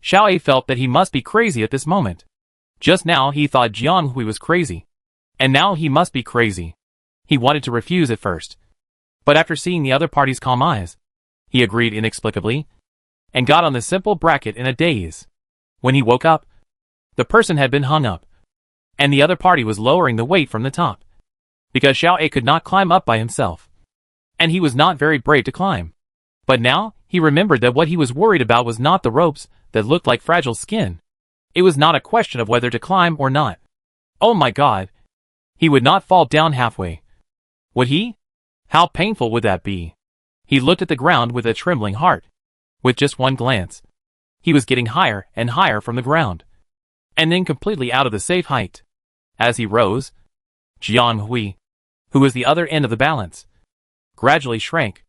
Xiao Ai felt that he must be crazy at this moment. Just now he thought Jiang Hui was crazy, and now he must be crazy. He wanted to refuse at first, but after seeing the other party's calm eyes, he agreed inexplicably, and got on the simple bracket in a daze. When he woke up, the person had been hung up, and the other party was lowering the weight from the top, because Xiao Ai could not climb up by himself, and he was not very brave to climb. But now, he remembered that what he was worried about was not the ropes that looked like fragile skin. It was not a question of whether to climb or not. Oh my God! He would not fall down halfway. Would he? How painful would that be? He looked at the ground with a trembling heart. With just one glance, he was getting higher and higher from the ground, and then completely out of the safe height. As he rose, Jiang Hui, who was the other end of the balance, gradually shrank.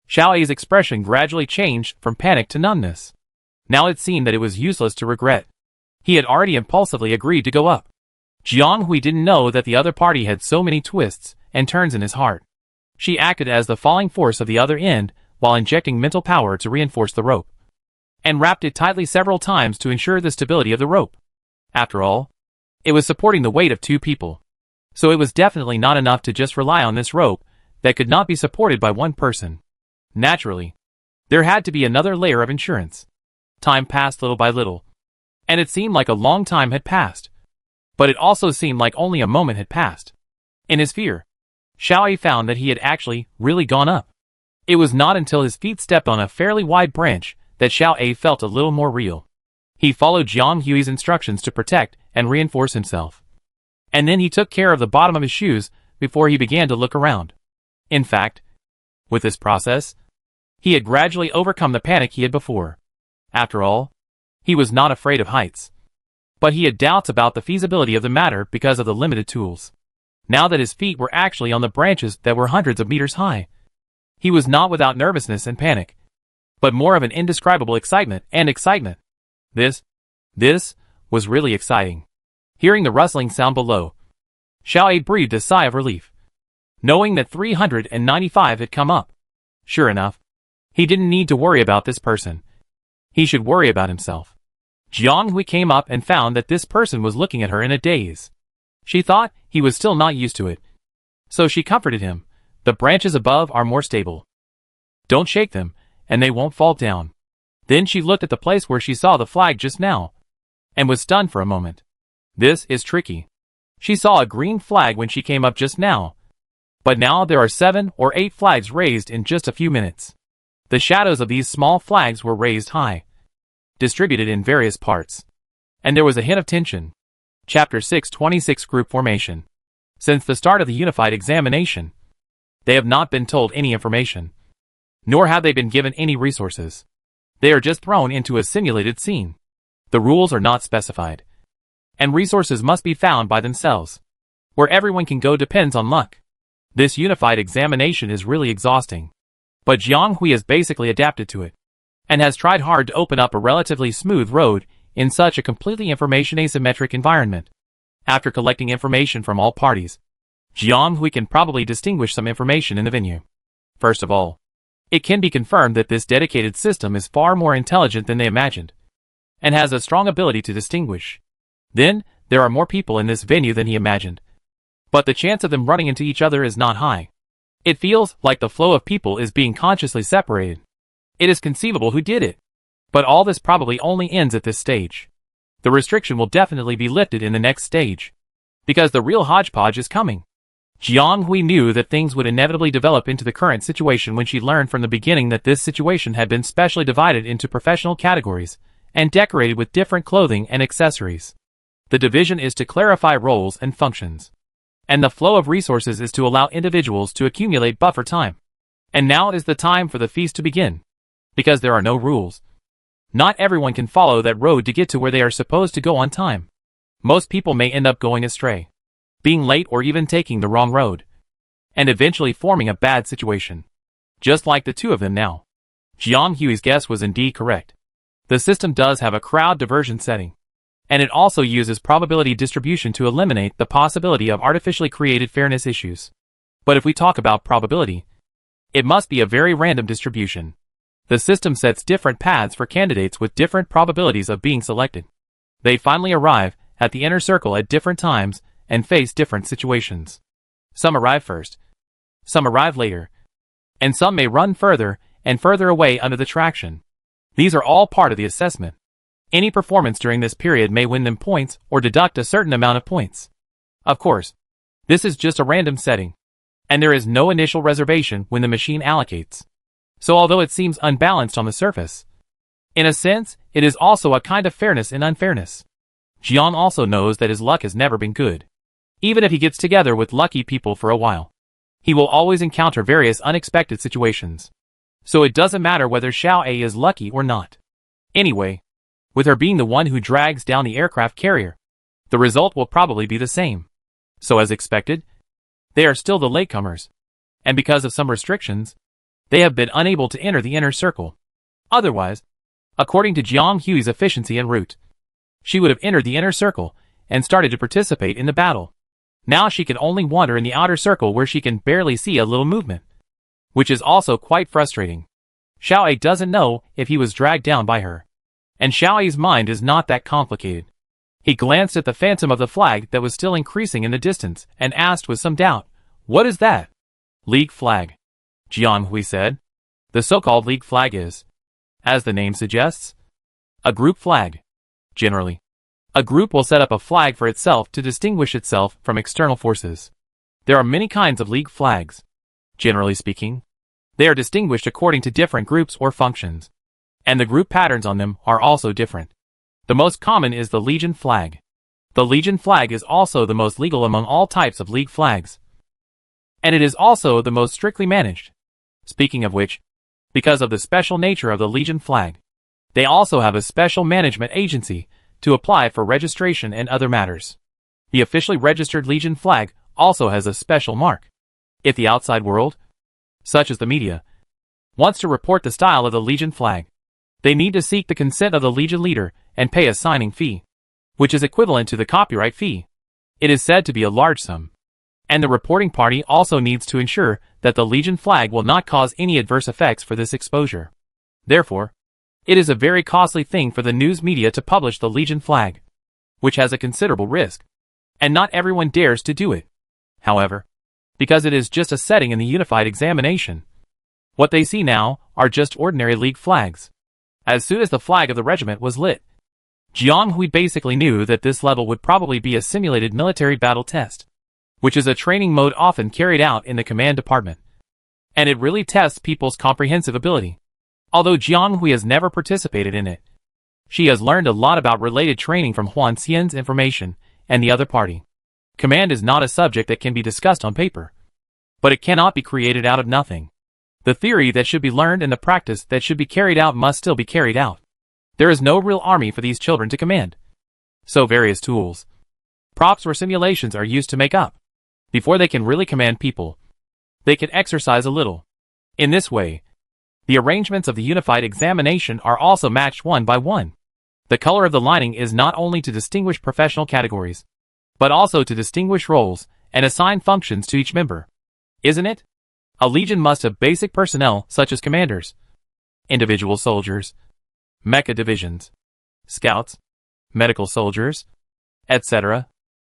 Xiao Ai's expression gradually changed from panic to numbness. Now it seemed that it was useless to regret. He had already impulsively agreed to go up. Jiang Hui didn't know that the other party had so many twists and turns in his heart. She acted as the falling force of the other end while injecting mental power to reinforce the rope, and wrapped it tightly several times to ensure the stability of the rope. After all, it was supporting the weight of two people, so it was definitely not enough to just rely on this rope that could not be supported by one person. Naturally, there had to be another layer of insurance. Time passed little by little, and it seemed like a long time had passed, but it also seemed like only a moment had passed. In his fear, Xiao Ai found that he had actually really gone up. It was not until his feet stepped on a fairly wide branch that Xiao Ai felt a little more real. He followed Jiang Hui's instructions to protect and reinforce himself, and then he took care of the bottom of his shoes before he began to look around. In fact, with this process, he had gradually overcome the panic he had before. After all, he was not afraid of heights, but he had doubts about the feasibility of the matter because of the limited tools. Now that his feet were actually on the branches that were hundreds of meters high, he was not without nervousness and panic, but more of an indescribable excitement and excitement. This was really exciting. Hearing the rustling sound below, Xiao Ai breathed a sigh of relief, knowing that 395 had come up. Sure enough, he didn't need to worry about this person. He should worry about himself. Jiang Hui came up and found that this person was looking at her in a daze. She thought he was still not used to it, so she comforted him. The branches above are more stable. Don't shake them, and they won't fall down. Then she looked at the place where she saw the flag just now, and was stunned for a moment. This is tricky. She saw a green flag when she came up just now, but now there are 7 or 8 flags raised in just a few minutes. The shadows of these small flags were raised high, distributed in various parts, and there was a hint of tension. Chapter 626 Group Formation. Since the start of the unified examination, they have not been told any information, nor have they been given any resources. They are just thrown into a simulated scene. The rules are not specified, and resources must be found by themselves. Where everyone can go depends on luck. This unified examination is really exhausting, but Jiang Hui has basically adapted to it, and has tried hard to open up a relatively smooth road in such a completely information asymmetric environment. After collecting information from all parties, Jiang Hui can probably distinguish some information in the venue. First of all, it can be confirmed that this dedicated system is far more intelligent than they imagined, and has a strong ability to distinguish. Then, there are more people in this venue than he imagined, but the chance of them running into each other is not high. It feels like the flow of people is being consciously separated. It is conceivable who did it, but all this probably only ends at this stage. The restriction will definitely be lifted in the next stage, because the real hodgepodge is coming. Jiang Hui knew that things would inevitably develop into the current situation when she learned from the beginning that this situation had been specially divided into professional categories and decorated with different clothing and accessories. The division is to clarify roles and functions, and the flow of resources is to allow individuals to accumulate buffer time. And now is the time for the feast to begin. Because there are no rules. Not everyone can follow that road to get to where they are supposed to go on time. Most people may end up going astray, being late or even taking the wrong road, and eventually forming a bad situation. Just like the two of them now. Jiang Hui's guess was indeed correct. The system does have a crowd diversion setting, and it also uses probability distribution to eliminate the possibility of artificially created fairness issues. But if we talk about probability, it must be a very random distribution. The system sets different paths for candidates with different probabilities of being selected. They finally arrive at the inner circle at different times and face different situations. Some arrive first, some arrive later, and some may run further and further away under the traction. These are all part of the assessment. Any performance during this period may win them points or deduct a certain amount of points. Of course, this is just a random setting, and there is no initial reservation when the machine allocates. So although it seems unbalanced on the surface, in a sense, it is also a kind of fairness in unfairness. Jiang also knows that his luck has never been good. Even if he gets together with lucky people for a while, he will always encounter various unexpected situations. So it doesn't matter whether Xiao A is lucky or not. Anyway, with her being the one who drags down the aircraft carrier, the result will probably be the same. So as expected, they are still the latecomers, and because of some restrictions, they have been unable to enter the inner circle. Otherwise, according to Jiang Hui's efficiency en route, she would have entered the inner circle and started to participate in the battle. Now she can only wander in the outer circle where she can barely see a little movement, which is also quite frustrating. Xiao A doesn't know if he was dragged down by her, and Xiao A's mind is not that complicated. He glanced at the phantom of the flag that was still increasing in the distance and asked with some doubt, "What is that?" "League flag," Jiang Hui said. The so-called League flag is, as the name suggests, a group flag. Generally, a group will set up a flag for itself to distinguish itself from external forces. There are many kinds of League flags. Generally speaking, they are distinguished according to different groups or functions, and the group patterns on them are also different. The most common is the Legion flag. The Legion flag is also the most legal among all types of League flags, and it is also the most strictly managed. Speaking of which, because of the special nature of the Legion flag, they also have a special management agency to apply for registration and other matters. The officially registered Legion flag also has a special mark. If the outside world, such as the media, wants to report the style of the Legion flag, they need to seek the consent of the Legion leader and pay a signing fee, which is equivalent to the copyright fee. It is said to be a large sum. And the reporting party also needs to ensure that the Legion flag will not cause any adverse effects for this exposure. Therefore, it is a very costly thing for the news media to publish the Legion flag, which has a considerable risk, and not everyone dares to do it. However, because it is just a setting in the unified examination, what they see now are just ordinary League flags. As soon as the flag of the regiment was lit, Jiang Hui basically knew that this level would probably be a simulated military battle test, which is a training mode often carried out in the command department. And it really tests people's comprehensive ability. Although Jiang Hui has never participated in it, she has learned a lot about related training from Huan Xian's information and the other party. Command is not a subject that can be discussed on paper, but it cannot be created out of nothing. The theory that should be learned and the practice that should be carried out must still be carried out. There is no real army for these children to command. So various tools, props or simulations are used to make up. Before they can really command people, they can exercise a little. In this way, the arrangements of the unified examination are also matched one by one. The color of the lining is not only to distinguish professional categories, but also to distinguish roles and assign functions to each member. Isn't it? A legion must have basic personnel such as commanders, individual soldiers, mecha divisions, scouts, medical soldiers, etc.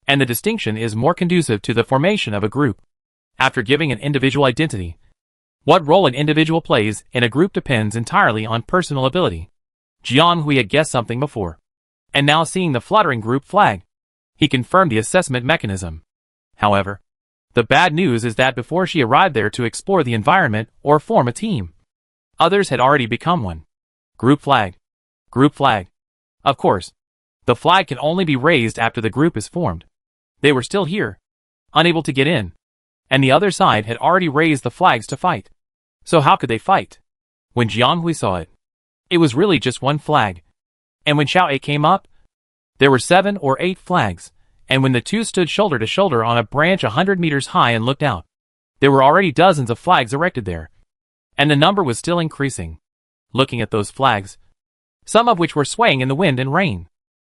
And the distinction is more conducive to the formation of a group. After giving an individual identity, what role an individual plays in a group depends entirely on personal ability. Jiang Hui had guessed something before, and now seeing the fluttering group flag, he confirmed the assessment mechanism. However, the bad news is that before she arrived there to explore the environment or form a team, others had already become one. Group flag. Group flag. Of course, the flag can only be raised after the group is formed. They were still here, unable to get in, and the other side had already raised the flags to fight. So how could they fight? When Jiang Hui saw it, it was really just one flag. And when Xiao A came up, there were 7 or 8 flags, and when the two stood shoulder to shoulder on a branch 100 meters high and looked out, there were already dozens of flags erected there. And the number was still increasing. Looking at those flags, some of which were swaying in the wind and rain,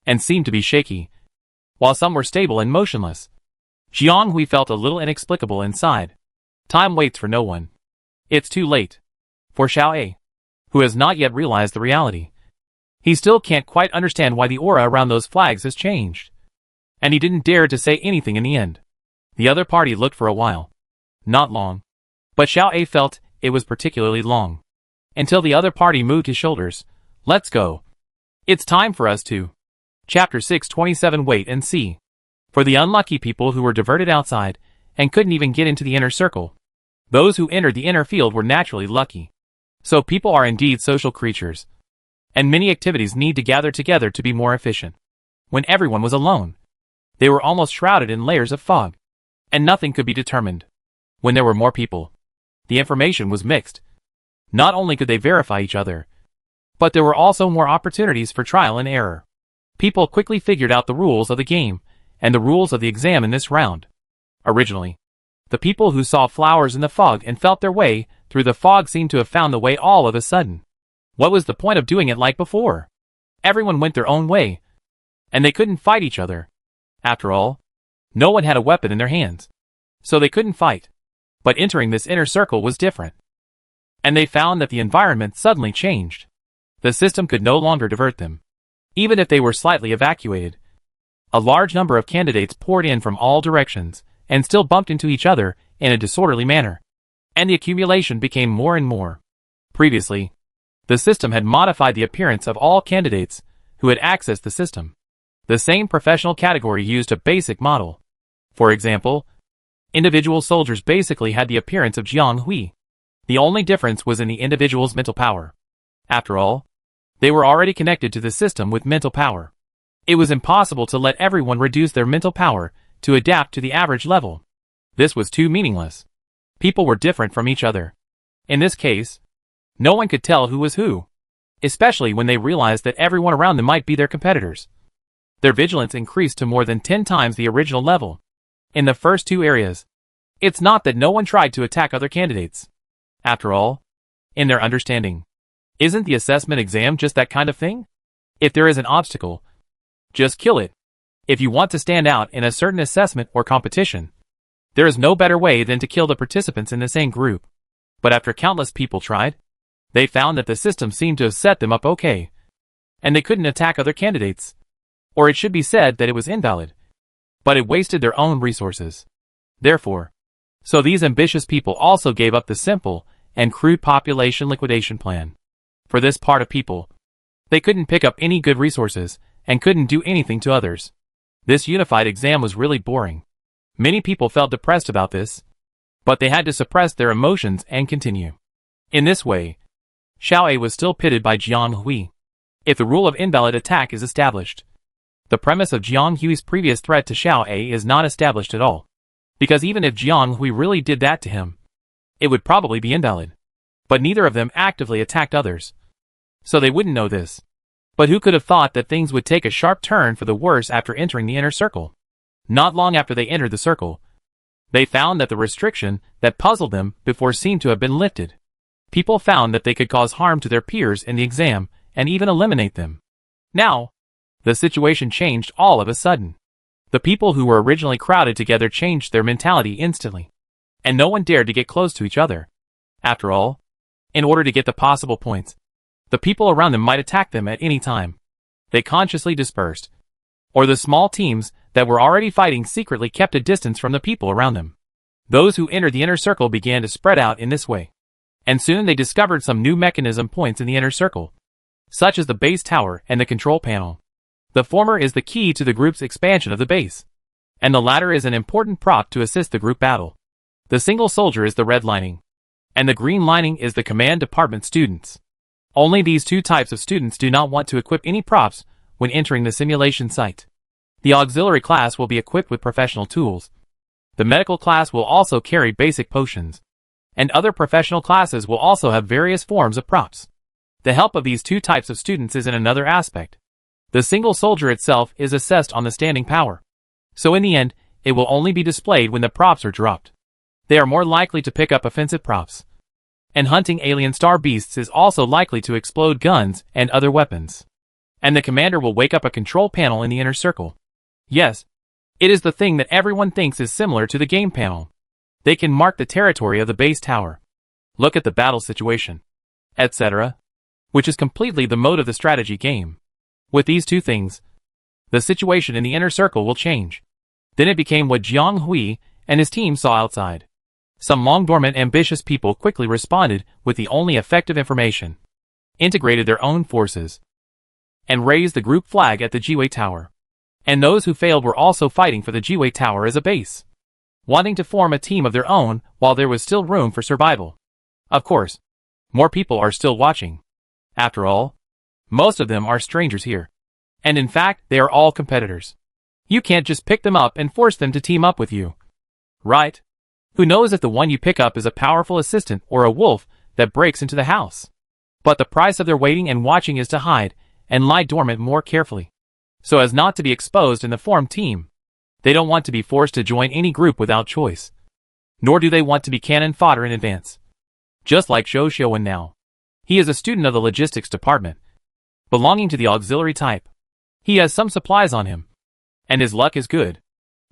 and seemed to be shaky, while some were stable and motionless, Jiang Hui felt a little inexplicable inside. Time waits for no one. It's too late. For Xiao A, who has not yet realized the reality. He still can't quite understand why the aura around those flags has changed. And he didn't dare to say anything in the end. The other party looked for a while. Not long. But Xiao A felt it was particularly long. Until the other party moved his shoulders. Let's go. It's time for us to. Chapter 627 Wait and see. For the unlucky people who were diverted outside, and couldn't even get into the inner circle. Those who entered the inner field were naturally lucky. So people are indeed social creatures. And many activities need to gather together to be more efficient. When everyone was alone, they were almost shrouded in layers of fog. And nothing could be determined. When there were more people, the information was mixed. Not only could they verify each other, but there were also more opportunities for trial and error. People quickly figured out the rules of the game, and the rules of the exam in this round. Originally, the people who saw flowers in the fog and felt their way through the fog seemed to have found the way all of a sudden. What was the point of doing it like before? Everyone went their own way, and they couldn't fight each other. After all, no one had a weapon in their hands, so they couldn't fight. But entering this inner circle was different. And they found that the environment suddenly changed. The system could no longer divert them. Even if they were slightly evacuated. A large number of candidates poured in from all directions, and still bumped into each other in a disorderly manner. And the accumulation became more and more. Previously, the system had modified the appearance of all candidates who had accessed the system. The same professional category used a basic model. For example, individual soldiers basically had the appearance of Jiang Hui. The only difference was in the individual's mental power. After all, they were already connected to the system with mental power. It was impossible to let everyone reduce their mental power to adapt to the average level. This was too meaningless. People were different from each other. In this case, no one could tell who was who, especially when they realized that everyone around them might be their competitors. Their vigilance increased to more than 10 times the original level. In the first two areas, it's not that no one tried to attack other candidates. After all, in their understanding, isn't the assessment exam just that kind of thing? If there is an obstacle, just kill it. If you want to stand out in a certain assessment or competition, there is no better way than to kill the participants in the same group. But after countless people tried, they found that the system seemed to have set them up okay. And they couldn't attack other candidates. Or it should be said that it was invalid. But it wasted their own resources. Therefore, so these ambitious people also gave up the simple and crude population liquidation plan. For this part of people, they couldn't pick up any good resources and couldn't do anything to others. This unified exam was really boring. Many people felt depressed about this, but they had to suppress their emotions and continue. In this way, Xiao A was still pitted by Jiang Hui. If the rule of invalid attack is established, the premise of Jiang Hui's previous threat to Xiao A is not established at all. Because even if Jiang Hui really did that to him, it would probably be invalid. But neither of them actively attacked others. So they wouldn't know this. But who could have thought that things would take a sharp turn for the worse after entering the inner circle? Not long after they entered the circle, they found that the restriction that puzzled them before seemed to have been lifted. People found that they could cause harm to their peers in the exam and even eliminate them. Now, the situation changed all of a sudden. The people who were originally crowded together changed their mentality instantly. And no one dared to get close to each other. After all, in order to get the possible points, the people around them might attack them at any time. They consciously dispersed. Or the small teams that were already fighting secretly kept a distance from the people around them. Those who entered the inner circle began to spread out in this way. And soon they discovered some new mechanism points in the inner circle, such as the base tower and the control panel. The former is the key to the group's expansion of the base, and the latter is an important prop to assist the group battle. The single soldier is the red lining, and the green lining is the command department students. Only these two types of students do not want to equip any props when entering the simulation site. The auxiliary class will be equipped with professional tools. The medical class will also carry basic potions. and other professional classes will also have various forms of props. The help of these two types of students is in another aspect. The single soldier itself is assessed on the standing power. So in the end, it will only be displayed when the props are dropped. They are more likely to pick up offensive props. And hunting alien star beasts is also likely to explode guns and other weapons. And the commander will wake up a control panel in the inner circle. Yes, it is the thing that everyone thinks is similar to the game panel. They can mark the territory of the base tower, look at the battle situation, etc., which is completely the mode of the strategy game. With these two things, the situation in the inner circle will change. Then it became what Jiang Hui and his team saw outside. Some long-dormant ambitious people quickly responded with the only effective information, integrated their own forces, and raised the group flag at the Jiwei Tower. And those who failed were also fighting for the Jiwei Tower as a base, wanting to form a team of their own while there was still room for survival. Of course, more people are still watching. After all, most of them are strangers here. And in fact, they are all competitors. You can't just pick them up and force them to team up with you. Right? Who knows if the one you pick up is a powerful assistant or a wolf that breaks into the house? But the price of their waiting and watching is to hide and lie dormant more carefully, so as not to be exposed in the formed team. They don't want to be forced to join any group without choice. Nor do they want to be cannon fodder in advance. Just like Zhou Xiuwen now. He is a student of the logistics department, belonging to the auxiliary type. He has some supplies on him, and his luck is good.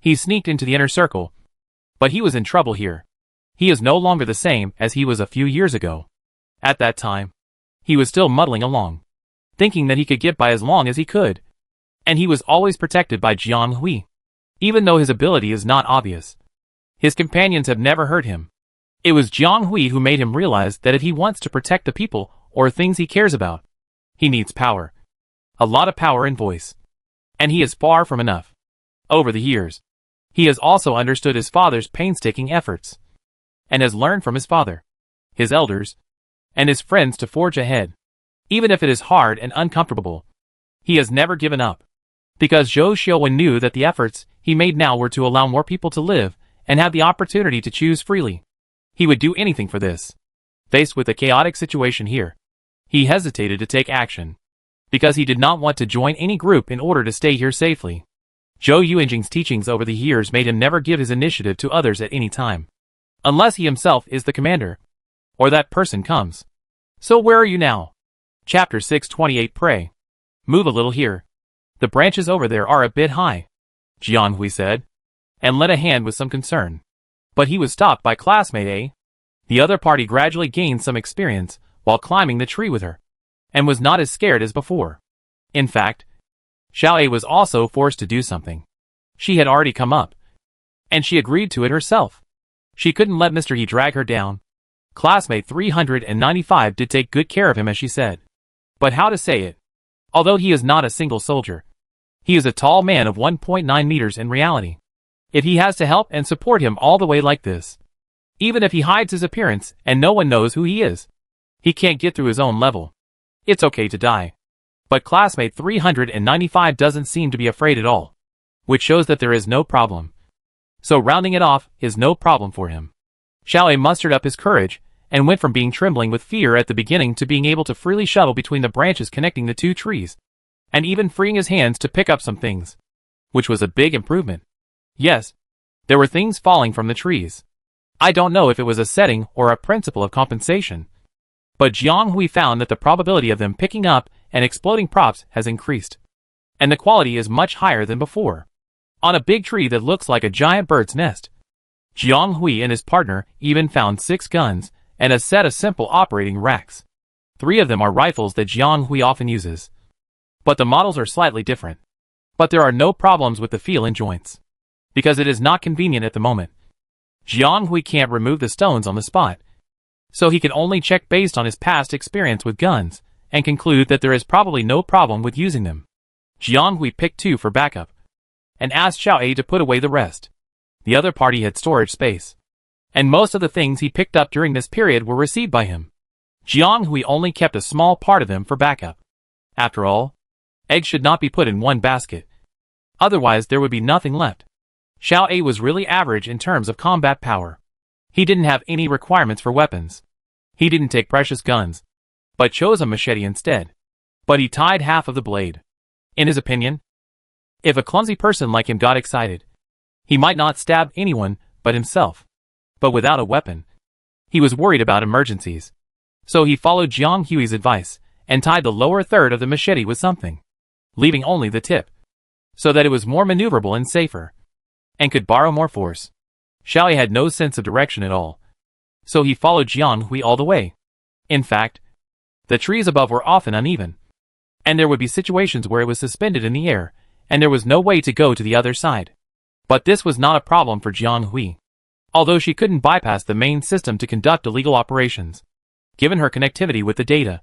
He sneaked into the inner circle, but he was in trouble here. He is no longer the same as he was a few years ago. At that time, he was still muddling along, thinking that he could get by as long as he could. And he was always protected by Jiang Hui, even though his ability is not obvious. His companions have never hurt him. It was Jiang Hui who made him realize that if he wants to protect the people or things he cares about, he needs power. A lot of power and voice. And he is far from enough. Over the years, he has also understood his father's painstaking efforts, and has learned from his father, his elders, and his friends to forge ahead. Even if it is hard and uncomfortable, he has never given up. Because Zhou Xiuwen knew that the efforts he made now were to allow more people to live and have the opportunity to choose freely. He would do anything for this. Faced with the chaotic situation here, he hesitated to take action, because he did not want to join any group in order to stay here safely. Zhou Yuanjing's teachings over the years made him never give his initiative to others at any time, unless he himself is the commander, or that person comes. So where are you now? Chapter 628 Pray. Move a little here. The branches over there are a bit high, Jiang Hui said, and lent a hand with some concern. But he was stopped by classmate A. The other party gradually gained some experience while climbing the tree with her, and was not as scared as before. In fact, Xiao A was also forced to do something. She had already come up, and she agreed to it herself. She couldn't let Mr. He drag her down. Classmate 395 did take good care of him, as she said. But how to say it? Although he is not a single soldier, he is a tall man of 1.9 meters in reality. If he has to help and support him all the way like this, even if he hides his appearance and no one knows who he is, he can't get through his own level. It's okay to die. But classmate 395 doesn't seem to be afraid at all, which shows that there is no problem. So rounding it off is no problem for him. Xiao A mustered up his courage and went from being trembling with fear at the beginning to being able to freely shuttle between the branches connecting the two trees, and even freeing his hands to pick up some things, which was a big improvement. Yes, there were things falling from the trees. I don't know if it was a setting or a principle of compensation, but Jiang Hui found that the probability of them picking up and exploding props has increased, and the quality is much higher than before. On a big tree that looks like a giant bird's nest, Jiang Hui and his partner even found 6 guns and a set of simple operating racks. 3 of them are rifles that Jiang Hui often uses, but the models are slightly different. But there are no problems with the feel and joints, because it is not convenient at the moment. Jiang Hui can't remove the stones on the spot, so he can only check based on his past experience with guns, and conclude that there is probably no problem with using them. Jiang Hui picked 2 for backup, and asked Xiao A to put away the rest. The other party had storage space, and most of the things he picked up during this period were received by him. Jiang Hui only kept a small part of them for backup. After all, eggs should not be put in one basket, otherwise there would be nothing left. Xiao A was really average in terms of combat power. He didn't have any requirements for weapons. He didn't take precious guns, but chose a machete instead. But he tied half of the blade. In his opinion, if a clumsy person like him got excited, he might not stab anyone but himself. But without a weapon, he was worried about emergencies. So he followed Jiang Hui's advice and tied the lower third of the machete with something, leaving only the tip, so that it was more maneuverable and safer, and could borrow more force. Xiaoyi had no sense of direction at all, so he followed Jiang Hui all the way. In fact, the trees above were often uneven, and there would be situations where it was suspended in the air, and there was no way to go to the other side. But this was not a problem for Jiang Hui, although she couldn't bypass the main system to conduct illegal operations. Given her connectivity with the data,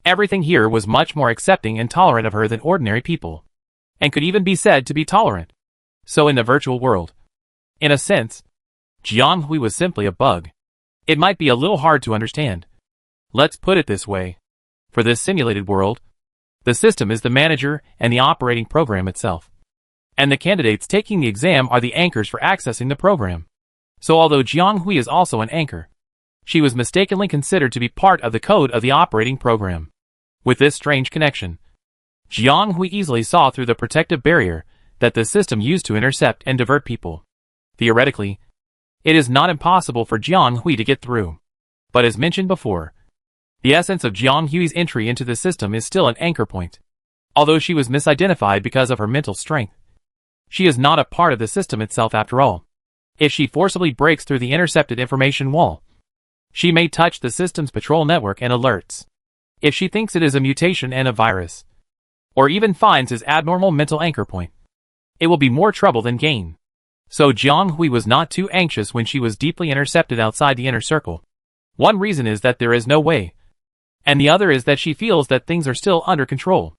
everything here was much more accepting and tolerant of her than ordinary people, and could even be said to be tolerant. So in the virtual world, in a sense, Jiang Hui was simply a bug. It might be a little hard to understand. Let's put it this way. For this simulated world, the system is the manager and the operating program itself. And the candidates taking the exam are the anchors for accessing the program. So although Jiang Hui is also an anchor, she was mistakenly considered to be part of the code of the operating program. With this strange connection, Jiang Hui easily saw through the protective barrier that the system used to intercept and divert people. Theoretically, it is not impossible for Jiang Hui to get through. But as mentioned before, the essence of Jiang Hui's entry into the system is still an anchor point. Although she was misidentified because of her mental strength, she is not a part of the system itself after all. If she forcibly breaks through the intercepted information wall, she may touch the system's patrol network and alerts. If she thinks it is a mutation and a virus, or even finds his abnormal mental anchor point, it will be more trouble than gain. So Jiang Hui was not too anxious when she was deeply intercepted outside the inner circle. One reason is that there is no way, and the other is that she feels that things are still under control.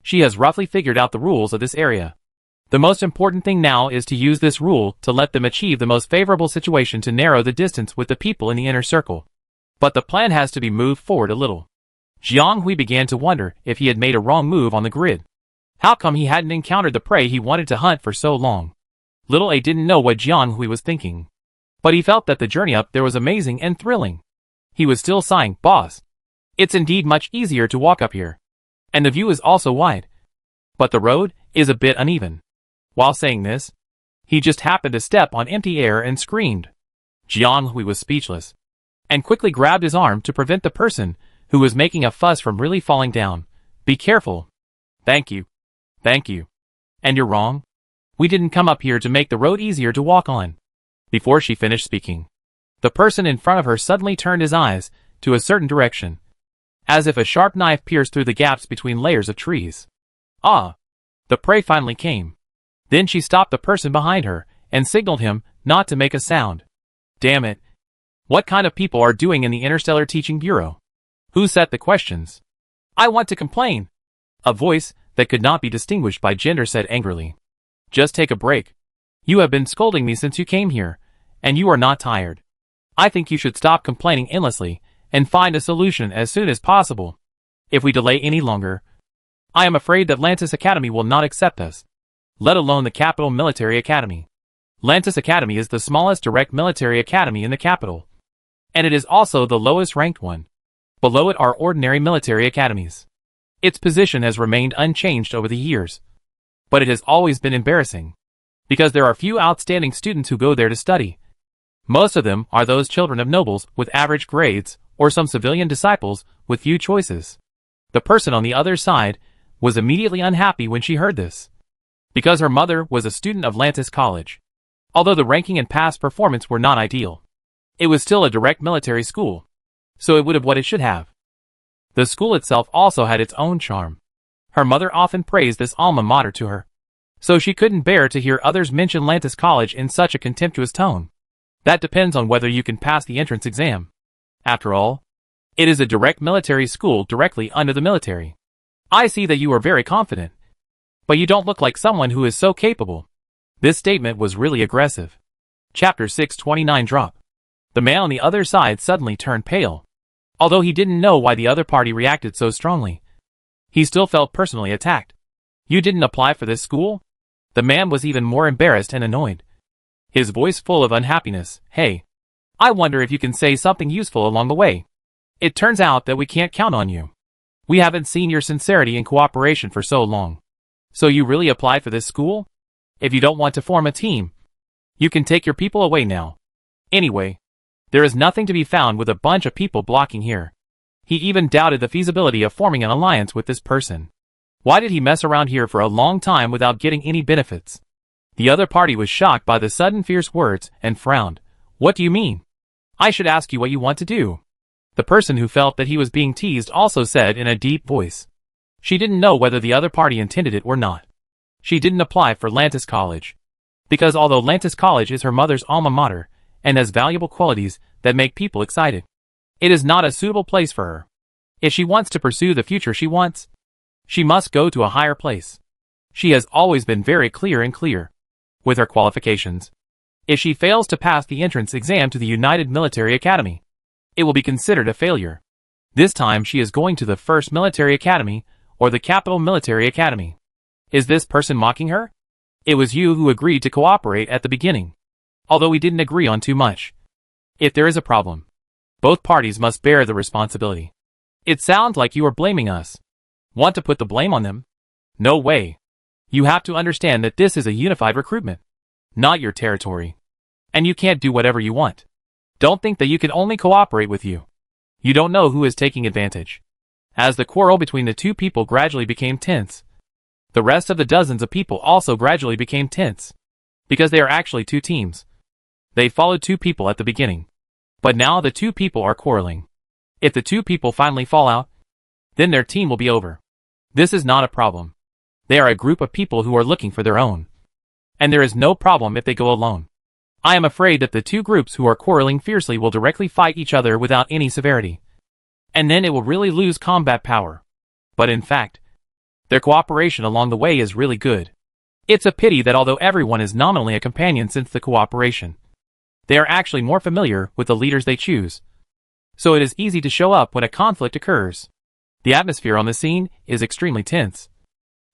She has roughly figured out the rules of this area. The most important thing now is to use this rule to let them achieve the most favorable situation to narrow the distance with the people in the inner circle. But the plan has to be moved forward a little. Jiang Hui began to wonder if he had made a wrong move on the grid. How come he hadn't encountered the prey he wanted to hunt for so long? Little A didn't know what Jiang Hui was thinking, but he felt that the journey up there was amazing and thrilling. He was still sighing, "Boss, it's indeed much easier to walk up here. And the view is also wide. But the road is a bit uneven." While saying this, he just happened to step on empty air and screamed. Jiang Hui was speechless, and quickly grabbed his arm to prevent the person who was making a fuss from really falling down. "Be careful." "Thank you. Thank you. And you're wrong. We didn't come up here to make the road easier to walk on." Before she finished speaking, the person in front of her suddenly turned his eyes to a certain direction, as if a sharp knife pierced through the gaps between layers of trees. Ah! The prey finally came. Then she stopped the person behind her and signaled him not to make a sound. Damn it! What kind of people are doing in the Interstellar Teaching Bureau? Who set the questions? "I want to complain," a voice that could not be distinguished by gender said angrily. "Just take a break. You have been scolding me since you came here, and you are not tired. I think you should stop complaining endlessly and find a solution as soon as possible. If we delay any longer, I am afraid that Lantis Academy will not accept us, let alone the capital military academy. Lantis Academy is the smallest direct military academy in the capital, and it is also the lowest ranked one. Below it are ordinary military academies. Its position has remained unchanged over the years, but it has always been embarrassing, because there are few outstanding students who go there to study. Most of them are those children of nobles with average grades, or some civilian disciples with few choices. The person on the other side was immediately unhappy when she heard this, because her mother was a student of Lantis College. Although the ranking and past performance were not ideal, it was still a direct military school, so it would have what it should have. The school itself also had its own charm. Her mother often praised this alma mater to her, so she couldn't bear to hear others mention Lantis College in such a contemptuous tone. That depends on whether you can pass the entrance exam. After all, it is a direct military school directly under the military. I see that you are very confident, but you don't look like someone who is so capable. This statement was really aggressive. Chapter 629 Drop. The man on the other side suddenly turned pale. Although he didn't know why the other party reacted so strongly, he still felt personally attacked. "You didn't apply for this school?" The man was even more embarrassed and annoyed, his voice full of unhappiness. "Hey, I wonder if you can say something useful along the way. It turns out that we can't count on you. We haven't seen your sincerity and cooperation for so long. So you really applied for this school? If you don't want to form a team, you can take your people away now. Anyway, there is nothing to be found with a bunch of people blocking here. He even doubted the feasibility of forming an alliance with this person. Why did he mess around here for a long time without getting any benefits? The other party was shocked by the sudden fierce words and frowned. What do you mean? I should ask you what you want to do. The person who felt that he was being teased also said in a deep voice. She didn't know whether the other party intended it or not. She didn't apply for Lantis College. Because although Lantis College is her mother's alma mater, and has valuable qualities that make people excited, it is not a suitable place for her. If she wants to pursue the future she wants, she must go to a higher place. She has always been very clear with her qualifications. If she fails to pass the entrance exam to the United Military Academy, it will be considered a failure. This time she is going to the First Military Academy, or the Capital Military Academy. Is this person mocking her? It was you who agreed to cooperate at the beginning. Although we didn't agree on too much. If there is a problem, both parties must bear the responsibility. It sounds like you are blaming us. Want to put the blame on them? No way. You have to understand that this is a unified recruitment, not your territory. And you can't do whatever you want. Don't think that you can only cooperate with you. You don't know who is taking advantage. As the quarrel between the two people gradually became tense, the rest of the dozens of people also gradually became tense. Because they are actually two teams. They followed two people at the beginning. But now the two people are quarreling. If the two people finally fall out, then their team will be over. This is not a problem. They are a group of people who are looking for their own. And there is no problem if they go alone. I am afraid that the two groups who are quarreling fiercely will directly fight each other without any severity. And then it will really lose combat power. But in fact, their cooperation along the way is really good. It's a pity that although everyone is nominally a companion since the cooperation, they are actually more familiar with the leaders they choose. So it is easy to show up when a conflict occurs. The atmosphere on the scene is extremely tense.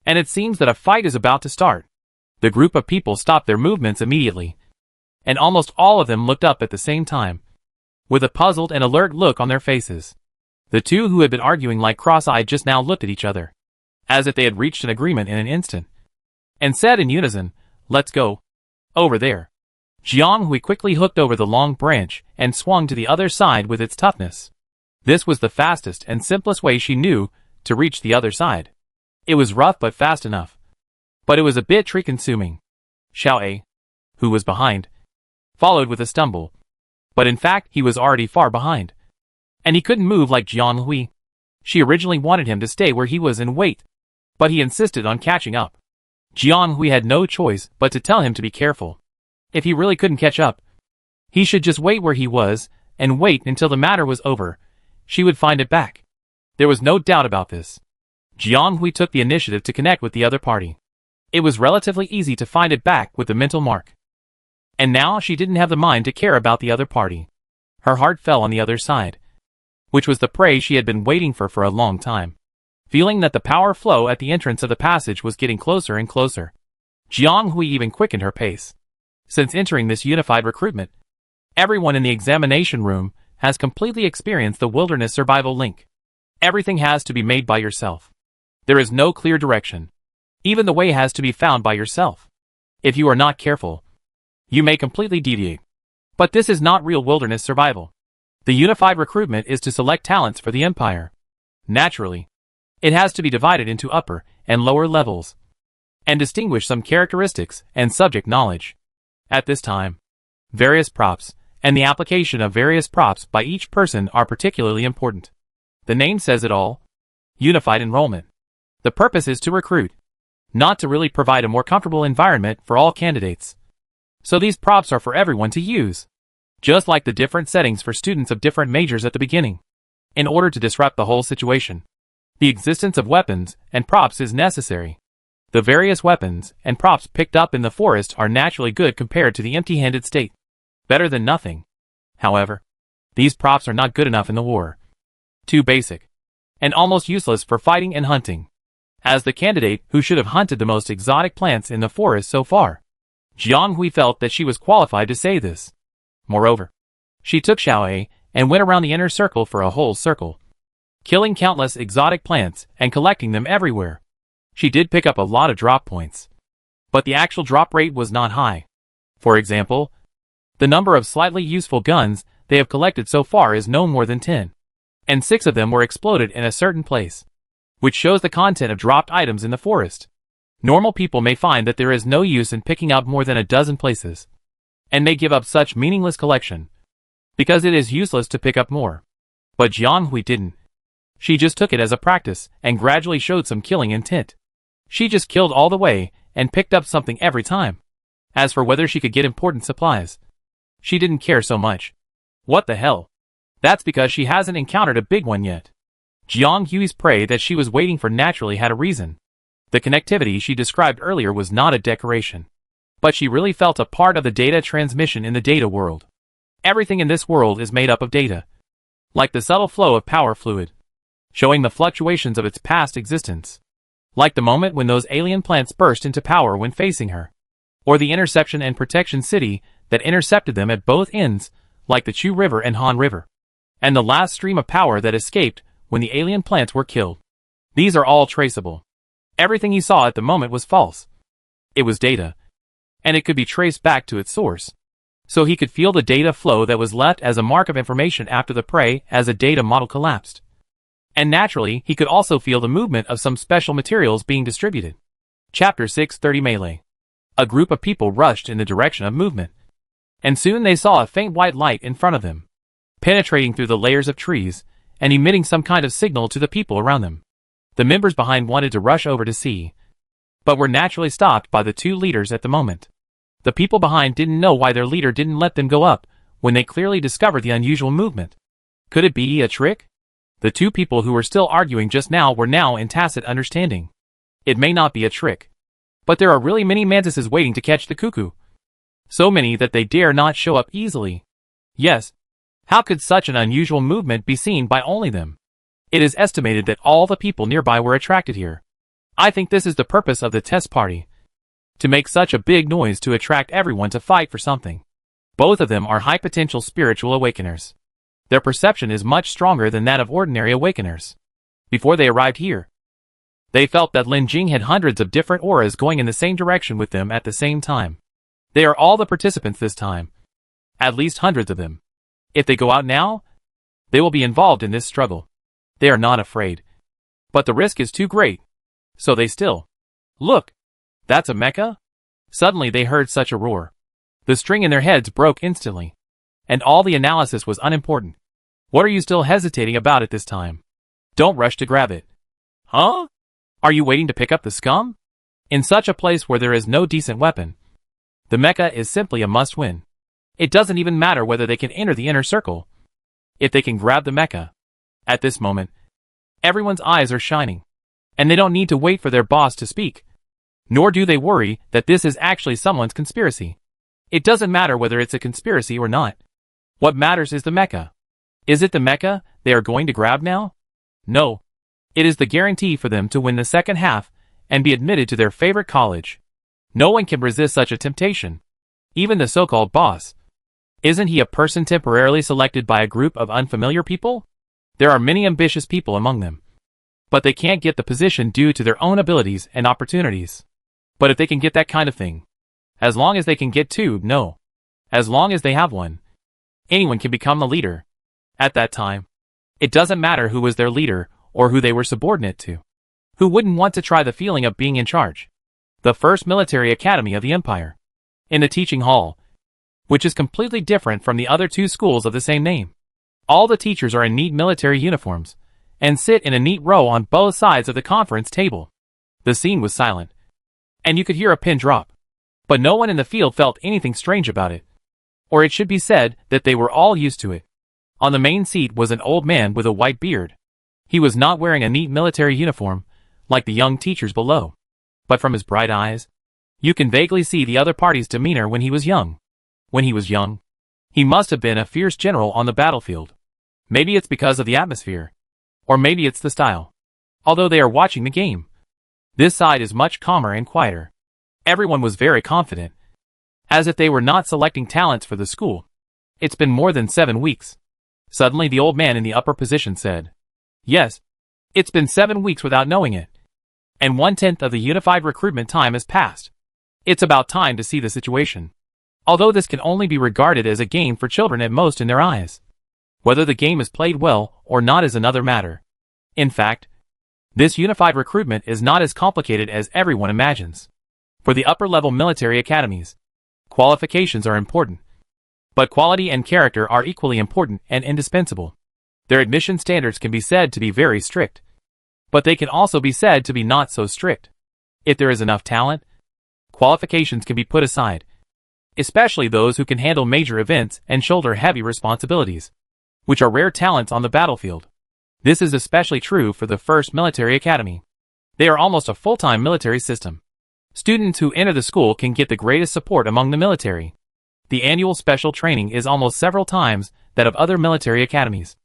And it seems that a fight is about to start. The group of people stopped their movements immediately. And almost all of them looked up at the same time, with a puzzled and alert look on their faces. The two who had been arguing like cross-eyed just now looked at each other, as if they had reached an agreement in an instant, and said in unison, "Let's go. Over there." Jiang Hui quickly hooked over the long branch and swung to the other side with its toughness. This was the fastest and simplest way she knew to reach the other side. It was rough but fast enough. But it was a bit tree-consuming. Xiao A, who was behind, followed with a stumble. But in fact he was already far behind. And he couldn't move like Jiang Hui. She originally wanted him to stay where he was and wait. But he insisted on catching up. Jiang Hui had no choice but to tell him to be careful. If he really couldn't catch up, he should just wait where he was, and wait until the matter was over. She would find it back. There was no doubt about this. Jiang Hui took the initiative to connect with the other party. It was relatively easy to find it back with the mental mark. And now she didn't have the mind to care about the other party. Her heart fell on the other side, which was the prey she had been waiting for a long time. Feeling that the power flow at the entrance of the passage was getting closer and closer, Jiang Hui even quickened her pace. Since entering this unified recruitment, everyone in the examination room has completely experienced the wilderness survival link. Everything has to be made by yourself. There is no clear direction. Even the way has to be found by yourself. If you are not careful, you may completely deviate. But this is not real wilderness survival. The unified recruitment is to select talents for the empire. Naturally, it has to be divided into upper and lower levels, and distinguish some characteristics and subject knowledge. At this time, various props and the application of various props by each person are particularly important. The name says it all. Unified enrollment. The purpose is to recruit, not to really provide a more comfortable environment for all candidates. So these props are for everyone to use, just like the different settings for students of different majors at the beginning. In order to disrupt the whole situation, the existence of weapons and props is necessary. The various weapons and props picked up in the forest are naturally good compared to the empty-handed state. Better than nothing. However, these props are not good enough in the war. Too basic, and almost useless for fighting and hunting. As the candidate who should have hunted the most exotic plants in the forest so far, Jiang Hui felt that she was qualified to say this. Moreover, She took Xiaoe and went around the inner circle for a whole circle, killing countless exotic plants and collecting them everywhere. She did pick up a lot of drop points, but the actual drop rate was not high. For example, the number of slightly useful guns they have collected so far is no more than 10, and 6 of them were exploded in a certain place, which shows the content of dropped items in the forest. Normal people may find that there is no use in picking up more than a dozen places, and may give up such meaningless collection, because it is useless to pick up more. But Jiang Hui didn't. She just took it as a practice and gradually showed some killing intent. She just killed all the way and picked up something every time. As for whether she could get important supplies, she didn't care so much. What the hell? That's because she hasn't encountered a big one yet. Jiang Hui's prey that she was waiting for naturally had a reason. The connectivity she described earlier was not a decoration, but she really felt a part of the data transmission in the data world. Everything in this world is made up of data, like the subtle flow of power fluid, showing the fluctuations of its past existence, like the moment when those alien plants burst into power when facing her, or the interception and protection city that intercepted them at both ends, like the Chu River and Han River, and the last stream of power that escaped when the alien plants were killed. These are all traceable. Everything he saw at the moment was false. It was data, and it could be traced back to its source. So he could feel the data flow that was left as a mark of information after the prey as a data model collapsed. And naturally, he could also feel the movement of some special materials being distributed. Chapter 630 Melee. A group of people rushed in the direction of movement, and soon they saw a faint white light in front of them, penetrating through the layers of trees and emitting some kind of signal to the people around them. The members behind wanted to rush over to see, but were naturally stopped by the 2 leaders at the moment. The people behind didn't know why their leader didn't let them go up when they clearly discovered the unusual movement. Could it be a trick? The 2 people who were still arguing just now were now in tacit understanding. It may not be a trick, but there are really many mantises waiting to catch the cuckoo. So many that they dare not show up easily. Yes. How could such an unusual movement be seen by only them? It is estimated that all the people nearby were attracted here. I think this is the purpose of the test party, to make such a big noise to attract everyone to fight for something. Both of them are high-potential spiritual awakeners. Their perception is much stronger than that of ordinary awakeners. Before they arrived here, they felt that Lin Jing had hundreds of different auras going in the same direction with them at the same time. They are all the participants this time. At least hundreds of them. If they go out now, they will be involved in this struggle. They are not afraid. But the risk is too great. So they still. Look! That's a mecha? Suddenly they heard such a roar. The string in their heads broke instantly. And all the analysis was unimportant. What are you still hesitating about at this time? Don't rush to grab it. Huh? Are you waiting to pick up the scum? In such a place where there is no decent weapon, the mecha is simply a must-win. It doesn't even matter whether they can enter the inner circle, if they can grab the mecha. At this moment, everyone's eyes are shining, and they don't need to wait for their boss to speak. Nor do they worry that this is actually someone's conspiracy. It doesn't matter whether it's a conspiracy or not. What matters is the mecha. Is it the mecha they are going to grab now? No. It is the guarantee for them to win the second half and be admitted to their favorite college. No one can resist such a temptation. Even the so-called boss. Isn't he a person temporarily selected by a group of unfamiliar people? There are many ambitious people among them, but they can't get the position due to their own abilities and opportunities. But if they can get that kind of thing, as long as they can get 2, no. As long as they have 1, anyone can become the leader. At that time, it doesn't matter who was their leader or who they were subordinate to. Who wouldn't want to try the feeling of being in charge? The first military academy of the empire. In the teaching hall, which is completely different from the other 2 schools of the same name. All the teachers are in neat military uniforms, and sit in a neat row on both sides of the conference table. The scene was silent, and you could hear a pin drop. But no one in the field felt anything strange about it. Or it should be said that they were all used to it. On the main seat was an old man with a white beard. He was not wearing a neat military uniform, like the young teachers below. But from his bright eyes, you can vaguely see the other party's demeanor when he was young. When he was young, he must have been a fierce general on the battlefield. Maybe it's because of the atmosphere. Or maybe it's the style. Although they are watching the game, this side is much calmer and quieter. Everyone was very confident, as if they were not selecting talents for the school, It's been more than 7 weeks. Suddenly the old man in the upper position said. Yes. It's been 7 weeks without knowing it. And 1/10 of the unified recruitment time has passed. It's about time to see the situation. Although this can only be regarded as a game for children at most in their eyes. Whether the game is played well or not is another matter. In fact, this unified recruitment is not as complicated as everyone imagines. For the upper-level military academies, qualifications are important. But quality and character are equally important and indispensable. Their admission standards can be said to be very strict. But they can also be said to be not so strict. If there is enough talent, qualifications can be put aside. Especially those who can handle major events and shoulder heavy responsibilities, which are rare talents on the battlefield. This is especially true for the 1st Military Academy. They are almost a full-time military system. Students who enter the school can get the greatest support among the military. The annual special training is almost several times that of other military academies.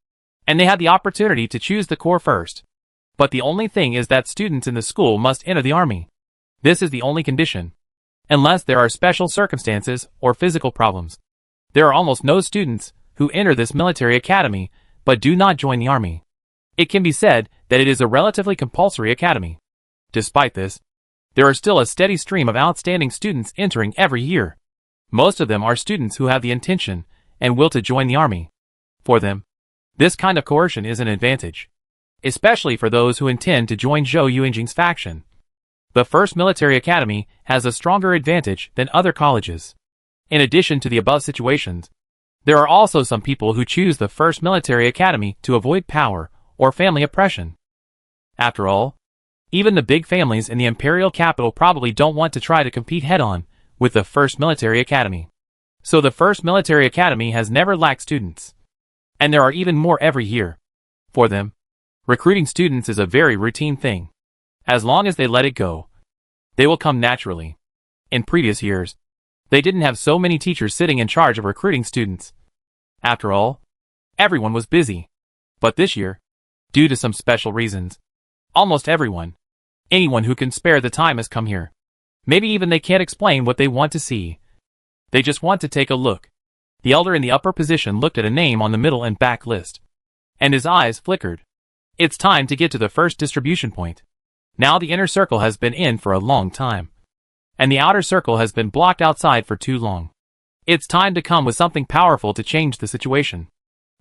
And they have the opportunity to choose the corps first. But the only thing is that students in the school must enter the army. This is the only condition. Unless there are special circumstances or physical problems. There are almost no students who enter this military academy but do not join the army. It can be said that it is a relatively compulsory academy. Despite this, there are still a steady stream of outstanding students entering every year. Most of them are students who have the intention and will to join the army. For them, this kind of coercion is an advantage. Especially for those who intend to join Zhou Yuanjing's faction. The 1st Military Academy has a stronger advantage than other colleges. In addition to the above situations, there are also some people who choose the 1st Military Academy to avoid power or family oppression. After all, even the big families in the imperial capital probably don't want to try to compete head-on with the 1st Military Academy. So the 1st Military Academy has never lacked students. And there are even more every year. For them, recruiting students is a very routine thing. As long as they let it go, they will come naturally. In previous years, they didn't have so many teachers sitting in charge of recruiting students. After all, everyone was busy. But this year, due to some special reasons, almost anyone who can spare the time has come here. Maybe even they can't explain what they want to see. They just want to take a look. The elder in the upper position looked at a name on the middle and back list. And his eyes flickered. It's time to get to the first distribution point. Now the inner circle has been in for a long time. And the outer circle has been blocked outside for too long. It's time to come with something powerful to change the situation.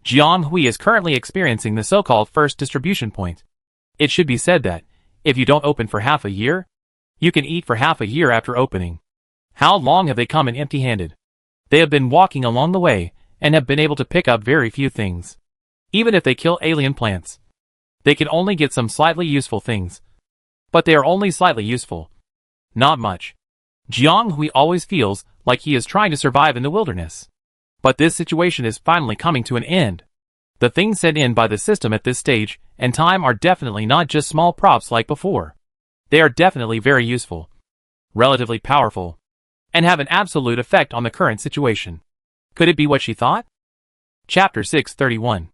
Jiang Hui is currently experiencing the so-called first distribution point. It should be said that, if you don't open for half a year, you can eat for half a year after opening. How long have they come in empty-handed? They have been walking along the way, and have been able to pick up very few things. Even if they kill alien plants, they can only get some slightly useful things. But they are only slightly useful. Not much. Jiang Hui always feels like he is trying to survive in the wilderness. But this situation is finally coming to an end. The things sent in by the system at this stage and time are definitely not just small props like before. They are definitely very useful, relatively powerful, and have an absolute effect on the current situation. Could it be what she thought? Chapter 631.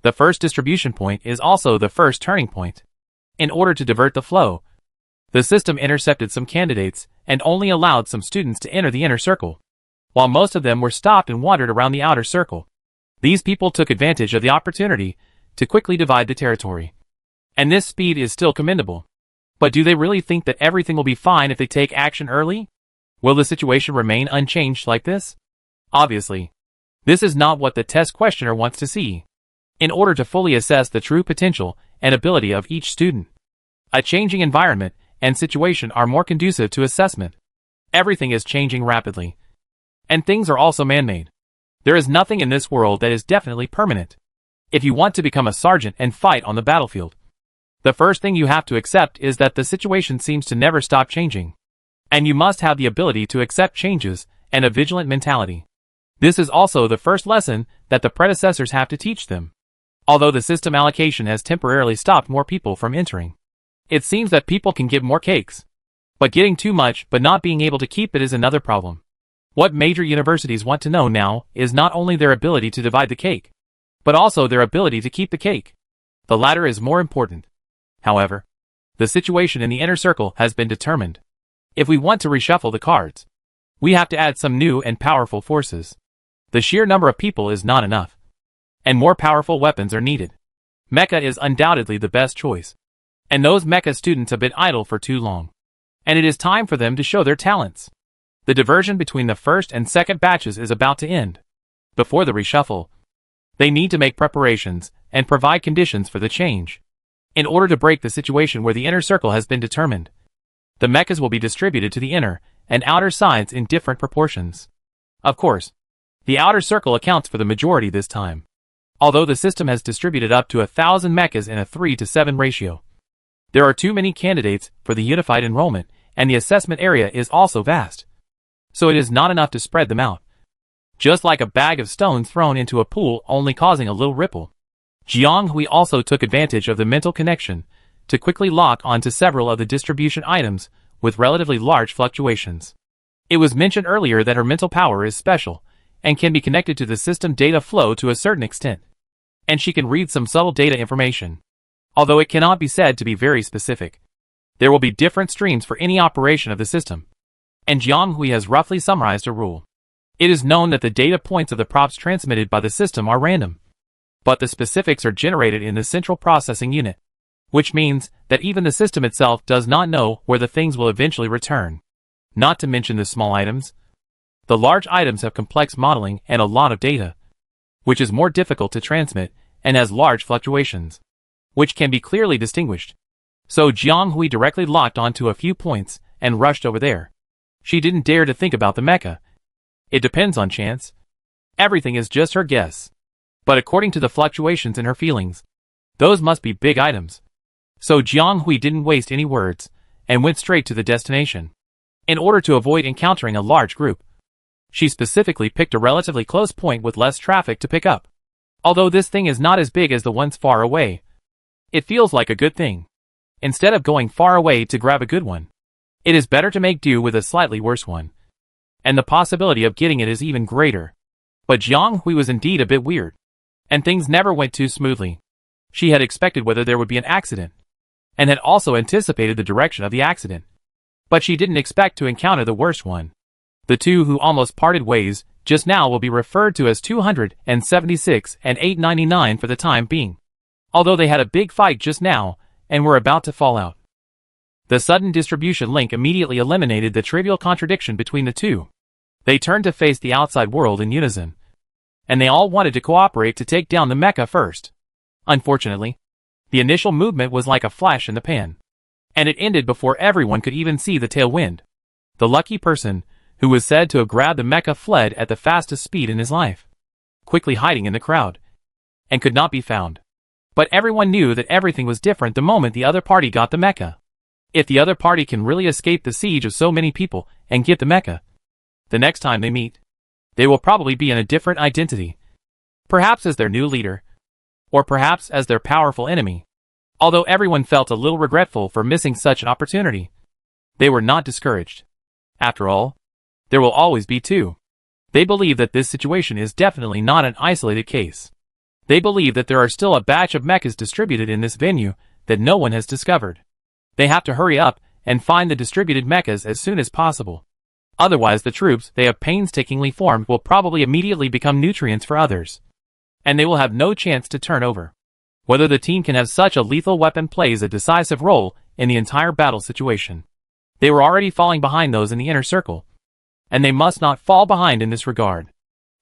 The first distribution point is also the first turning point. In order to divert the flow, the system intercepted some candidates and only allowed some students to enter the inner circle, while most of them were stopped and wandered around the outer circle. These people took advantage of the opportunity to quickly divide the territory. And this speed is still commendable. But do they really think that everything will be fine if they take action early? Will the situation remain unchanged like this? Obviously, this is not what the test questioner wants to see. In order to fully assess the true potential and ability of each student, a changing environment and situation are more conducive to assessment. Everything is changing rapidly. And things are also man-made. There is nothing in this world that is definitely permanent. If you want to become a sergeant and fight on the battlefield, the first thing you have to accept is that the situation seems to never stop changing. And you must have the ability to accept changes and a vigilant mentality. This is also the first lesson that the predecessors have to teach them. Although the system allocation has temporarily stopped more people from entering, it seems that people can give more cakes. But getting too much but not being able to keep it is another problem. What major universities want to know now is not only their ability to divide the cake, but also their ability to keep the cake. The latter is more important. However, the situation in the inner circle has been determined. If we want to reshuffle the cards, we have to add some new and powerful forces. The sheer number of people is not enough, and more powerful weapons are needed. Mecha is undoubtedly the best choice, and those mecha students have been idle for too long, and it is time for them to show their talents. The diversion between the first and second batches is about to end. Before the reshuffle, they need to make preparations and provide conditions for the change. In order to break the situation where the inner circle has been determined, the mechas will be distributed to the inner and outer sides in different proportions. Of course, the outer circle accounts for the majority this time, although the system has distributed up to 1,000 mechas in a 3-to-7 ratio. There are too many candidates for the unified enrollment, and the assessment area is also vast, so it is not enough to spread them out. Just like a bag of stones thrown into a pool only causing a little ripple. Jiang Hui also took advantage of the mental connection to quickly lock onto several of the distribution items with relatively large fluctuations. It was mentioned earlier that her mental power is special and can be connected to the system data flow to a certain extent, and she can read some subtle data information, although it cannot be said to be very specific. There will be different streams for any operation of the system, and Jiang Hui has roughly summarized a rule. It is known that the data points of the props transmitted by the system are random, but the specifics are generated in the central processing unit, which means that even the system itself does not know where the things will eventually return. Not to mention the small items. The large items have complex modeling and a lot of data, which is more difficult to transmit and has large fluctuations, which can be clearly distinguished. So Jiang Hui directly locked onto a few points and rushed over there. She didn't dare to think about the mecha. It depends on chance. Everything is just her guess. But according to the fluctuations in her feelings, those must be big items. So Jiang Hui didn't waste any words and went straight to the destination. In order to avoid encountering a large group, she specifically picked a relatively close point with less traffic to pick up. Although this thing is not as big as the ones far away, it feels like a good thing. Instead of going far away to grab a good one, it is better to make do with a slightly worse one. And the possibility of getting it is even greater. But Jiang Hui was indeed a bit weird, and things never went too smoothly. She had expected whether there would be an accident, and had also anticipated the direction of the accident. But she didn't expect to encounter the worst one. The two who almost parted ways just now will be referred to as 276 and 899 for the time being, although they had a big fight just now and were about to fall out. The sudden distribution link immediately eliminated the trivial contradiction between the two. They turned to face the outside world in unison, and they all wanted to cooperate to take down the mecha first. Unfortunately, the initial movement was like a flash in the pan, and it ended before everyone could even see the tailwind. The lucky person, who was said to have grabbed the mecha, fled at the fastest speed in his life, quickly hiding in the crowd, and could not be found. But everyone knew that everything was different the moment the other party got the mecha. If the other party can really escape the siege of so many people and get the mecha, the next time they meet, they will probably be in a different identity. Perhaps as their new leader, or perhaps as their powerful enemy. Although everyone felt a little regretful for missing such an opportunity, they were not discouraged. After all, there will always be two. They believe that this situation is definitely not an isolated case. They believe that there are still a batch of mechas distributed in this venue that no one has discovered. They have to hurry up and find the distributed mechas as soon as possible. Otherwise the troops they have painstakingly formed will probably immediately become nutrients for others, and they will have no chance to turn over. Whether the team can have such a lethal weapon plays a decisive role in the entire battle situation. They were already falling behind those in the inner circle, and they must not fall behind in this regard.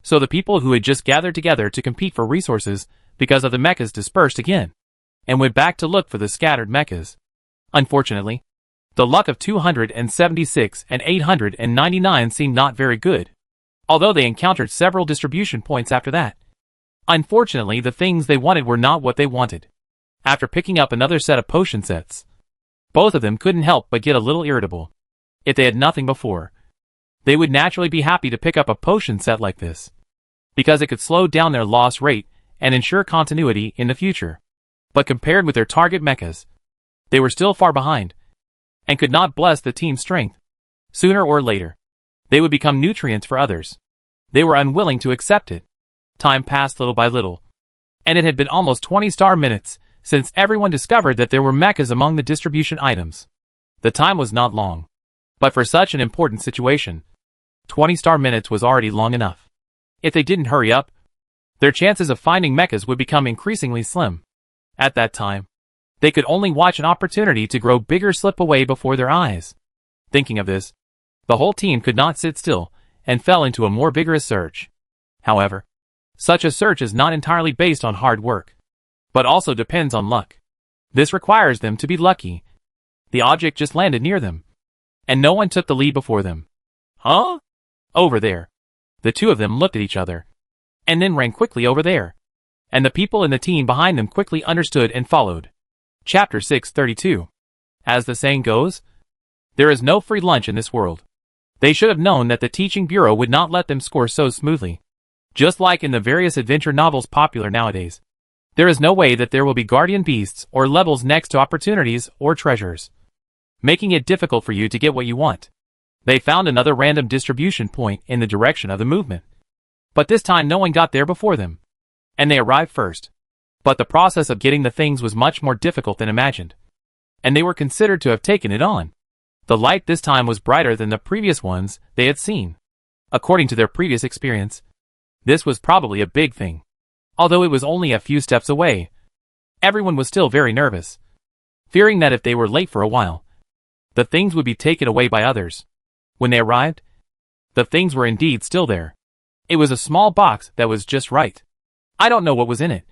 So the people who had just gathered together to compete for resources because of the mechas dispersed again, and went back to look for the scattered mechas. Unfortunately, the luck of 276 and 899 seemed not very good, although they encountered several distribution points after that. Unfortunately, the things they wanted were not what they wanted. After picking up another set of potion sets, both of them couldn't help but get a little irritable. If they had nothing before, they would naturally be happy to pick up a potion set like this, because it could slow down their loss rate and ensure continuity in the future. But compared with their target mechas, they were still far behind, and could not bless the team's strength. Sooner or later, they would become nutrients for others. They were unwilling to accept it. Time passed little by little, and it had been almost 20 star minutes since everyone discovered that there were mechas among the distribution items. The time was not long, but for such an important situation, 20 star minutes was already long enough. If they didn't hurry up, their chances of finding mechas would become increasingly slim. At that time, they could only watch an opportunity to grow bigger slip away before their eyes. Thinking of this, the whole team could not sit still, and fell into a more vigorous search. However, such a search is not entirely based on hard work, but also depends on luck. This requires them to be lucky. The object just landed near them, and no one took the lead before them. Huh? Over there. The two of them looked at each other, and then ran quickly over there. And the people in the team behind them quickly understood and followed. Chapter 632. As the saying goes, there is no free lunch in this world. They should have known that the teaching bureau would not let them score so smoothly. Just like in the various adventure novels popular nowadays, there is no way that there will be guardian beasts or levels next to opportunities or treasures, making it difficult for you to get what you want. They found another random distribution point in the direction of the movement. But this time no one got there before them, and they arrived first. But the process of getting the things was much more difficult than imagined, and they were considered to have taken it on. The light this time was brighter than the previous ones they had seen. According to their previous experience, this was probably a big thing. Although it was only a few steps away, everyone was still very nervous, fearing that if they were late for a while, the things would be taken away by others. When they arrived, the things were indeed still there. It was a small box that was just right. I don't know what was in it,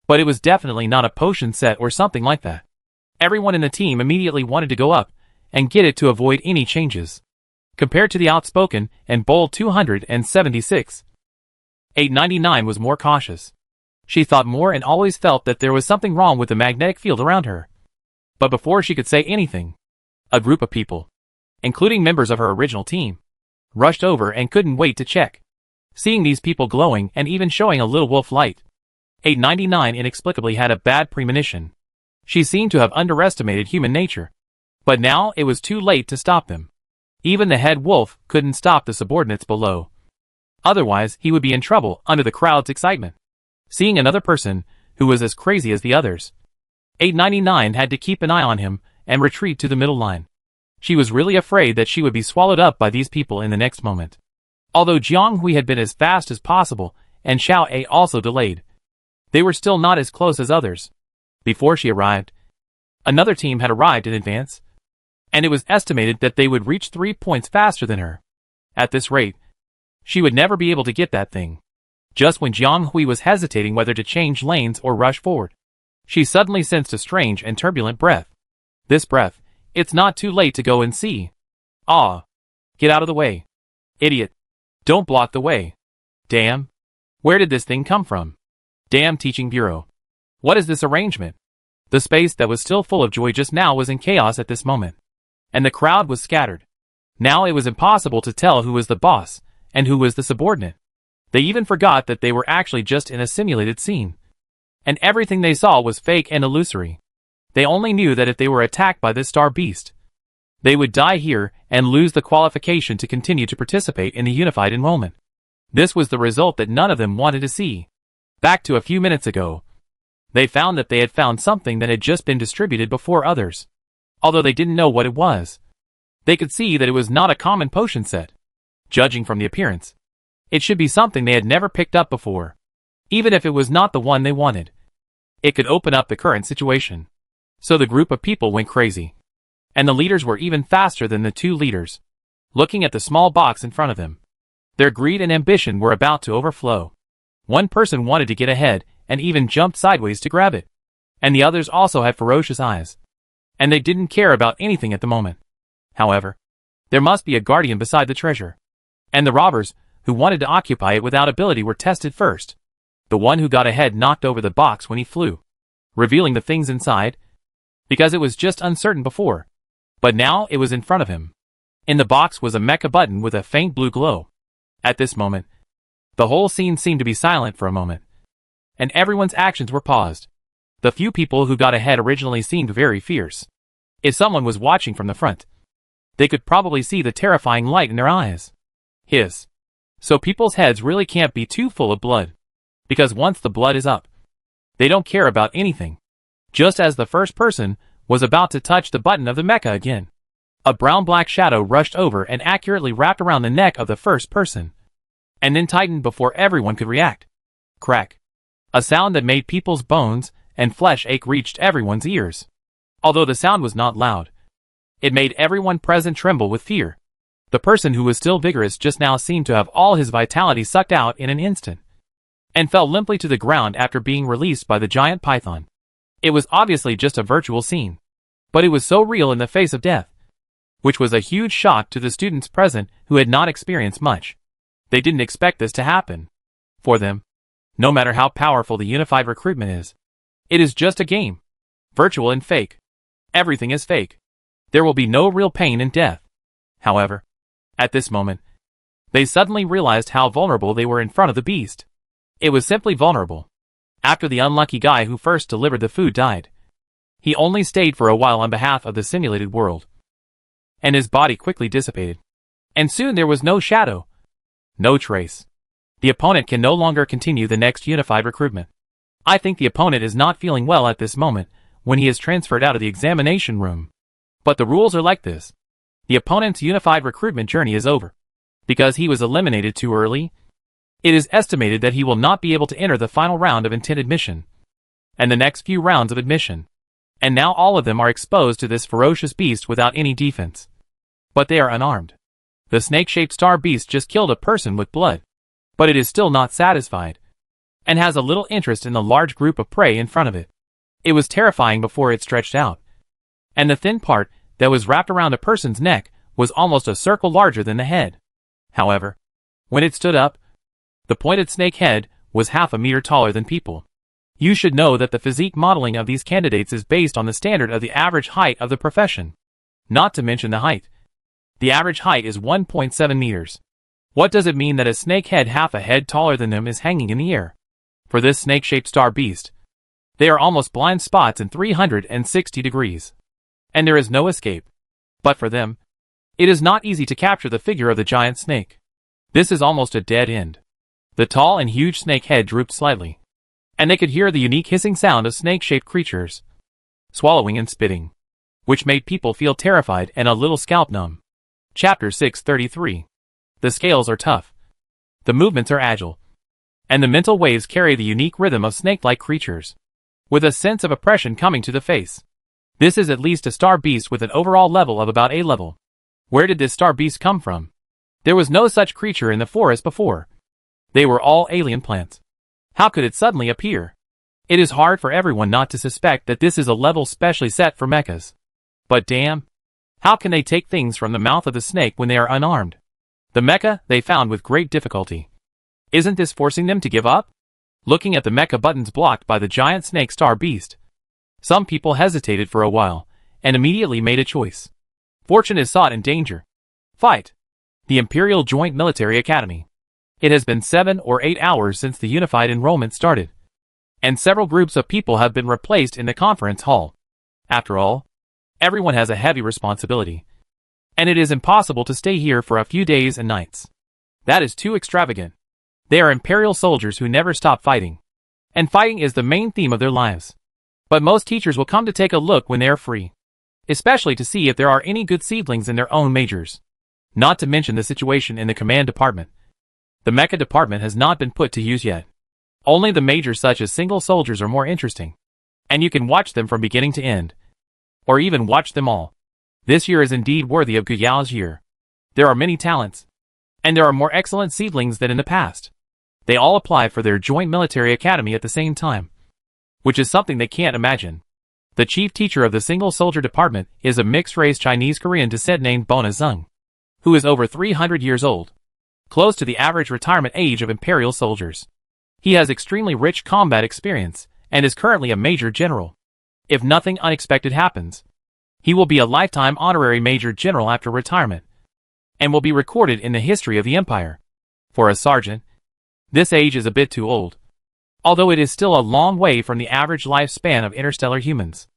but it was definitely not a potion set or something like that. Everyone in the team immediately wanted to go up and get it to avoid any changes. Compared to the outspoken and bold 276, 899 was more cautious. She thought more and always felt that there was something wrong with the magnetic field around her. But before she could say anything, a group of people, including members of her original team, rushed over and couldn't wait to check. Seeing these people glowing and even showing a little wolf light, 899 inexplicably had a bad premonition. She seemed to have underestimated human nature. But now it was too late to stop them. Even the head wolf couldn't stop the subordinates below. Otherwise, he would be in trouble under the crowd's excitement. Seeing another person who was as crazy as the others, 899 had to keep an eye on him and retreat to the middle line. She was really afraid that she would be swallowed up by these people in the next moment. Although Jiang Hui had been as fast as possible and Xiao A also delayed, they were still not as close as others. Before she arrived, another team had arrived in advance, and it was estimated that they would reach 3 points faster than her. At this rate, she would never be able to get that thing. Just when Jiang Hui was hesitating whether to change lanes or rush forward, she suddenly sensed a strange and turbulent breath. This breath, it's not too late to go and see. Ah! Get out of the way. Idiot. Don't block the way. Damn. Where did this thing come from? Damn teaching bureau. What is this arrangement? The space that was still full of joy just now was in chaos at this moment, and the crowd was scattered. Now it was impossible to tell who was the boss and who was the subordinate. They even forgot that they were actually just in a simulated scene, and everything they saw was fake and illusory. They only knew that if they were attacked by this star beast, they would die here and lose the qualification to continue to participate in the unified enrollment. This was the result that none of them wanted to see. Back to a few minutes ago, they found that they had found something that had just been distributed before others. Although they didn't know what it was, they could see that it was not a common potion set. Judging from the appearance, it should be something they had never picked up before. Even if it was not the one they wanted, it could open up the current situation. So the group of people went crazy, and the leaders were even faster than the two leaders, looking at the small box in front of them. Their greed and ambition were about to overflow. One person wanted to get ahead and even jumped sideways to grab it, and the others also had ferocious eyes, and they didn't care about anything at the moment. However, there must be a guardian beside the treasure, and the robbers who wanted to occupy it without ability were tested first. The one who got ahead knocked over the box when he flew, revealing the things inside, because it was just uncertain before. But now it was in front of him. In the box was a mecha button with a faint blue glow. At this moment, the whole scene seemed to be silent for a moment, and everyone's actions were paused. The few people who got ahead originally seemed very fierce. If someone was watching from the front, they could probably see the terrifying light in their eyes. Hiss. So people's heads really can't be too full of blood, because once the blood is up, they don't care about anything. Just as the first person was about to touch the button of the mecha again, a brown-black shadow rushed over and accurately wrapped around the neck of the first person. and then tightened before everyone could react. Crack. A sound that made people's bones and flesh ache reached everyone's ears. Although the sound was not loud, it made everyone present tremble with fear. The person who was still vigorous just now seemed to have all his vitality sucked out in an instant, and fell limply to the ground after being released by the giant python. It was obviously just a virtual scene, but it was so real in the face of death, which was a huge shock to the students present who had not experienced much. They didn't expect this to happen. For them, no matter how powerful the unified recruitment is, it is just a game. Virtual and fake. Everything is fake. There will be no real pain in death. However, at this moment, they suddenly realized how vulnerable they were in front of the beast. It was simply vulnerable. After the unlucky guy who first delivered the food died, he only stayed for a while on behalf of the simulated world, and his body quickly dissipated. And soon there was no shadow, no trace. The opponent can no longer continue the next unified recruitment. I think the opponent is not feeling well at this moment when he is transferred out of the examination room. But the rules are like this. The opponent's unified recruitment journey is over. Because he was eliminated too early, it is estimated that he will not be able to enter the final round of intent admission, and the next few rounds of admission. And now all of them are exposed to this ferocious beast without any defense. But they are unarmed. The snake-shaped star beast just killed a person with blood. But it is still not satisfied, and has a little interest in the large group of prey in front of it. It was terrifying before it stretched out, and the thin part that was wrapped around a person's neck was almost a circle larger than the head. However, when it stood up, the pointed snake head was half a meter taller than people. You should know that the physique modeling of these candidates is based on the standard of the average height of the profession. Not to mention the height. The average height is 1.7 meters. What does it mean that a snake head half a head taller than them is hanging in the air? For this snake-shaped star beast, they are almost blind spots in 360 degrees. And there is no escape. But for them, it is not easy to capture the figure of the giant snake. This is almost a dead end. The tall and huge snake head drooped slightly, and they could hear the unique hissing sound of snake-shaped creatures swallowing and spitting, which made people feel terrified and a little scalp numb. Chapter 633. The scales are tough. The movements are agile. And the mental waves carry the unique rhythm of snake-like creatures, with a sense of oppression coming to the face. This is at least a star beast with an overall level of about A level. Where did this star beast come from? There was no such creature in the forest before. They were all alien plants. How could it suddenly appear? It is hard for everyone not to suspect that this is a level specially set for mechas. But damn, how can they take things from the mouth of the snake when they are unarmed? The mecha they found with great difficulty. Isn't this forcing them to give up? Looking at the mecha buttons blocked by the giant snake star beast, some people hesitated for a while, and immediately made a choice. Fortune is sought in danger. Fight. The Imperial Joint Military Academy. It has been 7 or 8 hours since the unified enrollment started, and several groups of people have been replaced in the conference hall. After all, everyone has a heavy responsibility, and it is impossible to stay here for a few days and nights. That is too extravagant. They are Imperial soldiers who never stop fighting, and fighting is the main theme of their lives. But most teachers will come to take a look when they are free, especially to see if there are any good seedlings in their own majors. Not to mention the situation in the command department. The mecha department has not been put to use yet. Only the majors such as single soldiers are more interesting, and you can watch them from beginning to end, or even watch them all. This year is indeed worthy of Guyao's year. There are many talents, and there are more excellent seedlings than in the past. They all apply for their joint military academy at the same time, which is something they can't imagine. The chief teacher of the single soldier department is a mixed-race Chinese-Korean descent named Bona Zeng, who is over 300 years old, close to the average retirement age of Imperial soldiers. He has extremely rich combat experience, and is currently a major general. If nothing unexpected happens, he will be a lifetime honorary major general after retirement, and will be recorded in the history of the Empire. For a sergeant, this age is a bit too old, although it is still a long way from the average lifespan of interstellar humans.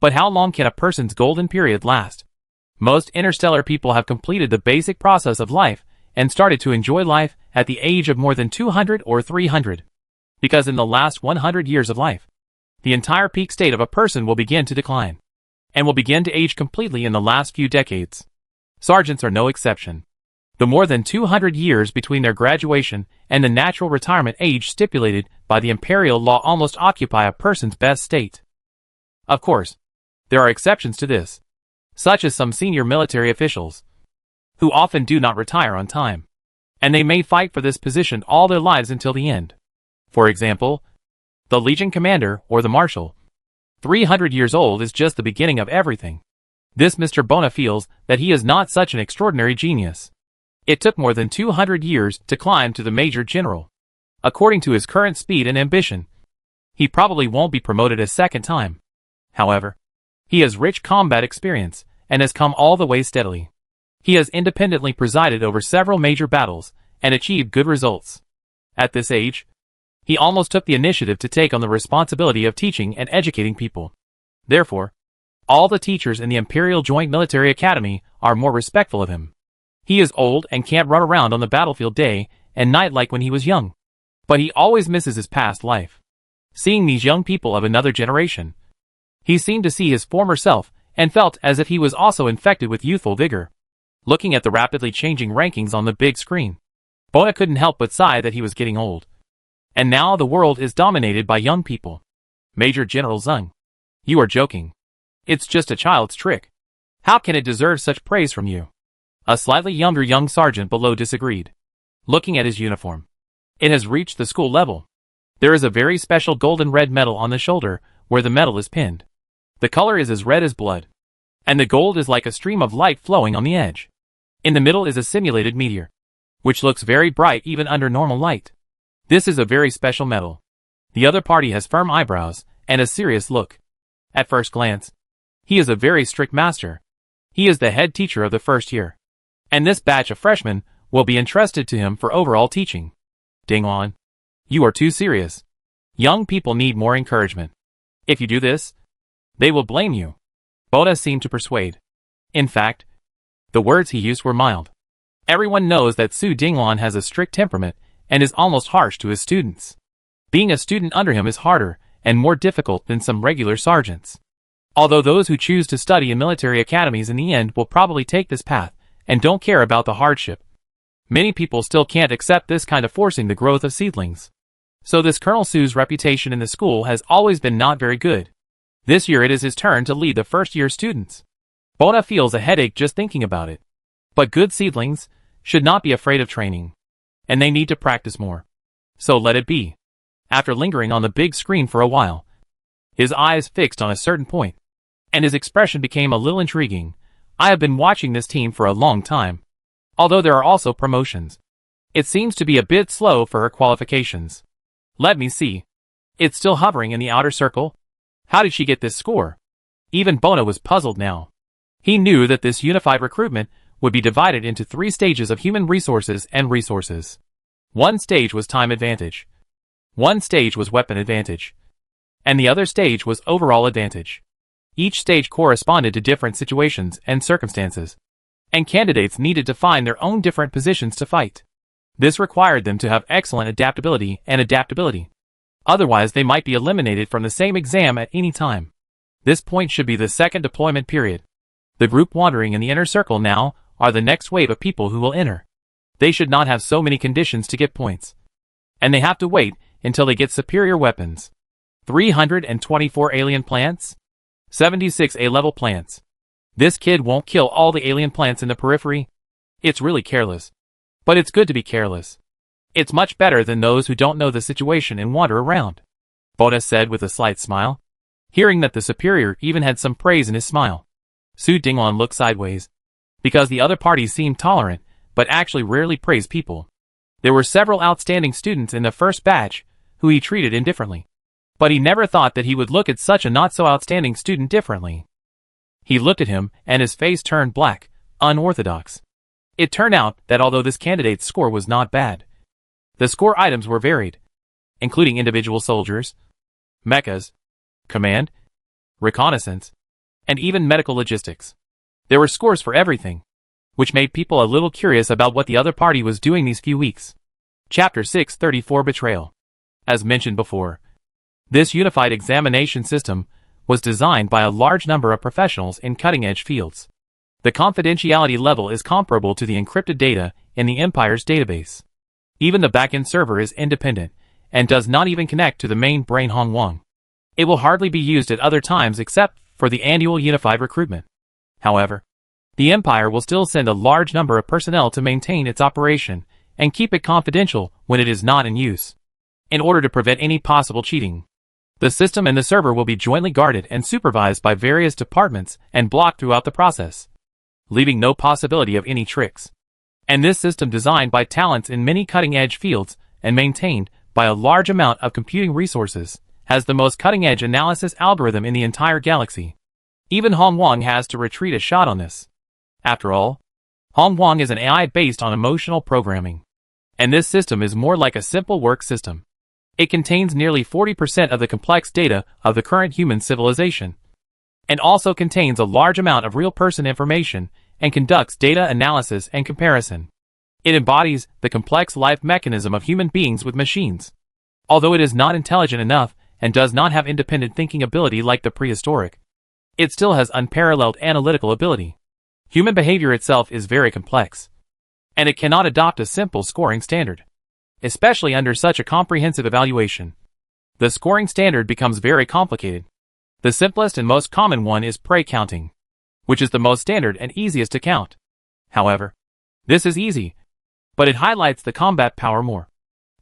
But how long can a person's golden period last? Most interstellar people have completed the basic process of life and started to enjoy life at the age of more than 200 or 300. Because in the last 100 years of life, the entire peak state of a person will begin to decline, and will begin to age completely in the last few decades. Sergeants are no exception. The more than 200 years between their graduation and the natural retirement age stipulated by the imperial law almost occupy a person's best state. Of course, there are exceptions to this, such as some senior military officials, who often do not retire on time, and they may fight for this position all their lives until the end. For example, the Legion Commander or the Marshal. 300 years old is just the beginning of everything. This Mr. Bona feels that he is not such an extraordinary genius. It took more than 200 years to climb to the Major General. According to his current speed and ambition, he probably won't be promoted a second time. However, he has rich combat experience and has come all the way steadily. He has independently presided over several major battles and achieved good results. At this age, he almost took the initiative to take on the responsibility of teaching and educating people. Therefore, all the teachers in the Imperial Joint Military Academy are more respectful of him. He is old and can't run around on the battlefield day and night like when he was young. But he always misses his past life. Seeing these young people of another generation, he seemed to see his former self and felt as if he was also infected with youthful vigor. Looking at the rapidly changing rankings on the big screen, Bona couldn't help but sigh that he was getting old. And now the world is dominated by young people. Major General Zung, you are joking. It's just a child's trick. How can it deserve such praise from you? A slightly younger young sergeant below disagreed. Looking at his uniform, it has reached the school level. There is a very special golden red medal on the shoulder where the medal is pinned. The color is as red as blood, and the gold is like a stream of light flowing on the edge. In the middle is a simulated meteor, which looks very bright even under normal light. This is a very special medal. The other party has firm eyebrows and a serious look. At first glance, he is a very strict master. He is the head teacher of the first year, and this batch of freshmen will be entrusted to him for overall teaching. Dingwan, you are too serious. Young people need more encouragement. If you do this, they will blame you. Bona seemed to persuade. In fact, the words he used were mild. Everyone knows that Su Dingwan has a strict temperament and is almost harsh to his students. Being a student under him is harder and more difficult than some regular sergeants. Although those who choose to study in military academies in the end will probably take this path and don't care about the hardship, many people still can't accept this kind of forcing the growth of seedlings. So this Colonel Su's reputation in the school has always been not very good. This year it is his turn to lead the first-year students. Bona feels a headache just thinking about it. But good seedlings should not be afraid of training, and they need to practice more. So let it be. After lingering on the big screen for a while, his eyes fixed on a certain point, and his expression became a little intriguing. I have been watching this team for a long time. Although there are also promotions, it seems to be a bit slow for her qualifications. Let me see. It's still hovering in the outer circle? How did she get this score? Even Bona was puzzled now. He knew that this unified recruitment would be divided into 3 stages of human resources and resources. One stage was time advantage. One stage was weapon advantage. And the other stage was overall advantage. Each stage corresponded to different situations and circumstances, and candidates needed to find their own different positions to fight. This required them to have excellent adaptability and adaptability. Otherwise they might be eliminated from the same exam at any time. This point should be the second deployment period. The group wandering in the inner circle now are the next wave of people who will enter. They should not have so many conditions to get points, and they have to wait until they get superior weapons. 324 alien plants? 76 A-level plants. This kid won't kill all the alien plants in the periphery. It's really careless. But it's good to be careless. It's much better than those who don't know the situation and wander around, Bona said with a slight smile, hearing that the superior even had some praise in his smile. Su Dingwan looked sideways, because the other parties seemed tolerant, but actually rarely praised people. There were several outstanding students in the first batch who he treated indifferently, but he never thought that he would look at such a not-so-outstanding student differently. He looked at him, and his face turned black, unorthodox. It turned out that although this candidate's score was not bad, the score items were varied, including individual soldiers, mechas, command, reconnaissance, and even medical logistics. There were scores for everything, which made people a little curious about what the other party was doing these few weeks. Chapter 634 Betrayal. As mentioned before, this unified examination system was designed by a large number of professionals in cutting-edge fields. The confidentiality level is comparable to the encrypted data in the Empire's database. Even the backend server is independent and does not even connect to the main brain Hongwang. It will hardly be used at other times except for the annual unified recruitment. However, the Empire will still send a large number of personnel to maintain its operation and keep it confidential when it is not in use, in order to prevent any possible cheating. The system and the server will be jointly guarded and supervised by various departments and blocked throughout the process, leaving no possibility of any tricks. And this system, designed by talents in many cutting-edge fields and maintained by a large amount of computing resources, has the most cutting-edge analysis algorithm in the entire galaxy. Even Hongwang has to retreat a shot on this. After all, Hongwang is an AI based on emotional programming. And this system is more like a simple work system. It contains nearly 40% of the complex data of the current human civilization, and also contains a large amount of real person information and conducts data analysis and comparison. It embodies the complex life mechanism of human beings with machines. Although it is not intelligent enough and does not have independent thinking ability like the prehistoric, it still has unparalleled analytical ability. Human behavior itself is very complex, and it cannot adopt a simple scoring standard, especially under such a comprehensive evaluation. The scoring standard becomes very complicated. The simplest and most common one is prey counting, which is the most standard and easiest to count. However, this is easy, but it highlights the combat power more,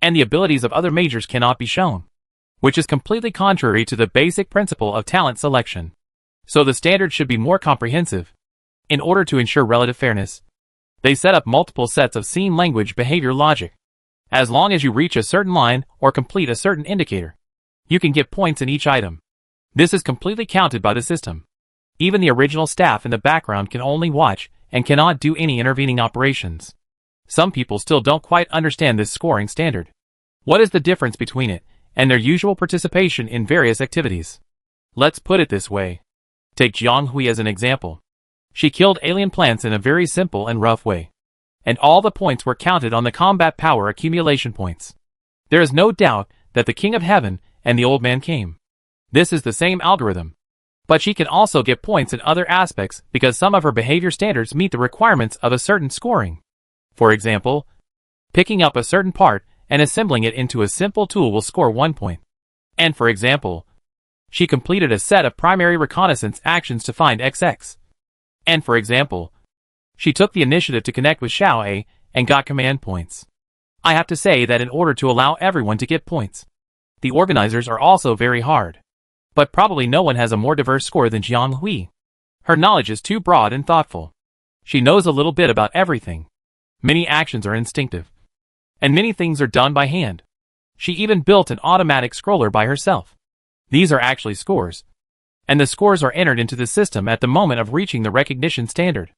and the abilities of other majors cannot be shown, which is completely contrary to the basic principle of talent selection. So the standard should be more comprehensive. In order to ensure relative fairness, they set up multiple sets of scene language behavior logic. As long as you reach a certain line or complete a certain indicator, you can get points in each item. This is completely counted by the system. Even the original staff in the background can only watch and cannot do any intervening operations. Some people still don't quite understand this scoring standard. What is the difference between it and their usual participation in various activities? Let's put it this way. Take Jiang Hui as an example. She killed alien plants in a very simple and rough way, and all the points were counted on the combat power accumulation points. There is no doubt that the King of Heaven and the old man came. This is the same algorithm. But she can also get points in other aspects because some of her behavior standards meet the requirements of a certain scoring. For example, picking up a certain part and assembling it into a simple tool will score 1 point. And for example, she completed a set of primary reconnaissance actions to find XX. And for example, she took the initiative to connect with Xiao A and got command points. I have to say that in order to allow everyone to get points, the organizers are also very hard. But probably no one has a more diverse score than Jiang Hui. Her knowledge is too broad and thoughtful. She knows a little bit about everything. Many actions are instinctive, and many things are done by hand. She even built an automatic scroller by herself. These are actually scores, and the scores are entered into the system at the moment of reaching the recognition standard.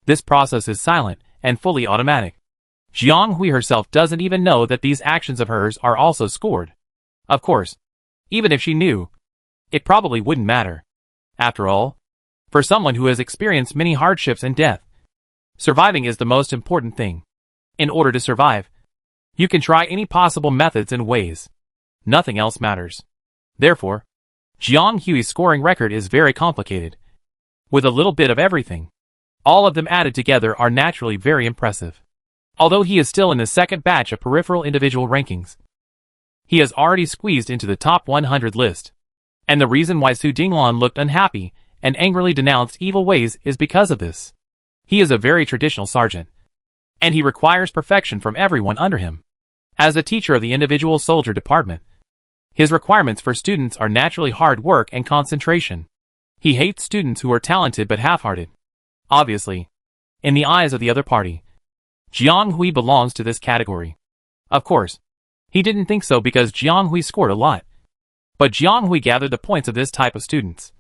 This process is silent and fully automatic. Jiang Hui herself doesn't even know that these actions of hers are also scored. Of course, even if she knew, it probably wouldn't matter. After all, for someone who has experienced many hardships and death, surviving is the most important thing. In order to survive, you can try any possible methods and ways. Nothing else matters. Therefore, Jiang Hui's scoring record is very complicated, with a little bit of everything. All of them added together are naturally very impressive. Although he is still in the second batch of peripheral individual rankings, he has already squeezed into the top 100 list. And the reason why Su Dinglan looked unhappy and angrily denounced evil ways is because of this. He is a very traditional sergeant, and he requires perfection from everyone under him. As a teacher of the individual soldier department, his requirements for students are naturally hard work and concentration. He hates students who are talented but half-hearted. Obviously, in the eyes of the other party, Jiang Hui belongs to this category. Of course, he didn't think so because Jiang Hui scored a lot. But Jiang Hui gathered the points of this type of students,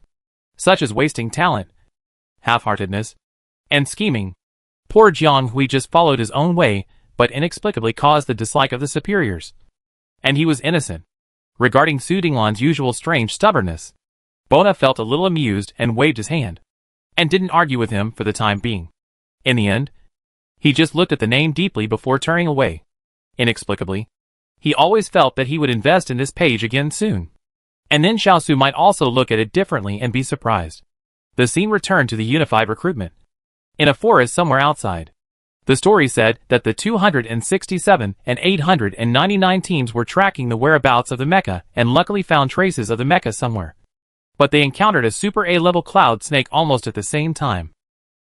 such as wasting talent, half-heartedness, and scheming. Poor Jiang Hui just followed his own way, but inexplicably caused the dislike of the superiors. And he was innocent. Regarding Su Dinglan's usual strange stubbornness, Bona felt a little amused and waved his hand, and didn't argue with him for the time being. In the end, he just looked at the name deeply before turning away. Inexplicably, he always felt that he would invest in this page again soon. And then Xiaosu might also look at it differently and be surprised. The scene returned to the unified recruitment. in a forest somewhere outside. The story said that the 267 and 899 teams were tracking the whereabouts of the mecha and luckily found traces of the mecha somewhere. But they encountered a super A-level cloud snake almost at the same time.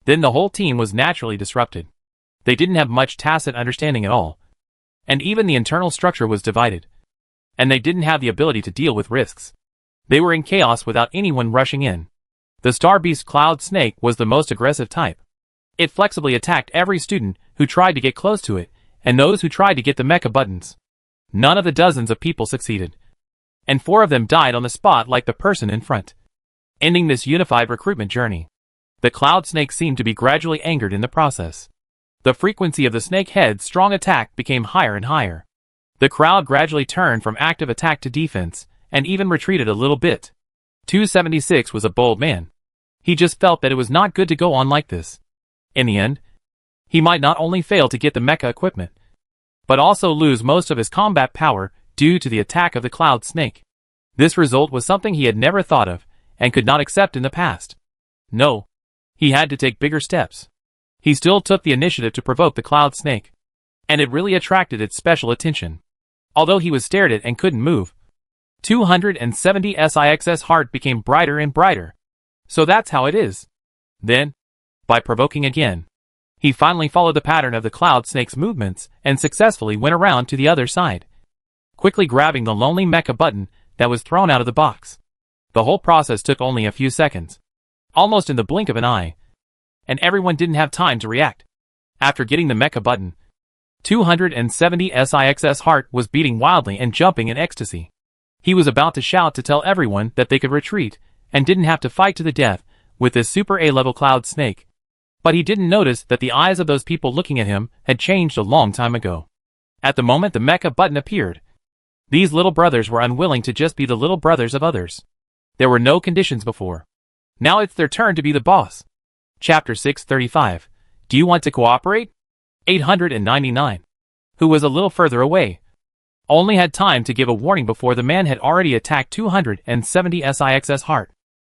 Then the whole team was naturally disrupted. They didn't have much tacit understanding at all. And even the internal structure was divided. And they didn't have the ability to deal with risks. They were in chaos without anyone rushing in. The Star Beast Cloud Snake was the most aggressive type. It flexibly attacked every student who tried to get close to it, and those who tried to get the mecha buttons. None of the dozens of people succeeded. And 4 of them died on the spot like the person in front. Ending this unified recruitment journey. The Cloud Snake seemed to be gradually angered in the process. The frequency of the snake head's strong attack became higher and higher. The crowd gradually turned from active attack to defense, and even retreated a little bit. 276 was a bold man. He just felt that it was not good to go on like this. In the end, he might not only fail to get the mecha equipment, but also lose most of his combat power due to the attack of the Cloud Snake. This result was something he had never thought of, and could not accept in the past. No. He had to take bigger steps. He still took the initiative to provoke the Cloud Snake, and it really attracted its special attention. Although he was stared at and couldn't move, 270 SIX's heart became brighter and brighter. So that's how it is. Then, by provoking again, he finally followed the pattern of the Cloud Snake's movements and successfully went around to the other side, quickly grabbing the lonely mecha button that was thrown out of the box. The whole process took only a few seconds, almost in the blink of an eye, and everyone didn't have time to react. After getting the mecha button, 270 SIX's heart was beating wildly and jumping in ecstasy. He was about to shout to tell everyone that they could retreat and didn't have to fight to the death with this super A-level Cloud Snake. But he didn't notice that the eyes of those people looking at him had changed a long time ago. At the moment the mecha button appeared, these little brothers were unwilling to just be the little brothers of others. There were no conditions before. Now it's their turn to be the boss. Chapter 635. Do you want to cooperate? 899. Who was a little further away, only had time to give a warning before the man had already attacked 270 SIX's heart.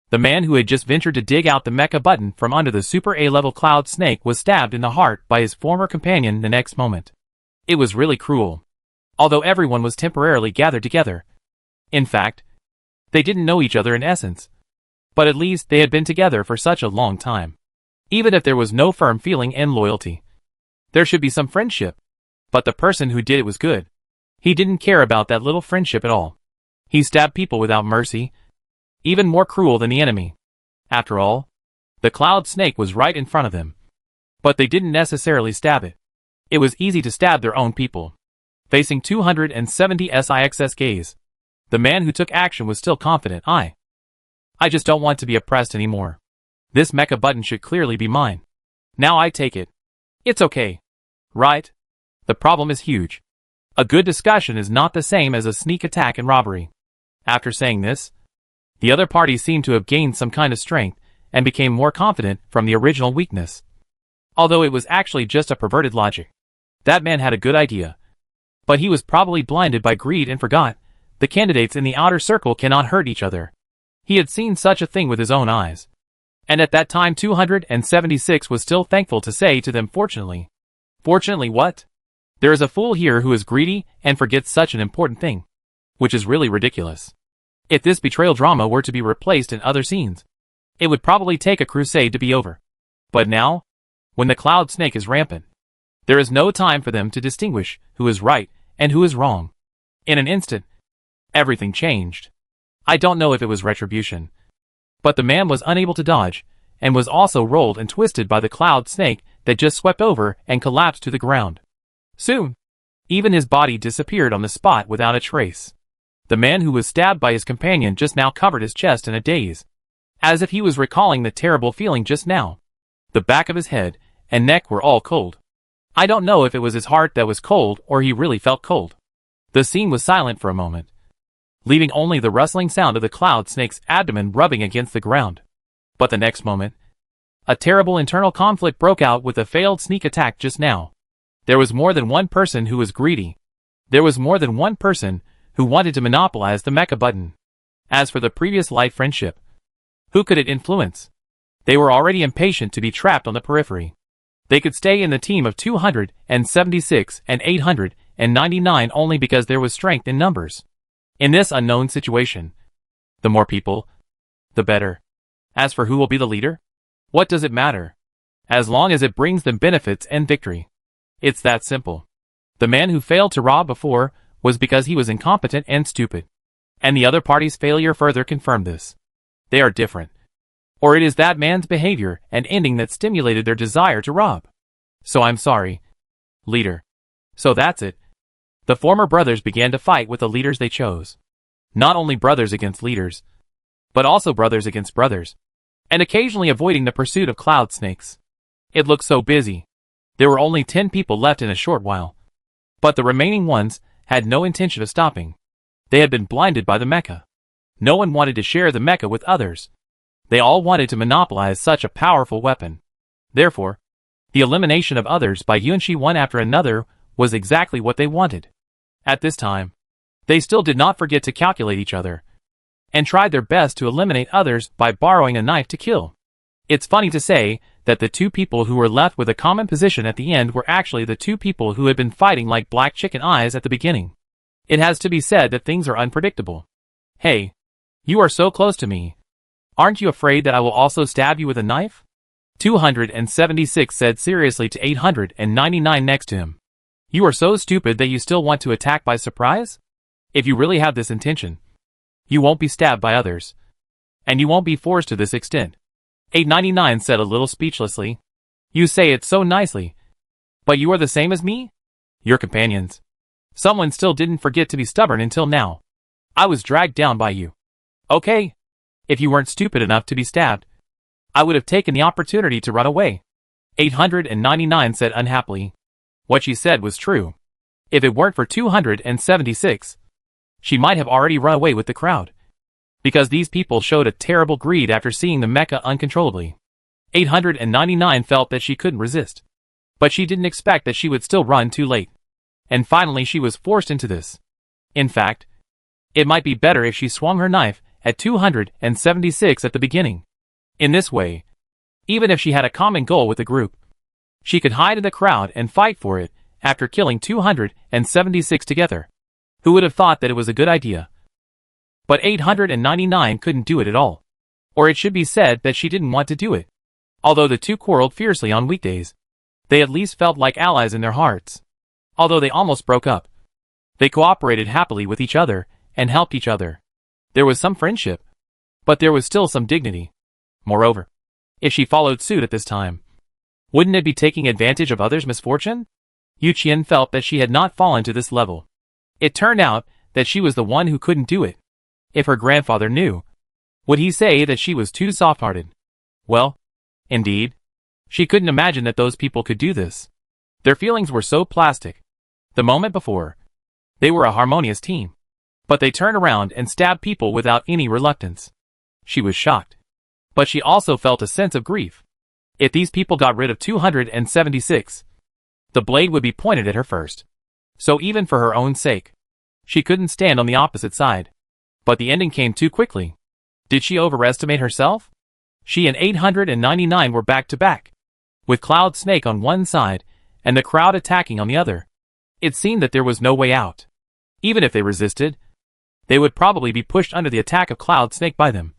The man who had just ventured to dig out the mecha button from under the super A-level Cloud Snake was stabbed in the heart by his former companion the next moment. It was really cruel. Although everyone was temporarily gathered together. In fact, they didn't know each other in essence. But at least they had been together for such a long time. Even if there was no firm feeling and loyalty, there should be some friendship. But the person who did it was good. He didn't care about that little friendship at all. He stabbed people without mercy, even more cruel than the enemy. After all, the Cloud Snake was right in front of them. But they didn't necessarily stab it. It was easy to stab their own people. Facing 270 SIX's gaze, the man who took action was still confident. I just don't want to be oppressed anymore. This mecha button should clearly be mine. Now I take it. It's okay. Right? The problem is huge. A good discussion is not the same as a sneak attack and robbery. After saying this, the other party seemed to have gained some kind of strength and became more confident from the original weakness. Although it was actually just a perverted logic. That man had a good idea. But he was probably blinded by greed and forgot the candidates in the outer circle cannot hurt each other. He had seen such a thing with his own eyes. And at that time 276 was still thankful to say to them fortunately. Fortunately what? There is a fool here who is greedy and forgets such an important thing. Which is really ridiculous. If this betrayal drama were to be replaced in other scenes, it would probably take a crusade to be over. But now, when the Cloud Snake is rampant, there is no time for them to distinguish who is right and who is wrong. In an instant, everything changed. I don't know if it was retribution, but the man was unable to dodge, and was also rolled and twisted by the Cloud Snake that just swept over and collapsed to the ground. Soon, even his body disappeared on the spot without a trace. The man who was stabbed by his companion just now covered his chest in a daze, as if he was recalling the terrible feeling just now. The back of his head and neck were all cold. I don't know if it was his heart that was cold or he really felt cold. The scene was silent for a moment, leaving only the rustling sound of the Cloud Snake's abdomen rubbing against the ground. But the next moment, a terrible internal conflict broke out with the failed sneak attack just now. There was more than one person who was greedy. There was more than one person who wanted to monopolize the mecha button. As for the previous life friendship, who could it influence? They were already impatient to be trapped on the periphery. They could stay in the team of 276 and 899 only because there was strength in numbers. In this unknown situation, the more people, the better. As for who will be the leader, what does it matter? As long as it brings them benefits and victory. It's that simple. The man who failed to rob before was because he was incompetent and stupid. And the other party's failure further confirmed this. They are different. Or it is that man's behavior and ending that stimulated their desire to rob. So I'm sorry, leader. So that's it. The former brothers began to fight with the leaders they chose. Not only brothers against leaders, but also brothers against brothers, and occasionally avoiding the pursuit of cloud snakes. It looked so busy. There were only 10 people left in a short while. But the remaining ones had no intention of stopping. They had been blinded by the mecha. No one wanted to share the mecha with others. They all wanted to monopolize such a powerful weapon. Therefore, the elimination of others by Yunshi one after another was exactly what they wanted. At this time, they still did not forget to calculate each other, and tried their best to eliminate others by borrowing a knife to kill. It's funny to say that the two people who were left with a common position at the end were actually the two people who had been fighting like black chicken eyes at the beginning. It has to be said that things are unpredictable. Hey, you are so close to me. Aren't you afraid that I will also stab you with a knife? 276 said seriously to 899 next to him. You are so stupid that you still want to attack by surprise? If you really have this intention, you won't be stabbed by others. And you won't be forced to this extent. 899 said a little speechlessly. You say it so nicely. But you are the same as me? Your companions. Someone still didn't forget to be stubborn until now. I was dragged down by you. Okay. If you weren't stupid enough to be stabbed, I would have taken the opportunity to run away. 899 said unhappily. What she said was true. If it weren't for 276, she might have already run away with the crowd. Because these people showed a terrible greed after seeing the mecha uncontrollably. 899 felt that she couldn't resist. But she didn't expect that she would still run too late. And finally she was forced into this. In fact, it might be better if she swung her knife at 276 at the beginning. In this way, even if she had a common goal with the group, she could hide in the crowd and fight for it after killing 276 together. Who would have thought that it was a good idea? But 899 couldn't do it at all. Or it should be said that she didn't want to do it. Although the two quarreled fiercely on weekdays, they at least felt like allies in their hearts. Although they almost broke up, they cooperated happily with each other and helped each other. There was some friendship, but there was still some dignity. Moreover, if she followed suit at this time, wouldn't it be taking advantage of others' misfortune? Yu Qian felt that she had not fallen to this level. It turned out that she was the one who couldn't do it. If her grandfather knew, would he say that she was too soft-hearted? Well, indeed, she couldn't imagine that those people could do this. Their feelings were so plastic. The moment before, they were a harmonious team. But they turned around and stabbed people without any reluctance. She was shocked. But she also felt a sense of grief. If these people got rid of 276, the blade would be pointed at her first. So even for her own sake, she couldn't stand on the opposite side. But the ending came too quickly. Did she overestimate herself? She and 899 were back to back, with Cloud Snake on one side and the crowd attacking on the other. It seemed that there was no way out. Even if they resisted, they would probably be pushed under the attack of Cloud Snake by them.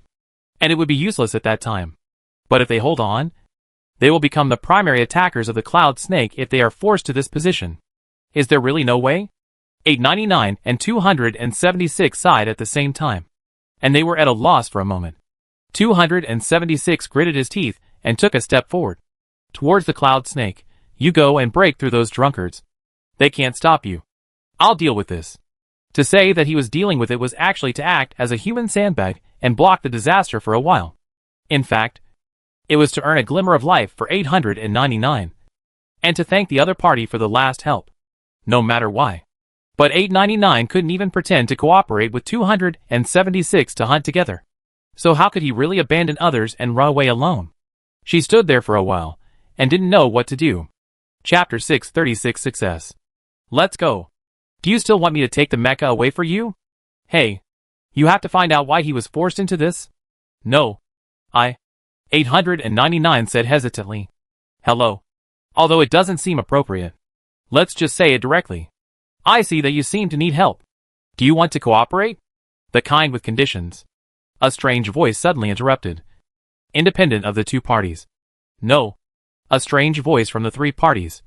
And it would be useless at that time. But if they hold on, they will become the primary attackers of the Cloud Snake if they are forced to this position. Is there really no way? 899 and 276 sighed at the same time. And they were at a loss for a moment. 276 gritted his teeth and took a step forward. Towards the Cloud Snake. You go and break through those drunkards. They can't stop you. I'll deal with this. To say that he was dealing with it was actually to act as a human sandbag and block the disaster for a while. In fact, it was to earn a glimmer of life for 899. And to thank the other party for the last help. No matter why. But 899 couldn't even pretend to cooperate with 276 to hunt together. So how could he really abandon others and run away alone? She stood there for a while, and didn't know what to do. Chapter 636 Success. Let's go. Do you still want me to take the mecha away for you? Hey. You have to find out why he was forced into this? No. 899 said hesitantly. Hello. Although it doesn't seem appropriate. Let's just say it directly. I see that you seem to need help. Do you want to cooperate? The kind with conditions. A strange voice suddenly interrupted. Independent of the two parties. No. A strange voice from the three parties.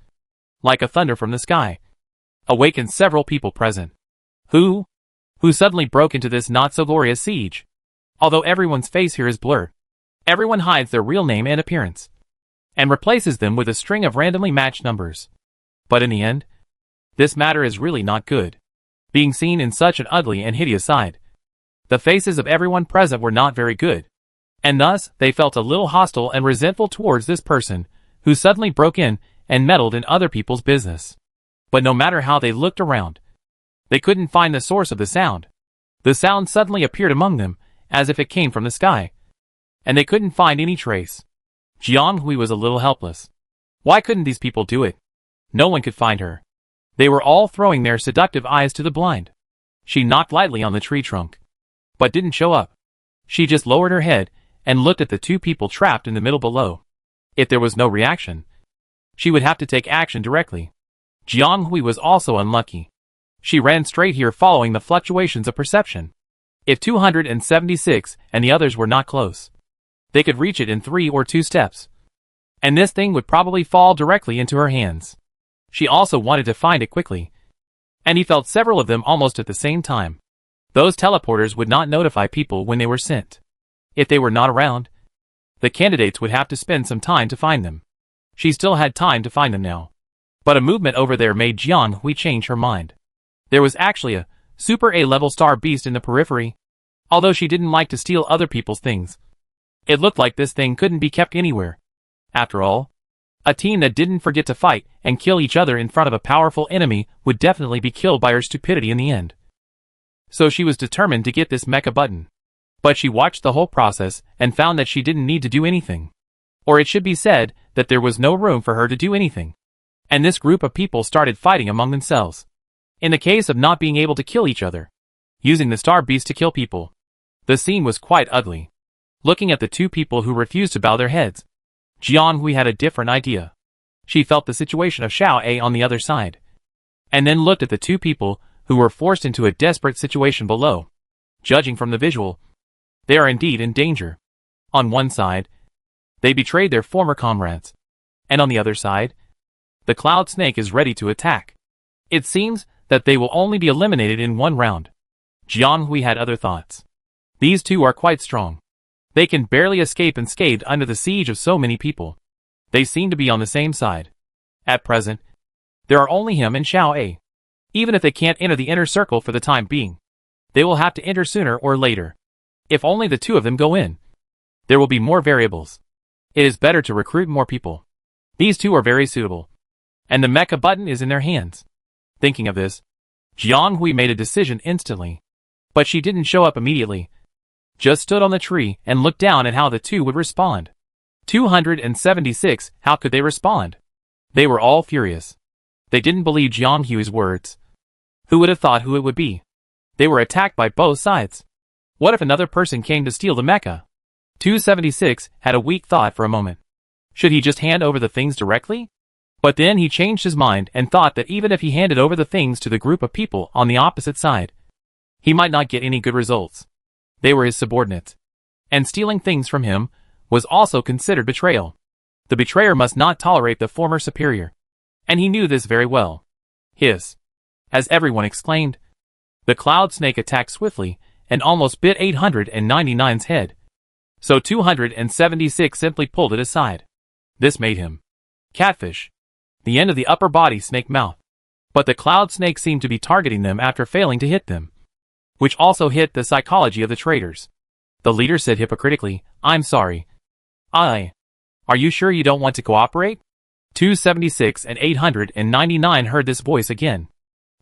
Like a thunder from the sky. Awakened several people present. Who suddenly broke into this not-so-glorious siege? Although everyone's face here is blurred. Everyone hides their real name and appearance. And replaces them with a string of randomly matched numbers. But in the end, this matter is really not good. Being seen in such an ugly and hideous side. The faces of everyone present were not very good. And thus, they felt a little hostile and resentful towards this person, who suddenly broke in and meddled in other people's business. But no matter how they looked around, they couldn't find the source of the sound. The sound suddenly appeared among them, as if it came from the sky. And they couldn't find any trace. Jiang Hui was a little helpless. Why couldn't these people do it? No one could find her. They were all throwing their seductive eyes to the blind. She knocked lightly on the tree trunk. But didn't show up. She just lowered her head and looked at the two people trapped in the middle below. If there was no reaction, she would have to take action directly. Jiang Hui was also unlucky. She ran straight here following the fluctuations of perception. If 276 and the others were not close, they could reach it in 3 or 2 steps. And this thing would probably fall directly into her hands. She also wanted to find it quickly. And he felt several of them almost at the same time. Those teleporters would not notify people when they were sent. If they were not around, the candidates would have to spend some time to find them. She still had time to find them now. But a movement over there made Jiang Hui change her mind. There was actually a Super A-level star beast in the periphery. Although she didn't like to steal other people's things, it looked like this thing couldn't be kept anywhere. After all, a team that didn't forget to fight and kill each other in front of a powerful enemy would definitely be killed by her stupidity in the end. So she was determined to get this mecha button. But she watched the whole process and found that she didn't need to do anything. Or it should be said that there was no room for her to do anything. And this group of people started fighting among themselves. In the case of not being able to kill each other, using the star beast to kill people. The scene was quite ugly. Looking at the two people who refused to bow their heads, Jiang Hui had a different idea. She felt the situation of Xiao A on the other side. And then looked at the two people who were forced into a desperate situation below. Judging from the visual, they are indeed in danger. On one side, they betrayed their former comrades. And on the other side, the Cloud Snake is ready to attack. It seems that they will only be eliminated in one round. Jiang Hui had other thoughts. These two are quite strong. They can barely escape unscathed under the siege of so many people. They seem to be on the same side. At present, there are only him and Xiao A. Even if they can't enter the inner circle for the time being, they will have to enter sooner or later. If only the two of them go in, there will be more variables. It is better to recruit more people. These two are very suitable. And the mecha button is in their hands. Thinking of this, Jiang Hui made a decision instantly. But she didn't show up immediately. Just stood on the tree and looked down at how the two would respond. 276, how could they respond? They were all furious. They didn't believe Jiang Hui's words. Who would have thought who it would be? They were attacked by both sides. What if another person came to steal the mecha? 276 had a weak thought for a moment. Should he just hand over the things directly? But then he changed his mind and thought that even if he handed over the things to the group of people on the opposite side, he might not get any good results. They were his subordinates. And stealing things from him was also considered betrayal. The betrayer must not tolerate the former superior. And he knew this very well. Hiss. As everyone exclaimed, the Cloud Snake attacked swiftly and almost bit 899's head. So 276 simply pulled it aside. This made him catfish, the end of the upper body snake mouth. But the Cloud Snake seemed to be targeting them after failing to hit them, which also hit the psychology of the traitors. The leader said hypocritically, "I'm sorry. Are you sure you don't want to cooperate?" 276 and 899 heard this voice again,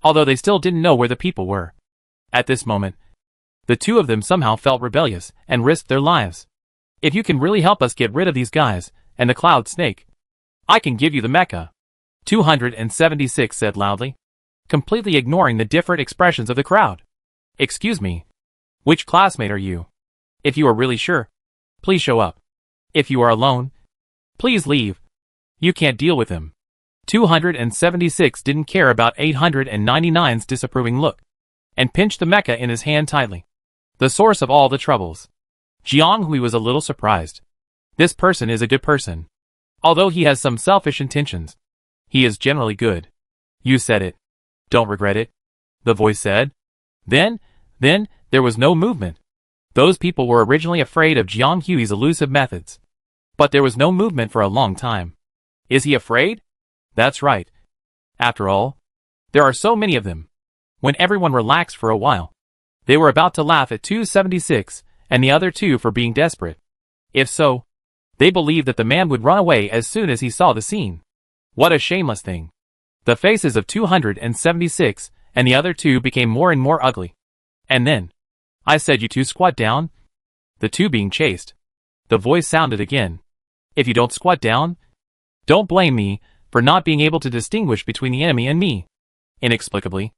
although they still didn't know where the people were. At this moment, the two of them somehow felt rebellious and risked their lives. "If you can really help us get rid of these guys and the Cloud Snake, I can give you the mecha," 276 said loudly, completely ignoring the different expressions of the crowd. "Excuse me. Which classmate are you? If you are really sure, please show up." If you are alone, please leave. You can't deal with him. 276 didn't care about 899's disapproving look, and pinched the mecha in his hand tightly. The source of all the troubles. Jiang Hui was a little surprised. This person is a good person. Although he has some selfish intentions, he is generally good. You said it. Don't regret it, the voice said. Then, there was no movement. Those people were originally afraid of Jiang Hui's elusive methods. But there was no movement for a long time. Is he afraid? That's right. After all, there are so many of them. When everyone relaxed for a while, they were about to laugh at 276 and the other two for being desperate. If so, they believed that the man would run away as soon as he saw the scene. What a shameless thing. The faces of 276 and the other two became more and more ugly. And then, I said you two squat down? The two being chased. The voice sounded again. If you don't squat down, don't blame me for not being able to distinguish between the enemy and me. Inexplicably,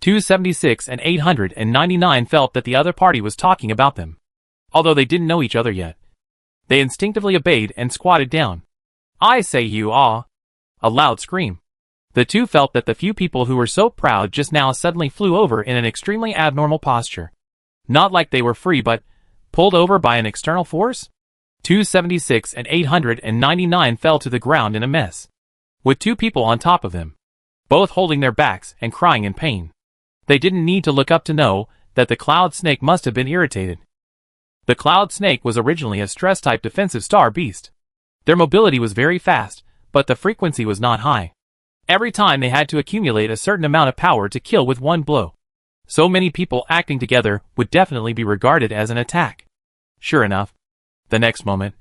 276 and 899 felt that the other party was talking about them. Although they didn't know each other yet. They instinctively obeyed and squatted down. I say you ah! A loud scream. The two felt that the few people who were so proud just now suddenly flew over in an extremely abnormal posture. Not like they were free but pulled over by an external force? 276 and 899 fell to the ground in a mess, with two people on top of them, both holding their backs and crying in pain. They didn't need to look up to know that the Cloud Snake must have been irritated. The Cloud Snake was originally a stress-type defensive star beast. Their mobility was very fast, but the frequency was not high. Every time they had to accumulate a certain amount of power to kill with one blow. So many people acting together would definitely be regarded as an attack. Sure enough, the next moment,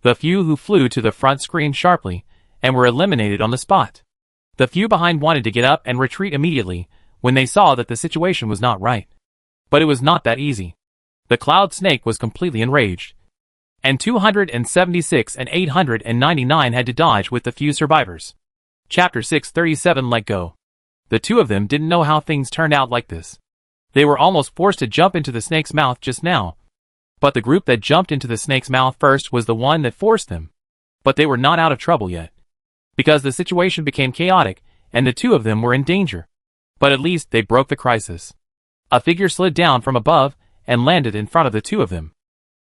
the few who flew to the front screamed sharply and were eliminated on the spot. The few behind wanted to get up and retreat immediately when they saw that the situation was not right. But it was not that easy. The Cloud Snake was completely enraged. And 276 and 899 had to dodge with the few survivors. Chapter 637 Let Go. The two of them didn't know how things turned out like this. They were almost forced to jump into the snake's mouth just now. But the group that jumped into the snake's mouth first was the one that forced them. But they were not out of trouble yet. Because the situation became chaotic, and the two of them were in danger. But at least they broke the crisis. A figure slid down from above and landed in front of the two of them.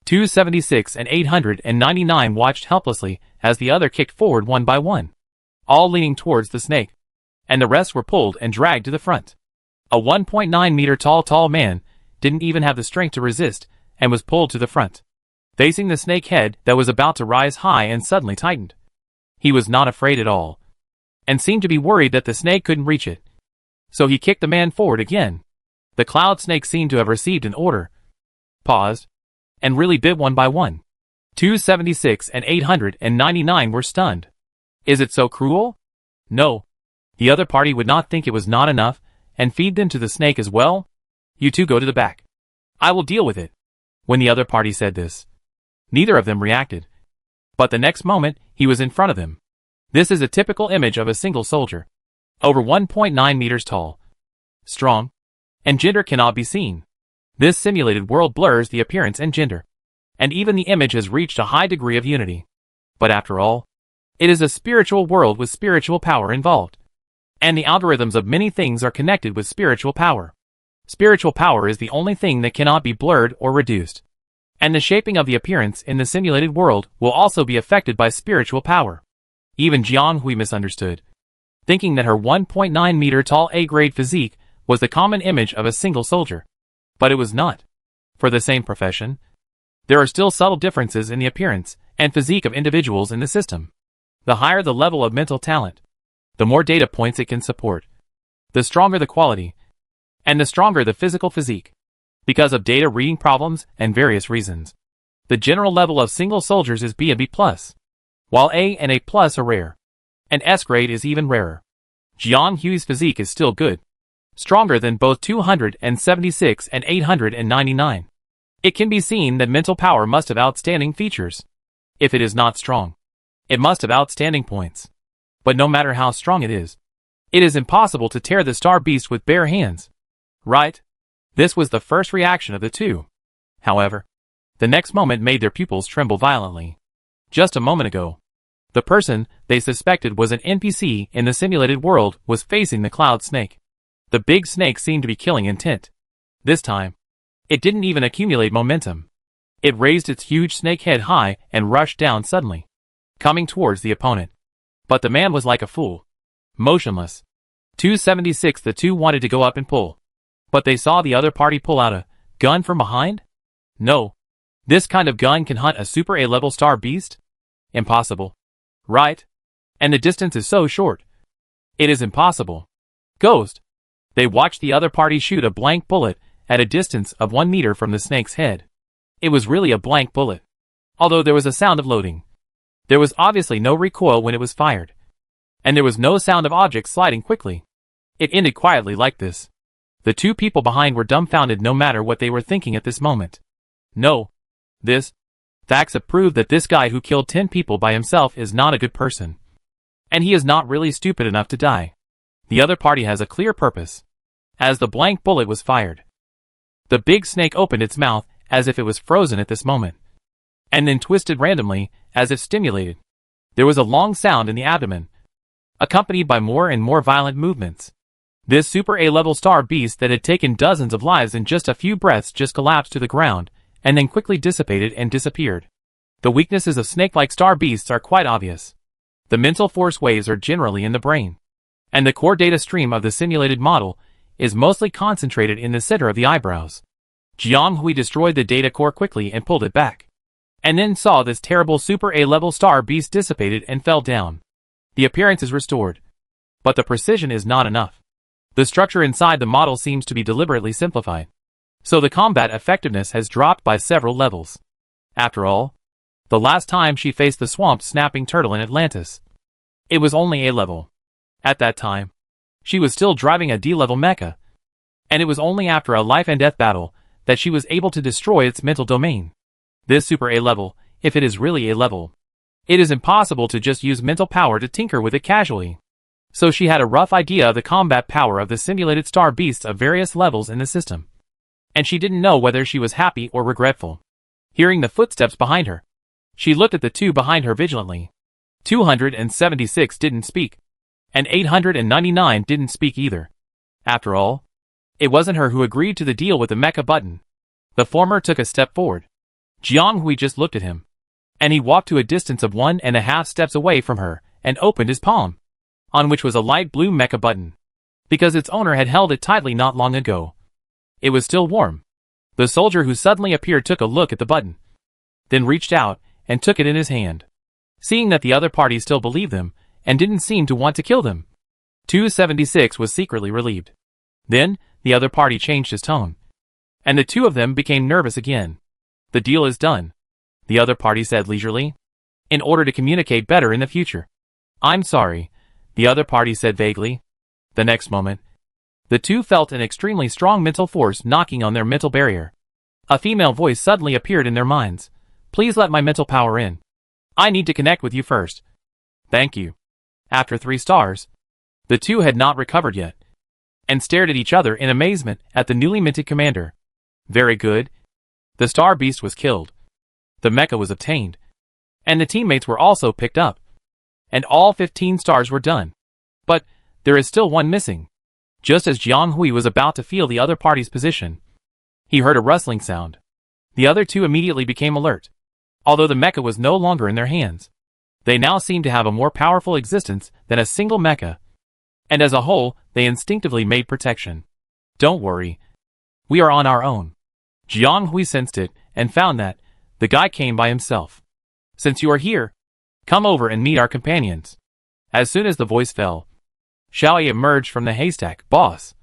276 and 899 watched helplessly as the other kicked forward one by one, all leaning towards the snake, and the rest were pulled and dragged to the front. A 1.9 meter tall man didn't even have the strength to resist and was pulled to the front, facing the snake head that was about to rise high and suddenly tightened. He was not afraid at all, and seemed to be worried that the snake couldn't reach it. So he kicked the man forward again. The Cloud Snake seemed to have received an order, paused, and really bit one by one. 276 and 899 were stunned. Is it so cruel? No. The other party would not think it was not enough, and feed them to the snake as well? You two go to the back. I will deal with it. When the other party said this, neither of them reacted. But the next moment, he was in front of them. This is a typical image of a single soldier. Over 1.9 meters tall. Strong. And gender cannot be seen. This simulated world blurs the appearance and gender. And even the image has reached a high degree of unity. But after all, it is a spiritual world with spiritual power involved. And the algorithms of many things are connected with spiritual power. Spiritual power is the only thing that cannot be blurred or reduced. And the shaping of the appearance in the simulated world will also be affected by spiritual power. Even Jiang Hui misunderstood, thinking that her 1.9 meter tall A-grade physique was the common image of a single soldier. But it was not. For the same profession, there are still subtle differences in the appearance and physique of individuals in the system. The higher the level of mental talent, the more data points it can support, the stronger the quality, and the stronger the physical physique. Because of data reading problems and various reasons, the general level of single soldiers is B and B+, while A and A+ are rare, and S grade is even rarer. Jiang Hui's physique is still good, stronger than both 276 and 899. It can be seen that mental power must have outstanding features. If it is not strong, it must have outstanding points. But no matter how strong it is impossible to tear the star beast with bare hands. Right? This was the first reaction of the two. However, the next moment made their pupils tremble violently. Just a moment ago, the person they suspected was an NPC in the simulated world was facing the cloud snake. The big snake seemed to be killing intent. This time, it didn't even accumulate momentum. It raised its huge snake head high and rushed down suddenly, coming towards the opponent. But the man was like a fool, motionless. 276. The two wanted to go up and pull, but they saw the other party pull out a gun from behind? No. This kind of gun can hunt a super A-level star beast? Impossible. Right? And the distance is so short. It is impossible. Ghost. They watched the other party shoot a blank bullet at a distance of 1 meter from the snake's head. It was really a blank bullet, although there was a sound of loading. There was obviously no recoil when it was fired, and there was no sound of objects sliding quickly. It ended quietly like this. The two people behind were dumbfounded no matter what they were thinking at this moment. No. This facts have proved that this guy who killed 10 people by himself is not a good person. And he is not really stupid enough to die. The other party has a clear purpose. As the blank bullet was fired, the big snake opened its mouth as if it was frozen at this moment, and then twisted randomly as if stimulated. There was a long sound in the abdomen, accompanied by more and more violent movements. This super A-level star beast that had taken dozens of lives in just a few breaths just collapsed to the ground, and then quickly dissipated and disappeared. The weaknesses of snake-like star beasts are quite obvious. The mental force waves are generally in the brain, and the core data stream of the simulated model is mostly concentrated in the center of the eyebrows. Jiang Hui destroyed the data core quickly and pulled it back, and then saw this terrible super A-level star beast dissipated and fell down. The appearance is restored, but the precision is not enough. The structure inside the model seems to be deliberately simplified, so the combat effectiveness has dropped by several levels. After all, the last time she faced the swamp-snapping turtle in Atlantis, it was only A-level. At that time, she was still driving a D-level mecha, and it was only after a life-and-death battle that she was able to destroy its mental domain. This super A-level, if it is really A-level, it is impossible to just use mental power to tinker with it casually. So she had a rough idea of the combat power of the simulated star beasts of various levels in the system, and she didn't know whether she was happy or regretful. Hearing the footsteps behind her, she looked at the two behind her vigilantly. 276 didn't speak, and 899 didn't speak either. After all, it wasn't her who agreed to the deal with the mecha button. The former took a step forward. Jiang Hui just looked at him, and he walked to a distance of 1.5 steps away from her and opened his palm, on which was a light blue mecha button, because its owner had held it tightly not long ago. It was still warm. The soldier who suddenly appeared took a look at the button, then reached out and took it in his hand, seeing that the other party still believed them and didn't seem to want to kill them. 276 was secretly relieved. Then, the other party changed his tone, and the two of them became nervous again. The deal is done, the other party said leisurely, in order to communicate better in the future. I'm sorry, the other party said vaguely. The next moment, the two felt an extremely strong mental force knocking on their mental barrier. A female voice suddenly appeared in their minds. Please let my mental power in. I need to connect with you first. Thank you. After 3 stars, the two had not recovered yet, and stared at each other in amazement at the newly minted commander. Very good. The star beast was killed. The mecha was obtained, and the teammates were also picked up, and all 15 stars were done. But there is still one missing. Just as Jiang Hui was about to feel the other party's position, he heard a rustling sound. The other two immediately became alert. Although the mecha was no longer in their hands, they now seemed to have a more powerful existence than a single mecha, and as a whole, they instinctively made protection. Don't worry. We are on our own. Jiang Hui sensed it and found that the guy came by himself. Since you are here, come over and meet our companions. As soon as the voice fell, Xiaoyi emerged from the haystack. Boss,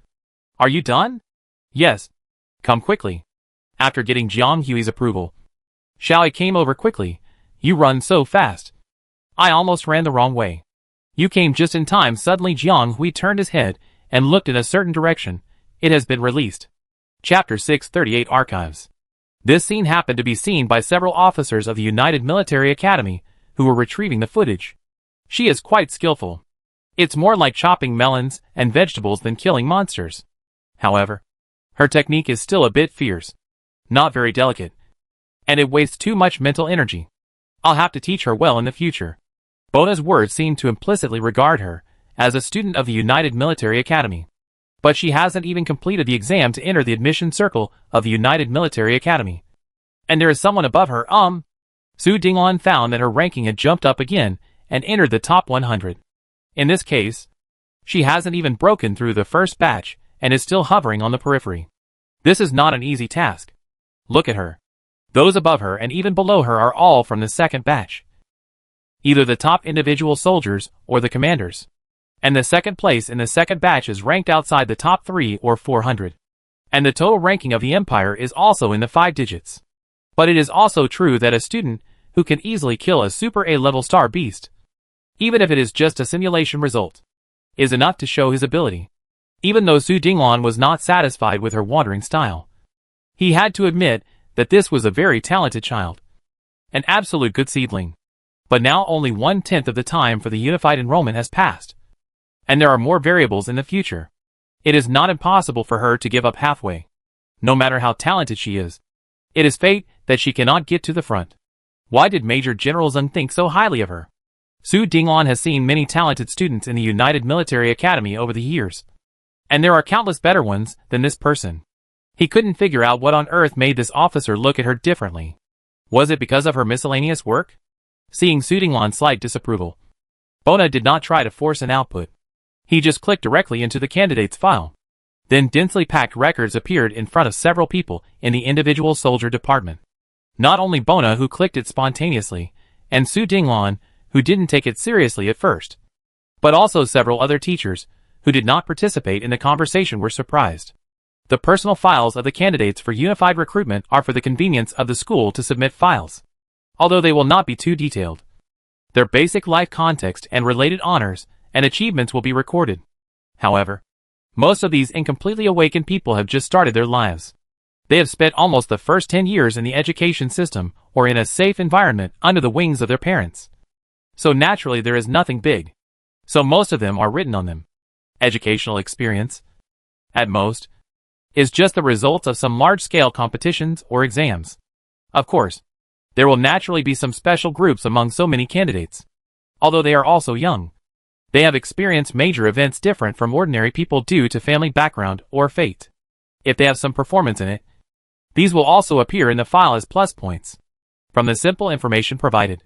are you done? Yes. Come quickly. After getting Jiang Hui's approval, Xiaoyi came over quickly. You run so fast. I almost ran the wrong way. You came just in time. Suddenly Jiang Hui turned his head and looked in a certain direction. It has been released. Chapter 638 Archives. This scene happened to be seen by several officers of the United Military Academy who were retrieving the footage. She is quite skillful. It's more like chopping melons and vegetables than killing monsters. However, her technique is still a bit fierce, not very delicate, and it wastes too much mental energy. I'll have to teach her well in the future. Bona's words seem to implicitly regard her as a student of the United Military Academy. But she hasn't even completed the exam to enter the admission circle of the United Military Academy. And there is someone above her. Su Dinglan found that her ranking had jumped up again and entered the top 100. In this case, she hasn't even broken through the first batch and is still hovering on the periphery. This is not an easy task. Look at her. Those above her and even below her are all from the second batch. Either the top individual soldiers or the commanders. And the second place in the second batch is ranked outside the top 3 or 400. And the total ranking of the empire is also in the 5 digits. But it is also true that a student who can easily kill a super A-level star beast, even if it is just a simulation result, is enough to show his ability. Even though Su Dinglan was not satisfied with her wandering style, he had to admit that this was a very talented child. An absolute good seedling. But now only 1/10 of the time for the unified enrollment has passed. And there are more variables in the future. It is not impossible for her to give up halfway. No matter how talented she is, it is fate that she cannot get to the front. Why did Major General Zeng think so highly of her? Su Dinglan has seen many talented students in the United Military Academy over the years. And there are countless better ones than this person. He couldn't figure out what on earth made this officer look at her differently. Was it because of her miscellaneous work? Seeing Su Dinglan's slight disapproval, Bona did not try to force an output. He just clicked directly into the candidate's file. Then densely packed records appeared in front of several people in the individual soldier department. Not only Bona, who clicked it spontaneously, and Su Dinglan, who didn't take it seriously at first, but also several other teachers who did not participate in the conversation were surprised. The personal files of the candidates for unified recruitment are for the convenience of the school to submit files, although they will not be too detailed. Their basic life context and related honors and achievements will be recorded. However, most of these incompletely awakened people have just started their lives. They have spent almost the first 10 years in the education system or in a safe environment under the wings of their parents. So naturally there is nothing big. So most of them are written on them. Educational experience, at most, is just the result of some large-scale competitions or exams. Of course, there will naturally be some special groups among so many candidates. Although they are also young, they have experienced major events different from ordinary people due to family background or fate. If they have some performance in it, these will also appear in the file as plus points. From the simple information provided,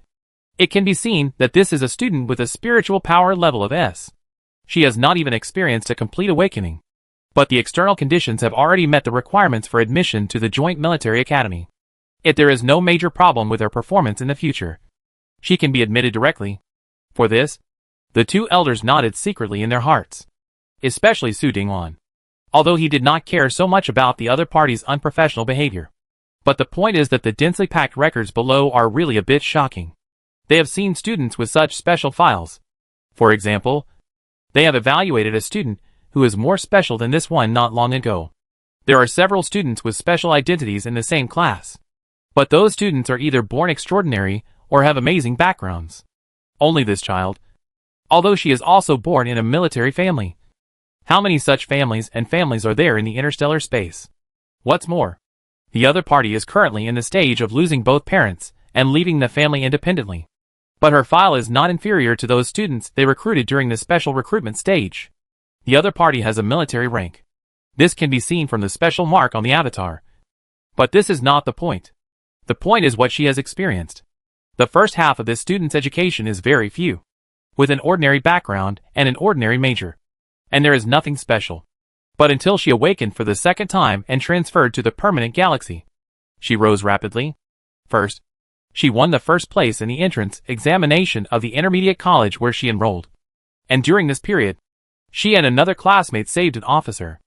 it can be seen that this is a student with a spiritual power level of S. She has not even experienced a complete awakening. But the external conditions have already met the requirements for admission to the Joint Military Academy. If there is no major problem with her performance in the future, she can be admitted directly. For this, the two elders nodded secretly in their hearts. Especially Su Dinglan, although he did not care so much about the other party's unprofessional behavior. But the point is that the densely packed records below are really a bit shocking. They have seen students with such special files. For example, they have evaluated a student who is more special than this one not long ago. There are several students with special identities in the same class. But those students are either born extraordinary or have amazing backgrounds. Only this child, although she is also born in a military family. How many such families and families are there in the interstellar space? What's more, the other party is currently in the stage of losing both parents and leaving the family independently. But her file is not inferior to those students they recruited during the special recruitment stage. The other party has a military rank. This can be seen from the special mark on the avatar. But this is not the point. The point is what she has experienced. The first half of this student's education is very few, with an ordinary background and an ordinary major. And there is nothing special. But until she awakened for the second time and transferred to the permanent galaxy, she rose rapidly. First, she won the first place in the entrance examination of the intermediate college where she enrolled. And during this period, she and another classmate saved an officer.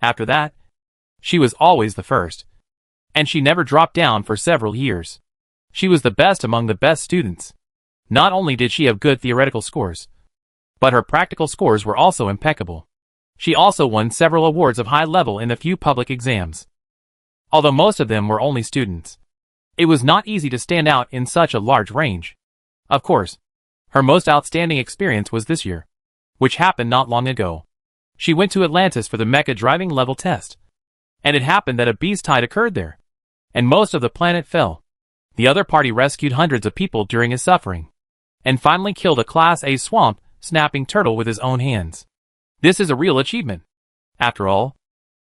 After that, she was always the first. And she never dropped down for several years. She was the best among the best students. Not only did she have good theoretical scores, but her practical scores were also impeccable. She also won several awards of high level in the few public exams. Although most of them were only students, it was not easy to stand out in such a large range. Of course, her most outstanding experience was this year, which happened not long ago. She went to Atlantis for the mecha driving level test. And it happened that a beast tide occurred there, and most of the planet fell. The other party rescued hundreds of people during his suffering, and finally killed a Class A swamp snapping turtle with his own hands. This is a real achievement. After all,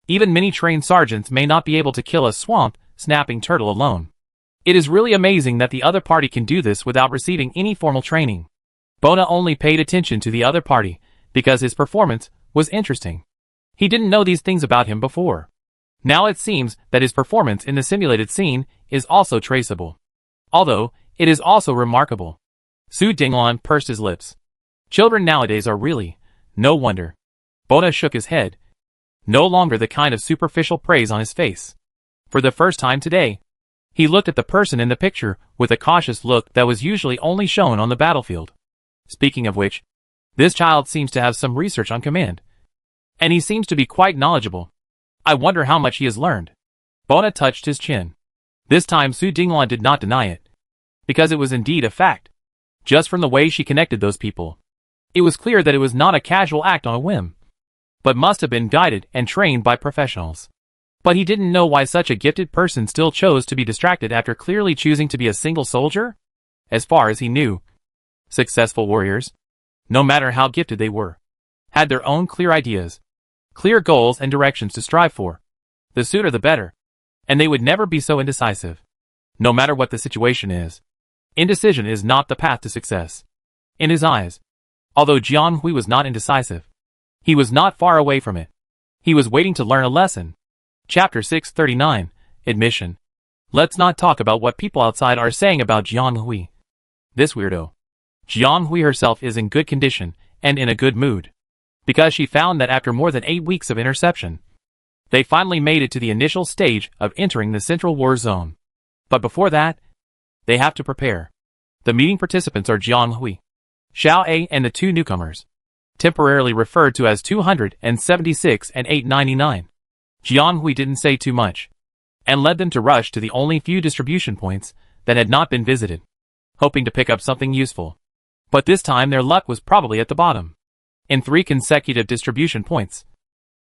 even many trained sergeants may not be able to kill a swamp snapping turtle alone. It is really amazing that the other party can do this without receiving any formal training. Bona only paid attention to the other party because his performance was interesting. He didn't know these things about him before. Now it seems that his performance in the simulated scene is also traceable. Although, it is also remarkable. Su Dinglan pursed his lips. Children nowadays are really, no wonder. Bona shook his head. No longer the kind of superficial praise on his face. For the first time today, he looked at the person in the picture with a cautious look that was usually only shown on the battlefield. Speaking of which, this child seems to have some research on command. And he seems to be quite knowledgeable. I wonder how much he has learned. Bona touched his chin. This time Su Dinglan did not deny it. Because it was indeed a fact. Just from the way she connected those people. It was clear that it was not a casual act on a whim, but must have been guided and trained by professionals. But he didn't know why such a gifted person still chose to be distracted after clearly choosing to be a single soldier? As far as he knew, successful warriors, no matter how gifted they were, had their own clear ideas, clear goals and directions to strive for. The sooner the better. And they would never be so indecisive. No matter what the situation is. Indecision is not the path to success. In his eyes, although Jiang Hui was not indecisive, he was not far away from it. He was waiting to learn a lesson. Chapter 639, Admission. Let's not talk about what people outside are saying about Jiang Hui. This weirdo. Jiang Hui herself is in good condition and in a good mood. Because she found that after more than 8 weeks of interception, they finally made it to the initial stage of entering the Central War Zone. But before that, they have to prepare. The meeting participants are Jiang Hui, Xiao A and the 2 newcomers, temporarily referred to as 276 and 899. Jiang Hui didn't say too much, and led them to rush to the only few distribution points that had not been visited, hoping to pick up something useful. But this time their luck was probably at the bottom. In 3 consecutive distribution points,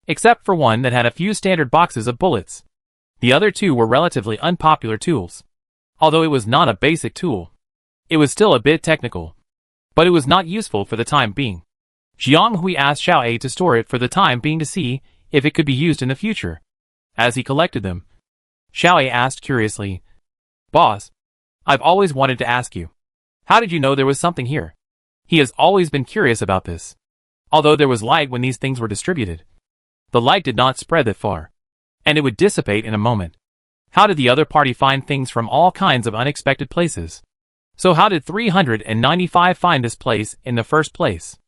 except for one that had a few standard boxes of bullets. The other 2 were relatively unpopular tools. Although it was not a basic tool, it was still a bit technical. But it was not useful for the time being. Jiang Hui asked Xiao A to store it for the time being to see if it could be used in the future. As he collected them, Xiao A asked curiously, "Boss, I've always wanted to ask you. How did you know there was something here?" He has always been curious about this. Although there was light when these things were distributed, the light did not spread that far, and it would dissipate in a moment. How did the other party find things from all kinds of unexpected places? So how did 395 find this place in the first place?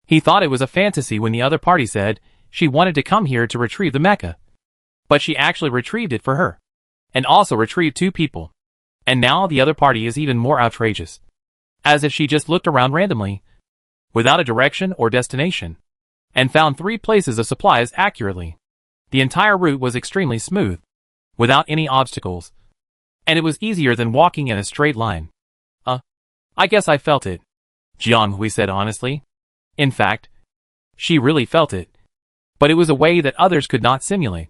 He thought it was a fantasy when the other party said she wanted to come here to retrieve the mecha. But she actually retrieved it for her. And also retrieved 2 people. And now the other party is even more outrageous. As if she just looked around randomly, without a direction or destination, and found 3 places of supplies accurately. The entire route was extremely smooth, without any obstacles. And it was easier than walking in a straight line. I guess I felt it, Jiang Hui said honestly. In fact, she really felt it. But it was a way that others could not simulate.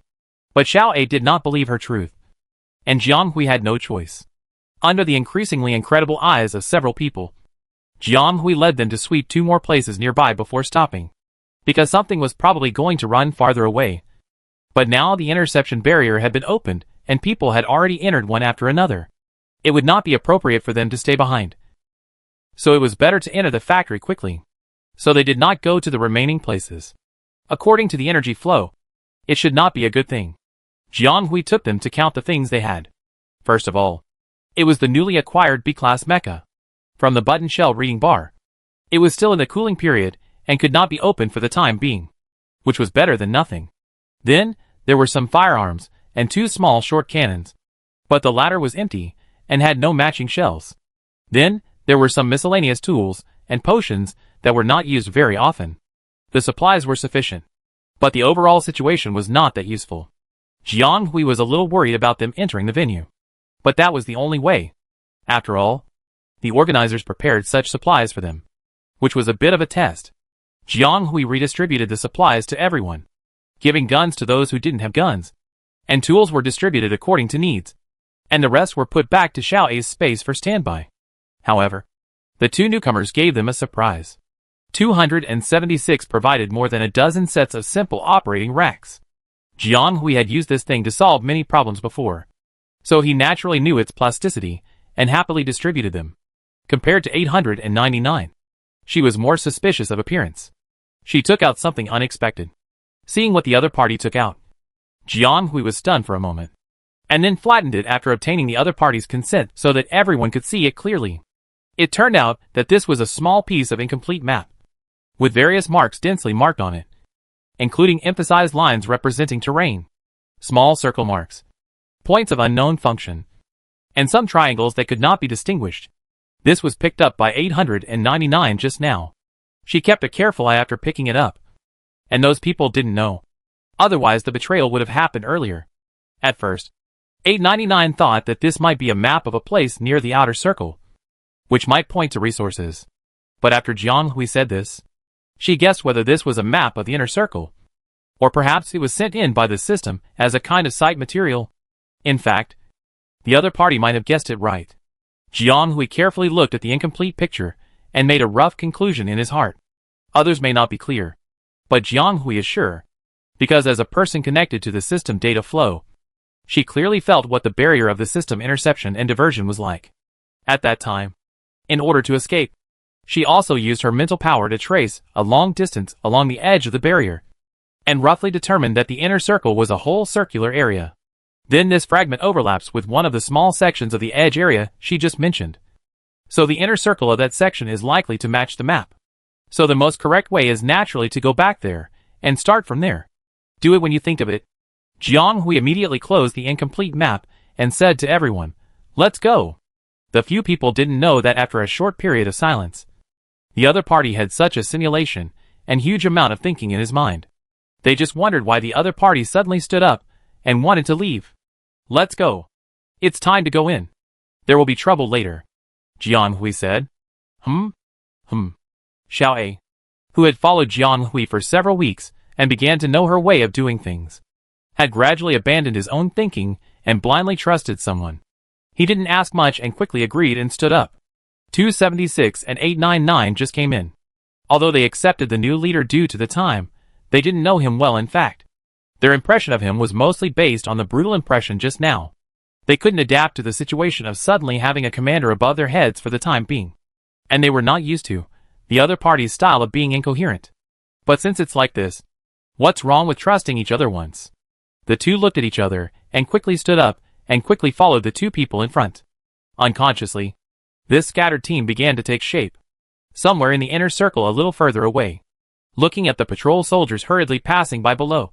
But Xiao A did not believe her truth. And Jiang Hui had no choice. Under the increasingly incredible eyes of several people, Jiang Hui led them to sweep 2 more places nearby before stopping. Because something was probably going to run farther away. But now the interception barrier had been opened, and people had already entered one after another. It would not be appropriate for them to stay behind. So it was better to enter the factory quickly. So they did not go to the remaining places. According to the energy flow, it should not be a good thing. Jiang Hui took them to count the things they had. First of all, it was the newly acquired B-class mecha. From the button shell reading bar. It was still in the cooling period, and could not be opened for the time being. Which was better than nothing. Then, there were some firearms, and 2 small short cannons. But the latter was empty, and had no matching shells. Then, there were some miscellaneous tools, and potions, that were not used very often. The supplies were sufficient. But the overall situation was not that useful. Jiang Hui was a little worried about them entering the venue. But that was the only way. After all, the organizers prepared such supplies for them. Which was a bit of a test. Jiang Hui redistributed the supplies to everyone, giving guns to those who didn't have guns. And tools were distributed according to needs. and the rest were put back to Xiao A's space for standby. However, the two newcomers gave them a surprise. 276 provided more than a dozen sets of simple operating racks. Jiang Hui had used this thing to solve many problems before, so he naturally knew its plasticity and happily distributed them. Compared to 899, she was more suspicious of appearance. She took out something unexpected. Seeing what the other party took out, Jiang Hui was stunned for a moment, and then flattened it after obtaining the other party's consent so that everyone could see it clearly. It turned out that this was a small piece of incomplete map, with various marks densely marked on it, including emphasized lines representing terrain, small circle marks, points of unknown function, and some triangles that could not be distinguished. This was picked up by 899 just now. She kept a careful eye after picking it up, and those people didn't know. Otherwise the betrayal would have happened earlier. At first, 899 thought that this might be a map of a place near the outer circle, which might point to resources. But after Jiang Hui said this, she guessed whether this was a map of the inner circle, or perhaps it was sent in by the system as a kind of site material. In fact, the other party might have guessed it right. Jiang Hui carefully looked at the incomplete picture and made a rough conclusion in his heart. Others may not be clear, but Jiang Hui is sure, because as a person connected to the system data flow, she clearly felt what the barrier of the system interception and diversion was like. At that time, in order to escape, she also used her mental power to trace a long distance along the edge of the barrier, and roughly determined that the inner circle was a whole circular area. Then this fragment overlaps with one of the small sections of the edge area she just mentioned. So the inner circle of that section is likely to match the map. So the most correct way is naturally to go back there, and start from there. Do it when you think of it. Jiang Hui immediately closed the incomplete map, and said to everyone, "Let's go." The few people didn't know that after a short period of silence, the other party had such a simulation and huge amount of thinking in his mind. They just wondered why the other party suddenly stood up and wanted to leave. "Let's go. It's time to go in. There will be trouble later," Jiang Hui said. Xiao A, who had followed Jiang Hui for several weeks and began to know her way of doing things, had gradually abandoned his own thinking and blindly trusted someone. He didn't ask much and quickly agreed and stood up. 276 and 899 just came in. Although they accepted the new leader due to the time, they didn't know him well. In fact, their impression of him was mostly based on the brutal impression just now. They couldn't adapt to the situation of suddenly having a commander above their heads for the time being. And they were not used to the other party's style of being incoherent. But since it's like this, what's wrong with trusting each other once? The two looked at each other and quickly stood up and quickly followed the two people in front. Unconsciously, this scattered team began to take shape, somewhere in the inner circle a little further away. Looking at the patrol soldiers hurriedly passing by below,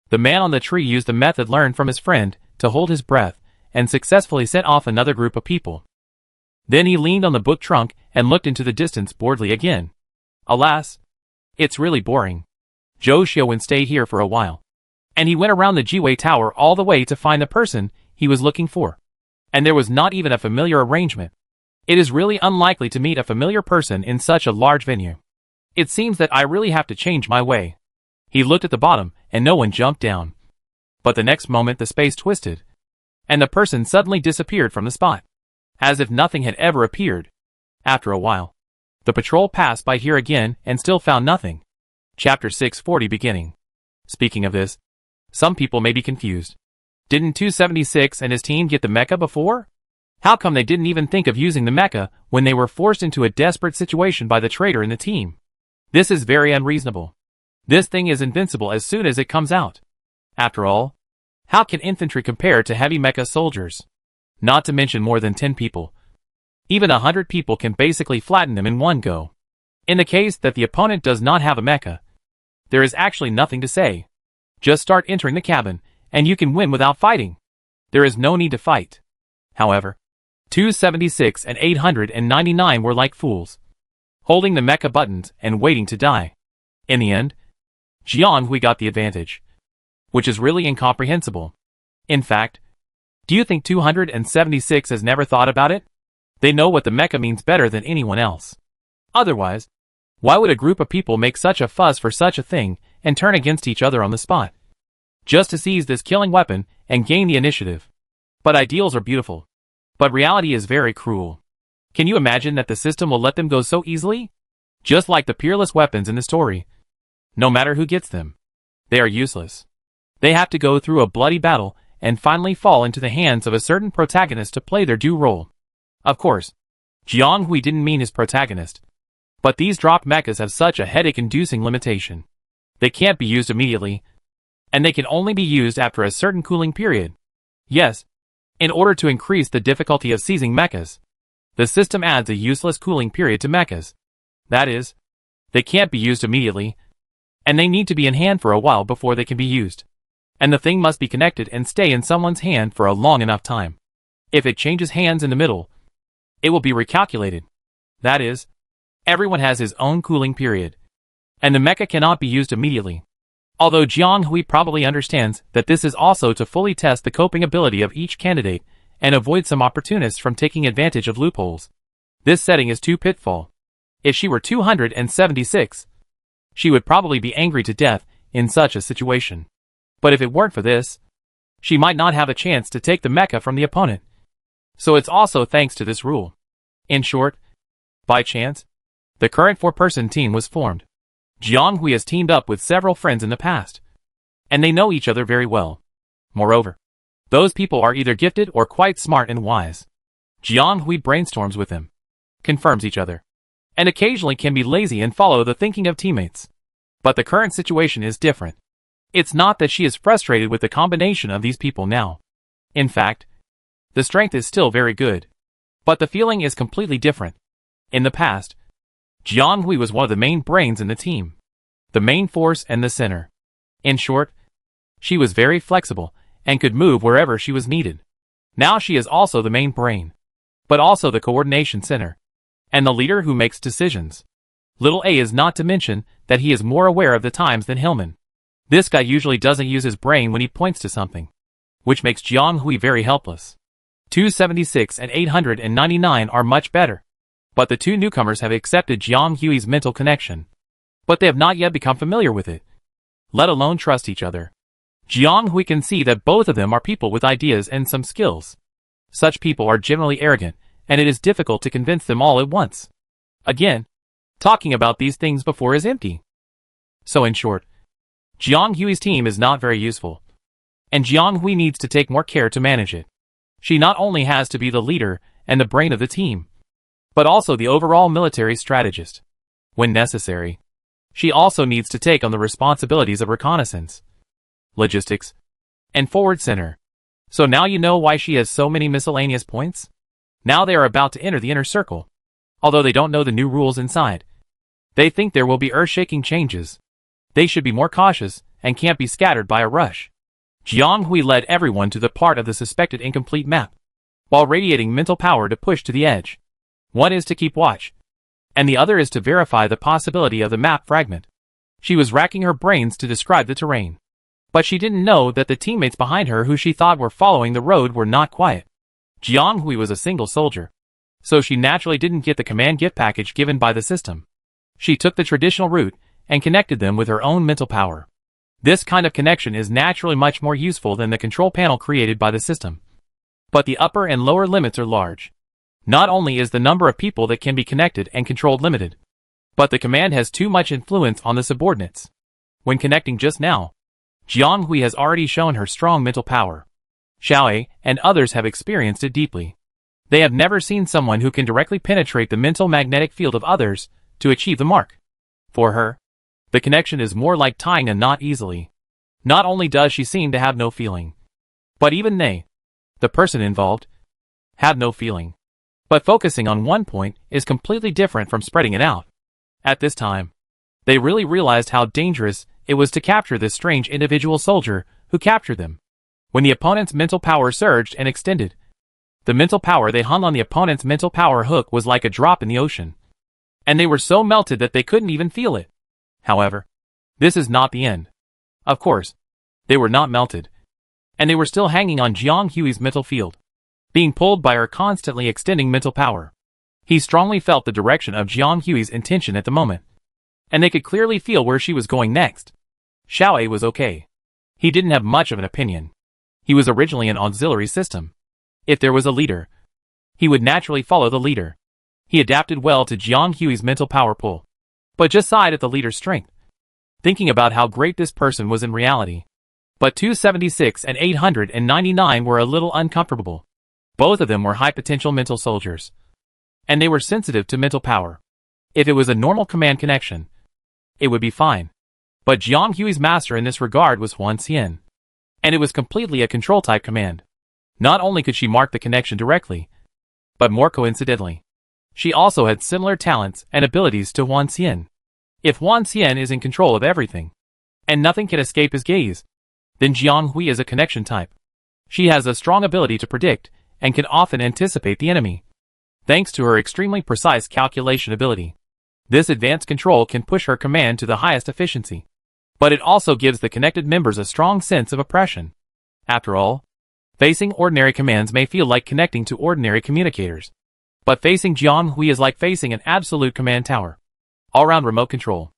the man on the tree used the method learned from his friend to hold his breath and successfully sent off another group of people. Then he leaned on the book trunk and looked into the distance boredly again. Alas, it's really boring. Zhou Xiaowen stayed here for a while, and he went around the Jiwei Tower all the way to find the person he was looking for. And there was not even a familiar arrangement. It is really unlikely to meet a familiar person in such a large venue. It seems that I really have to change my way. He looked at the bottom, and no one jumped down. But the next moment the space twisted, and the person suddenly disappeared from the spot, as if nothing had ever appeared. After a while, the patrol passed by here again and still found nothing. Chapter 640 beginning. Speaking of this, some people may be confused. Didn't 276 and his team get the mecha before? How come they didn't even think of using the mecha when they were forced into a desperate situation by the traitor in the team? This is very unreasonable. This thing is invincible as soon as it comes out. After all, how can infantry compare to heavy mecha soldiers? Not to mention more than 10 people. Even 100 people can basically flatten them in one go. In the case that the opponent does not have a mecha, there is actually nothing to say. Just start entering the cabin, and you can win without fighting. There is no need to fight. However, 276 and 899 were like fools, holding the mecha buttons and waiting to die. In the end, Jiang Hui got the advantage, which is really incomprehensible. In fact, do you think 276 has never thought about it? They know what the mecha means better than anyone else. Otherwise, why would a group of people make such a fuss for such a thing and turn against each other on the spot, just to seize this killing weapon and gain the initiative? But ideals are beautiful. But reality is very cruel. Can you imagine that the system will let them go so easily? Just like the peerless weapons in the story. No matter who gets them, they are useless. They have to go through a bloody battle and finally fall into the hands of a certain protagonist to play their due role. Of course, Jianghui didn't mean his protagonist. But these dropped mechas have such a headache-inducing limitation. They can't be used immediately, and they can only be used after a certain cooling period. Yes, in order to increase the difficulty of seizing mechas, the system adds a useless cooling period to mechas. That is, they can't be used immediately, and they need to be in hand for a while before they can be used. And the thing must be connected and stay in someone's hand for a long enough time. If it changes hands in the middle, it will be recalculated. That is, everyone has his own cooling period, and the mecha cannot be used immediately. Although Jianghui probably understands that this is also to fully test the coping ability of each candidate and avoid some opportunists from taking advantage of loopholes. This setting is too pitfall. If she were 276, she would probably be angry to death in such a situation. But if it weren't for this, she might not have a chance to take the mecha from the opponent. So it's also thanks to this rule. In short, by chance, the current 4-person team was formed. Jianghui has teamed up with several friends in the past, and they know each other very well. Moreover, those people are either gifted or quite smart and wise. Jianghui brainstorms with them, confirms each other, and occasionally can be lazy and follow the thinking of teammates. But the current situation is different. It's not that she is frustrated with the combination of these people now. In fact, the strength is still very good. But the feeling is completely different. In the past, Jianghui was one of the main brains in the team, the main force and the center. In short, she was very flexible and could move wherever she was needed. Now she is also the main brain, but also the coordination center, and the leader who makes decisions. Little A is not to mention that he is more aware of the times than Hillman. This guy usually doesn't use his brain when he points to something, which makes Jianghui very helpless. 276 and 899 are much better. But the two newcomers have accepted Jianghui's mental connection. But they have not yet become familiar with it, let alone trust each other. Jianghui can see that both of them are people with ideas and some skills. Such people are generally arrogant, and it is difficult to convince them all at once. Again, talking about these things before is empty. So in short, Jianghui's team is not very useful, and Jianghui needs to take more care to manage it. She not only has to be the leader and the brain of the team, but also the overall military strategist. When necessary, she also needs to take on the responsibilities of reconnaissance, logistics, and forward center. So now you know why she has so many miscellaneous points? Now they are about to enter the inner circle. Although they don't know the new rules inside, they think there will be earth-shaking changes. They should be more cautious and can't be scattered by a rush. Jianghui led everyone to the part of the suspected incomplete map, while radiating mental power to push to the edge. One is to keep watch, and the other is to verify the possibility of the map fragment. She was racking her brains to describe the terrain, but she didn't know that the teammates behind her who she thought were following the road were not quiet. Jianghui was a single soldier, so she naturally didn't get the command gift package given by the system. She took the traditional route and connected them with her own mental power. This kind of connection is naturally much more useful than the control panel created by the system. But the upper and lower limits are large. Not only is the number of people that can be connected and controlled limited, but the command has too much influence on the subordinates. When connecting just now, Jianghui has already shown her strong mental power. Xiaoe and others have experienced it deeply. They have never seen someone who can directly penetrate the mental magnetic field of others to achieve the mark. For her, the connection is more like tying a knot easily. Not only does she seem to have no feeling, but even they, the person involved, have no feeling. But focusing on one point is completely different from spreading it out. At this time, they really realized how dangerous it was to capture this strange individual soldier who captured them. When the opponent's mental power surged and extended, the mental power they hung on the opponent's mental power hook was like a drop in the ocean. And they were so melted that they couldn't even feel it. However, this is not the end. Of course, they were not melted, and they were still hanging on Jianghui's mental field, being pulled by her constantly extending mental power. He strongly felt the direction of Jianghui's intention at the moment, and they could clearly feel where she was going next. Xiaoe was okay. He didn't have much of an opinion. He was originally an auxiliary system, If there was a leader, he would naturally follow the leader. He adapted well to Jiang Hui's mental power pool, but just sighed at the leader's strength, thinking about how great this person was in reality. But 276 and 899 were a little uncomfortable. Both of them were high-potential mental soldiers, and they were sensitive to mental power. If it was a normal command connection, it would be fine. But Jiang Hui's master in this regard was Huan Xian, and it was completely a control-type command. Not only could she mark the connection directly, but more coincidentally, she also had similar talents and abilities to Huan Xian. If Huan Xian is in control of everything, and nothing can escape his gaze, then Jiang Hui is a connection type. She has a strong ability to predict and can often anticipate the enemy, thanks to her extremely precise calculation ability. This advanced control can push her command to the highest efficiency, but it also gives the connected members a strong sense of oppression. After all, facing ordinary commands may feel like connecting to ordinary communicators, but facing Jiang Hui is like facing an absolute command tower. All-round remote control.